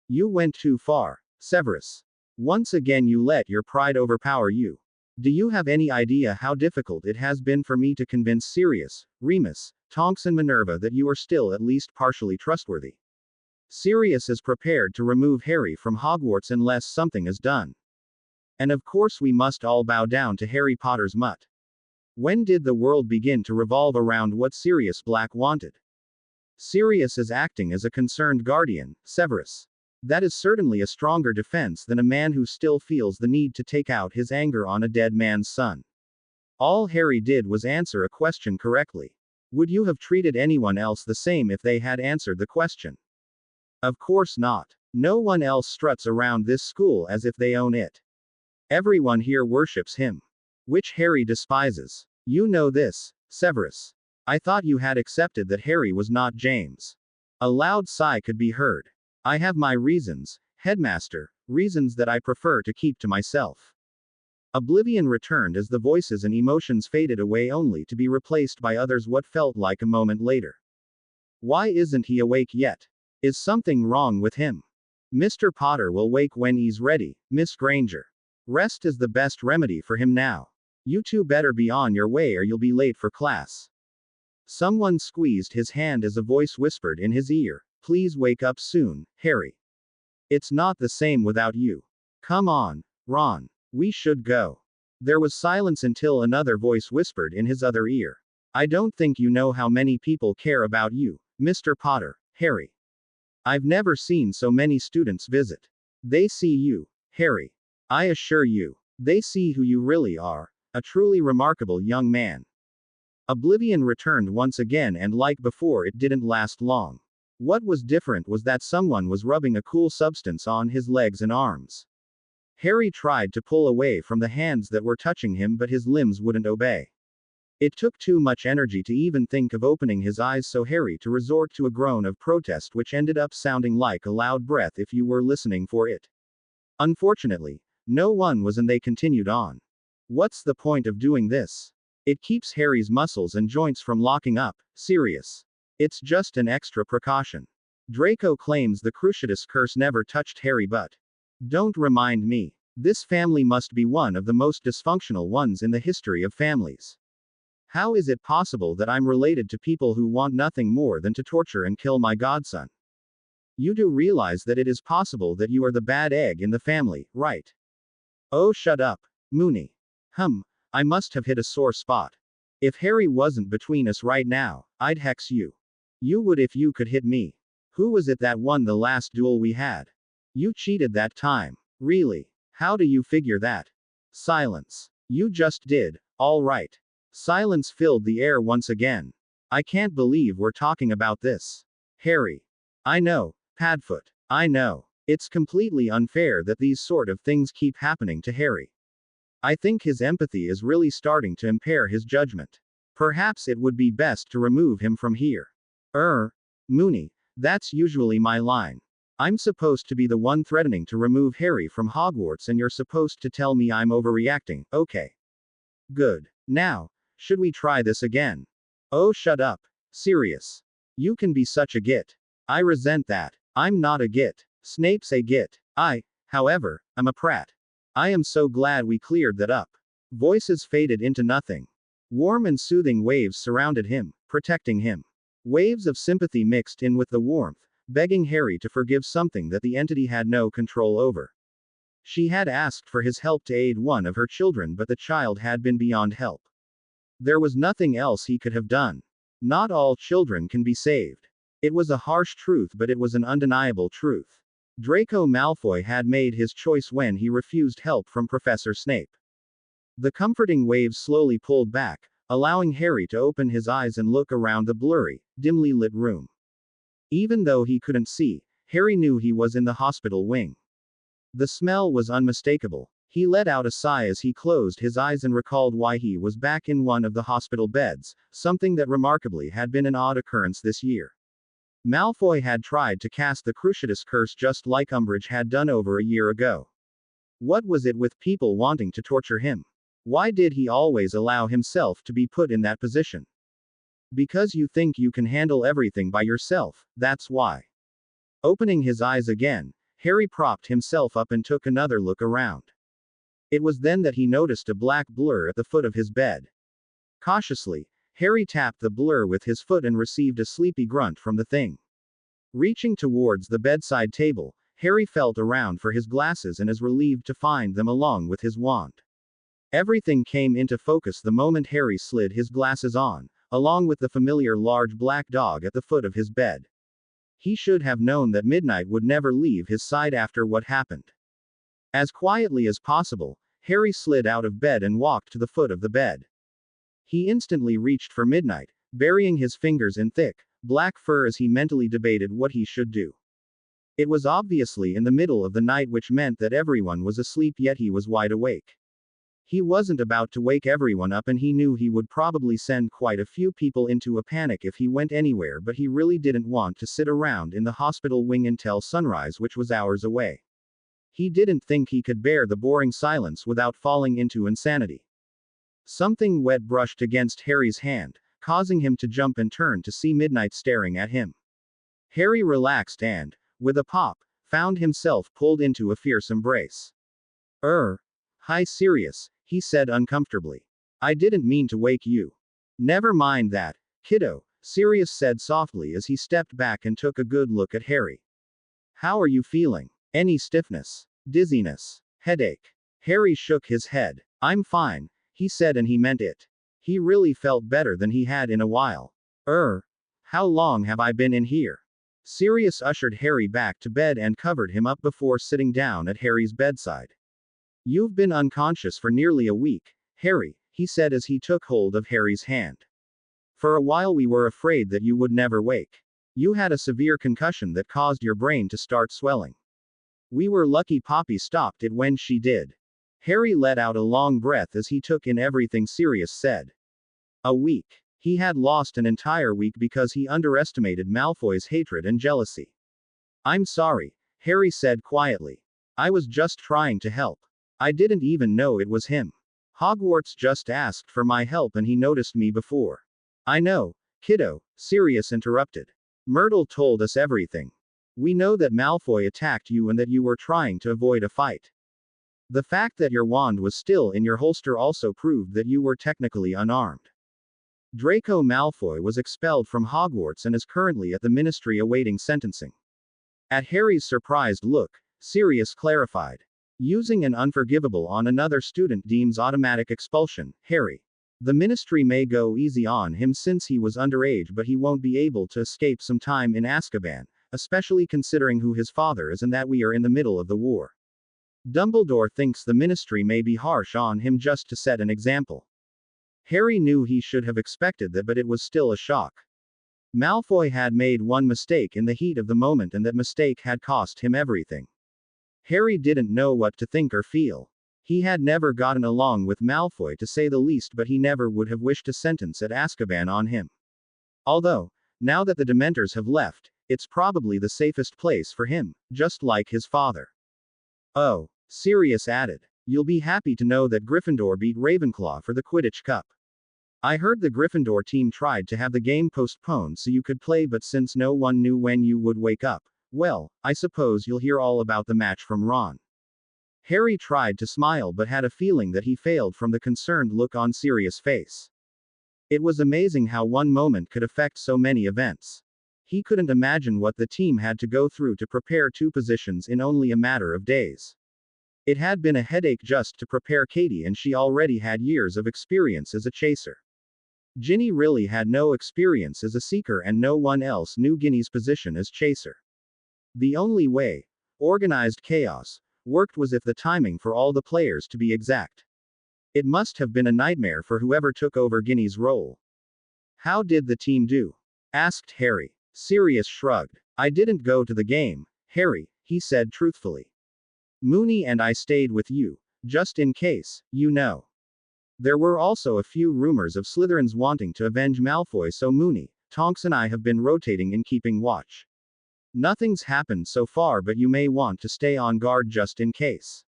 You went too far, Severus. Once again you let your pride overpower you. Do you have any idea how difficult it has been for me to convince Sirius, Remus, Tonks and Minerva that you are still at least partially trustworthy? Sirius is prepared to remove Harry from Hogwarts unless something is done. And of course we must all bow down to Harry Potter's mutt. When did the world begin to revolve around what Sirius Black wanted? Sirius is acting as a concerned guardian, Severus. That is certainly a stronger defense than a man who still feels the need to take out his anger on a dead man's son. All Harry did was answer a question correctly. Would you have treated anyone else the same if they had answered the question? Of course not. No one else struts around this school as if they own it. Everyone here worships him. Which Harry despises. You know this, Severus. I thought you had accepted that Harry was not James. A loud sigh could be heard. I have my reasons, headmaster, reasons that I prefer to keep to myself. Oblivion returned as the voices and emotions faded away only to be replaced by others what felt like a moment later. Why isn't he awake yet? Is something wrong with him? Mr. Potter will wake when he's ready, Miss Granger. Rest is the best remedy for him now. You two better be on your way or you'll be late for class. Someone squeezed his hand as a voice whispered in his ear, please wake up soon, Harry. It's not the same without you. Come on, Ron. We should go. There was silence until another voice whispered in his other ear. I don't think you know how many people care about you, Mr. Potter, Harry. I've never seen so many students visit. They see you, Harry. I assure you, they see who you really are, a truly remarkable young man. Oblivion returned once again, and like before, it didn't last long. What was different was that someone was rubbing a cool substance on his legs and arms. Harry tried to pull away from the hands that were touching him, but his limbs wouldn't obey. It took too much energy to even think of opening his eyes, so Harry to resort to a groan of protest which ended up sounding like a loud breath if you were listening for it. Unfortunately, no one was, and they continued on. What's the point of doing this? It keeps Harry's muscles and joints from locking up, Sirius. It's just an extra precaution. Draco claims the Cruciatus curse never touched Harry, but don't remind me. This family must be one of the most dysfunctional ones in the history of families. How is it possible that I'm related to people who want nothing more than to torture and kill my godson? You do realize that it is possible that you are the bad egg in the family, right? Oh, shut up, Moony. I must have hit a sore spot. If Harry wasn't between us right now, I'd hex you. You would if you could hit me. Who was it that won the last duel we had? You cheated that time. Really? How do you figure that? Silence. You just did, all right. Silence filled the air once again. I can't believe we're talking about this. Harry. I know, Padfoot. I know. It's completely unfair that these sort of things keep happening to Harry. I think his empathy is really starting to impair his judgment. Perhaps it would be best to remove him from here. Moony, that's usually my line. I'm supposed to be the one threatening to remove Harry from Hogwarts, and you're supposed to tell me I'm overreacting, okay? Good. Now, should we try this again? Oh, shut up. Sirius. You can be such a git. I resent that. I'm not a git. Snape's a git. However, am a prat. I am so glad we cleared that up. Voices faded into nothing. Warm and soothing waves surrounded him, protecting him. Waves of sympathy mixed in with the warmth, begging Harry to forgive something that the entity had no control over. She had asked for his help to aid one of her children, but the child had been beyond help. There was nothing else he could have done. Not all children can be saved. It was a harsh truth, but it was an undeniable truth. Draco Malfoy had made his choice when he refused help from Professor Snape. The comforting waves slowly pulled back, allowing Harry to open his eyes and look around the blurry, dimly lit room. Even though he couldn't see, Harry knew he was in the hospital wing. The smell was unmistakable. He let out a sigh as he closed his eyes and recalled why he was back in one of the hospital beds, something that remarkably had been an odd occurrence this year. Malfoy had tried to cast the Cruciatus curse just like Umbridge had done over a year ago. What was it with people wanting to torture him? Why did he always allow himself to be put in that position? Because you think you can handle everything by yourself, that's why. Opening his eyes again, Harry propped himself up and took another look around. It was then that he noticed a black blur at the foot of his bed. Cautiously, Harry tapped the blur with his foot and received a sleepy grunt from the thing. Reaching towards the bedside table, Harry felt around for his glasses and is relieved to find them along with his wand. Everything came into focus the moment Harry slid his glasses on, along with the familiar large black dog at the foot of his bed. He should have known that Midnight would never leave his side after what happened. As quietly as possible, Harry slid out of bed and walked to the foot of the bed. He instantly reached for Midnight, burying his fingers in thick, black fur as he mentally debated what he should do. It was obviously in the middle of the night, which meant that everyone was asleep, yet he was wide awake. He wasn't about to wake everyone up, and he knew he would probably send quite a few people into a panic if he went anywhere, but he really didn't want to sit around in the hospital wing until sunrise, which was hours away. He didn't think he could bear the boring silence without falling into insanity. Something wet brushed against Harry's hand, causing him to jump and turn to see Midnight staring at him. Harry relaxed and, with a pop, found himself pulled into a fierce embrace. Hi Sirius, he said uncomfortably. I didn't mean to wake you. Never mind that, kiddo, Sirius said softly as he stepped back and took a good look at Harry. How are you feeling? Any stiffness? Dizziness? Headache? Harry shook his head. I'm fine, he said, and he meant it. He really felt better than he had in a while. How long have I been in here? Sirius ushered Harry back to bed and covered him up before sitting down at Harry's bedside. You've been unconscious for nearly a week, Harry, he said as he took hold of Harry's hand. For a while we were afraid that you would never wake. You had a severe concussion that caused your brain to start swelling. We were lucky Poppy stopped it when she did. Harry let out a long breath as he took in everything Sirius said. A week. He had lost an entire week because he underestimated Malfoy's hatred and jealousy. I'm sorry, Harry said quietly. I was just trying to help. I didn't even know it was him. Hogwarts just asked for my help and he noticed me before. I know, kiddo, Sirius interrupted. Myrtle told us everything. We know that Malfoy attacked you and that you were trying to avoid a fight. The fact that your wand was still in your holster also proved that you were technically unarmed. Draco Malfoy was expelled from Hogwarts and is currently at the Ministry awaiting sentencing. At Harry's surprised look, Sirius clarified. Using an unforgivable on another student deems automatic expulsion, Harry. The Ministry may go easy on him since he was underage, but he won't be able to escape some time in Azkaban, especially considering who his father is and that we are in the middle of the war. Dumbledore thinks the Ministry may be harsh on him just to set an example. Harry knew he should have expected that, but it was still a shock. Malfoy had made one mistake in the heat of the moment, and that mistake had cost him everything. Harry didn't know what to think or feel. He had never gotten along with Malfoy to say the least, but he never would have wished a sentence at Azkaban on him. Although, now that the Dementors have left, it's probably the safest place for him, just like his father. Oh, Sirius added. You'll be happy to know that Gryffindor beat Ravenclaw for the Quidditch Cup. I heard the Gryffindor team tried to have the game postponed so you could play, but since no one knew when you would wake up, well, I suppose you'll hear all about the match from Ron. Harry tried to smile but had a feeling that he failed from the concerned look on Sirius' face. It was amazing how one moment could affect so many events. He couldn't imagine what the team had to go through to prepare two positions in only a matter of days. It had been a headache just to prepare Katie, and she already had years of experience as a chaser. Ginny really had no experience as a seeker, and no one else knew Ginny's position as chaser. The only way organized chaos worked was if the timing for all the players to be exact. It must have been a nightmare for whoever took over Ginny's role. How did the team do? Asked Harry. Sirius shrugged. I didn't go to the game, Harry, he said truthfully. Moony and I stayed with you, just in case, you know. There were also a few rumors of Slytherins wanting to avenge Malfoy, so Moony, Tonks and I have been rotating in keeping watch. Nothing's happened so far, but you may want to stay on guard just in case.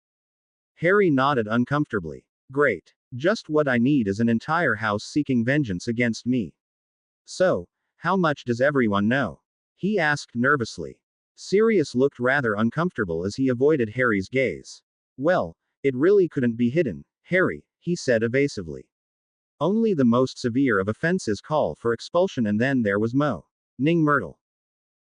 Harry nodded uncomfortably. Great. Just what I need is an entire house seeking vengeance against me. So, how much does everyone know? He asked nervously. Sirius looked rather uncomfortable as he avoided Harry's gaze. Well, it really couldn't be hidden, Harry, he said evasively. Only the most severe of offenses call for expulsion, and then there was Moaning Myrtle.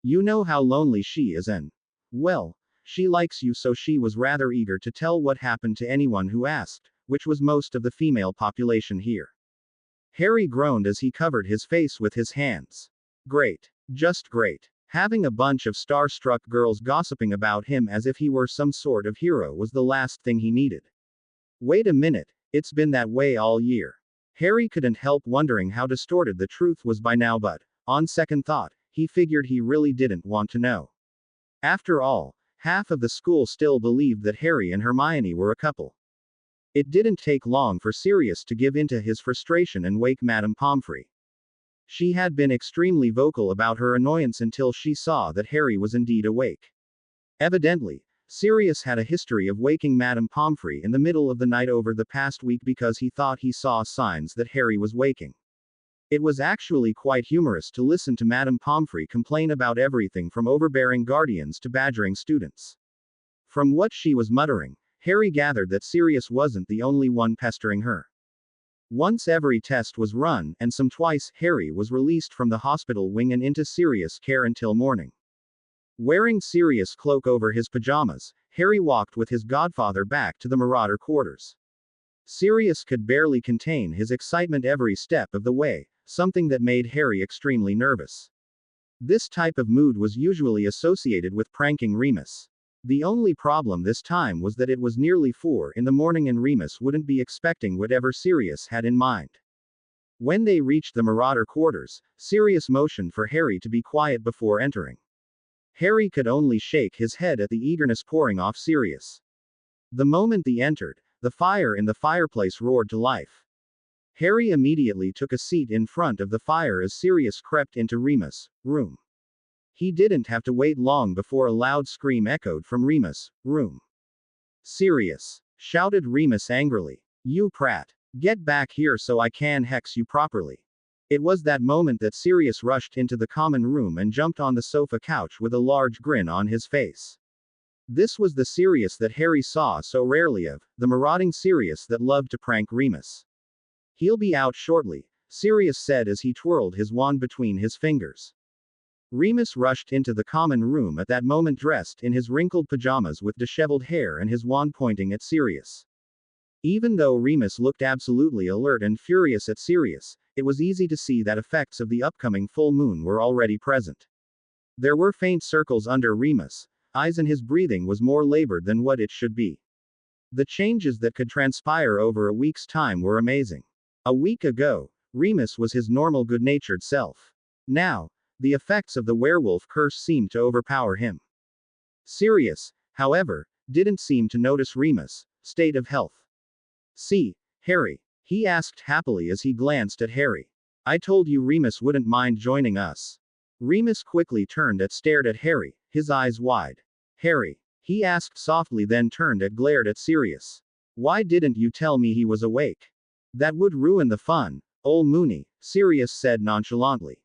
You know how lonely she is, and, well, she likes you, so she was rather eager to tell what happened to anyone who asked, which was most of the female population here. Harry groaned as he covered his face with his hands. Great. Just great. Having a bunch of starstruck girls gossiping about him as if he were some sort of hero was the last thing he needed. Wait a minute, it's been that way all year. Harry couldn't help wondering how distorted the truth was by now, but, on second thought, he figured he really didn't want to know. After all, half of the school still believed that Harry and Hermione were a couple. It didn't take long for Sirius to give in to his frustration and wake Madame Pomfrey. She had been extremely vocal about her annoyance until she saw that Harry was indeed awake. Evidently, Sirius had a history of waking Madame Pomfrey in the middle of the night over the past week because he thought he saw signs that Harry was waking. It was actually quite humorous to listen to Madame Pomfrey complain about everything from overbearing guardians to badgering students. From what she was muttering, Harry gathered that Sirius wasn't the only one pestering her. Once every test was run, and some twice, Harry was released from the hospital wing and into Sirius' care until morning. Wearing Sirius' cloak over his pajamas, Harry walked with his godfather back to the Marauder quarters. Sirius could barely contain his excitement every step of the way, something that made Harry extremely nervous. This type of mood was usually associated with pranking Remus. The only problem this time was that it was nearly 4 in the morning and Remus wouldn't be expecting whatever Sirius had in mind. When they reached the Marauder quarters, Sirius motioned for Harry to be quiet before entering. Harry could only shake his head at the eagerness pouring off Sirius. The moment they entered, the fire in the fireplace roared to life. Harry immediately took a seat in front of the fire as Sirius crept into Remus' room. He didn't have to wait long before a loud scream echoed from Remus' room. "Sirius!" shouted Remus angrily. "You prat! Get back here so I can hex you properly." It was that moment that Sirius rushed into the common room and jumped on the sofa couch with a large grin on his face. This was the Sirius that Harry saw so rarely of, the marauding Sirius that loved to prank Remus. "He'll be out shortly," Sirius said as he twirled his wand between his fingers. Remus rushed into the common room at that moment dressed in his wrinkled pajamas with disheveled hair and his wand pointing at Sirius. Even though Remus looked absolutely alert and furious at Sirius, it was easy to see that effects of the upcoming full moon were already present. There were faint circles under Remus' eyes and his breathing was more labored than what it should be. The changes that could transpire over a week's time were amazing. A week ago, Remus was his normal good-natured self. Now, the effects of the werewolf curse seemed to overpower him. Sirius, however, didn't seem to notice Remus' state of health. "See, Harry?" he asked happily as he glanced at Harry. "I told you Remus wouldn't mind joining us." Remus quickly turned and stared at Harry, his eyes wide. "Harry?" he asked softly, then turned and glared at Sirius. "Why didn't you tell me he was awake?" "That would ruin the fun, Ol' Mooney," Sirius said nonchalantly.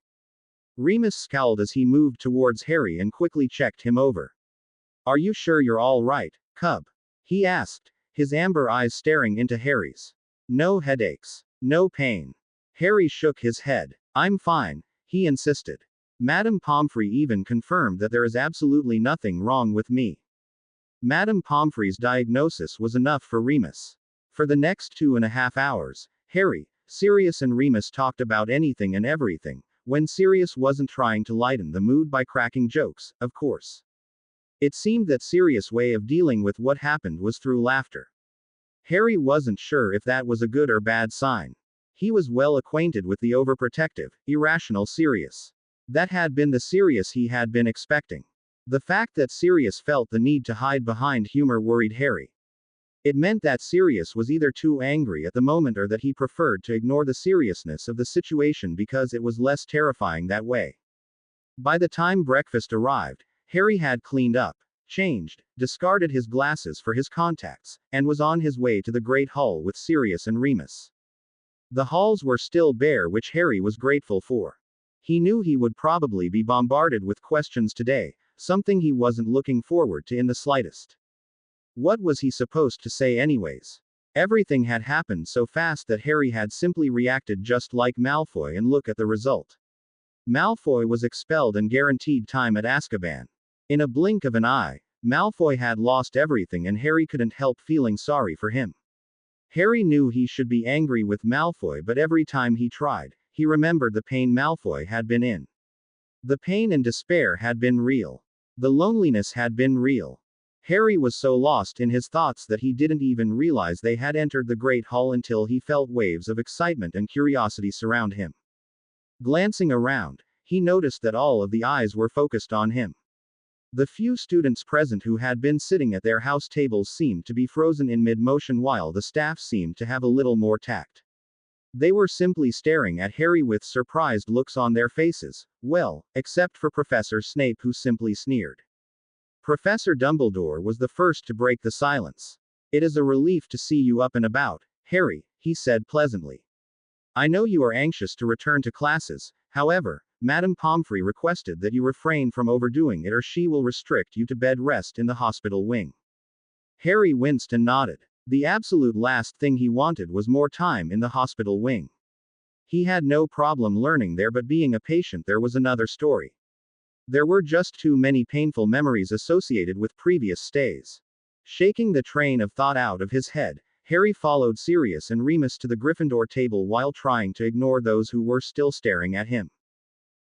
Remus scowled as he moved towards Harry and quickly checked him over. "Are you sure you're all right, cub?" he asked, his amber eyes staring into Harry's. "No headaches. No pain." Harry shook his head. "I'm fine," he insisted. "Madame Pomfrey even confirmed that there is absolutely nothing wrong with me." Madame Pomfrey's diagnosis was enough for Remus. For the next 2.5 hours, Harry, Sirius and Remus talked about anything and everything, when Sirius wasn't trying to lighten the mood by cracking jokes, of course. It seemed that Sirius' way of dealing with what happened was through laughter. Harry wasn't sure if that was a good or bad sign. He was well acquainted with the overprotective, irrational Sirius. That had been the Sirius he had been expecting. The fact that Sirius felt the need to hide behind humor worried Harry. It meant that Sirius was either too angry at the moment or that he preferred to ignore the seriousness of the situation because it was less terrifying that way. By the time breakfast arrived, Harry had cleaned up, changed, discarded his glasses for his contacts, and was on his way to the Great Hall with Sirius and Remus. The halls were still bare, which Harry was grateful for. He knew he would probably be bombarded with questions today, something he wasn't looking forward to in the slightest. What was he supposed to say anyways? Everything had happened so fast that Harry had simply reacted just like Malfoy, and look at the result. Malfoy was expelled and guaranteed time at Azkaban. In a blink of an eye, Malfoy had lost everything and Harry couldn't help feeling sorry for him. Harry knew he should be angry with Malfoy, but every time he tried, he remembered the pain Malfoy had been in. The pain and despair had been real. The loneliness had been real. Harry was so lost in his thoughts that he didn't even realize they had entered the Great Hall until he felt waves of excitement and curiosity surround him. Glancing around, he noticed that all of the eyes were focused on him. The few students present who had been sitting at their house tables seemed to be frozen in mid-motion while the staff seemed to have a little more tact. They were simply staring at Harry with surprised looks on their faces, well, except for Professor Snape who simply sneered. Professor Dumbledore was the first to break the silence. "It is a relief to see you up and about, Harry," he said pleasantly. "I know you are anxious to return to classes, however, Madame Pomfrey requested that you refrain from overdoing it or she will restrict you to bed rest in the hospital wing." Harry winced and nodded. The absolute last thing he wanted was more time in the hospital wing. He had no problem learning there, but being a patient there was another story. There were just too many painful memories associated with previous stays. Shaking the train of thought out of his head, Harry followed Sirius and Remus to the Gryffindor table while trying to ignore those who were still staring at him.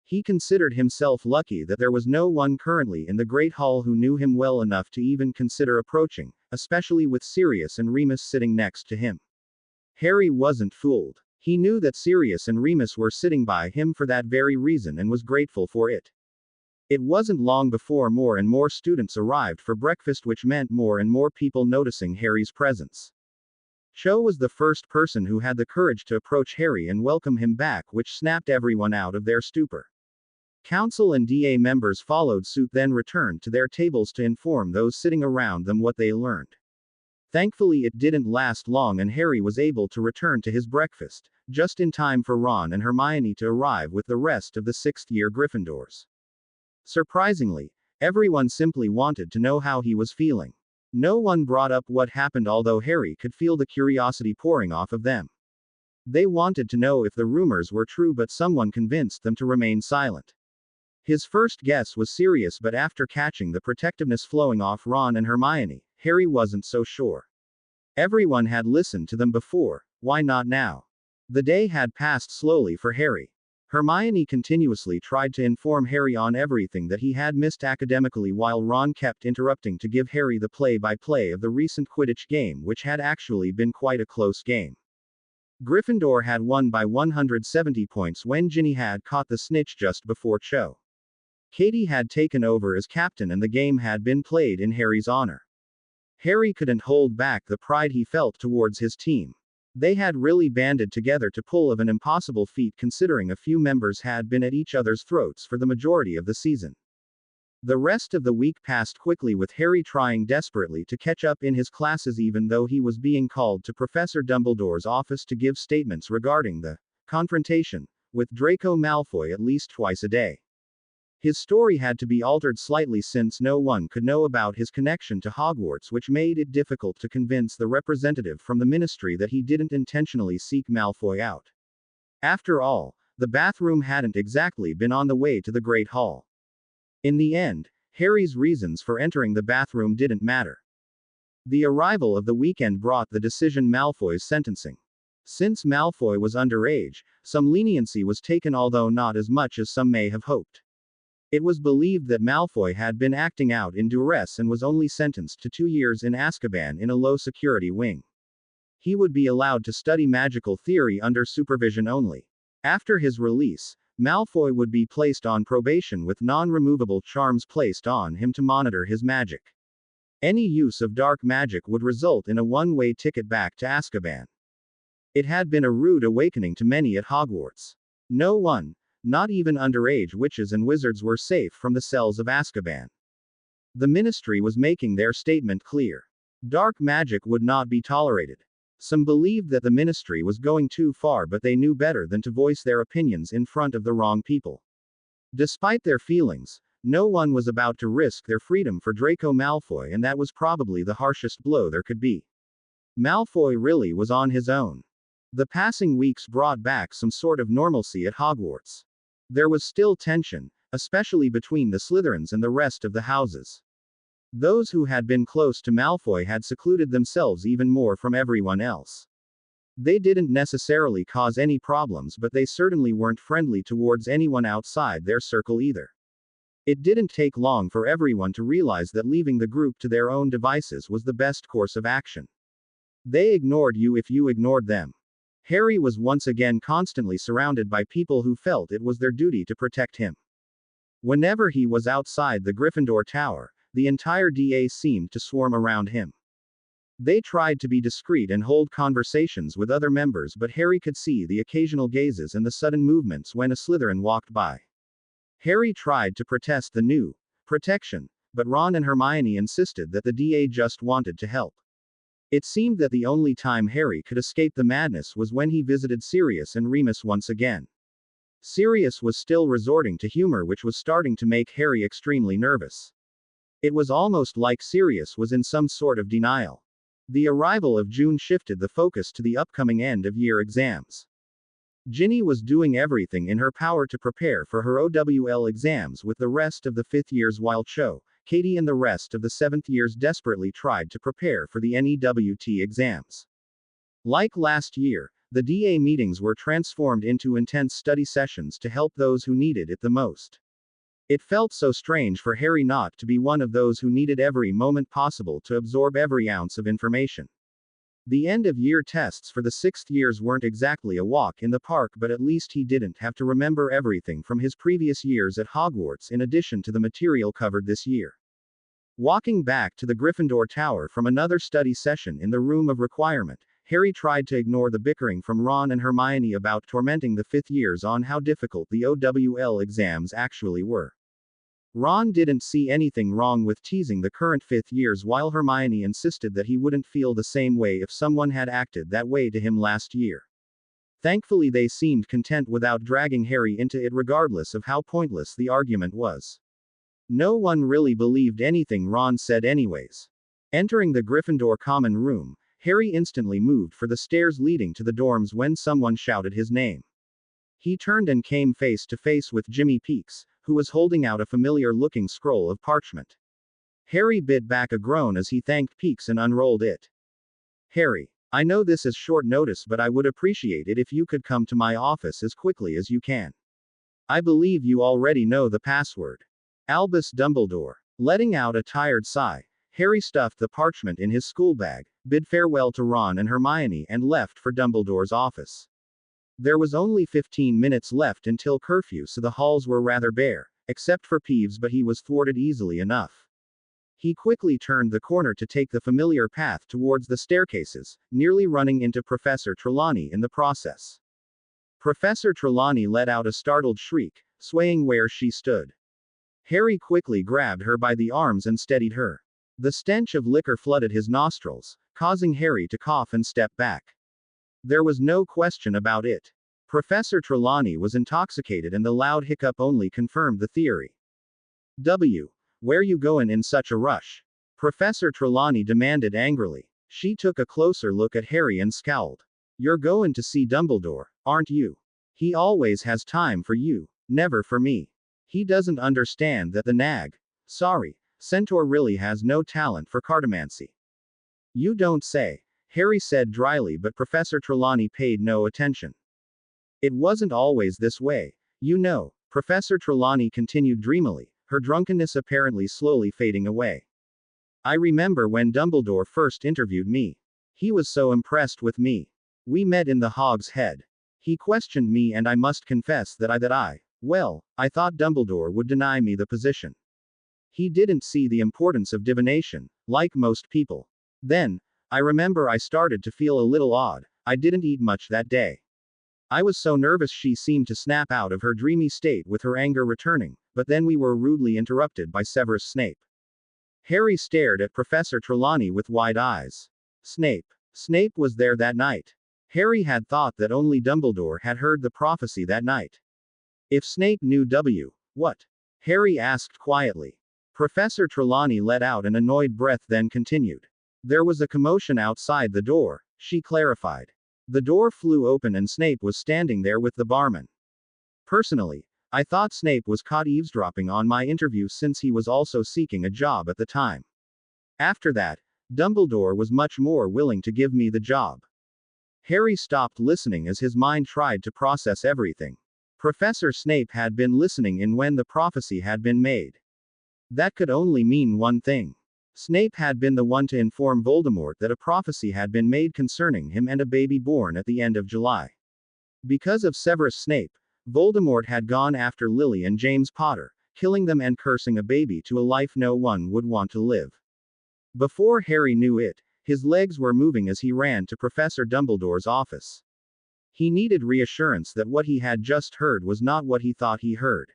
He considered himself lucky that there was no one currently in the Great Hall who knew him well enough to even consider approaching, especially with Sirius and Remus sitting next to him. Harry wasn't fooled. He knew that Sirius and Remus were sitting by him for that very reason and was grateful for it. It wasn't long before more and more students arrived for breakfast, which meant more and more people noticing Harry's presence. Cho was the first person who had the courage to approach Harry and welcome him back, which snapped everyone out of their stupor. Council and DA members followed suit, then returned to their tables to inform those sitting around them what they learned. Thankfully, it didn't last long and Harry was able to return to his breakfast, just in time for Ron and Hermione to arrive with the rest of the sixth-year Gryffindors. Surprisingly, everyone simply wanted to know how he was feeling. No one brought up what happened, although Harry could feel the curiosity pouring off of them. They wanted to know if the rumors were true, but someone convinced them to remain silent. His first guess was Sirius, but after catching the protectiveness flowing off Ron and Hermione, Harry wasn't so sure. Everyone had listened to them before, why not now? The day had passed slowly for Harry. Hermione continuously tried to inform Harry on everything that he had missed academically, while Ron kept interrupting to give Harry the play-by-play of the recent Quidditch game, which had actually been quite a close game. Gryffindor had won by 170 points when Ginny had caught the snitch just before Cho. Katie had taken over as captain and the game had been played in Harry's honor. Harry couldn't hold back the pride he felt towards his team. They had really banded together to pull of an impossible feat, considering a few members had been at each other's throats for the majority of the season. The rest of the week passed quickly, with Harry trying desperately to catch up in his classes even though he was being called to Professor Dumbledore's office to give statements regarding the confrontation with Draco Malfoy at least twice a day. His story had to be altered slightly since no one could know about his connection to Hogwarts, which made it difficult to convince the representative from the ministry that he didn't intentionally seek Malfoy out. After all, the bathroom hadn't exactly been on the way to the Great Hall. In the end, Harry's reasons for entering the bathroom didn't matter. The arrival of the weekend brought the decision: Malfoy's sentencing. Since Malfoy was underage, some leniency was taken, although not as much as some may have hoped. It was believed that Malfoy had been acting out in duress and was only sentenced to 2 years in Azkaban in a low-security wing. He would be allowed to study magical theory under supervision only. After his release, Malfoy would be placed on probation with non-removable charms placed on him to monitor his magic. Any use of dark magic would result in a one-way ticket back to Azkaban. It had been a rude awakening to many at Hogwarts. No one, not even underage witches and wizards, were safe from the cells of Azkaban. The ministry was making their statement clear. Dark magic would not be tolerated. Some believed that the ministry was going too far, but they knew better than to voice their opinions in front of the wrong people. Despite their feelings, no one was about to risk their freedom for Draco Malfoy, and that was probably the harshest blow there could be. Malfoy really was on his own. The passing weeks brought back some sort of normalcy at Hogwarts. There was still tension, especially between the Slytherins and the rest of the houses. Those who had been close to Malfoy had secluded themselves even more from everyone else. They didn't necessarily cause any problems, but they certainly weren't friendly towards anyone outside their circle either. It didn't take long for everyone to realize that leaving the group to their own devices was the best course of action. They ignored you if you ignored them. Harry was once again constantly surrounded by people who felt it was their duty to protect him. Whenever he was outside the Gryffindor Tower, the entire DA seemed to swarm around him. They tried to be discreet and hold conversations with other members, but Harry could see the occasional gazes and the sudden movements when a Slytherin walked by. Harry tried to protest the new protection, but Ron and Hermione insisted that the DA just wanted to help. It seemed that the only time Harry could escape the madness was when he visited Sirius and Remus once again. Sirius was still resorting to humor, which was starting to make Harry extremely nervous. It was almost like Sirius was in some sort of denial. The arrival of June shifted the focus to the upcoming end-of-year exams. Ginny was doing everything in her power to prepare for her OWL exams with the rest of the 5th years, while Cho, Katie and the rest of the 7th years desperately tried to prepare for the NEWT exams. Like last year, the DA meetings were transformed into intense study sessions to help those who needed it the most. It felt so strange for Harry not to be one of those who needed every moment possible to absorb every ounce of information. The end-of-year tests for the 6th years weren't exactly a walk in the park, but at least he didn't have to remember everything from his previous years at Hogwarts in addition to the material covered this year. Walking back to the Gryffindor Tower from another study session in the Room of Requirement, Harry tried to ignore the bickering from Ron and Hermione about tormenting the 5th years on how difficult the OWL exams actually were. Ron didn't see anything wrong with teasing the current 5th years, while Hermione insisted that he wouldn't feel the same way if someone had acted that way to him last year. Thankfully, they seemed content without dragging Harry into it, regardless of how pointless the argument was. No one really believed anything Ron said anyways. Entering the Gryffindor common room, Harry instantly moved for the stairs leading to the dorms when someone shouted his name. He turned and came face to face with Jimmy Peaks, who was holding out a familiar-looking scroll of parchment. Harry bit back a groan as he thanked Peaks and unrolled it. "Harry, I know this is short notice, but I would appreciate it if you could come to my office as quickly as you can. I believe you already know the password. Albus Dumbledore." Letting out a tired sigh, Harry stuffed the parchment in his school bag, bid farewell to Ron and Hermione, and left for Dumbledore's office. There was only 15 minutes left until curfew, so the halls were rather bare, except for Peeves, but he was thwarted easily enough. He quickly turned the corner to take the familiar path towards the staircases, nearly running into Professor Trelawney in the process. Professor Trelawney let out a startled shriek, swaying where she stood. Harry quickly grabbed her by the arms and steadied her. The stench of liquor flooded his nostrils, causing Harry to cough and step back. There was no question about it. Professor Trelawney was intoxicated, and the loud hiccup only confirmed the theory. "Where you goin' in such a rush?" Professor Trelawney demanded angrily. She took a closer look at Harry and scowled. "You're goin' to see Dumbledore, aren't you? He always has time for you, never for me. He doesn't understand that the nag, Centaur really has no talent for cartomancy." "You don't say," Harry said dryly, but Professor Trelawney paid no attention. "It wasn't always this way, you know," Professor Trelawney continued dreamily, her drunkenness apparently slowly fading away. "I remember when Dumbledore first interviewed me. He was so impressed with me. We met in the Hog's Head. He questioned me, and I must confess that I thought Dumbledore would deny me the position. He didn't see the importance of divination, like most people. Then, I remember I started to feel a little odd. I didn't eat much that day. I was so nervous." She seemed to snap out of her dreamy state with her anger returning, but then we were rudely interrupted by Severus Snape. Harry stared at Professor Trelawney with wide eyes. Snape was there that night. Harry had thought that only Dumbledore had heard the prophecy that night. If Snape knew what? Harry asked quietly. Professor Trelawney let out an annoyed breath, then continued. "There was a commotion outside the door," she clarified. "The door flew open and Snape was standing there with the barman. Personally, I thought Snape was caught eavesdropping on my interview, since he was also seeking a job at the time. After that, Dumbledore was much more willing to give me the job." Harry stopped listening as his mind tried to process everything. Professor Snape had been listening in when the prophecy had been made. That could only mean one thing. Snape had been the one to inform Voldemort that a prophecy had been made concerning him and a baby born at the end of July. Because of Severus Snape, Voldemort had gone after Lily and James Potter, killing them and cursing a baby to a life no one would want to live. Before Harry knew it, his legs were moving as he ran to Professor Dumbledore's office. He needed reassurance that what he had just heard was not what he thought he heard.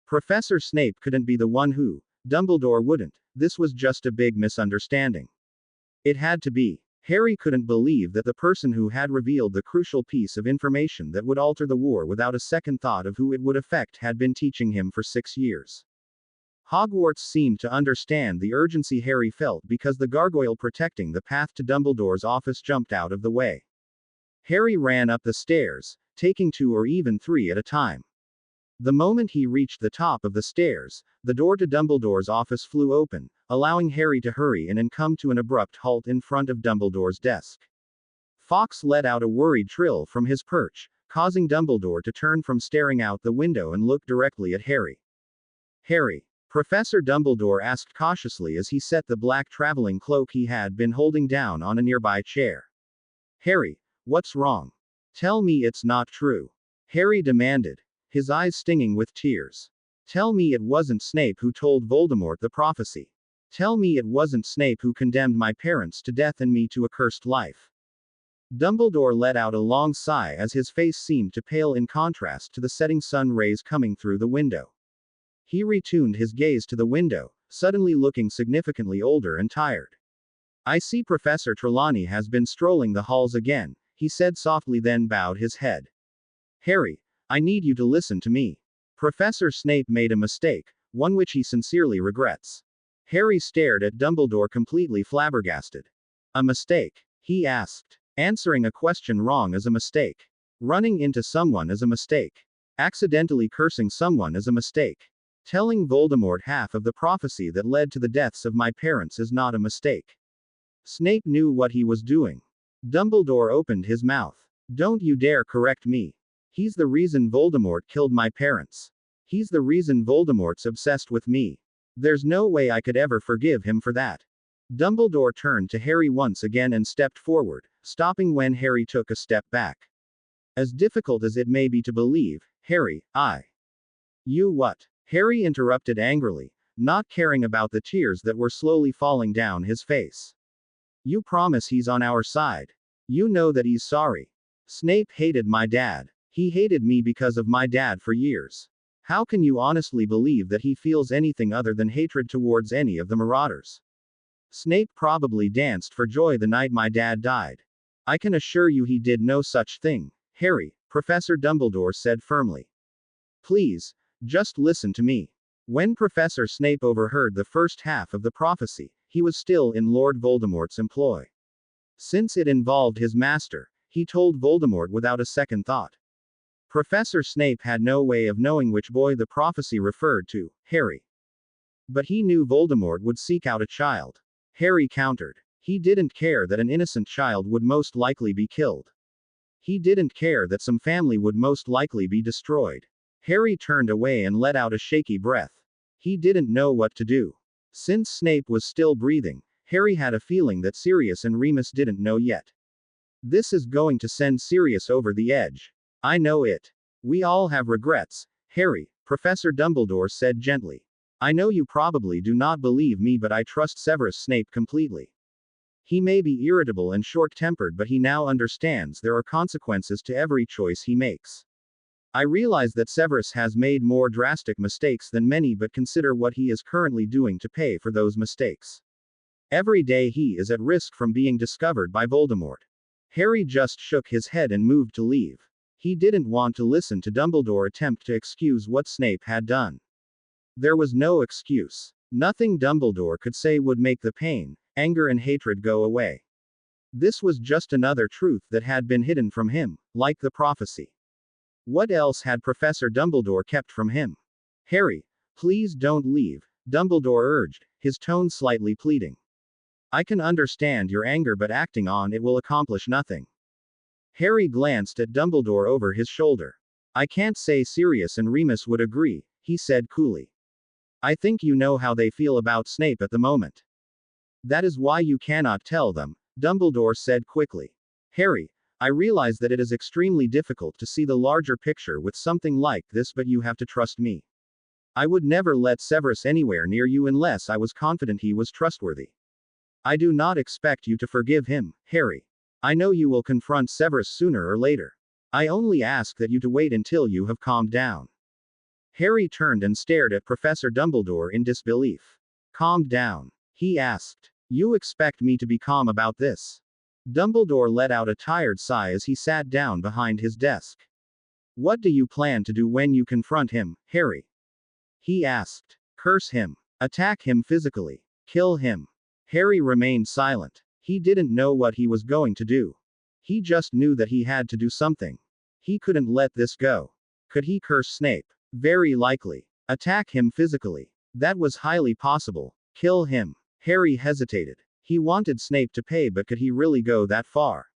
Professor Snape couldn't be the one who, Dumbledore wouldn't, this was just a big misunderstanding. It had to be. Harry couldn't believe that the person who had revealed the crucial piece of information that would alter the war without a second thought of who it would affect had been teaching him for 6 years. Hogwarts seemed to understand the urgency Harry felt because the gargoyle protecting the path to Dumbledore's office jumped out of the way. Harry ran up the stairs, taking 2 or even 3 at a time. The moment he reached the top of the stairs, the door to Dumbledore's office flew open, allowing Harry to hurry in and come to an abrupt halt in front of Dumbledore's desk. Fawkes let out a worried trill from his perch, causing Dumbledore to turn from staring out the window and look directly at Harry. "Harry," Professor Dumbledore asked cautiously as he set the black traveling cloak he had been holding down on a nearby chair. "Harry, what's wrong? Tell me it's not true," Harry demanded, his eyes stinging with tears. "Tell me it wasn't Snape who told Voldemort the prophecy. Tell me it wasn't Snape who condemned my parents to death and me to a cursed life." Dumbledore let out a long sigh as his face seemed to pale in contrast to the setting sun rays coming through the window. He retuned his gaze to the window, suddenly looking significantly older and tired. "I see Professor Trelawney has been strolling the halls again," he said softly, then bowed his head. "Harry, I need you to listen to me. Professor Snape made a mistake, one which he sincerely regrets." Harry stared at Dumbledore completely flabbergasted. "A mistake?" he asked. "Answering a question wrong is a mistake. Running into someone is a mistake. Accidentally cursing someone is a mistake. Telling Voldemort half of the prophecy that led to the deaths of my parents is not a mistake." Snape knew what he was doing. Dumbledore opened his mouth. "Don't you dare correct me. He's the reason Voldemort killed my parents. He's the reason Voldemort's obsessed with me. There's no way I could ever forgive him for that." Dumbledore turned to Harry once again and stepped forward, stopping when Harry took a step back. "As difficult as it may be to believe, Harry, You what?" Harry interrupted angrily, not caring about the tears that were slowly falling down his face. "You promise he's on our side. You know that he's sorry. Snape hated my dad. He hated me because of my dad for years. How can you honestly believe that he feels anything other than hatred towards any of the Marauders? Snape probably danced for joy the night my dad died. I can assure you he did no such thing, Harry," Professor Dumbledore said firmly. "Please, just listen to me." When Professor Snape overheard the first half of the prophecy, he was still in Lord Voldemort's employ. Since it involved his master, he told Voldemort without a second thought. Professor Snape had no way of knowing which boy the prophecy referred to, Harry. But he knew Voldemort would seek out a child. Harry countered. He didn't care that an innocent child would most likely be killed. He didn't care that some family would most likely be destroyed. Harry turned away and let out a shaky breath. He didn't know what to do. Since Snape was still breathing, Harry had a feeling that Sirius and Remus didn't know yet. This is going to send Sirius over the edge. I know it. We all have regrets, Harry, Professor Dumbledore said gently. I know you probably do not believe me, but I trust Severus Snape completely. He may be irritable and short-tempered, but he now understands there are consequences to every choice he makes. I realize that Severus has made more drastic mistakes than many, but consider what he is currently doing to pay for those mistakes. Every day he is at risk from being discovered by Voldemort. Harry just shook his head and moved to leave. He didn't want to listen to Dumbledore attempt to excuse what Snape had done. There was no excuse. Nothing Dumbledore could say would make the pain, anger and hatred go away. This was just another truth that had been hidden from him, like the prophecy. What else had Professor Dumbledore kept from him? Harry, please don't leave, Dumbledore urged, his tone slightly pleading. I can understand your anger, but acting on it will accomplish nothing. Harry glanced at Dumbledore over his shoulder. I can't say Sirius and Remus would agree, he said coolly. I think you know how they feel about Snape at the moment. That is why you cannot tell them, Dumbledore said quickly. Harry, I realize that it is extremely difficult to see the larger picture with something like this, but you have to trust me. I would never let Severus anywhere near you unless I was confident he was trustworthy. I do not expect you to forgive him, Harry. I know you will confront Severus sooner or later. I only ask that you to wait until you have calmed down. Harry turned and stared at Professor Dumbledore in disbelief. Calmed down? He asked. You expect me to be calm about this? Dumbledore let out a tired sigh as he sat down behind his desk. What do you plan to do when you confront him, Harry? He asked. Curse him. Attack him physically. Kill him. Harry remained silent. He didn't know what he was going to do. He just knew that he had to do something. He couldn't let this go. Could he curse Snape? Very likely. Attack him physically. That was highly possible. Kill him. Harry hesitated. He wanted Snape to pay, but could he really go that far?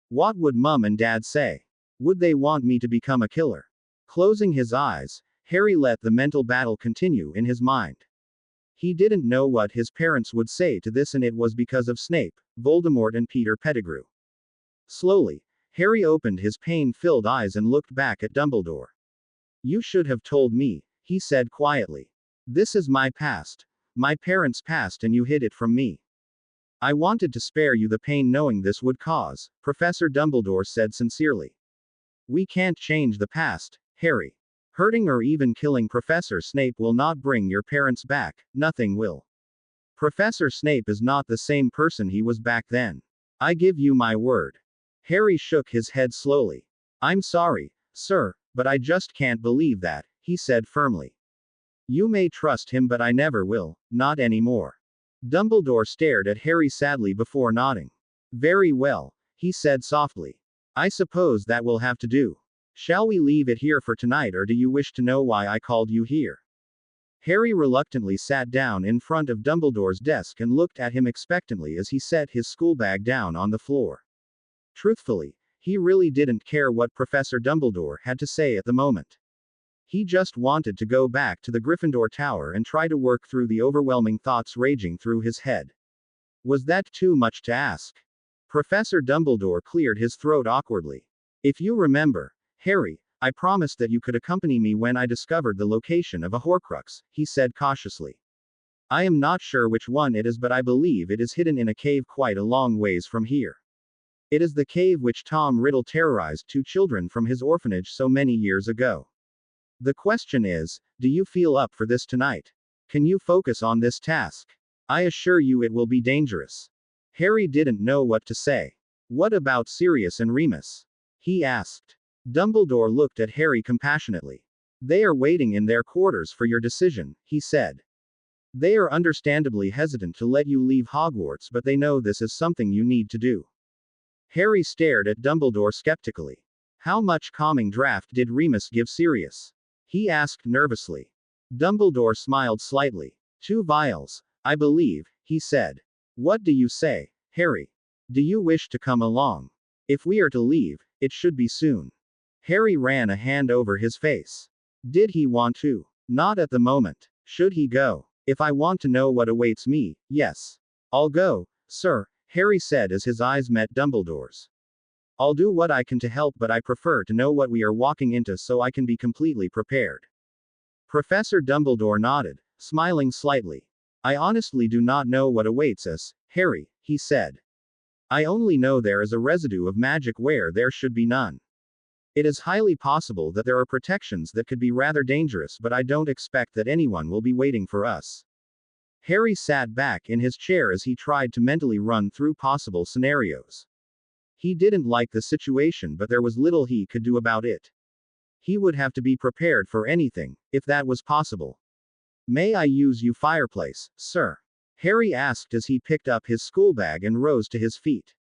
What would Mum and Dad say? Would they want me to become a killer? Closing his eyes, Harry let the mental battle continue in his mind. He didn't know what his parents would say to this, and it was because of Snape, Voldemort, and Peter Pettigrew. Slowly, Harry opened his pain-filled eyes and looked back at Dumbledore. You should have told me, he said quietly. This is my past. My parents' past, and you hid it from me. I wanted to spare you the pain knowing this would cause, Professor Dumbledore said sincerely. We can't change the past, Harry. Hurting or even killing Professor Snape will not bring your parents back, nothing will. Professor Snape is not the same person he was back then. I give you my word. Harry shook his head slowly. I'm sorry, sir, but I just can't believe that, he said firmly. You may trust him, but I never will, not anymore. Dumbledore stared at Harry sadly before nodding. Very well, he said softly. I suppose that will have to do. Shall we leave it here for tonight, or do you wish to know why I called you here? Harry reluctantly sat down in front of Dumbledore's desk and looked at him expectantly as he set his schoolbag down on the floor. Truthfully, he really didn't care what Professor Dumbledore had to say at the moment. He just wanted to go back to the Gryffindor Tower and try to work through the overwhelming thoughts raging through his head. Was that too much to ask? Professor Dumbledore cleared his throat awkwardly. If you remember, Harry, I promised that you could accompany me when I discovered the location of a Horcrux, he said cautiously. I am not sure which one it is, but I believe it is hidden in a cave quite a long ways from here. It is the cave which Tom Riddle terrorized 2 children from his orphanage so many years ago. The question is, do you feel up for this tonight? Can you focus on this task? I assure you it will be dangerous. Harry didn't know what to say. What about Sirius and Remus? He asked. Dumbledore looked at Harry compassionately. They are waiting in their quarters for your decision, he said. They are understandably hesitant to let you leave Hogwarts, but they know this is something you need to do. Harry stared at Dumbledore skeptically. How much calming draft did Remus give Sirius? He asked nervously. Dumbledore smiled slightly. 2 vials, I believe, he said. What do you say, Harry? Do you wish to come along? If we are to leave, it should be soon. Harry ran a hand over his face. Did he want to? Not at the moment. Should he go? If I want to know what awaits me, yes. I'll go, sir, Harry said as his eyes met Dumbledore's. I'll do what I can to help, but I prefer to know what we are walking into so I can be completely prepared. Professor Dumbledore nodded, smiling slightly. I honestly do not know what awaits us, Harry, he said. I only know there is a residue of magic where there should be none. It is highly possible that there are protections that could be rather dangerous, but I don't expect that anyone will be waiting for us. Harry sat back in his chair as he tried to mentally run through possible scenarios. He didn't like the situation, but there was little he could do about it. He would have to be prepared for anything, if that was possible. May I use your fireplace, sir? Harry asked as he picked up his schoolbag and rose to his feet.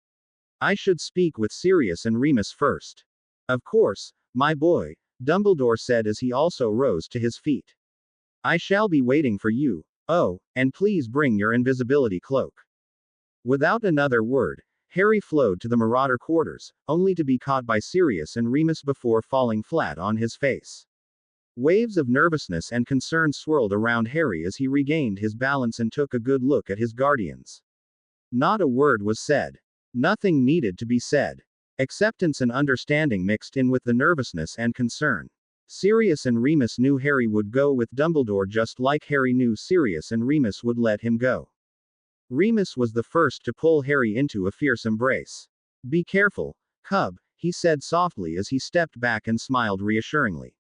I should speak with Sirius and Remus first. Of course, my boy, Dumbledore said as he also rose to his feet. I shall be waiting for you. Oh, and please bring your invisibility cloak. Without another word, Harry flowed to the Marauder quarters, only to be caught by Sirius and Remus before falling flat on his face. Waves of nervousness and concern swirled around Harry as he regained his balance and took a good look at his guardians. Not a word was said. Nothing needed to be said. Acceptance and understanding mixed in with the nervousness and concern. Sirius and Remus knew Harry would go with Dumbledore just like Harry knew Sirius and Remus would let him go. Remus was the first to pull Harry into a fierce embrace. "Be careful, cub," he said softly as he stepped back and smiled reassuringly.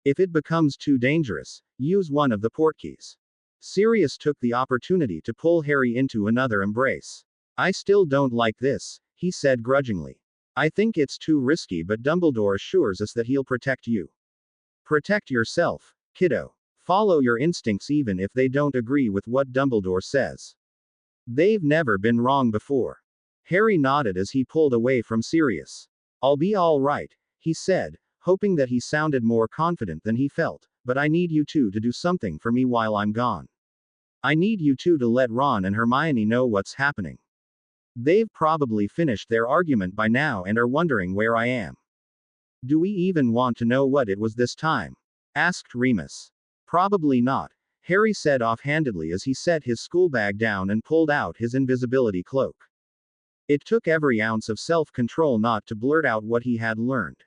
"If it becomes too dangerous, use one of the portkeys." Sirius took the opportunity to pull Harry into another embrace. "I still don't like this," he said grudgingly. "I think it's too risky, but Dumbledore assures us that he'll protect you." "Protect yourself, kiddo. Follow your instincts even if they don't agree with what Dumbledore says. They've never been wrong before." Harry nodded as he pulled away from Sirius. "I'll be all right," he said, hoping that he sounded more confident than he felt, "but I need you two to do something for me while I'm gone. I need you two to let Ron and Hermione know what's happening. They've probably finished their argument by now and are wondering where I am." "Do we even want to know what it was this time?" asked Remus. "Probably not," Harry said offhandedly as he set his school bag down and pulled out his invisibility cloak. It took every ounce of self-control not to blurt out what he had learned.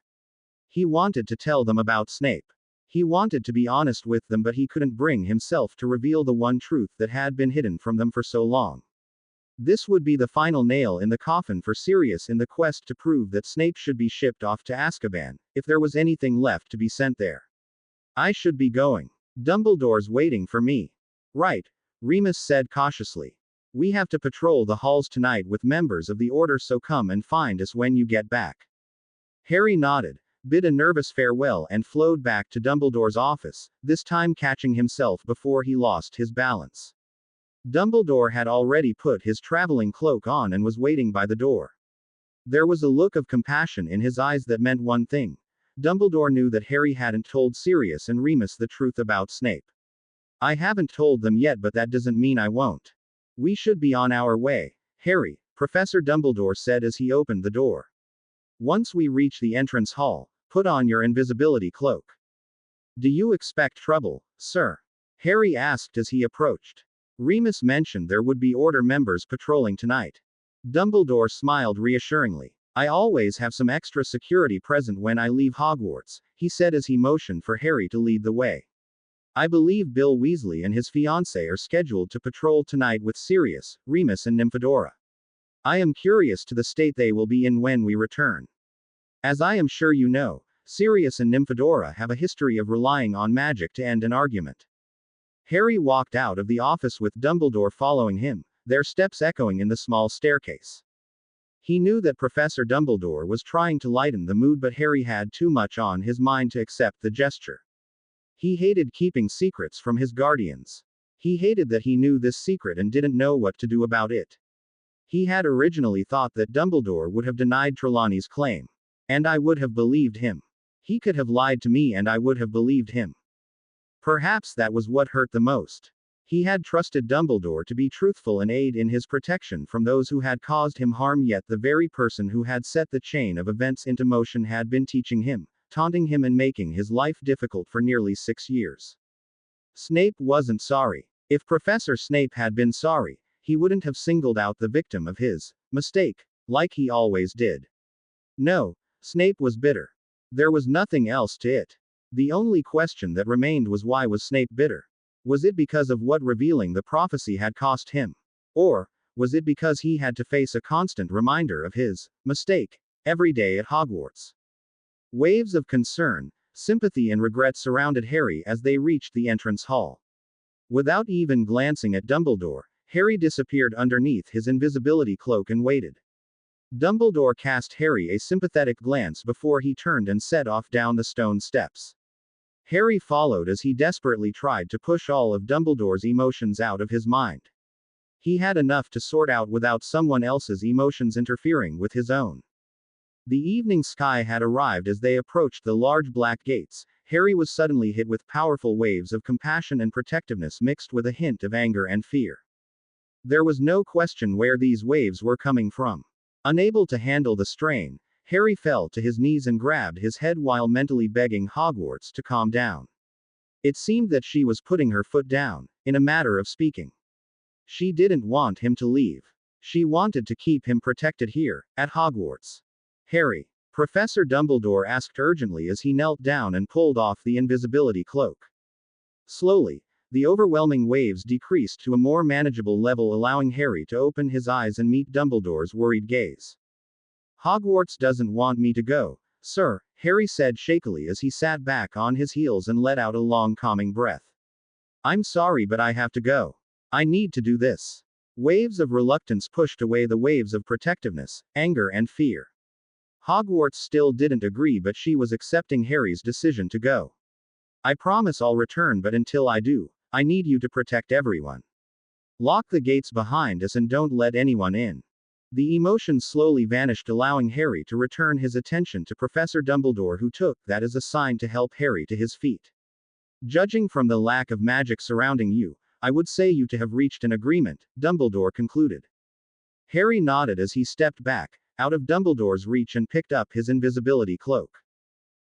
He wanted to tell them about Snape. He wanted to be honest with them, but he couldn't bring himself to reveal the one truth that had been hidden from them for so long. This would be the final nail in the coffin for Sirius in the quest to prove that Snape should be shipped off to Azkaban, if there was anything left to be sent there. "I should be going. Dumbledore's waiting for me." "Right," Remus said cautiously. "We have to patrol the halls tonight with members of the Order, so come and find us when you get back." Harry nodded, bid a nervous farewell and flowed back to Dumbledore's office, this time catching himself before he lost his balance. Dumbledore had already put his traveling cloak on and was waiting by the door. There was a look of compassion in his eyes that meant one thing. Dumbledore knew that Harry hadn't told Sirius and Remus the truth about Snape. "I haven't told them yet, but that doesn't mean I won't. We should be on our way, Harry," Professor Dumbledore said as he opened the door. "Once we reach the entrance hall, put on your invisibility cloak." "Do you expect trouble, sir?" Harry asked as he approached. Remus mentioned there would be Order members patrolling tonight. Dumbledore smiled reassuringly. "I always have some extra security present when I leave Hogwarts," he said as he motioned for Harry to lead the way. "I believe Bill Weasley and his fiancée are scheduled to patrol tonight with Sirius, Remus and Nymphadora. I am curious to the state they will be in when we return. As I am sure you know, Sirius and Nymphadora have a history of relying on magic to end an argument." Harry walked out of the office with Dumbledore following him, their steps echoing in the small staircase. He knew that Professor Dumbledore was trying to lighten the mood, but Harry had too much on his mind to accept the gesture. He hated keeping secrets from his guardians. He hated that he knew this secret and didn't know what to do about it. He had originally thought that Dumbledore would have denied Trelawney's claim. And I would have believed him. He could have lied to me and I would have believed him. Perhaps that was what hurt the most. He had trusted Dumbledore to be truthful and aid in his protection from those who had caused him harm, yet the very person who had set the chain of events into motion had been teaching him, taunting him and making his life difficult for nearly 6 years. Snape wasn't sorry. If Professor Snape had been sorry, he wouldn't have singled out the victim of his mistake, like he always did. No, Snape was bitter. There was nothing else to it. The only question that remained was, why was Snape bitter? Was it because of what revealing the prophecy had cost him? Or was it because he had to face a constant reminder of his mistake every day at Hogwarts? Waves of concern, sympathy and regret surrounded Harry as they reached the entrance hall. Without even glancing at Dumbledore, Harry disappeared underneath his invisibility cloak and waited. Dumbledore cast Harry a sympathetic glance before he turned and set off down the stone steps. Harry followed as he desperately tried to push all of Dumbledore's emotions out of his mind. He had enough to sort out without someone else's emotions interfering with his own. The evening sky had arrived as they approached the large black gates. Harry was suddenly hit with powerful waves of compassion and protectiveness mixed with a hint of anger and fear. There was no question where these waves were coming from. Unable to handle the strain, Harry fell to his knees and grabbed his head while mentally begging Hogwarts to calm down. It seemed that she was putting her foot down, in a matter of speaking. She didn't want him to leave. She wanted to keep him protected here, at Hogwarts. Harry, Professor Dumbledore asked urgently as he knelt down and pulled off the invisibility cloak. Slowly, the overwhelming waves decreased to a more manageable level, allowing Harry to open his eyes and meet Dumbledore's worried gaze. Hogwarts doesn't want me to go, sir, Harry said shakily as he sat back on his heels and let out a long calming breath. I'm sorry, but I have to go. I need to do this. Waves of reluctance pushed away the waves of protectiveness, anger, and fear. Hogwarts still didn't agree, but she was accepting Harry's decision to go. I promise I'll return, but until I do, I need you to protect everyone. Lock the gates behind us and don't let anyone in. The emotion slowly vanished, allowing Harry to return his attention to Professor Dumbledore, who took that as a sign to help Harry to his feet. Judging from the lack of magic surrounding you, I would say you to have reached an agreement, Dumbledore concluded. Harry nodded as he stepped back, out of Dumbledore's reach, and picked up his invisibility cloak.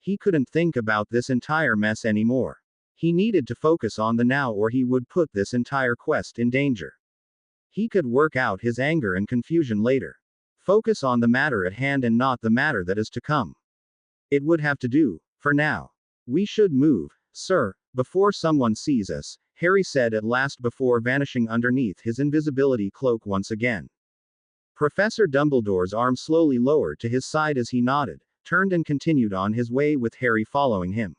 He couldn't think about this entire mess anymore. He needed to focus on the now, or he would put this entire quest in danger. He could work out his anger and confusion later. Focus on the matter at hand and not the matter that is to come. It would have to do, for now. We should move, sir, before someone sees us, Harry said at last before vanishing underneath his invisibility cloak once again. Professor Dumbledore's arm slowly lowered to his side as he nodded, turned and continued on his way with Harry following him.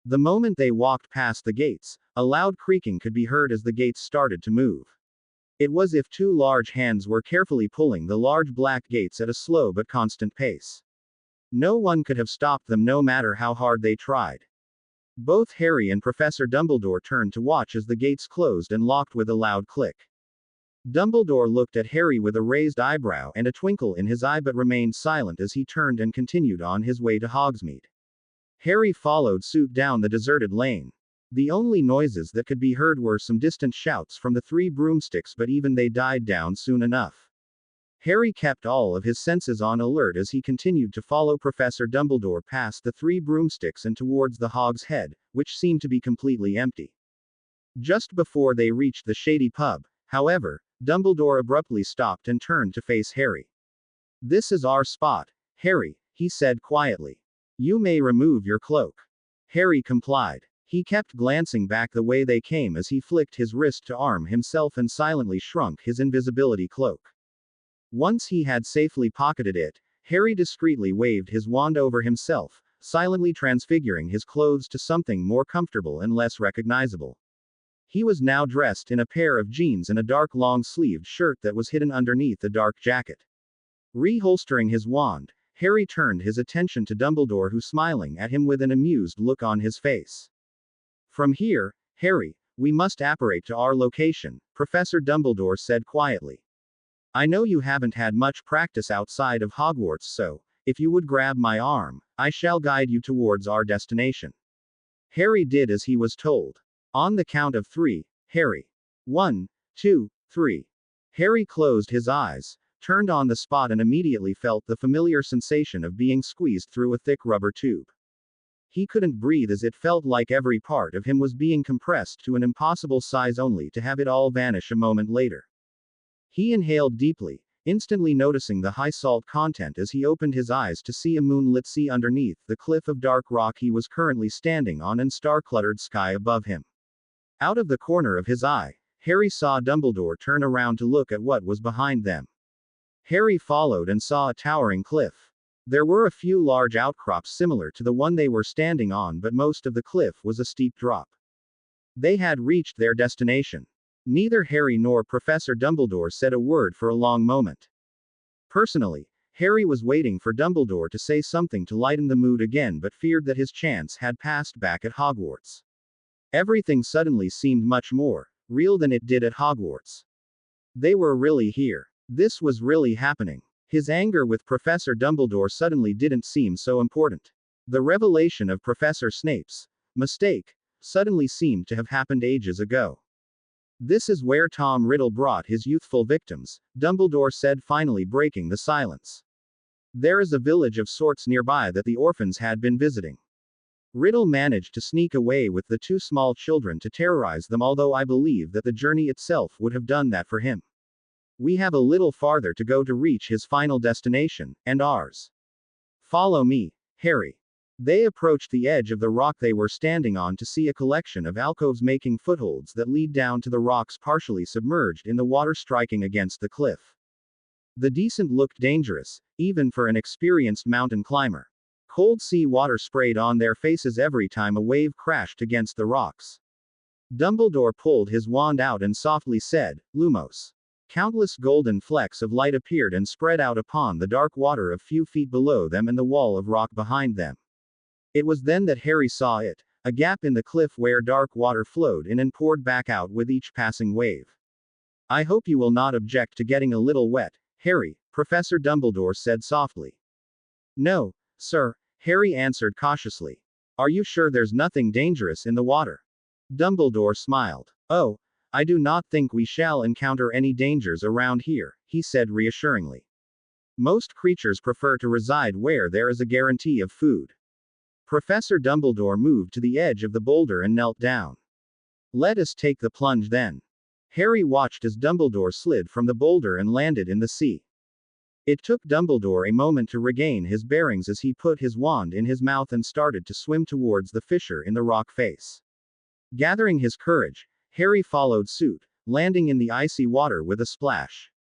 The moment they walked past the gates, a loud creaking could be heard as the gates started to move. It was as if two large hands were carefully pulling the large black gates at a slow but constant pace. No one could have stopped them, no matter how hard they tried. Both Harry and Professor Dumbledore turned to watch as the gates closed and locked with a loud click. Dumbledore looked at Harry with a raised eyebrow and a twinkle in his eye, but remained silent as he turned and continued on his way to Hogsmeade. Harry followed suit down the deserted lane. The only noises that could be heard were some distant shouts from the three broomsticks, but even they died down soon enough. Harry kept all of his senses on alert as he continued to follow Professor Dumbledore past the three broomsticks and towards the Hog's Head, which seemed to be completely empty. Just before they reached the shady pub, however, Dumbledore abruptly stopped and turned to face Harry. This is our spot, Harry, he said quietly. You may remove your cloak. Harry complied. He kept glancing back the way they came as he flicked his wrist to arm himself and silently shrunk his invisibility cloak. Once he had safely pocketed it, Harry discreetly waved his wand over himself, silently transfiguring his clothes to something more comfortable and less recognizable. He was now dressed in a pair of jeans and a dark long-sleeved shirt that was hidden underneath a dark jacket. Reholstering his wand, Harry turned his attention to Dumbledore, who smiling at him with an amused look on his face. From here, Harry, we must apparate to our location, Professor Dumbledore said quietly. I know you haven't had much practice outside of Hogwarts, so, if you would grab my arm, I shall guide you towards our destination. Harry did as he was told. On the count of 3, Harry. 1, 2, 3. Harry closed his eyes, turned on the spot, and immediately felt the familiar sensation of being squeezed through a thick rubber tube. He couldn't breathe as it felt like every part of him was being compressed to an impossible size, only to have it all vanish a moment later. He inhaled deeply, instantly noticing the high salt content as he opened his eyes to see a moonlit sea underneath the cliff of dark rock he was currently standing on and star-cluttered sky above him. Out of the corner of his eye, Harry saw Dumbledore turn around to look at what was behind them. Harry followed and saw a towering cliff. There were a few large outcrops similar to the one they were standing on, but most of the cliff was a steep drop. They had reached their destination. Neither Harry nor Professor Dumbledore said a word for a long moment. Personally, Harry was waiting for Dumbledore to say something to lighten the mood again, but feared that his chance had passed back at Hogwarts. Everything suddenly seemed much more real than it did at Hogwarts. They were really here. This was really happening. His anger with Professor Dumbledore suddenly didn't seem so important. The revelation of Professor Snape's mistake suddenly seemed to have happened ages ago. This is where Tom Riddle brought his youthful victims, Dumbledore said, finally breaking the silence. There is a village of sorts nearby that the orphans had been visiting. Riddle managed to sneak away with the two small children to terrorize them, although I believe that the journey itself would have done that for him. We have a little farther to go to reach his final destination, and ours. Follow me, Harry. They approached the edge of the rock they were standing on to see a collection of alcoves making footholds that lead down to the rocks partially submerged in the water striking against the cliff. The descent looked dangerous, even for an experienced mountain climber. Cold sea water sprayed on their faces every time a wave crashed against the rocks. Dumbledore pulled his wand out and softly said, "Lumos." Countless golden flecks of light appeared and spread out upon the dark water a few feet below them and the wall of rock behind them. It was then that Harry saw it, a gap in the cliff where dark water flowed in and poured back out with each passing wave. "I hope you will not object to getting a little wet, Harry," Professor Dumbledore said softly. "No, sir," Harry answered cautiously. "Are you sure there's nothing dangerous in the water?" Dumbledore smiled. "Oh, I do not think we shall encounter any dangers around here," he said reassuringly. "Most creatures prefer to reside where there is a guarantee of food." Professor Dumbledore moved to the edge of the boulder and knelt down. "Let us take the plunge then." Harry watched as Dumbledore slid from the boulder and landed in the sea. It took Dumbledore a moment to regain his bearings as he put his wand in his mouth and started to swim towards the fissure in the rock face. Gathering his courage, Harry followed suit, landing in the icy water with a splash.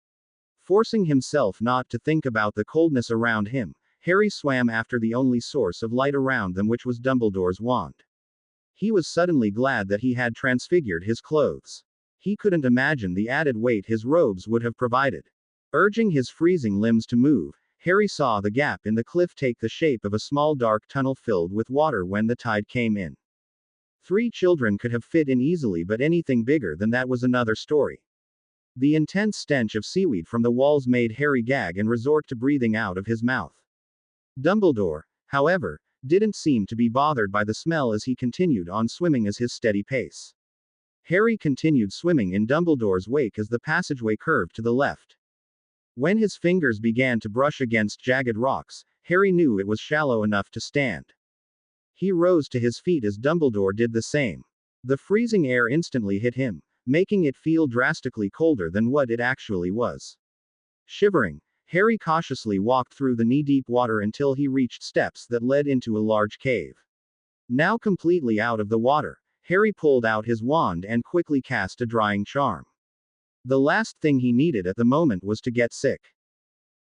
Forcing himself not to think about the coldness around him, Harry swam after the only source of light around them, which was Dumbledore's wand. He was suddenly glad that he had transfigured his clothes. He couldn't imagine the added weight his robes would have provided. Urging his freezing limbs to move, Harry saw the gap in the cliff take the shape of a small dark tunnel filled with water when the tide came in. 3 children could have fit in easily, but anything bigger than that was another story. The intense stench of seaweed from the walls made Harry gag and resort to breathing out of his mouth. Dumbledore, however, didn't seem to be bothered by the smell as he continued on swimming at his steady pace. Harry continued swimming in Dumbledore's wake as the passageway curved to the left. When his fingers began to brush against jagged rocks, Harry knew it was shallow enough to stand. He rose to his feet as Dumbledore did the same. The freezing air instantly hit him, making it feel drastically colder than what it actually was. Shivering, Harry cautiously walked through the knee-deep water until he reached steps that led into a large cave. Now completely out of the water, Harry pulled out his wand and quickly cast a drying charm. The last thing he needed at the moment was to get sick.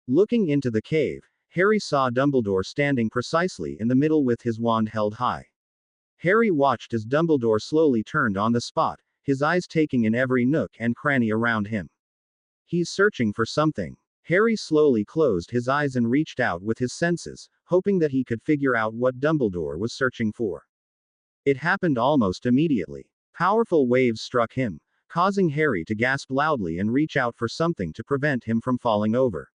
Looking into the cave, Harry saw Dumbledore standing precisely in the middle with his wand held high. Harry watched as Dumbledore slowly turned on the spot, his eyes taking in every nook and cranny around him. "He's searching for something." Harry slowly closed his eyes and reached out with his senses, hoping that he could figure out what Dumbledore was searching for. It happened almost immediately. Powerful waves struck him, causing Harry to gasp loudly and reach out for something to prevent him from falling over.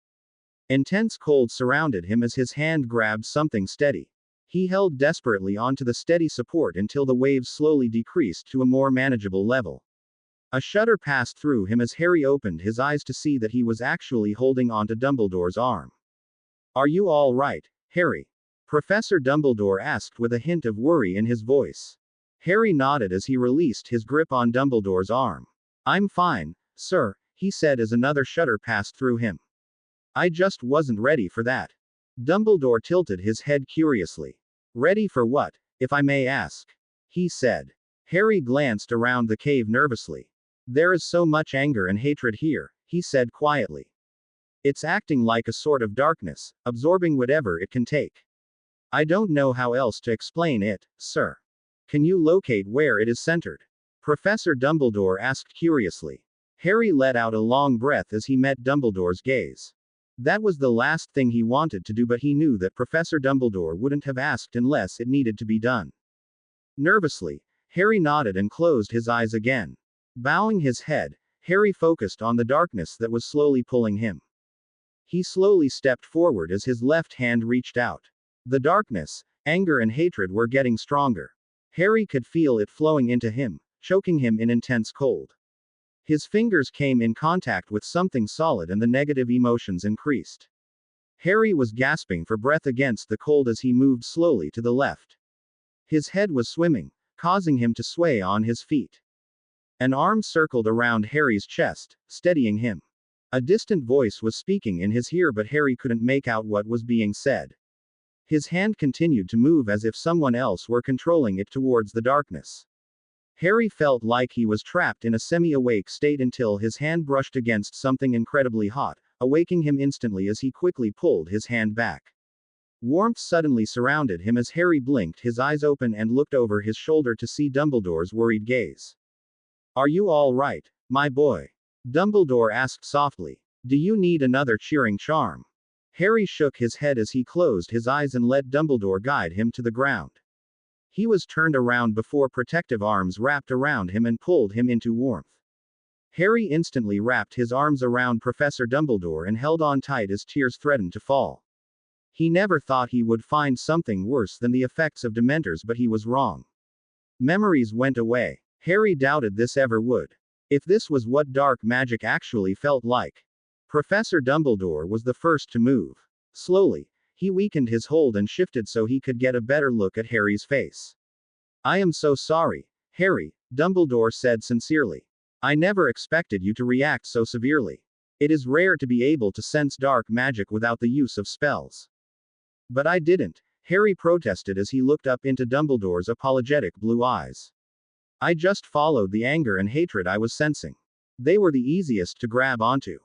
Intense cold surrounded him as his hand grabbed something steady. He held desperately onto the steady support until the waves slowly decreased to a more manageable level. A shudder passed through him as Harry opened his eyes to see that he was actually holding onto Dumbledore's arm. "Are you all right, Harry?" Professor Dumbledore asked with a hint of worry in his voice. Harry nodded as he released his grip on Dumbledore's arm. "I'm fine, sir," he said as another shudder passed through him. "I just wasn't ready for that." Dumbledore tilted his head curiously. "Ready for what, if I may ask?" he said. Harry glanced around the cave nervously. "There is so much anger and hatred here," he said quietly. "It's acting like a sort of darkness, absorbing whatever it can take. I don't know how else to explain it, sir. Can you locate where it is centered?" Professor Dumbledore asked curiously. Harry let out a long breath as he met Dumbledore's gaze. That was the last thing he wanted to do, but he knew that Professor Dumbledore wouldn't have asked unless it needed to be done. Nervously, Harry nodded and closed his eyes again. Bowing his head, Harry focused on the darkness that was slowly pulling him. He slowly stepped forward as his left hand reached out. The darkness, anger and hatred were getting stronger. Harry could feel it flowing into him, choking him in intense cold. His fingers came in contact with something solid and the negative emotions increased. Harry was gasping for breath against the cold as he moved slowly to the left. His head was swimming, causing him to sway on his feet. An arm circled around Harry's chest, steadying him. A distant voice was speaking in his ear, but Harry couldn't make out what was being said. His hand continued to move as if someone else were controlling it towards the darkness. Harry felt like he was trapped in a semi-awake state until his hand brushed against something incredibly hot, awaking him instantly as he quickly pulled his hand back. Warmth suddenly surrounded him as Harry blinked his eyes open and looked over his shoulder to see Dumbledore's worried gaze. "Are you all right, my boy?" Dumbledore asked softly. "Do you need another cheering charm?" Harry shook his head as he closed his eyes and let Dumbledore guide him to the ground. He was turned around before protective arms wrapped around him and pulled him into warmth. Harry instantly wrapped his arms around Professor Dumbledore and held on tight as tears threatened to fall. He never thought he would find something worse than the effects of Dementors, but he was wrong. Memories went away. Harry doubted this ever would. If this was what dark magic actually felt like. Professor Dumbledore was the first to move. Slowly, he weakened his hold and shifted so he could get a better look at Harry's face. "I am so sorry, Harry," Dumbledore said sincerely. "I never expected you to react so severely. It is rare to be able to sense dark magic without the use of spells." "But I didn't," Harry protested as he looked up into Dumbledore's apologetic blue eyes. "I just followed the anger and hatred I was sensing. They were the easiest to grab onto."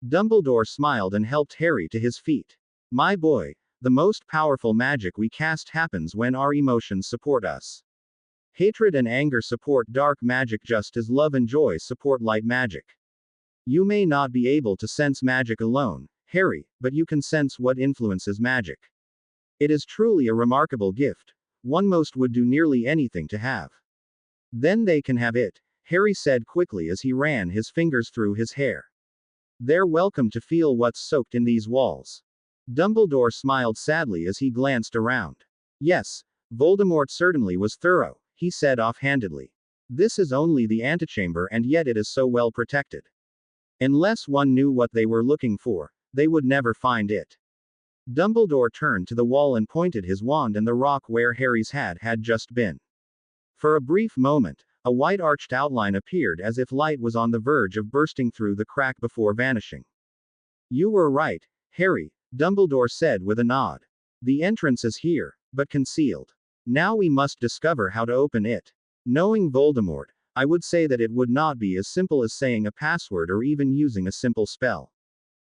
Dumbledore smiled and helped Harry to his feet. "My boy, the most powerful magic we cast happens when our emotions support us. Hatred and anger support dark magic just as love and joy support light magic. You may not be able to sense magic alone, Harry, but you can sense what influences magic. It is truly a remarkable gift. One most would do nearly anything to have." "Then they can have it," Harry said quickly as he ran his fingers through his hair. "They're welcome to feel what's soaked in these walls." Dumbledore smiled sadly as he glanced around. "Yes, Voldemort certainly was thorough," he said offhandedly. "This is only the antechamber and yet it is so well protected. Unless one knew what they were looking for, they would never find it." Dumbledore turned to the wall and pointed his wand and the rock where Harry's hat had just been. For a brief moment, a white arched outline appeared as if light was on the verge of bursting through the crack before vanishing. "You were right, Harry," Dumbledore said with a nod. "The entrance is here, but concealed. Now we must discover how to open it. Knowing Voldemort, I would say that it would not be as simple as saying a password or even using a simple spell.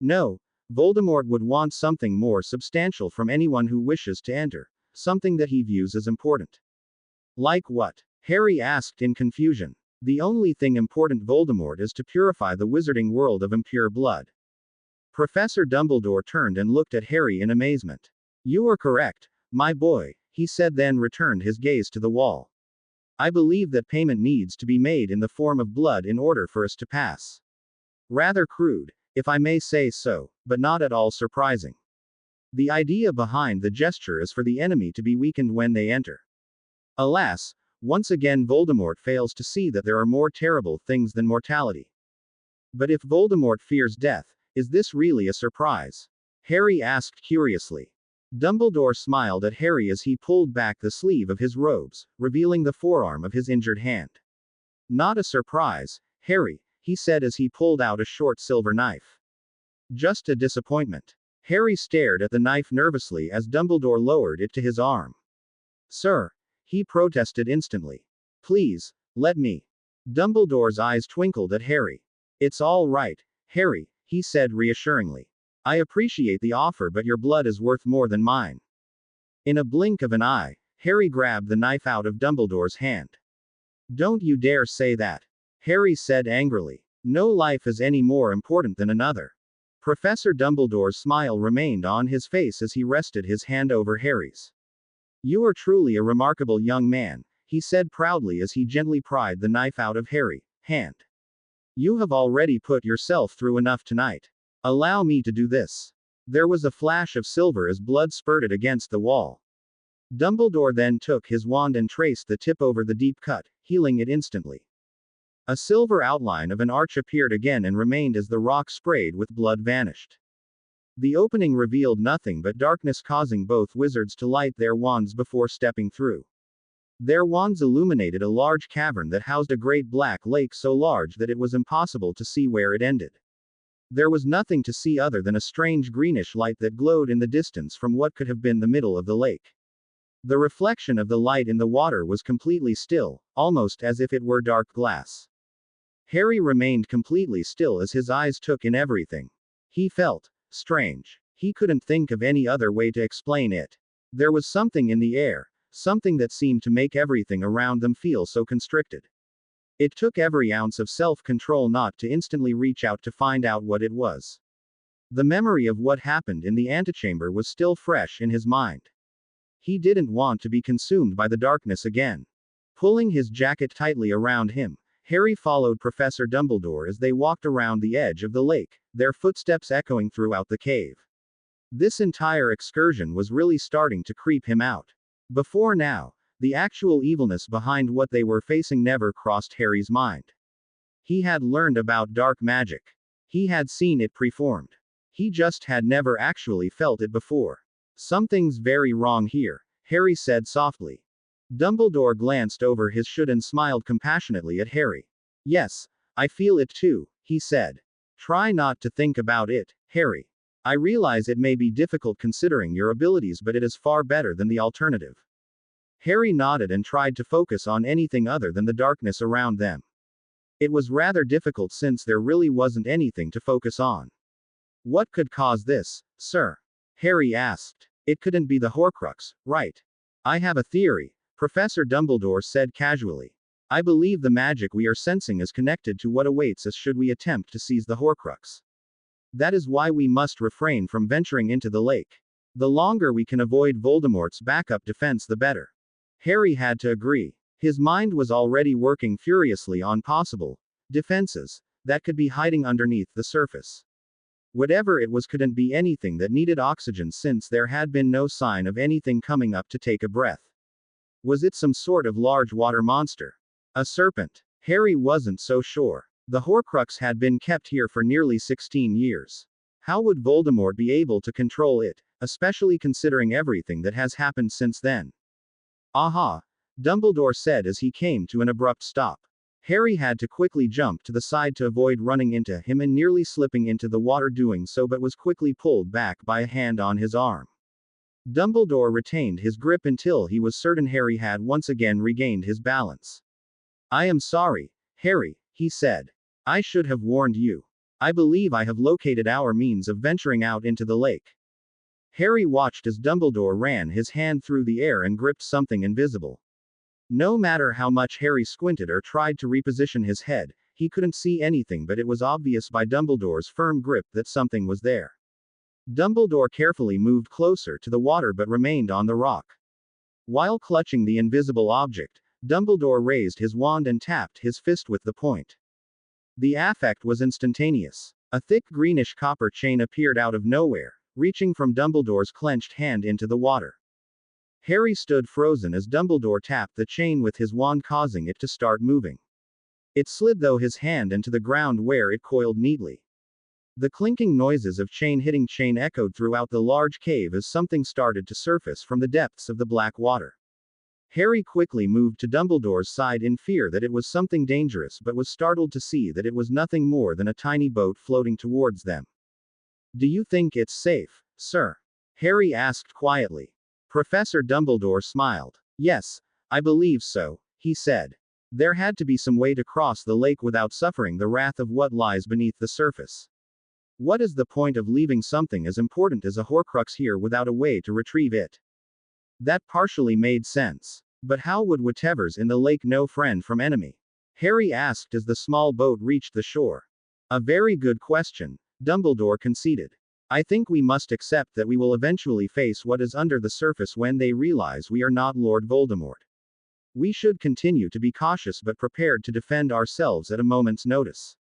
No, Voldemort would want something more substantial from anyone who wishes to enter, something that he views as important." "Like what?" Harry asked in confusion. "The only thing important Voldemort is to purify the wizarding world of impure blood." Professor Dumbledore turned and looked at Harry in amazement. "You are correct, my boy," he said, then returned his gaze to the wall. "I believe that payment needs to be made in the form of blood in order for us to pass. Rather crude, if I may say so, but not at all surprising. The idea behind the gesture is for the enemy to be weakened when they enter. Alas, once again Voldemort fails to see that there are more terrible things than mortality. But if Voldemort fears death, is this really a surprise?" Harry asked curiously. Dumbledore smiled at Harry as he pulled back the sleeve of his robes, revealing the forearm of his injured hand. "Not a surprise, Harry," he said as he pulled out a short silver knife. "Just a disappointment." Harry stared at the knife nervously as Dumbledore lowered it to his arm. "Sir," he protested instantly. "Please, let me." Dumbledore's eyes twinkled at Harry. "It's all right, Harry," he said reassuringly. "I appreciate the offer, but your blood is worth more than mine." In a blink of an eye, Harry grabbed the knife out of Dumbledore's hand. "Don't you dare say that," Harry said angrily. "No life is any more important than another." Professor Dumbledore's smile remained on his face as he rested his hand over Harry's. "You are truly a remarkable young man," he said proudly as he gently pried the knife out of Harry's hand. "You have already put yourself through enough tonight. Allow me to do this." There was a flash of silver as blood spurted against the wall. Dumbledore then took his wand and traced the tip over the deep cut, healing it instantly. A silver outline of an arch appeared again and remained as the rock sprayed with blood vanished. The opening revealed nothing but darkness, causing both wizards to light their wands before stepping through. Their wands illuminated a large cavern that housed a great black lake so large that it was impossible to see where it ended. There was nothing to see other than a strange greenish light that glowed in the distance from what could have been the middle of the lake. The reflection of the light in the water was completely still, almost as if it were dark glass. Harry remained completely still as his eyes took in everything. He felt strange. He couldn't think of any other way to explain it. There was something in the air, something that seemed to make everything around them feel so constricted. It took every ounce of self-control not to instantly reach out to find out what it was. The memory of what happened in the antechamber was still fresh in his mind. He didn't want to be consumed by the darkness again. Pulling his jacket tightly around him, Harry followed Professor Dumbledore as they walked around the edge of the lake, their footsteps echoing throughout the cave. This entire excursion was really starting to creep him out. Before now, the actual evilness behind what they were facing never crossed Harry's mind. He had learned about dark magic. He had seen it preformed. He just had never actually felt it before. Something's very wrong here, Harry said softly. Dumbledore glanced over his should and smiled compassionately at Harry. Yes, I feel it too, he said. Try not to think about it, Harry. I realize it may be difficult considering your abilities, but it is far better than the alternative. Harry nodded and tried to focus on anything other than the darkness around them. It was rather difficult since there really wasn't anything to focus on. What could cause this, sir? Harry asked. It couldn't be the Horcrux, right? I have a theory, Professor Dumbledore said casually. I believe the magic we are sensing is connected to what awaits us should we attempt to seize the Horcrux. That is why we must refrain from venturing into the lake. The longer we can avoid Voldemort's backup defense, the better. Harry had to agree. His mind was already working furiously on possible defenses that could be hiding underneath the surface. Whatever it was couldn't be anything that needed oxygen since there had been no sign of anything coming up to take a breath. Was it some sort of large water monster? A serpent? Harry wasn't so sure. The Horcrux had been kept here for nearly 16 years. How would Voldemort be able to control it, especially considering everything that has happened since then? Aha! Dumbledore said as he came to an abrupt stop. Harry had to quickly jump to the side to avoid running into him and nearly slipping into the water doing so, but was quickly pulled back by a hand on his arm. Dumbledore retained his grip until he was certain Harry had once again regained his balance. I am sorry, Harry, he said. I should have warned you. I believe I have located our means of venturing out into the lake. Harry watched as Dumbledore ran his hand through the air and gripped something invisible. No matter how much Harry squinted or tried to reposition his head, he couldn't see anything, but it was obvious by Dumbledore's firm grip that something was there. Dumbledore carefully moved closer to the water but remained on the rock. While clutching the invisible object, Dumbledore raised his wand and tapped his fist with the point. The effect was instantaneous. A thick greenish copper chain appeared out of nowhere, reaching from Dumbledore's clenched hand into the water. Harry stood frozen as Dumbledore tapped the chain with his wand, causing it to start moving. It slid through his hand and to the ground where it coiled neatly. The clinking noises of chain hitting chain echoed throughout the large cave as something started to surface from the depths of the black water. Harry quickly moved to Dumbledore's side in fear that it was something dangerous, but was startled to see that it was nothing more than a tiny boat floating towards them. Do you think it's safe, sir? Harry asked quietly. Professor Dumbledore smiled. Yes, I believe so, he said. There had to be some way to cross the lake without suffering the wrath of what lies beneath the surface. What is the point of leaving something as important as a Horcrux here without a way to retrieve it? That partially made sense. But how would whatever's in the lake know friend from enemy? Harry asked as the small boat reached the shore. A very good question, Dumbledore conceded. I think we must accept that we will eventually face what is under the surface when they realize we are not Lord Voldemort. We should continue to be cautious but prepared to defend ourselves at a moment's notice.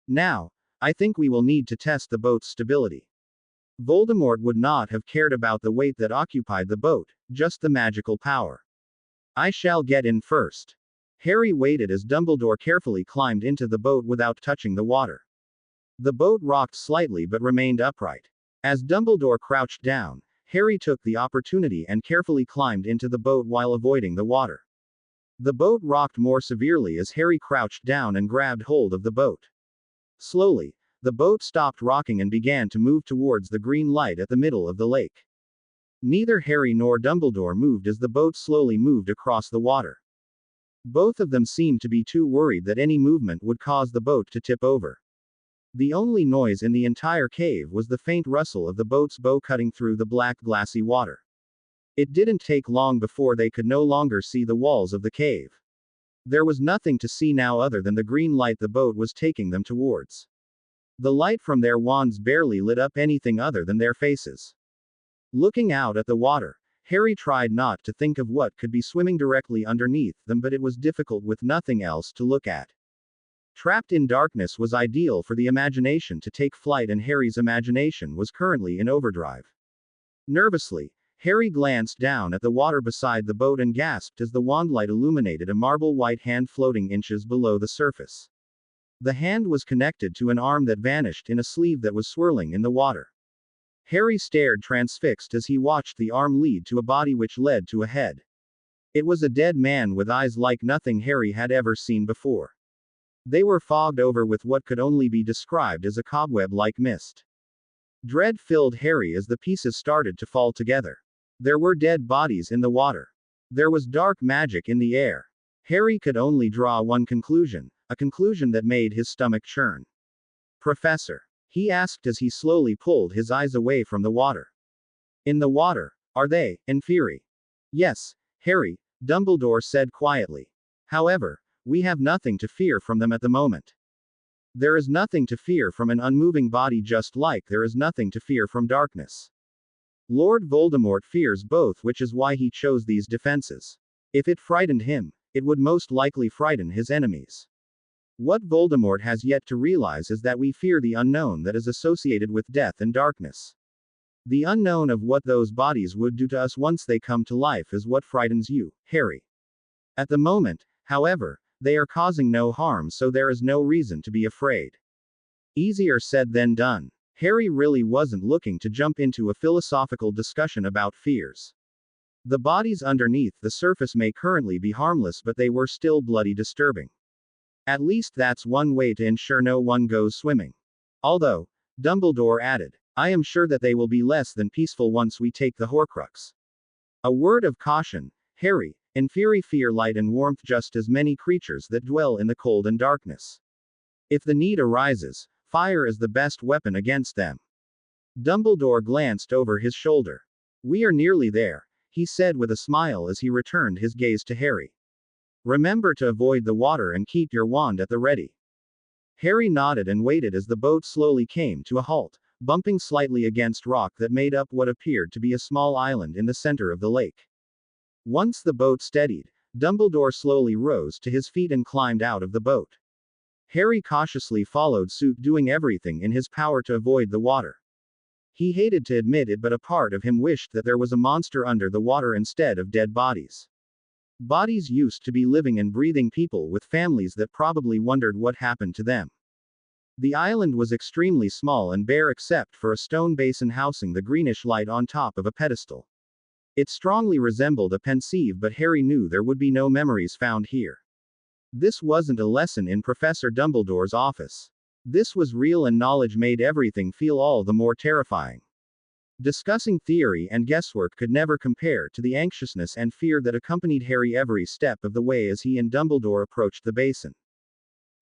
Now, I think we will need to test the boat's stability. Voldemort would not have cared about the weight that occupied the boat, just the magical power. I shall get in first. Harry waited as Dumbledore carefully climbed into the boat without touching the water. The boat rocked slightly but remained upright. As Dumbledore crouched down, Harry took the opportunity and carefully climbed into the boat while avoiding the water. The boat rocked more severely as Harry crouched down and grabbed hold of the boat. Slowly, The boat stopped rocking and began to move towards the green light at the middle of the lake. Neither Harry nor Dumbledore moved as the boat slowly moved across the water. Both of them seemed to be too worried that any movement would cause the boat to tip over. The only noise in the entire cave was the faint rustle of the boat's bow cutting through the black glassy water. It didn't take long before they could no longer see the walls of the cave. There was nothing to see now other than the green light the boat was taking them towards. The light from their wands barely lit up anything other than their faces. Looking out at the water, Harry tried not to think of what could be swimming directly underneath them, but it was difficult with nothing else to look at. Trapped in darkness was ideal for the imagination to take flight, and Harry's imagination was currently in overdrive. Nervously, Harry glanced down at the water beside the boat and gasped as the wand light illuminated a marble white hand floating inches below the surface. The hand was connected to an arm that vanished in a sleeve that was swirling in the water. Harry stared transfixed as he watched the arm lead to a body which led to a head. It was a dead man with eyes like nothing Harry had ever seen before. They were fogged over with what could only be described as a cobweb-like mist. Dread filled Harry as the pieces started to fall together. There were dead bodies in the water. There was dark magic in the air. Harry could only draw one conclusion, a conclusion that made his stomach churn. "Professor?" he asked as he slowly pulled his eyes away from the water. "In the water, are they, Inferi?" "Yes, Harry," Dumbledore said quietly. "However, we have nothing to fear from them at the moment." "There is nothing to fear from an unmoving body, just like there is nothing to fear from darkness. Lord Voldemort fears both, which is why he chose these defenses. If it frightened him, it would most likely frighten his enemies. What Voldemort has yet to realize is that we fear the unknown that is associated with death and darkness. The unknown of what those bodies would do to us once they come to life is what frightens you, Harry. At the moment, however, they are causing no harm, so there is no reason to be afraid." Easier said than done. Harry really wasn't looking to jump into a philosophical discussion about fears. The bodies underneath the surface may currently be harmless, but they were still bloody disturbing. At least that's one way to ensure no one goes swimming. Although, Dumbledore added, "I am sure that they will be less than peaceful once we take the Horcrux." A word of caution, Harry. Inferi fear light and warmth just as many creatures that dwell in the cold and darkness. If the need arises, fire is the best weapon against them. Dumbledore glanced over his shoulder. "We are nearly there," he said with a smile as he returned his gaze to Harry. "Remember to avoid the water and keep your wand at the ready." Harry nodded and waited as the boat slowly came to a halt, bumping slightly against rock that made up what appeared to be a small island in the center of the lake. Once the boat steadied, Dumbledore slowly rose to his feet and climbed out of the boat. Harry cautiously followed suit, doing everything in his power to avoid the water. He hated to admit it, but a part of him wished that there was a monster under the water instead of dead bodies. Bodies used to be living and breathing people with families that probably wondered what happened to them. The island was extremely small and bare except for a stone basin housing the greenish light on top of a pedestal. It strongly resembled a pensieve, but Harry knew there would be no memories found here. This wasn't a lesson in Professor Dumbledore's office. This was real, and knowledge made everything feel all the more terrifying. Discussing theory and guesswork could never compare to the anxiousness and fear that accompanied Harry every step of the way as he and Dumbledore approached the basin.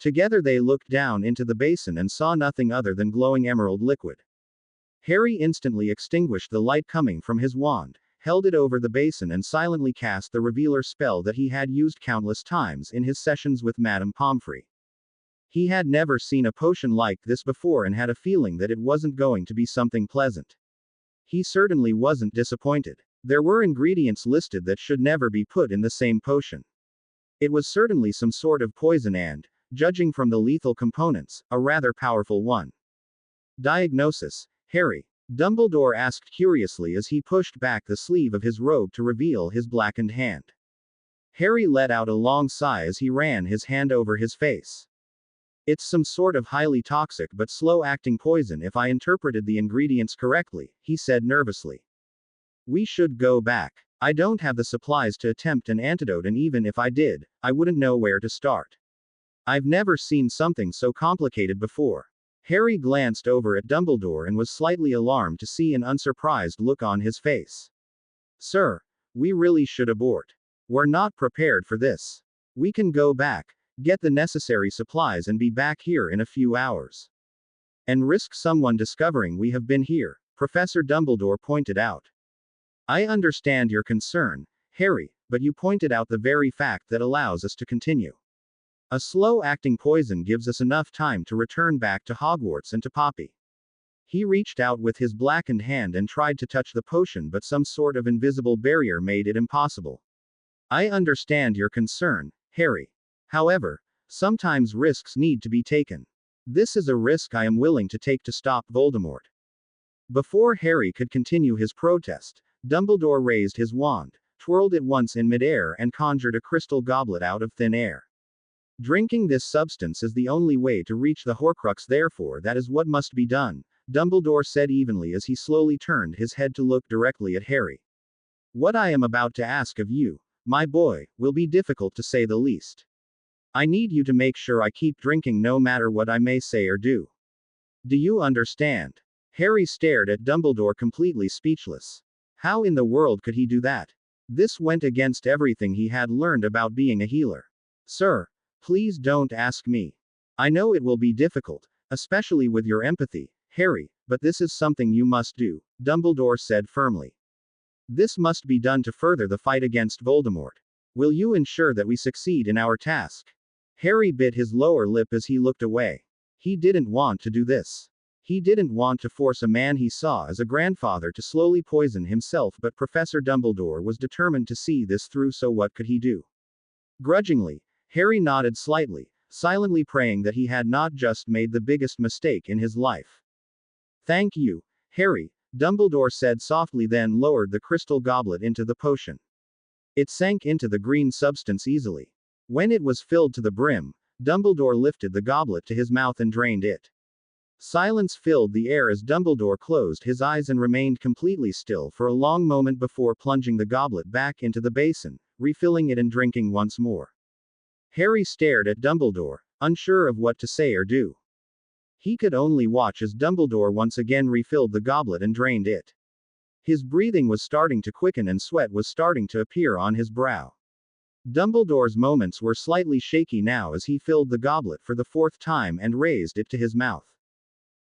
Together they looked down into the basin and saw nothing other than glowing emerald liquid. Harry instantly extinguished the light coming from his wand, held it over the basin, and silently cast the Revealer spell that he had used countless times in his sessions with Madame Pomfrey. He had never seen a potion like this before and had a feeling that it wasn't going to be something pleasant. He certainly wasn't disappointed. There were ingredients listed that should never be put in the same potion. It was certainly some sort of poison and, judging from the lethal components, a rather powerful one. "Diagnosis, Harry?" Dumbledore asked curiously as he pushed back the sleeve of his robe to reveal his blackened hand. Harry let out a long sigh as he ran his hand over his face. "It's some sort of highly toxic but slow-acting poison if I interpreted the ingredients correctly," he said nervously. "We should go back. I don't have the supplies to attempt an antidote, and even if I did, I wouldn't know where to start. I've never seen something so complicated before." Harry glanced over at Dumbledore and was slightly alarmed to see an unsurprised look on his face. Sir, we really should abort. We're not prepared for this. We can go back, get the necessary supplies and be back here in a few hours. And risk someone discovering we have been here, Professor Dumbledore pointed out. I understand your concern, Harry, but you pointed out the very fact that allows us to continue. A slow-acting poison gives us enough time to return back to Hogwarts and to Poppy. He reached out with his blackened hand and tried to touch the potion, but some sort of invisible barrier made it impossible. I understand your concern, Harry. However, sometimes risks need to be taken. This is a risk I am willing to take to stop Voldemort. Before Harry could continue his protest, Dumbledore raised his wand, twirled it once in midair and conjured a crystal goblet out of thin air. Drinking this substance is the only way to reach the Horcrux, therefore that is what must be done, Dumbledore said evenly as he slowly turned his head to look directly at Harry. What I am about to ask of you, my boy, will be difficult to say the least. I need you to make sure I keep drinking no matter what I may say or do. Do you understand? Harry stared at Dumbledore completely speechless. How in the world could he do that? This went against everything he had learned about being a healer. Sir, please don't ask me. I know it will be difficult, especially with your empathy, Harry, but this is something you must do, Dumbledore said firmly. This must be done to further the fight against Voldemort. Will you ensure that we succeed in our task? Harry bit his lower lip as he looked away. He didn't want to do this. He didn't want to force a man he saw as a grandfather to slowly poison himself, but Professor Dumbledore was determined to see this through, so what could he do? Grudgingly, Harry nodded slightly, silently praying that he had not just made the biggest mistake in his life. Thank you, Harry, Dumbledore said softly, then lowered the crystal goblet into the potion. It sank into the green substance easily. When it was filled to the brim, Dumbledore lifted the goblet to his mouth and drained it. Silence filled the air as Dumbledore closed his eyes and remained completely still for a long moment before plunging the goblet back into the basin, refilling it and drinking once more. Harry stared at Dumbledore, unsure of what to say or do. He could only watch as Dumbledore once again refilled the goblet and drained it. His breathing was starting to quicken and sweat was starting to appear on his brow. Dumbledore's moments were slightly shaky now as he filled the goblet for the fourth time and raised it to his mouth.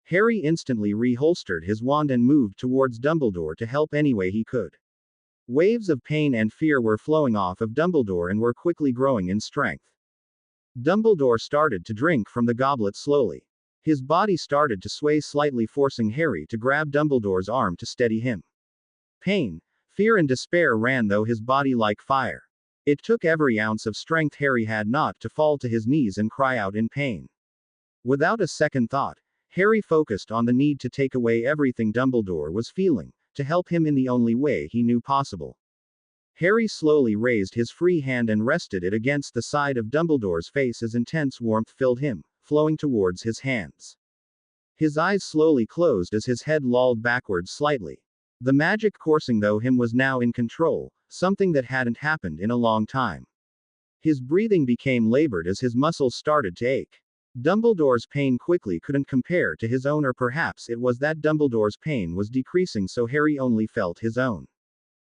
Harry instantly reholstered his wand and moved towards Dumbledore to help any way he could. Waves of pain and fear were flowing off of Dumbledore and were quickly growing in strength. Dumbledore started to drink from the goblet slowly. His body started to sway slightly, forcing Harry to grab Dumbledore's arm to steady him. Pain, fear and despair ran through his body like fire. It took every ounce of strength Harry had not to fall to his knees and cry out in pain. Without a second thought, Harry focused on the need to take away everything Dumbledore was feeling, to help him in the only way he knew possible. Harry slowly raised his free hand and rested it against the side of Dumbledore's face as intense warmth filled him, flowing towards his hands. His eyes slowly closed as his head lolled backwards slightly. The magic coursing through him was now in control, something that hadn't happened in a long time. His breathing became labored as his muscles started to ache. Dumbledore's pain quickly couldn't compare to his own, or perhaps it was that Dumbledore's pain was decreasing so Harry only felt his own.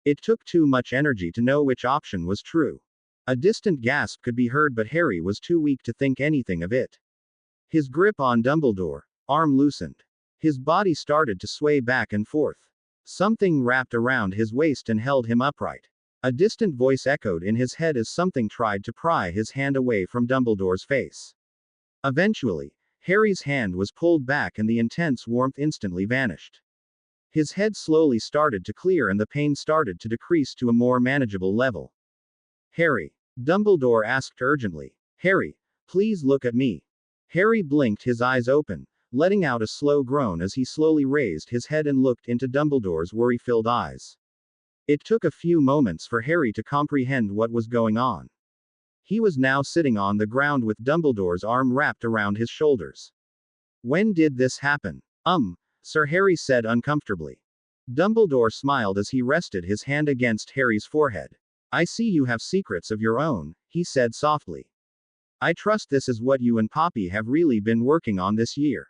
It took too much energy to know which option was true. A distant gasp could be heard, but Harry was too weak to think anything of it. His grip on Dumbledore's arm loosened. His body started to sway back and forth. Something wrapped around his waist and held him upright. A distant voice echoed in his head as something tried to pry his hand away from Dumbledore's face. Eventually, Harry's hand was pulled back and the intense warmth instantly vanished. His head slowly started to clear and the pain started to decrease to a more manageable level. Harry, Dumbledore asked urgently. Harry, please look at me. Harry blinked his eyes open, letting out a slow groan as he slowly raised his head and looked into Dumbledore's worry-filled eyes. It took a few moments for Harry to comprehend what was going on. He was now sitting on the ground with Dumbledore's arm wrapped around his shoulders. When did this happen? Sir Harry said uncomfortably. Dumbledore smiled as he rested his hand against Harry's forehead. I see you have secrets of your own, he said softly. I trust this is what you and Poppy have really been working on this year.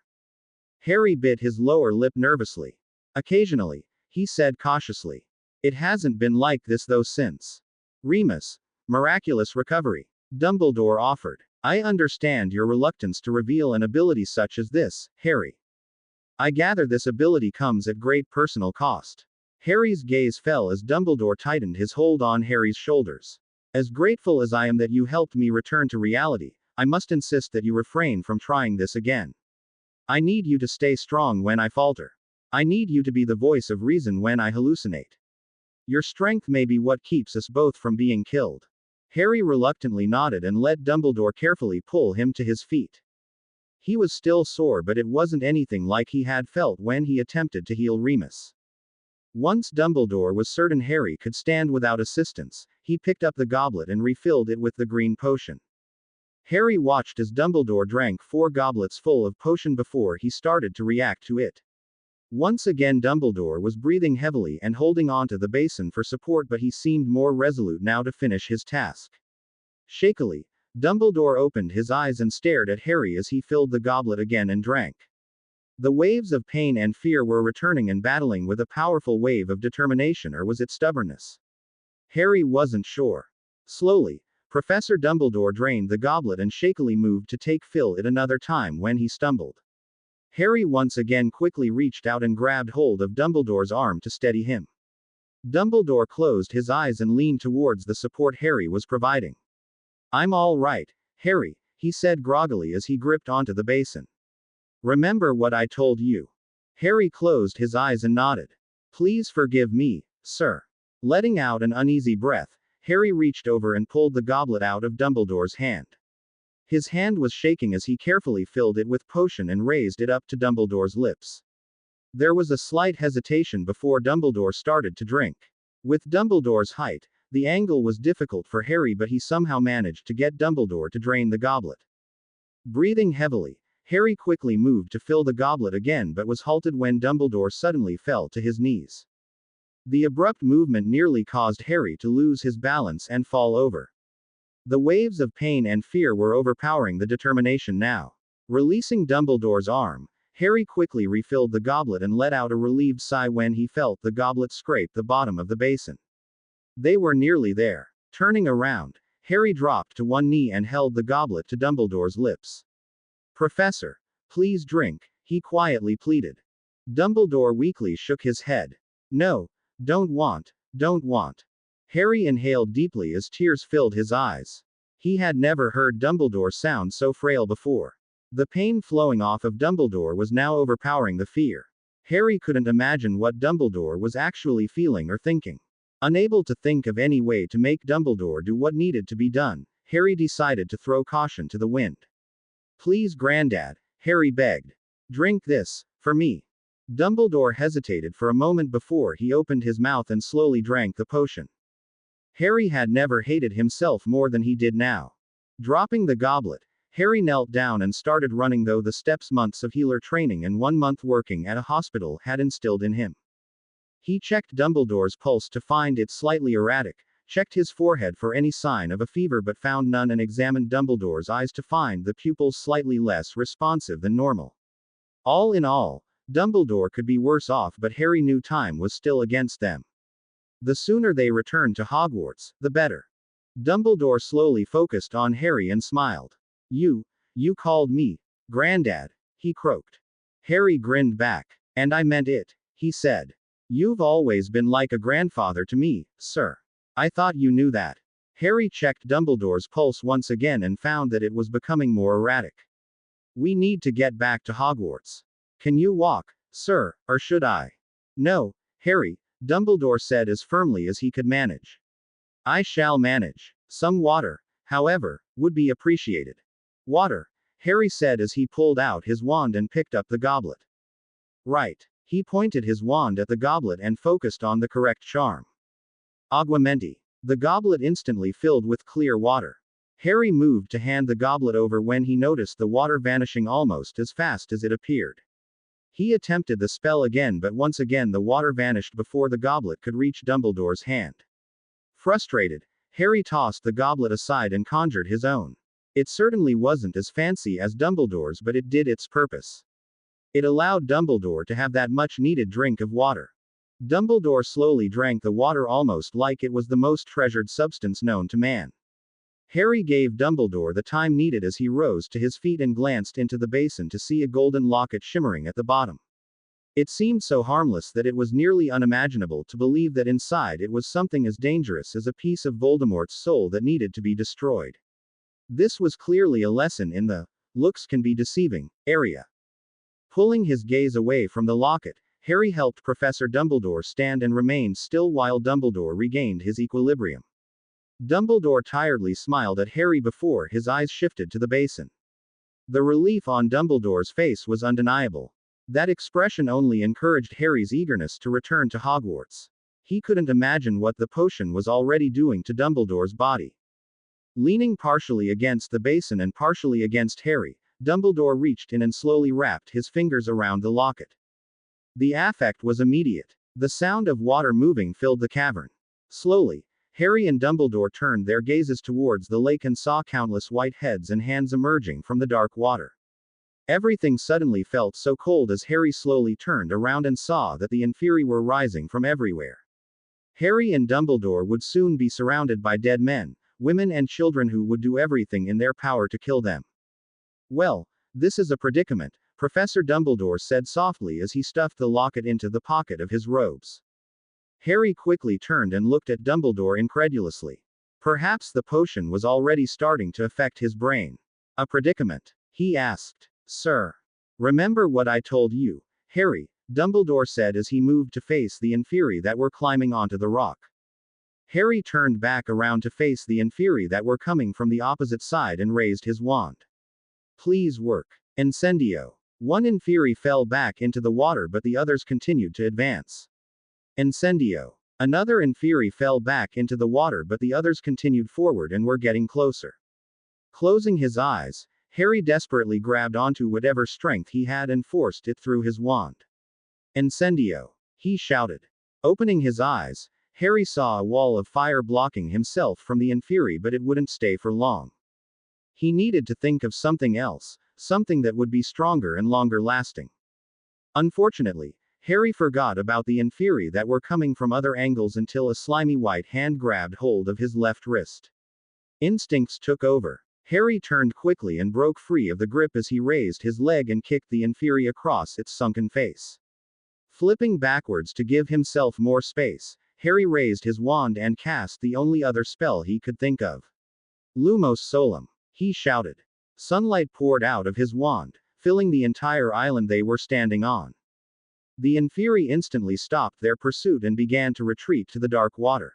Harry bit his lower lip nervously. Occasionally, he said cautiously. It hasn't been like this though since. Remus. Miraculous recovery. Dumbledore offered. I understand your reluctance to reveal an ability such as this, Harry. I gather this ability comes at great personal cost. Harry's gaze fell as Dumbledore tightened his hold on Harry's shoulders. As grateful as I am that you helped me return to reality, I must insist that you refrain from trying this again. I need you to stay strong when I falter. I need you to be the voice of reason when I hallucinate. Your strength may be what keeps us both from being killed. Harry reluctantly nodded and let Dumbledore carefully pull him to his feet. He was still sore, but it wasn't anything like he had felt when he attempted to heal Remus. Once Dumbledore was certain Harry could stand without assistance, he picked up the goblet and refilled it with the green potion. Harry watched as Dumbledore drank 4 goblets full of potion before he started to react to it. Once again Dumbledore was breathing heavily and holding onto the basin for support, but he seemed more resolute now to finish his task. Shakily, Dumbledore opened his eyes and stared at Harry as he filled the goblet again and drank. The waves of pain and fear were returning and battling with a powerful wave of determination, or was it stubbornness? Harry wasn't sure. Slowly, Professor Dumbledore drained the goblet and shakily moved to take fill it another time when he stumbled. Harry once again quickly reached out and grabbed hold of Dumbledore's arm to steady him. Dumbledore closed his eyes and leaned towards the support Harry was providing. I'm all right, Harry, he said groggily as he gripped onto the basin. Remember what I told you. Harry closed his eyes and nodded. Please forgive me, sir. Letting out an uneasy breath, Harry reached over and pulled the goblet out of Dumbledore's hand. His hand was shaking as he carefully filled it with potion and raised it up to Dumbledore's lips. There was a slight hesitation before Dumbledore started to drink. With Dumbledore's height, the angle was difficult for Harry, but he somehow managed to get Dumbledore to drain the goblet. Breathing heavily, Harry quickly moved to fill the goblet again, but was halted when Dumbledore suddenly fell to his knees. The abrupt movement nearly caused Harry to lose his balance and fall over. The waves of pain and fear were overpowering the determination now. Releasing Dumbledore's arm, Harry quickly refilled the goblet and let out a relieved sigh when he felt the goblet scrape the bottom of the basin. They were nearly there. Turning around, Harry dropped to one knee and held the goblet to Dumbledore's lips. Professor, please drink, he quietly pleaded. Dumbledore weakly shook his head. No, don't want. Harry inhaled deeply as tears filled his eyes. He had never heard Dumbledore sound so frail before. The pain flowing off of Dumbledore was now overpowering the fear. Harry couldn't imagine what Dumbledore was actually feeling or thinking. Unable to think of any way to make Dumbledore do what needed to be done, Harry decided to throw caution to the wind. Please, Granddad, Harry begged. Drink this, for me. Dumbledore hesitated for a moment before he opened his mouth and slowly drank the potion. Harry had never hated himself more than he did now. Dropping the goblet, Harry knelt down and started running, though the steps months of healer training and 1 month working at a hospital had instilled in him. He checked Dumbledore's pulse to find it slightly erratic, checked his forehead for any sign of a fever but found none, and examined Dumbledore's eyes to find the pupils slightly less responsive than normal. All in all, Dumbledore could be worse off, but Harry knew time was still against them. The sooner they returned to Hogwarts, the better. Dumbledore slowly focused on Harry and smiled. You called me Granddad, he croaked. Harry grinned back. And I meant it, he said. You've always been like a grandfather to me, sir. I thought you knew that. Harry checked Dumbledore's pulse once again and found that it was becoming more erratic. We need to get back to Hogwarts. Can you walk, sir, or should I? No, Harry, Dumbledore said as firmly as he could manage. I shall manage. Some water, however, would be appreciated. Water, Harry said as he pulled out his wand and picked up the goblet. Right. He pointed his wand at the goblet and focused on the correct charm. Aguamenti. The goblet instantly filled with clear water. Harry moved to hand the goblet over when he noticed the water vanishing almost as fast as it appeared. He attempted the spell again, but once again the water vanished before the goblet could reach Dumbledore's hand. Frustrated, Harry tossed the goblet aside and conjured his own. It certainly wasn't as fancy as Dumbledore's, but it did its purpose. It allowed Dumbledore to have that much needed drink of water. Dumbledore slowly drank the water almost like it was the most treasured substance known to man. Harry gave Dumbledore the time needed as he rose to his feet and glanced into the basin to see a golden locket shimmering at the bottom. It seemed so harmless that it was nearly unimaginable to believe that inside it was something as dangerous as a piece of Voldemort's soul that needed to be destroyed. This was clearly a lesson in the looks can be deceiving area. Pulling his gaze away from the locket, Harry helped Professor Dumbledore stand and remained still while Dumbledore regained his equilibrium. Dumbledore tiredly smiled at Harry before his eyes shifted to the basin. The relief on Dumbledore's face was undeniable. That expression only encouraged Harry's eagerness to return to Hogwarts. He couldn't imagine what the potion was already doing to Dumbledore's body. Leaning partially against the basin and partially against Harry, Dumbledore reached in and slowly wrapped his fingers around the locket. The effect was immediate. The sound of water moving filled the cavern. Slowly, Harry and Dumbledore turned their gazes towards the lake and saw countless white heads and hands emerging from the dark water. Everything suddenly felt so cold as Harry slowly turned around and saw that the Inferi were rising from everywhere. Harry and Dumbledore would soon be surrounded by dead men, women and children who would do everything in their power to kill them. Well, this is a predicament, Professor Dumbledore said softly as he stuffed the locket into the pocket of his robes. Harry quickly turned and looked at Dumbledore incredulously. Perhaps the potion was already starting to affect his brain. A predicament? He asked. Sir. Remember what I told you, Harry, Dumbledore said as he moved to face the Inferi that were climbing onto the rock. Harry turned back around to face the Inferi that were coming from the opposite side and raised his wand. Please work. Incendio. One Inferi fell back into the water but the others continued to advance. Incendio. Another Inferi fell back into the water but the others continued forward and were getting closer. Closing his eyes, Harry desperately grabbed onto whatever strength he had and forced it through his wand. Incendio. He shouted. Opening his eyes, Harry saw a wall of fire blocking himself from the Inferi but it wouldn't stay for long. He needed to think of something else, something that would be stronger and longer lasting. Unfortunately, Harry forgot about the Inferi that were coming from other angles until a slimy white hand grabbed hold of his left wrist. Instincts took over. Harry turned quickly and broke free of the grip as he raised his leg and kicked the Inferi across its sunken face. Flipping backwards to give himself more space, Harry raised his wand and cast the only other spell he could think of. Lumos Solum. He shouted. Sunlight poured out of his wand, filling the entire island they were standing on. The Inferi instantly stopped their pursuit and began to retreat to the dark water.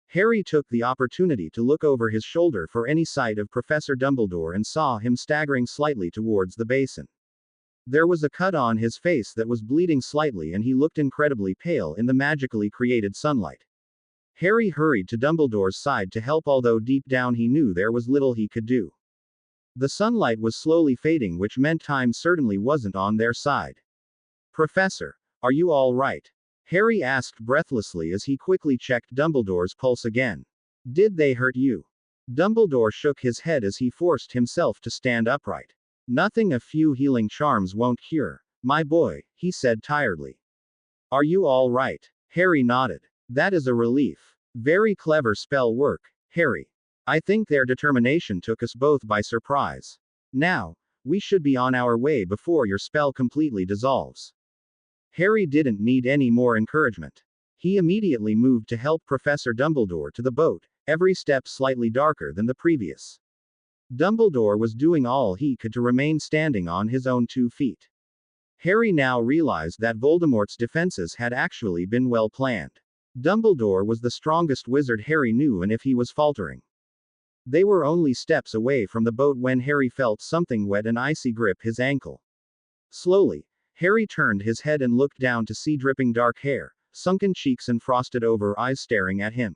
Harry took the opportunity to look over his shoulder for any sight of Professor Dumbledore and saw him staggering slightly towards the basin. There was a cut on his face that was bleeding slightly and he looked incredibly pale in the magically created sunlight. Harry hurried to Dumbledore's side to help although deep down he knew there was little he could do. The sunlight was slowly fading which meant time certainly wasn't on their side. Professor, are you all right? Harry asked breathlessly as he quickly checked Dumbledore's pulse again. Did they hurt you? Dumbledore shook his head as he forced himself to stand upright. Nothing a few healing charms won't cure, my boy, he said tiredly. Are you all right? Harry nodded. That is a relief. Very clever spell work, Harry. I think their determination took us both by surprise. Now, we should be on our way before your spell completely dissolves. Harry didn't need any more encouragement. He immediately moved to help Professor Dumbledore to the boat, every step slightly darker than the previous. Dumbledore was doing all he could to remain standing on his own 2 feet. Harry now realized that Voldemort's defenses had actually been well planned. Dumbledore was the strongest wizard Harry knew and if he was faltering. They were only steps away from the boat when Harry felt something wet and icy grip his ankle. Slowly, Harry turned his head and looked down to see dripping dark hair, sunken cheeks and frosted over eyes staring at him.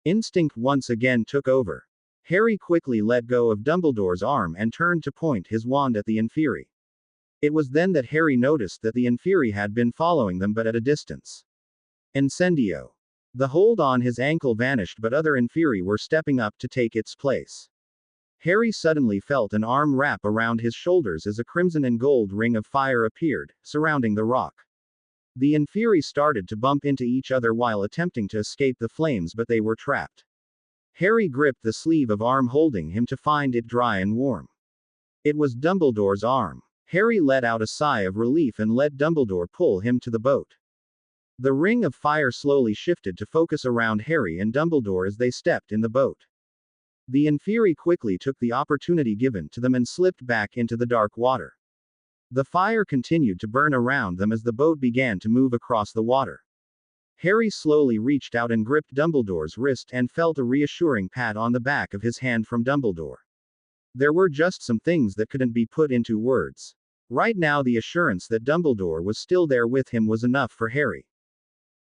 Instinct once again took over. Harry quickly let go of Dumbledore's arm and turned to point his wand at the Inferi. It was then that Harry noticed that the Inferi had been following them but at a distance. Incendio. The hold on his ankle vanished but other Inferi were stepping up to take its place. Harry suddenly felt an arm wrap around his shoulders as a crimson and gold ring of fire appeared, surrounding the rock. The Inferi started to bump into each other while attempting to escape the flames, but they were trapped. Harry gripped the sleeve of arm holding him to find it dry and warm. It was Dumbledore's arm. Harry let out a sigh of relief and let Dumbledore pull him to the boat. The ring of fire slowly shifted to focus around Harry and Dumbledore as they stepped in the boat. The Inferi quickly took the opportunity given to them and slipped back into the dark water. The fire continued to burn around them as the boat began to move across the water. Harry slowly reached out and gripped Dumbledore's wrist and felt a reassuring pat on the back of his hand from Dumbledore. There were just some things that couldn't be put into words. Right now, the assurance that Dumbledore was still there with him was enough for Harry.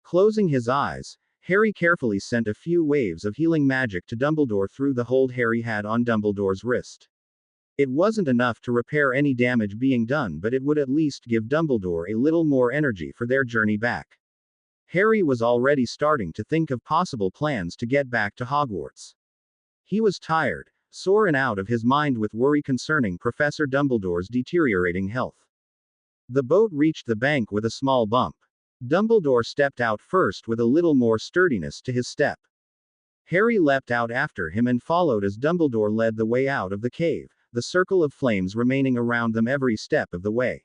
Closing his eyes, Harry carefully sent a few waves of healing magic to Dumbledore through the hold Harry had on Dumbledore's wrist. It wasn't enough to repair any damage being done, but it would at least give Dumbledore a little more energy for their journey back. Harry was already starting to think of possible plans to get back to Hogwarts. He was tired, sore and out of his mind with worry concerning Professor Dumbledore's deteriorating health. The boat reached the bank with a small bump. Dumbledore stepped out first with a little more sturdiness to his step. Harry leapt out after him and followed as Dumbledore led the way out of the cave, the circle of flames remaining around them every step of the way.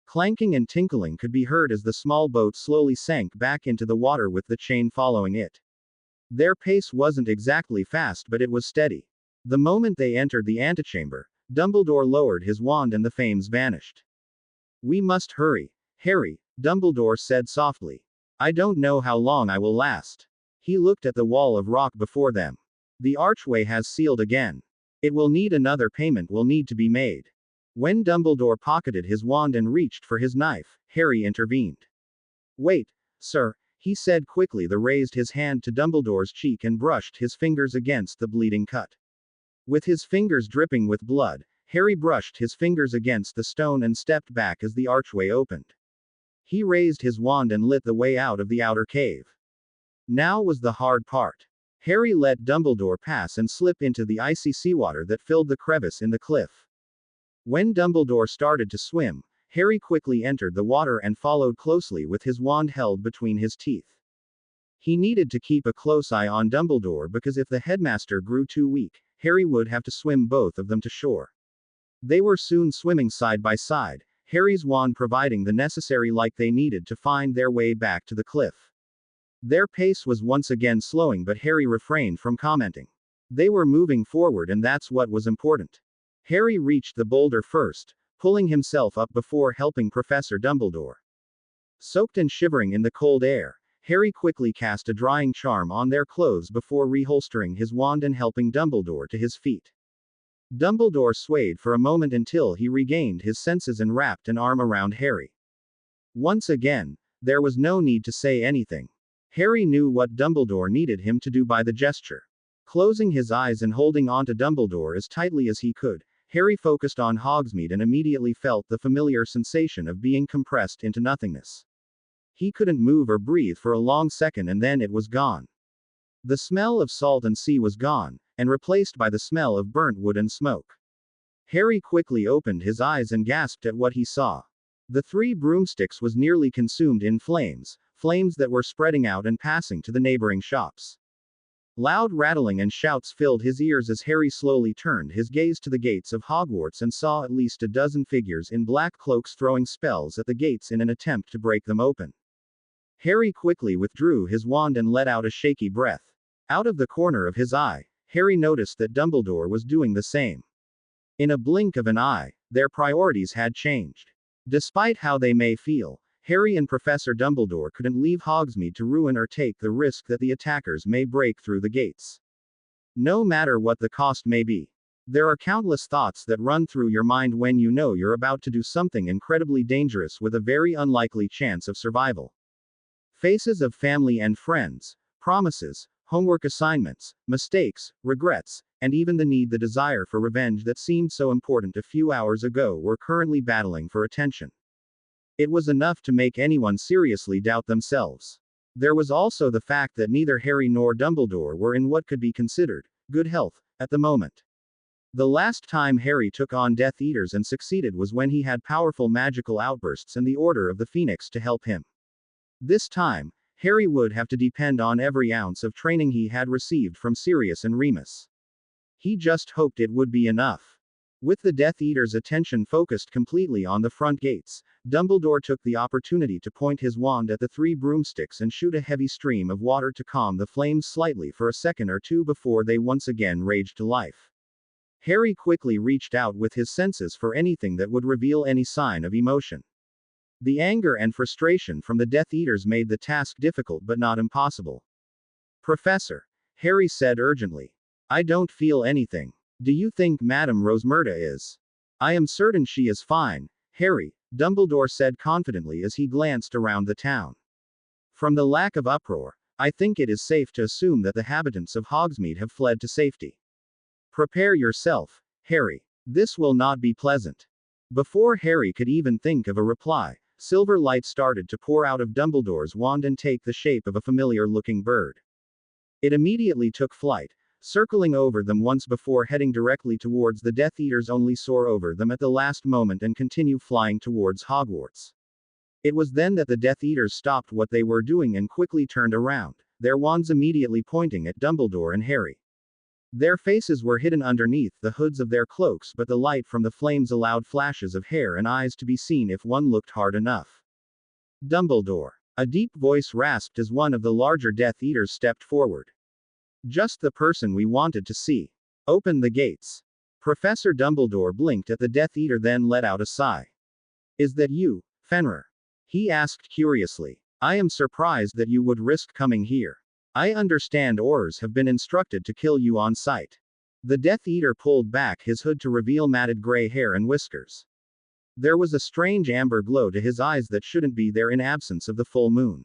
Clanking and tinkling could be heard as the small boat slowly sank back into the water with the chain following it. Their pace wasn't exactly fast, but it was steady. The moment they entered the antechamber, Dumbledore lowered his wand and the flames vanished. "We must hurry, Harry," Dumbledore said softly. "I don't know how long I will last." He looked at the wall of rock before them. "The archway has sealed again. It will need another payment will need to be made." When Dumbledore pocketed his wand and reached for his knife, Harry intervened. "Wait, sir," he said quickly. He raised his hand to Dumbledore's cheek and brushed his fingers against the bleeding cut. With his fingers dripping with blood, Harry brushed his fingers against the stone and stepped back as the archway opened. He raised his wand and lit the way out of the outer cave. Now was the hard part. Harry let Dumbledore pass and slip into the icy seawater that filled the crevice in the cliff. When Dumbledore started to swim, Harry quickly entered the water and followed closely with his wand held between his teeth. He needed to keep a close eye on Dumbledore because if the headmaster grew too weak, Harry would have to swim both of them to shore. They were soon swimming side by side, Harry's wand providing the necessary light they needed to find their way back to the cliff. Their pace was once again slowing, but Harry refrained from commenting. They were moving forward, and that's what was important. Harry reached the boulder first, pulling himself up before helping Professor Dumbledore. Soaked and shivering in the cold air, Harry quickly cast a drying charm on their clothes before reholstering his wand and helping Dumbledore to his feet. Dumbledore swayed for a moment until he regained his senses and wrapped an arm around Harry. Once again, there was no need to say anything. Harry knew what Dumbledore needed him to do by the gesture. Closing his eyes and holding onto Dumbledore as tightly as he could, Harry focused on Hogsmeade and immediately felt the familiar sensation of being compressed into nothingness. He couldn't move or breathe for a long second, and then it was gone. The smell of salt and sea was gone, and replaced by the smell of burnt wood and smoke. Harry quickly opened his eyes and gasped at what he saw. The 3 broomsticks was nearly consumed in flames, flames that were spreading out and passing to the neighboring shops. Loud rattling and shouts filled his ears as Harry slowly turned his gaze to the gates of Hogwarts and saw at least a dozen figures in black cloaks throwing spells at the gates in an attempt to break them open. Harry quickly withdrew his wand and let out a shaky breath. Out of the corner of his eye, Harry noticed that Dumbledore was doing the same. In a blink of an eye, their priorities had changed. Despite how they may feel, Harry and Professor Dumbledore couldn't leave Hogsmeade to ruin or take the risk that the attackers may break through the gates. No matter what the cost may be. There are countless thoughts that run through your mind when you know you're about to do something incredibly dangerous with a very unlikely chance of survival. Faces of family and friends, promises, homework assignments, mistakes, regrets, and even the desire for revenge that seemed so important a few hours ago were currently battling for attention. It was enough to make anyone seriously doubt themselves. There was also the fact that neither Harry nor Dumbledore were in what could be considered good health at the moment. The last time Harry took on Death Eaters and succeeded was when he had powerful magical outbursts and the Order of the Phoenix to help him. This time, Harry would have to depend on every ounce of training he had received from Sirius and Remus. He just hoped it would be enough. With the Death Eater's attention focused completely on the front gates, Dumbledore took the opportunity to point his wand at the 3 broomsticks and shoot a heavy stream of water to calm the flames slightly for a second or two before they once again raged to life. Harry quickly reached out with his senses for anything that would reveal any sign of emotion. The anger and frustration from the Death Eaters made the task difficult but not impossible. "Professor," Harry said urgently. "I don't feel anything. Do you think Madame Rosmerta is?" "I am certain she is fine, Harry," Dumbledore said confidently as he glanced around the town. "From the lack of uproar, I think it is safe to assume that the inhabitants of Hogsmeade have fled to safety. Prepare yourself, Harry. This will not be pleasant." Before Harry could even think of a reply, silver light started to pour out of Dumbledore's wand and take the shape of a familiar-looking bird. It immediately took flight, circling over them once before heading directly towards the Death Eaters, only soar over them at the last moment and continue flying towards Hogwarts. It was then that the Death Eaters stopped what they were doing and quickly turned around, their wands immediately pointing at Dumbledore and Harry. Their faces were hidden underneath the hoods of their cloaks, but the light from the flames allowed flashes of hair and eyes to be seen if one looked hard enough. "Dumbledore," a deep voice rasped as one of the larger Death Eaters stepped forward. "Just the person we wanted to see. Open the gates." Professor Dumbledore blinked at the Death Eater, then let out a sigh. "Is that you, Fenrir?" he asked curiously. "I am surprised that you would risk coming here. I understand Aurors have been instructed to kill you on sight." The Death Eater pulled back his hood to reveal matted gray hair and whiskers. There was a strange amber glow to his eyes that shouldn't be there in absence of the full moon.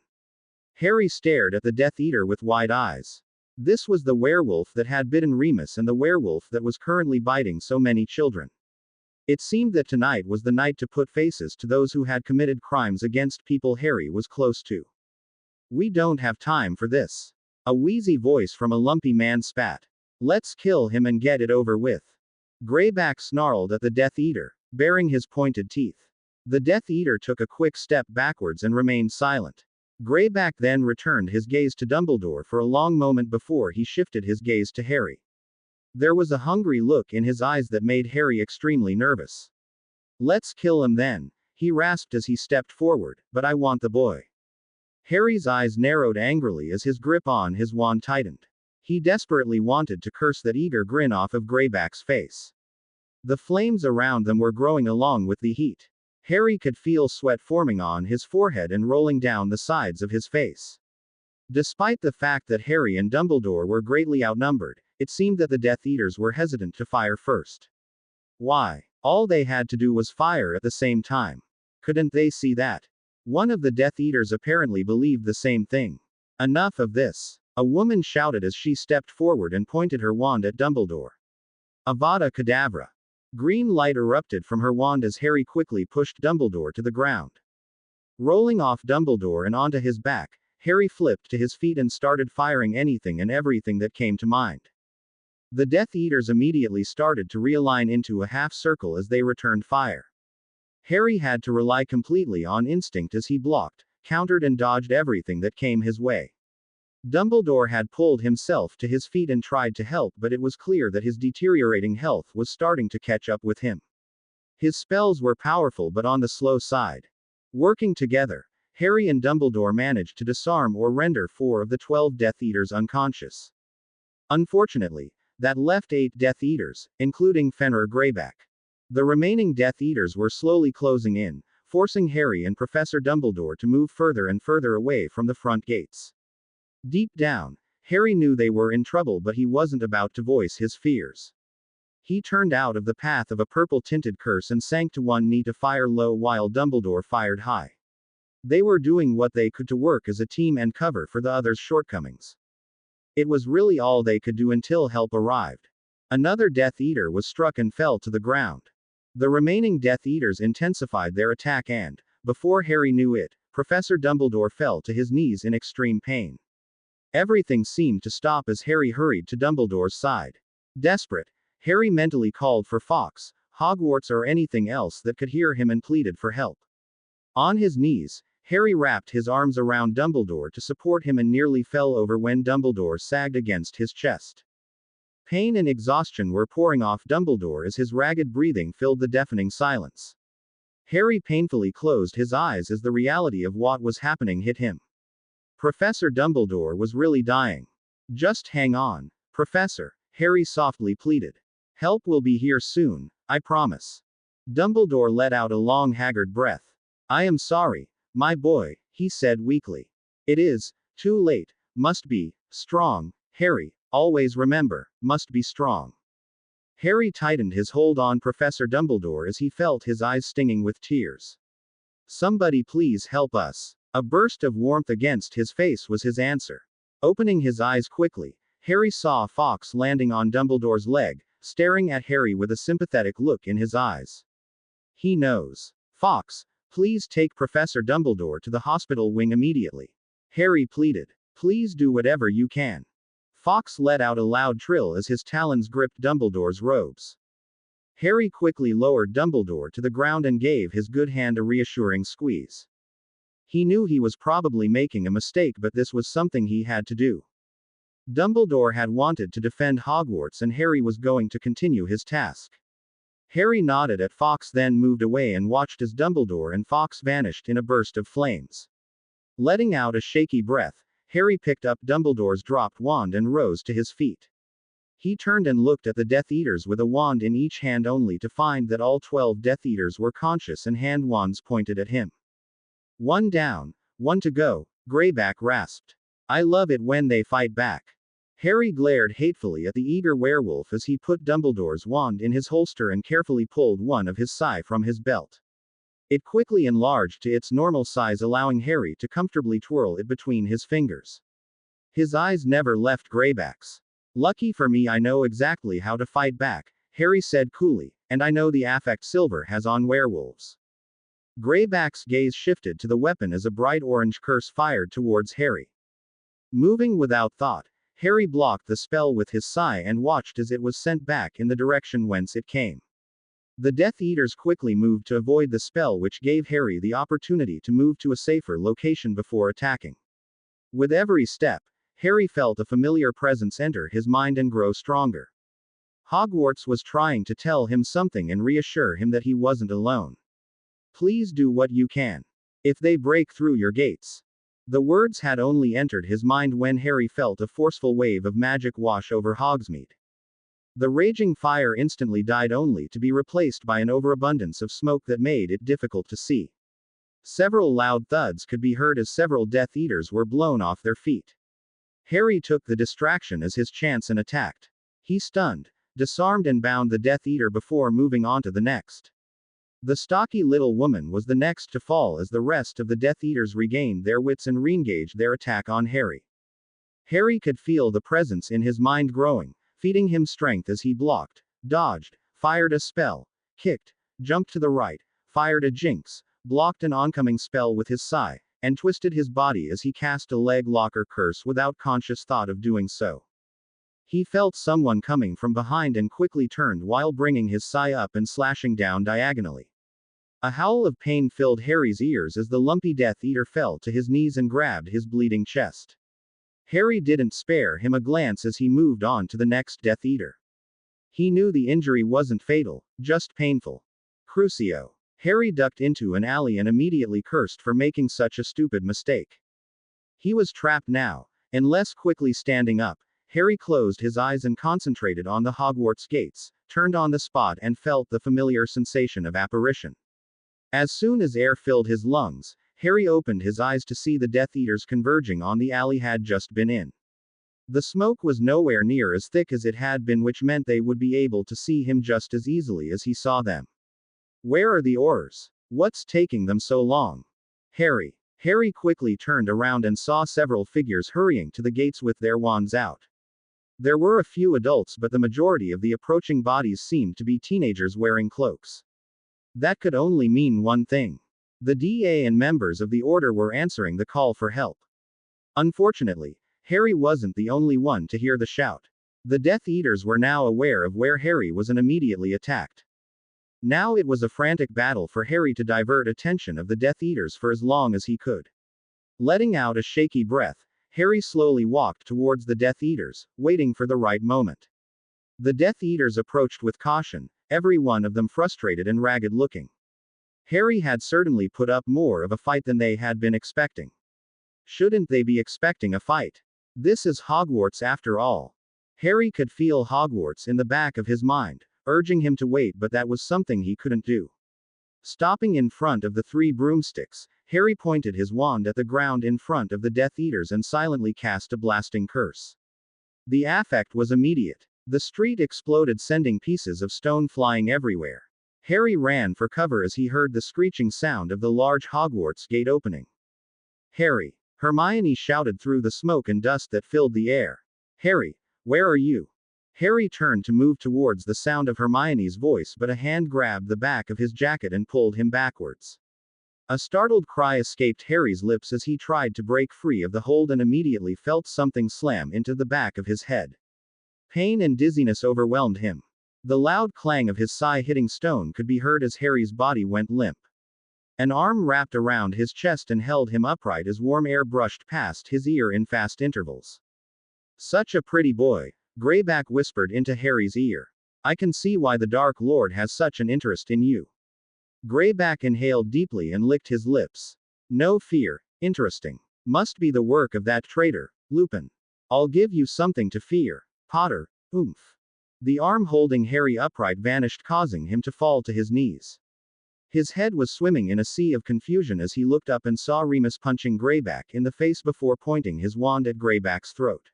Harry stared at the Death Eater with wide eyes. This was the werewolf that had bitten Remus and the werewolf that was currently biting so many children. It seemed that tonight was the night to put faces to those who had committed crimes against people Harry was close to. "We don't have time for this." A wheezy voice from a lumpy man spat. "Let's kill him and get it over with." Greyback snarled at the Death Eater, baring his pointed teeth. The Death Eater took a quick step backwards and remained silent. Greyback then returned his gaze to Dumbledore for a long moment before he shifted his gaze to Harry. There was a hungry look in his eyes that made Harry extremely nervous. "Let's kill him then," he rasped as he stepped forward, "but I want the boy." Harry's eyes narrowed angrily as his grip on his wand tightened. He desperately wanted to curse that eager grin off of Greyback's face. The flames around them were growing along with the heat. Harry could feel sweat forming on his forehead and rolling down the sides of his face. Despite the fact that Harry and Dumbledore were greatly outnumbered, it seemed that the Death Eaters were hesitant to fire first. Why? All they had to do was fire at the same time. Couldn't they see that? One of the Death Eaters apparently believed the same thing. "Enough of this," a woman shouted as she stepped forward and pointed her wand at Dumbledore. "Avada Kedavra." Green light erupted from her wand as Harry quickly pushed Dumbledore to the ground. Rolling off Dumbledore and onto his back, Harry flipped to his feet and started firing anything and everything that came to mind. The Death Eaters immediately started to realign into a half circle as they returned fire. Harry had to rely completely on instinct as he blocked, countered and dodged everything that came his way. Dumbledore had pulled himself to his feet and tried to help, but it was clear that his deteriorating health was starting to catch up with him. His spells were powerful but on the slow side. Working together, Harry and Dumbledore managed to disarm or render 4 of the 12 Death Eaters unconscious. Unfortunately, that left 8 Death Eaters, including Fenrir Greyback. The remaining Death Eaters were slowly closing in, forcing Harry and Professor Dumbledore to move further and further away from the front gates. Deep down, Harry knew they were in trouble, but he wasn't about to voice his fears. He turned out of the path of a purple-tinted curse and sank to one knee to fire low while Dumbledore fired high. They were doing what they could to work as a team and cover for the others' shortcomings. It was really all they could do until help arrived. Another Death Eater was struck and fell to the ground. The remaining Death Eaters intensified their attack and, before Harry knew it, Professor Dumbledore fell to his knees in extreme pain. Everything seemed to stop as Harry hurried to Dumbledore's side. Desperate, Harry mentally called for Fawkes, Hogwarts or anything else that could hear him and pleaded for help. On his knees, Harry wrapped his arms around Dumbledore to support him and nearly fell over when Dumbledore sagged against his chest. Pain and exhaustion were pouring off Dumbledore as his ragged breathing filled the deafening silence. Harry painfully closed his eyes as the reality of what was happening hit him. Professor Dumbledore was really dying. Just hang on, Professor, Harry softly pleaded. Help will be here soon, I promise. Dumbledore let out a long haggard breath. I am sorry, my boy, he said weakly. It is too late, must be strong, Harry, always remember, must be strong. Harry tightened his hold on Professor Dumbledore as he felt his eyes stinging with tears. Somebody please help us. A burst of warmth against his face was his answer. Opening his eyes quickly, Harry saw Fawkes landing on Dumbledore's leg, staring at Harry with a sympathetic look in his eyes. He knows. Fawkes, please take Professor Dumbledore to the hospital wing immediately. Harry pleaded. Please do whatever you can. Fawkes let out a loud trill as his talons gripped Dumbledore's robes. Harry quickly lowered Dumbledore to the ground and gave his good hand a reassuring squeeze. He knew he was probably making a mistake, but this was something he had to do. Dumbledore had wanted to defend Hogwarts and Harry was going to continue his task. Harry nodded at Fawkes, then moved away and watched as Dumbledore and Fawkes vanished in a burst of flames. Letting out a shaky breath, Harry picked up Dumbledore's dropped wand and rose to his feet. He turned and looked at the Death Eaters with a wand in each hand, only to find that all 12 Death Eaters were conscious and hand wands pointed at him. One down, one to go, Greyback rasped. I love it when they fight back. Harry glared hatefully at the eager werewolf as he put Dumbledore's wand in his holster and carefully pulled one of his sai from his belt. It quickly enlarged to its normal size, allowing Harry to comfortably twirl it between his fingers. His eyes never left Greyback's. Lucky for me, I know exactly how to fight back, Harry said coolly, and I know the affect Silver has on werewolves. Greyback's gaze shifted to the weapon as a bright orange curse fired towards Harry. Moving without thought, Harry blocked the spell with his sai and watched as it was sent back in the direction whence it came. The Death Eaters quickly moved to avoid the spell, which gave Harry the opportunity to move to a safer location before attacking. With every step, Harry felt a familiar presence enter his mind and grow stronger. Hogwarts was trying to tell him something and reassure him that he wasn't alone. Please do what you can. If they break through your gates. The words had only entered his mind when Harry felt a forceful wave of magic wash over Hogsmeade. The raging fire instantly died, only to be replaced by an overabundance of smoke that made it difficult to see. Several loud thuds could be heard as several Death Eaters were blown off their feet. Harry took the distraction as his chance and attacked. He stunned, disarmed and bound the Death Eater before moving on to the next. The stocky little woman was the next to fall as the rest of the Death Eaters regained their wits and re-engaged their attack on Harry. Harry could feel the presence in his mind growing, feeding him strength as he blocked, dodged, fired a spell, kicked, jumped to the right, fired a jinx, blocked an oncoming spell with his sai, and twisted his body as he cast a leg locker curse without conscious thought of doing so. He felt someone coming from behind and quickly turned while bringing his sai up and slashing down diagonally. A howl of pain filled Harry's ears as the lumpy Death Eater fell to his knees and grabbed his bleeding chest. Harry didn't spare him a glance as he moved on to the next Death Eater. He knew the injury wasn't fatal, just painful. Crucio. Harry ducked into an alley and immediately cursed for making such a stupid mistake. He was trapped now, and less quickly standing up, Harry closed his eyes and concentrated on the Hogwarts gates, turned on the spot and felt the familiar sensation of apparition. As soon as air filled his lungs, Harry opened his eyes to see the Death Eaters converging on the alley had just been in. The smoke was nowhere near as thick as it had been, which meant they would be able to see him just as easily as he saw them. Where are the Aurors? What's taking them so long? Harry quickly turned around and saw several figures hurrying to the gates with their wands out. There were a few adults, but the majority of the approaching bodies seemed to be teenagers wearing cloaks. That could only mean one thing. The DA and members of the Order were answering the call for help. Unfortunately, Harry wasn't the only one to hear the shout. The Death Eaters were now aware of where Harry was and immediately attacked. Now it was a frantic battle for Harry to divert attention of the Death Eaters for as long as he could. Letting out a shaky breath, Harry slowly walked towards the Death Eaters, waiting for the right moment. The Death Eaters approached with caution, every one of them frustrated and ragged looking. Harry had certainly put up more of a fight than they had been expecting. Shouldn't they be expecting a fight? This is Hogwarts after all. Harry could feel Hogwarts in the back of his mind, urging him to wait, but that was something he couldn't do. Stopping in front of the 3 broomsticks, Harry pointed his wand at the ground in front of the Death Eaters and silently cast a blasting curse. The effect was immediate. The street exploded, sending pieces of stone flying everywhere. Harry ran for cover as he heard the screeching sound of the large Hogwarts gate opening. "Harry!" Hermione shouted through the smoke and dust that filled the air. "Harry, where are you?" Harry turned to move towards the sound of Hermione's voice, but a hand grabbed the back of his jacket and pulled him backwards. A startled cry escaped Harry's lips as he tried to break free of the hold and immediately felt something slam into the back of his head. Pain and dizziness overwhelmed him. The loud clang of his sai hitting stone could be heard as Harry's body went limp. An arm wrapped around his chest and held him upright as warm air brushed past his ear in fast intervals. "Such a pretty boy," Greyback whispered into Harry's ear. "I can see why the Dark Lord has such an interest in you." Greyback inhaled deeply and licked his lips. "No fear. Interesting. Must be the work of that traitor, Lupin. I'll give you something to fear, Potter. Oomph." The arm holding Harry upright vanished, causing him to fall to his knees. His head was swimming in a sea of confusion as he looked up and saw Remus punching Greyback in the face before pointing his wand at Greyback's throat.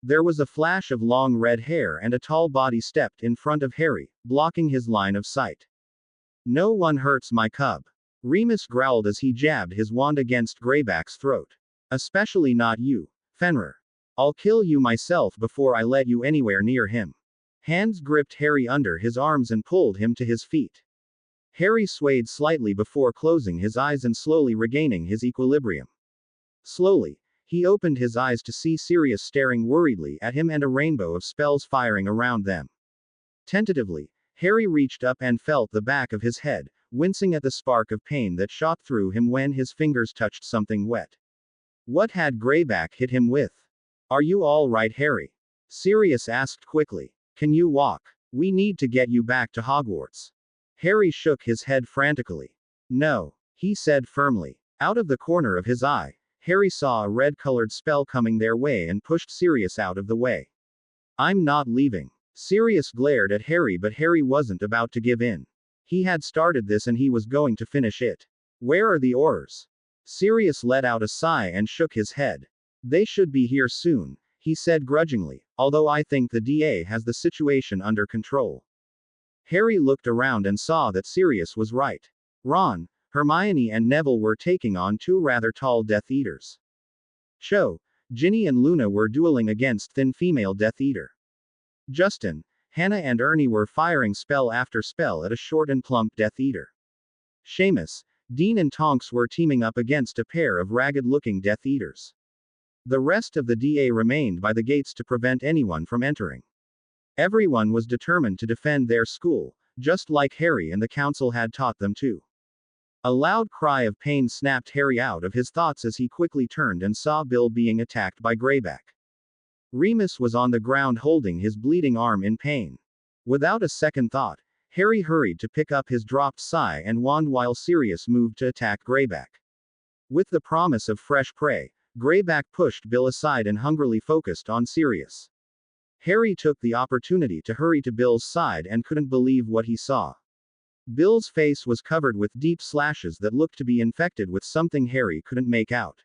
There was a flash of long red hair and a tall body stepped in front of Harry, blocking his line of sight. "No one hurts my cub," Remus growled as he jabbed his wand against Greyback's throat. "Especially not you, Fenrir. I'll kill you myself before I let you anywhere near him." Hands gripped Harry under his arms and pulled him to his feet. Harry swayed slightly before closing his eyes and slowly regaining his equilibrium. Slowly, he opened his eyes to see Sirius staring worriedly at him and a rainbow of spells firing around them. Tentatively, Harry reached up and felt the back of his head, wincing at the spark of pain that shot through him when his fingers touched something wet. What had Greyback hit him with? "Are you all right, Harry?" Sirius asked quickly. "Can you walk? We need to get you back to Hogwarts." Harry shook his head frantically. "No," he said firmly. Out of the corner of his eye, Harry saw a red-colored spell coming their way and pushed Sirius out of the way. "I'm not leaving." Sirius glared at Harry, but Harry wasn't about to give in. He had started this and he was going to finish it. "Where are the Aurors?" Sirius let out a sigh and shook his head. "They should be here soon," he said grudgingly, "although I think the DA has the situation under control." Harry looked around and saw that Sirius was right. Ron, Hermione and Neville were taking on 2 rather tall Death Eaters. Cho, Ginny and Luna were dueling against thin female Death Eater. Justin, Hannah and Ernie were firing spell after spell at a short and plump Death Eater. Seamus, Dean and Tonks were teaming up against a pair of ragged-looking Death Eaters. The rest of the DA remained by the gates to prevent anyone from entering. Everyone was determined to defend their school, just like Harry and the council had taught them to. A loud cry of pain snapped Harry out of his thoughts as he quickly turned and saw Bill being attacked by Greyback. Remus was on the ground holding his bleeding arm in pain. Without a second thought, Harry hurried to pick up his dropped sai and wand while Sirius moved to attack Greyback. With the promise of fresh prey, Greyback pushed Bill aside and hungrily focused on Sirius. Harry took the opportunity to hurry to Bill's side and couldn't believe what he saw. Bill's face was covered with deep slashes that looked to be infected with something Harry couldn't make out.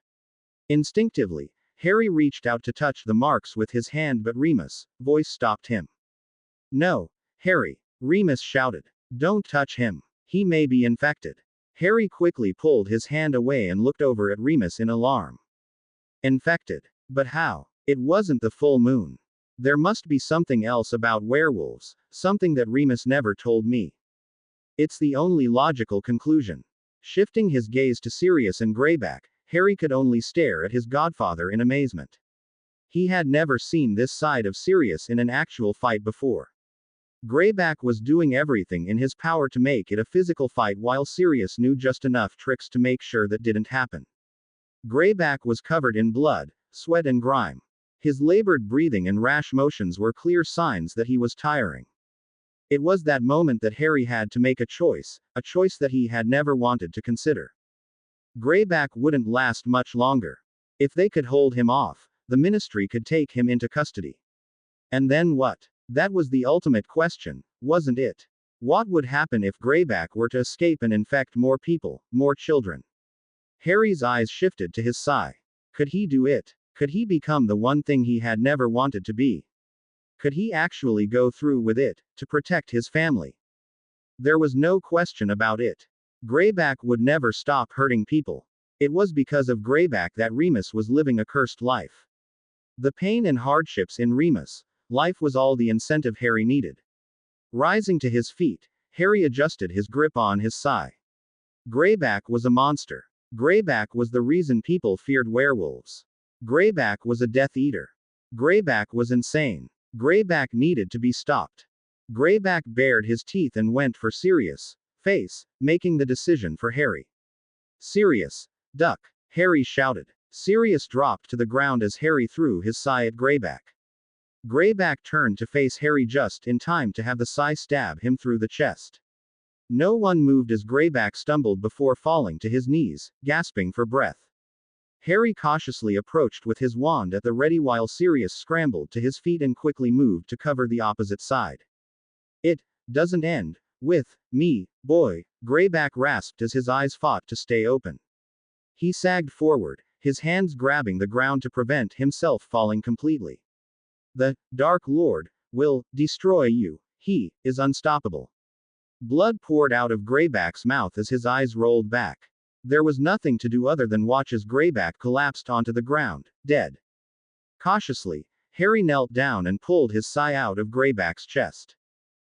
Instinctively, Harry reached out to touch the marks with his hand, but Remus' voice stopped him. "No, Harry," Remus shouted. "Don't touch him. He may be infected." Harry quickly pulled his hand away and looked over at Remus in alarm. Infected? But how? It wasn't the full moon. There must be something else about werewolves, something that Remus never told me. It's the only logical conclusion. Shifting his gaze to Sirius and Greyback, Harry could only stare at his godfather in amazement. He had never seen this side of Sirius in an actual fight before. Greyback was doing everything in his power to make it a physical fight while Sirius knew just enough tricks to make sure that didn't happen. Greyback was covered in blood, sweat and grime. His labored breathing and rash motions were clear signs that he was tiring. It was that moment that Harry had to make a choice that he had never wanted to consider. Greyback wouldn't last much longer. If they could hold him off, the Ministry could take him into custody. And then what? That was the ultimate question, wasn't it? What would happen if Greyback were to escape and infect more people, more children? Harry's eyes shifted to his sigh. Could he do it? Could he become the one thing he had never wanted to be? Could he actually go through with it, to protect his family? There was no question about it. Greyback would never stop hurting people. It was because of Greyback that Remus was living a cursed life. The pain and hardships in Remus' life was all the incentive Harry needed. Rising to his feet, Harry adjusted his grip on his sai. Greyback was a monster. Greyback was the reason people feared werewolves. Greyback was a Death Eater. Greyback was insane. Greyback needed to be stopped. Greyback bared his teeth and went for Sirius' face, making the decision for Harry. Sirius, duck! Harry shouted. Sirius dropped to the ground as Harry threw his sai at Greyback. Greyback turned to face Harry just in time to have the sai stab him through the chest. No one moved as Greyback stumbled before falling to his knees, gasping for breath. Harry cautiously approached with his wand at the ready while Sirius scrambled to his feet and quickly moved to cover the opposite side. It doesn't end with me, boy, Greyback rasped as his eyes fought to stay open. He sagged forward, his hands grabbing the ground to prevent himself falling completely. The Dark Lord will destroy you. He is unstoppable. Blood poured out of Greyback's mouth as his eyes rolled back. There was nothing to do other than watch as Greyback collapsed onto the ground, dead. Cautiously, Harry knelt down and pulled his sai out of Greyback's chest.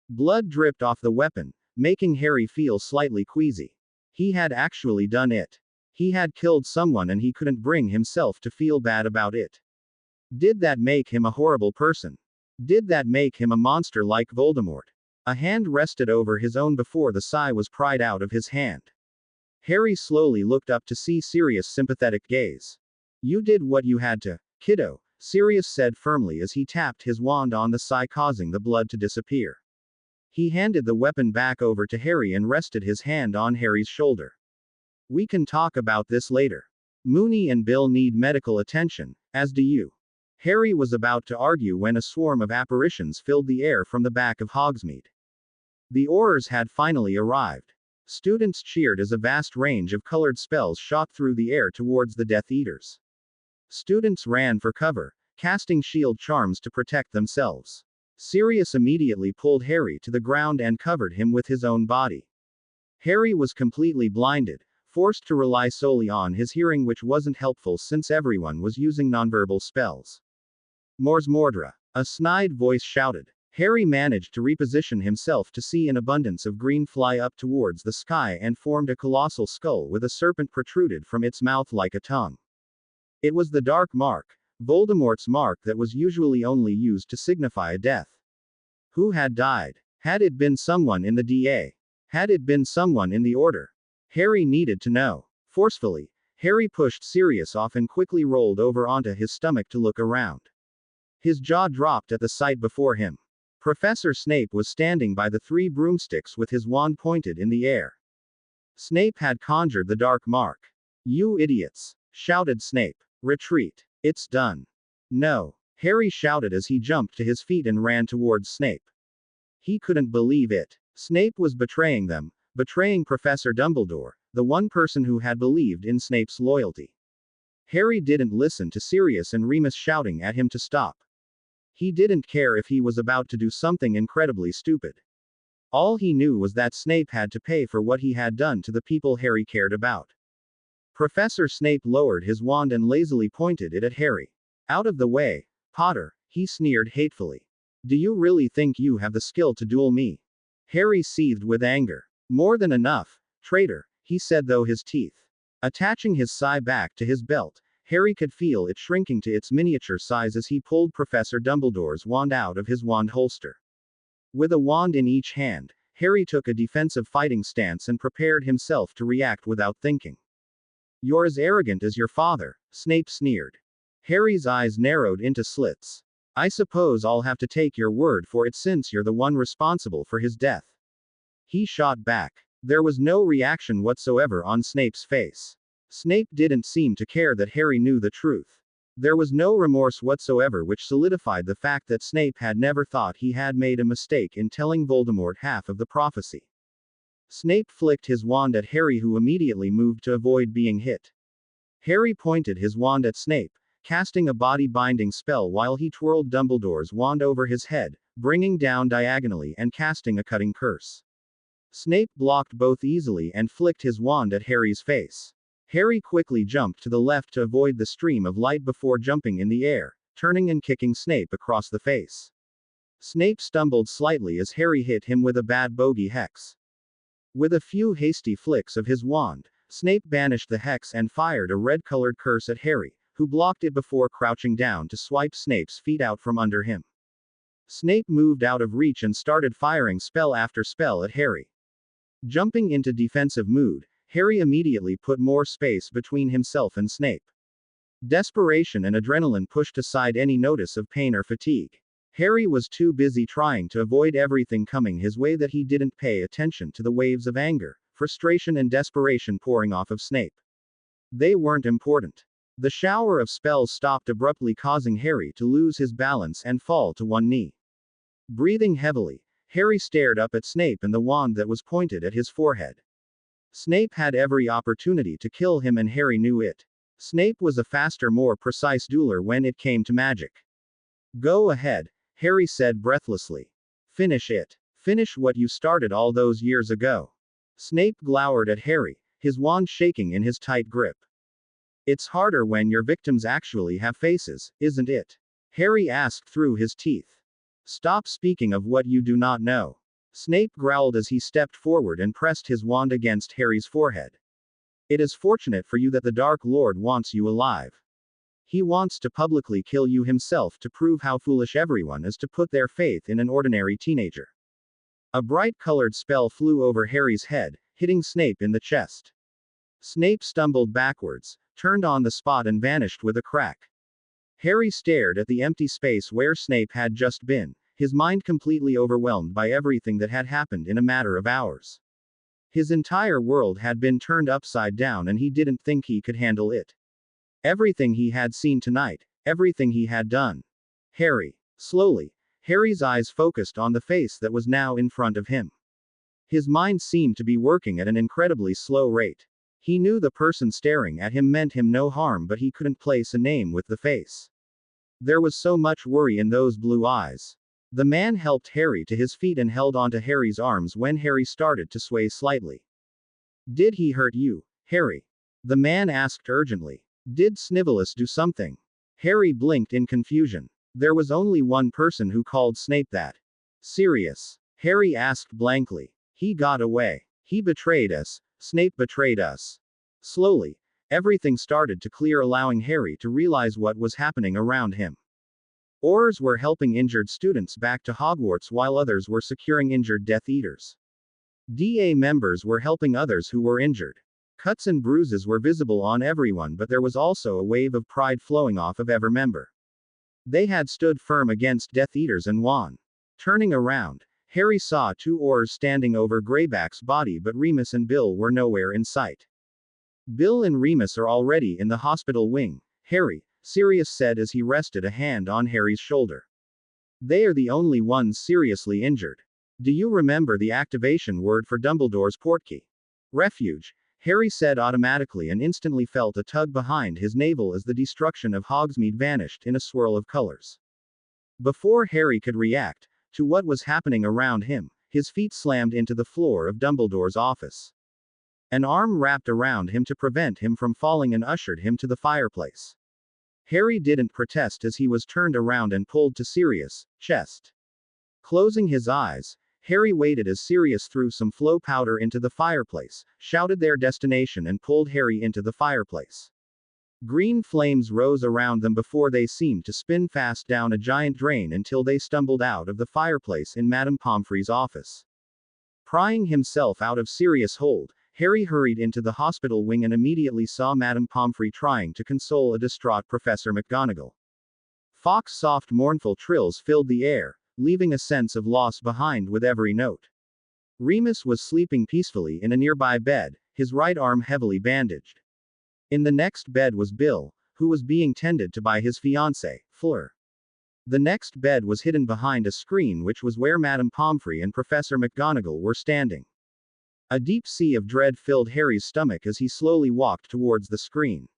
Blood dripped off the weapon, making Harry feel slightly queasy. He had actually done it. He had killed someone and he couldn't bring himself to feel bad about it. Did that make him a horrible person? Did that make him a monster like Voldemort? A hand rested over his own before the sai was pried out of his hand. Harry slowly looked up to see Sirius' sympathetic gaze. You did what you had to, kiddo, Sirius said firmly as he tapped his wand on the sai causing the blood to disappear. He handed the weapon back over to Harry and rested his hand on Harry's shoulder. We can talk about this later. Moony and Bill need medical attention, as do you. Harry was about to argue when a swarm of apparitions filled the air from the back of Hogsmeade. The Aurors had finally arrived. Students cheered as a vast range of colored spells shot through the air towards the Death Eaters. Students ran for cover, casting shield charms to protect themselves. Sirius immediately pulled Harry to the ground and covered him with his own body. Harry was completely blinded, forced to rely solely on his hearing, which wasn't helpful since everyone was using nonverbal spells. Mors Mordra, a snide voice shouted. Harry managed to reposition himself to see an abundance of green fly up towards the sky and formed a colossal skull with a serpent protruded from its mouth like a tongue. It was the Dark Mark, Voldemort's mark that was usually only used to signify a death. Who had died? Had it been someone in the DA? Had it been someone in the Order? Harry needed to know. Forcefully, Harry pushed Sirius off and quickly rolled over onto his stomach to look around. His jaw dropped at the sight before him. Professor Snape was standing by the three broomsticks with his wand pointed in the air. Snape had conjured the Dark Mark. You idiots! Shouted Snape. Retreat. It's done. No. Harry shouted as he jumped to his feet and ran towards Snape. He couldn't believe it. Snape was betraying them, betraying Professor Dumbledore, the one person who had believed in Snape's loyalty. Harry didn't listen to Sirius and Remus shouting at him to stop. He didn't care if he was about to do something incredibly stupid. All he knew was that Snape had to pay for what he had done to the people Harry cared about. Professor Snape lowered his wand and lazily pointed it at Harry. Out of the way, Potter, he sneered hatefully. Do you really think you have the skill to duel me? Harry seethed with anger. More than enough, traitor, he said through his teeth. Attaching his sai back to his belt, Harry could feel it shrinking to its miniature size as he pulled Professor Dumbledore's wand out of his wand holster. With a wand in each hand, Harry took a defensive fighting stance and prepared himself to react without thinking. "You're as arrogant as your father," Snape sneered. Harry's eyes narrowed into slits. "I suppose I'll have to take your word for it since you're the one responsible for his death." He shot back. There was no reaction whatsoever on Snape's face. Snape didn't seem to care that Harry knew the truth. There was no remorse whatsoever, which solidified the fact that Snape had never thought he had made a mistake in telling Voldemort half of the prophecy. Snape flicked his wand at Harry, who immediately moved to avoid being hit. Harry pointed his wand at Snape, casting a body-binding spell while he twirled Dumbledore's wand over his head, bringing down diagonally and casting a cutting curse. Snape blocked both easily and flicked his wand at Harry's face. Harry quickly jumped to the left to avoid the stream of light before jumping in the air, turning and kicking Snape across the face. Snape stumbled slightly as Harry hit him with a bad bogey hex. With a few hasty flicks of his wand, Snape banished the hex and fired a red-colored curse at Harry, who blocked it before crouching down to swipe Snape's feet out from under him. Snape moved out of reach and started firing spell after spell at Harry. Jumping into defensive mood, Harry immediately put more space between himself and Snape. Desperation and adrenaline pushed aside any notice of pain or fatigue. Harry was too busy trying to avoid everything coming his way that he didn't pay attention to the waves of anger, frustration and desperation pouring off of Snape. They weren't important. The shower of spells stopped abruptly, causing Harry to lose his balance and fall to one knee. Breathing heavily, Harry stared up at Snape and the wand that was pointed at his forehead. Snape had every opportunity to kill him and Harry knew it. Snape was a faster, more precise dueler when it came to magic. "Go ahead," Harry said breathlessly. "Finish it. Finish what you started all those years ago." Snape glowered at Harry, his wand shaking in his tight grip. "It's harder when your victims actually have faces, isn't it?" Harry asked through his teeth. "Stop speaking of what you do not know." Snape growled as he stepped forward and pressed his wand against Harry's forehead. "It is fortunate for you that the Dark Lord wants you alive. He wants to publicly kill you himself to prove how foolish everyone is to put their faith in an ordinary teenager." A bright-colored spell flew over Harry's head, hitting Snape in the chest. Snape stumbled backwards, turned on the spot and vanished with a crack. Harry stared at the empty space where Snape had just been, his mind completely overwhelmed by everything that had happened in a matter of hours. His entire world had been turned upside down and he didn't think he could handle it. Everything he had seen tonight, everything he had done. Harry. Slowly, Harry's eyes focused on the face that was now in front of him. His mind seemed to be working at an incredibly slow rate. He knew the person staring at him meant him no harm, but he couldn't place a name with the face. There was so much worry in those blue eyes. The man helped Harry to his feet and held onto Harry's arms when Harry started to sway slightly. "Did he hurt you, Harry?" the man asked urgently. "Did Snivellus do something?" Harry blinked in confusion. There was only one person who called Snape that. "Sirius?" Harry asked blankly. "He got away. He betrayed us. Snape betrayed us." Slowly, everything started to clear, allowing Harry to realize what was happening around him. Aurors were helping injured students back to Hogwarts while others were securing injured Death Eaters. DA members were helping others who were injured. Cuts and bruises were visible on everyone, but there was also a wave of pride flowing off of every member. They had stood firm against Death Eaters and won. Turning around, Harry saw two Aurors standing over Greyback's body, but Remus and Bill were nowhere in sight. "Bill and Remus are already in the hospital wing, Harry," Sirius said as he rested a hand on Harry's shoulder. "They are the only ones seriously injured. Do you remember the activation word for Dumbledore's portkey?" "Refuge," Harry said automatically and instantly felt a tug behind his navel as the destruction of Hogsmeade vanished in a swirl of colors. Before Harry could react to what was happening around him, his feet slammed into the floor of Dumbledore's office. An arm wrapped around him to prevent him from falling and ushered him to the fireplace. Harry didn't protest as he was turned around and pulled to Sirius' chest. Closing his eyes, Harry waited as Sirius threw some flow powder into the fireplace, shouted their destination and pulled Harry into the fireplace. Green flames rose around them before they seemed to spin fast down a giant drain until they stumbled out of the fireplace in Madame Pomfrey's office. Prying himself out of Sirius' hold, Harry hurried into the hospital wing and immediately saw Madame Pomfrey trying to console a distraught Professor McGonagall. Fawkes' soft mournful trills filled the air, leaving a sense of loss behind with every note. Remus was sleeping peacefully in a nearby bed, his right arm heavily bandaged. In the next bed was Bill, who was being tended to by his fiancée, Fleur. The next bed was hidden behind a screen, which was where Madame Pomfrey and Professor McGonagall were standing. A deep sea of dread filled Harry's stomach as he slowly walked towards the screen.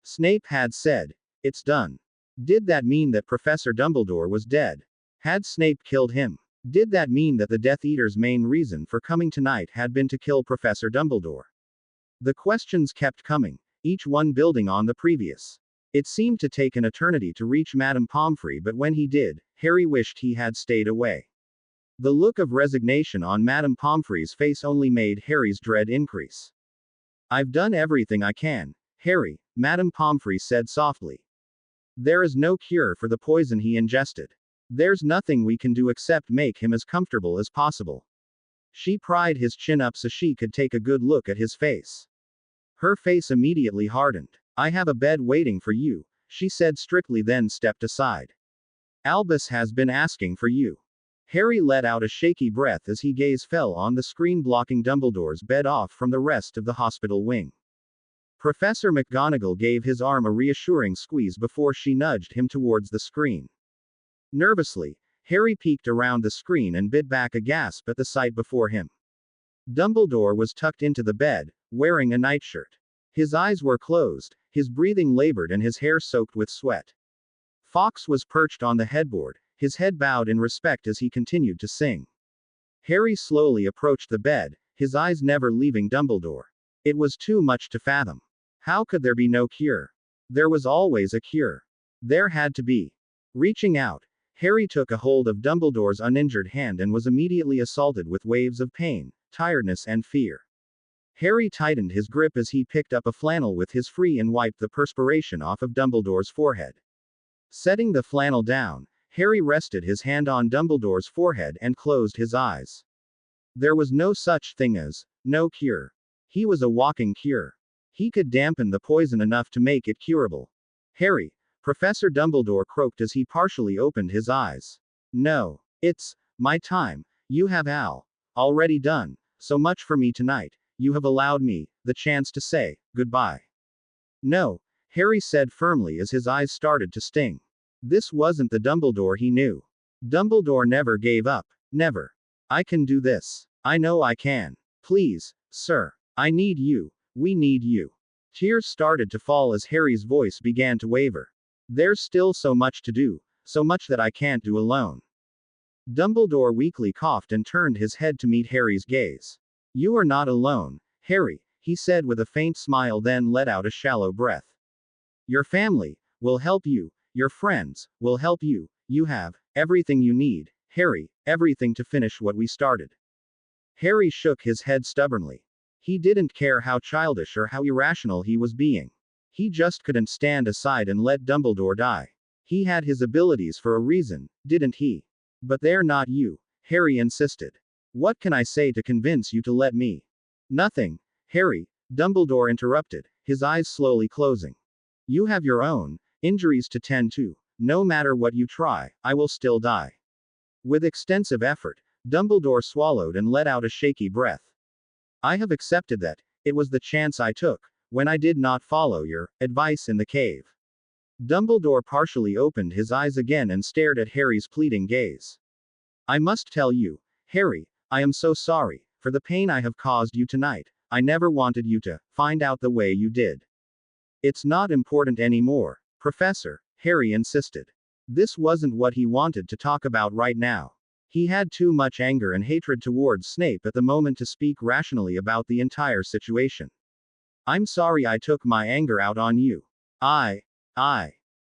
Snape had said, "It's done." Did that mean that Professor Dumbledore was dead? Had Snape killed him? Did that mean that the Death Eater's main reason for coming tonight had been to kill Professor Dumbledore? The questions kept coming, each one building on the previous. It seemed to take an eternity to reach Madame Pomfrey, but when he did, Harry wished he had stayed away. The look of resignation on Madame Pomfrey's face only made Harry's dread increase. "I've done everything I can, Harry," Madame Pomfrey said softly. "There is no cure for the poison he ingested. There's nothing we can do except make him as comfortable as possible." She pried his chin up so she could take a good look at his face. Her face immediately hardened. "I have a bed waiting for you," she said strictly, then stepped aside. "Albus has been asking for you." Harry let out a shaky breath as his gaze fell on the screen blocking Dumbledore's bed off from the rest of the hospital wing. Professor McGonagall gave his arm a reassuring squeeze before she nudged him towards the screen. Nervously, Harry peeked around the screen and bit back a gasp at the sight before him. Dumbledore was tucked into the bed, wearing a nightshirt. His eyes were closed, his breathing labored and his hair soaked with sweat. Fawkes was perched on the headboard, his head bowed in respect as he continued to sing. Harry slowly approached the bed, his eyes never leaving Dumbledore. It was too much to fathom. How could there be no cure? There was always a cure. There had to be. Reaching out, Harry took a hold of Dumbledore's uninjured hand and was immediately assaulted with waves of pain, tiredness and fear. Harry tightened his grip as he picked up a flannel with his free and wiped the perspiration off of Dumbledore's forehead. Setting the flannel down, Harry rested his hand on Dumbledore's forehead and closed his eyes. There was no such thing as no cure. He was a walking cure. He could dampen the poison enough to make it curable. "Harry," Professor Dumbledore croaked as he partially opened his eyes. "No. It's my time. You have already done so much for me tonight. You have allowed me the chance to say goodbye." "No," Harry said firmly as his eyes started to sting. This wasn't the Dumbledore he knew. Dumbledore never gave up. Never. "I can do this. I know I can. Please, sir. I need you. We need you." Tears started to fall as Harry's voice began to waver. "There's still so much to do, so much that I can't do alone." Dumbledore weakly coughed and turned his head to meet Harry's gaze. "You are not alone, Harry," he said with a faint smile, then let out a shallow breath. "Your family will help you. Your friends will help you. You have everything you need, Harry, everything to finish what we started." Harry shook his head stubbornly. He didn't care how childish or how irrational he was being. He just couldn't stand aside and let Dumbledore die. He had his abilities for a reason, didn't he? "But they're not you," Harry insisted. "What can I say to convince you to let me?" "Nothing, Harry," Dumbledore interrupted, his eyes slowly closing. "You have your own injuries to tend to. No matter what you try, I will still die." With extensive effort, Dumbledore swallowed and let out a shaky breath. "I have accepted that. It was the chance I took when I did not follow your advice in the cave." Dumbledore partially opened his eyes again and stared at Harry's pleading gaze. "I must tell you, Harry, I am so sorry for the pain I have caused you tonight. I never wanted you to find out the way you did." "It's not important anymore, Professor," Harry insisted. This wasn't what he wanted to talk about right now. He had too much anger and hatred towards Snape at the moment to speak rationally about the entire situation. "I'm sorry I took my anger out on you. I.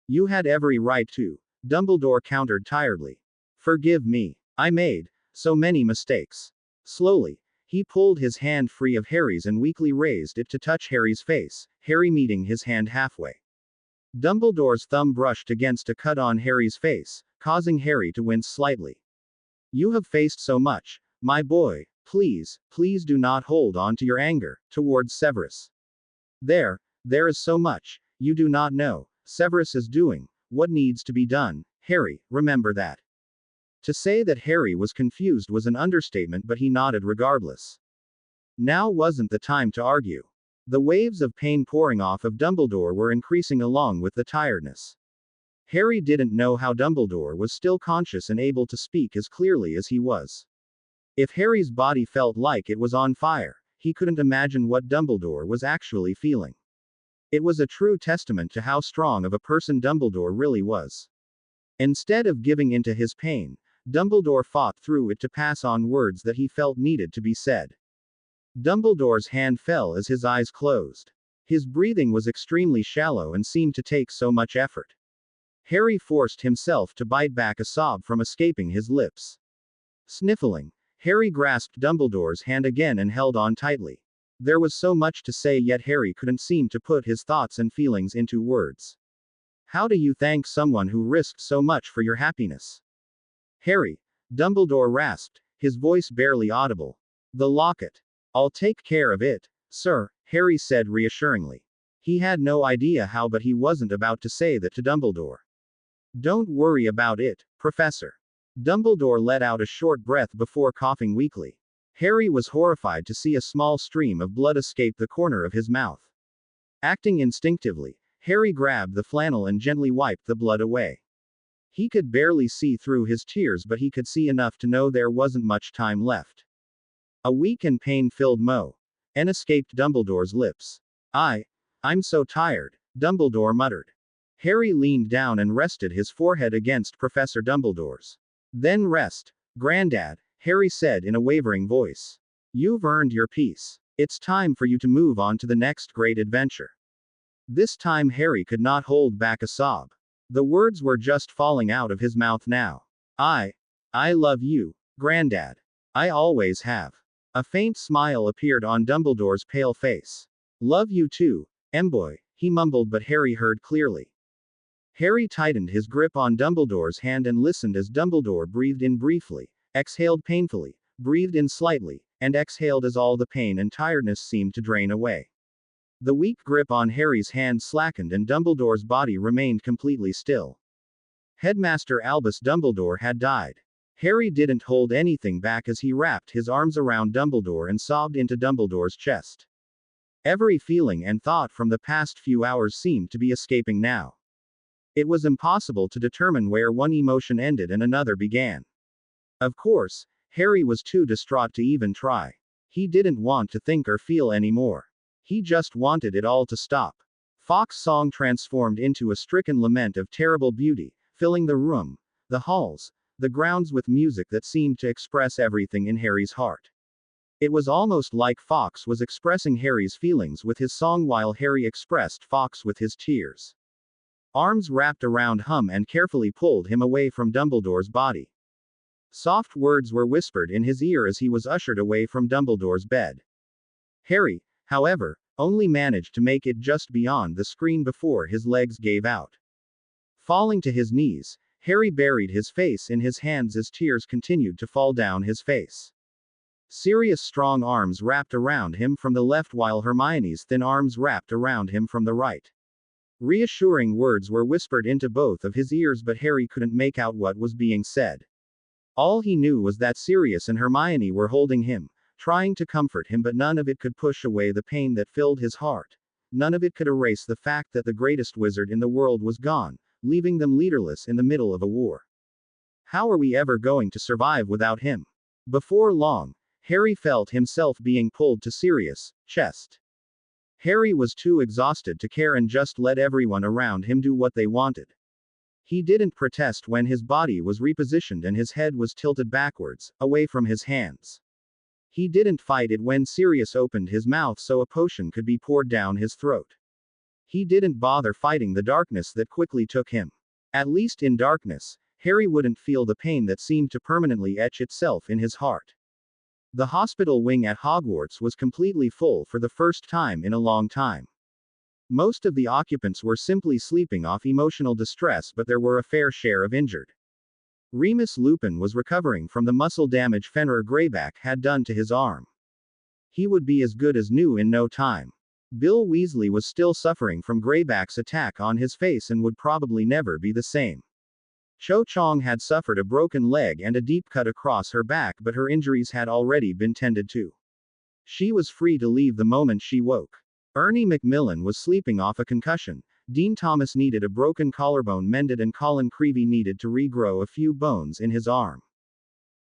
You had every right to," Dumbledore countered tiredly. "Forgive me. I made so many mistakes." Slowly, he pulled his hand free of Harry's and weakly raised it to touch Harry's face. Harry meeting his hand halfway. Dumbledore's thumb brushed against a cut on Harry's face, causing Harry to wince slightly. You have faced so much, my boy, please, please do not hold on to your anger, towards Severus. There is so much, you do not know, Severus is doing, what needs to be done, Harry, remember that. To say that Harry was confused was an understatement, but he nodded regardless. Now wasn't the time to argue. The waves of pain pouring off of Dumbledore were increasing along with the tiredness. Harry didn't know how Dumbledore was still conscious and able to speak as clearly as he was. If Harry's body felt like it was on fire, he couldn't imagine what Dumbledore was actually feeling. It was a true testament to how strong of a person Dumbledore really was. Instead of giving into his pain, Dumbledore fought through it to pass on words that he felt needed to be said. Dumbledore's hand fell as his eyes closed. His breathing was extremely shallow and seemed to take so much effort. Harry forced himself to bite back a sob from escaping his lips. Sniffling, Harry grasped Dumbledore's hand again and held on tightly. There was so much to say, yet Harry couldn't seem to put his thoughts and feelings into words. How do you thank someone who risked so much for your happiness? Harry, Dumbledore rasped, his voice barely audible. The locket. I'll take care of it, sir, Harry said reassuringly. He had no idea how, but he wasn't about to say that to Dumbledore. Don't worry about it, Professor. Dumbledore let out a short breath before coughing weakly. Harry was horrified to see a small stream of blood escape the corner of his mouth. Acting instinctively, Harry grabbed the flannel and gently wiped the blood away. He could barely see through his tears, but he could see enough to know there wasn't much time left. A weak and pain-filled moan escaped Dumbledore's lips. I'm so tired, Dumbledore muttered. Harry leaned down and rested his forehead against Professor Dumbledore's. Then rest, Grandad, Harry said in a wavering voice. You've earned your peace. It's time for you to move on to the next great adventure. This time Harry could not hold back a sob. The words were just falling out of his mouth now. I love you, Grandad. I always have. A faint smile appeared on Dumbledore's pale face. Love you too, Emboy, he mumbled, but Harry heard clearly. Harry tightened his grip on Dumbledore's hand and listened as Dumbledore breathed in briefly, exhaled painfully, breathed in slightly, and exhaled as all the pain and tiredness seemed to drain away. The weak grip on Harry's hand slackened and Dumbledore's body remained completely still. Headmaster Albus Dumbledore had died. Harry didn't hold anything back as he wrapped his arms around Dumbledore and sobbed into Dumbledore's chest. Every feeling and thought from the past few hours seemed to be escaping now. It was impossible to determine where one emotion ended and another began. Of course, Harry was too distraught to even try. He didn't want to think or feel anymore. He just wanted it all to stop. Fawkes' song transformed into a stricken lament of terrible beauty, filling the room, the halls, the grounds with music that seemed to express everything in Harry's heart. It was almost like Fawkes was expressing Harry's feelings with his song while Harry expressed Fawkes with his tears. Arms wrapped around him and carefully pulled him away from Dumbledore's body. Soft words were whispered in his ear as he was ushered away from Dumbledore's bed. Harry, however, only managed to make it just beyond the screen before his legs gave out. Falling to his knees, Harry buried his face in his hands as tears continued to fall down his face. Sirius' strong arms wrapped around him from the left while Hermione's thin arms wrapped around him from the right. Reassuring words were whispered into both of his ears, but Harry couldn't make out what was being said. All he knew was that Sirius and Hermione were holding him, trying to comfort him, but none of it could push away the pain that filled his heart. None of it could erase the fact that the greatest wizard in the world was gone, leaving them leaderless in the middle of a war. How are we ever going to survive without him? Before long, Harry felt himself being pulled to Sirius' chest. Harry was too exhausted to care and just let everyone around him do what they wanted. He didn't protest when his body was repositioned and his head was tilted backwards, away from his hands. He didn't fight it when Sirius opened his mouth so a potion could be poured down his throat. He didn't bother fighting the darkness that quickly took him. At least in darkness, Harry wouldn't feel the pain that seemed to permanently etch itself in his heart. The hospital wing at Hogwarts was completely full for the first time in a long time. Most of the occupants were simply sleeping off emotional distress, but there were a fair share of injured. Remus Lupin was recovering from the muscle damage Fenrir Greyback had done to his arm. He would be as good as new in no time. Bill Weasley was still suffering from Greyback's attack on his face and would probably never be the same. Cho Chang had suffered a broken leg and a deep cut across her back, but her injuries had already been tended to. She was free to leave the moment she woke. Ernie Macmillan was sleeping off a concussion, Dean Thomas needed a broken collarbone mended, and Colin Creevey needed to regrow a few bones in his arm.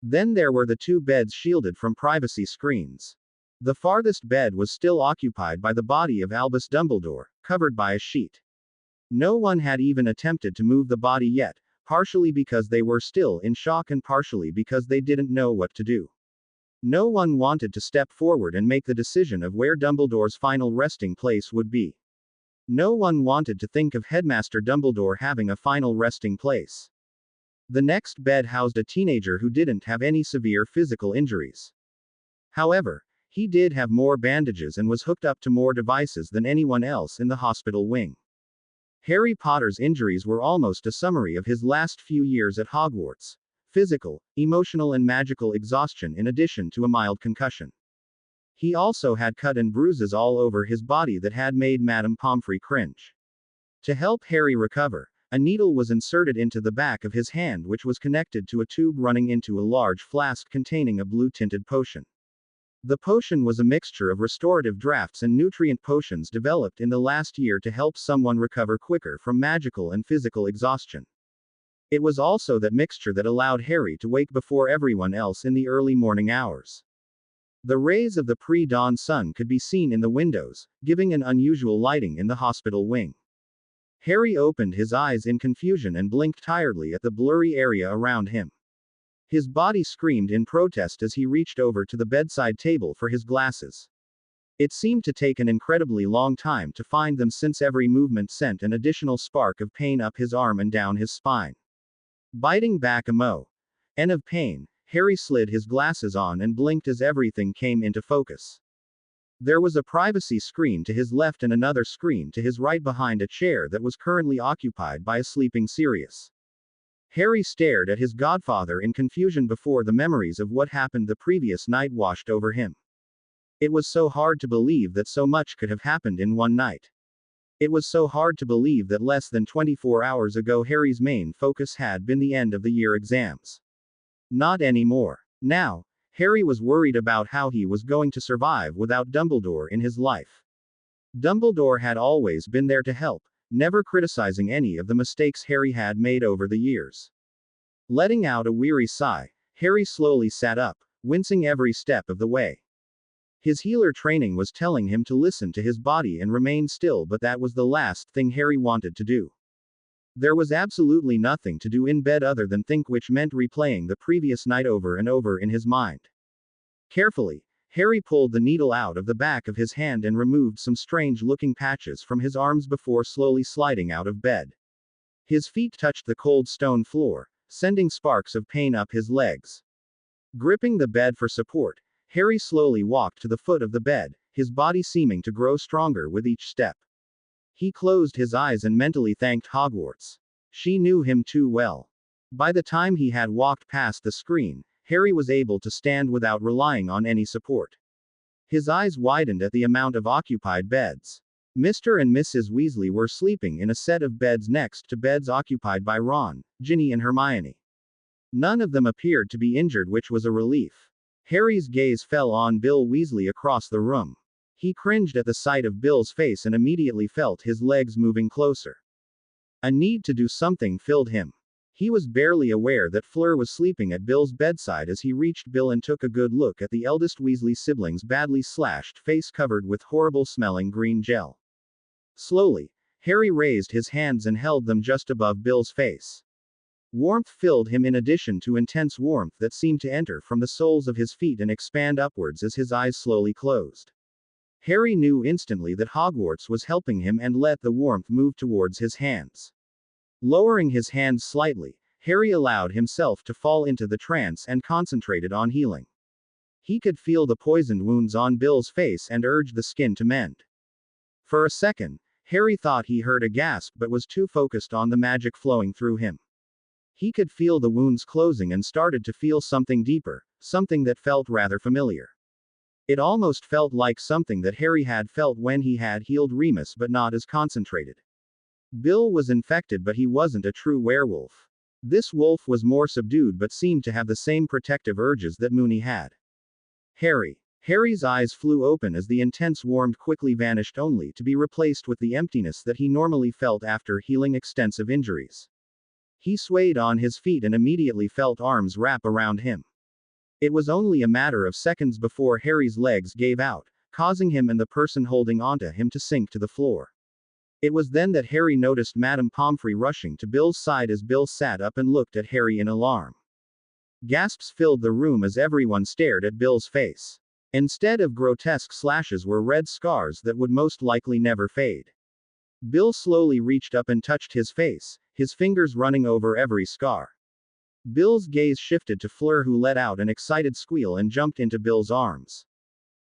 Then there were the two beds shielded from privacy screens. The farthest bed was still occupied by the body of Albus Dumbledore, covered by a sheet. No one had even attempted to move the body yet, partially because they were still in shock and partially because they didn't know what to do. No one wanted to step forward and make the decision of where Dumbledore's final resting place would be. No one wanted to think of Headmaster Dumbledore having a final resting place. The next bed housed a teenager who didn't have any severe physical injuries. However, he did have more bandages and was hooked up to more devices than anyone else in the hospital wing. Harry Potter's injuries were almost a summary of his last few years at Hogwarts: physical, emotional, and magical exhaustion in addition to a mild concussion. He also had cut and bruises all over his body that had made Madame Pomfrey cringe. To help Harry recover, a needle was inserted into the back of his hand, which was connected to a tube running into a large flask containing a blue-tinted potion. The potion was a mixture of restorative drafts and nutrient potions developed in the last year to help someone recover quicker from magical and physical exhaustion. It was also that mixture that allowed Harry to wake before everyone else in the early morning hours. The rays of the pre-dawn sun could be seen in the windows, giving an unusual lighting in the hospital wing. Harry opened his eyes in confusion and blinked tiredly at the blurry area around him. His body screamed in protest as he reached over to the bedside table for his glasses. It seemed to take an incredibly long time to find them, since every movement sent an additional spark of pain up his arm and down his spine. Biting back a moan of pain, Harry slid his glasses on and blinked as everything came into focus. There was a privacy screen to his left and another screen to his right behind a chair that was currently occupied by a sleeping Sirius. Harry stared at his godfather in confusion before the memories of what happened the previous night washed over him. It was so hard to believe that so much could have happened in one night. It was so hard to believe that less than 24 hours ago Harry's main focus had been the end of the year exams. Not anymore. Now, Harry was worried about how he was going to survive without Dumbledore in his life. Dumbledore had always been there to help, never criticizing any of the mistakes Harry had made over the years. Letting out a weary sigh, Harry slowly sat up, wincing every step of the way. His healer training was telling him to listen to his body and remain still, but that was the last thing Harry wanted to do. There was absolutely nothing to do in bed other than think, which meant replaying the previous night over and over in his mind. Carefully, Harry pulled the needle out of the back of his hand and removed some strange-looking patches from his arms before slowly sliding out of bed. His feet touched the cold stone floor, sending sparks of pain up his legs. Gripping the bed for support, Harry slowly walked to the foot of the bed, his body seeming to grow stronger with each step. He closed his eyes and mentally thanked Hogwarts. She knew him too well. By the time he had walked past the screen, Harry was able to stand without relying on any support. His eyes widened at the amount of occupied beds. Mr. and Mrs. Weasley were sleeping in a set of beds next to beds occupied by Ron, Ginny, and Hermione. None of them appeared to be injured, which was a relief. Harry's gaze fell on Bill Weasley across the room. He cringed at the sight of Bill's face and immediately felt his legs moving closer. A need to do something filled him. He was barely aware that Fleur was sleeping at Bill's bedside as he reached Bill and took a good look at the eldest Weasley sibling's badly slashed face covered with horrible-smelling green gel. Slowly, Harry raised his hands and held them just above Bill's face. Warmth filled him, in addition to intense warmth that seemed to enter from the soles of his feet and expand upwards as his eyes slowly closed. Harry knew instantly that Hogwarts was helping him and let the warmth move towards his hands. Lowering his hands slightly, Harry allowed himself to fall into the trance and concentrated on healing. He could feel the poisoned wounds on Bill's face and urged the skin to mend. For a second, Harry thought he heard a gasp but was too focused on the magic flowing through him. He could feel the wounds closing and started to feel something deeper, something that felt rather familiar. It almost felt like something that Harry had felt when he had healed Remus, but not as concentrated. Bill was infected, but he wasn't a true werewolf. This wolf was more subdued but seemed to have the same protective urges that Moony had. Harry's eyes flew open as the intense warmth quickly vanished, only to be replaced with the emptiness that he normally felt after healing extensive injuries. He swayed on his feet and immediately felt arms wrap around him. It was only a matter of seconds before Harry's legs gave out, causing him and the person holding onto him to sink to the floor. It was then that Harry noticed Madame Pomfrey rushing to Bill's side as Bill sat up and looked at Harry in alarm. Gasps filled the room as everyone stared at Bill's face. Instead of grotesque slashes were red scars that would most likely never fade. Bill slowly reached up and touched his face, his fingers running over every scar. Bill's gaze shifted to Fleur, who let out an excited squeal and jumped into Bill's arms.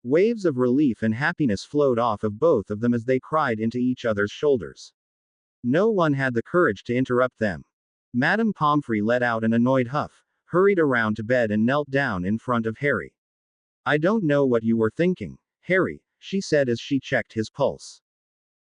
Waves of relief and happiness flowed off of both of them as they cried into each other's shoulders. No one had the courage to interrupt them. Madame Pomfrey let out an annoyed huff, hurried around to bed and knelt down in front of Harry. "I don't know what you were thinking, Harry," she said as she checked his pulse.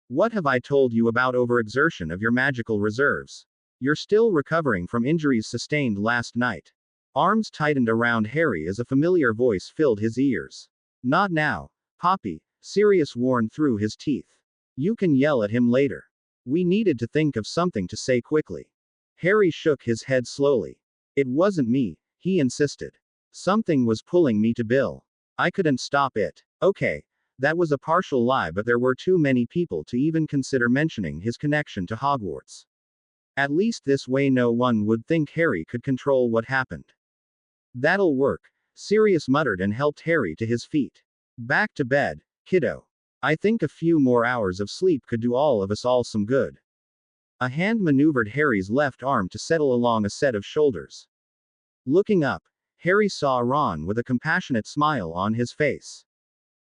"What have I told you about overexertion of your magical reserves? You're still recovering from injuries sustained last night." Arms tightened around Harry as a familiar voice filled his ears. "Not now, Poppy," Sirius warned through his teeth. "You can yell at him later." We needed to think of something to say quickly. Harry shook his head slowly. "It wasn't me," he insisted. "Something was pulling me to Bill. I couldn't stop it." Okay. That was a partial lie, but there were too many people to even consider mentioning his connection to Hogwarts. At least this way no one would think Harry could control what happened. "That'll work," Sirius muttered and helped Harry to his feet. "Back to bed, kiddo. I think a few more hours of sleep could do all of us all some good." A hand maneuvered Harry's left arm to settle along a set of shoulders. Looking up, Harry saw Ron with a compassionate smile on his face.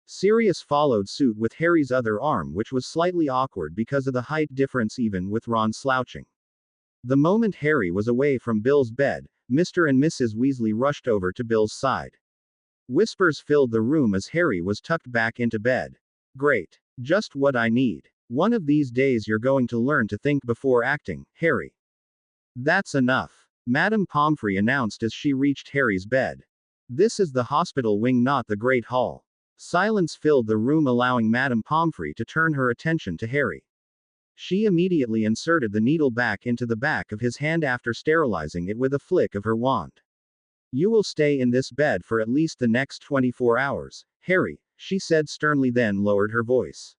Sirius followed suit with Harry's other arm, which was slightly awkward because of the height difference even with Ron slouching. The moment Harry was away from Bill's bed, Mr. and Mrs. Weasley rushed over to Bill's side. Whispers filled the room as Harry was tucked back into bed. "Great. Just what I need. One of these days you're going to learn to think before acting, Harry." "That's enough," Madame Pomfrey announced as she reached Harry's bed. "This is the hospital wing, not the Great Hall." Silence filled the room, allowing Madame Pomfrey to turn her attention to Harry. She immediately inserted the needle back into the back of his hand after sterilizing it with a flick of her wand. "You will stay in this bed for at least the next 24 hours, Harry," she said sternly, then lowered her voice.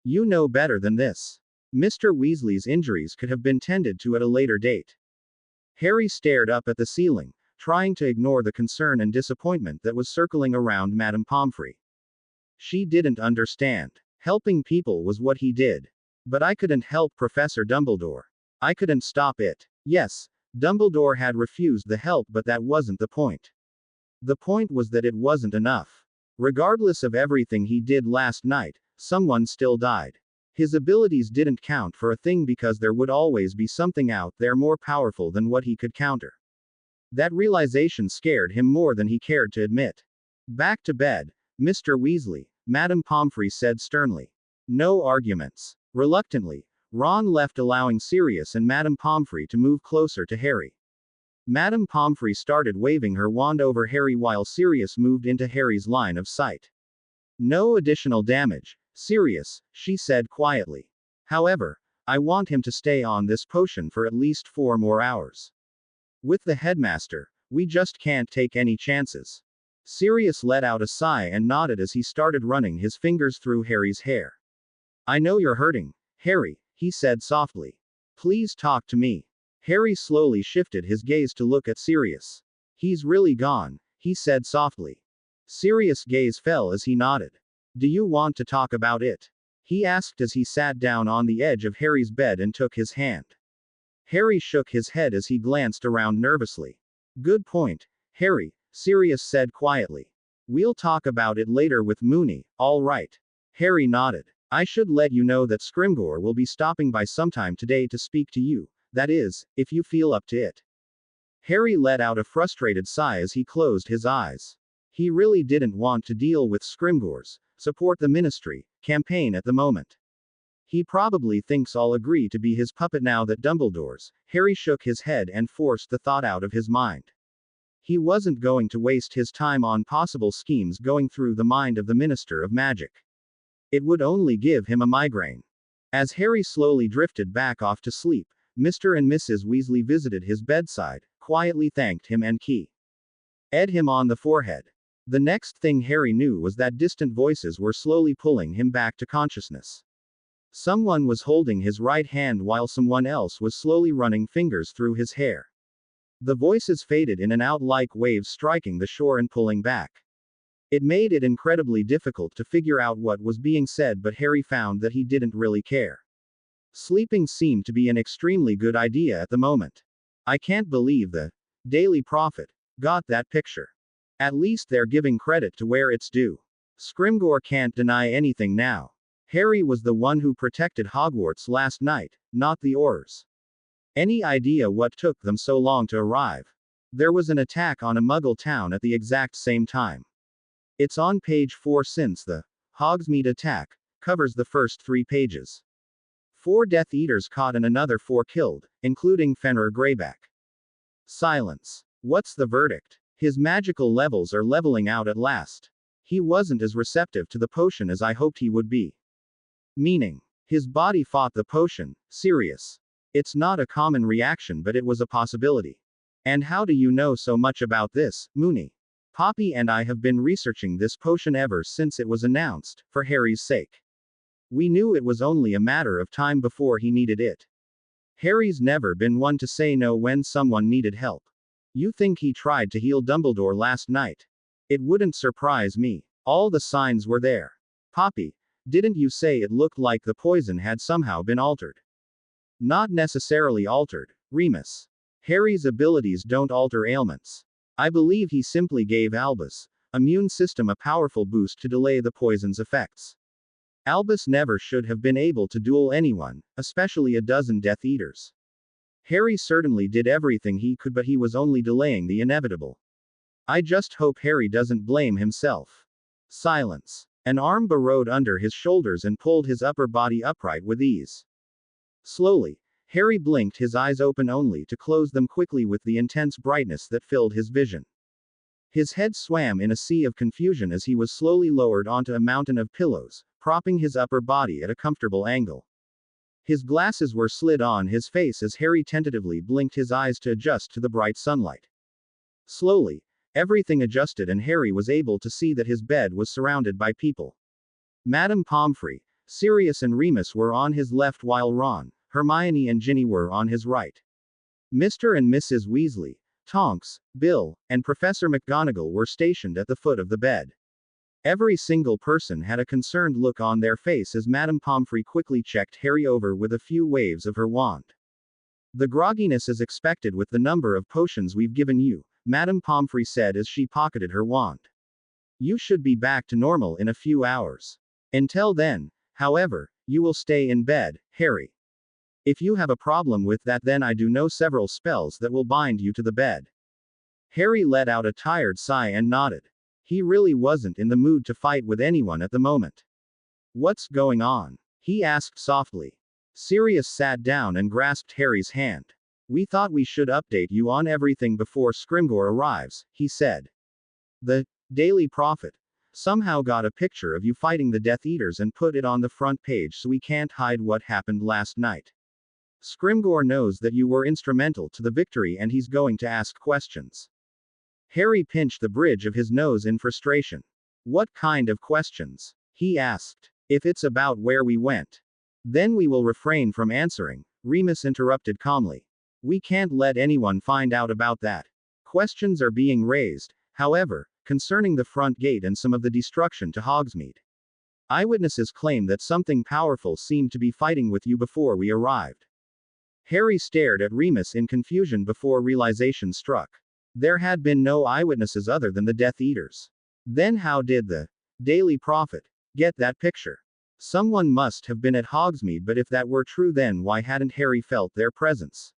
"You know better than this. Mr. Weasley's injuries could have been tended to at a later date." Harry stared up at the ceiling, trying to ignore the concern and disappointment that was circling around Madame Pomfrey. She didn't understand. Helping people was what he did. "But I couldn't help Professor Dumbledore. I couldn't stop it." Yes, Dumbledore had refused the help, but that wasn't the point. The point was that it wasn't enough. Regardless of everything he did last night, someone still died. His abilities didn't count for a thing because there would always be something out there more powerful than what he could counter. That realization scared him more than he cared to admit. "Back to bed, Mr. Weasley," Madame Pomfrey said sternly. "No arguments." Reluctantly, Ron left, allowing Sirius and Madame Pomfrey to move closer to Harry. Madame Pomfrey started waving her wand over Harry while Sirius moved into Harry's line of sight. "No additional damage, Sirius," she said quietly. "However, I want him to stay on this potion for at least 4 more hours. With the headmaster, we just can't take any chances." Sirius let out a sigh and nodded as he started running his fingers through Harry's hair. "I know you're hurting, Harry," he said softly. "Please talk to me." Harry slowly shifted his gaze to look at Sirius. "He's really gone," he said softly. Sirius' gaze fell as he nodded. "Do you want to talk about it?" he asked as he sat down on the edge of Harry's bed and took his hand. Harry shook his head as he glanced around nervously. "Good point, Harry," Sirius said quietly. "We'll talk about it later with Moony, all right?" Harry nodded. I should let you know that Scrimgeour will be stopping by sometime today to speak to you, that is, if you feel up to it. Harry let out a frustrated sigh as he closed his eyes. He really didn't want to deal with Scrimgeour's support the ministry campaign at the moment. He probably thinks I'll agree to be his puppet now that Dumbledore's. Harry shook his head and forced the thought out of his mind. He wasn't going to waste his time on possible schemes going through the mind of the Minister of Magic. It would only give him a migraine. As Harry slowly drifted back off to sleep, Mr. and Mrs. Weasley visited his bedside, quietly thanked him and kissed him on the forehead. The next thing Harry knew was that distant voices were slowly pulling him back to consciousness. Someone was holding his right hand while someone else was slowly running fingers through his hair. The voices faded in and out like waves striking the shore and pulling back. It made it incredibly difficult to figure out what was being said, but Harry found that he didn't really care. Sleeping seemed to be an extremely good idea at the moment. I can't believe the Daily Prophet got that picture. At least they're giving credit to where it's due. Scrimgeour can't deny anything now. Harry was the one who protected Hogwarts last night, not the Aurors. Any idea what took them so long to arrive? There was an attack on a Muggle town at the exact same time. It's on page 4 since the Hogsmeade attack covers the first 3 pages. 4 Death Eaters caught and another 4 killed, including Fenrir Greyback. Silence. What's the verdict? His magical levels are leveling out at last. He wasn't as receptive to the potion as I hoped he would be. Meaning, his body fought the potion. Serious. It's not a common reaction, but it was a possibility. And how do you know so much about this, Moony? Poppy and I have been researching this potion ever since it was announced, for Harry's sake. We knew it was only a matter of time before he needed it. Harry's never been one to say no when someone needed help. You think he tried to heal Dumbledore last night? It wouldn't surprise me. All the signs were there. Poppy, didn't you say it looked like the poison had somehow been altered? Not necessarily altered, Remus. Harry's abilities don't alter ailments. I believe he simply gave Albus' immune system a powerful boost to delay the poison's effects. Albus never should have been able to duel anyone, especially a dozen Death Eaters. Harry certainly did everything he could, but he was only delaying the inevitable. I just hope Harry doesn't blame himself. Silence. An arm burrowed under his shoulders and pulled his upper body upright with ease. Slowly, Harry blinked, his eyes open only to close them quickly with the intense brightness that filled his vision. His head swam in a sea of confusion as he was slowly lowered onto a mountain of pillows, propping his upper body at a comfortable angle. His glasses were slid on his face as Harry tentatively blinked his eyes to adjust to the bright sunlight. Slowly, everything adjusted and Harry was able to see that his bed was surrounded by people. Madame Pomfrey, Sirius and Remus were on his left while Ron, Hermione and Ginny were on his right. Mr. and Mrs. Weasley, Tonks, Bill, and Professor McGonagall were stationed at the foot of the bed. Every single person had a concerned look on their face as Madame Pomfrey quickly checked Harry over with a few waves of her wand. The grogginess is expected with the number of potions we've given you, Madame Pomfrey said as she pocketed her wand. You should be back to normal in a few hours. Until then, however, you will stay in bed, Harry. If you have a problem with that, then I do know several spells that will bind you to the bed. Harry let out a tired sigh and nodded. He really wasn't in the mood to fight with anyone at the moment. What's going on? He asked softly. Sirius sat down and grasped Harry's hand. We thought we should update you on everything before Scrimgeour arrives, he said. The Daily Prophet somehow got a picture of you fighting the Death Eaters and put it on the front page, so we can't hide what happened last night. Scrimgeour knows that you were instrumental to the victory and he's going to ask questions. Harry pinched the bridge of his nose in frustration. What kind of questions? He asked. If it's about where we went, then we will refrain from answering, Remus interrupted calmly. We can't let anyone find out about that. Questions are being raised, however, concerning the front gate and some of the destruction to Hogsmeade. Eyewitnesses claim that something powerful seemed to be fighting with you before we arrived. Harry stared at Remus in confusion before realization struck. There had been no eyewitnesses other than the Death Eaters. Then how did the Daily Prophet get that picture? Someone must have been at Hogsmeade, but if that were true, then why hadn't Harry felt their presence?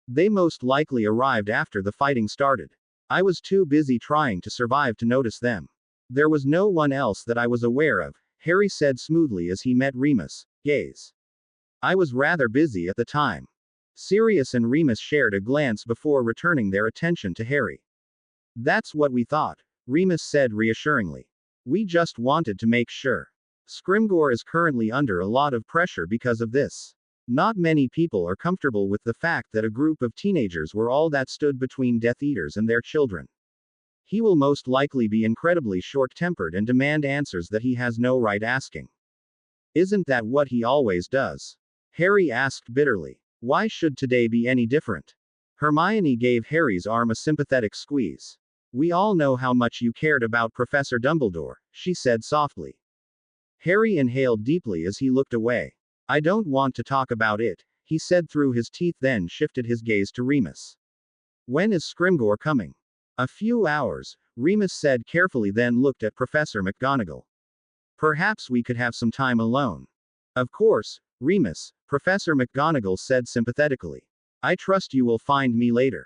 They most likely arrived after the fighting started. I was too busy trying to survive to notice them. There was no one else that I was aware of, Harry said smoothly as he met Remus' gaze. I was rather busy at the time. Sirius and Remus shared a glance before returning their attention to Harry. That's what we thought, Remus said reassuringly. We just wanted to make sure. Scrimgeour is currently under a lot of pressure because of this. Not many people are comfortable with the fact that a group of teenagers were all that stood between Death Eaters and their children. He will most likely be incredibly short-tempered and demand answers that he has no right asking. Isn't that what he always does? Harry asked bitterly. Why should today be any different? Hermione gave Harry's arm a sympathetic squeeze. We all know how much you cared about Professor Dumbledore, she said softly. Harry inhaled deeply as he looked away. I don't want to talk about it, he said through his teeth, then shifted his gaze to Remus. When is Scrimgeour coming? A few hours, Remus said carefully, then looked at Professor McGonagall. Perhaps we could have some time alone. Of course, Remus, Professor McGonagall said sympathetically. I trust you will find me later.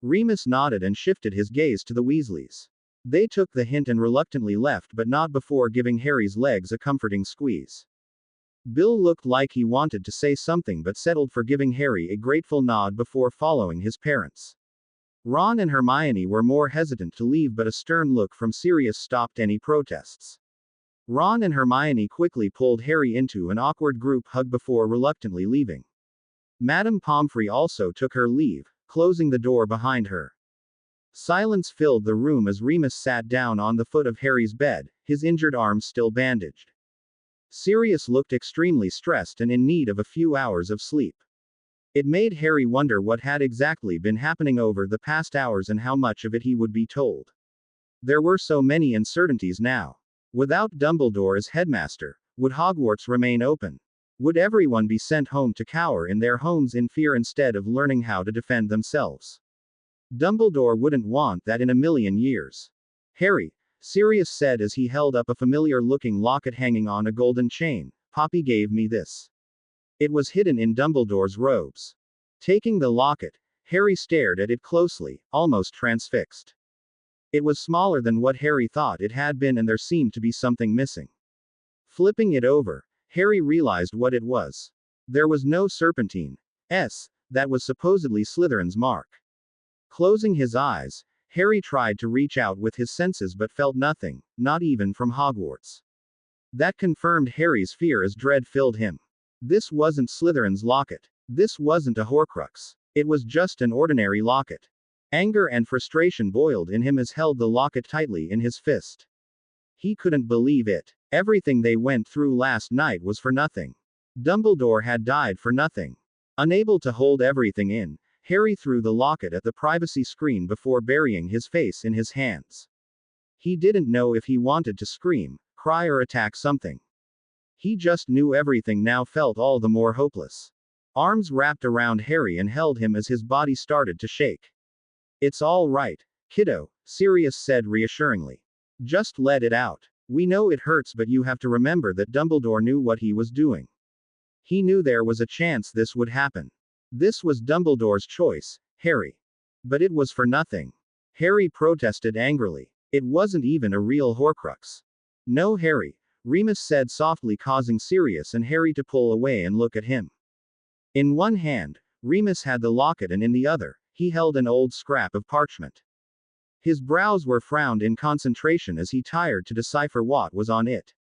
Remus nodded and shifted his gaze to the Weasleys. They took the hint and reluctantly left, but not before giving Harry's legs a comforting squeeze. Bill looked like he wanted to say something but settled for giving Harry a grateful nod before following his parents. Ron and Hermione were more hesitant to leave, but a stern look from Sirius stopped any protests. Ron and Hermione quickly pulled Harry into an awkward group hug before reluctantly leaving. Madame Pomfrey also took her leave, closing the door behind her. Silence filled the room as Remus sat down on the foot of Harry's bed, his injured arm still bandaged. Sirius looked extremely stressed and in need of a few hours of sleep. It made Harry wonder what had exactly been happening over the past hours and how much of it he would be told. There were so many uncertainties now. Without Dumbledore as headmaster, would Hogwarts remain open? Would everyone be sent home to cower in their homes in fear instead of learning how to defend themselves? Dumbledore wouldn't want that in a million years. Harry, Sirius said as he held up a familiar-looking locket hanging on a golden chain, Poppy gave me this. It was hidden in Dumbledore's robes. Taking the locket, Harry stared at it closely, almost transfixed. It was smaller than what Harry thought it had been, and there seemed to be something missing. Flipping it over, Harry realized what it was. There was no serpentine. That was supposedly Slytherin's mark. Closing his eyes, Harry tried to reach out with his senses but felt nothing, not even from Hogwarts. That confirmed Harry's fear as dread filled him. This wasn't Slytherin's locket. This wasn't a Horcrux. It was just an ordinary locket. Anger and frustration boiled in him as held the locket tightly in his fist. He couldn't believe it. Everything they went through last night was for nothing. Dumbledore had died for nothing. Unable to hold everything in, Harry threw the locket at the privacy screen before burying his face in his hands. He didn't know if he wanted to scream, cry, or attack something. He just knew everything now felt all the more hopeless. Arms wrapped around Harry and held him as his body started to shake. It's all right, kiddo, Sirius said reassuringly. Just let it out. We know it hurts, but you have to remember that Dumbledore knew what he was doing. He knew there was a chance this would happen. This was Dumbledore's choice, Harry. But it was for nothing. Harry protested angrily. It wasn't even a real Horcrux. No, Harry, Remus said softly, causing Sirius and Harry to pull away and look at him. In one hand, Remus had the locket and in the other, he held an old scrap of parchment. His brows were frowned in concentration as he tried to decipher what was on it.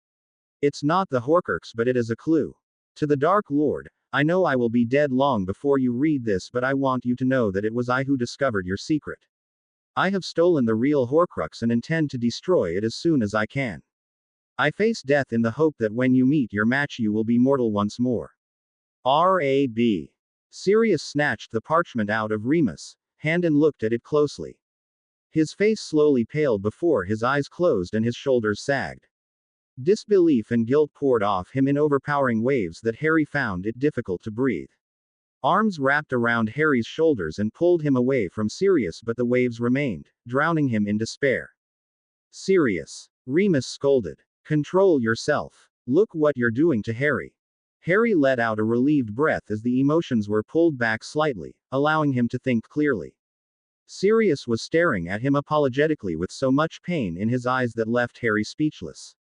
It's not the Horcrux, but it is a clue. To the Dark Lord, I know I will be dead long before you read this, but I want you to know that it was I who discovered your secret. I have stolen the real Horcrux and intend to destroy it as soon as I can. I face death in the hope that when you meet your match you will be mortal once more. R.A.B. Sirius snatched the parchment out of Remus' hand and looked at it closely. His face slowly paled before his eyes closed and his shoulders sagged. Disbelief and guilt poured off him in overpowering waves that Harry found it difficult to breathe. Arms wrapped around Harry's shoulders and pulled him away from Sirius, but the waves remained, drowning him in despair. Sirius, Remus scolded. Control yourself. Look what you're doing to Harry. Harry let out a relieved breath as the emotions were pulled back slightly, allowing him to think clearly. Sirius was staring at him apologetically with so much pain in his eyes that left Harry speechless.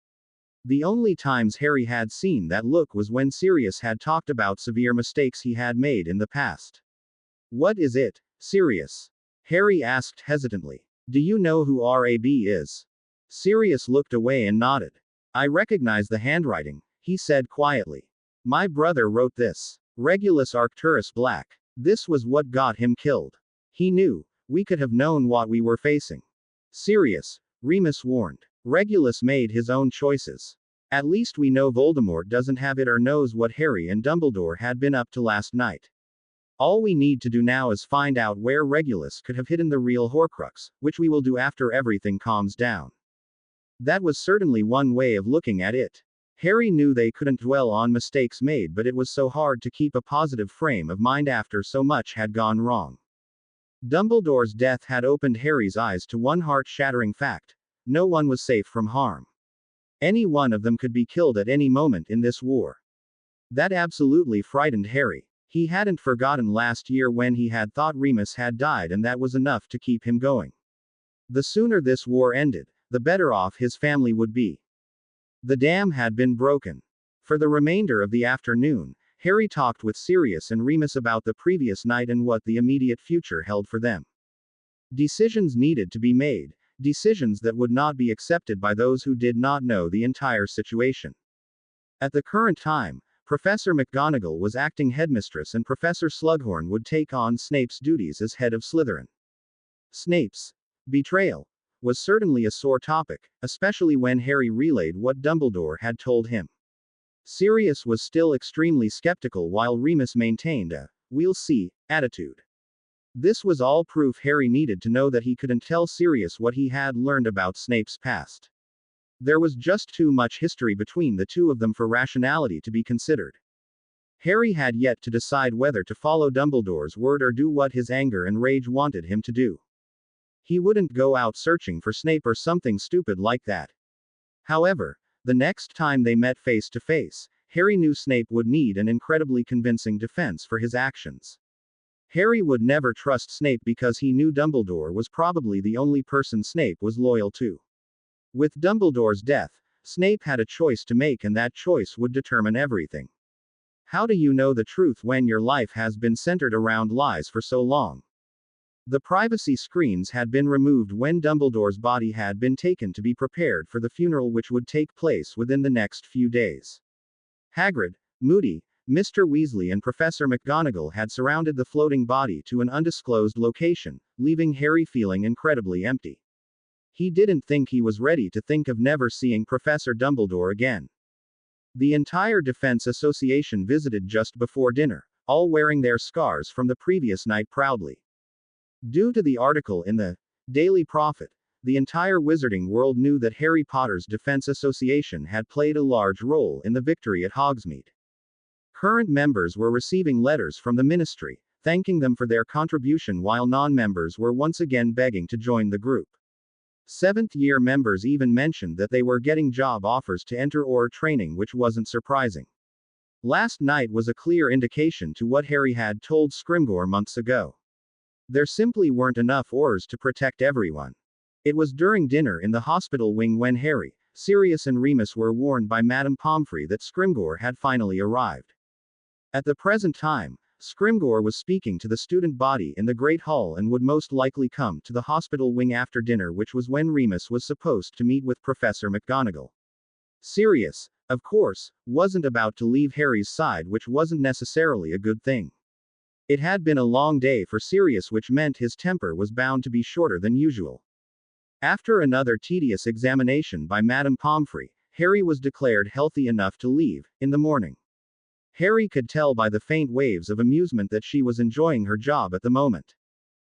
The only times Harry had seen that look was when Sirius had talked about severe mistakes he had made in the past. What is it, Sirius? Harry asked hesitantly. Do you know who RAB is? Sirius looked away and nodded. I recognize the handwriting, he said quietly. My brother wrote this. Regulus Arcturus Black. This was what got him killed. He knew. We could have known what we were facing. Sirius, Remus warned. Regulus made his own choices. At least we know Voldemort doesn't have it or knows what Harry and Dumbledore had been up to last night. All we need to do now is find out where Regulus could have hidden the real Horcrux, which we will do after everything calms down. That was certainly one way of looking at it. Harry knew they couldn't dwell on mistakes made, but it was so hard to keep a positive frame of mind after so much had gone wrong. Dumbledore's death had opened Harry's eyes to one heart-shattering fact. No one was safe from harm. Any one of them could be killed at any moment in this war. That absolutely frightened Harry. He hadn't forgotten last year when he had thought Remus had died, and that was enough to keep him going. The sooner this war ended, the better off his family would be. The dam had been broken. For the remainder of the afternoon, Harry talked with Sirius and Remus about the previous night and what the immediate future held for them. Decisions needed to be made, decisions that would not be accepted by those who did not know the entire situation. At the current time, Professor McGonagall was acting headmistress and Professor Slughorn would take on Snape's duties as head of Slytherin. Snape's betrayal was certainly a sore topic, especially when Harry relayed what Dumbledore had told him. Sirius was still extremely skeptical while Remus maintained a "we'll see" attitude. This was all proof Harry needed to know that he couldn't tell Sirius what he had learned about Snape's past. There was just too much history between the two of them for rationality to be considered. Harry had yet to decide whether to follow Dumbledore's word or do what his anger and rage wanted him to do. He wouldn't go out searching for Snape or something stupid like that. However, the next time they met face to face, Harry knew Snape would need an incredibly convincing defense for his actions. Harry would never trust Snape because he knew Dumbledore was probably the only person Snape was loyal to. With Dumbledore's death, Snape had a choice to make, and that choice would determine everything. How do you know the truth when your life has been centered around lies for so long? The privacy screens had been removed when Dumbledore's body had been taken to be prepared for the funeral, which would take place within the next few days. Hagrid, Moody, Mr. Weasley and Professor McGonagall had surrounded the floating body to an undisclosed location, leaving Harry feeling incredibly empty. He didn't think he was ready to think of never seeing Professor Dumbledore again. The entire Defense Association visited just before dinner, all wearing their scars from the previous night proudly. Due to the article in the Daily Prophet, the entire wizarding world knew that Harry Potter's Defense Association had played a large role in the victory at Hogsmeade. Current members were receiving letters from the ministry, thanking them for their contribution, while non-members were once again begging to join the group. Seventh-year members even mentioned that they were getting job offers to enter Auror training, which wasn't surprising. Last night was a clear indication to what Harry had told Scrimgeour months ago. There simply weren't enough Aurors to protect everyone. It was during dinner in the hospital wing when Harry, Sirius and Remus were warned by Madame Pomfrey that Scrimgeour had finally arrived. At the present time, Scrimgeour was speaking to the student body in the Great Hall and would most likely come to the hospital wing after dinner, which was when Remus was supposed to meet with Professor McGonagall. Sirius, of course, wasn't about to leave Harry's side, which wasn't necessarily a good thing. It had been a long day for Sirius, which meant his temper was bound to be shorter than usual. After another tedious examination by Madame Pomfrey, Harry was declared healthy enough to leave in the morning. Harry could tell by the faint waves of amusement that she was enjoying her job at the moment.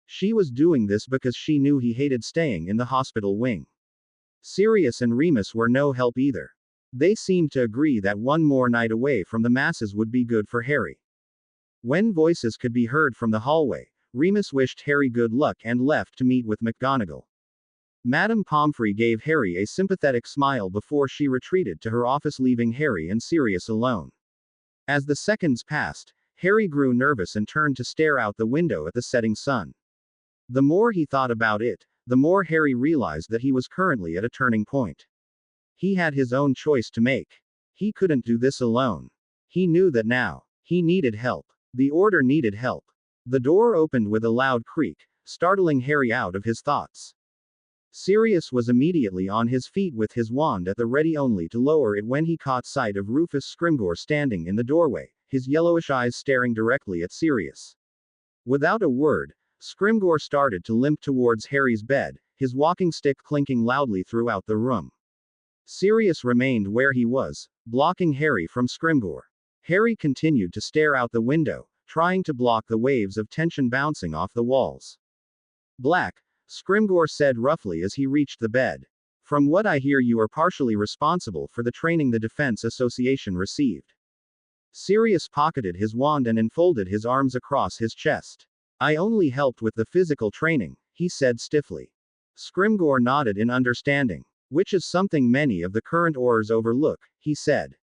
She was doing this because she knew he hated staying in the hospital wing. Sirius and Remus were no help either. They seemed to agree that one more night away from the masses would be good for Harry. When voices could be heard from the hallway, Remus wished Harry good luck and left to meet with McGonagall. Madame Pomfrey gave Harry a sympathetic smile before she retreated to her office, leaving Harry and Sirius alone. As the seconds passed, Harry grew nervous and turned to stare out the window at the setting sun. The more he thought about it, the more Harry realized that he was currently at a turning point. He had his own choice to make. He couldn't do this alone. He knew that now. He needed help. The Order needed help. The door opened with a loud creak, startling Harry out of his thoughts. Sirius was immediately on his feet with his wand at the ready, only to lower it when he caught sight of Rufus Scrimgeour standing in the doorway, his yellowish eyes staring directly at Sirius. Without a word, Scrimgeour started to limp towards Harry's bed, his walking stick clinking loudly throughout the room. Sirius remained where he was, blocking Harry from Scrimgeour. Harry continued to stare out the window, trying to block the waves of tension bouncing off the walls. "Black," Scrimgeour said roughly as he reached the bed. "From what I hear, you are partially responsible for the training the Defense Association received." Sirius pocketed his wand and enfolded his arms across his chest. "I only helped with the physical training," he said stiffly. Scrimgeour nodded in understanding. "Which is something many of the current Aurors overlook," he said.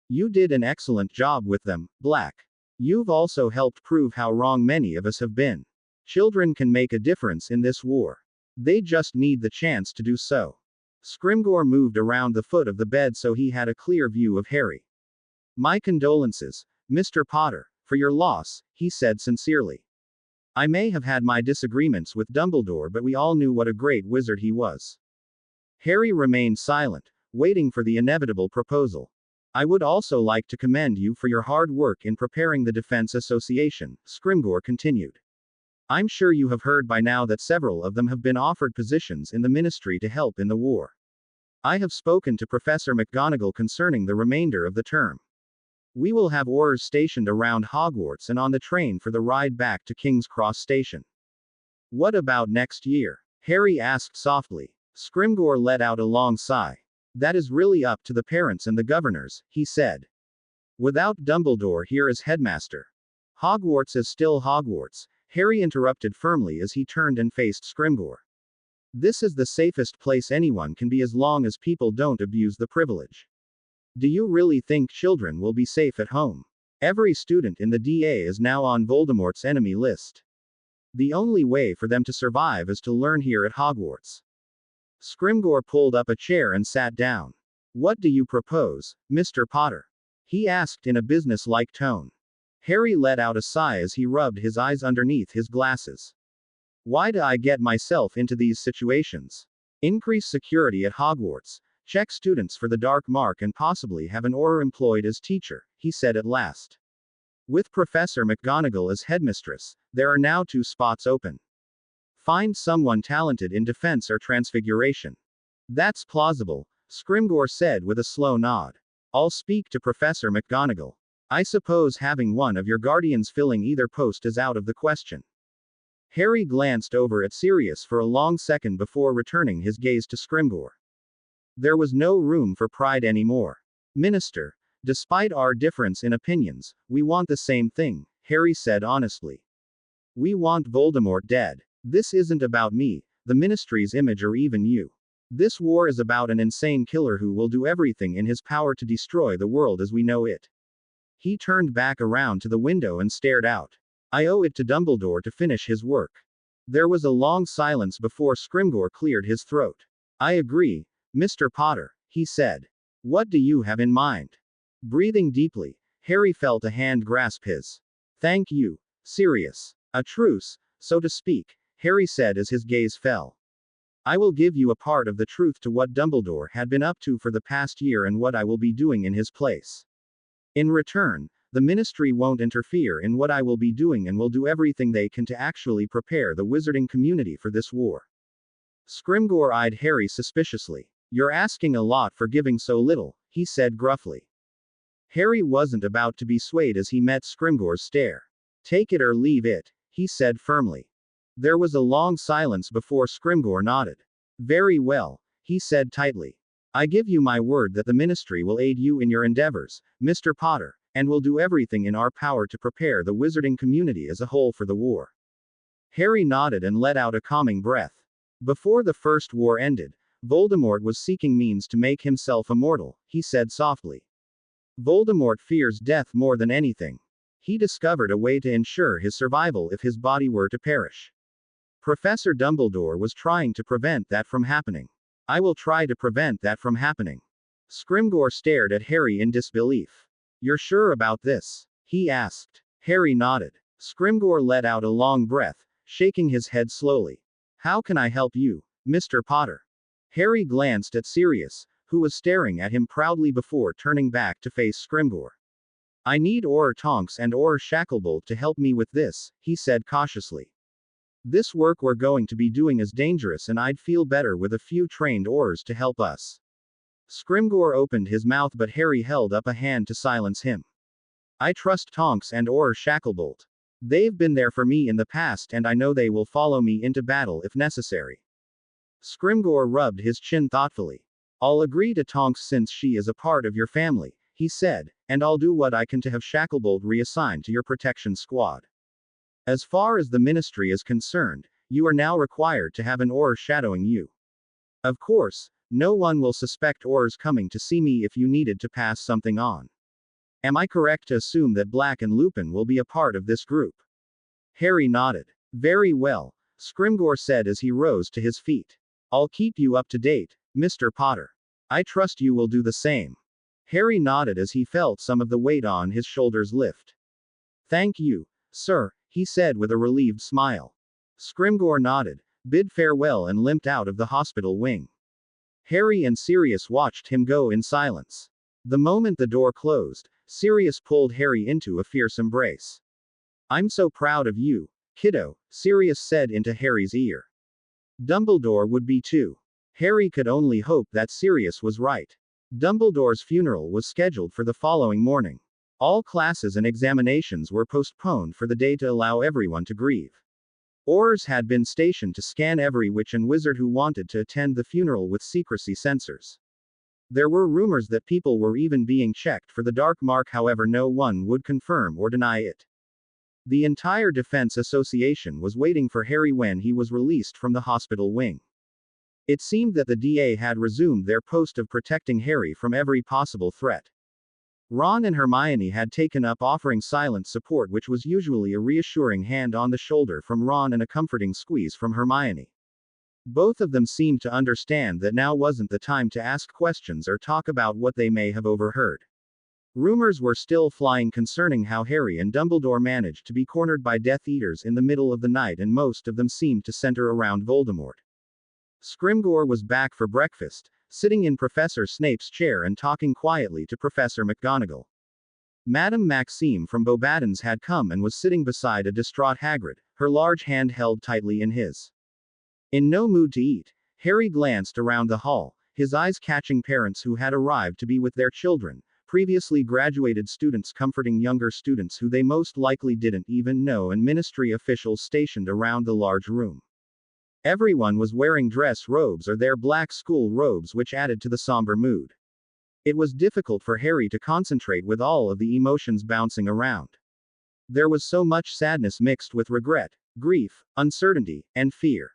"You did an excellent job with them, Black. You've also helped prove how wrong many of us have been. Children can make a difference in this war. They just need the chance to do so." Scrimgeour moved around the foot of the bed so he had a clear view of Harry. "My condolences, Mr. Potter, for your loss," he said sincerely. "I may have had my disagreements with Dumbledore, but we all knew what a great wizard he was." Harry remained silent, waiting for the inevitable proposal. "I would also like to commend you for your hard work in preparing the Defense Association," Scrimgeour continued. "I'm sure you have heard by now that several of them have been offered positions in the Ministry to help in the war. I have spoken to Professor McGonagall concerning the remainder of the term. We will have Aurors stationed around Hogwarts and on the train for the ride back to King's Cross Station." "What about next year?" Harry asked softly. Scrimgeour let out a long sigh. "That is really up to the parents and the governors," he said. "Without Dumbledore here as headmaster. Hogwarts is still Hogwarts," Harry interrupted firmly as he turned and faced Scrimgeour. "This is the safest place anyone can be as long as people don't abuse the privilege. Do you really think children will be safe at home? Every student in the DA is now on Voldemort's enemy list. The only way for them to survive is to learn here at Hogwarts." Scrimgeour pulled up a chair and sat down. "What do you propose, Mr. Potter?" he asked in a business-like tone. Harry let out a sigh as he rubbed his eyes underneath his glasses. "Why do I get myself into these situations? Increase security at Hogwarts, check students for the Dark Mark, and possibly have an Auror employed as teacher," he said at last. "With Professor McGonagall as headmistress, there are now 2 spots open. Find someone talented in defense or transfiguration." "That's plausible," Scrimgeour said with a slow nod. "I'll speak to Professor McGonagall. I suppose having one of your guardians filling either post is out of the question." Harry glanced over at Sirius for a long second before returning his gaze to Scrimgeour. There was no room for pride anymore. "Minister, despite our difference in opinions, we want the same thing," Harry said honestly. "We want Voldemort dead. This isn't about me, the Ministry's image, or even you. This war is about an insane killer who will do everything in his power to destroy the world as we know it." He turned back around to the window and stared out. "I owe it to Dumbledore to finish his work." There was a long silence before Scrimgeour cleared his throat. "I agree, Mr. Potter," he said. "What do you have in mind?" Breathing deeply, Harry felt a hand grasp his. "Thank you, Sirius. A truce, so to speak," Harry said as his gaze fell. "I will give you a part of the truth to what Dumbledore had been up to for the past year and what I will be doing in his place. In return, the Ministry won't interfere in what I will be doing and will do everything they can to actually prepare the wizarding community for this war." Scrimgeour eyed Harry suspiciously. "You're asking a lot for giving so little," he said gruffly. Harry wasn't about to be swayed as he met Scrimgeour's stare. "Take it or leave it," he said firmly. There was a long silence before Scrimgeour nodded. "Very well," he said tightly. "I give you my word that the Ministry will aid you in your endeavors, Mr. Potter, and will do everything in our power to prepare the wizarding community as a whole for the war." Harry nodded and let out a calming breath. Before the First War ended, Voldemort was seeking means to make himself immortal, he said softly. Voldemort fears death more than anything. He discovered a way to ensure his survival if his body were to perish. Professor Dumbledore was trying to prevent that from happening. I will try to prevent that from happening. Scrimgeour stared at Harry in disbelief. You're sure about this? He asked. Harry nodded. Scrimgeour let out a long breath, shaking his head slowly. How can I help you, Mr. Potter? Harry glanced at Sirius, who was staring at him proudly before turning back to face Scrimgeour. I need Auror Tonks and Auror Shacklebolt to help me with this, he said cautiously. This work we're going to be doing is dangerous and I'd feel better with a few trained Aurors to help us. Scrimgeour opened his mouth but Harry held up a hand to silence him. I trust Tonks and Auror Shacklebolt. They've been there for me in the past and I know they will follow me into battle if necessary. Scrimgeour rubbed his chin thoughtfully. I'll agree to Tonks since she is a part of your family, he said, and I'll do what I can to have Shacklebolt reassigned to your protection squad. As far as the ministry is concerned, you are now required to have an Auror shadowing you. Of course, no one will suspect Aurors coming to see me if you needed to pass something on. Am I correct to assume that Black and Lupin will be a part of this group? Harry nodded. Very well, Scrimgeour said as he rose to his feet. I'll keep you up to date, Mr. Potter. I trust you will do the same. Harry nodded as he felt some of the weight on his shoulders lift. Thank you, sir, he said with a relieved smile. Scrimgeour nodded, bid farewell and limped out of the hospital wing. Harry and Sirius watched him go in silence. The moment the door closed, Sirius pulled Harry into a fierce embrace. I'm so proud of you, kiddo, Sirius said into Harry's ear. Dumbledore would be too. Harry could only hope that Sirius was right. Dumbledore's funeral was scheduled for the following morning. All classes and examinations were postponed for the day to allow everyone to grieve. Aurors had been stationed to scan every witch and wizard who wanted to attend the funeral with secrecy sensors. There were rumors that people were even being checked for the dark mark, however, no one would confirm or deny it. The entire Defense Association was waiting for Harry when he was released from the hospital wing. It seemed that the DA had resumed their post of protecting Harry from every possible threat. Ron and Hermione had taken up offering silent support, which was usually a reassuring hand on the shoulder from Ron and a comforting squeeze from Hermione. Both of them seemed to understand that now wasn't the time to ask questions or talk about what they may have overheard. Rumors were still flying concerning how Harry and Dumbledore managed to be cornered by Death Eaters in the middle of the night, and most of them seemed to center around Voldemort. Scrimgeour was back for breakfast, sitting in Professor Snape's chair and talking quietly to Professor McGonagall. Madame Maxime from Beauxbatons had come and was sitting beside a distraught Hagrid, her large hand held tightly in his. In no mood to eat, Harry glanced around the hall, his eyes catching parents who had arrived to be with their children, previously graduated students comforting younger students who they most likely didn't even know, and ministry officials stationed around the large room. Everyone was wearing dress robes or their black school robes, which added to the somber mood. It was difficult for Harry to concentrate with all of the emotions bouncing around. There was so much sadness mixed with regret, grief, uncertainty, and fear.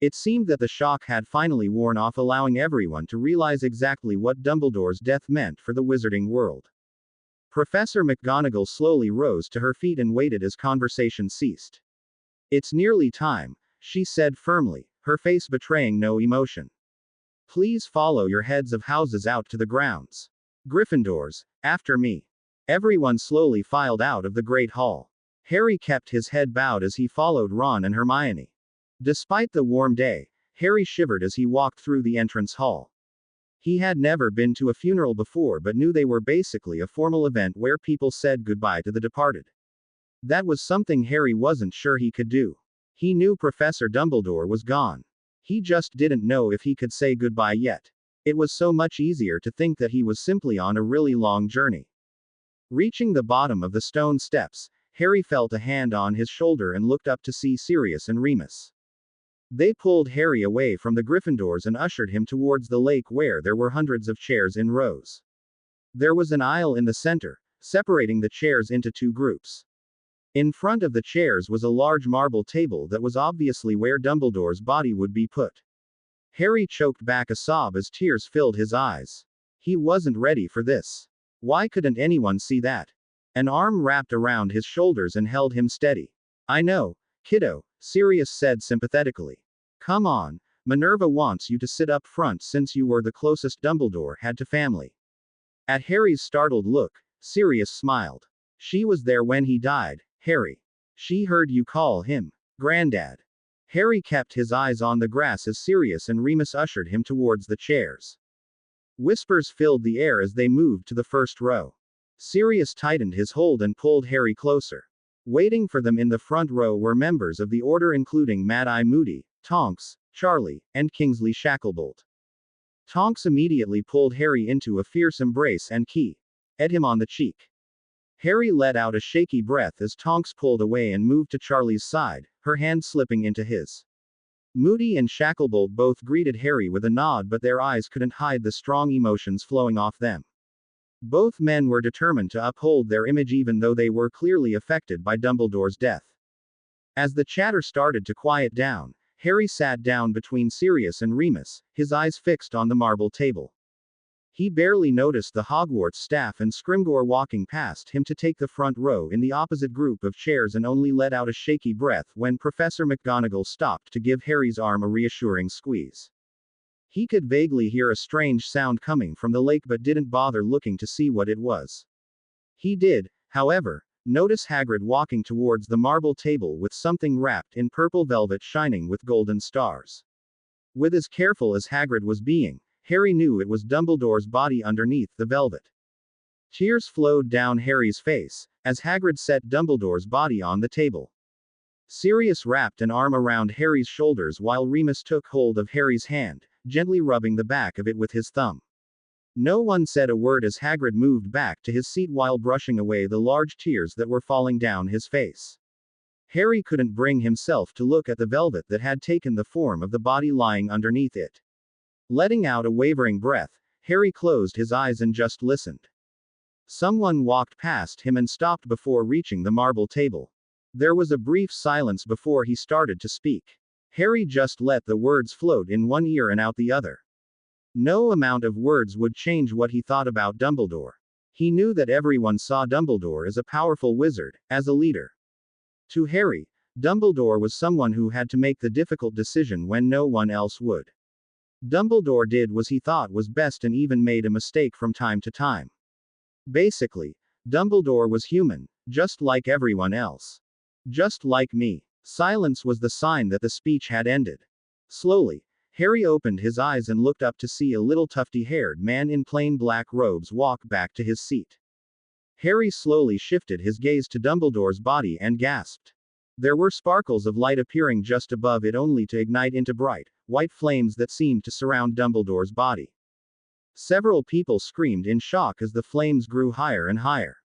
It seemed that the shock had finally worn off, allowing everyone to realize exactly what Dumbledore's death meant for the wizarding world. Professor McGonagall slowly rose to her feet and waited as conversation ceased. It's nearly time, she said firmly, her face betraying no emotion. Please follow your heads of houses out to the grounds. Gryffindors, after me. Everyone slowly filed out of the Great Hall. Harry kept his head bowed as he followed Ron and Hermione. Despite the warm day, Harry shivered as he walked through the entrance hall. He had never been to a funeral before but knew they were basically a formal event where people said goodbye to the departed. That was something Harry wasn't sure he could do. He knew Professor Dumbledore was gone. He just didn't know if he could say goodbye yet. It was so much easier to think that he was simply on a really long journey. Reaching the bottom of the stone steps, Harry felt a hand on his shoulder and looked up to see Sirius and Remus. They pulled Harry away from the Gryffindors and ushered him towards the lake, where there were hundreds of chairs in rows. There was an aisle in the center, separating the chairs into two groups. In front of the chairs was a large marble table that was obviously where Dumbledore's body would be put. Harry choked back a sob as tears filled his eyes. He wasn't ready for this. Why couldn't anyone see that? An arm wrapped around his shoulders and held him steady. I know, kiddo, Sirius said sympathetically. Come on, Minerva wants you to sit up front since you were the closest Dumbledore had to family. At Harry's startled look, Sirius smiled. She was there when he died, Harry. She heard you call him Granddad. Harry kept his eyes on the grass as Sirius and Remus ushered him towards the chairs. Whispers filled the air as they moved to the first row. Sirius tightened his hold and pulled Harry closer. Waiting for them in the front row were members of the Order including Mad-Eye Moody, Tonks, Charlie, and Kingsley Shacklebolt. Tonks immediately pulled Harry into a fierce embrace and kissed him on the cheek. Harry let out a shaky breath as Tonks pulled away and moved to Charlie's side, her hand slipping into his. Moody and Shacklebolt both greeted Harry with a nod, but their eyes couldn't hide the strong emotions flowing off them. Both men were determined to uphold their image even though they were clearly affected by Dumbledore's death. As the chatter started to quiet down, Harry sat down between Sirius and Remus, his eyes fixed on the marble table. He barely noticed the Hogwarts staff and Scrimgeour walking past him to take the front row in the opposite group of chairs and only let out a shaky breath when Professor McGonagall stopped to give Harry's arm a reassuring squeeze. He could vaguely hear a strange sound coming from the lake but didn't bother looking to see what it was. He did, however, notice Hagrid walking towards the marble table with something wrapped in purple velvet shining with golden stars. With as careful as Hagrid was being, Harry knew it was Dumbledore's body underneath the velvet. Tears flowed down Harry's face, as Hagrid set Dumbledore's body on the table. Sirius wrapped an arm around Harry's shoulders while Remus took hold of Harry's hand, gently rubbing the back of it with his thumb. No one said a word as Hagrid moved back to his seat while brushing away the large tears that were falling down his face. Harry couldn't bring himself to look at the velvet that had taken the form of the body lying underneath it. Letting out a wavering breath, Harry closed his eyes and just listened. Someone walked past him and stopped before reaching the marble table. There was a brief silence before he started to speak. Harry just let the words float in one ear and out the other. No amount of words would change what he thought about Dumbledore. He knew that everyone saw Dumbledore as a powerful wizard, as a leader. To Harry, Dumbledore was someone who had to make the difficult decision when no one else would. Dumbledore did what he thought was best and even made a mistake from time to time. Basically, Dumbledore was human, just like everyone else. Just like me. Silence was the sign that the speech had ended. Slowly, Harry opened his eyes and looked up to see a little tufty-haired man in plain black robes walk back to his seat. Harry slowly shifted his gaze to Dumbledore's body and gasped. There were sparkles of light appearing just above it only to ignite into bright, white flames that seemed to surround Dumbledore's body. Several people screamed in shock as the flames grew higher and higher.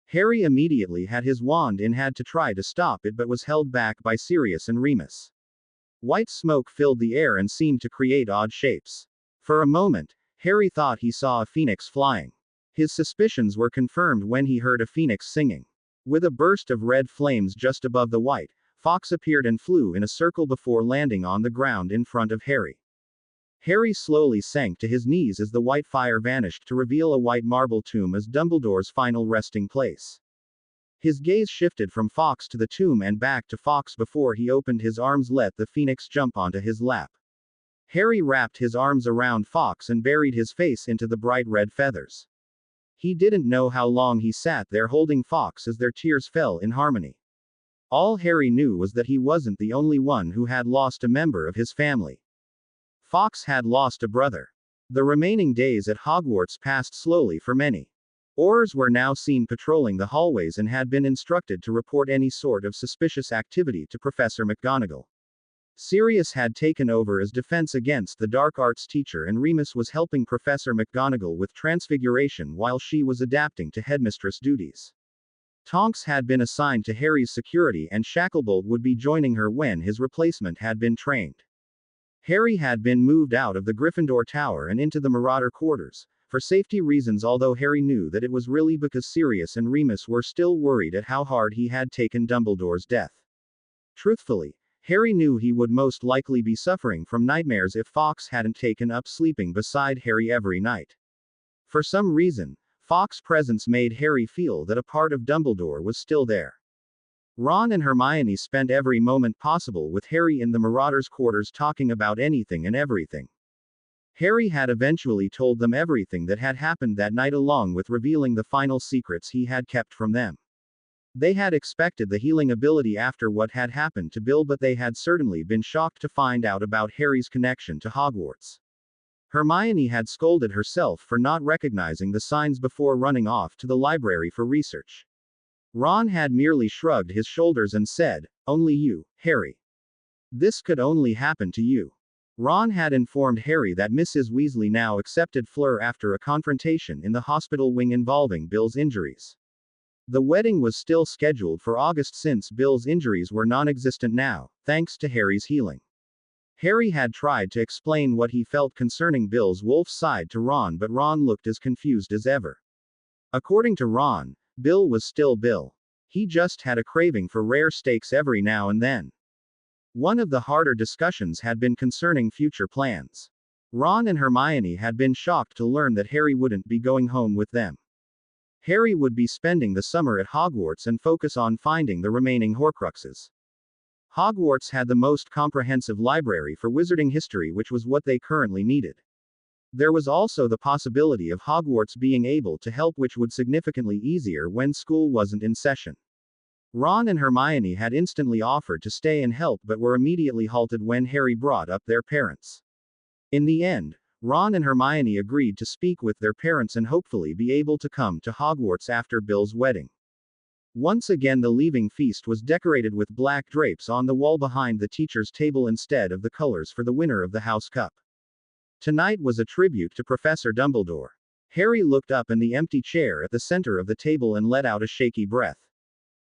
Harry immediately had his wand and had to try to stop it but was held back by Sirius and Remus. White smoke filled the air and seemed to create odd shapes. For a moment, Harry thought he saw a phoenix flying. His suspicions were confirmed when he heard a phoenix singing. With a burst of red flames just above the white, Fawkes appeared and flew in a circle before landing on the ground in front of Harry. Harry slowly sank to his knees as the white fire vanished to reveal a white marble tomb as Dumbledore's final resting place. His gaze shifted from Fawkes to the tomb and back to Fawkes before he opened his arms let the phoenix jump onto his lap. Harry wrapped his arms around Fawkes and buried his face into the bright red feathers. He didn't know how long he sat there holding Fawkes as their tears fell in harmony. All Harry knew was that he wasn't the only one who had lost a member of his family. Fawkes had lost a brother. The remaining days at Hogwarts passed slowly for many. Aurors were now seen patrolling the hallways and had been instructed to report any sort of suspicious activity to Professor McGonagall. Sirius had taken over as defense against the dark arts teacher and Remus was helping Professor McGonagall with transfiguration while she was adapting to headmistress duties. Tonks had been assigned to Harry's security and Shacklebolt would be joining her when his replacement had been trained. Harry had been moved out of the Gryffindor Tower and into the Marauder quarters, for safety reasons, although Harry knew that it was really because Sirius and Remus were still worried at how hard he had taken Dumbledore's death. Truthfully, Harry knew he would most likely be suffering from nightmares if Fawkes hadn't taken up sleeping beside Harry every night. For some reason, Fawkes' presence made Harry feel that a part of Dumbledore was still there. Ron and Hermione spent every moment possible with Harry in the Marauders' quarters talking about anything and everything. Harry had eventually told them everything that had happened that night, along with revealing the final secrets he had kept from them. They had expected the healing ability after what had happened to Bill, but they had certainly been shocked to find out about Harry's connection to Hogwarts. Hermione had scolded herself for not recognizing the signs before running off to the library for research. Ron had merely shrugged his shoulders and said, "Only you, Harry. This could only happen to you." Ron had informed Harry that Mrs. Weasley now accepted Fleur after a confrontation in the hospital wing involving Bill's injuries. The wedding was still scheduled for August since Bill's injuries were non-existent now, thanks to Harry's healing. Harry had tried to explain what he felt concerning Bill's wolf side to Ron, but Ron looked as confused as ever. According to Ron, Bill was still Bill. He just had a craving for rare steaks every now and then. One of the harder discussions had been concerning future plans. Ron and Hermione had been shocked to learn that Harry wouldn't be going home with them. Harry would be spending the summer at Hogwarts and focus on finding the remaining Horcruxes. Hogwarts had the most comprehensive library for wizarding history, which was what they currently needed. There was also the possibility of Hogwarts being able to help, which would significantly easier when school wasn't in session. Ron and Hermione had instantly offered to stay and help, but were immediately halted when Harry brought up their parents. In the end, Ron and Hermione agreed to speak with their parents and hopefully be able to come to Hogwarts after Bill's wedding. Once again, the leaving feast was decorated with black drapes on the wall behind the teacher's table instead of the colors for the winner of the House Cup. Tonight was a tribute to Professor Dumbledore. Harry looked up in the empty chair at the center of the table and let out a shaky breath.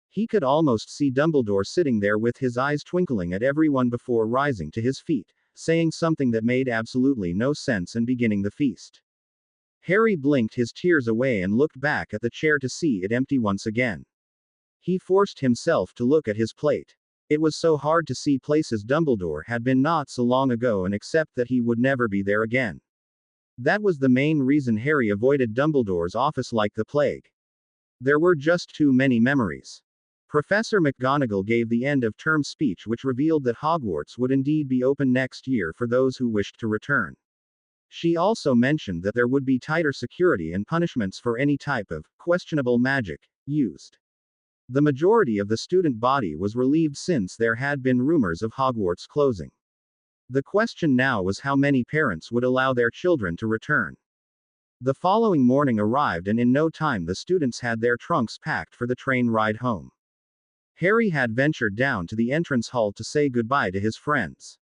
He could almost see Dumbledore sitting there with his eyes twinkling at everyone before rising to his feet, saying something that made absolutely no sense and beginning the feast. Harry blinked his tears away and looked back at the chair to see it empty once again. He forced himself to look at his plate. It was so hard to see places Dumbledore had been not so long ago and accept that he would never be there again. That was the main reason Harry avoided Dumbledore's office like the plague. There were just too many memories. Professor McGonagall gave the end-of-term speech, which revealed that Hogwarts would indeed be open next year for those who wished to return. She also mentioned that there would be tighter security and punishments for any type of questionable magic used. The majority of the student body was relieved since there had been rumors of Hogwarts closing. The question now was how many parents would allow their children to return. The following morning arrived, and in no time the students had their trunks packed for the train ride home. Harry had ventured down to the entrance hall to say goodbye to his friends.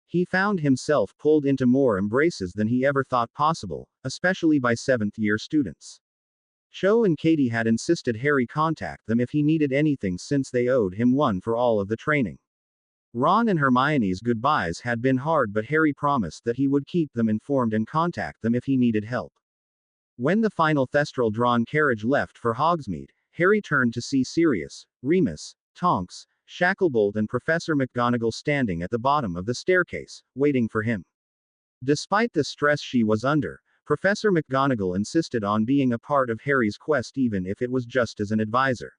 He found himself pulled into more embraces than he ever thought possible, especially by seventh-year students. Cho and Katie had insisted Harry contact them if he needed anything since they owed him one for all of the training. Ron and Hermione's goodbyes had been hard, but Harry promised that he would keep them informed and contact them if he needed help. When the final Thestral-drawn carriage left for Hogsmeade, Harry turned to see Sirius, Remus, Tonks, Shacklebolt and Professor McGonagall standing at the bottom of the staircase, waiting for him. Despite the stress she was under, Professor McGonagall insisted on being a part of Harry's quest, even if it was just as an advisor.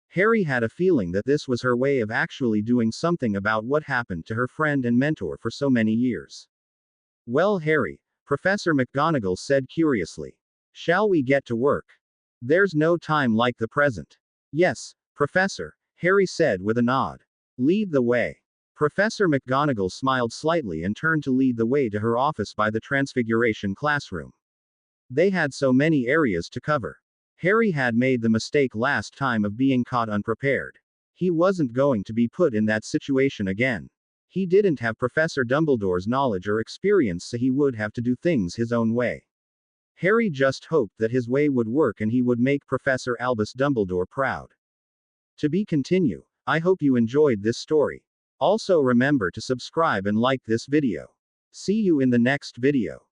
Harry had a feeling that this was her way of actually doing something about what happened to her friend and mentor for so many years. "Well, Harry," Professor McGonagall said curiously. "Shall we get to work? There's no time like the present." "Yes, Professor," Harry said with a nod. "Lead the way." Professor McGonagall smiled slightly and turned to lead the way to her office by the Transfiguration classroom. They had so many areas to cover. Harry had made the mistake last time of being caught unprepared. He wasn't going to be put in that situation again. He didn't have Professor Dumbledore's knowledge or experience, so he would have to do things his own way. Harry just hoped that his way would work and he would make Professor Albus Dumbledore proud. To be continued. I hope you enjoyed this story. Also remember to subscribe and like this video. See you in the next video.